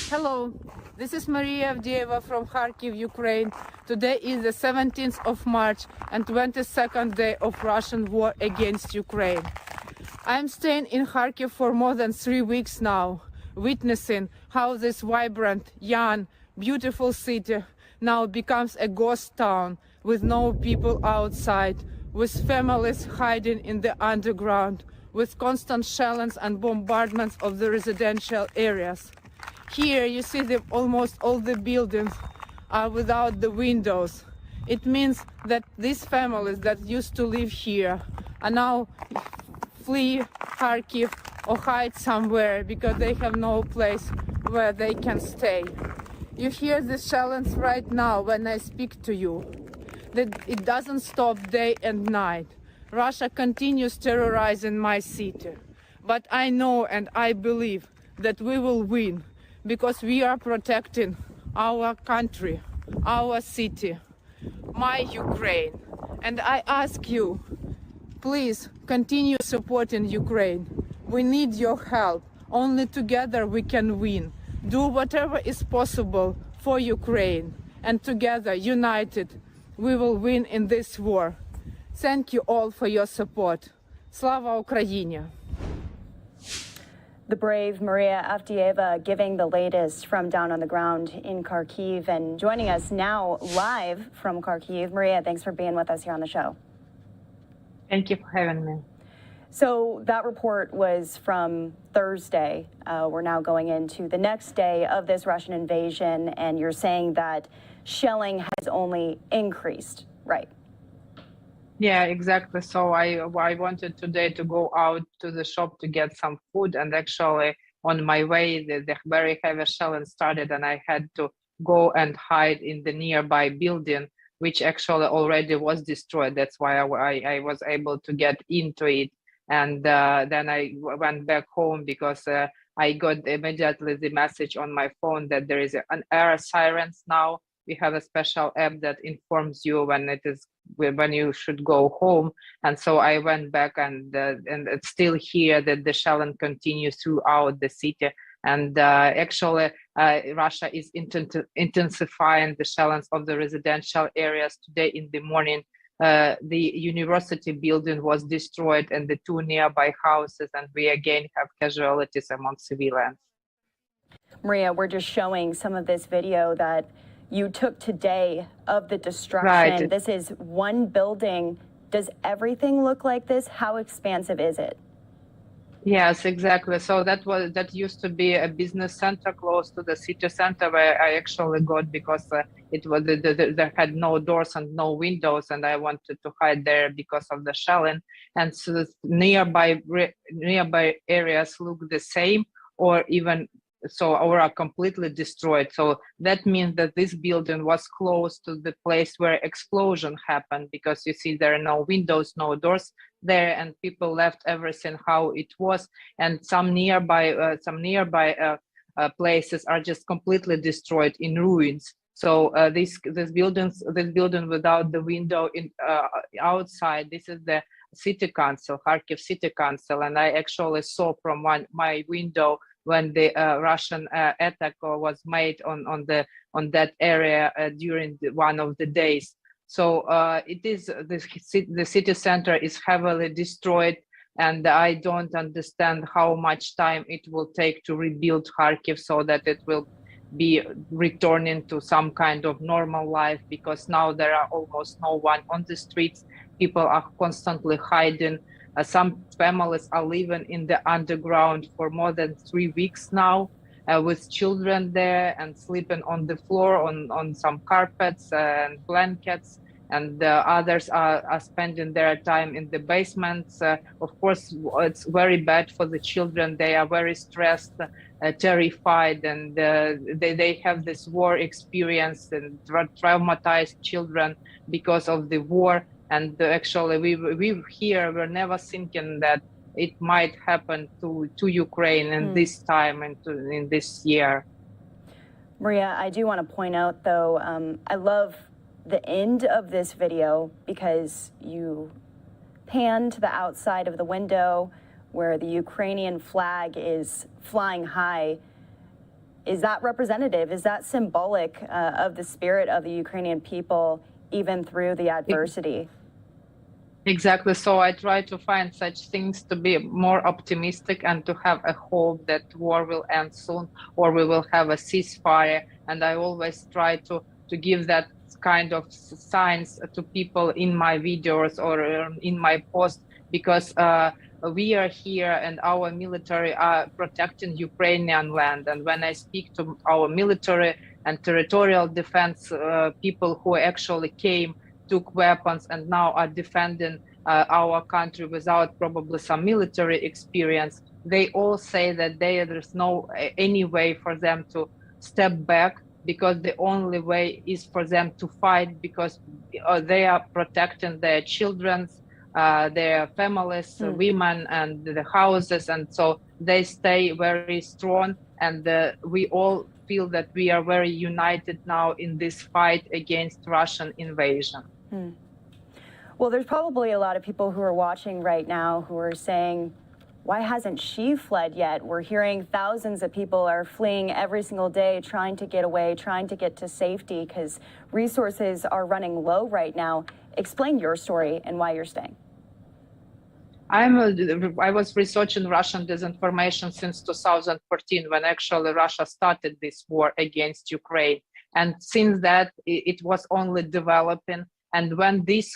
Hello, this is Maria Avdieva from Kharkiv, Ukraine. Today is the 17th of March and 22nd day of Russian war against Ukraine. I am staying in Kharkiv for more than 3 weeks now, witnessing how this vibrant, young, beautiful city now becomes a ghost town with no people outside, with families hiding in the underground, with constant shellings and bombardments of the residential areas. Here you see that almost all the buildings are without the windows. It means that these families that used to live here are now flee Kharkiv or hide somewhere because they have no place where they can stay. You hear the shellings right now when I speak to you. That it doesn't stop day and night. Russia continues terrorizing my city. But I know and I believe that we will win, because we are protecting our country, our city, my Ukraine. And I ask you, please continue supporting Ukraine. We need your help. Only together we can win. Do whatever is possible for Ukraine. And together, united, we will win in this war. Thank you all for your support. Slava Ukraini! The brave Maria Avdieva giving the latest from down on the ground in Kharkiv, and joining us now live from Kharkiv. Maria, thanks for being with us here on the show. Thank you for having me. So that report was from Thursday. We're now going into the next day of this Russian invasion, and you're saying that shelling has only increased, right? Yeah, exactly. So I wanted today to go out to the shop to get some food, and actually on my way the very heavy shelling started, and I had to go and hide in the nearby building, which actually already was destroyed. That's why I was able to get into it, and then I went back home because I got immediately the message on my phone that there is an air sirens now. We have a special app that informs you when you should go home, and so I went back, and it's still here that the shelling continues throughout the city, and actually Russia is intensifying the shellings of the residential areas. Today in the morning, the university building was destroyed and the 2 nearby houses, and we again have casualties among civilians. Maria, we're just showing some of this video that you took today of the destruction. Right. This is one building. Does everything look like this? How expansive is it? Yes, exactly. So that used to be a business center close to the city center, where I actually got because it was there had no doors and no windows, and I wanted to hide there because of the shelling. And so nearby areas look the same, or are completely destroyed. So that means that this building was close to the place where explosion happened, because you see there are no windows, no doors there, and people left everything how it was. And some nearby places are just completely destroyed in ruins. So this building without the window outside, this is the city council, Kharkiv City Council, and I actually saw from my window when the Russian attack was made on that area during one of the days. So the city center is heavily destroyed, and I don't understand how much time it will take to rebuild Kharkiv so that it will be returning to some kind of normal life, because now there are almost no one on the streets. People are constantly hiding. Some families are living in the underground for more than 3 weeks now, with children there and sleeping on the floor on some carpets and blankets. And others are spending their time in the basements. Of course, it's very bad for the children. They are very stressed, terrified, and they have this war experience, and traumatized children because of the war. And actually, we here were never thinking that it might happen to Ukraine in this time and in this year. Maria, I do want to point out, though, I love the end of this video because you pan to the outside of the window where the Ukrainian flag is flying high. Is that representative? Is that symbolic of the spirit of the Ukrainian people, even through the adversity? Exactly. So I try to find such things to be more optimistic and to have a hope that war will end soon, or we will have a ceasefire. And I always try to give that kind of signs to people in my videos or in my post, because we are here and our military are protecting Ukrainian land. And when I speak to our military and territorial defense people who actually came, took weapons, and now are defending our country without probably some military experience, they all say that there's no any way for them to step back, because the only way is for them to fight, because they are protecting their children, their families, women, and the houses, and so they stay very strong. And we all feel that we are very united now in this fight against Russian invasion. Well, there's probably a lot of people who are watching right now who are saying, why hasn't she fled yet? We're hearing thousands of people are fleeing every single day, trying to get away, trying to get to safety because resources are running low right now. Explain your story and why you're staying. I was researching Russian disinformation since 2014, when actually Russia started this war against Ukraine. And since that, it was only developing. And when this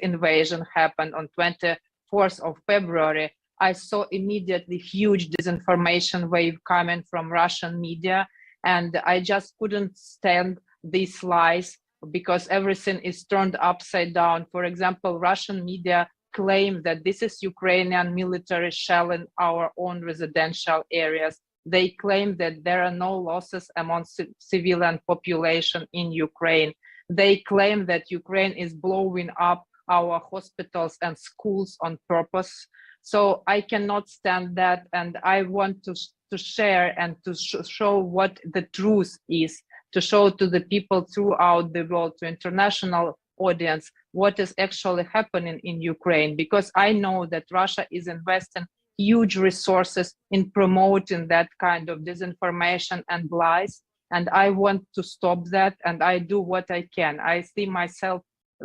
invasion happened on 24th of February, I saw immediately huge disinformation wave coming from Russian media. And I just couldn't stand these lies, because everything is turned upside down. For example, Russian media claim that this is Ukrainian military shelling our own residential areas. They claim that there are no losses among civilian population in Ukraine. They claim that Ukraine is blowing up our hospitals and schools on purpose. So I cannot stand that, and I want to share and to show what the truth is, to show to the people throughout the world, to international audience, what is actually happening in Ukraine, because I know that Russia is investing huge resources in promoting that kind of disinformation and lies. And I want to stop that, and I do what I can. I see myself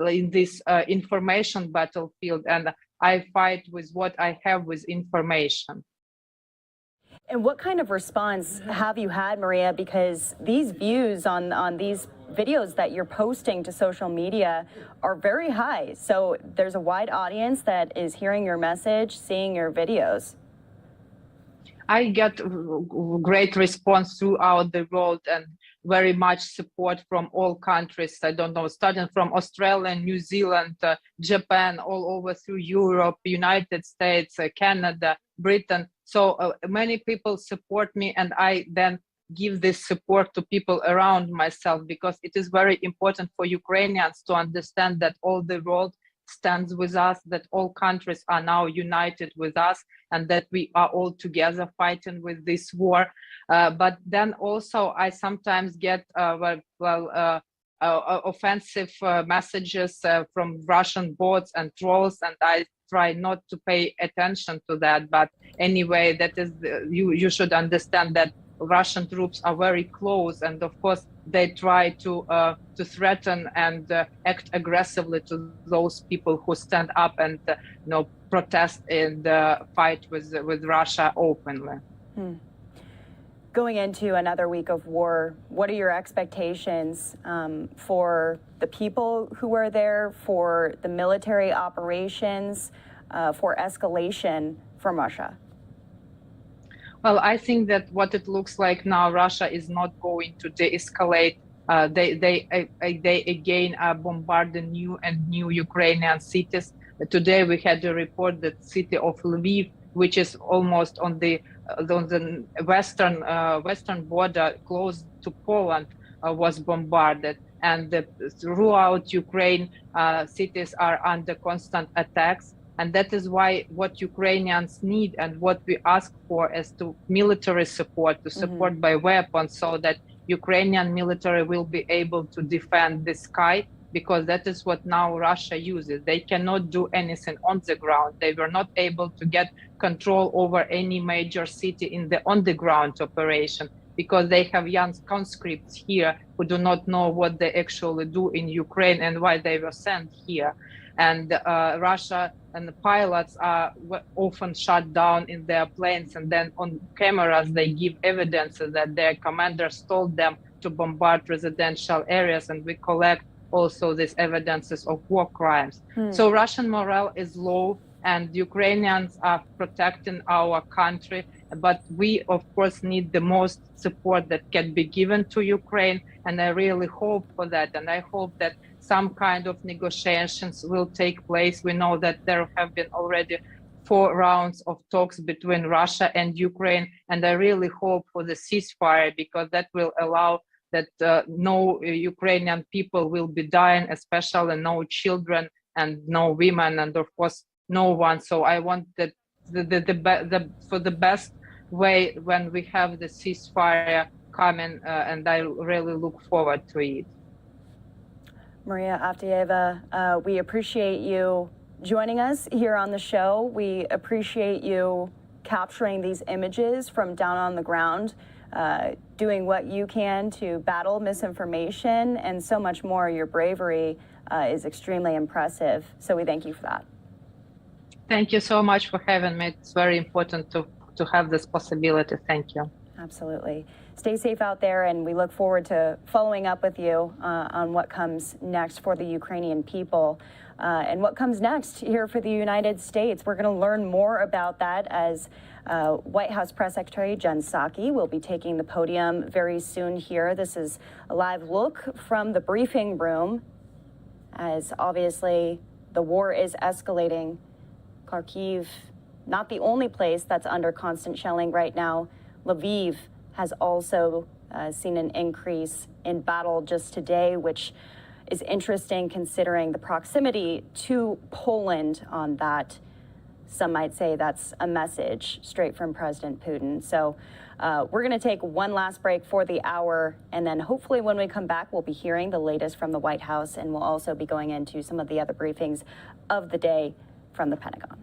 in this information battlefield, and I fight with what I have with information. And what kind of response have you had, Maria? Because these views on these videos that you're posting to social media are very high. So there's a wide audience that is hearing your message, seeing your videos. I get great response throughout the world and very much support from all countries. I don't know, starting from Australia, New Zealand, Japan, all over through Europe, United States, Canada, Britain. So many people support me, and I then give this support to people around myself, because it is very important for Ukrainians to understand that all the world stands with us, that all countries are now united with us, and that we are all together fighting with this war. But then also I sometimes get offensive messages from Russian bots and trolls, and I try not to pay attention to that. But anyway, that is you should understand that Russian troops are very close, and of course they try to threaten and act aggressively to those people who stand up and protest and fight with Russia openly. Going into another week of war, what are your expectations for the people who are there, for the military operations, for escalation from Russia? Well, I think that what it looks like now, Russia is not going to de-escalate. They again are bombarding new and new Ukrainian cities. Today we had a report that city of Lviv, which is almost on the western border, close to Poland, was bombarded. And throughout Ukraine, cities are under constant attacks. And that is why what Ukrainians need and what we ask for is to military support, to support by weapons, so that Ukrainian military will be able to defend the sky, because that is what now Russia uses. They cannot do anything on the ground. They were not able to get control over any major city in the on-the-ground operation. because they have young conscripts here who do not know what they actually do in Ukraine and why they were sent here. And Russia and the pilots are often shut down in their planes, and then on cameras they give evidence that their commanders told them to bombard residential areas, and we collect also these evidences of war crimes. So Russian morale is low, and Ukrainians are protecting our country, but we of course need the most support that can be given to Ukraine, and I really hope for that, and I hope that some kind of negotiations will take place. We know that there have been already 4 rounds of talks between Russia and Ukraine, and I really hope for the ceasefire, because that will allow that no Ukrainian people will be dying, especially no children and no women, and of course no one. So I want that for the best way when we have the ceasefire coming, and I really look forward to it. Maria Avdieva, we appreciate you joining us here on the show. We appreciate you capturing these images from down on the ground, doing what you can to battle misinformation and so much more. Your bravery is extremely impressive. So we thank you for that. Thank you so much for having me. It's very important to have this possibility. Thank you. Absolutely. Stay safe out there, and we look forward to following up with you on what comes next for the Ukrainian people and what comes next here for the United States. We're going to learn more about that as White House Press Secretary Jen Psaki will be taking the podium very soon here. This is a live look from the briefing room, as obviously the war is escalating. Kharkiv, not the only place that's under constant shelling right now. Lviv has also seen an increase in battle just today, which is interesting considering the proximity to Poland on that. Some might say that's a message straight from President Putin. So we're going to take one last break for the hour, and then hopefully when we come back, we'll be hearing the latest from the White House, and we'll also be going into some of the other briefings of the day from the Pentagon.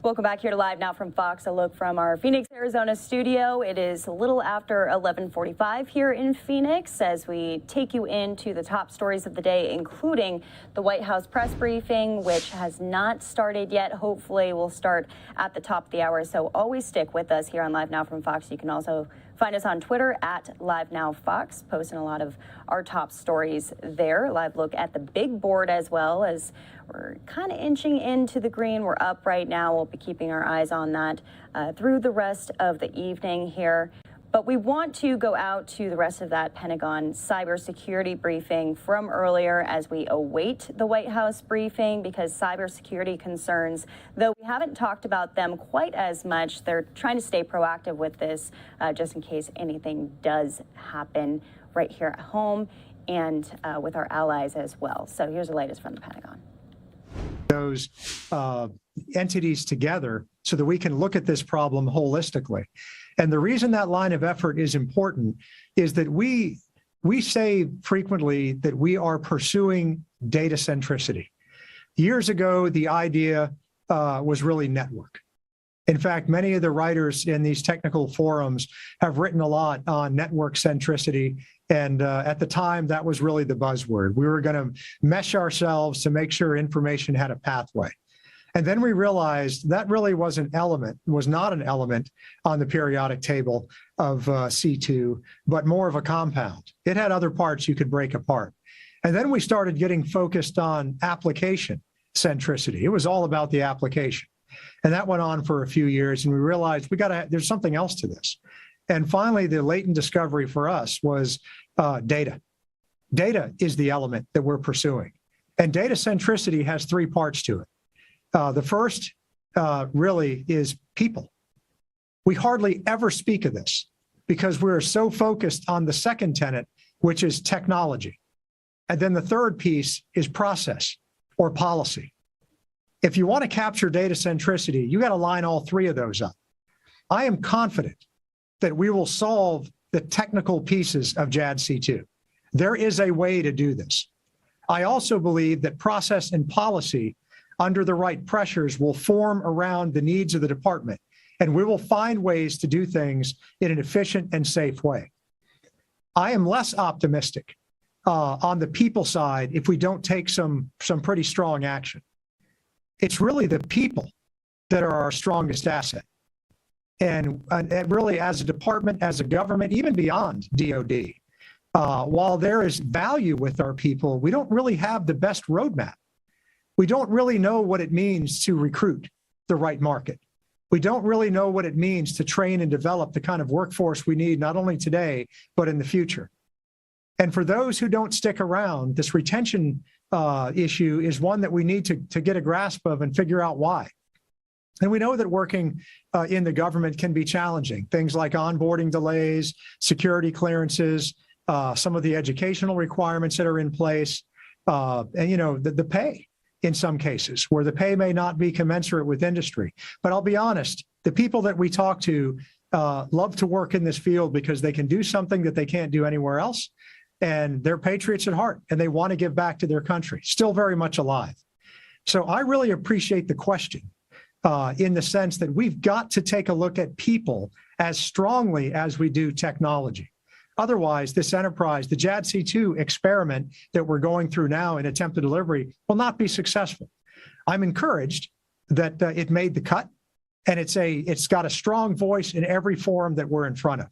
Welcome back here to Live Now from Fox, a look from our Phoenix, Arizona studio. It is a little after 11:45 here in Phoenix as we take you into the top stories of the day, including the White House press briefing, which has not started yet. Hopefully will start at the top of the hour, so always stick with us here on Live Now from Fox. You can also find us on Twitter at LiveNowFox, posting a lot of our top stories there. Live look at the big board as well, as we're kind of inching into the green. We're up right now. We'll be keeping our eyes on that through the rest of the evening here. But we want to go out to the rest of that Pentagon cybersecurity briefing from earlier as we await the White House briefing, because cybersecurity concerns, though we haven't talked about them quite as much, they're trying to stay proactive with this just in case anything does happen right here at home and with our allies as well. So here's the latest from the Pentagon. Those entities together so that we can look at this problem holistically. And the reason that line of effort is important is that we say frequently that we are pursuing data centricity. Years ago, the idea was really network. In fact, many of the writers in these technical forums have written a lot on network centricity. And at the time, that was really the buzzword. We were going to mesh ourselves to make sure information had a pathway. And then we realized that really was not an element on the periodic table of C2, but more of a compound. It had other parts you could break apart. And then we started getting focused on application centricity. It was all about the application. And that went on for a few years, and we realized there's something else to this. And finally, the latent discovery for us was data. Data is the element that we're pursuing. And data centricity has three parts to it. The first really is people. We hardly ever speak of this because we're so focused on the second tenet, which is technology. And then the third piece is process or policy. If you want to capture data centricity, you got to line all three of those up. I am confident that we will solve the technical pieces of JADC2. There is a way to do this. I also believe that process and policy under the right pressures will form around the needs of the department, and we will find ways to do things in an efficient and safe way. I am less optimistic on the people side if we don't take some pretty strong action. It's really the people that are our strongest asset. And really, as a department, as a government, even beyond DOD, while there is value with our people, we don't really have the best roadmap. We don't really know what it means to recruit the right market. We don't really know what it means to train and develop the kind of workforce we need, not only today, but in the future. And for those who don't stick around, this retention issue is one that we need to get a grasp of and figure out why. And we know that working in the government can be challenging. Things like onboarding delays, security clearances, some of the educational requirements that are in place, and the pay in some cases, where the pay may not be commensurate with industry. But I'll be honest, the people that we talk to love to work in this field because they can do something that they can't do anywhere else. And they're patriots at heart, and they want to give back to their country, still very much alive. So I really appreciate the question in the sense that we've got to take a look at people as strongly as we do technology. Otherwise, this enterprise, the JADC2 experiment that we're going through now in attempted delivery, will not be successful. I'm encouraged that it made the cut, and it's got a strong voice in every forum that we're in front of.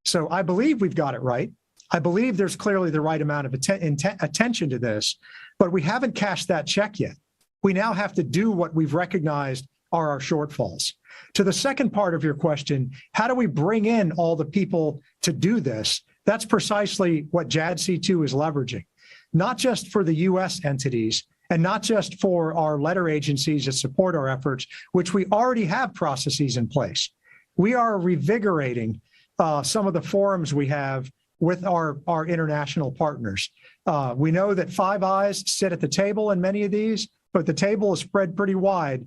So I believe we've got it right. I believe there's clearly the right amount of attention to this, but we haven't cashed that check yet. We now have to do what we've recognized are our shortfalls. To the second part of your question, how do we bring in all the people to do this? That's precisely what JADC2 is leveraging, not just for the U.S. entities and not just for our letter agencies that support our efforts, which we already have processes in place. We are revigorating some of the forums we have with our international partners. We know that Five Eyes sit at the table in many of these, but the table is spread pretty wide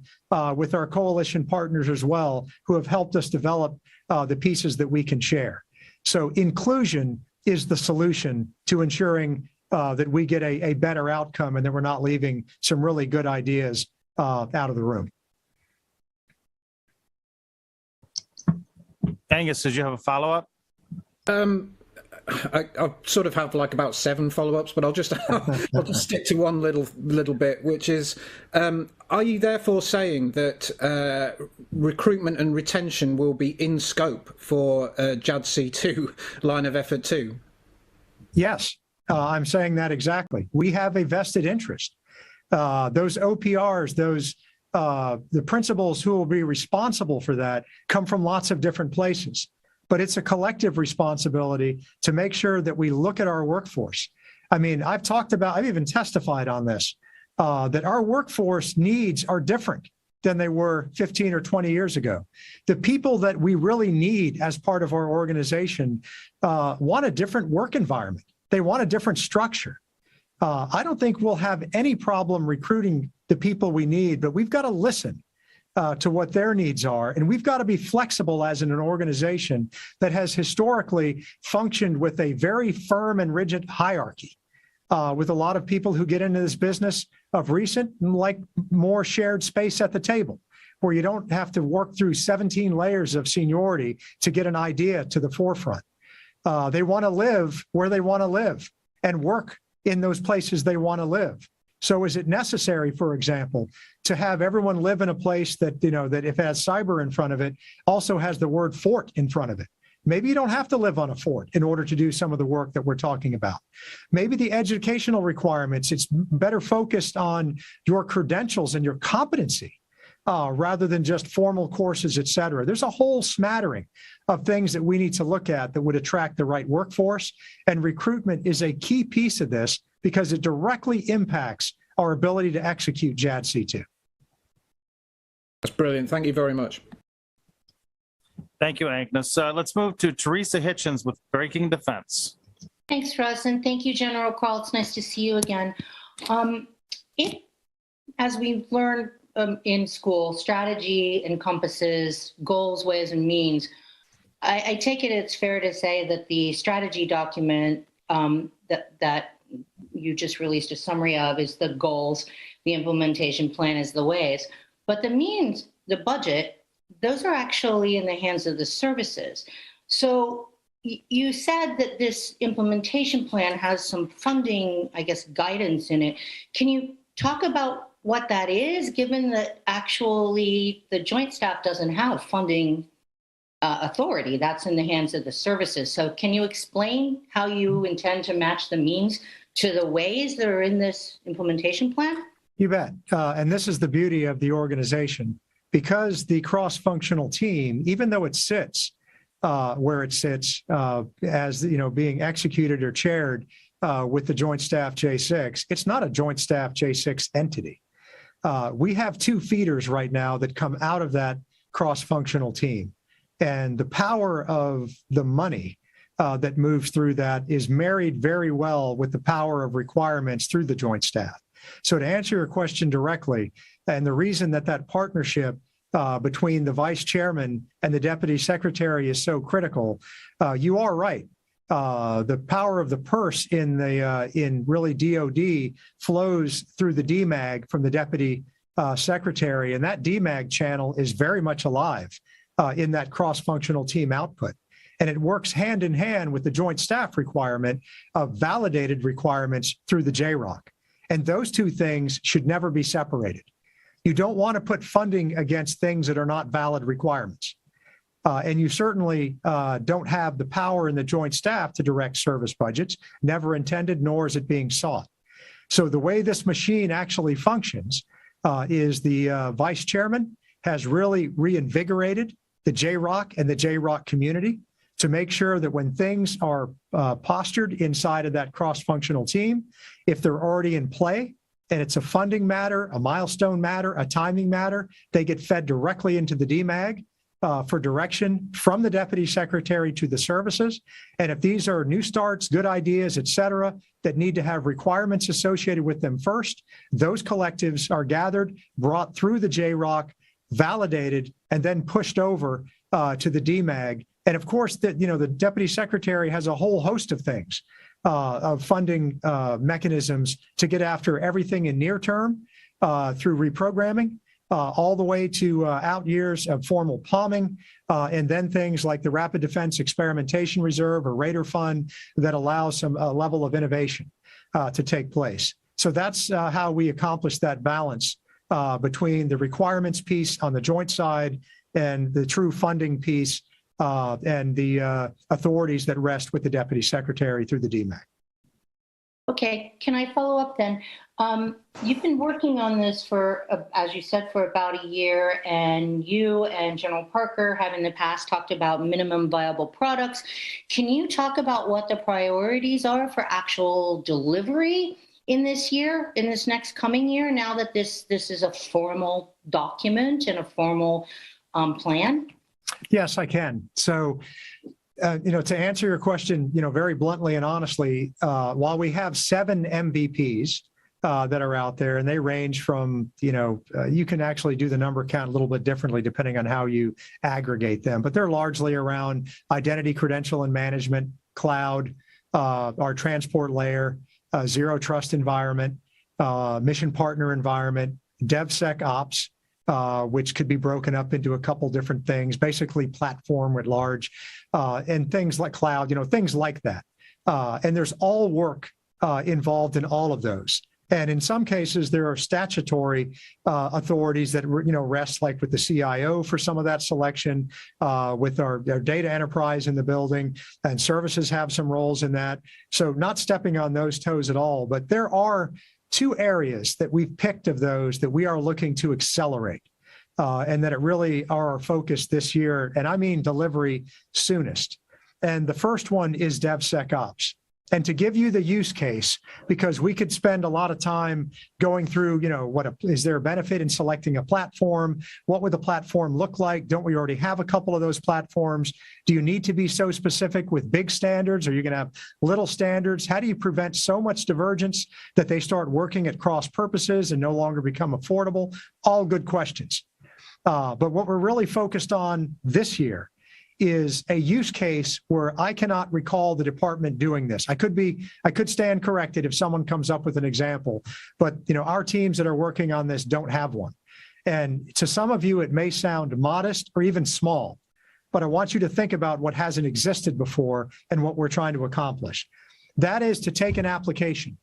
with our coalition partners as well, who have helped us develop the pieces that we can share. So inclusion is the solution to ensuring that we get a better outcome and that we're not leaving some really good ideas out of the room. Angus, did you have a follow-up? I sort of have like about 7 follow-ups, but I'll just stick to one little bit, which is, are you therefore saying that recruitment and retention will be in scope for JADC2 line of effort too? Yes, I'm saying that exactly. We have a vested interest. Those OPRs, the principals who will be responsible for that come from lots of different places. but it's a collective responsibility to make sure that we look at our workforce. I mean, I've even testified on this, that our workforce needs are different than they were 15 or 20 years ago. The people that we really need as part of our organization want a different work environment. They want a different structure. I don't think we'll have any problem recruiting the people we need, but we've got to listen to what their needs are. And we've got to be flexible as an organization that has historically functioned with a very firm and rigid hierarchy. With a lot of people who get into this business of recent, like more shared space at the table, where you don't have to work through 17 layers of seniority to get an idea to the forefront. They want to live where they want to live and work in those places they want to live. So is it necessary, for example, to have everyone live in a place that, that if it has cyber in front of it, also has the word fort in front of it? Maybe you don't have to live on a fort in order to do some of the work that we're talking about. Maybe the educational requirements, it's better focused on your credentials and your competency rather than just formal courses, et cetera. There's a whole smattering of things that we need to look at that would attract the right workforce. And recruitment is a key piece of this because it directly impacts our ability to execute JADC2. That's brilliant. Thank you very much. Thank you, Agnes. Let's move to Teresa Hitchens with Breaking Defense. Thanks, Russ, and thank you, General Carl. It's nice to see you again. As we've learned in school, strategy encompasses goals, ways, and means. I take it it's fair to say that the strategy document that you just released a summary of is the goals, the implementation plan is the ways, but the means, the budget, those are actually in the hands of the services. So you said that this implementation plan has some funding, I guess, guidance in it. Can you talk about what that is, given that actually the Joint Staff doesn't have funding authority? That's in the hands of the services. So can you explain how you intend to match the means to the ways that are in this implementation plan? You bet. And this is the beauty of the organization. Because the cross-functional team, even though it sits where it sits as being executed or chaired with the Joint Staff J6, it's not a Joint Staff J6 entity. We have two feeders right now that come out of that cross-functional team. And the power of the money that moves through that is married very well with the power of requirements through the Joint Staff. So to answer your question directly, and the reason that partnership between the vice chairman and the deputy secretary is so critical, you are right. The power of the purse in really DOD flows through the DMAG from the deputy secretary, and that DMAG channel is very much alive in that cross-functional team output. And it works hand in hand with the Joint Staff requirement of validated requirements through the JROC. And those two things should never be separated. You don't want to put funding against things that are not valid requirements. And you certainly don't have the power in the Joint Staff to direct service budgets, never intended, nor is it being sought. So the way this machine actually functions is the vice chairman has really reinvigorated the JROC and the JROC community to make sure that when things are postured inside of that cross-functional team, if they're already in play and it's a funding matter, a milestone matter, a timing matter, they get fed directly into the DMAG for direction from the deputy secretary to the services. And if these are new starts, good ideas, et cetera, that need to have requirements associated with them first, those collectives are gathered, brought through the JROC, validated, and then pushed over to the DMAG. And of course, the deputy secretary has a whole host of things, of funding mechanisms to get after everything in near term through reprogramming, all the way to out years of formal palming, and then things like the Rapid Defense Experimentation Reserve or Raider Fund that allows some level of innovation to take place. So that's how we accomplish that balance between the requirements piece on the joint side and the true funding piece and the authorities that rest with the deputy secretary through the DMAG. Okay, can I follow up then? You've been working on this for, as you said, for about a year, and you and General Parker have in the past talked about minimum viable products. Can you talk about what the priorities are for actual delivery in this year, in this next coming year, now that this is a formal document and a formal plan? Yes, I can. So, to answer your question, very bluntly and honestly, while we have 7 MVPs that are out there, and they range from, you can actually do the number count a little bit differently depending on how you aggregate them, but they're largely around identity, credential, and management, cloud, our transport layer, zero trust environment, mission partner environment, DevSecOps, which could be broken up into a couple different things, basically platform at large, and things like cloud, things like that. And there's all work involved in all of those. And in some cases, there are statutory authorities that, rest like with the CIO for some of that selection, with our data enterprise in the building, and services have some roles in that. So not stepping on those toes at all, but there are 2 areas that we've picked of those that we are looking to accelerate, and that it really are our focus this year, and I mean delivery soonest. And the first one is DevSecOps. And to give you the use case, because we could spend a lot of time going through, is there a benefit in selecting a platform? What would the platform look like? Don't we already have a couple of those platforms? Do you need to be so specific with big standards? Or are you going to have little standards? How do you prevent so much divergence that they start working at cross purposes and no longer become affordable? All good questions. But what we're really focused on this year is a use case where I cannot recall the department doing this. I could stand corrected if someone comes up with an example, but our teams that are working on this don't have one. And to some of you, it may sound modest or even small, but I want you to think about what hasn't existed before and what we're trying to accomplish. That is to take an application.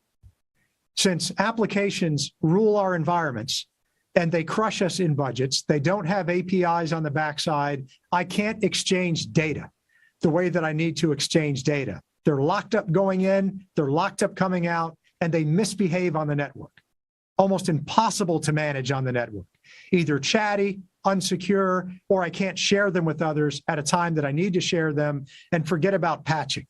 Since applications rule our environments, and they crush us in budgets. They don't have APIs on the backside. I can't exchange data the way that I need to exchange data. They're locked up going in, they're locked up coming out, and they misbehave on the network. Almost impossible to manage on the network. Either chatty, unsecure, or I can't share them with others at a time that I need to share them, and forget about patching.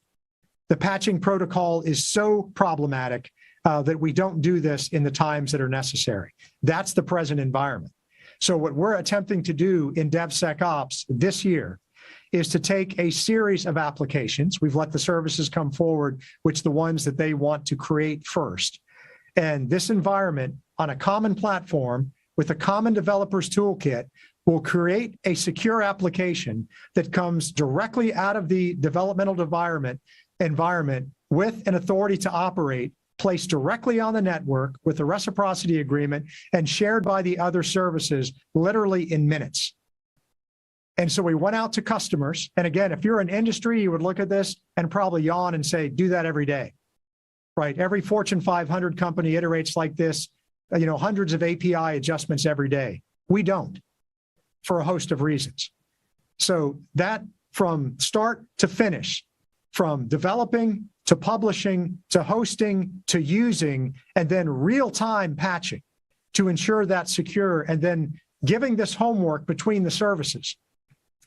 The patching protocol is so problematic that we don't do this in the times that are necessary. That's the present environment. So what we're attempting to do in DevSecOps this year is to take a series of applications. We've let the services come forward, which the ones that they want to create first. And this environment on a common platform with a common developer's toolkit will create a secure application that comes directly out of the developmental environment with an authority to operate, placed directly on the network with a reciprocity agreement and shared by the other services literally in minutes. And so we went out to customers. And again, if you're an industry, you would look at this and probably yawn and say, do that every day, right? Every Fortune 500 company iterates like this, hundreds of API adjustments every day. We don't, for a host of reasons. So that from start to finish, from developing to publishing, to hosting, to using, and then real-time patching to ensure that's secure, and then giving this homework between the services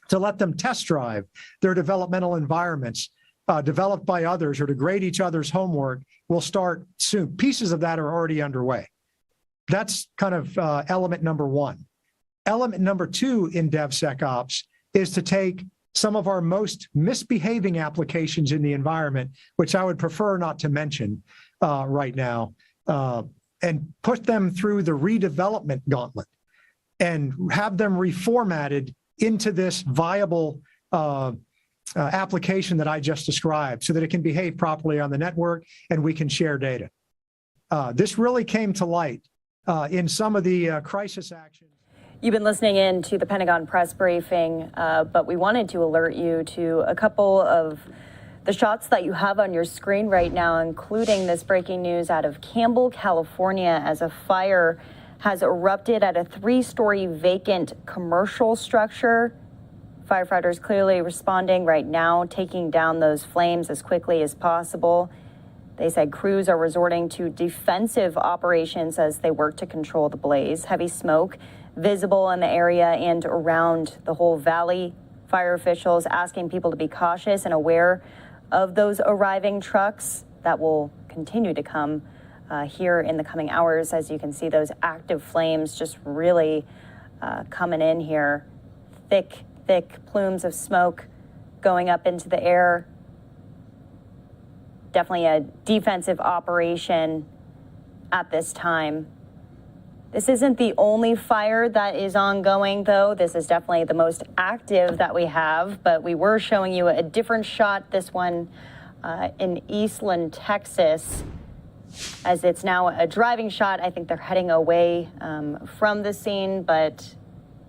to let them test drive their developmental environments developed by others or to grade each other's homework will start soon. Pieces of that are already underway. That's kind of element number 1. Element number 2 in DevSecOps is to take some of our most misbehaving applications in the environment, which I would prefer not to mention right now, and put them through the redevelopment gauntlet and have them reformatted into this viable application that I just described so that it can behave properly on the network and we can share data. This really came to light in some of the crisis actions. You've been listening in to the Pentagon press briefing, but we wanted to alert you to a couple of the shots that you have on your screen right now, including this breaking news out of Campbell, California, as a fire has erupted at a 3-story vacant commercial structure. Firefighters clearly responding right now, taking down those flames as quickly as possible. They said crews are resorting to defensive operations as they work to control the blaze. Heavy smoke visible in the area and around the whole valley. Fire officials asking people to be cautious and aware of those arriving trucks that will continue to come here in the coming hours. As you can see, those active flames just really coming in here. Thick plumes of smoke going up into the air. Definitely a defensive operation at this time. This isn't the only fire that is ongoing, though. This is definitely the most active that we have, but we were showing you a different shot, this one in Eastland, Texas, as it's now a driving shot. I think they're heading away from the scene, but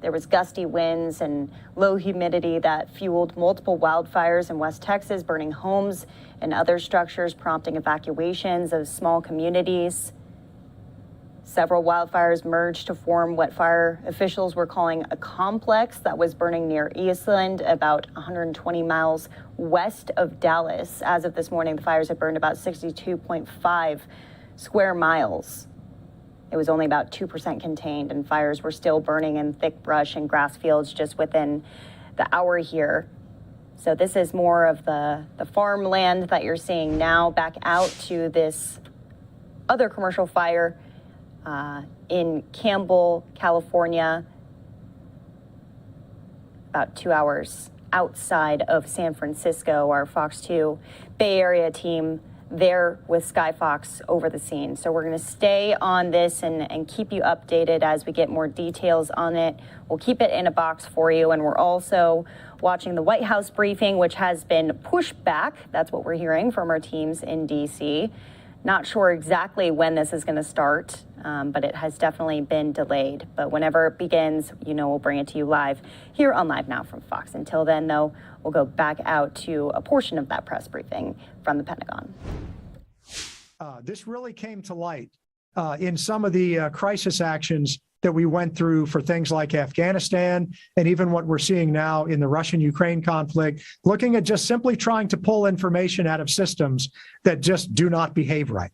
there was gusty winds and low humidity that fueled multiple wildfires in West Texas, burning homes and other structures, prompting evacuations of small communities. Several wildfires merged to form what fire officials were calling a complex that was burning near Eastland, about 120 miles west of Dallas. As of this morning, the fires had burned about 62.5 square miles. It was only about 2% contained, and fires were still burning in thick brush and grass fields just within the hour here. So this is more of the farmland that you're seeing now. Back out to this other commercial fire in Campbell, California, about 2 hours outside of San Francisco. Our Fox 2 Bay Area team there with Skyfox over the scene. So we're going to stay on this and keep you updated as we get more details on it. We'll keep it in a box for you. And we're also watching the White House briefing, which has been pushed back. That's what we're hearing from our teams in D.C. Not sure exactly when this is going to start, but it has definitely been delayed. But whenever it begins, we'll bring it to you live here on Live Now from Fox. Until then, though, we'll go back out to a portion of that press briefing from the Pentagon. This really came to light in some of the crisis actions that we went through for things like Afghanistan and even what we're seeing now in the Russian-Ukraine conflict, looking at just simply trying to pull information out of systems that just do not behave right.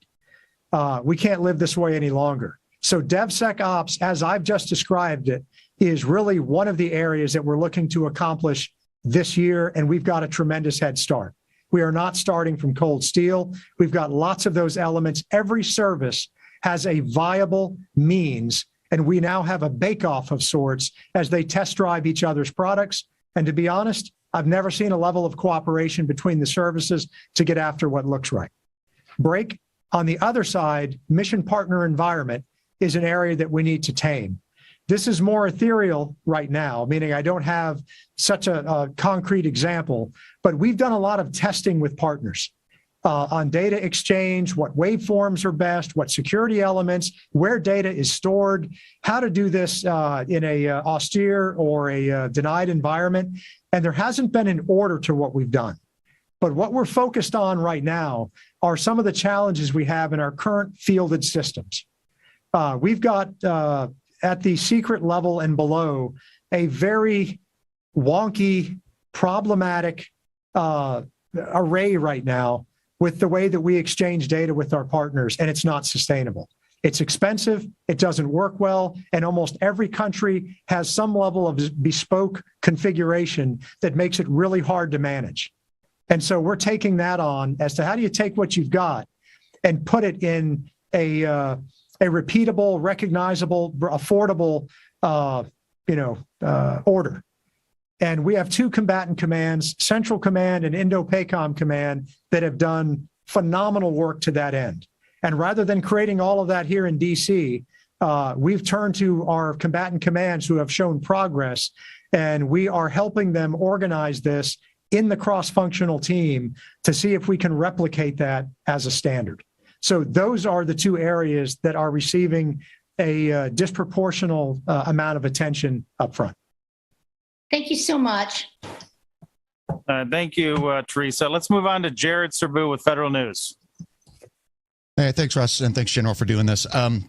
We can't live this way any longer. So DevSecOps, as I've just described it, is really one of the areas that we're looking to accomplish this year, and we've got a tremendous head start. We are not starting from cold steel. We've got lots of those elements. Every service has a viable means, and we now have a bake-off of sorts as they test drive each other's products. And to be honest, I've never seen a level of cooperation between the services to get after what looks right. Break. On the other side, mission partner environment is an area that we need to tame. This is more ethereal right now, meaning I don't have such a concrete example, but we've done a lot of testing with partners on data exchange, what waveforms are best, what security elements, where data is stored, how to do this in a austere or a denied environment. And there hasn't been an order to what we've done. But what we're focused on right now are some of the challenges we have in our current fielded systems. We've got at the secret level and below a very wonky, problematic array right now with the way that we exchange data with our partners, and it's not sustainable. It's expensive, it doesn't work well, and almost every country has some level of bespoke configuration that makes it really hard to manage. And so we're taking that on as to how do you take what you've got and put it in a repeatable, recognizable, affordable, order. And we have two combatant commands, Central Command and Indo-PACOM Command, that have done phenomenal work to that end. And rather than creating all of that here in DC, we've turned to our combatant commands who have shown progress, and we are helping them organize this in the cross-functional team to see if we can replicate that as a standard. So those are the two areas that are receiving a disproportional amount of attention up front. Thank you so much. Thank you, Teresa. Let's move on to Jared Serbu with Federal News. Hey, thanks, Russ, and thanks, General, for doing this. I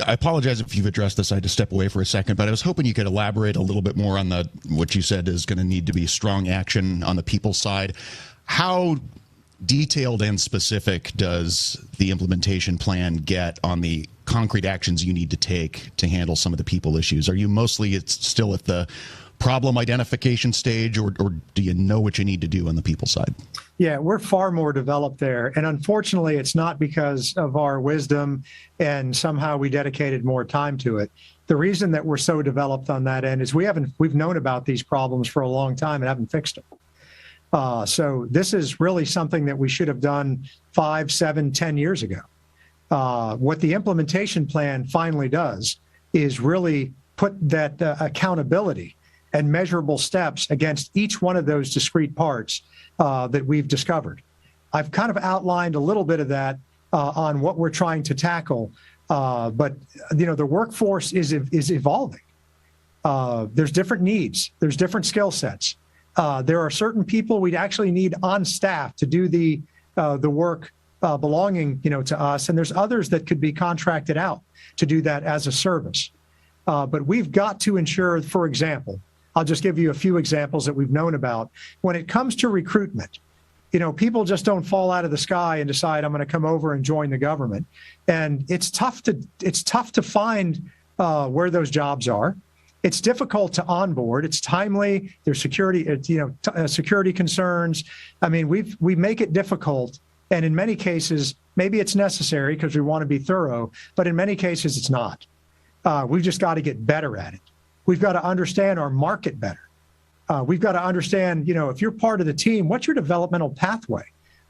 apologize if you've addressed this. I had to step away for a second, but I was hoping you could elaborate a little bit more on what you said is going to need to be strong action on the people's side. How detailed and specific does the implementation plan get on the concrete actions you need to take to handle some of the people issues? Are you mostly still at the problem identification stage, or do you know what you need to do on the people side? Yeah, we're far more developed there. And unfortunately, it's not because of our wisdom and somehow we dedicated more time to it. The reason that we're so developed on that end is we've known about these problems for a long time and haven't fixed them. So this is really something that we should have done 5, 7, 10 years ago. What the implementation plan finally does is really put that accountability and measurable steps against each one of those discrete parts that we've discovered. I've kind of outlined a little bit of that on what we're trying to tackle, but the workforce is evolving. There's different needs. There's different skill sets. There are certain people we'd actually need on staff to do the work belonging to us, and there's others that could be contracted out to do that as a service. But we've got to ensure, for example, I'll just give you a few examples that we've known about. When it comes to recruitment, people just don't fall out of the sky and decide I'm going to come over and join the government. And it's tough to find where those jobs are. It's difficult to onboard. It's timely. There's security, security concerns. I mean, we make it difficult. And in many cases, maybe it's necessary because we want to be thorough, but in many cases, it's not. We've just got to get better at it. We've got to understand our market better. We've got to understand, if you're part of the team, what's your developmental pathway?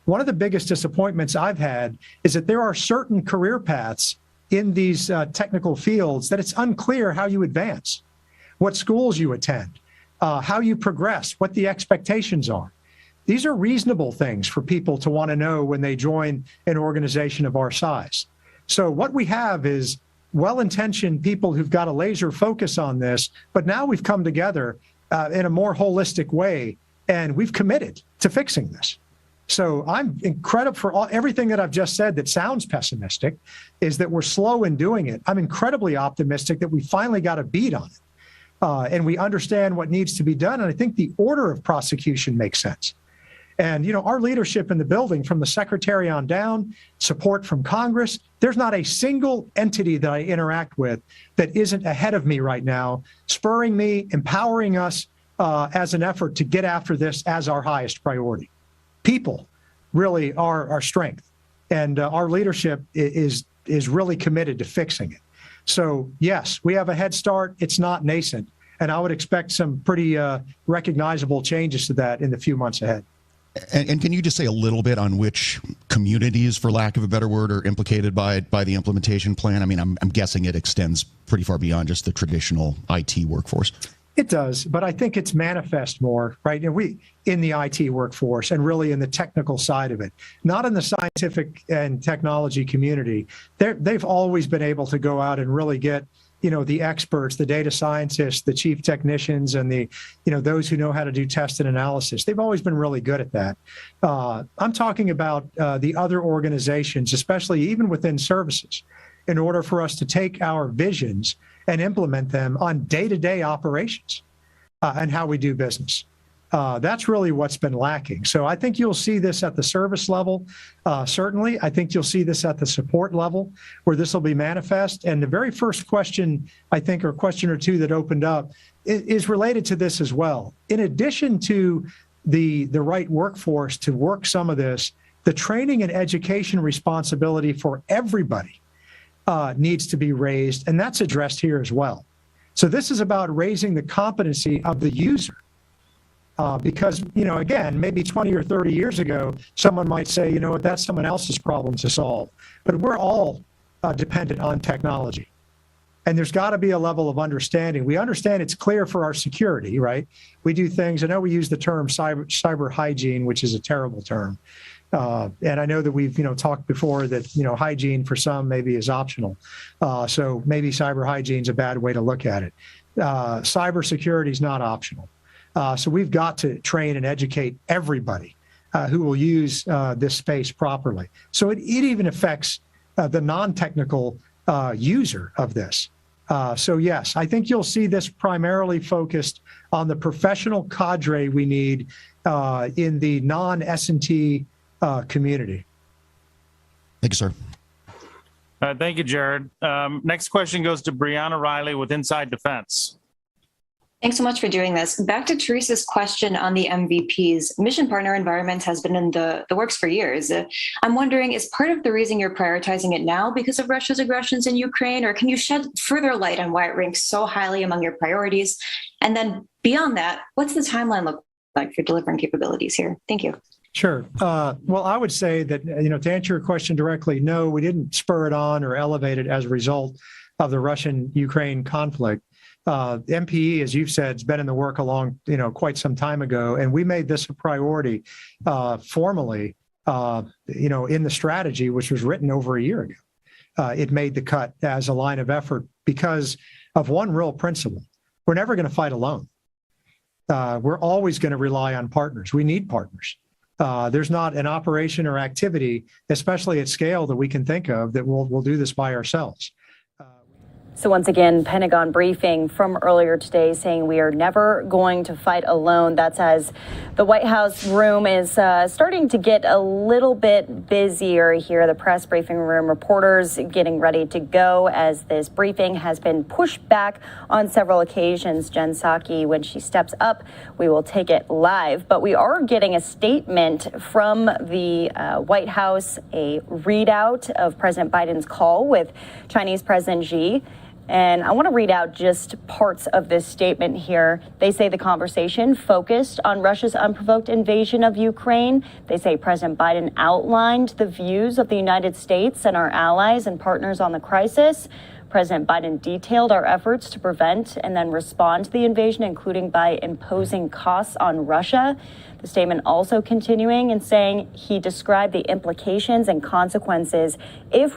One of the biggest disappointments I've had is that there are certain career paths in these technical fields that it's unclear how you advance, what schools you attend, how you progress, what the expectations are. These are reasonable things for people to want to know when they join an organization of our size. So what we have is well-intentioned people who've got a laser focus on this, but now we've come together in a more holistic way, and we've committed to fixing this. So I'm incredible for everything that I've just said that sounds pessimistic, is that we're slow in doing it. I'm incredibly optimistic that we finally got a beat on it, and we understand what needs to be done, and I think the order of prosecution makes sense. And, our leadership in the building, from the secretary on down, support from Congress, there's not a single entity that I interact with that isn't ahead of me right now, spurring me, empowering us as an effort to get after this as our highest priority. People really are our strength, and our leadership is really committed to fixing it. So, yes, we have a head start. It's not nascent, and I would expect some pretty recognizable changes to that in the few months ahead. And can you just say a little bit on which communities, for lack of a better word, are implicated by the implementation plan? I mean, I'm guessing it extends pretty far beyond just the traditional IT workforce. It does, but I think it's manifest more, right? We in the IT workforce and really in the technical side of it, not in the scientific and technology community. They've always been able to go out and really get the experts, the data scientists, the chief technicians, and the, those who know how to do test and analysis. They've always been really good at that. I'm talking about the other organizations, especially even within services, in order for us to take our visions and implement them on day-to-day operations and how we do business. That's really what's been lacking. So I think you'll see this at the service level. Certainly, I think you'll see this at the support level where this will be manifest. And the very first question, I think, or question or two that opened up is related to this as well. In addition to the right workforce to work some of this, the training and education responsibility for everybody needs to be raised, and that's addressed here as well. So this is about raising the competency of the user. Because, again, maybe 20 or 30 years ago, someone might say, that's someone else's problem to solve. But we're all dependent on technology. And there's got to be a level of understanding. We understand it's clear for our security, right? We do things. I know we use the term cyber hygiene, which is a terrible term. And I know that we've, talked before that, hygiene for some maybe is optional. So maybe cyber hygiene is a bad way to look at it. Cybersecurity is not optional. So we've got to train and educate everybody who will use this space properly. So it even affects the non-technical user of this. So yes, I think you'll see this primarily focused on the professional cadre we need in the non-S&T community. Thank you, sir. Thank you, Jared. Next question goes to Brianna Riley with Inside Defense. Thanks so much for doing this. Back to Teresa's question on the MVPs. Mission Partner Environment has been in the works for years. I'm wondering, is part of the reason you're prioritizing it now because of Russia's aggressions in Ukraine, or can you shed further light on why it ranks so highly among your priorities? And then beyond that, what's the timeline look like for delivering capabilities here? Thank you. Sure. Well, I would say that, to answer your question directly, no, we didn't spur it on or elevate it as a result of the Russian-Ukraine conflict. The MPE, as you've said, has been in the work quite some time ago, and we made this a priority formally, in the strategy, which was written over a year ago. It made the cut as a line of effort because of one real principle. We're never going to fight alone. We're always going to rely on partners. We need partners. There's not an operation or activity, especially at scale, that we can think of that we'll do this by ourselves. So once again, Pentagon briefing from earlier today saying we are never going to fight alone. That's as the White House room is starting to get a little bit busier here. The press briefing room, reporters getting ready to go as this briefing has been pushed back on several occasions. Jen Psaki, when she steps up, we will take it live. But we are getting a statement from the White House, a readout of President Biden's call with Chinese President Xi. And I want to read out just parts of this statement here. They say the conversation focused on Russia's unprovoked invasion of Ukraine. They say President Biden outlined the views of the United States and our allies and partners on the crisis. President Biden detailed our efforts to prevent and then respond to the invasion, including by imposing costs on Russia. The statement also continuing and saying he described the implications and consequences if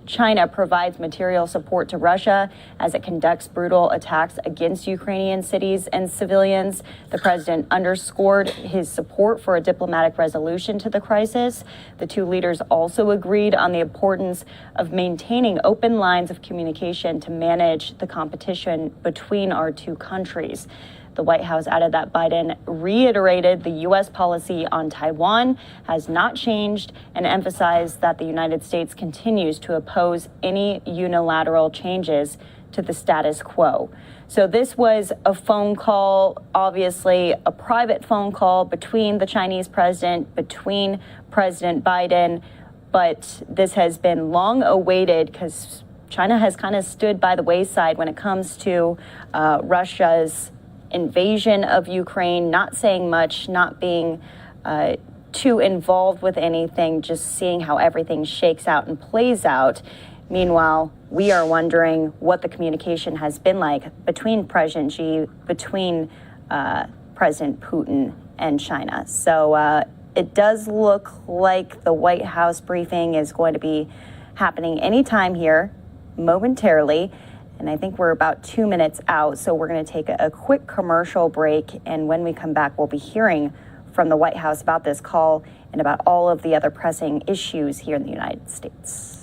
China provides material support to Russia as it conducts brutal attacks against Ukrainian cities and civilians. The president underscored his support for a diplomatic resolution to the crisis. The two leaders also agreed on the importance of maintaining open lines of communication to manage the competition between our two countries. The White House added that Biden reiterated the U.S. policy on Taiwan has not changed and emphasized that the United States continues to oppose any unilateral changes to the status quo. So this was a phone call, obviously a private phone call between the Chinese president, between President Biden, but this has been long awaited because China has kind of stood by the wayside when it comes to Russia's invasion of Ukraine, not saying much, not being too involved with anything, just seeing how everything shakes out and plays out. Meanwhile, we are wondering what the communication has been like between President Xi, between President Putin and China. So it does look like the White House briefing is going to be happening anytime here, momentarily. And I think we're about 2 minutes out, so we're going to take a quick commercial break. And when we come back, we'll be hearing from the White House about this call and about all of the other pressing issues here in the United States.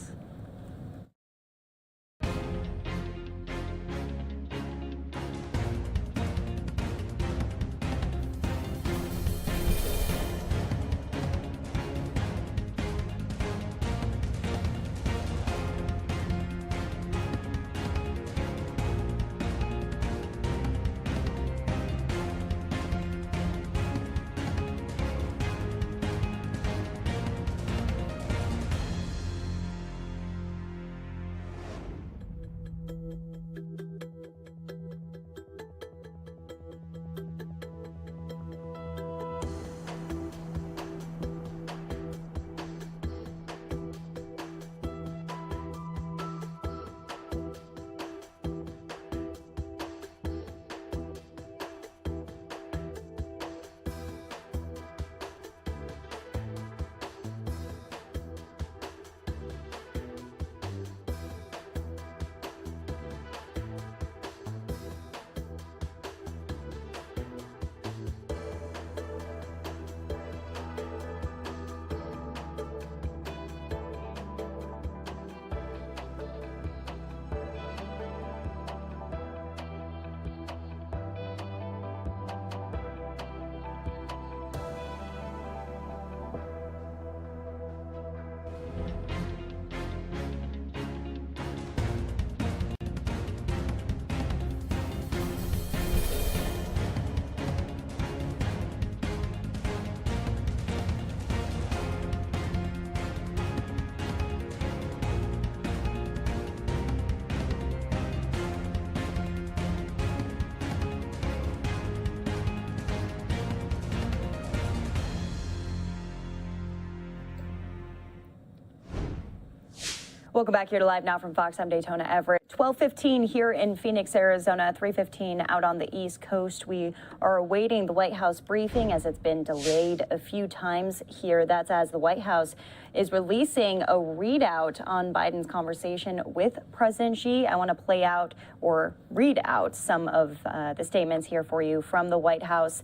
Welcome back here to Live Now from Fox. I'm Daytona Everett. 12:15 here in Phoenix, Arizona, 3:15 out on the East Coast. We are awaiting the White House briefing as it's been delayed a few times here. That's as the White House is releasing a readout on Biden's conversation with President Xi. I want to play out or read out some of the statements here for you from the White House.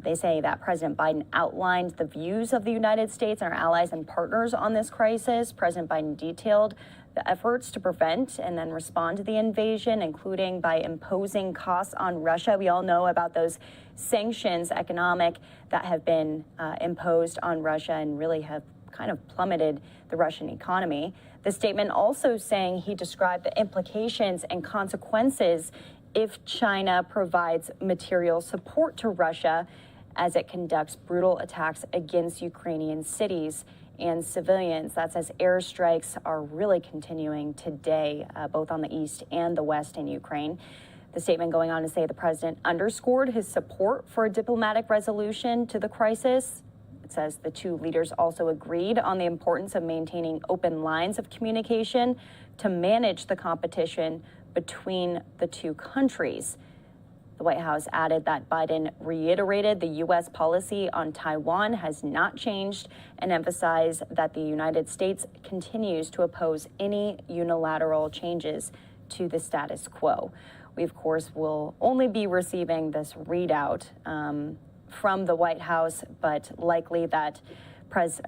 They say that President Biden outlined the views of the United States and our allies and partners on this crisis. President Biden detailed the efforts to prevent and then respond to the invasion, including by imposing costs on Russia. We all know about those sanctions, economic, that have been imposed on Russia and really have kind of plummeted the Russian economy. The statement also saying he described the implications and consequences if China provides material support to Russia as it conducts brutal attacks against Ukrainian cities and civilians. That's as airstrikes are really continuing today, both on the east and the west in Ukraine. The statement going on to say the president underscored his support for a diplomatic resolution to the crisis. It says the two leaders also agreed on the importance of maintaining open lines of communication to manage the competition between the two countries. The White House added that Biden reiterated the U.S. policy on Taiwan has not changed and emphasized that the United States continues to oppose any unilateral changes to the status quo. We, of course, will only be receiving this readout from the White House, but likely that Press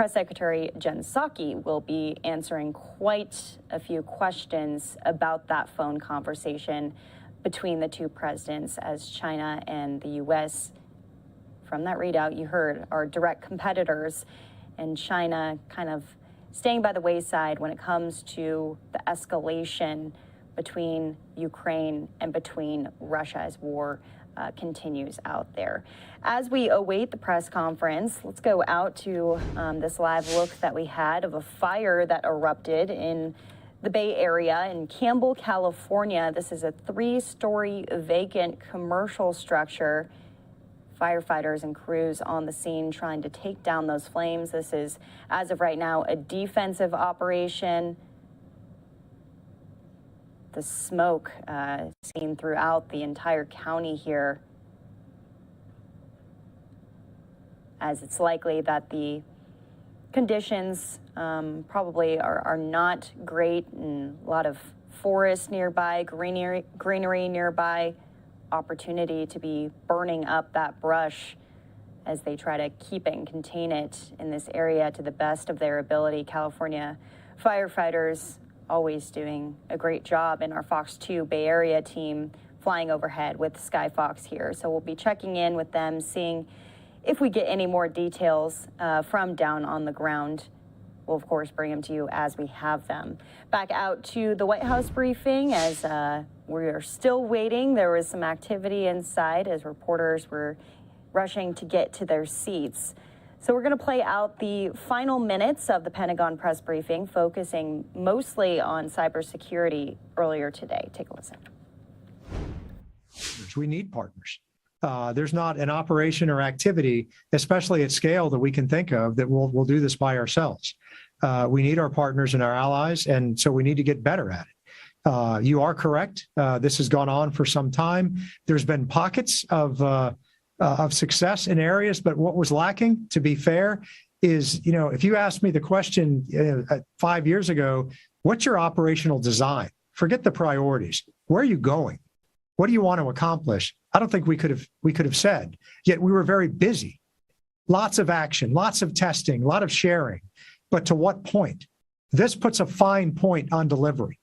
Secretary Jen Psaki will be answering quite a few questions about that phone conversation between the two presidents, as China and the U.S., from that readout you heard, are direct competitors, and China kind of staying by the wayside when it comes to the escalation between Ukraine and between Russia as war continues out there. As we await the press conference, let's go out to this live look that we had of a fire that erupted in the Bay Area in Campbell, California. This is a 3-story vacant commercial structure. Firefighters and crews on the scene trying to take down those flames. This is, as of right now, a defensive operation. The smoke seen throughout the entire county here, as it's likely that the conditions probably are not great, and a lot of forest nearby, greenery nearby, opportunity to be burning up that brush as they try to keep it and contain it in this area to the best of their ability. California firefighters always doing a great job, and our Fox 2 Bay Area team flying overhead with Skyfox here. So we'll be checking in with them, seeing if we get any more details from down on the ground. We'll, of course, bring them to you as we have them. Back out to the White House briefing as we are still waiting. There was some activity inside as reporters were rushing to get to their seats. So we're going to play out the final minutes of the Pentagon press briefing, focusing mostly on cybersecurity earlier today. Take a listen. We need partners. There's not an operation or activity, especially at scale, that we can think of that we'll do this by ourselves. We need our partners and our allies, and so we need to get better at it. You are correct. This has gone on for some time. There's been pockets of success in areas, but what was lacking, to be fair, is, if you asked me the question 5 years ago, what's your operational design? Forget the priorities. Where are you going? What do you want to accomplish? I don't think we could have said. Yet we were very busy. Lots of action, lots of testing, a lot of sharing. But to what point? This puts a fine point on delivery.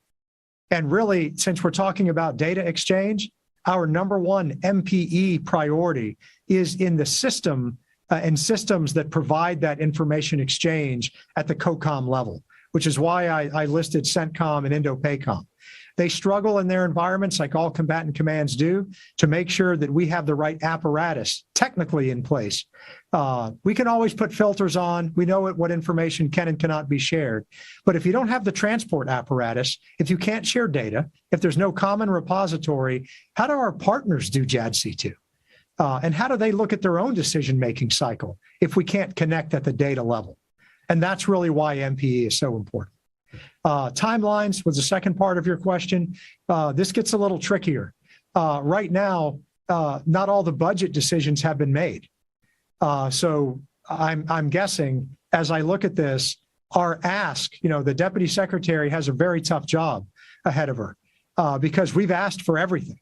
And really, since we're talking about data exchange, our number one MPE priority is in the system and systems that provide that information exchange at the COCOM level, which is why I listed CENTCOM and INDOPACOM. They struggle in their environments, like all combatant commands do, to make sure that we have the right apparatus technically in place. We can always put filters on. We know what information can and cannot be shared. But if you don't have the transport apparatus, if you can't share data, if there's no common repository, how do our partners do JADC2? And how do they look at their own decision-making cycle if we can't connect at the data level? And that's really why MPE is so important. Timelines was the second part of your question. This gets a little trickier. Right now, not all the budget decisions have been made. So I'm guessing as I look at this, our ask, the deputy secretary has a very tough job ahead of her because we've asked for everything.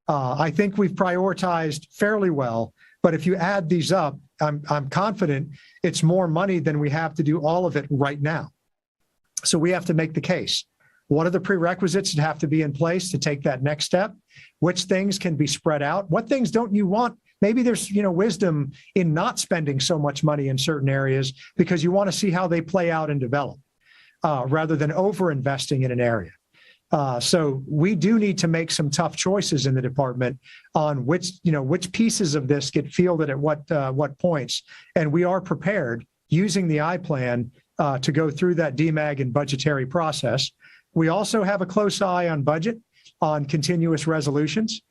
I think we've prioritized fairly well, but if you add these up, I'm confident it's more money than we have to do all of it right now. So we have to make the case. What are the prerequisites that have to be in place to take that next step? Which things can be spread out? What things don't you want? Maybe there's, wisdom in not spending so much money in certain areas because you want to see how they play out and develop rather than over-investing in an area. So we do need to make some tough choices in the department on which pieces of this get fielded at what points. And we are prepared using the I-Plan to go through that DMAG and budgetary process. We also have a close eye on budget, on continuous resolutions.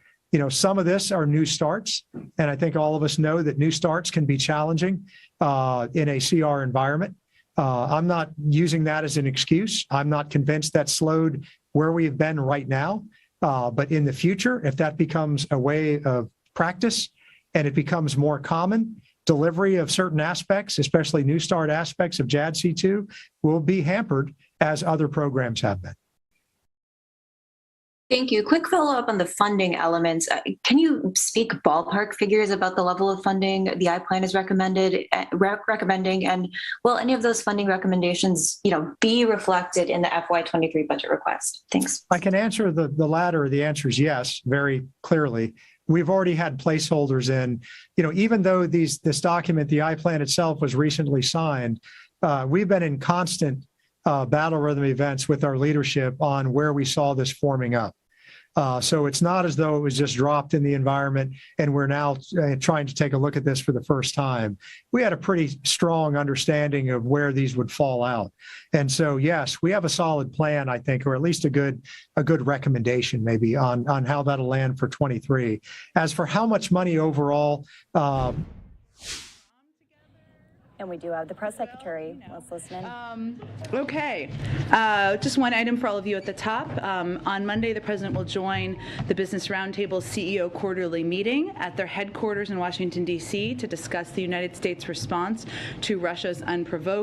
Some of this are new starts, and I think all of us know that new starts can be challenging in a CR environment. I'm not using that as an excuse. I'm not convinced that slowed where we've been right now. But in the future, if that becomes a way of practice and it becomes more common, delivery of certain aspects, especially new start aspects of JADC2, will be hampered as other programs have been. Thank you. Quick follow-up on the funding elements. Can you speak ballpark figures about the level of funding the I-Plan is recommending, and will any of those funding recommendations, be reflected in the FY23 budget request? Thanks. I can answer the latter. The answer is yes, very clearly. We've already had placeholders in, even though this document, the I-Plan itself, was recently signed, we've been in constant battle rhythm events with our leadership on where we saw this forming up. So it's not as though it was just dropped in the environment and we're now trying to take a look at this for the first time. We had a pretty strong understanding of where these would fall out. And so, yes, we have a solid plan, I think, or at least a good recommendation maybe on how that'll land for 23. As for how much money overall, and we do have the press secretary. Let's listen in. Okay. Just one item for all of you at the top. On Monday, the president will join the Business Roundtable CEO quarterly meeting at their headquarters in Washington, D.C. to discuss the United States response to Russia's unprovoked